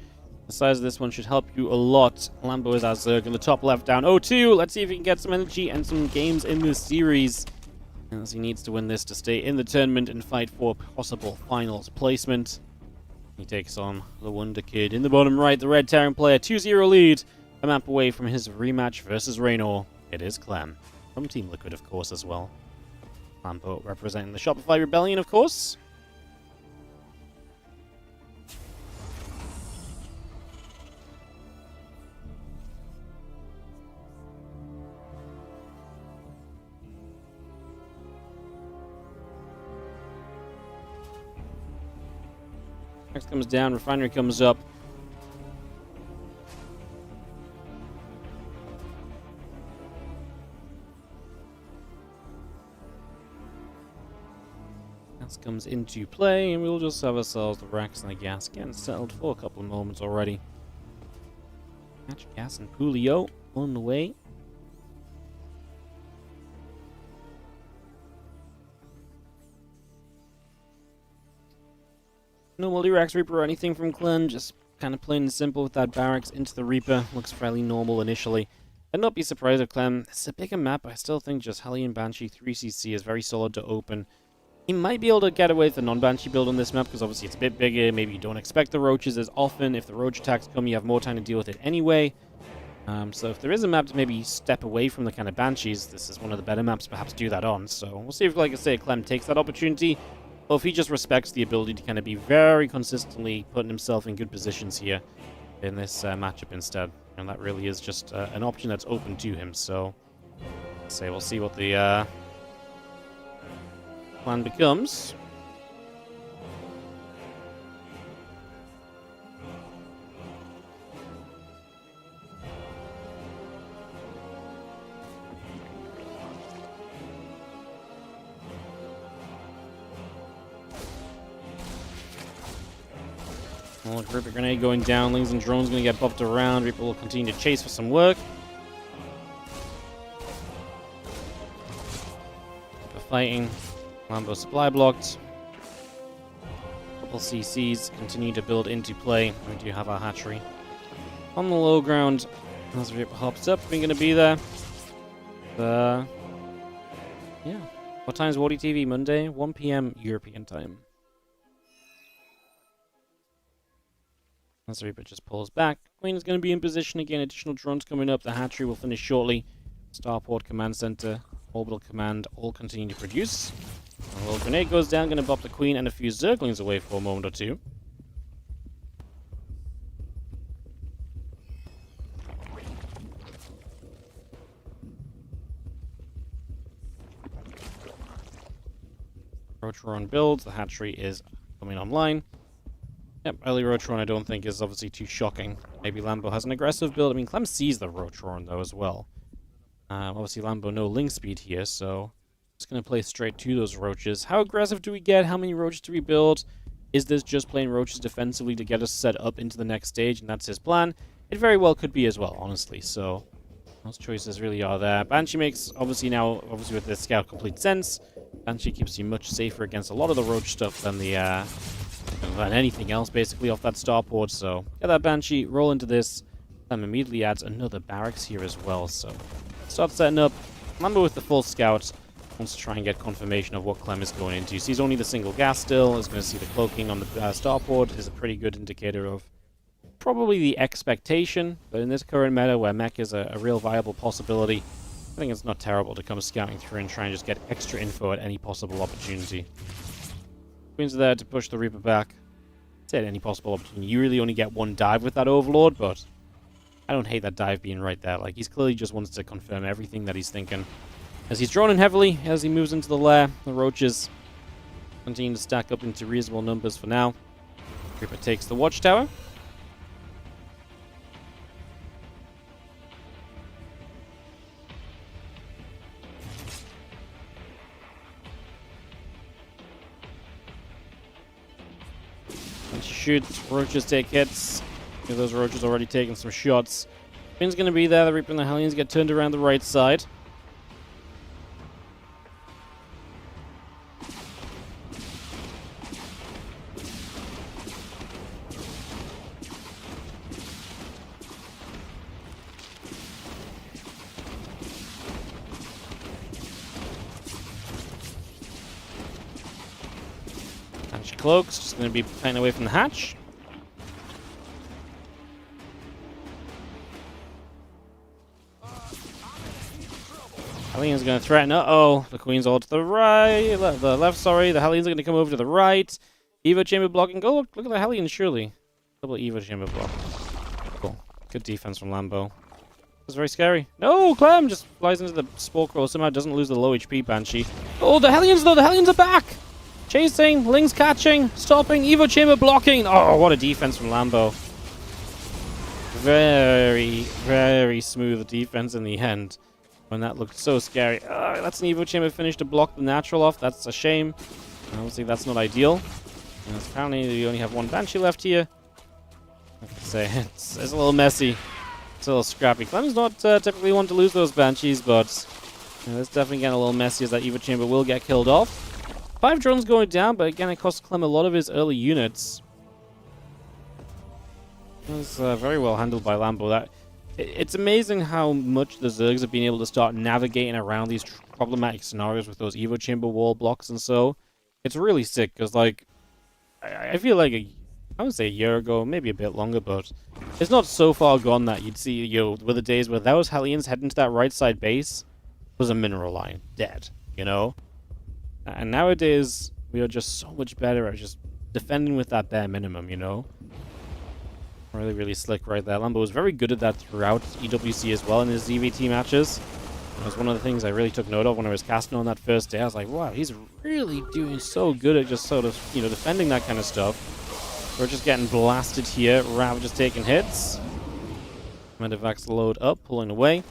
the size of this one should help you a lot. Lambo is as Zerg in the top left down 0-2. Let's see if he can get some energy and some games in this series, as he needs to win this to stay in the tournament and fight for possible finals placement. He takes on the Wonder Kid in the bottom right, the red Terran player, 2-0 lead, a map away from his rematch versus Rainor. It is Clem, from Team Liquid, of course, as well. Lambo representing the Shopify Rebellion, of course. Next comes down, Refinery comes up. Comes into play, and we'll just have ourselves the racks and the gas getting settled for a couple of moments already. Match gas and Pulio on the way. No multi-racks Reaper or anything from Clem, just kind of plain and simple with that barracks into the Reaper. Looks fairly normal initially. I'd not be surprised if Clem, it's a bigger map, I still think just Hellion Banshee 3cc is very solid to open. He might be able to get away with the non-Banshee build on this map, because obviously it's a bit bigger, maybe you don't expect the roaches as often. If the roach attacks come, you have more time to deal with it anyway. So if there is a map to maybe step away from the kind of Banshees, this is one of the better maps perhaps to do that on. So we'll see if, like I say, Clem takes that opportunity, or if he just respects the ability to kind of be very consistently putting himself in good positions here in this matchup instead. And that really is just an option that's open to him. So we'll see what the plan becomes. Well, Reaper Grenade going down, Lings and Drones going to get buffed around. Reaper will continue to chase for some work. Reaper fighting. Lambo supply blocked. Couple CCs continue to build into play. We do have our hatchery on the low ground. As Reaper hops up, we're going to be there. Yeah. What time is WardiTV? Monday, 1 p.m. European time. As Reaper just pulls back. Queen is going to be in position again. Additional drones coming up. The hatchery will finish shortly. Starport, Command Center, Orbital Command all continue to produce. A little grenade goes down, going to bop the Queen and a few Zerglings away for a moment or two. Roach builds. The hatchery is coming online. Yep, early Roach I don't think is obviously too shocking. Maybe Lambo has an aggressive build. I mean, Clem sees the Roach though as well. Obviously Lambo no Ling speed here, so just going to play straight to those Roaches. How aggressive do we get? How many Roaches do we build? Is this just playing Roaches defensively to get us set up into the next stage, and that's his plan? It very well could be as well, honestly, so those choices really are there. Banshee makes, obviously with the Scout, complete sense. Banshee keeps you much safer against a lot of the Roach stuff than than anything else, basically, off that starport. So get that Banshee, roll into this. Clem immediately adds another barracks here as well. So start setting up. Lambo with the full Scout wants to try and get confirmation of what Clem is going into. Sees only the single gas still. Is going to see the cloaking on the starport is a pretty good indicator of probably the expectation. But in this current meta where mech is a real viable possibility, think it's not terrible to come scouting through and try and just get extra info at any possible opportunity. Queen's there to push the Reaper back. At any possible opportunity. You really only get one dive with that Overlord, but I don't hate that dive being right there. Like, he's clearly just wants to confirm everything that he's thinking. As he's drawn in heavily, as he moves into the lair, the roaches continue to stack up into reasonable numbers for now. Reaper takes the watchtower. And she shoots, roaches take hits. Those roaches already taking some shots. Queen's going to be there, the Reaper and the Hellions get turned around the right side. And she cloaks, just going to be playing away from the hatch. Hellions going to threaten. Uh-oh. The Queen's all to the right. The left, sorry. The Hellions are going to come over to the right. Evo chamber blocking. Go look at the Hellions, surely. Double Evo chamber block. Cool. Good defense from Lambo. That's very scary. No, Clem just flies into the Spore Crawl. Somehow doesn't lose the low HP Banshee. Oh, the Hellions, though. The Hellions are back. Chasing. Lings catching. Stopping. Evo chamber blocking. Oh, what a defense from Lambo. Very, very smooth defense in the end. When that looked so scary. That's an Evo Chamber finish to block the natural off. That's a shame. Obviously, that's not ideal. And apparently, we only have one Banshee left here. Like I say, it's a little messy. It's a little scrappy. Clem's not typically one to lose those Banshees, but it's definitely getting a little messy as that Evo Chamber will get killed off. 5 drones going down, but again, it costs Clem a lot of his early units. It was very well handled by Lambo. It's amazing how much the Zergs have been able to start navigating around these problematic scenarios with those Evo Chamber wall blocks and so. It's really sick, because, like, I feel like, I would say a year ago, maybe a bit longer, but it's not so far gone that you'd see, with the days where those Hellions heading to that right side base was a mineral line. Dead, you know? And nowadays, we are just so much better at just defending with that bare minimum, you know? Really, really slick right there. Lambo was very good at that throughout EWC as well in his ZVT matches. That was one of the things I really took note of when I was casting on that first day. I was like, wow, he's really doing so good at just sort of, defending that kind of stuff. We're just getting blasted here. Rav just taking hits. Medivacs load up, pulling away.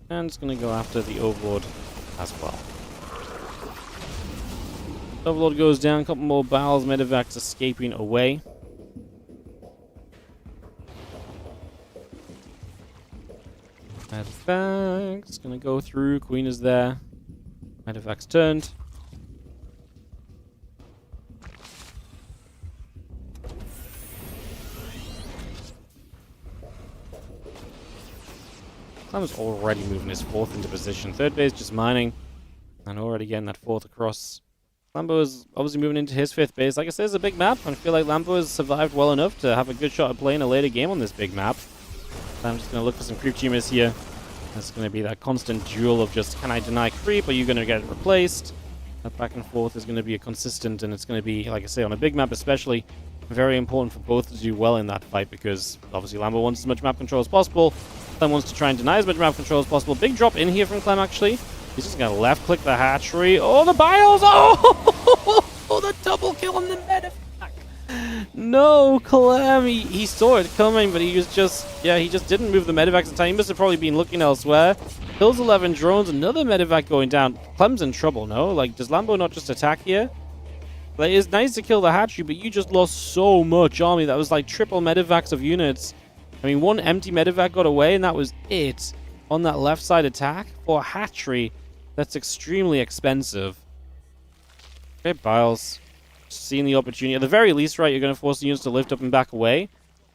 And it's going to go after the Overlord as well. Overlord goes down, a couple more barrels. Medivacs escaping away. Medivac's gonna go through. Queen is there. Medivac's turned. Clem's already moving his 4th into position. 3rd base just mining. And already getting that 4th across. Lambo is obviously moving into his 5th base. Like I said, it's a big map. I feel like Lambo has survived well enough to have a good shot at playing a later game on this big map. I'm just going to look for some creep tumors here. It's going to be that constant duel of just, can I deny creep? Are you going to get it replaced? That back and forth is going to be a consistent, and it's going to be, like I say, on a big map especially, very important for both to do well in that fight, because obviously Lambo wants as much map control as possible. Clem wants to try and deny as much map control as possible. Big drop in here from Clem, actually. He's just going to left-click the hatchery. Oh, the bios! Oh, the double kill on the medevac! No, Clem, he saw it coming, but he was just, he just didn't move the medevacs in time. He must have probably been looking elsewhere. Kills 11 drones, another medevac going down. Clem's in trouble, no? Like, does Lambo not just attack here? Like, it's nice to kill the hatchery, but you just lost so much army. That was like triple medevacs of units. I mean, one empty medevac got away, and that was it on that left side attack for a hatchery. That's extremely expensive. Okay, Biles. Seeing the opportunity. At the very least, right, you're going to force the units to lift up and back away.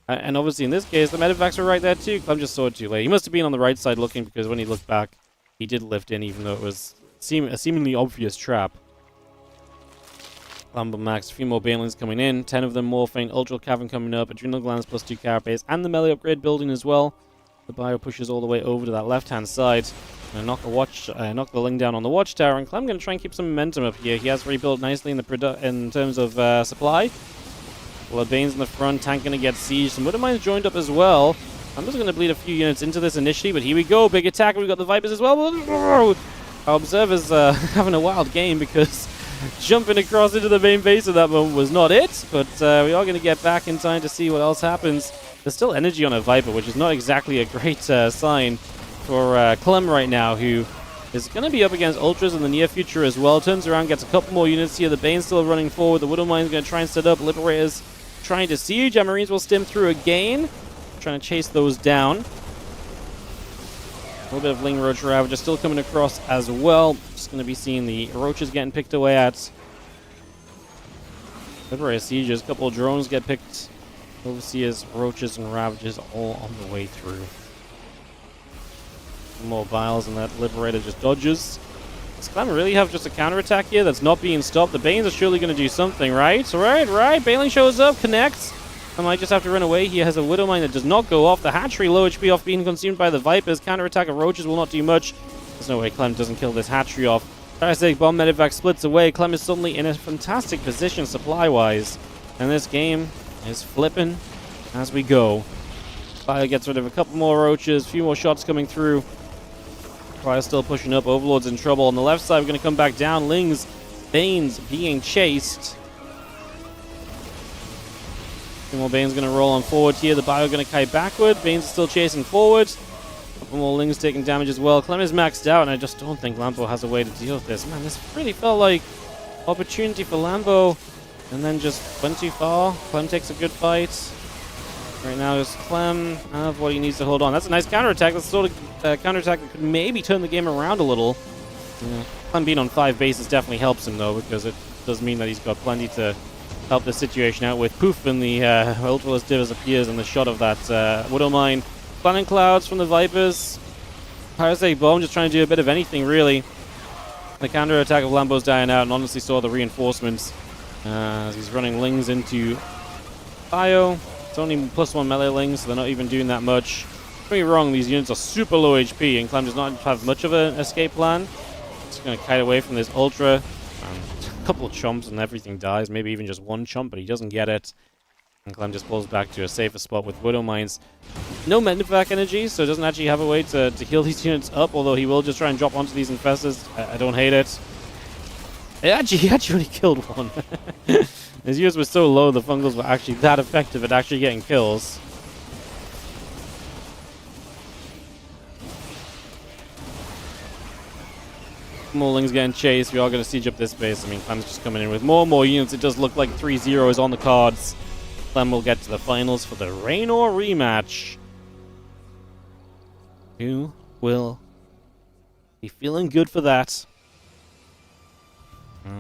And obviously, in this case, the medevacs were right there too. Clem just saw it too late. He must have been on the right side looking, because when he looked back, he did lift in, even though it was a seemingly obvious trap. Lambo Max, a few more Banelings coming in. 10 of them morphing. Ultra Cavern coming up. Adrenal Glands +2 carapace. And the melee upgrade building as well. The bio pushes all the way over to that left-hand side. Gonna knock the Ling down on the watchtower, and Clem gonna try and keep some momentum up here. He has rebuilt nicely in terms of supply. Well, Bane's in the front, tank gonna get sieged. Some Widowmines joined up as well. I'm just gonna bleed a few units into this initially, but here we go. Big attack. We've got the Vipers as well. Our Observer's having a wild game because jumping across into the main base at that moment was not it. But we are gonna get back in time to see what else happens. There's still energy on a Viper, which is not exactly a great sign for Clem right now, who is going to be up against Ultras in the near future as well. Turns around, gets a couple more units here. The Bane's still running forward. The Widowmine's going to try and set up. Liberators trying to siege. And Marines will stim through again, trying to chase those down. A little bit of Ling Roach Ravager still coming across as well. Just going to be seeing the Roaches getting picked away at. Liberator sieges. A couple of drones get picked. Overseers, Roaches, and Ravagers all on the way through. More vials, and that Liberator just dodges. Does Clem really have just a counterattack here that's not being stopped? The Banes are surely going to do something, right? Right. Baneling shows up, connects. I might just have to run away. He has a Widowmine that does not go off. The hatchery low HP off being consumed by the Vipers. Counterattack of Roaches will not do much. There's no way Clem doesn't kill this hatchery off. Parasitic Bomb Medivac splits away. Clem is suddenly in a fantastic position supply-wise. And this game is flipping as we go. Fire gets rid of a couple more Roaches. A few more shots coming through. Fire still pushing up. Overlord's in trouble. On the left side, we're going to come back down. Lings, Banes being chased. Two more Banes going to roll on forward here. The Bio going to kite backward. Banes is still chasing forward. A couple more Lings taking damage as well. Clem is maxed out, and I just don't think Lambo has a way to deal with this. Man, this really felt like opportunity for Lambo, and then just went too far. Clem takes a good fight. Right now is Clem of what he needs to hold on. That's a nice counterattack. That's sort of counterattack that could maybe turn the game around a little. Yeah. Clem being on 5 bases definitely helps him, though, because it does mean that he's got plenty to help the situation out with. Poof, and the Ultraless Divers appears in the shot of that Widowmine. Planning Clouds from the Vipers. Parasitic Bomb just trying to do a bit of anything, really. The counterattack of Lambo's dying out, and honestly saw the reinforcements as he's running Lings into Bio. It's only +1 melee Lings, so they're not even doing that much. Don't get me wrong, these units are super low HP, and Clem does not have much of an escape plan. Just going to kite away from this Ultra. A couple of chomps and everything dies, maybe even just one chomp, but he doesn't get it. And Clem just pulls back to a safer spot with Widowmines. No Medivac energy, so it doesn't actually have a way to heal these units up, although he will just try and drop onto these Infestors. I don't hate it. He actually only killed one. His units were so low, the Fungals were actually that effective at actually getting kills. More Lings getting chased. We are going to siege up this base. I mean, Clem's just coming in with more and more units. It does look like 3-0 is on the cards. Clem will get to the finals for the Rainor rematch. Who will be feeling good for that?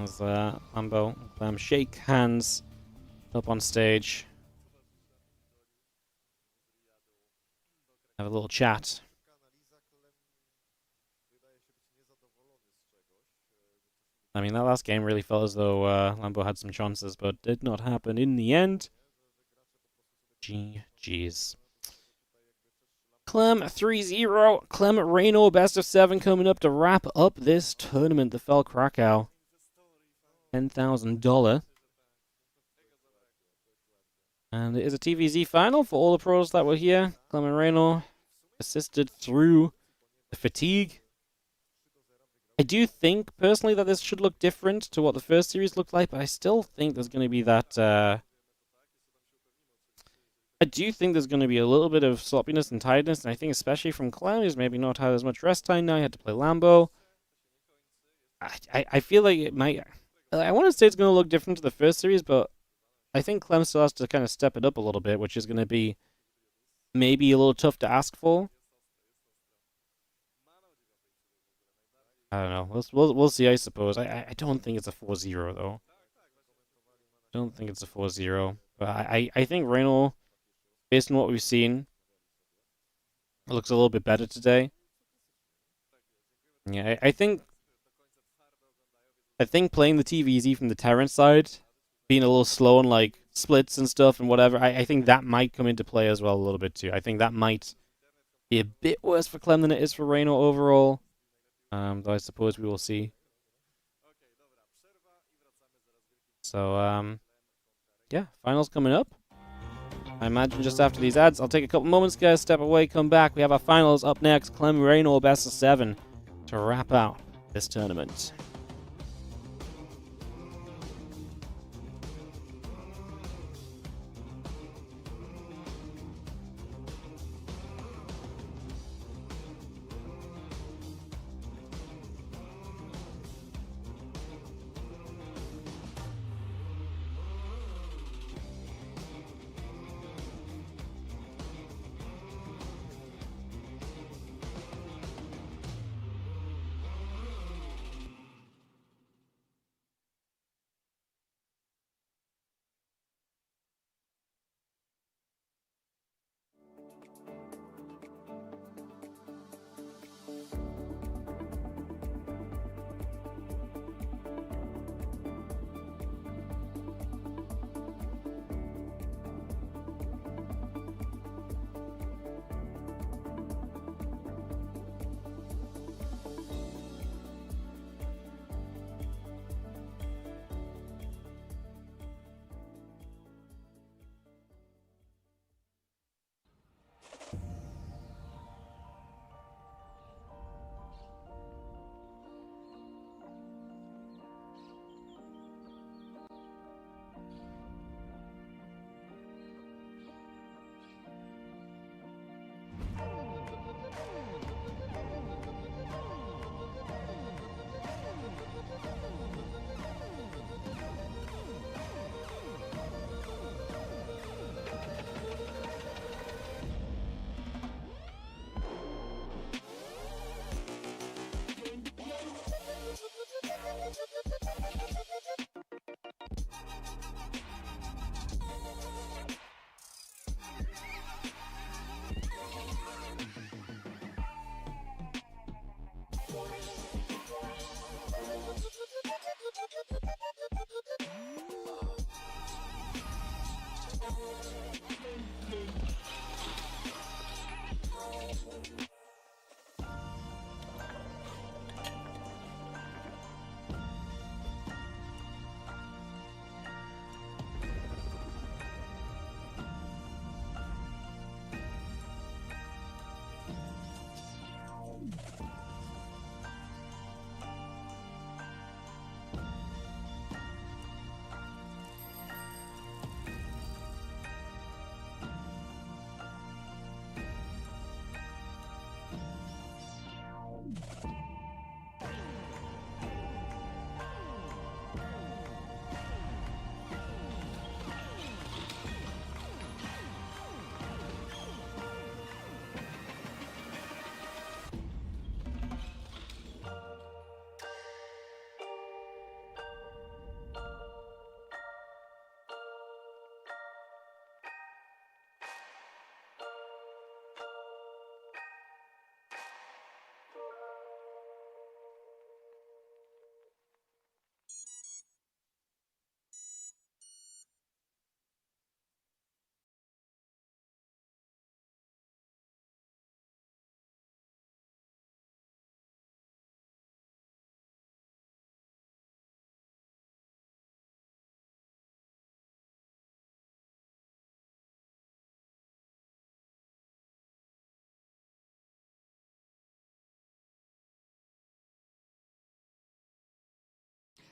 As Lambo, Clem shake hands up on stage. Have a little chat. I mean, that last game really felt as though Lambo had some chances, but did not happen in the end. GG's. Clem 3-0. Clem Rainor best of 7 coming up to wrap up this tournament. The FEL CRACOW. $10,000. And it is a TVZ final for all the pros that were here. Clem and Rainor assisted through the fatigue. I do think, personally, that this should look different to what the first series looked like, but I still think there's going to be that... I do think there's going to be a little bit of sloppiness and tiredness, and I think especially from Clem, who's maybe not had as much rest time now. He had to play Lambo. I feel like it might... I want to say it's going to look different to the first series, but I think Clem still has to kind of step it up a little bit, which is going to be maybe a little tough to ask for. I don't know. We'll see, I suppose. I don't think it's a 4-0, though. I don't think it's a 4-0. But I think Rainor, based on what we've seen, looks a little bit better today. Yeah, I think playing the TVZ from the Terran side, being a little slow on like splits and stuff and whatever, I think that might come into play as well a little bit too. I think that might be a bit worse for Clem than it is for Rainor overall. Though I suppose we will see. So, yeah, finals coming up. I imagine just after these ads. I'll take a couple moments, guys. Step away, come back. We have our finals up next. Clem Rainor best of 7 to wrap out this tournament.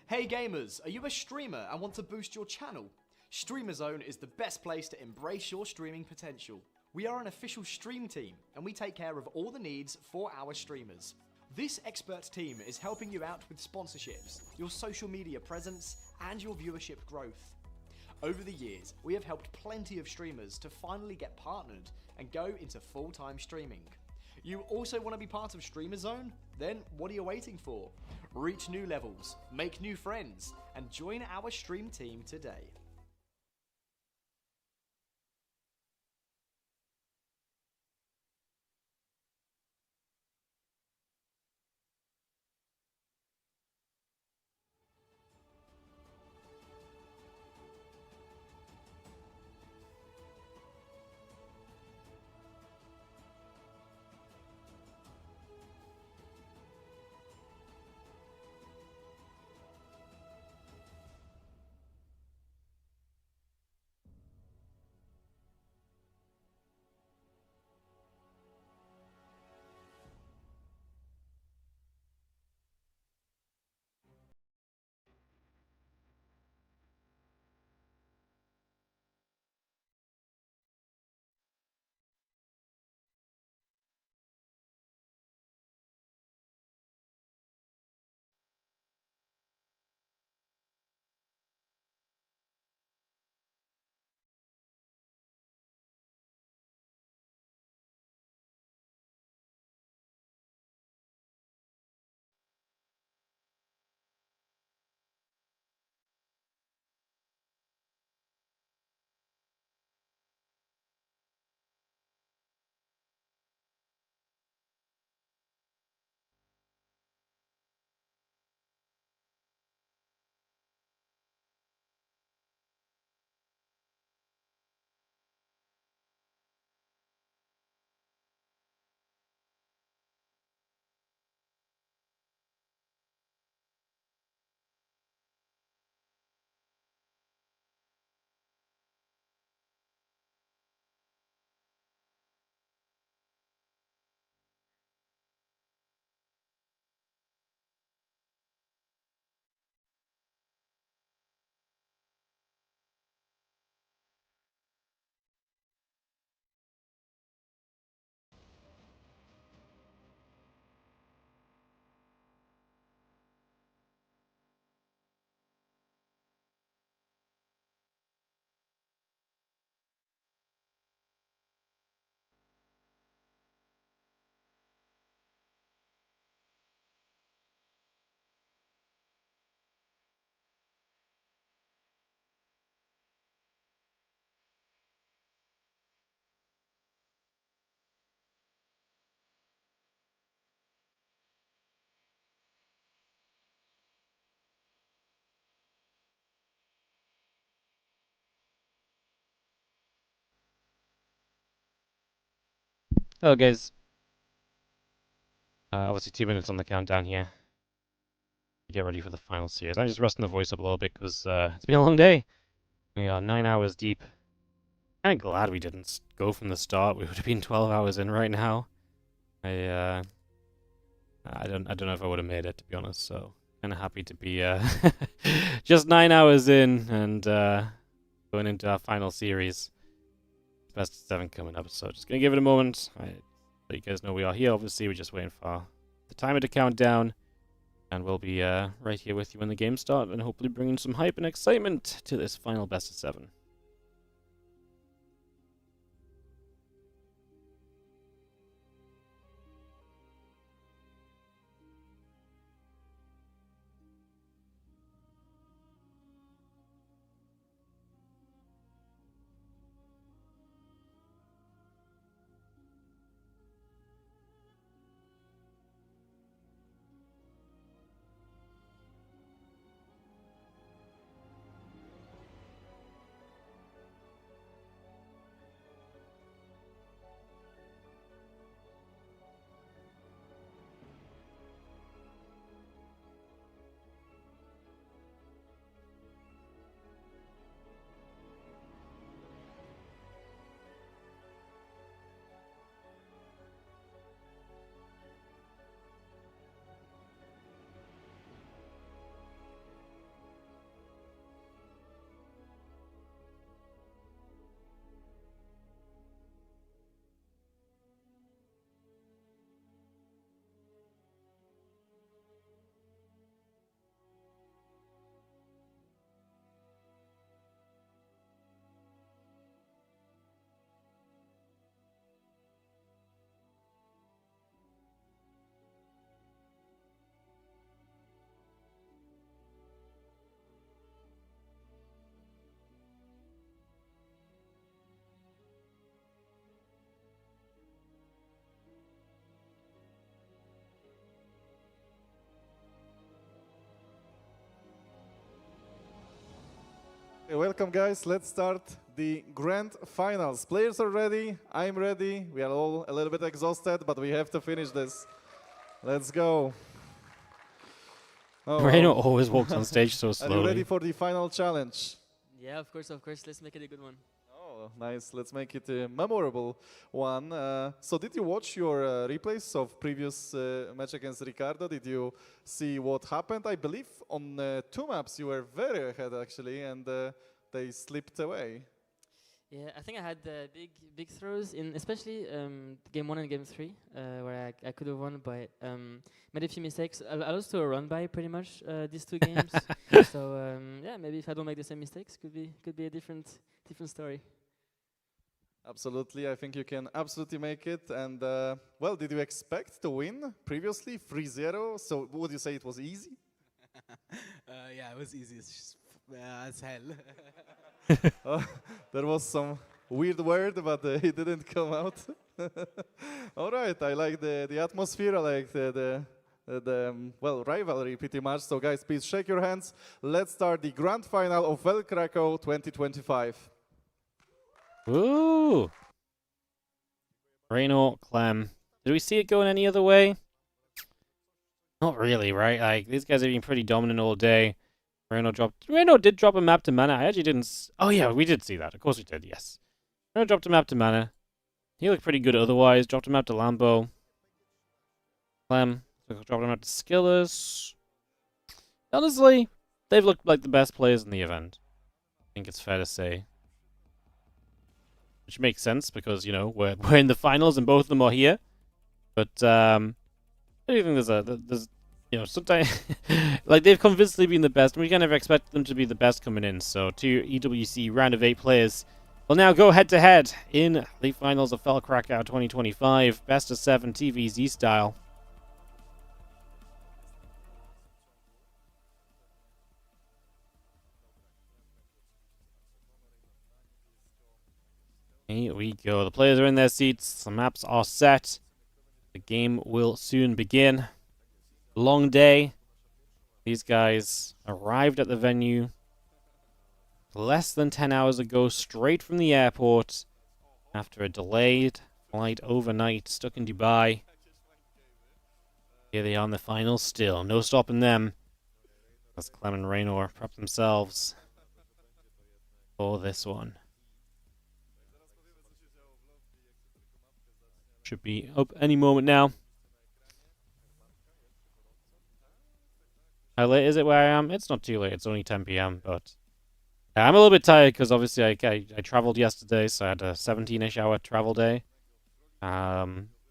Hey gamers, are you a streamer and want to boost your channel? Streamer Zone is the best place to embrace your streaming potential. We are an official stream team and we take care of all the needs for our streamers. This expert team is helping you out with sponsorships, your social media presence, and your viewership growth. Over the years, we have helped plenty of streamers to finally get partnered and go into full-time streaming. You also want to be part of Streamer Zone? Then what are you waiting for? Reach new levels, make new friends, and join our stream team today. Hello, guys. Obviously 2 minutes on the countdown here. Get ready for the final series. I'm just rusting the voice up a little bit because it's been a long day. We are 9 hours deep. I'm glad we didn't go from the start. We would have been 12 hours in right now. I don't know if I would have made it, to be honest. So kind of happy to be just 9 hours in and going into our final series. Best of 7 coming up. So just gonna give it a moment. Let you guys know we are here. Obviously, we're just waiting for the timer to count down, and we'll be right here with you when the game starts, and hopefully bringing some hype and excitement to this final best of 7. Welcome, guys. Let's start the grand finals. Players are ready. I'm ready. We are all a little bit exhausted, but we have to finish this. Let's go. Oh, Rainor always walks on stage so slowly. Are you ready for the final challenge? Yeah, of course, of course. Let's make it a good one. Oh, nice. Let's make it a memorable one. So did you watch your replays of previous match against Ricardo? Did you see what happened? I believe on 2 maps you were very ahead, actually, and they slipped away. Yeah, I think I had big throws in, especially game 1 and game 3, where I could have won, but made a few mistakes. I lost to a run by pretty much these 2 games. So yeah, maybe if I don't make the same mistakes, could be a different story. Absolutely, I think you can absolutely make it. And well, did you expect to win previously 3-0? So would you say it was easy? Yeah, it was easy as hell. There was some weird word, but it didn't come out. All right, I like the atmosphere. I like the well, rivalry pretty much. So guys, please shake your hands. Let's start the grand final of FEL CRACOW 2025. Ooh. Rainor, Clem. Did we see it going any other way? Not really, right? Like, these guys have been pretty dominant all day. Rainor did drop a map to mana. I actually didn't... Oh, yeah, we did see that. Of course we did, yes. Rainor dropped a map to mana. He looked pretty good otherwise. Dropped a map to Lambo. Clem dropped a map to Skillers. Honestly, they've looked like the best players in the event. I think it's fair to say. Which makes sense because, you know, we're in the finals and both of them are here. But I do think there's you know, sometimes like they've convincingly been the best, and we can never expect them to be the best coming in. So 2 EWC round of 8 players will now go head to head in the finals of FEL CRACOW 2025, best of 7 TVZ style. Here we go. The players are in their seats. The maps are set. The game will soon begin. Long day. These guys arrived at the venue less than 10 hours ago, straight from the airport, after a delayed Flight overnight, stuck in Dubai. Here they are in the final still. No stopping them. As Clem and Rainor prep themselves for this one. Should be up any moment now. How late is it where I am? It's not too late. It's only 10 p.m. But I'm a little bit tired because obviously I traveled yesterday, so I had a 17-ish hour travel day.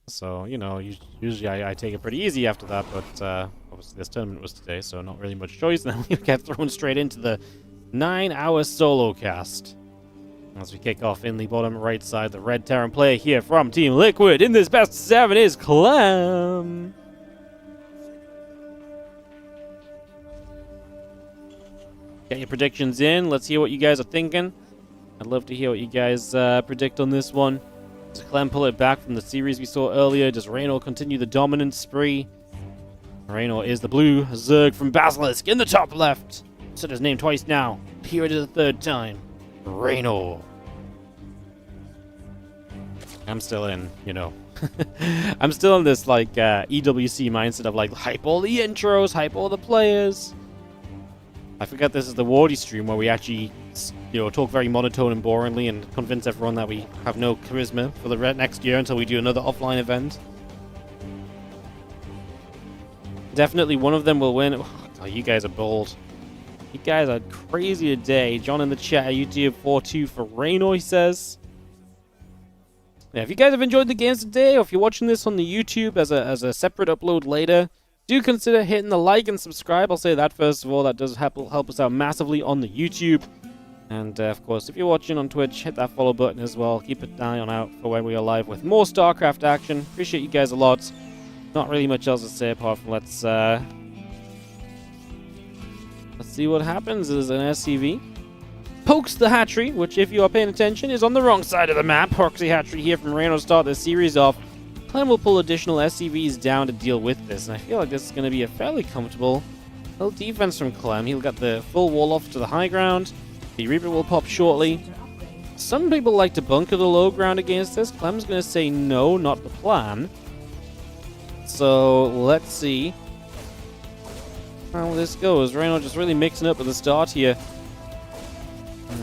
So, you know, usually I take it pretty easy after that, but obviously this tournament was today, so not really much choice. And then we get thrown straight into the 9-hour solo cast. As we kick off in the bottom right side, the red Terran player here from Team Liquid in this best of 7 is Clem. Get your predictions in. Let's hear what you guys are thinking. I'd love to hear what you guys predict on this one. Does Clem pull it back from the series we saw earlier? Does Rainor continue the dominant spree? Rainor is the blue Zerg from Basilisk in the top left. Said his name twice now. Here it is the third time. Rainor. I'm still in, you know. I'm still in this, like, EWC mindset of, like, hype all the intros, hype all the players. I forget this is the Wardy stream where we actually, you know, talk very monotone and boringly and convince everyone that we have no charisma for the next year until we do another offline event. Definitely one of them will win. Oh, you guys are bold. You guys are crazy today. John in the chat, YouTube 4-2 for Rainor, he says. Yeah, if you guys have enjoyed the games today, or if you're watching this on the YouTube as a separate upload later, do consider hitting the like and subscribe. I'll say that first of all. That does help us out massively on the YouTube. And, of course, if you're watching on Twitch, hit that follow button as well. Keep an eye out for when we are live with more StarCraft action. Appreciate you guys a lot. Not really much else to say apart from let's see what happens. There's an SCV. Pokes the hatchery, which, if you are paying attention, is on the wrong side of the map. Proxy hatchery here from Rainor to start this series off. Clem will pull additional SCVs down to deal with this, and I feel like this is going to be a fairly comfortable little defense from Clem. He'll get the full wall off to the high ground. The Reaper will pop shortly. Some people like to bunker the low ground against this. Clem's going to say no, not the plan. So let's see how this goes. Rainor just really mixing up at the start here.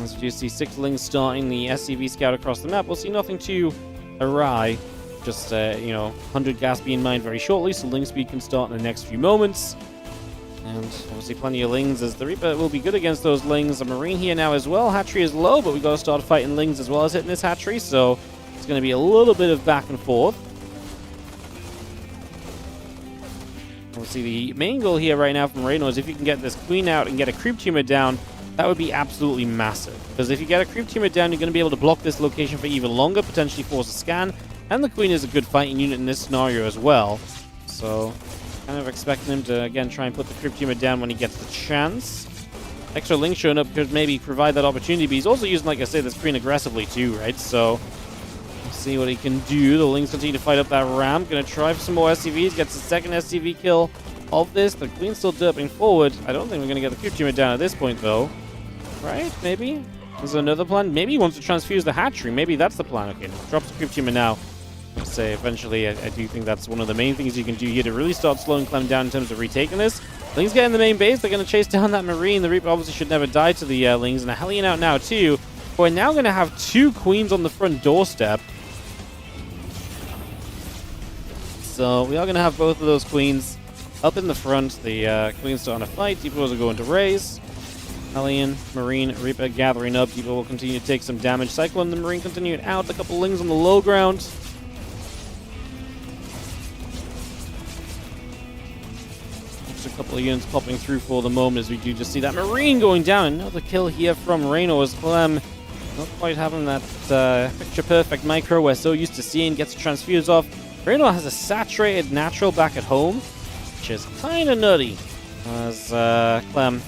As you see 6 Lings starting the SCV scout across the map, we'll see nothing too awry. Just, you know, 100 gas being mined very shortly, so Ling speed can start in the next few moments. And obviously plenty of Lings, as the Reaper will be good against those Lings. A Marine here now as well. Hatchery is low, but we've got to start fighting Lings as well as hitting this Hatchery, so it's going to be a little bit of back and forth. Obviously the main goal here right now from Rainor is if you can get this Queen out and get a Creep Tumor down, that would be absolutely massive. Because if you get a Creep Tumor down, you're going to be able to block this location for even longer, potentially force a scan. And the Queen is a good fighting unit in this scenario as well. So, kind of expecting him to, again, try and put the Creep Tumor down when he gets the chance. Extra Link showing up could maybe provide that opportunity, but he's also using, like I say, this Queen aggressively too, right? So, let's see what he can do. The Lings continue to fight up that ramp. Gonna try for some more SCVs. Gets the second SCV kill of this. The Queen's still derping forward. I don't think we're gonna get the Creep Tumor down at this point, though. Right? Maybe? There's another plan. Maybe he wants to transfuse the hatchery. Maybe that's the plan. Okay, drops the Creep Tumor now. Let's say eventually, I do think that's one of the main things you can do here to really start slowing Clem down in terms of retaking this. Lings get in the main base. They're going to chase down that Marine. The Reaper obviously should never die to the Lings. And a Hellion out now, too. We're now going to have 2 Queens on the front doorstep. So we are going to have both of those Queens up in the front. The Queen's starting to fight. Depots are going to raise. Hellion, Marine, Reaper gathering up. Depot will continue to take some damage. Cyclone, the Marine continuing out. A couple Lings on the low ground. A couple of units popping through for the moment as we do just see that Marine going down. Another kill here from Rainor as Clem not quite having that picture-perfect micro we're so used to seeing. Gets transfused off. Rainor has a saturated natural back at home, which is kind of nutty. As Clem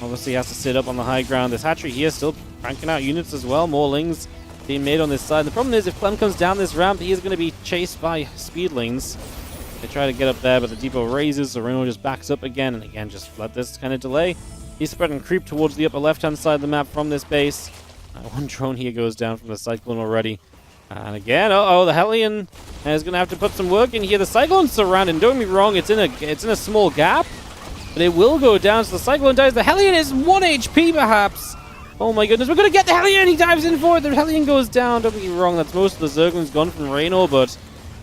obviously has to sit up on the high ground. This hatchery here still cranking out units as well. More Lings being made on this side. The problem is if Clem comes down this ramp, he is going to be chased by Speedlings. They try to get up there, but the depot raises, so Rainor just backs up again, and again, just let this kind of delay. He's spreading creep towards the upper left-hand side of the map from this base. One drone here goes down from the Cyclone already. And again, uh-oh, the Hellion is going to have to put some work in here. The Cyclone's surrounded. Don't get me wrong, it's in a small gap. But it will go down, so the Cyclone dies. The Hellion is 1 HP, perhaps. Oh my goodness, we're going to get the Hellion. He dives in for it. The Hellion goes down. Don't get me wrong, that's most of the Zerglings gone from Rainor, but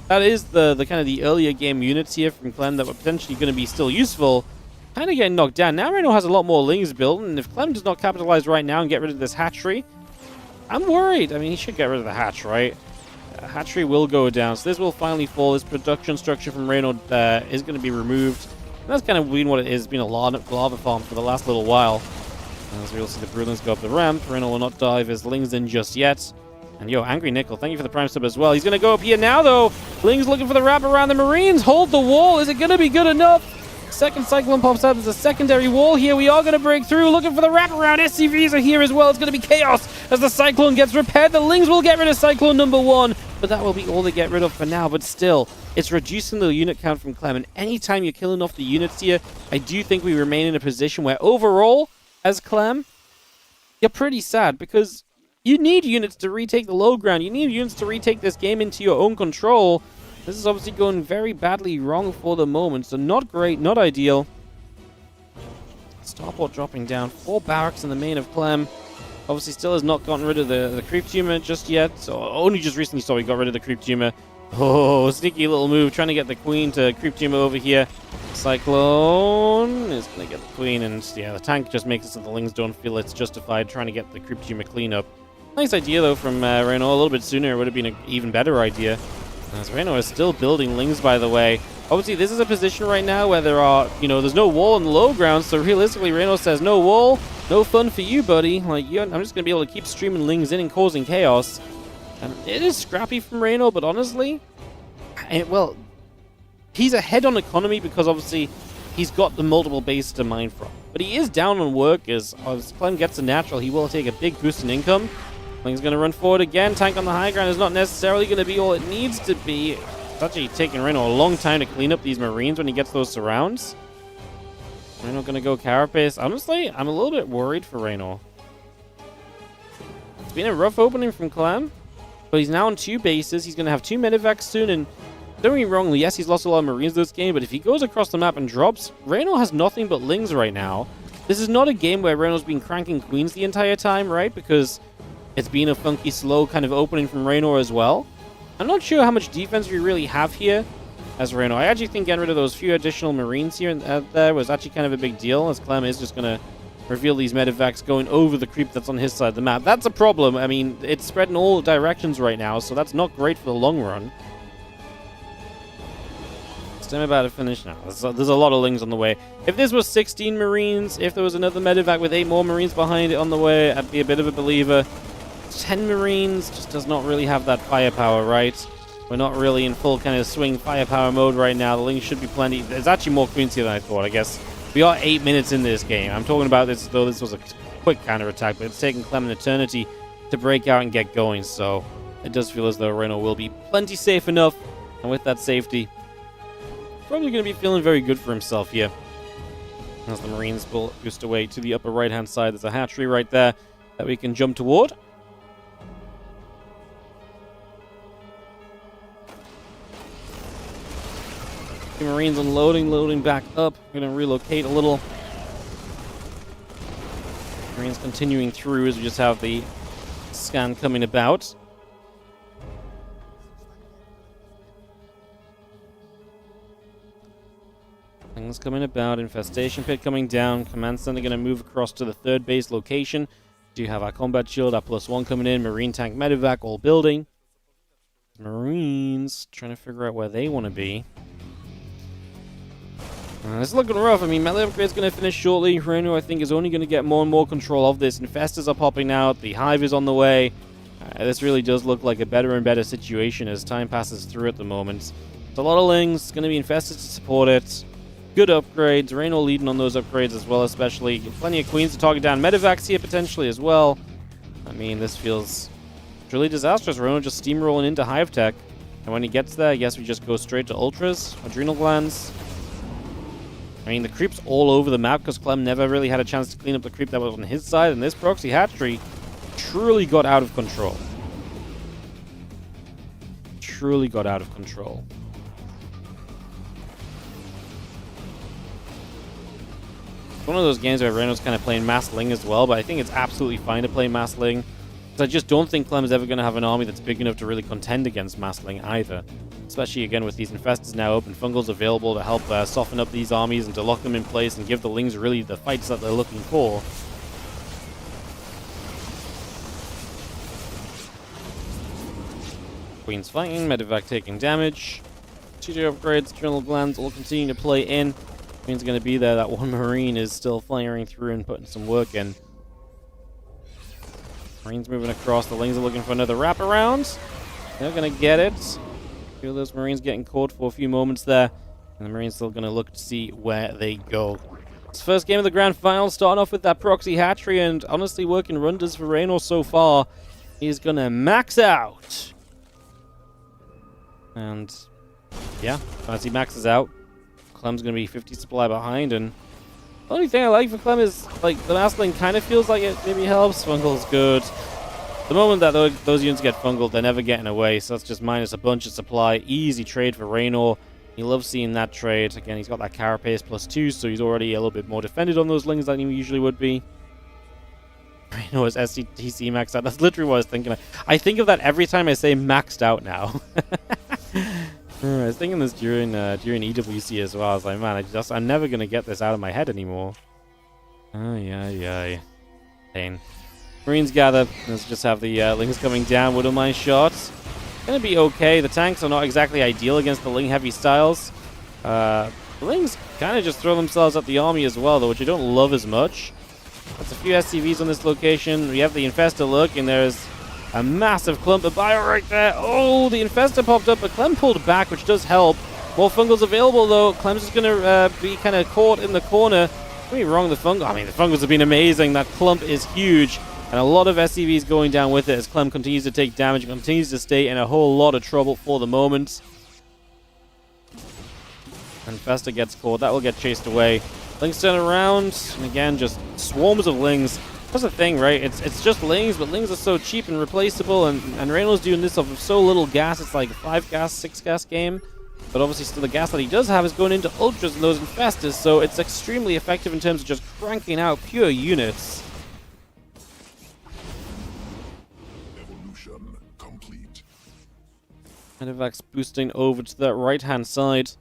that is the kind of the earlier game units here from Clem that were potentially going to be still useful. Kind of getting knocked down. Now Rainor has a lot more Lings built, and if Clem does not capitalize right now and get rid of this hatchery, I'm worried. I mean, he should get rid of the hatch, right? Hatchery will go down, so this will finally fall. This production structure from Rainor is going to be removed. And that's kind of been what it is. It's been a lava farm for the last little while. As we'll see the Brulings go up the ramp. Rainor will not dive his Lings in just yet. And yo, Angry Nickel, thank you for the Prime sub as well. He's going to go up here now, though. Lings looking for the wrap around the Marines. Hold the wall. Is it going to be good enough? Second Cyclone pops out. There's a secondary wall here. We are going to break through. Looking for the wraparound. SCVs are here as well. It's going to be chaos as the Cyclone gets repaired. The Lings will get rid of Cyclone number 1. But that will be all they get rid of for now. But still, it's reducing the unit count from Clem. And anytime you're killing off the units here, I do think we remain in a position where overall, as Clem, you're pretty sad. Because you need units to retake the low ground. You need units to retake this game into your own control. This is obviously going very badly wrong for the moment. So not great, not ideal. Starport dropping down. 4 barracks in the main of Clem. Obviously still has not gotten rid of the creep tumor just yet. So only just recently saw he got rid of the creep tumor. Oh, sneaky little move. Trying to get the queen to creep tumor over here. Cyclone is going to get the queen. And yeah, the tank just makes it so the Lings don't feel it's justified trying to get the creep tumor clean up. Nice idea though from Rainor. A little bit sooner it would have been an even better idea. As Rainor is still building Lings, by the way. Obviously, this is a position right now where there are, there's no wall on the low ground. So realistically, Rainor says, no wall, no fun for you, buddy. Like, I'm just going to be able to keep streaming Lings in and causing chaos. And it is scrappy from Rainor, but honestly, well, he's ahead on economy because obviously he's got the multiple bases to mine from. But he is down on work as Clem gets a natural. He will take a big boost in income. Cling's going to run forward again. Tank on the high ground is not necessarily going to be all it needs to be. It's actually taking Rainor a long time to clean up these Marines when he gets those surrounds. Rainor going to go Carapace. Honestly, I'm a little bit worried for Rainor. It's been a rough opening from Clem, but he's now on 2 bases. He's going to have 2 medevacs soon, and don't get me wrong, yes, he's lost a lot of Marines this game, but if he goes across the map and drops, Rainor has nothing but Lings right now. This is not a game where Rainor's been cranking queens the entire time, right? Because it's been a funky, slow kind of opening from Rainor as well. I'm not sure how much defense we really have here as Rainor. I actually think getting rid of those few additional Marines here and there was actually kind of a big deal, as Clem is just going to reveal these medevacs going over the creep that's on his side of the map. That's a problem. I mean, it's spread in all directions right now, so that's not great for the long run. I'm about to finish now. There's a lot of Lings on the way. If this was 16 Marines, if there was another medevac with 8 more Marines behind it on the way, I'd be a bit of a believer. 10 Marines just does not really have that firepower, right? We're not really in full kind of swing firepower mode right now. The Lings should be plenty. There's actually more queens here than I thought, I guess. We are 8 minutes in this game. I'm talking about this as though this was a quick counterattack, but it's taken Clem an eternity to break out and get going, so it does feel as though Rainor will be plenty safe enough, and with that safety, probably going to be feeling very good for himself here. As the Marines will boost away to the upper right-hand side, there's a hatchery right there that we can jump toward. The Marines unloading, loading back up. We're going to relocate a little. Marines continuing through as we just have the scan coming about. Things coming about. Infestation pit coming down. Command center going to move across to the 3rd base location. Do have our combat shield, our +1 coming in. Marine tank medevac all building. Marines trying to figure out where they want to be. It's looking rough. I mean, melee upgrade's going to finish shortly. Rainor, I think, is only going to get more and more control of this. Infestors are popping out. The Hive is on the way. This really does look like a better and better situation as time passes through at the moment. It's a lot of Lings. It's going to be Infestors to support it. Good upgrades. Rainor leading on those upgrades as well, especially. Plenty of Queens to target down. Medevacs here potentially as well. I mean, this feels truly disastrous. Rainor just steamrolling into Hive Tech. And when he gets there, I guess we just go straight to Ultras, Adrenal Glands. I mean, the creep's all over the map because Clem never really had a chance to clean up the creep that was on his side, and this proxy hatchery truly got out of control. truly got out of control. It's one of those games where Reynor's kind of playing Mass Ling as well, but I think it's absolutely fine to play Mass Ling. I just don't think Clem is ever going to have an army that's big enough to really contend against Mass Ling either. Especially, again, with these Infestors now open, Fungals available to help soften up these armies and to lock them in place and give the Lings really the fights that they're looking for. Queen's fighting, Medivac taking damage. 2 upgrades, Adrenal Glands all continue to play in. Queen's going to be there. That one Marine is still firing through and putting some work in. Marines moving across. The Lings are looking for another wraparound. They're going to get it. Feel those Marines getting caught for a few moments there. And the Marines still going to look to see where they go. This first game of the Grand Final, starting off with that proxy hatchery and honestly working wonders for Rainor so far. He's going to max out. And yeah, as he maxes out, Clem's going to be 50 supply behind. And the only thing I like for Clem is, like, the Mass Ling kind of feels like it maybe helps. Fungal's good. The moment that those units get fungal, they're never getting away, so that's just minus a bunch of supply. Easy trade for Rainor. He loves seeing that trade. Again, he's got that carapace +2, so he's already a little bit more defended on those Lings than he usually would be. Rainor's STC maxed out. That's literally what I was thinking of. I think of that every time I say maxed out now. I was thinking this during EWC as well. I was like, man, I'm never going to get this out of my head anymore. Ay. Pain. Marines gather. Let's just have the Lings coming down. Widowmine shots. Gonna be okay. The tanks are not exactly ideal against the Ling heavy styles. The Lings kind of just throw themselves at the army as well, though, which I don't love as much. There's a few SCVs on this location. We have the Infestor look, and there's a massive clump of bio right there. Oh, the Infestor popped up, but Clem pulled back, which does help. More Fungals available, though. Clem's just gonna be kind of caught in the corner. Don't get me wrong, the Fungals have been amazing. That clump is huge. And a lot of SCVs going down with it as Clem continues to take damage and continues to stay in a whole lot of trouble for the moment. And Festa gets caught. That will get chased away. Lings turn around. And again, just swarms of Lings. That's the thing, right? It's just Lings, but Lings are so cheap and replaceable. And Reynor's doing this off of so little gas. It's like a 5 gas, 6 gas game. But obviously still the gas that he does have is going into Ultras and those Infestors. So it's extremely effective in terms of just cranking out pure units. Medevac's boosting over to the right-hand side.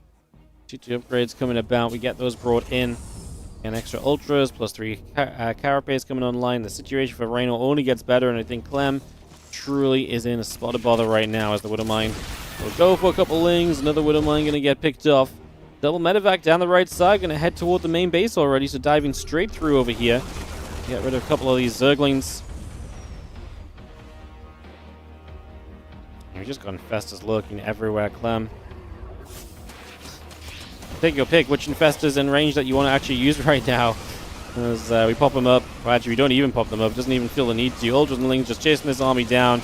2 upgrades coming about. We get those brought in. And extra Ultras, +3 Carapace coming online. The situation for Rainor only gets better, and I think Clem truly is in a spot of bother right now as the Widowmine will go for a couple Lings. Another Widowmine going to get picked off. Double Medevac down the right side, going to head toward the main base already, so diving straight through over here. Get rid of a couple of these Zerglings. We just got Infestors lurking everywhere, Clem. Take your pick, which Infestors in range that you want to actually use right now. As we pop them up. Well, actually, we don't even pop them up. Doesn't even feel the need to. Ultras and Lings just chasing this army down.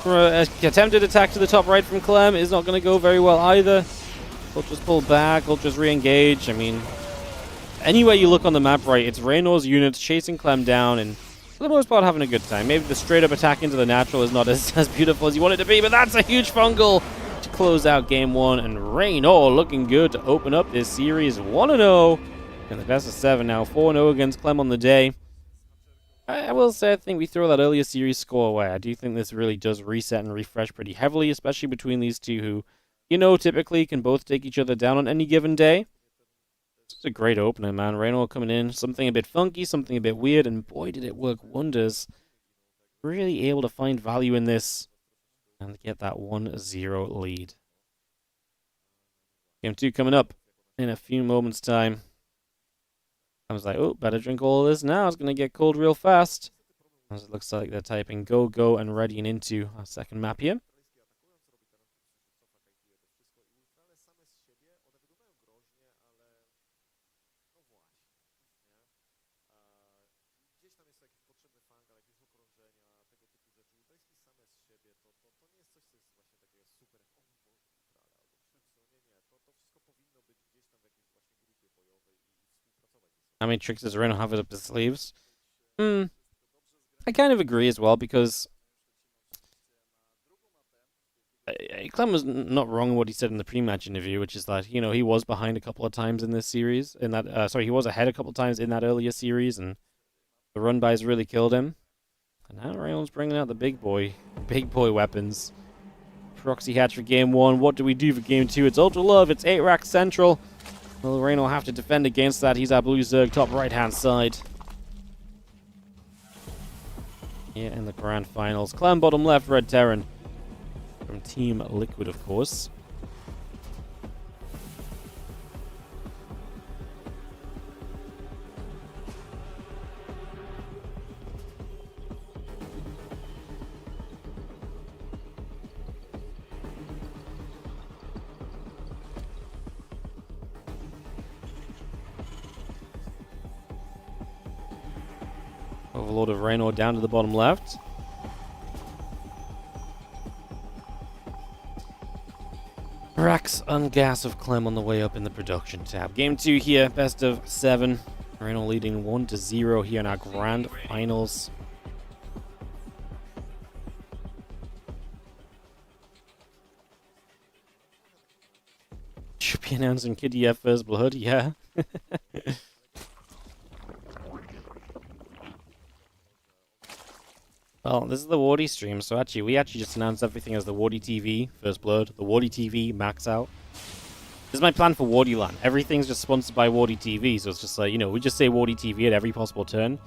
Attempted attack to the top right from Clem is not going to go very well either. Ultras pull back. Ultras re-engage. I mean, anywhere you look on the map, right, it's Reynor's units chasing Clem down and for the most part having a good time. Maybe the straight-up attack into the natural is not as beautiful as you want it to be, but that's a huge fungal to close out game 1. And Rainor looking good to open up this series 1-0. And the best of 7 now, 4-0 against Clem on the day. I will say I think we throw that earlier series score away. I do think this really does reset and refresh pretty heavily, especially between these two who, you know, typically can both take each other down on any given day. It's a great opener, man. Rainor coming in, something a bit funky, something a bit weird, and boy, did it work wonders. Really able to find value in this and get that 1-0 lead. Game 2 coming up in a few moments' time. I was like, oh, better drink all of this now. It's going to get cold real fast. As it looks like they're typing go, go, and readying into our second map here. How many tricks does Rainor have up his sleeves? I kind of agree as well, because Clem was not wrong in what he said in the pre-match interview, which is that, you know, he was behind a couple of times in this series. In that, sorry, he was ahead a couple of times in that earlier series, and the run-bys really killed him. And now Raynor's bringing out the big boy weapons. Proxy hatch for game 1. What do we do for game 2? It's Ultra Love. It's 8 rack central. Will Raynor have to defend against that? He's our blue Zerg top right-hand side. Here in the grand finals. Clem bottom left, red Terran. From Team Liquid, of course. Overlord of Rainor down to the bottom left. Racks and gas of Clem on the way up in the production tab. Game 2 here, best of 7. Rainor leading 1-0 here in our grand finals. Should be announcing Kitty F first blood, yeah. Well, this is the Wardy stream, so we actually just announced everything as the WardiTV First Blood, the WardiTV Max Out. This is my plan for Wardyland. Everything's just sponsored by WardiTV, so it's just like, you know, we just say WardiTV at every possible turn.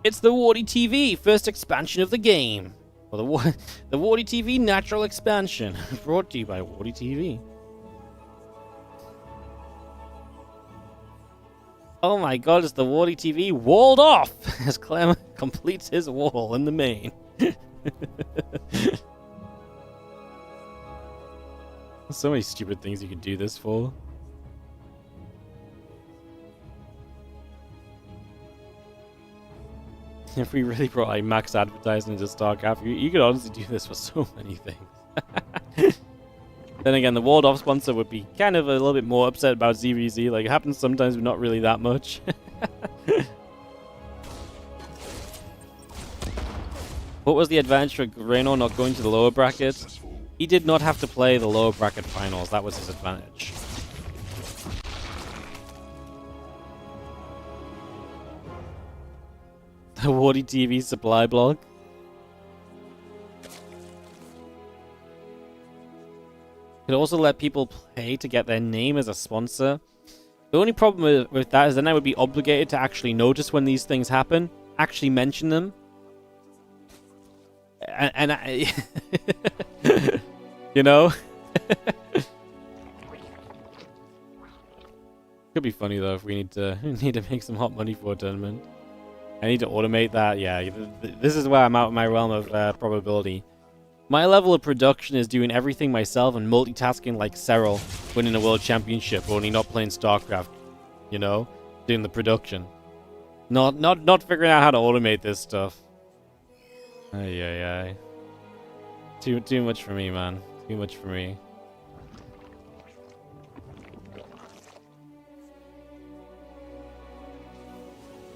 It's the WardiTV first expansion of the game. Or the WardiTV Natural Expansion, brought to you by WardiTV. Oh my god, it's the WardiTV walled off as Clem completes his wall in the main. So many stupid things you could do this for. If we really brought like max advertising into StarCraft, you could honestly do this for so many things. Then again, the walled off sponsor would be kind of a little bit more upset about ZVZ. Like, it happens sometimes, but not really that much. What was the advantage for Raynor not going to the lower bracket? He did not have to play the lower bracket finals. That was his advantage. The WardiTV supply blog. Could also let people pay to get their name as a sponsor. The only problem with that is then I would be obligated to actually notice when these things happen, actually mention them. And I, you know? Could be funny though if we need to make some hot money for a tournament. I need to automate that. Yeah, this is where I'm out of my realm of probability. My level of production is doing everything myself and multitasking like Serral winning a world championship, only not playing StarCraft. You know, doing the production, not figuring out how to automate this stuff. Ay. Too much for me, man. Too much for me.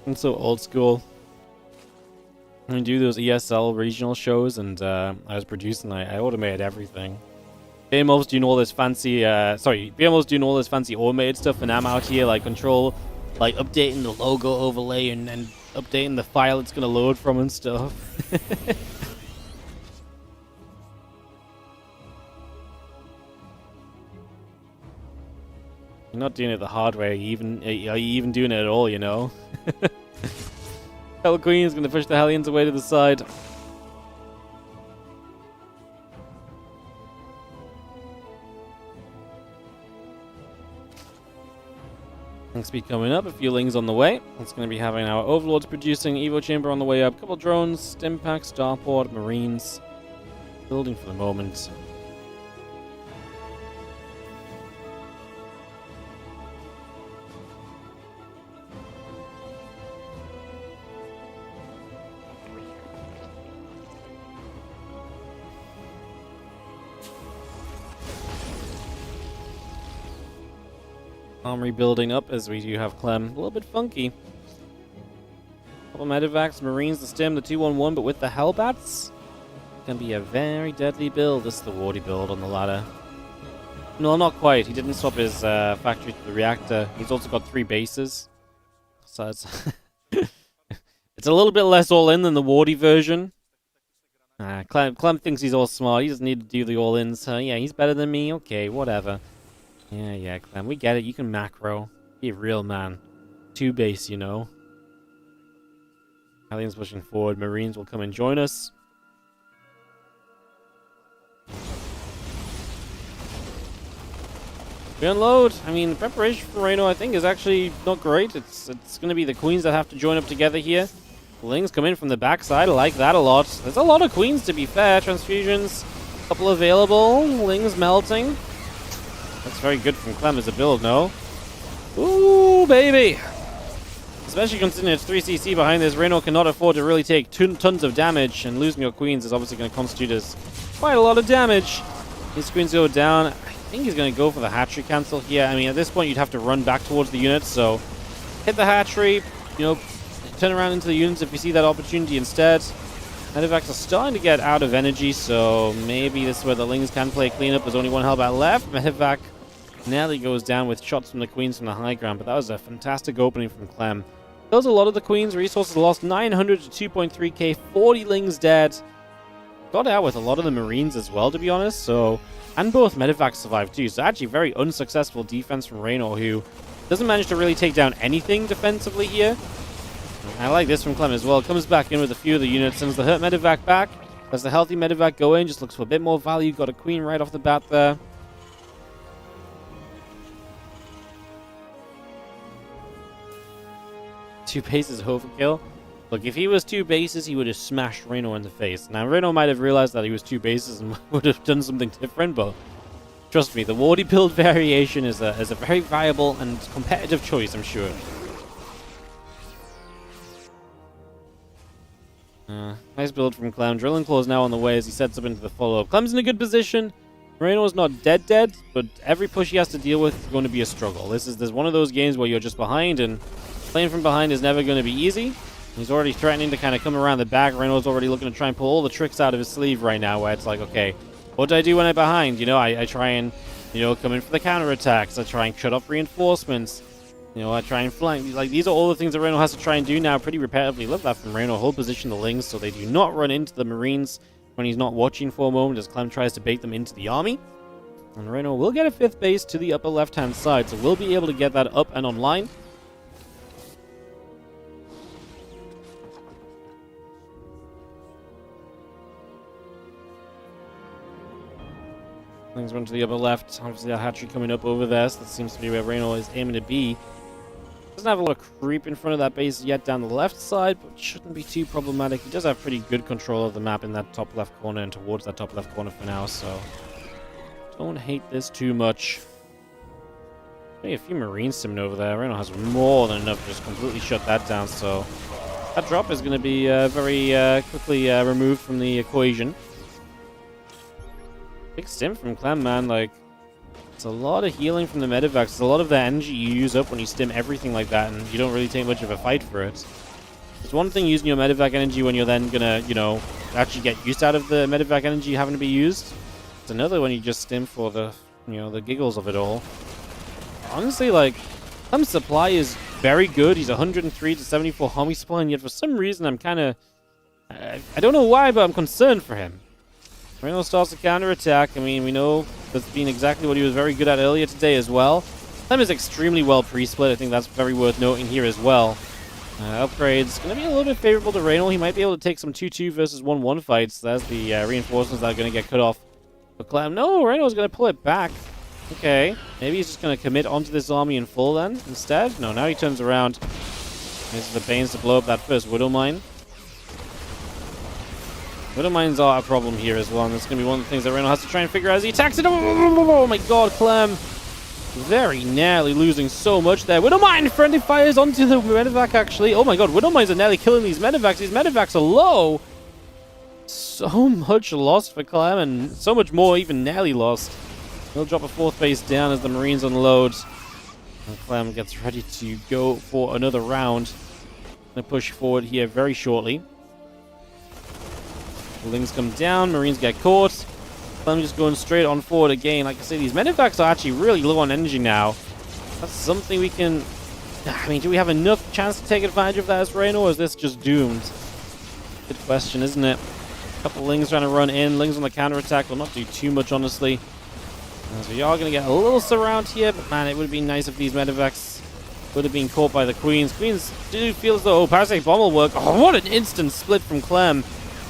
I'm so old school. I do those ESL regional shows, and I was producing. I automated everything. BMO's doing all this fancy. BMO's doing all this fancy automated stuff, and I'm out here like control, like updating the logo overlay and updating the file it's gonna load from and stuff. You're not doing it the hard way. Are you even doing it at all? You know. Hell Queen is going to push the Hellions away to the side. XP coming up, a few lings on the way. It's going to be having our Overlords producing, Evo Chamber on the way up, couple drones, stim pack, starport, marines. Building for the moment. Armory building up as we do have Clem. A little bit funky. Couple medevacs, marines, the stim, the 2-1-1, but with the Hellbats. going to be a very deadly build. This is the Wardy build on the ladder. No, not quite. He didn't swap his factory to the reactor. He's also got 3 bases. So it's, it's a little bit less all-in than the Wardy version. Clem thinks he's all smart. He doesn't need to do the all-in. So yeah, he's better than me. Okay, whatever. Yeah, Clem, we get it. You can macro. Be a real man. 2 base, you know. Aliens pushing forward. Marines will come and join us. We unload. I mean, the preparation for Rainor, I think, is actually not great. It's going to be the queens that have to join up together here. Lings come in from the backside. I like that a lot. There's a lot of queens, to be fair. Transfusions, a couple available. Lings melting. That's very good from Clem as a build, no? Ooh, baby! Especially considering it's 3cc behind this, Rainor cannot afford to really take tons of damage, and losing your queens is obviously going to constitute as quite a lot of damage. These queens go down. I think he's going to go for the hatchery cancel here. I mean, at this point, you'd have to run back towards the units, so hit the hatchery, you know, turn around into the units if you see that opportunity instead. Medevacs are starting to get out of energy, so maybe this is where the Lings can play cleanup. There's only 1 hellbat left. Medevac nearly goes down with shots from the queens from the high ground, but that was a fantastic opening from Clem. Kills a lot of the queens. Resources lost 900 to 2.3k. 40 Lings dead. Got out with a lot of the Marines as well, to be honest. So, and both Medevacs survived too. So actually very unsuccessful defense from Rainor, who doesn't manage to really take down anything defensively here. I like this from Clem as well. Comes back in with a few of the units, sends the hurt Medevac back. As the healthy Medevac go in, just looks for a bit more value. Got a queen right off the bat there. Two bases overkill. Look, if he was 2 bases, he would have smashed Rainor in the face. Now, Rainor might have realized that he was 2 bases and would have done something different, but trust me, the Wardy build variation is a very viable and competitive choice, I'm sure. Nice build from Clem. Drilling Claw's now on the way as he sets up into the follow-up. Clem's in a good position. Rainor's not dead, but every push he has to deal with is going to be a struggle. This is one of those games where you're just behind, and playing from behind is never going to be easy. He's already threatening to kind of come around the back. Rainor's already looking to try and pull all the tricks out of his sleeve right now, where it's like, okay, what do I do when I'm behind? You know, I try and, you know, come in for the counterattacks. I try and shut off reinforcements. You know, I try and flank. Like, these are all the things that Rainor has to try and do now pretty repetitively. Love that from Rainor. Hold position the Lings so they do not run into the Marines when he's not watching for a moment as Clem tries to bait them into the army. And Rainor will get a 5th base to the upper left-hand side, so we'll be able to get that up and online. Things run to the upper left. Obviously, a hatchery coming up over there, so that seems to be where Rainor is aiming to be. Doesn't have a lot of creep in front of that base yet down the left side, but shouldn't be too problematic. He does have pretty good control of the map in that top left corner and towards that top left corner for now, so don't hate this too much. Hey, a few Marines simming over there. Rainor has more than enough to just completely shut that down, so that drop is going to be very quickly removed from the equation. Big stim from Clem, man. Like, it's a lot of healing from the Medevacs. It's a lot of the energy you use up when you stim everything like that, and you don't really take much of a fight for it. It's one thing using your Medevac energy when you're then gonna, you know, actually get used out of the Medevac energy having to be used. It's another when you just stim for the, you know, the giggles of it all. Honestly, like, Clem's supply is very good. He's 103 to 74 homie supply, and yet for some reason I'm kind of, I don't know why, but I'm concerned for him. Rainor starts to counterattack. I mean, we know that's been exactly what he was very good at earlier today as well. Clem is extremely well pre-split. I think that's very worth noting here as well. Upgrades going to be a little bit favorable to Rainor. He might be able to take some 2-2 versus 1-1 fights. That's the reinforcements that are going to get cut off. But Clem, no, Rainor's going to pull it back. Okay, maybe he's just going to commit onto this army in full then instead. No, now he turns around. Uses the Banes to blow up that first Widow Mine. Widow Mines are a problem here as well, and that's going to be one of the things that Rainor has to try and figure out as he attacks it. Oh my god, Clem. Very nearly losing so much there. Widow Mine! Friendly fires onto the Medevac, actually. Oh my god, Widow Mines are nearly killing these Medevacs. These Medevacs are low. So much lost for Clem, and so much more even nearly lost. He'll drop a 4th base down as the Marines unload. And Clem gets ready to go for another round. Going to push forward here very shortly. Lings come down, Marines get caught. Clem just going straight on forward again. Like I say, these medevacs are actually really low on energy now. That's something we can... I mean, do we have enough chance to take advantage of that as Rainor, or is this just doomed? Good question, isn't it? A couple Lings trying to run in. Lings on the counterattack will not do too much, honestly. So we are going to get a little surround here, but man, it would have been nice if these medevacs would have been caught by the Queens. Queens do feel as though, oh, Parasite Bomb will work. Oh, what an instant split from Clem.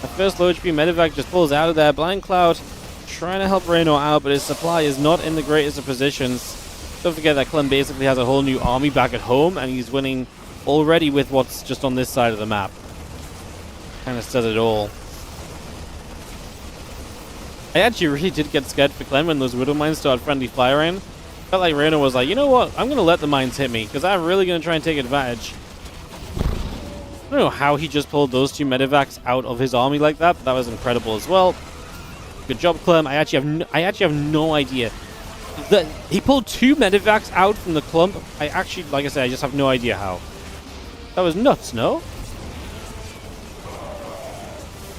The first low HP medevac just pulls out of there. Blind Cloud trying to help Rainor out, but his supply is not in the greatest of positions. Don't forget that Clem basically has a whole new army back at home, and he's winning already with what's just on this side of the map. Kind of says it all. I actually really did get scared for Clem when those Widow Mines started friendly firing. Felt like Rainor was like, you know what, I'm going to let the mines hit me, because I'm really going to try and take advantage. I don't know how he just pulled those two medevacs out of his army like that, but that was incredible as well. Good job, Clem. I actually have no idea. He pulled two medevacs out from the clump. I actually, like I said, I just have no idea how. That was nuts, no?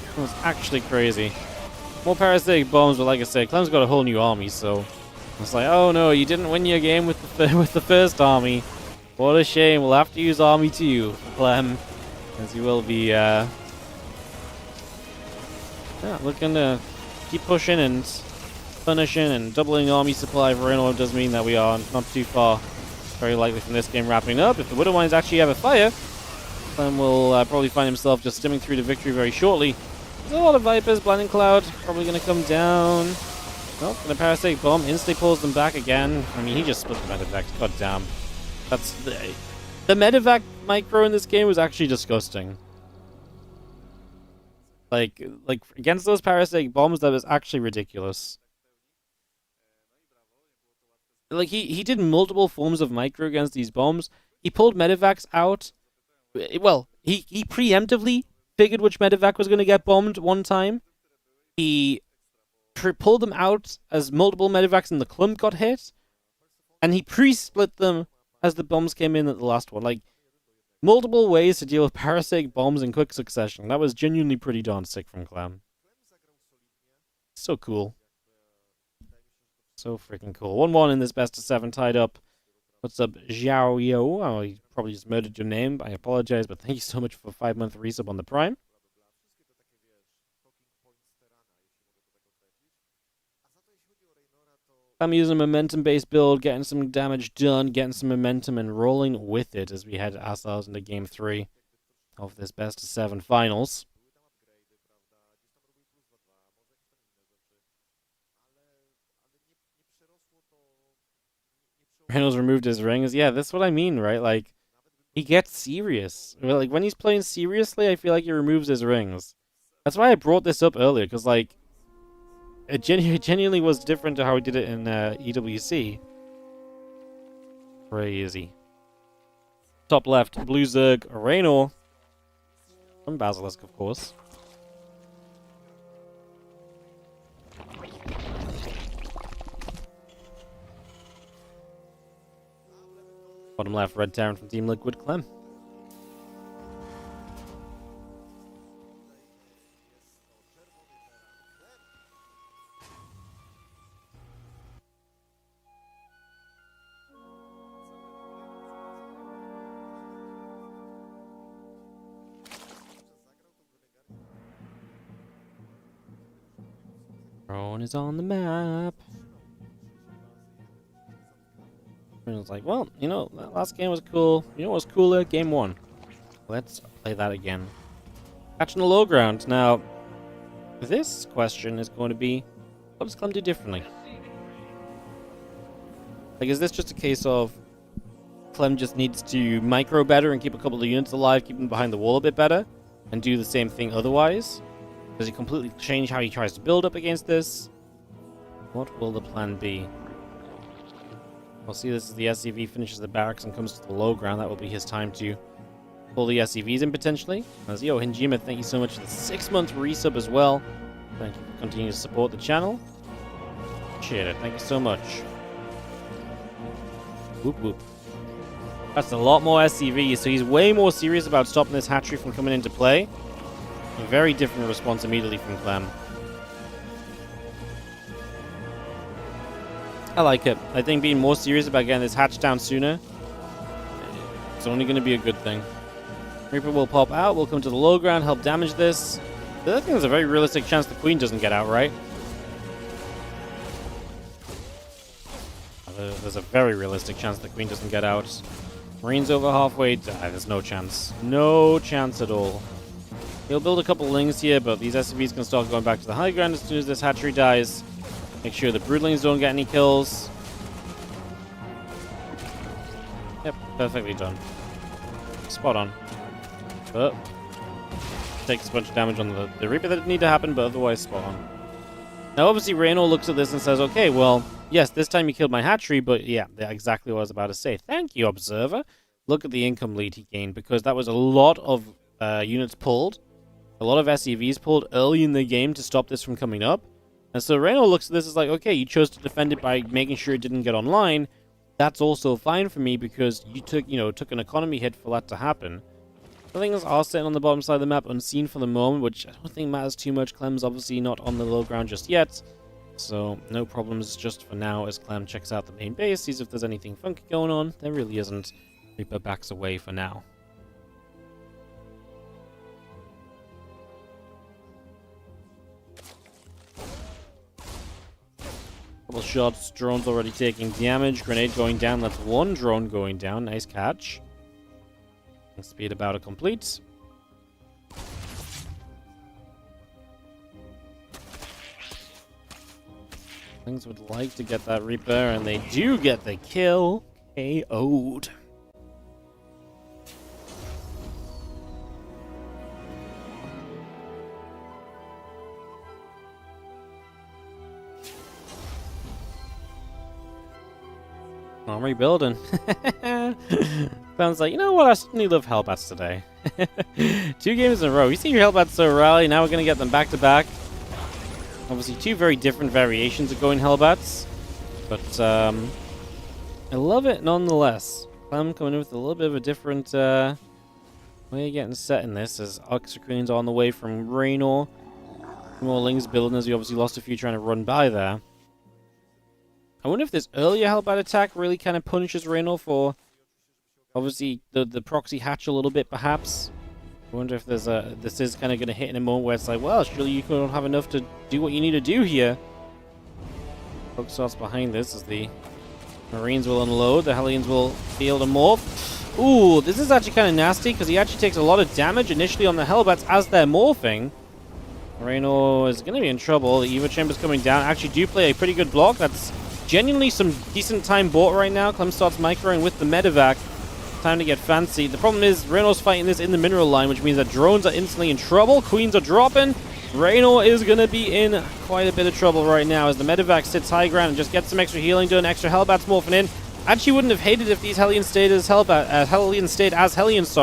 That was actually crazy. More parasitic bombs, but like I said, Clem's got a whole new army, so it's like, oh no, you didn't win your game with the first army. What a shame. We'll have to use army 2, Clem, as you will be looking to keep pushing and punishing and doubling army supply for Rainor does mean that we are not too far, very likely, from this game wrapping up. If the Widow Mines actually have a fire, Clem will probably find himself just stimming through to victory very shortly. There's a lot of Vipers. Blinding Cloud probably going to come down. Nope, and a Parasitic Bomb instantly pulls them back again. I mean, he just split the medevac. God damn. That's the medevac micro in this game was actually disgusting. Like against those Parasitic Bombs, that was actually ridiculous. Like, he did multiple forms of micro against these bombs. He pulled medevacs out. Well, he preemptively figured which medevac was going to get bombed one time. He pulled them out as multiple medevacs and the clump got hit. And he pre-split them as the bombs came in at the last one. Like, multiple ways to deal with parasitic bombs in quick succession. That was genuinely pretty darn sick from Clem. So cool. So freaking cool. 1-1 in this best of 7 tied up. What's up, Xiao Yo? Oh, he probably just murdered your name. I apologize, but thank you so much for a 5-month resub on the Prime. I'm using a momentum-based build, getting some damage done, getting some momentum, and rolling with it as we head ourselves into Game 3 of this best of 7 finals. Reynolds removed his rings. Yeah, that's what I mean, right? Like, he gets serious. Like, when he's playing seriously, I feel like he removes his rings. That's why I brought this up earlier, because, like, it genuinely was different to how he did it in EWC. Crazy. Top left, Blue Zerg, Rainor. From Basilisk, of course. Bottom left, Red Terran from Team Liquid, Clem. Drone is on the map. And it's like, well, you know, that last game was cool. You know what was cooler? Game 1. Let's play that again. Catching the low ground. Now, this question is going to be, what does Clem do differently? Like, is this just a case of Clem just needs to micro better and keep a couple of units alive, keep them behind the wall a bit better, and do the same thing otherwise? Does he completely change how he tries to build up against this? What will the plan be? We'll see this as the SCV finishes the barracks and comes to the low ground. That will be his time to pull the SCVs in potentially. As yo, Hinjima, thank you so much for the 6-month resub as well. Thank you for continuing to support the channel. Appreciate it. Thank you so much. Whoop whoop. That's a lot more SCVs, so he's way more serious about stopping this hatchery from coming into play. A very different response immediately from Clem. I like it. I think being more serious about getting this hatch down sooner is only going to be a good thing. Reaper will pop out, will come to the low ground, help damage this. The other thing is a very realistic chance the Queen doesn't get out, right? There's a very realistic chance the Queen doesn't get out. Marine's over halfway. There's no chance. No chance at all. He'll build a couple lings here, but these SCVs can start going back to the high ground as soon as this hatchery dies. Make sure the broodlings don't get any kills. Yep, perfectly done. Spot on. But takes a bunch of damage on the Reaper that didn't need to happen, but otherwise spot on. Now, obviously, Rainor looks at this and says, okay, well, yes, this time you killed my hatchery, but yeah, that's exactly what I was about to say. Thank you, Observer. Look at the income lead he gained, because that was a lot of units pulled, a lot of SCVs pulled early in the game to stop this from coming up. And so Rainor looks at this as like, okay, you chose to defend it by making sure it didn't get online. That's also fine for me because you took an economy hit for that to happen. The things are sitting on the bottom side of the map unseen for the moment, which I don't think matters too much. Clem's obviously not on the low ground just yet, so no problems just for now as Clem checks out the main base, sees if there's anything funky going on. There really isn't. Reaper backs away for now. Couple shots, drone's already taking damage, grenade going down, that's one drone going down, nice catch. Speed about to complete. Things would like to get that Reaper, and they do get the kill. KO'd. I'm rebuilding. Sounds like, you know what, I suddenly love Hellbats today. 2 games in a row. You see your Hellbats so rally, now we're going to get them back to back. Obviously 2 very different variations of going Hellbats. But I love it nonetheless. Clem coming in with a little bit of a different way of getting set in this as Extra Queen's on the way from Rainor. More Lings building as he obviously lost a few trying to run by there. I wonder if this earlier Hellbat attack really kind of punishes Rainor for, obviously, the proxy hatch a little bit, perhaps. I wonder if there's this is kind of going to hit in a moment where it's like, well, surely you don't have enough to do what you need to do here. Poke starts behind this as the Marines will unload. The Hellions will field a morph. Ooh, this is actually kind of nasty because he actually takes a lot of damage initially on the Hellbats as they're morphing. Rainor is going to be in trouble. The Eva Chamber's coming down. Actually do play a pretty good block. That's genuinely some decent time bought right now. Clem starts microing with the medevac. Time to get fancy. The problem is Rainor's fighting this in the mineral line, which means that drones are instantly in trouble. Queens are dropping. Rainor is going to be in quite a bit of trouble right now as the medevac sits high ground and just gets some extra healing done. Extra Hellbats morphing in. Actually wouldn't have hated if these Hellions stayed as Hellions,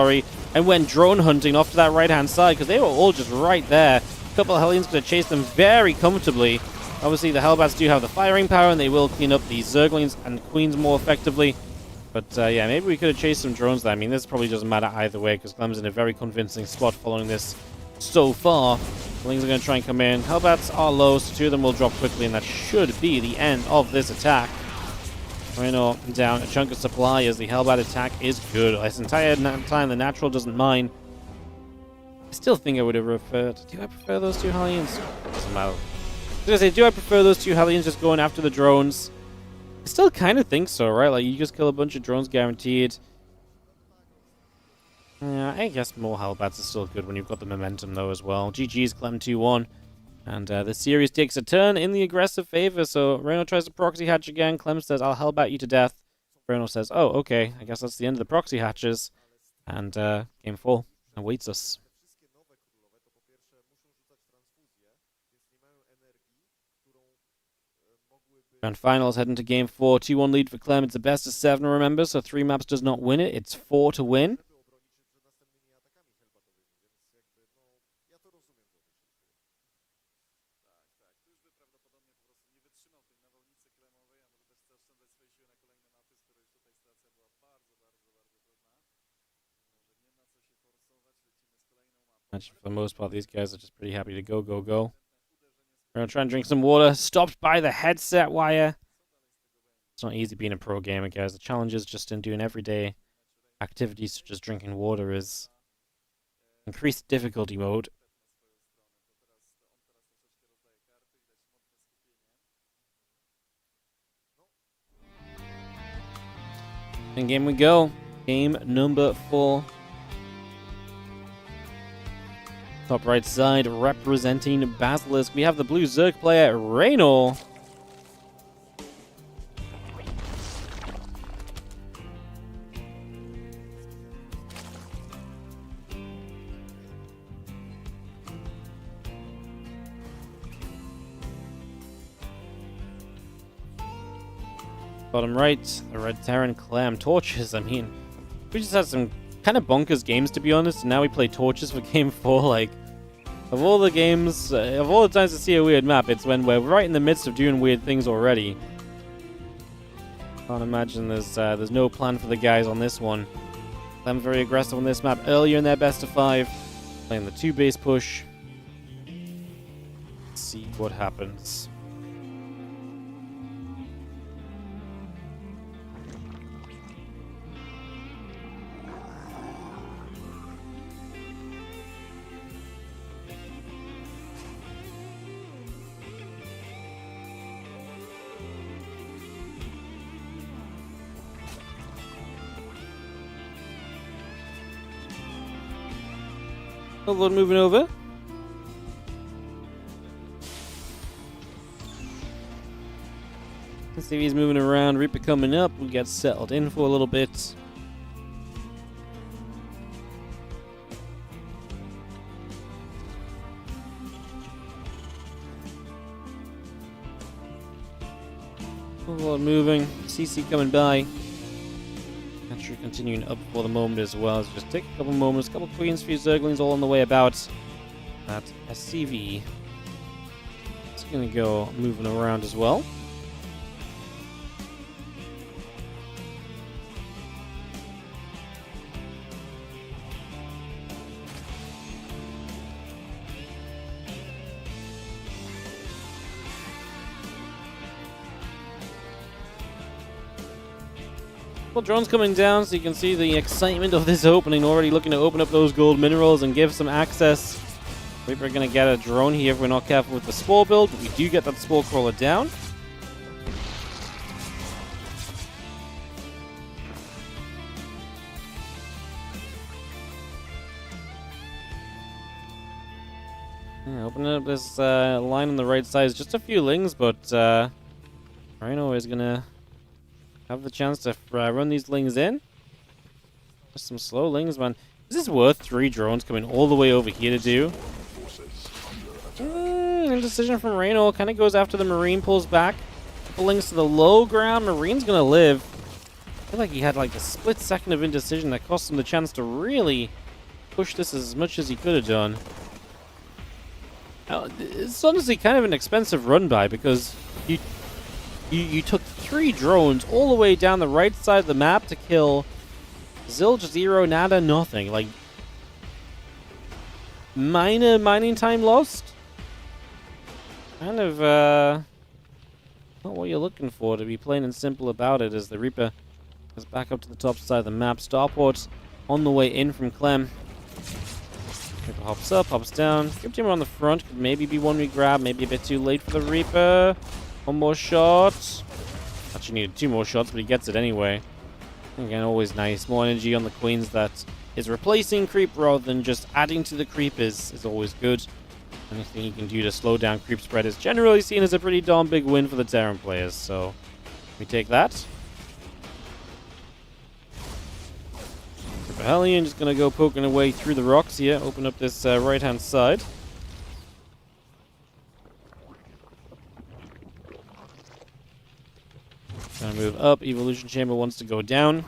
and went drone hunting off to that right-hand side because they were all just right there. A couple of Hellions could have chased them very comfortably. Obviously, the Hellbats do have the firing power, and they will clean up the Zerglings and Queens more effectively. But, yeah, maybe we could have chased some drones there. I mean, this probably doesn't matter either way, because Clem's in a very convincing spot following this so far. Lings are going to try and come in. Hellbats are low, so 2 of them will drop quickly, and that should be the end of this attack. Rainor down a chunk of supply as the Hellbat attack is good. This entire time, the natural doesn't mind. I still think I would have preferred... Do I prefer those 2 Hellions? Doesn't matter. I was going to say, do I prefer those 2 Hellions just going after the drones? I still kind of think so, right? Like, you just kill a bunch of drones guaranteed. Yeah, I guess more Hellbats is still good when you've got the momentum, though, as well. GG's, Clem 2-1. And the series takes a turn in the aggressive favor. So, Rainor tries to proxy hatch again. Clem says, I'll Hellbat you to death. Rainor says, oh, okay. I guess that's the end of the proxy hatches. And game 4 awaits us. Grand finals heading to game 4. 2-1 lead for Clem. It's a best of 7, remember, so 3 maps does not win it. It's 4 to win. Imagine for the most part, these guys are just pretty happy to go, go, go. We're going to try and drink some water. Stopped by the headset wire. It's not easy being a pro gamer, guys. The challenges just in doing everyday activities such as drinking water is increased difficulty mode. In game we go. Game number 4. Top right side representing Basilisk. We have the blue Zerg player, Rainor. Bottom right, the red Terran Clem. Torches, I mean, we just had some kind of bonkers games, to be honest, and now we play Torches for game 4. Like, of all the games, of all the times to see a weird map, it's when we're right in the midst of doing weird things already. Can't imagine there's no plan for the guys on this one. Clem very aggressive on this map earlier in their best of 5, playing the 2 base push. Let's see what happens. Overlord moving over. Let's see if he's moving around. Reaper coming up. We get settled in for a little bit. Overlord moving. CC coming by. Actually continuing up for the moment as well. So just take a couple moments, a couple queens, few zerglings all on the way about. That SCV. It's gonna go moving around as well. Well, drones coming down, so you can see the excitement of this opening. Already looking to open up those gold minerals and give some access. Reaper going to get a drone here if we're not careful with the spore build, but we do get that spore crawler down. Yeah, opening up this line on the right side is just a few lings, but Rainor is going to have the chance to run these lings in. Just some slow lings, man. Is this worth 3 drones coming all the way over here to do? Indecision from Rainor. Kind of goes after the Marine, pulls back. Couple lings to the low ground. Marine's going to live. I feel like he had like a split second of indecision that cost him the chance to really push this as much as he could have done. Now, it's honestly kind of an expensive run by because you took 3 drones all the way down the right side of the map to kill zilch, 0, nada, nothing. Like, minor mining time lost? Kind of, not what you're looking for, to be plain and simple about it, as the Reaper goes back up to the top side of the map. Starport on the way in from Clem. Reaper hops up, hops down. Good team on the front. Could maybe be one we grab. Maybe a bit too late for the Reaper. One more shot. Actually needed 2 more shots, but he gets it anyway. Again, always nice. More energy on the queens that is replacing creep rather than just adding to the creep is always good. Anything you can do to slow down creep spread is generally seen as a pretty darn big win for the Terran players, so we take that. Hellion just going to go poking away through the rocks here, open up this right-hand side. Gonna move up. Evolution Chamber wants to go down.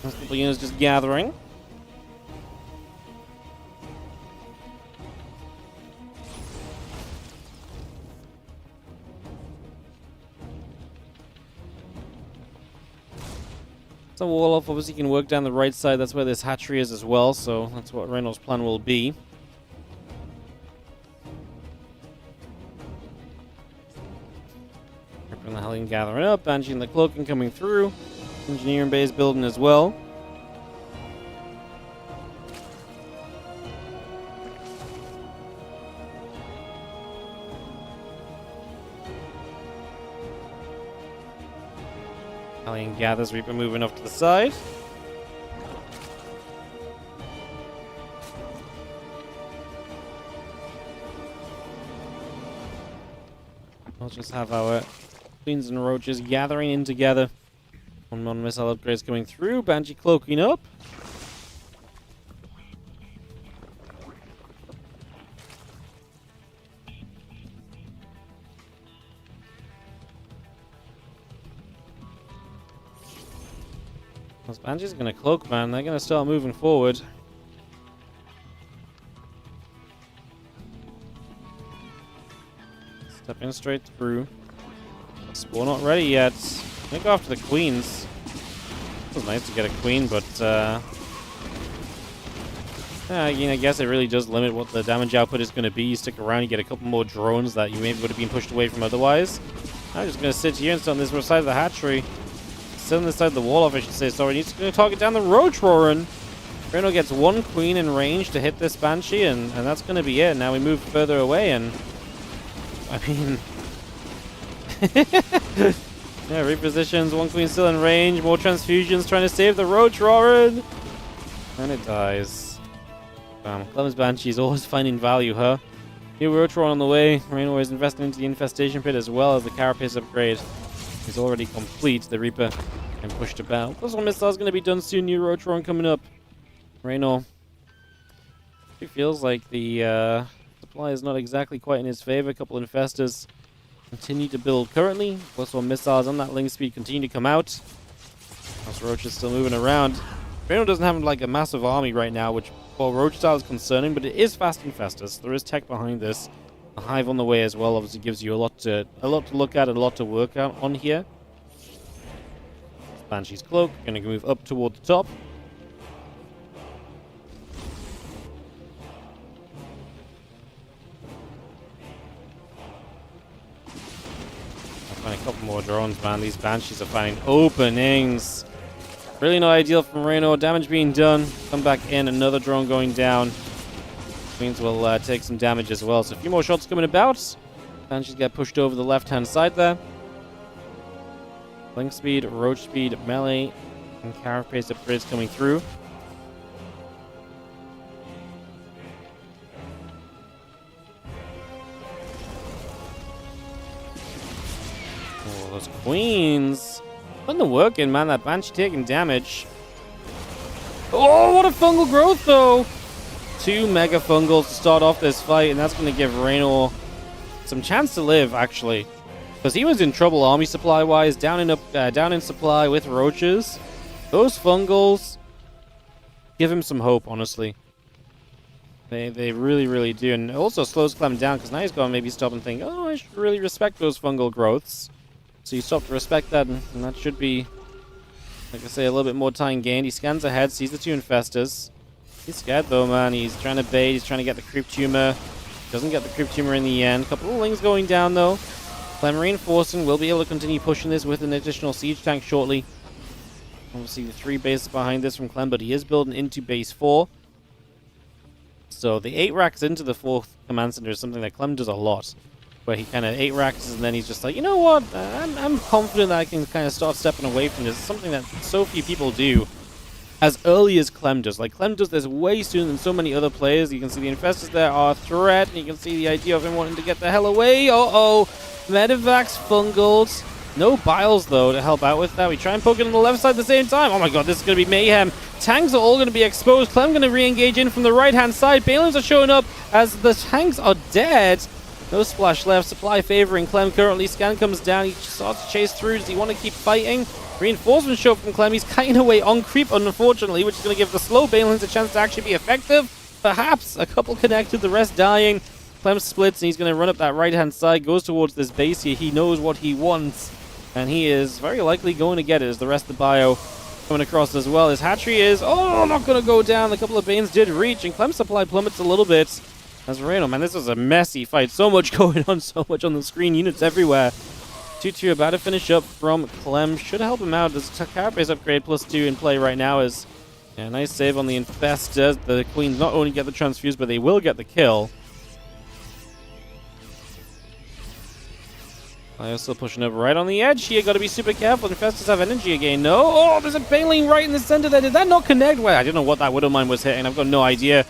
Couple units just gathering. The wall off, obviously can work down the right side. That's where this hatchery is as well, so that's what Reynor's plan will be. Ripping the Hellion gathering up, Banshee and the Cloaking coming through. Engineering base building as well. Hellion gathers, Reaper moving off to the side. We'll just have our Queens and Roaches gathering in together. One missile upgrades coming through. Banshee cloaking up. Those Banshee's gonna cloak, man. They're gonna start moving forward. Stepping straight through. Spawn not ready yet. I'm gonna go after the queens. It was nice to get a queen, but I guess it really does limit what the damage output is going to be. You stick around, you get a couple more drones that you maybe would have been pushed away from otherwise. I'm just going to sit here and sit on this side of the hatchery. Sit on this side of the wall off, I should say. Sorry, he's going to target down the Roach Roaring. Rainor gets one queen in range to hit this Banshee, and that's going to be it. Now we move further away, and I mean... yeah, repositions, one queen still in range, more transfusions trying to save the Roach Roaring. And it dies. Bam. Clem's Banshee is always finding value, huh? New Roach Roaring on the way. Rainor is investing into the infestation pit as well as the carapace upgrade is already complete. The Reaper and pushed about. Plus one missile is going to be done soon. New Roach Roaring coming up. Rainor. It feels like the supply is not exactly quite in his favor. A couple of infestors continue to build currently. Plus one missiles on that link speed continue to come out. Those Roach is still moving around. Rainor doesn't have like a massive army right now, which for Roach style is concerning, but it is fast infestors. There is tech behind this. A hive on the way as well obviously gives you a lot to look at and a lot to work out on here. Banshee's cloak, gonna move up toward the top. Find a couple more drones, man. These Banshees are finding openings. Really not ideal from Rainor. Damage being done. Come back in. Another drone going down. Queens will take some damage as well. So a few more shots coming about. Banshees get pushed over the left-hand side there. Link speed, Roach speed, melee, and carapace upgrades coming through. Those queens. Putting the work in, man. That Banshee taking damage. Oh, what a fungal growth, though. 2 mega fungals to start off this fight, and that's going to give Rainor some chance to live, actually. Because he was in trouble army supply-wise, down in supply with roaches. Those fungals give him some hope, honestly. They really, really do. And it also slows Clem down, because now he's going to maybe stop and think, oh, I should really respect those fungal growths. So you stop to respect that, and that should be, like I say, a little bit more time gained. He scans ahead, sees the 2 infestors. He's scared though, man. He's trying to bait, he's trying to get the creep tumor. Doesn't get the creep tumor in the end. Couple of lings going down though. Clem reinforcing, will be able to continue pushing this with an additional siege tank shortly. Obviously the 3 bases behind this from Clem, but he is building into base 4. So the 8 racks into the 4th command center is something that Clem does a lot. Where he kind of 8 racks and then he's just like, you know what, I'm confident that I can kind of start stepping away from this. It's something that so few people do as early as Clem does. Like, Clem does this way sooner than so many other players. You can see the infestors there are a threat, and you can see the idea of him wanting to get the hell away. Uh-oh, Medivacs fungled. No Biles, though, to help out with that. We try and poke it on the left side at the same time. Oh my god, this is going to be mayhem. Tanks are all going to be exposed. Clem going to re-engage in from the right-hand side. Balins are showing up as the tanks are dead. No splash left. Supply favoring Clem currently. Scan comes down. He starts to chase through. Does he want to keep fighting? Reinforcements show up from Clem. He's kiting away on creep, unfortunately, which is going to give the slow Balins a chance to actually be effective. Perhaps a couple connected, the rest dying. Clem splits, and he's going to run up that right-hand side, goes towards this base here. He knows what he wants, and he is very likely going to get it as the rest of the bio coming across as well. His hatchery is, not going to go down. A couple of Banes did reach, and Clem's supply plummets a little bit. As Rainor, man, this was a messy fight. So much going on, so much on the screen. Units everywhere. 2-2 about to finish up from Clem. Should help him out. This carapace upgrade +2 in play right now is a nice save on the Infest. The Queens not only get the transfuse, but they will get the kill. They're still pushing up right on the edge here. Got to be super careful. Infestors have energy again. No. Oh, there's a Baneling right in the center there. Did that not connect? Well, I don't know what that Widowmine was hitting. I've got no idea.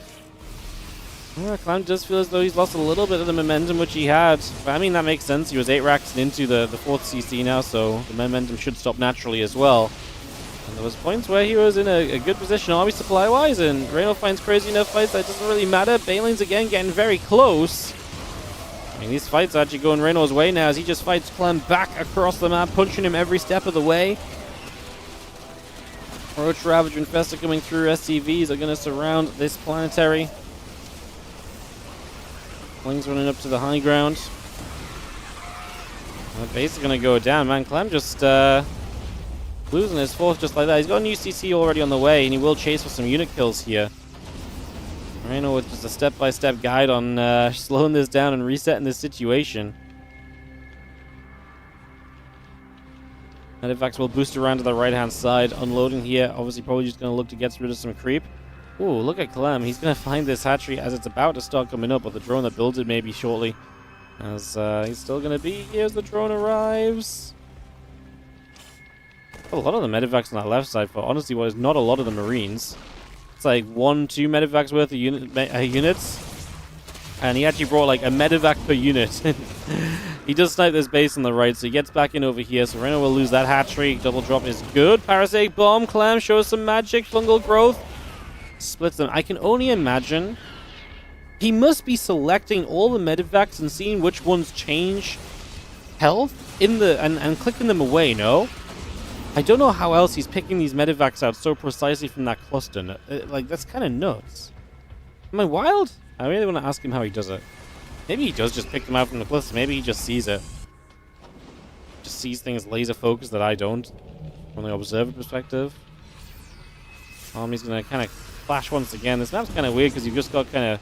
Clem does feel as though he's lost a little bit of the momentum which he had. But I mean, that makes sense. He was 8 racks into the 4th CC now, so the momentum should stop naturally as well. And there was points where he was in a good position army supply-wise, and Rainor finds crazy enough fights that it doesn't really matter. Baneling's again getting very close. I mean, these fights are actually going Rainor's way now as he just fights Clem back across the map, punching him every step of the way. Roach Ravager Infestor coming through. SCVs are going to surround this planetary. Fling's running up to the high ground. Base is going to go down, man. Clem just losing his 4th just like that. He's got a new CC already on the way, and he will chase for some unit kills here. Rainor with just a step-by-step guide on slowing this down and resetting this situation. Medivacs will boost around to the right-hand side, unloading here. Obviously, probably just going to look to get rid of some creep. Ooh, look at Clem. He's going to find this hatchery as it's about to start coming up, but the drone that builds it maybe shortly. As he's still going to be here as the drone arrives. A lot of the medivacs on that left side for honestly what is not a lot of the Marines. It's like 1-2 medivacs worth of units. And he actually brought like a medevac per unit. He does snipe this base on the right, so he gets back in over here. So Rainor will lose that hatchery. Double drop is good. Parasitic Bomb. Clem shows some magic. Fungal growth. Splits them. I can only imagine he must be selecting all the medivacs and seeing which ones change health in the and clicking them away, no? I don't know how else he's picking these medivacs out so precisely from that cluster. Like, that's kind of nuts. Am I wild? I really want to ask him how he does it. Maybe he does just pick them out from the cluster. Maybe he just sees it. Just sees things laser focused that I don't from the observer perspective. Army's going to kind of flash once again. This map's kind of weird because you've just got kind of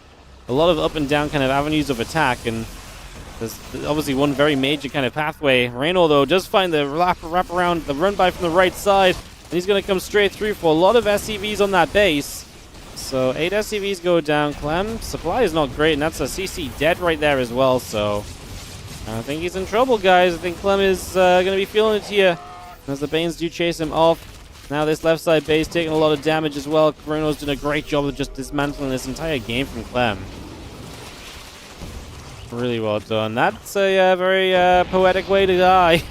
a lot of up and down kind of avenues of attack, and there's obviously one very major kind of pathway. Rainor, though, does find the wrap around, the run by from the right side, and he's going to come straight through for a lot of SCVs on that base. So 8 SCVs go down. Clem, supply is not great, and that's a CC dead right there as well, so I think he's in trouble, guys. I think Clem is going to be feeling it here as the Banes do chase him off. Now this left side base taking a lot of damage as well. Rainor's done a great job of just dismantling this entire game from Clem. Really well done. That's a very poetic way to die.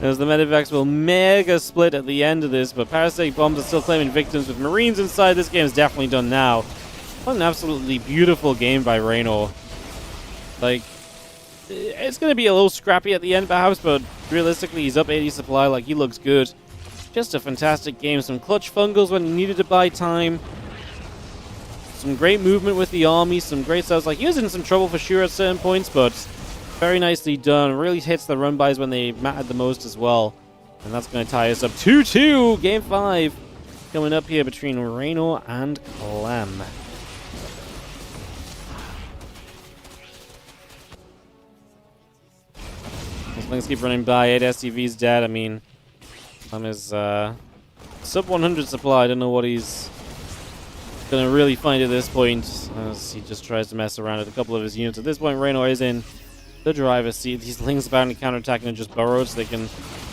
As the medivacs will mega split at the end of this, but Parasitic Bombs are still claiming victims with Marines inside. This game is definitely done now. What an absolutely beautiful game by Rainor. Like, it's going to be a little scrappy at the end perhaps, but realistically he's up 80 supply. Like, he looks good. Just a fantastic game. Some clutch fungals when he needed to buy time. Some great movement with the army. Some great stuff. Like, he was in some trouble for sure at certain points, but very nicely done. Really hits the run-bys when they mattered the most as well. And that's going to tie us up 2-2. Game 5 coming up here between Rainor and Clem. Let's keep running by. 8 SCVs dead. I mean, Clem is sub 100 supply. I don't know what he's going to really find at this point, as he just tries to mess around with a couple of his units. At this point, Rainor is in the driver's seat. These Lings about to counterattack and just burrow, so they can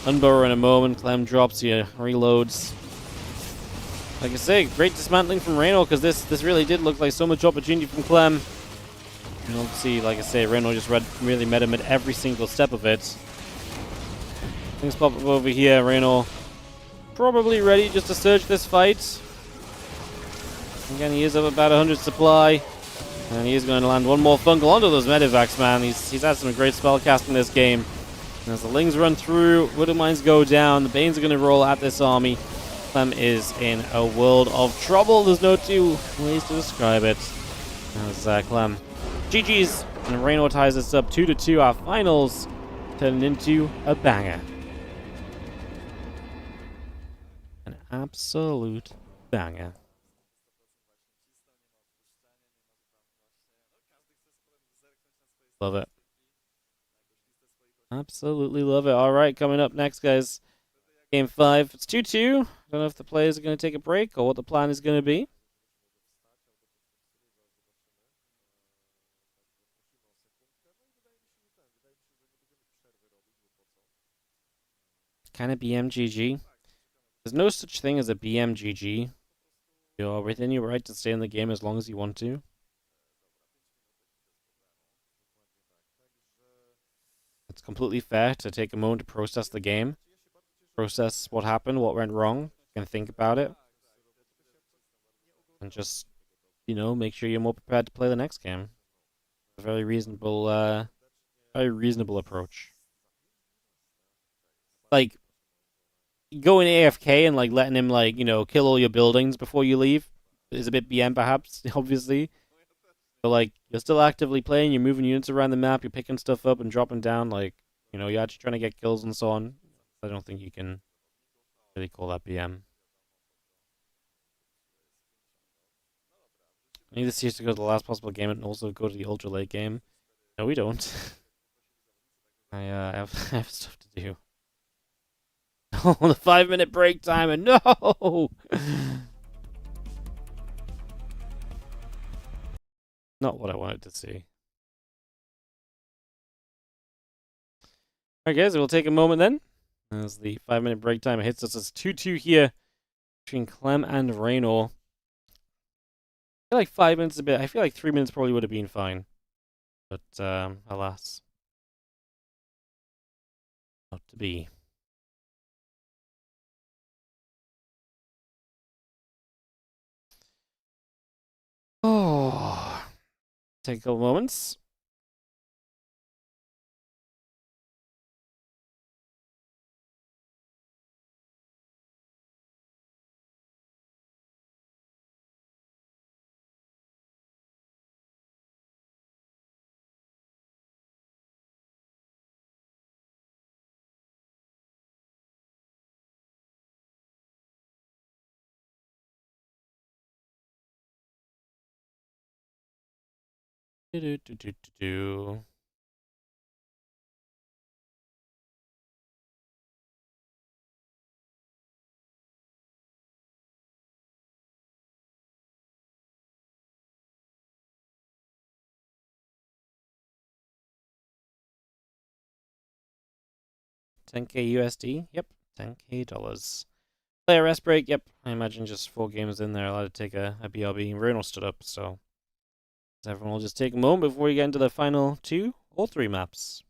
unburrow in a moment. Clem drops here, reloads. Like I say, great dismantling from Rainor, because this really did look like so much opportunity from Clem. And we'll see, like I say, Rainor just really met him at every single step of it. Things pop up over here. Rainor probably ready just to surge this fight. Again, he is up about 100 supply. And he is going to land one more fungal onto those medivacs, man. He's had some great spell casting this game. And as the Lings run through, Widowmines go down. The Banes are going to roll at this army. Clem is in a world of trouble. There's no two ways to describe it. As Clem GG's. And Rainor ties us up 2-2. Our finals turning into a banger. An Absolute banger. Love it. Absolutely love it. All right, coming up next, guys. Game 5. It's 2-2. Don't know if the players are going to take a break or what the plan is going to be. Can it be MGG? There's no such thing as a BMGG. You're within your right to stay in the game as long as you want to. It's completely fair to take a moment to process the game, process what happened, what went wrong, and think about it. And just, make sure you're more prepared to play the next game. A very reasonable approach. Like, going AFK and, letting him, kill all your buildings before you leave is a bit BM, perhaps, obviously. But, you're still actively playing, you're moving units around the map, you're picking stuff up and dropping down, you're actually trying to get kills and so on. I don't think you can really call that BM. I need this series to go to the last possible game and also go to the ultra late game. No, we don't. I have stuff to do. Oh, the 5-minute break time, and no! Not what I wanted to see. Alright, guys, we'll take a moment then. As the 5-minute break time hits us, it's 2-2 here between Clem and Rainor. I feel like 5 minutes is a bit. I feel like 3 minutes probably would have been fine. But, alas. Not to be. Oh. Take a couple moments. Do. $10K USD? Yep, $10K dollars. Player rest break? Yep, I imagine just 4 games in there, allowed to take a BRB. Rainor stood up, so everyone will just take a moment before we get into the final 2 or 3 maps.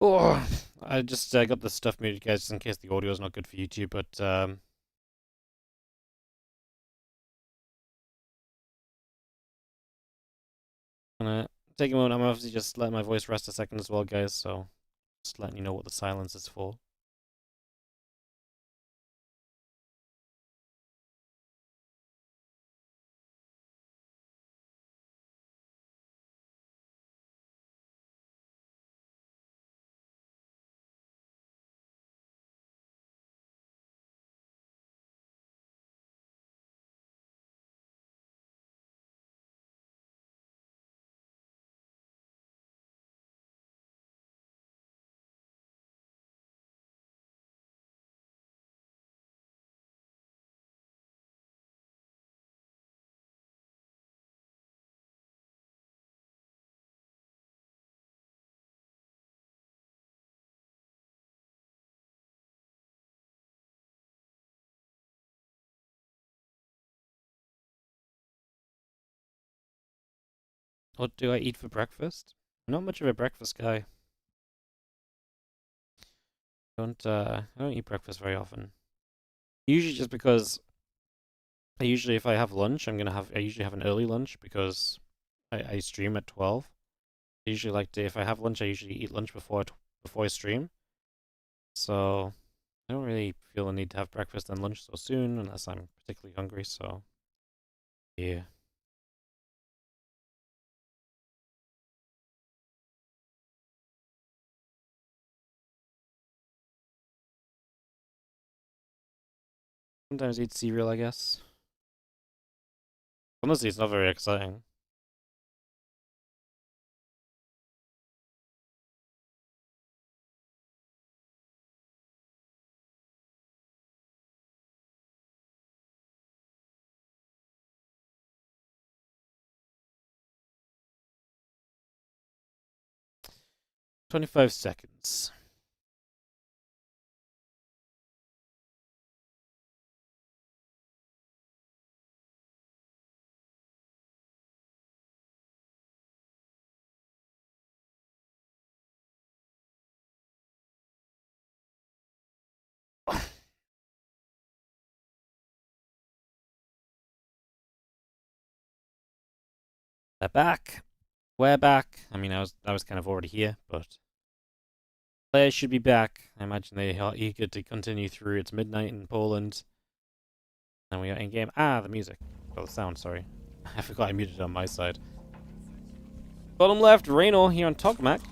Oh, I just got the stuff muted, guys, just in case the audio is not good for YouTube, but gonna take a moment. I'm obviously just letting my voice rest a second as well, guys, so just letting you know what the silence is for. What do I eat for breakfast? I'm not much of a breakfast guy. I don't eat breakfast very often. Usually just because if I have lunch, I usually have an early lunch because I stream at 12. I usually like to, if I have lunch, I usually eat lunch before I stream. So I don't really feel the need to have breakfast and lunch so soon unless I'm particularly hungry, so yeah. Sometimes eat cereal, I guess. Honestly, it's not very exciting. "25 seconds. They're back. We're back. I mean, I was kind of already here, but players should be back. I imagine they are eager to continue through. It's midnight in Poland. And we are in game. Ah, the music. Oh, the sound, sorry. I forgot I muted it on my side. Bottom left, Rainor here on Togmac.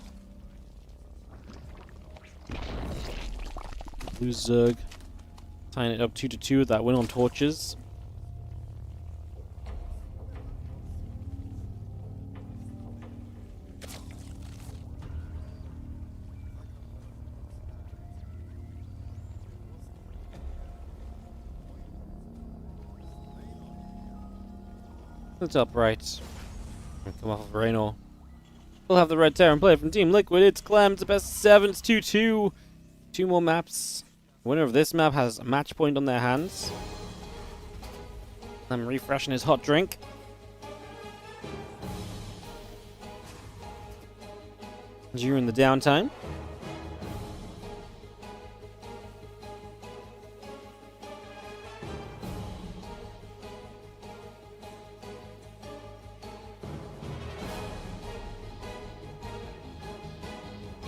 Blue Zerg. Tying it up 2-2 with that win on torches. The top right. Come off of Rainor. We'll have the red Terran player from Team Liquid. It's Clem. It's the best of 7. It's 2-2. 2 more maps. The winner of this map has a match point on their hands. I'm refreshing his hot drink. During the downtime.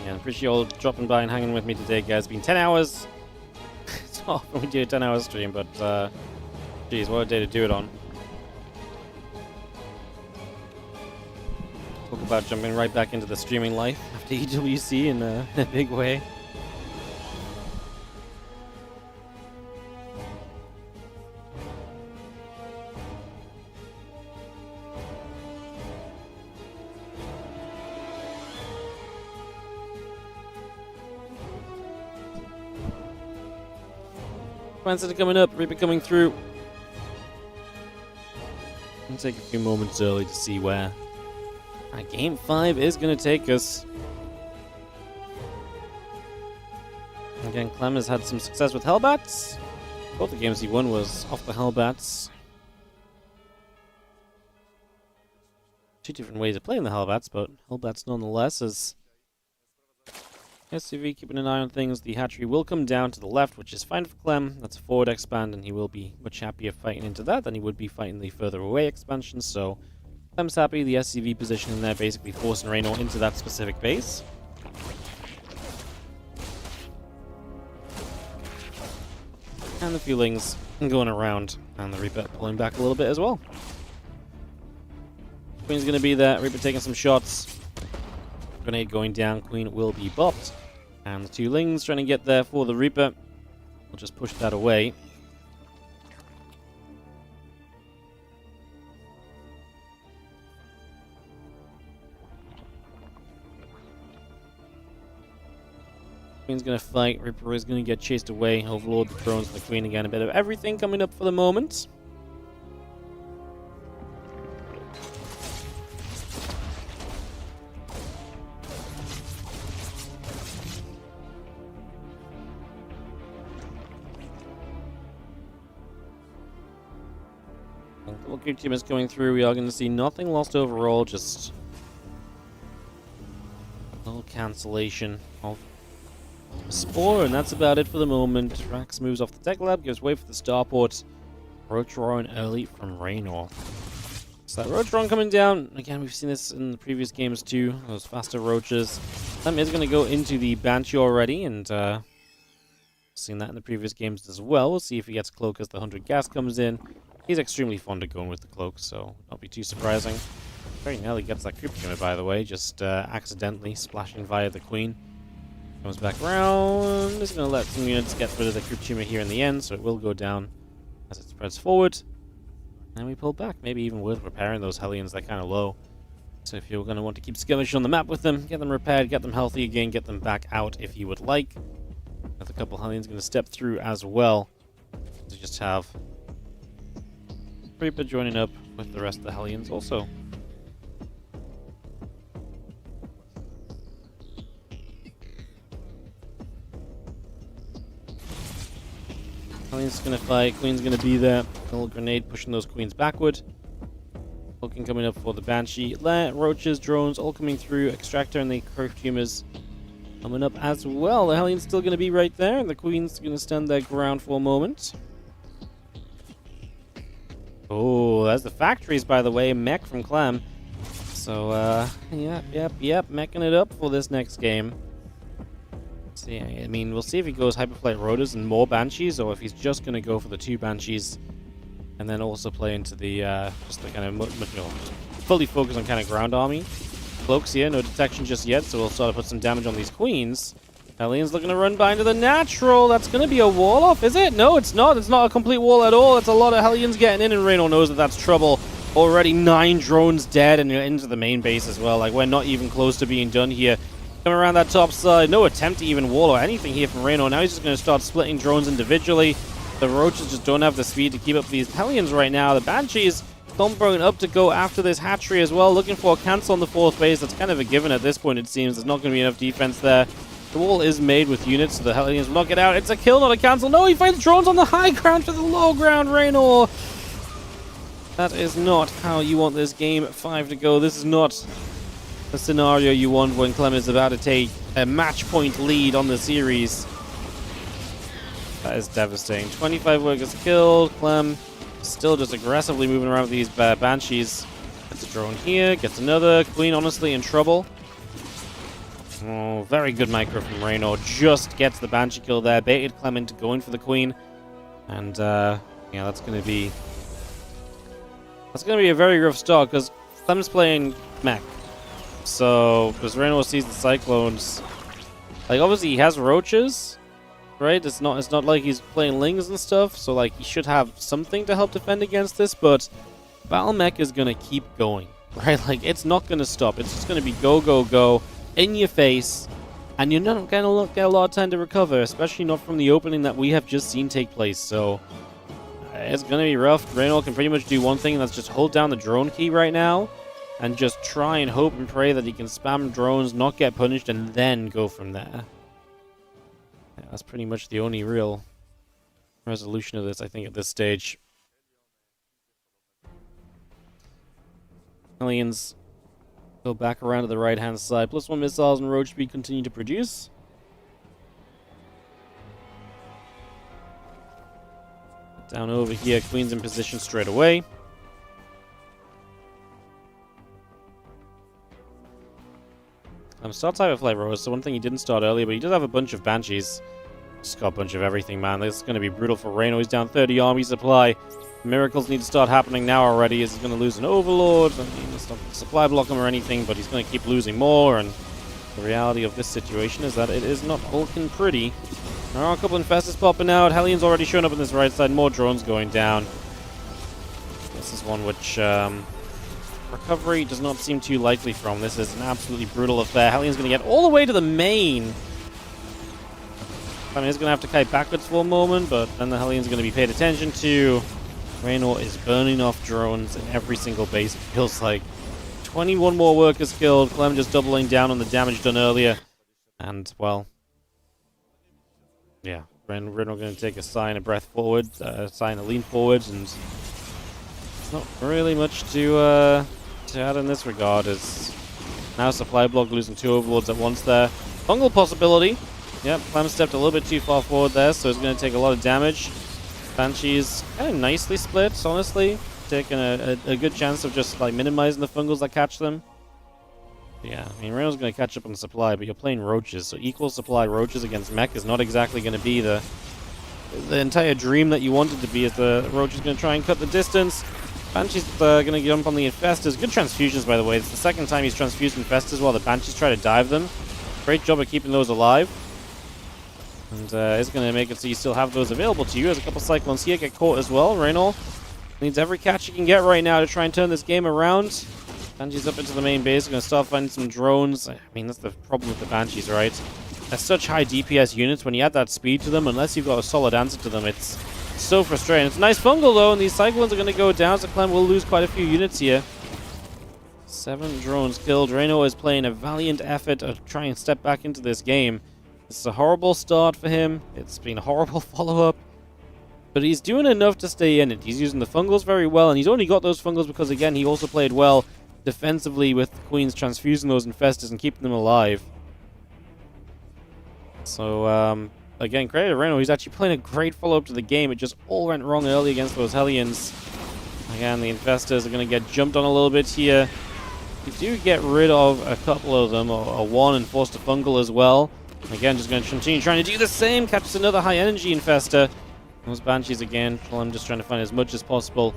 Yeah, appreciate you all dropping by and hanging with me today, guys. It's been 10 hours. It's not often we do a 10-hour stream, but geez, what a day to do it on. Talk about jumping right back into the streaming life after EWC in a big way. Plans are coming up, Reaper coming through. I'll take a few moments early to see where Game 5 is going to take us. Again, Clem has had some success with Hellbats. Both the games he won was off the Hellbats. Two different ways of playing the Hellbats, but Hellbats nonetheless. As SCV keeping an eye on things, the hatchery will come down to the left, which is fine for Clem. That's a forward expand, and he will be much happier fighting into that than he would be fighting the further away expansion, so Clem's happy. The SCV position in there basically forcing Rainor into that specific base. And the feelings going around, and the Reaper pulling back a little bit as well. Queen's going to be there, Reaper taking some shots. Grenade going down, Queen will be bopped. And the two Lings trying to get there for the Reaper. We'll just push that away. Queen's going to fight, Reaper is going to get chased away. Overlord, the drones, and the Queen again. A bit of everything coming up for the moment. The team is going through. We are going to see nothing lost overall, just cancellation of Spore, and that's about it for the moment. Rax moves off the tech lab, gives way for the starport. Roach Roaring early from Rainor. So that Roach Roaring coming down. Again, we've seen this in the previous games too. Those faster roaches. Clem is going to go into the Banshee already, and seen that in the previous games as well. We'll see if he gets Cloak as the 100 gas comes in. He's extremely fond of going with the Cloak, so not be too surprising. Very nearly gets that Creep Tumor, by the way, just accidentally splashing via the Queen. Comes back around. Just going to let some units get rid of the Creep Tumor here in the end, so it will go down as it spreads forward. And we pull back. Maybe even worth repairing those Hellions. They're kind of low. So if you're going to want to keep skirmishing on the map with them, get them repaired, get them healthy again, get them back out if you would like. Another couple Hellions going to step through as well. To just have Reaper joining up with the rest of the Hellions also. Hellions going to fight, Queen's going to be there. Little grenade pushing those Queens backward. Looking coming up for the Banshee. Roaches, drones, all coming through. Extractor and the Curved Tumors coming up as well. The Hellion's still going to be right there, and the Queen's going to stand their ground for a moment. Oh, that's the factories, by the way. Mech from Clem. So, yep. Meching it up for this next game. See, I mean, we'll see if he goes Hyperflight Rotors and more Banshees, or if he's just going to go for the 2 Banshees, and then also play into the, just the kind of, fully focus on kind of ground army. Cloaks here, no detection just yet, so we'll start to put some damage on these Queens. Hellions looking to run by into the natural. That's going to be a wall off, is it? No, it's not. It's not a complete wall at all. It's a lot of Hellions getting in, and Rainor knows that that's trouble. Already 9 drones dead, and into the main base as well. Like, we're not even close to being done here. Coming around that top side, no attempt to even wall or anything here from Rainor. Now he's just going to start splitting drones individually. The Roaches just don't have the speed to keep up these Hellions right now. The Banshees thumbing up to go after this hatchery as well, looking for a cancel on the 4th base. That's kind of a given at this point, it seems. There's not going to be enough defense there. The wall is made with units, so the Hellions will not get out. It's a kill, not a cancel. No, he finds drones on the high ground to the low ground, Rainor. That is not how you want this game 5 to go. This is not the scenario you want when Clem is about to take a match point lead on the series. That is devastating. 25 workers killed. Clem still just aggressively moving around with these Banshees. Gets a drone here, gets another. Queen honestly in trouble. Oh, very good micro from Rainor. Just gets the Banshee kill there. Baited Clem into going for the Queen. And yeah, that's going to be a very rough start because Clem's playing mech. So, because Rainor sees the Cyclones, like obviously he has Roaches, right? It's not like he's playing Lings and stuff, so like he should have something to help defend against this, but Battle Mech is gonna keep going, right? Like it's not gonna stop. It's just gonna be go, go, go, in your face, and you're not gonna get a lot of time to recover, especially not from the opening that we have just seen take place, so it's gonna be rough. Rainor can pretty much do one thing, and that's just hold down the drone key right now, and just try and hope and pray that he can spam drones, not get punished, and then go from there. Yeah, that's pretty much the only real resolution of this, I think, at this stage. Hellions go back around to the right-hand side. +1 missiles and road speed continue to produce. Down over here, Queen's in position straight away. Starts Hyperflight Rose, so one thing he didn't start earlier, but he does have a bunch of Banshees. Just got a bunch of everything, man. This is going to be brutal for Rainor. He's down 30 army supply. Miracles need to start happening now already. Is he going to lose an Overlord? I mean, it's not supply block him or anything, but he's going to keep losing more, and the reality of this situation is that it is not looking pretty. There are a couple of Infestors popping out. Hellion's already shown up on this right side. More drones going down. This is one which recovery does not seem too likely from. This is an absolutely brutal affair. Hellion's going to get all the way to the main. I mean, he's going to have to kite backwards for a moment, but then the Hellion's going to be paid attention to. Rainor is burning off drones in every single base, it feels like. 21 more workers killed. Clem just doubling down on the damage done earlier. And, well, yeah, Rainor going to take a sigh and a breath forward, a sigh and a lean forward, and not really much to add in this regard, as Now supply block losing 2 overlords at once there. Fungal possibility. Yep, Clem stepped a little bit too far forward there, so he's going to take a lot of damage. Banshees kind of nicely split, honestly. Taking a good chance of just like minimizing the fungals that catch them. Yeah, I mean, Reynor's going to catch up on supply, but you're playing roaches, so equal supply roaches against mech is not exactly going to be the entire dream that you want it to be, as the roach is going to try and cut the distance. Banshee's going to jump on the infestors. Good transfusions, by the way. It's the second time he's transfused infestors while the Banshees try to dive them. Great job of keeping those alive. And it's going to make it so you still have those available to you. There's a couple cyclones here get caught as well. Rainor needs every catch he can get right now to try and turn this game around. Banshees up into the main base. Going to start finding some drones. I mean, that's the problem with the Banshees, right? They're such high DPS units. When you add that speed to them, unless you've got a solid answer to them, it's so frustrating. It's a nice fungal, though, and these cyclones are going to go down, so Clem will lose quite a few units here. 7 drones killed. Rainor is playing a valiant effort to try and step back into this game. This is a horrible start for him. It's been a horrible follow-up. But he's doing enough to stay in it. He's using the fungals very well, and he's only got those fungals because, again, he also played well defensively with the Queens transfusing those infestors and keeping them alive. So, again, credit to Rainor. He's actually playing a great follow-up to the game. It just all went wrong early against those Hellions. Again, the infestors are going to get jumped on a little bit here. You do get rid of a couple of them, or one, and force to fungal as well. Again, just going to continue trying to do the same. Catches another high-energy infestor. Those Banshees again. I'm just trying to find as much as possible.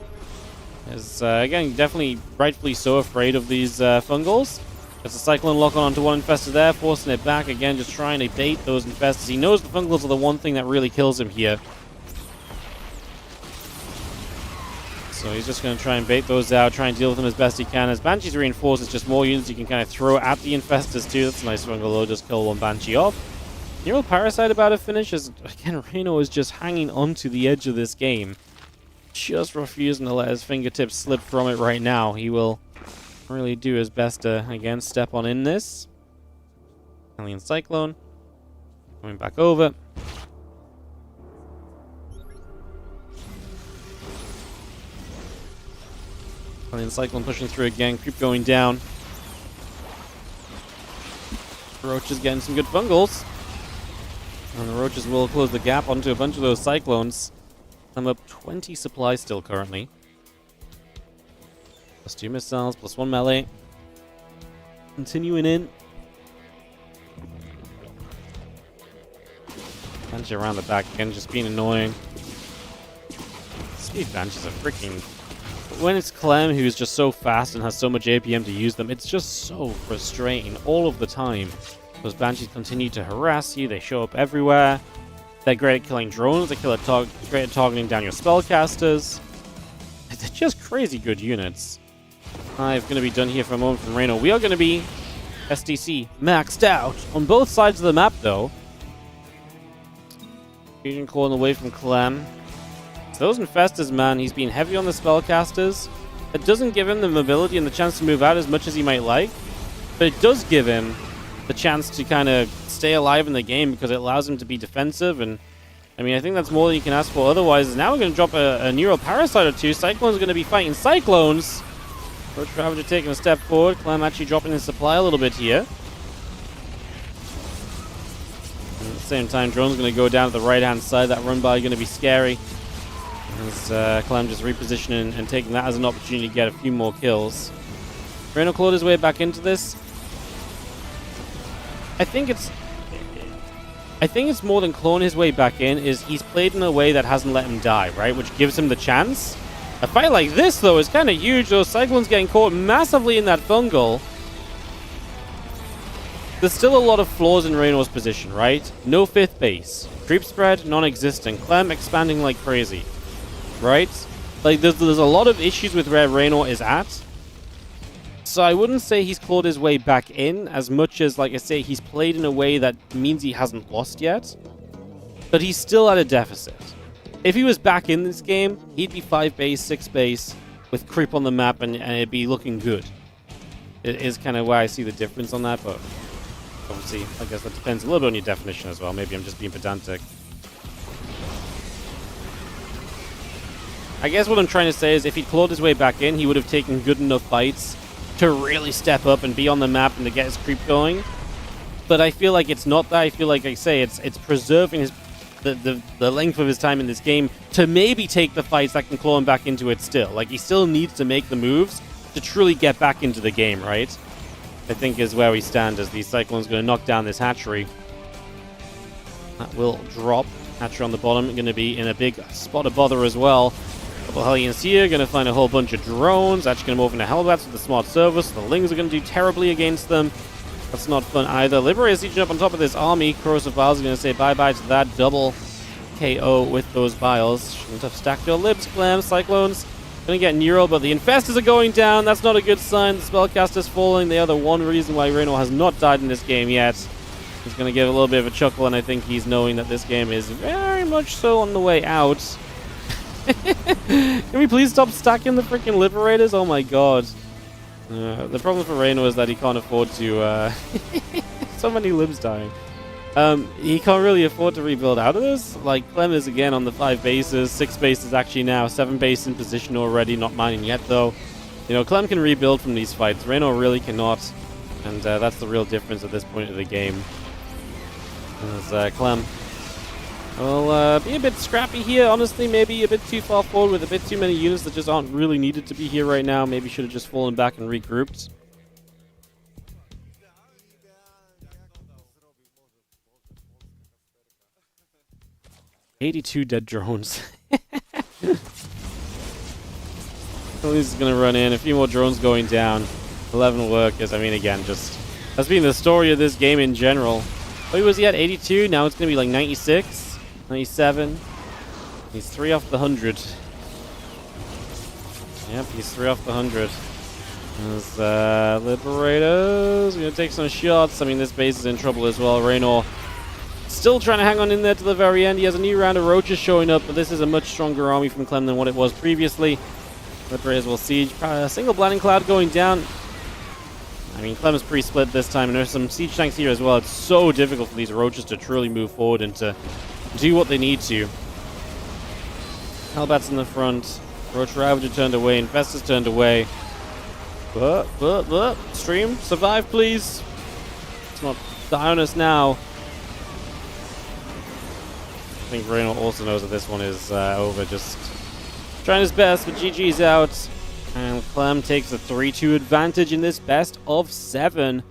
Is again, definitely rightfully so afraid of these fungals. Gets a cyclone lock on onto one infestor there, forcing it back again, just trying to bait those infestors. He knows the fungals are the one thing that really kills him here. So he's just going to try and bait those out, try and deal with them as best he can. As Banshees reinforce, it's just more units you can kind of throw at the infestors too. That's a nice fungal though, just kill one Banshee off. Neural Parasite about to finish, as again, Rainor is just hanging onto the edge of this game. Just refusing to let his fingertips slip from it right now. He will really do his best to, again, step on in this. Alien Cyclone. Coming back over. Alien Cyclone pushing through again. Creep going down. Roach is getting some good fungals. And the Roaches will close the gap onto a bunch of those Cyclones. I'm up 20 supply still currently. Plus 2 missiles, plus 1 melee. Continuing in. Banshee around the back again, just being annoying. Speed Banshees are freaking... When it's Clem, who's just so fast and has so much APM to use them, it's just so frustrating all of the time. Those Banshees continue to harass you, they show up everywhere. They're great at killing drones, they great at targeting down your spellcasters. They're just crazy good units. I'm going to be done here for a moment from Rainor. We are going to be SDC maxed out on both sides of the map, though. Fusion Claw away from Clem. So those infestors, man, he's been heavy on the spellcasters. It doesn't give him the mobility and the chance to move out as much as he might like, but it does give him the chance to kind of stay alive in the game because it allows him to be defensive. And I mean, I think that's more than you can ask for otherwise. Now we're going to drop a Neural Parasite or two. Cyclone's going to be fighting Cyclones. Roach Ravager taking a step forward. Clem actually dropping his supply a little bit here. And at the same time, Drone's going to go down to the right-hand side. That run by going to be scary. As Clem just repositioning and taking that as an opportunity to get a few more kills. Rainor clawed his way back into this. I think it's more than clawing his way back in, is he's played in a way that hasn't let him die, right? Which gives him the chance. A fight like this, though, is kind of huge. Those Cyclones getting caught massively in that fungal. There's still a lot of flaws in Reynor's position, right? No 5th base. Creep spread, non-existent. Clem expanding like crazy, right? Like, there's a lot of issues with where Rainor is at. So I wouldn't say he's clawed his way back in as much as, like I say, he's played in a way that means he hasn't lost yet. But he's still at a deficit. If he was back in this game, he'd be 5 base, 6 base, with creep on the map, and it'd be looking good. It is kind of where I see the difference on that, but obviously, I guess that depends a little bit on your definition as well. Maybe I'm just being pedantic. I guess what I'm trying to say is if he'd clawed his way back in, he would have taken good enough fights to really step up and be on the map and to get his creep going. But I feel like it's not that. I feel like I say it's preserving his the length of his time in this game to maybe take the fights that can claw him back into it still. Like, he still needs to make the moves to truly get back into the game, right? I think is where we stand, as the Cyclone's going to knock down this hatchery. That will drop. Hatchery on the bottom, going to be in a big spot of bother as well. Couple Hellions here, going to find a whole bunch of drones. Actually going to move into Hellbats with the smart service. The Lings are going to do terribly against them. That's not fun either. Liberator's sieging up on top of this army. Corrosive Vials are going to say bye-bye to that. Double KO with those Vials. Shouldn't have stacked your libs, Clem. Cyclones going to get Neural, but the Infestors are going down. That's not a good sign. The Spellcaster's falling. They are the one reason why Rainor has not died in this game yet. He's going to give a little bit of a chuckle, and I think he's knowing that this game is very much so on the way out. Can we please stop stacking the freaking Liberators? Oh my god. The problem for Rainor is that he can't afford to... so many libs dying. He can't really afford to rebuild out of this. Like, Clem is again on the 5 bases, 6 bases actually now, 7 bases in position already, not mining yet though. You know, Clem can rebuild from these fights. Rainor really cannot. And that's the real difference at this point of the game. As Clem will be a bit scrappy here. Honestly, maybe a bit too far forward with a bit too many units that just aren't really needed to be here right now. Maybe should have just fallen back and regrouped. "82 dead drones." He's going to run in. A few more drones going down. 11 workers. I mean, again, just... that's been the story of this game in general. Wait, was he at 82? Now it's going to be like 96, 97. He's 3 off the 100. Yep, he's 3 off the 100. There's Liberators. Going to take some shots. I mean, this base is in trouble as well. Rainor still trying to hang on in there to the very end. He has a new round of roaches showing up, but this is a much stronger army from Clem than what it was previously. Liberators will siege. A single Blinding Cloud going down. I mean, Clem is pretty split this time, and there's some siege tanks here as well. It's so difficult for these roaches to truly move forward and to do what they need to. Hellbats in the front. Roach Ravager turned away. Infestors turned away. Stream, survive, please. It's not die on us now. I think Rainor also knows that this one is over. Just trying his best, but GG's out. And Clem takes a 3-2 advantage in this best of 7.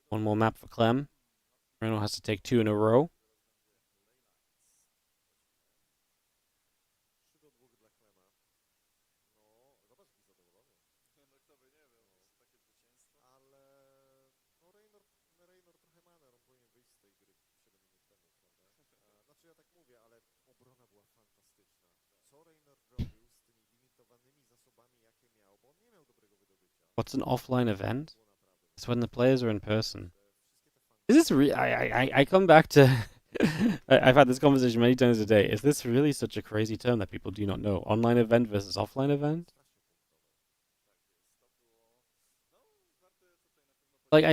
One more map for Clem. Rainor has to take 2 in a row. What's an offline event? It's when the players are in person. Is this I come back to... I've had this conversation many times a day. Is this really such a crazy term that people do not know? Online event versus offline event? Like,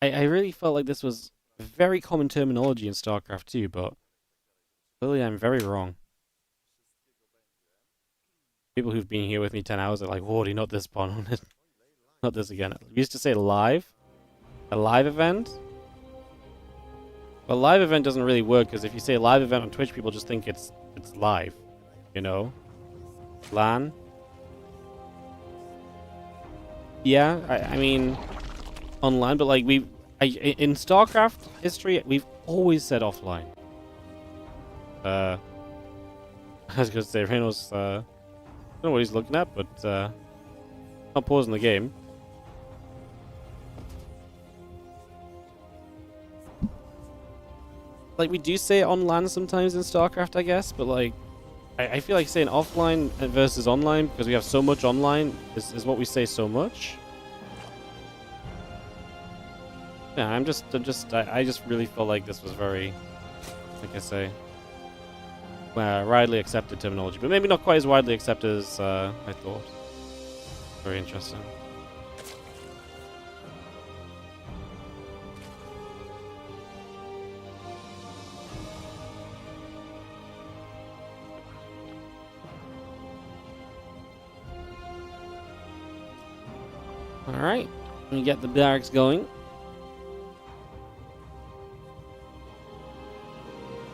I really felt like this was very common terminology in StarCraft 2, but clearly I'm very wrong. People who've been here with me 10 hours are like, Wardy, not this spawn. Not this again. We used to say live. A live event? But live event doesn't really work, because if you say live event on Twitch, people just think it's live. You know? LAN? Yeah, I mean, online, but like in StarCraft history, we've always said offline. I was going to say, Reynor's, I don't know what he's looking at, but not pausing the game. Like, we do say it on LAN sometimes in StarCraft, I guess, but like, I feel like saying offline versus online, because we have so much online, is what we say so much. Yeah, I just really felt like this was very, like I say, widely accepted terminology, but maybe not quite as widely accepted as I thought. Very interesting. Alright. We get the barracks going.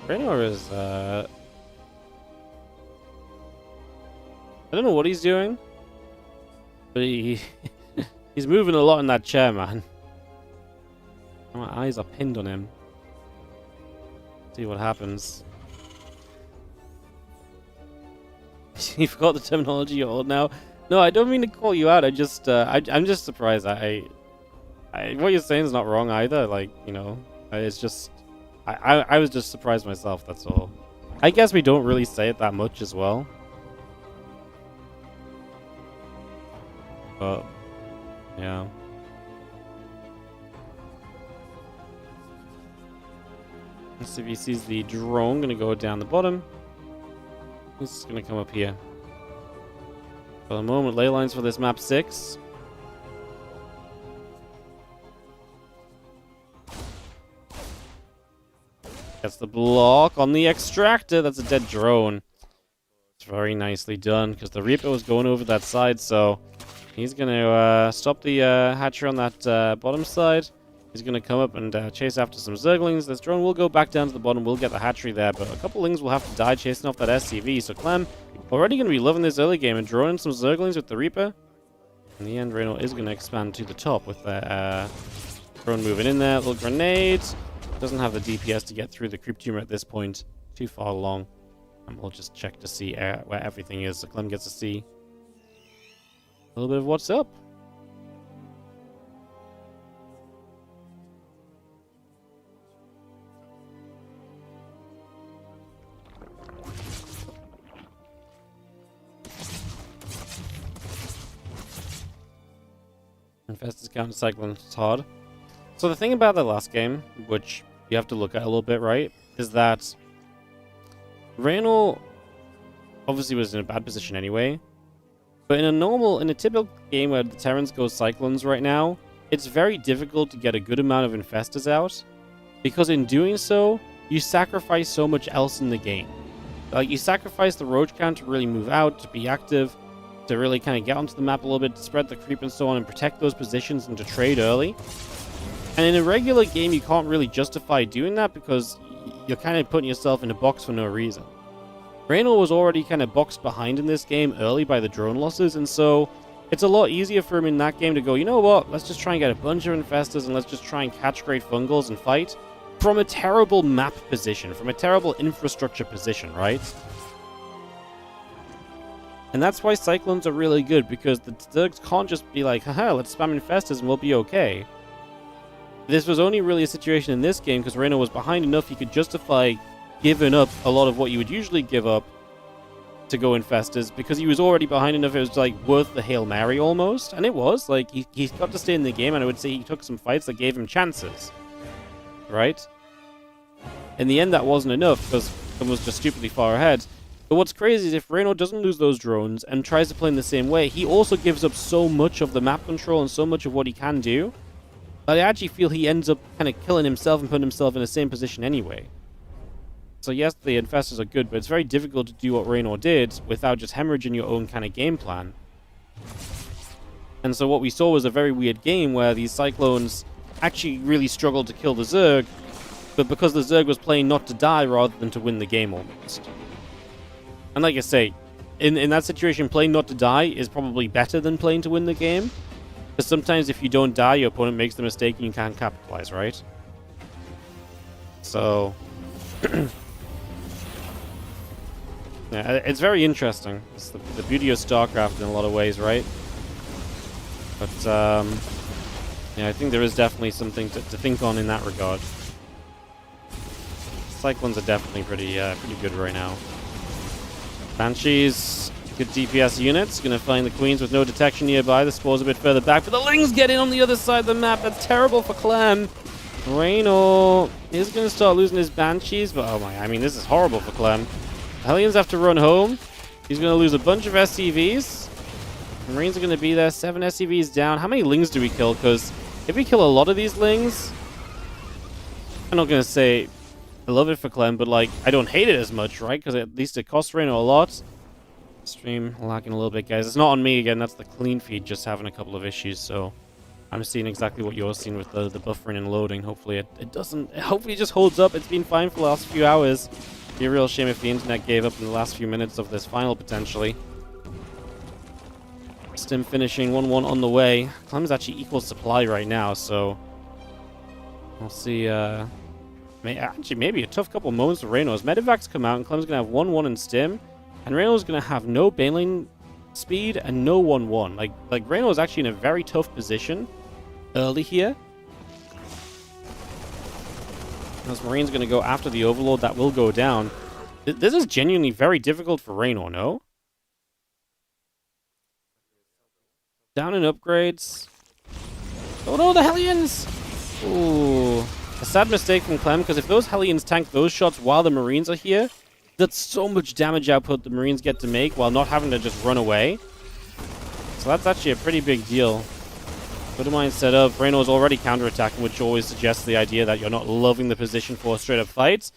Rainor is, I don't know what he's doing, but he's moving a lot in that chair, man. My eyes are pinned on him. See what happens. You forgot the terminology you're old now. No, I don't mean to call you out. I just, I'm just surprised. What you're saying is not wrong either. Like, you know, it's just, I was just surprised myself. That's all. I guess we don't really say it that much as well. But, yeah. Let's see if he sees the drone. Gonna go down the bottom. He's gonna come up here. For the moment, ley lines for this map 6. Gets the block on the extractor. That's a dead drone. It's very nicely done because the Reaper was going over that side, so he's gonna stop the hatchery on that bottom side. He's going to come up and chase after some Zerglings. This drone will go back down to the bottom. We'll get the hatchery there, but a couple Lings will have to die chasing off that SCV. So Clem already going to be loving this early game and drawing some Zerglings with the Reaper. In the end, Rainor is going to expand to the top with the drone moving in there. Little grenade. Doesn't have the DPS to get through the creep tumor at this point. Too far along. And we'll just check to see where everything is. So Clem gets to see a little bit of what's up. Infested counter cyclone is hard. So the thing about the last game, which you have to look at a little bit, right, is that Rainor obviously was in a bad position anyway. But in a typical game where the Terrans go Cyclones right now, it's very difficult to get a good amount of Infestors out. Because in doing so, you sacrifice so much else in the game. Like, you sacrifice the Roach count to really move out, to be active, to really kind of get onto the map a little bit, to spread the creep and so on, and protect those positions and to trade early. And in a regular game, you can't really justify doing that because you're kind of putting yourself in a box for no reason. Rainor was already kind of boxed behind in this game early by the drone losses, and so it's a lot easier for him in that game to go, you know what, let's just try and get a bunch of Infestors and let's just try and catch great fungals and fight from a terrible map position, from a terrible infrastructure position, right? And that's why Cyclones are really good, because the Zergs can't just be like, haha, let's spam Infestors and we'll be okay. This was only really a situation in this game because Rainor was behind enough he could justify giving up a lot of what you would usually give up to go Infestors, because he was already behind enough it was like worth the Hail Mary almost. And it was. Like, he got to stay in the game, and I would say he took some fights that gave him chances. Right? In the end, that wasn't enough because Clem was just stupidly far ahead. But what's crazy is if Rainor doesn't lose those drones and tries to play in the same way, he also gives up so much of the map control and so much of what he can do that I actually feel he ends up kind of killing himself and putting himself in the same position anyway. So yes, the Infestors are good, but it's very difficult to do what Rainor did without just hemorrhaging your own kind of game plan. And so what we saw was a very weird game where these Cyclones actually really struggled to kill the Zerg, but because the Zerg was playing not to die rather than to win the game almost. And like I say, in that situation, playing not to die is probably better than playing to win the game. Because sometimes if you don't die, your opponent makes the mistake and you can't capitalize, right? So... yeah, it's very interesting. It's the beauty of StarCraft in a lot of ways, right? But, yeah, I think there is definitely something to think on in that regard. Cyclones are definitely pretty good right now. Banshees, good DPS units. Gonna find the Queens with no detection nearby. The Spores a bit further back, but the Lings get in on the other side of the map. That's terrible for Clem. Rainor is gonna start losing his Banshees, but oh my, I mean, this is horrible for Clem. The Hellions have to run home. He's gonna lose a bunch of SCVs. Marines are gonna be there. 7 SCVs down. How many Lings do we kill? Because if we kill a lot of these Lings, I'm not gonna say I love it for Clem, but like, I don't hate it as much, right? Because at least it costs Rainor a lot. Stream lagging a little bit, guys. It's not on me again. That's the clean feed just having a couple of issues, so I'm seeing exactly what you're seeing with the buffering and loading. Hopefully it doesn't. Hopefully it just holds up. It's been fine for the last few hours. It'd be a real shame if the internet gave up in the last few minutes of this final potentially. Stim finishing 1-1 on the way. Clem's actually equal supply right now, so we'll see. Actually, maybe a tough couple moments for Raynor. As Medevac's come out, and Clem's gonna have 1-1 in Stim, and Raynor's gonna have no Banelane speed and no 1-1. Like Raynor is actually in a very tough position early here. As Marine's gonna go after the Overlord, that will go down. This is genuinely very difficult for Raynor, no? Down in upgrades. Oh no, the Hellions! Ooh. A sad mistake from Clem, because if those Hellions tank those shots while the Marines are here, that's so much damage output the Marines get to make while not having to just run away. So that's actually a pretty big deal. Good mind set up. Raynor's already counterattacking, which always suggests the idea that you're not loving the position for a straight-up fight.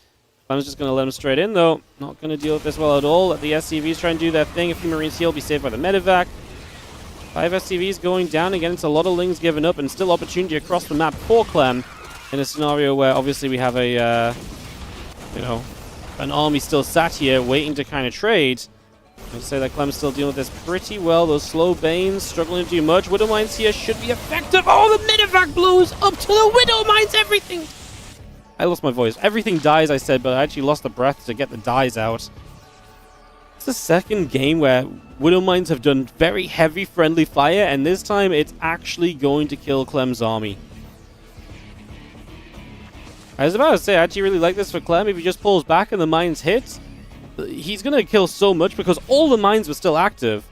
Clem's just going to let him straight in, though. Not going to deal with this well at all. Let the SCVs try and do their thing. A few Marines heal, be saved by the medevac. 5 SCVs going down. Again, it's a lot of Lings given up, and still opportunity across the map for Clem in a scenario where obviously we have a, an army still sat here waiting to kind of trade. I'd say that Clem's still dealing with this pretty well. Those slow Banes struggling to do much. Widow Mines here should be effective. Oh, the medevac blows up to the Widow Mines. Everything. I lost my voice. Everything dies, I said, but I actually lost the breath to get the dies out. It's the second game where Widow Mines have done very heavy friendly fire, and this time it's actually going to kill Clem's army. I was about to say, I actually really like this for Clem. If he just pulls back and the mines hit, he's going to kill so much because all the mines were still active.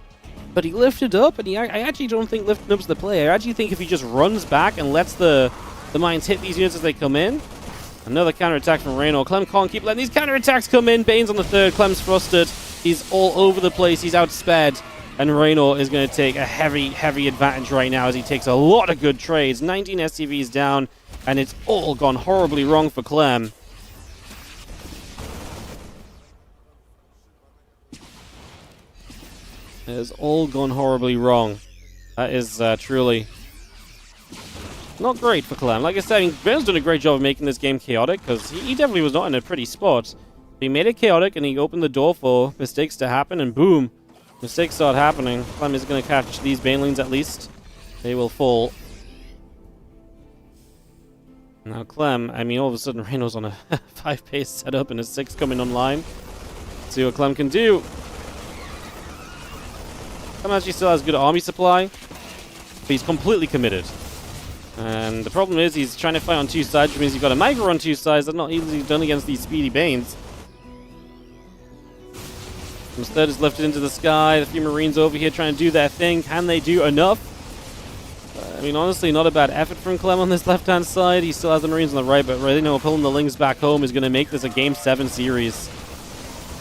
But he lifted up, and I actually don't think lifting up's the play. I actually think if he just runs back and lets the mines hit these units as they come in. Another counterattack from Rainor. Clem can't keep letting these counterattacks come in. Bane's on the third. Clem's flustered. He's all over the place. He's outsped. And Rainor is going to take a heavy, heavy advantage right now as he takes a lot of good trades. 19 SCVs down, and it's all gone horribly wrong for Clem. It has all gone horribly wrong. That is truly not great for Clem. Like I said, I mean, Ben's done a great job of making this game chaotic, because he definitely was not in a pretty spot. He made it chaotic, and he opened the door for mistakes to happen, and boom, mistakes start happening. Clem is going to catch these Banelings at least. They will fall. Now Clem, I mean, all of a sudden Reyno's on a 5-pace setup and a 6 coming online. Let's see what Clem can do. Clem actually still has good army supply, but he's completely committed. And the problem is he's trying to fight on two sides, which means you've got a micro on two sides. That's not easily done against these speedy Banes. Instead is lifted into the sky. The few Marines over here trying to do their thing. Can they do enough? I mean, honestly, not a bad effort from Clem on this left-hand side. He still has the Marines on the right, but Rainor pulling the Lings back home is going to make this a Game 7 series.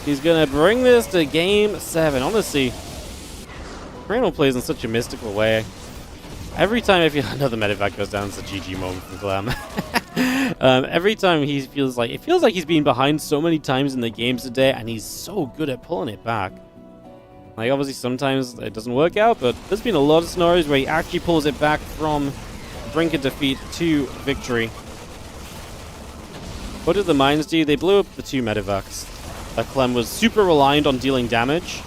He's going to bring this to Game 7. Honestly, Rainor plays in such a mystical way. Every time I feel another medevac goes down, it's a GG moment from Clem. Every time he feels like he's been behind so many times in the games today, and he's so good at pulling it back. Like, obviously sometimes it doesn't work out, but there's been a lot of scenarios where he actually pulls it back from brink of defeat to victory. What did the mines do? They blew up the 2 medevacs. Clem was super reliant on dealing damage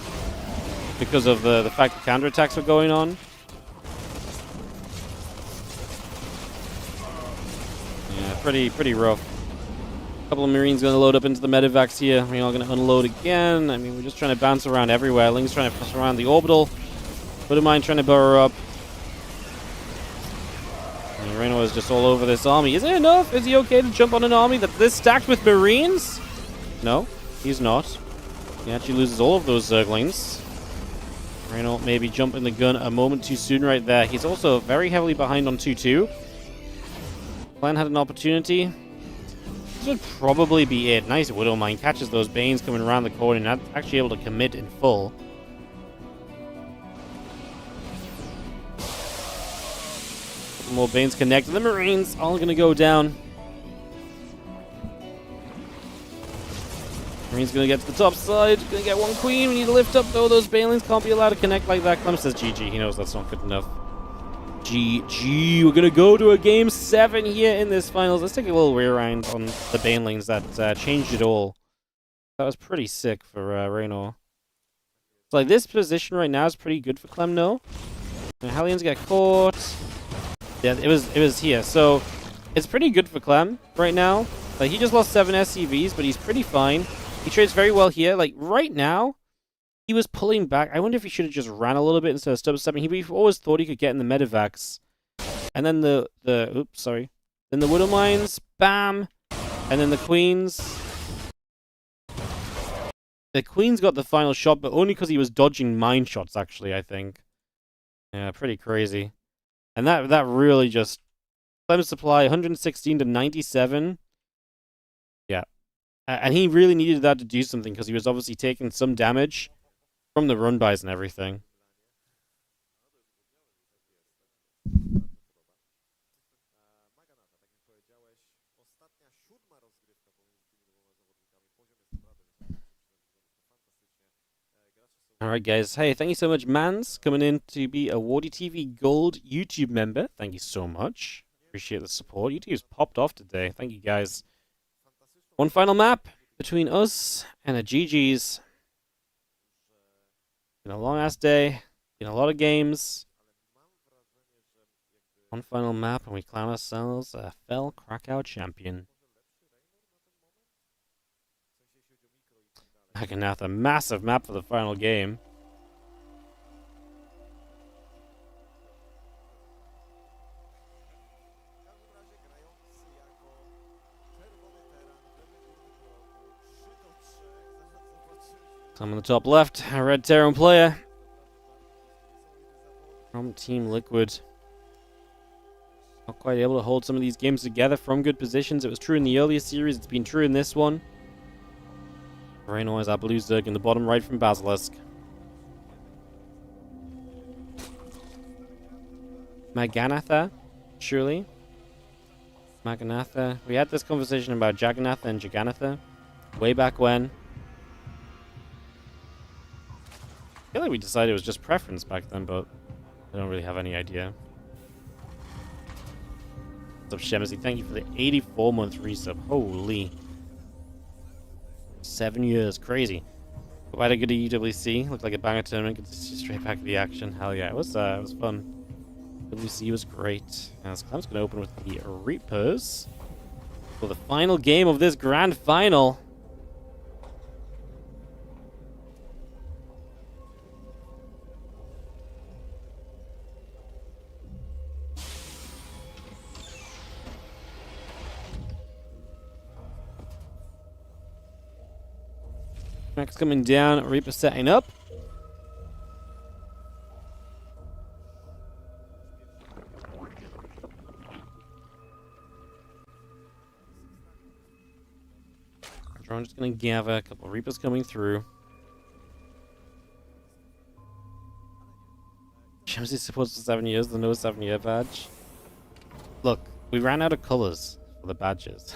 because of the fact that counterattacks were going on. Pretty rough. A couple of Marines going to load up into the medevacs here. We're not going to unload again. I mean, we're just trying to bounce around everywhere. Ling's trying to push around the orbital. Widow Mine trying to burrow up. Rainor is just all over this army. Is it enough? Is he okay to jump on an army that's this stacked with Marines? No, he's not. He actually loses all of those Zerglings. Rainor maybe jumping the gun a moment too soon right there. He's also very heavily behind on 2-2. Clan had an opportunity. This would probably be it. Nice Widow Mine. Catches those Banes coming around the corner and not actually able to commit in full. Couple more Banes connect. The Marines all going to go down. Marines going to get to the top side. Going to get one Queen. We need to lift up though. Those Banelings can't be allowed to connect like that. Clem says GG. He knows that's not good enough. GG. We're going to go to a game 7 here in this finals. Let's take a little rewind on the Bane lanes that changed it all. That was pretty sick for Rainor. So, like, this position right now is pretty good for Clem, no? And Hellions get caught. Yeah, it was here. So, it's pretty good for Clem right now. Like, he just lost 7 SCVs, but he's pretty fine. He trades very well here. Like, right now, he was pulling back. I wonder if he should have just ran a little bit instead of stub stepping. He always thought he could get in the medevacs. And then oops, sorry. Then the Widow Mines, bam! And then the Queens. The Queen's got the final shot, but only because he was dodging mine shots, actually, I think. Yeah, pretty crazy. And that really just... Clem's supply, 116 to 97. Yeah. And he really needed that to do something, because he was obviously taking some damage from the run-bys and everything. Alright guys, hey, thank you so much, Mans, coming in to be a WardiTV Gold YouTube member. Thank you so much. Appreciate the support. YouTube's popped off today. Thank you guys. One final map between us and the GG's. Been a long ass day. Been a lot of games. One final map and we crown ourselves a FEL CRACOW champion. Maganatha, massive map for the final game. I'm on the top left, a red Terran player from Team Liquid. Not quite able to hold some of these games together from good positions. It was true in the earlier series, it's been true in this one. Rainor is our blue Zerg in the bottom right from Basilisk. Maganatha, surely. Maganatha. We had this conversation about Jagannatha and Jagannatha way back when. I feel like we decided it was just preference back then, but I don't really have any idea. What's up, Shemzy? Thank you for the 84-month resub. Holy. 7 years. Crazy. Quite a good UWC. Looked like a banger tournament. Good to see straight back to the action. Hell yeah. It was fun. WC was great. As Clem's going to open with the Reapers for the final game of this grand final. Max coming down, Reaper setting up. Drone just gonna gather a couple of Reapers coming through. Shemzy supports for 7 years, the no 7-year badge. Look, we ran out of colors for the badges.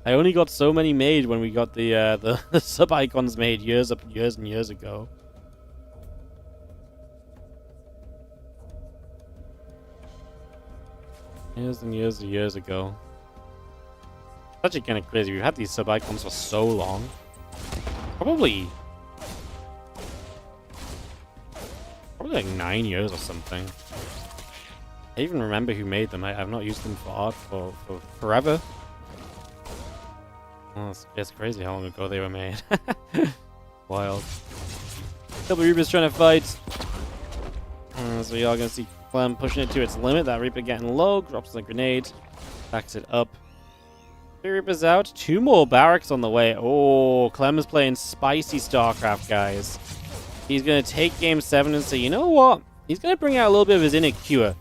I only got so many made when we got the sub icons made years and years ago. Years and years ago. It's actually kind of crazy. We've had these sub icons for so long. Probably like 9 years or something. I even remember who made them. I've not used them for art for forever. Oh, it's crazy how long ago they were made. Wild. Couple Reapers trying to fight. So we are going to see Clem pushing it to its limit. That Reaper getting low, drops the grenade, backs it up. 3 Reapers out, 2 more barracks on the way. Oh, Clem is playing spicy StarCraft, guys. He's going to take game 7 and say, you know what? He's going to bring out a little bit of his inner Cure.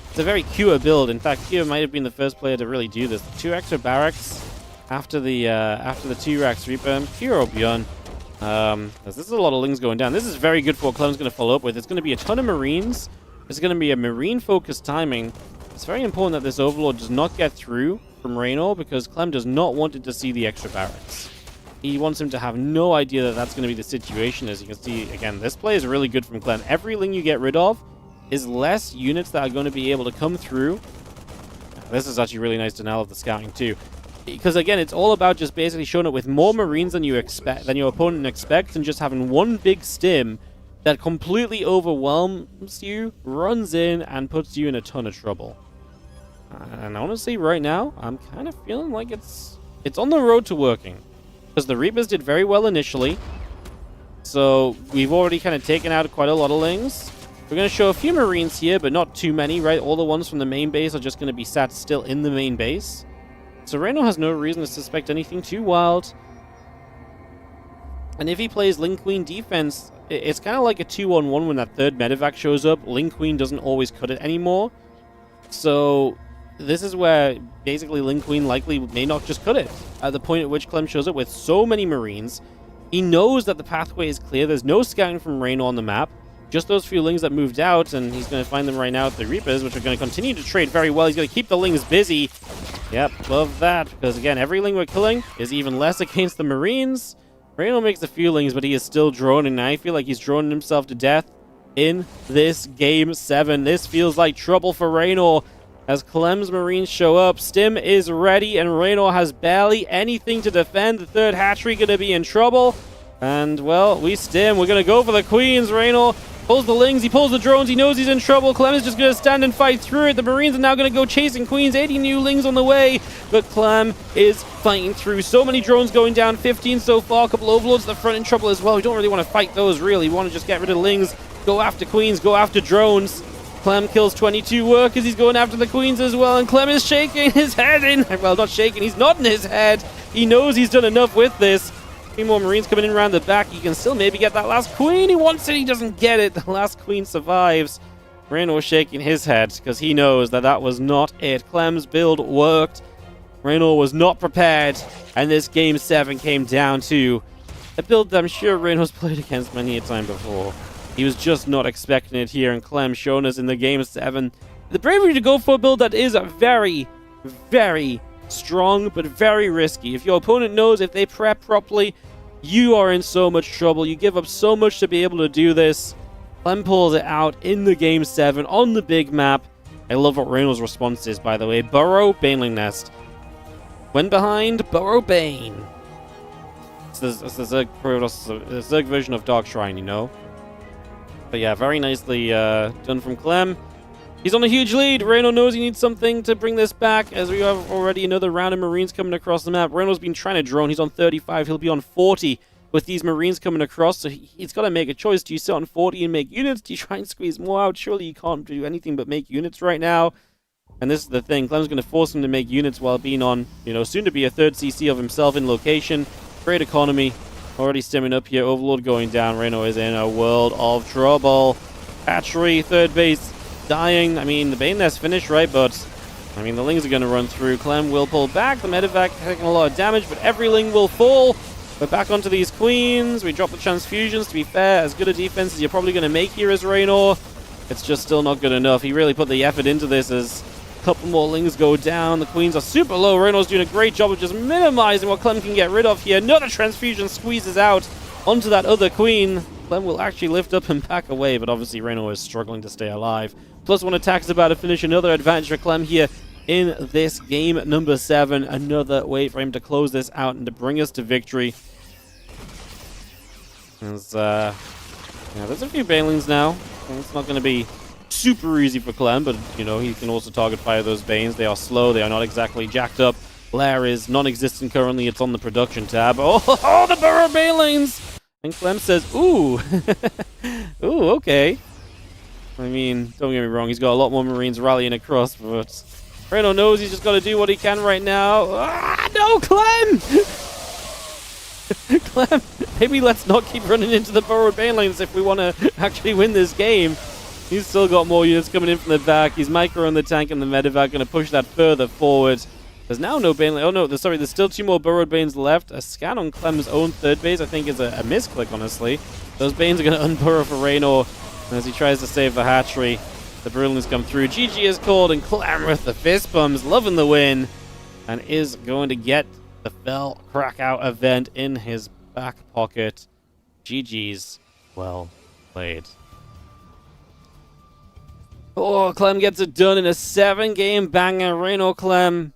It's a very Cure build. In fact, Cure might have been the first player to really do this. 2 extra barracks. After the 2 racks Reaper, Cure or Beyond. This is a lot of Lings going down. This is very good for what Clem's going to follow up with. It's going to be a ton of Marines. It's going to be a Marine-focused timing. It's very important that this Overlord does not get through from Rainor, because Clem does not want it to see the extra barracks. He wants him to have no idea that that's going to be the situation. As you can see, again, this play is really good from Clem. Every Ling you get rid of is less units that are going to be able to come through. This is actually really nice denial of the scouting too. Because again, it's all about just basically showing up with more Marines than you expect, than your opponent expects, and just having one big stim that completely overwhelms you, runs in, and puts you in a ton of trouble. And honestly, right now, I'm kind of feeling like it's on the road to working. Because the Reapers did very well initially. So we've already kind of taken out quite a lot of Lings. We're going to show a few Marines here, but not too many, right? All the ones from the main base are just going to be sat still in the main base. So Rainor has no reason to suspect anything too wild. And if he plays Ling Queen defense, it's kind of like a 2-on-1 when that third medevac shows up. Ling Queen doesn't always cut it anymore. So this is where basically Ling Queen likely may not just cut it. At the point at which Clem shows up with so many Marines, he knows that the pathway is clear. There's no scouting from Rainor on the map. Just those few Lings that moved out, and he's going to find them right now at the Reapers, which are going to continue to trade very well. He's going to keep the Lings busy. Yep, love that, because again, every Ling we're killing is even less against the Marines. Rainor makes a few Lings, but he is still droning, and I feel like he's droning himself to death in this Game 7. This feels like trouble for Rainor. As Clem's Marines show up, Stim is ready, and Rainor has barely anything to defend. The third hatchery going to be in trouble. And, well, we Stim. We're going to go for the Queens. Rainor pulls the Lings, he pulls the drones, he knows he's in trouble. Clem is just going to stand and fight through it. The Marines are now going to go chasing Queens, 80 new Lings on the way. But Clem is fighting through. So many drones going down, 15 so far. A couple Overlords at the front in trouble as well. We don't really want to fight those, really. We want to just get rid of Lings, go after Queens, go after drones. Clem kills 22 workers. He's going after the Queens as well. And Clem is shaking his head in. Well, not shaking. He's nodding his head. He knows he's done enough with this. A few more Marines coming in around the back. He can still maybe get that last Queen. He wants it. He doesn't get it. The last Queen survives. Rainor shaking his head because he knows that that was not it. Clem's build worked. Rainor was not prepared. And this Game 7 came down to a build that I'm sure Rainor's played against many a time before. He was just not expecting it here, and Clem showing us in the Game 7 the bravery to go for a build that is very, very strong, but very risky. If your opponent knows if they prep properly, you are in so much trouble. You give up so much to be able to do this. Clem pulls it out in the Game 7 on the big map. I love what Rainor's response is, by the way. Burrow, Baneling Nest. When behind, Burrow Bane. It's the Zerg version of Dark Shrine, you know? But yeah, very nicely done from Clem. He's on a huge lead. Rainor knows he needs something to bring this back, as we have already another round of Marines coming across the map. Rainor's been trying to drone. He's on 35. He'll be on 40 with these Marines coming across, so he's got to make a choice. Do you sit on 40 and make units? Do you try and squeeze more out? Surely you can't do anything but make units right now. And this is the thing. Clem's going to force him to make units while being on, soon to be a third CC of himself in location. Great economy. Already stemming up here. Overlord going down. Rainor is in a world of trouble. Hatchery, third base, dying. I mean, the Bane Nest finished, right? But, I mean, the Lings are going to run through. Clem will pull back. The medevac taking a lot of damage, but every Ling will fall. We're back onto these Queens. We drop the transfusions. To be fair, as good a defense as you're probably going to make here as Rainor, it's just still not good enough. He really put the effort into this as a couple more Lings go down. The Queens are super low. Rainor's doing a great job of just minimizing what Clem can get rid of here. Another transfusion squeezes out onto that other Queen. Clem will actually lift up and back away, but obviously Rainor is struggling to stay alive. +1 attack is about to finish. Another advantage for Clem here in this game number 7. Another way for him to close this out and to bring us to victory. There's a few Banelings now. It's not going to be super easy for Clem, but, he can also target fire those Banes. They are slow. They are not exactly jacked up. Lair is non-existent currently. It's on the production tab. Oh, the Burrow Banelings! And Clem says, ooh. Ooh, okay. I mean, don't get me wrong. He's got a lot more Marines rallying across, but Rainor knows he's just got to do what he can right now. Ah, no, Clem! Clem, maybe let's not keep running into the Burrowed Banelings if we want to actually win this game. He's still got more units coming in from the back. He's micro on the tank and the medevac, going to push that further forward. There's now no Baneling. Oh no, there's still 2 more Burrowed Banes left. A scan on Clem's own third base, I think, is a misclick, honestly. Those Banes are going to unburrow for Rainor as he tries to save the hatchery. The Brilliance come through. GG is called, and Clem with the fist bumps, loving the win, and is going to get the FEL CRACOW event in his back pocket. GG's well played. Oh, Clem gets it done in a 7-game banger. Rainor Clem,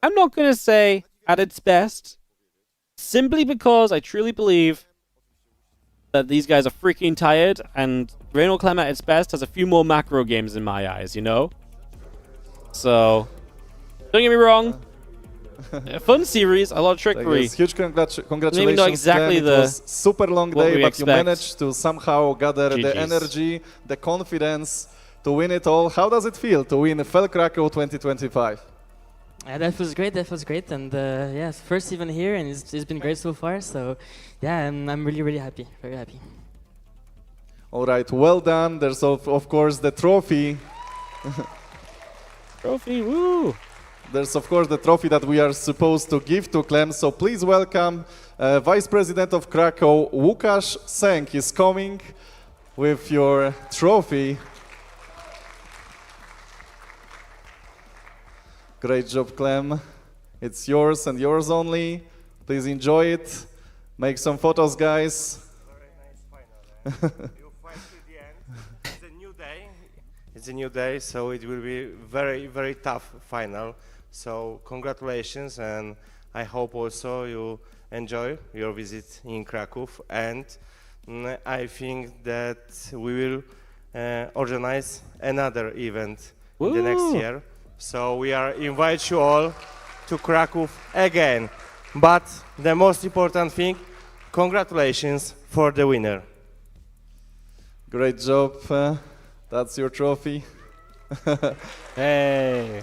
I'm not going to say at its best, simply because I truly believe that these guys are freaking tired, and Rainor Clem at its best has a few more macro games in my eyes, you know? So, don't get me wrong. A fun series, a lot of trickery. Yes, huge congratulations. Maybe not exactly Clem. It was super long day, but you managed to somehow gather the energy, the confidence to win it all. How does it feel to win FEL CRACOW 2025? Yeah, that feels great. That feels great. And yeah, first even here, and it's been great so far. So yeah, I'm really, really happy. Very happy. All right, well done. There's of course the trophy. Trophy, woo! There's of course the trophy that we are supposed to give to Clem. So please welcome Vice President of Krakow, Łukasz Sęk is coming with your trophy. Great job, Clem. It's yours and yours only. Please enjoy it. Make some photos, guys. Very nice final. You fight to the end. It's a new day. It's a new day, so it will be very, very tough final. So congratulations, and I hope also you enjoy your visit in Krakow. And I think that we will organize another event in the next year. So we are invite you all to Krakow again. But the most important thing, congratulations for the winner. Great job. That's your trophy. Hey.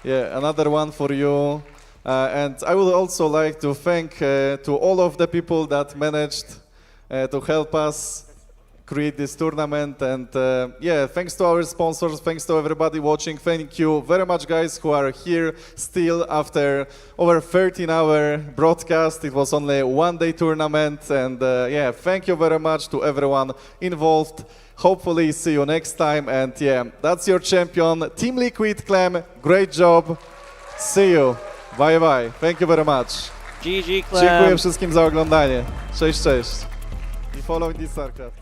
Yeah, another one for you. And I would also like to thank to all of the people that managed to help us create this tournament. And yeah, thanks to our sponsors, thanks to everybody watching. Thank you very much, guys, who are here still after over 13-hour broadcast. It was only a one-day tournament. And yeah, thank you very much to everyone involved. Hopefully see you next time, and yeah, that's your champion, Team Liquid Clem. Great job. See you. Bye bye. Thank you very much. GG Clem. Dziękuję wszystkim za oglądanie. Cześć, cześć. I follow the StarCraft.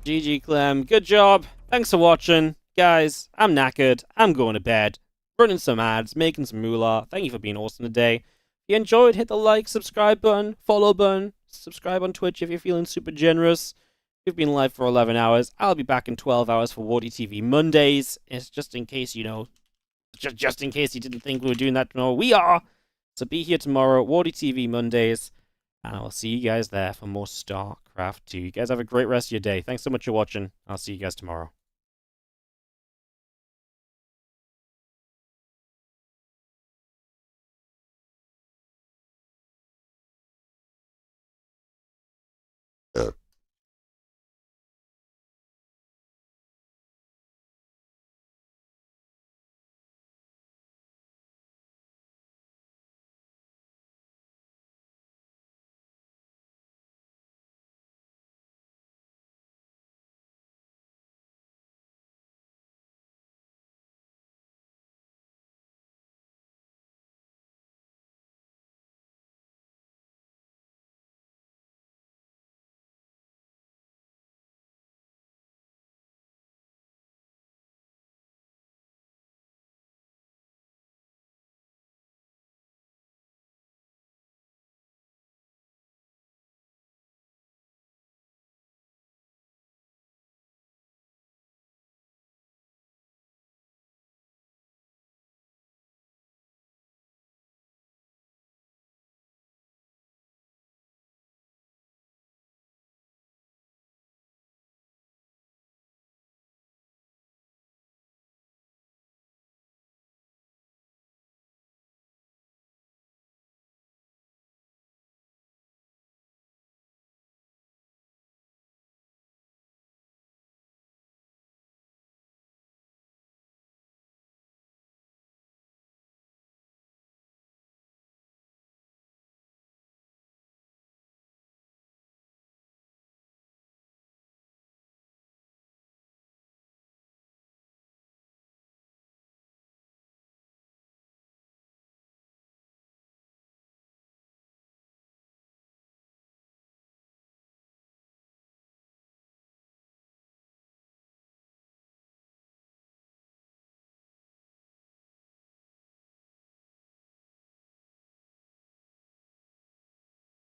GG Clem. Good job. Thanks for watching. Guys, I'm knackered. I'm going to bed. Running some ads, making some moolah. Thank you for being awesome today. If you enjoyed, hit the like, subscribe button, follow button, subscribe on Twitch if you're feeling super generous. We've been live for 11 hours. I'll be back in 12 hours for WardiTV Mondays. It's just in case, you know, just in case you didn't think we were doing that tomorrow. We are! So be here tomorrow, WardiTV Mondays. And I'll see you guys there for more StarCraft 2. You guys have a great rest of your day. Thanks so much for watching. I'll see you guys tomorrow.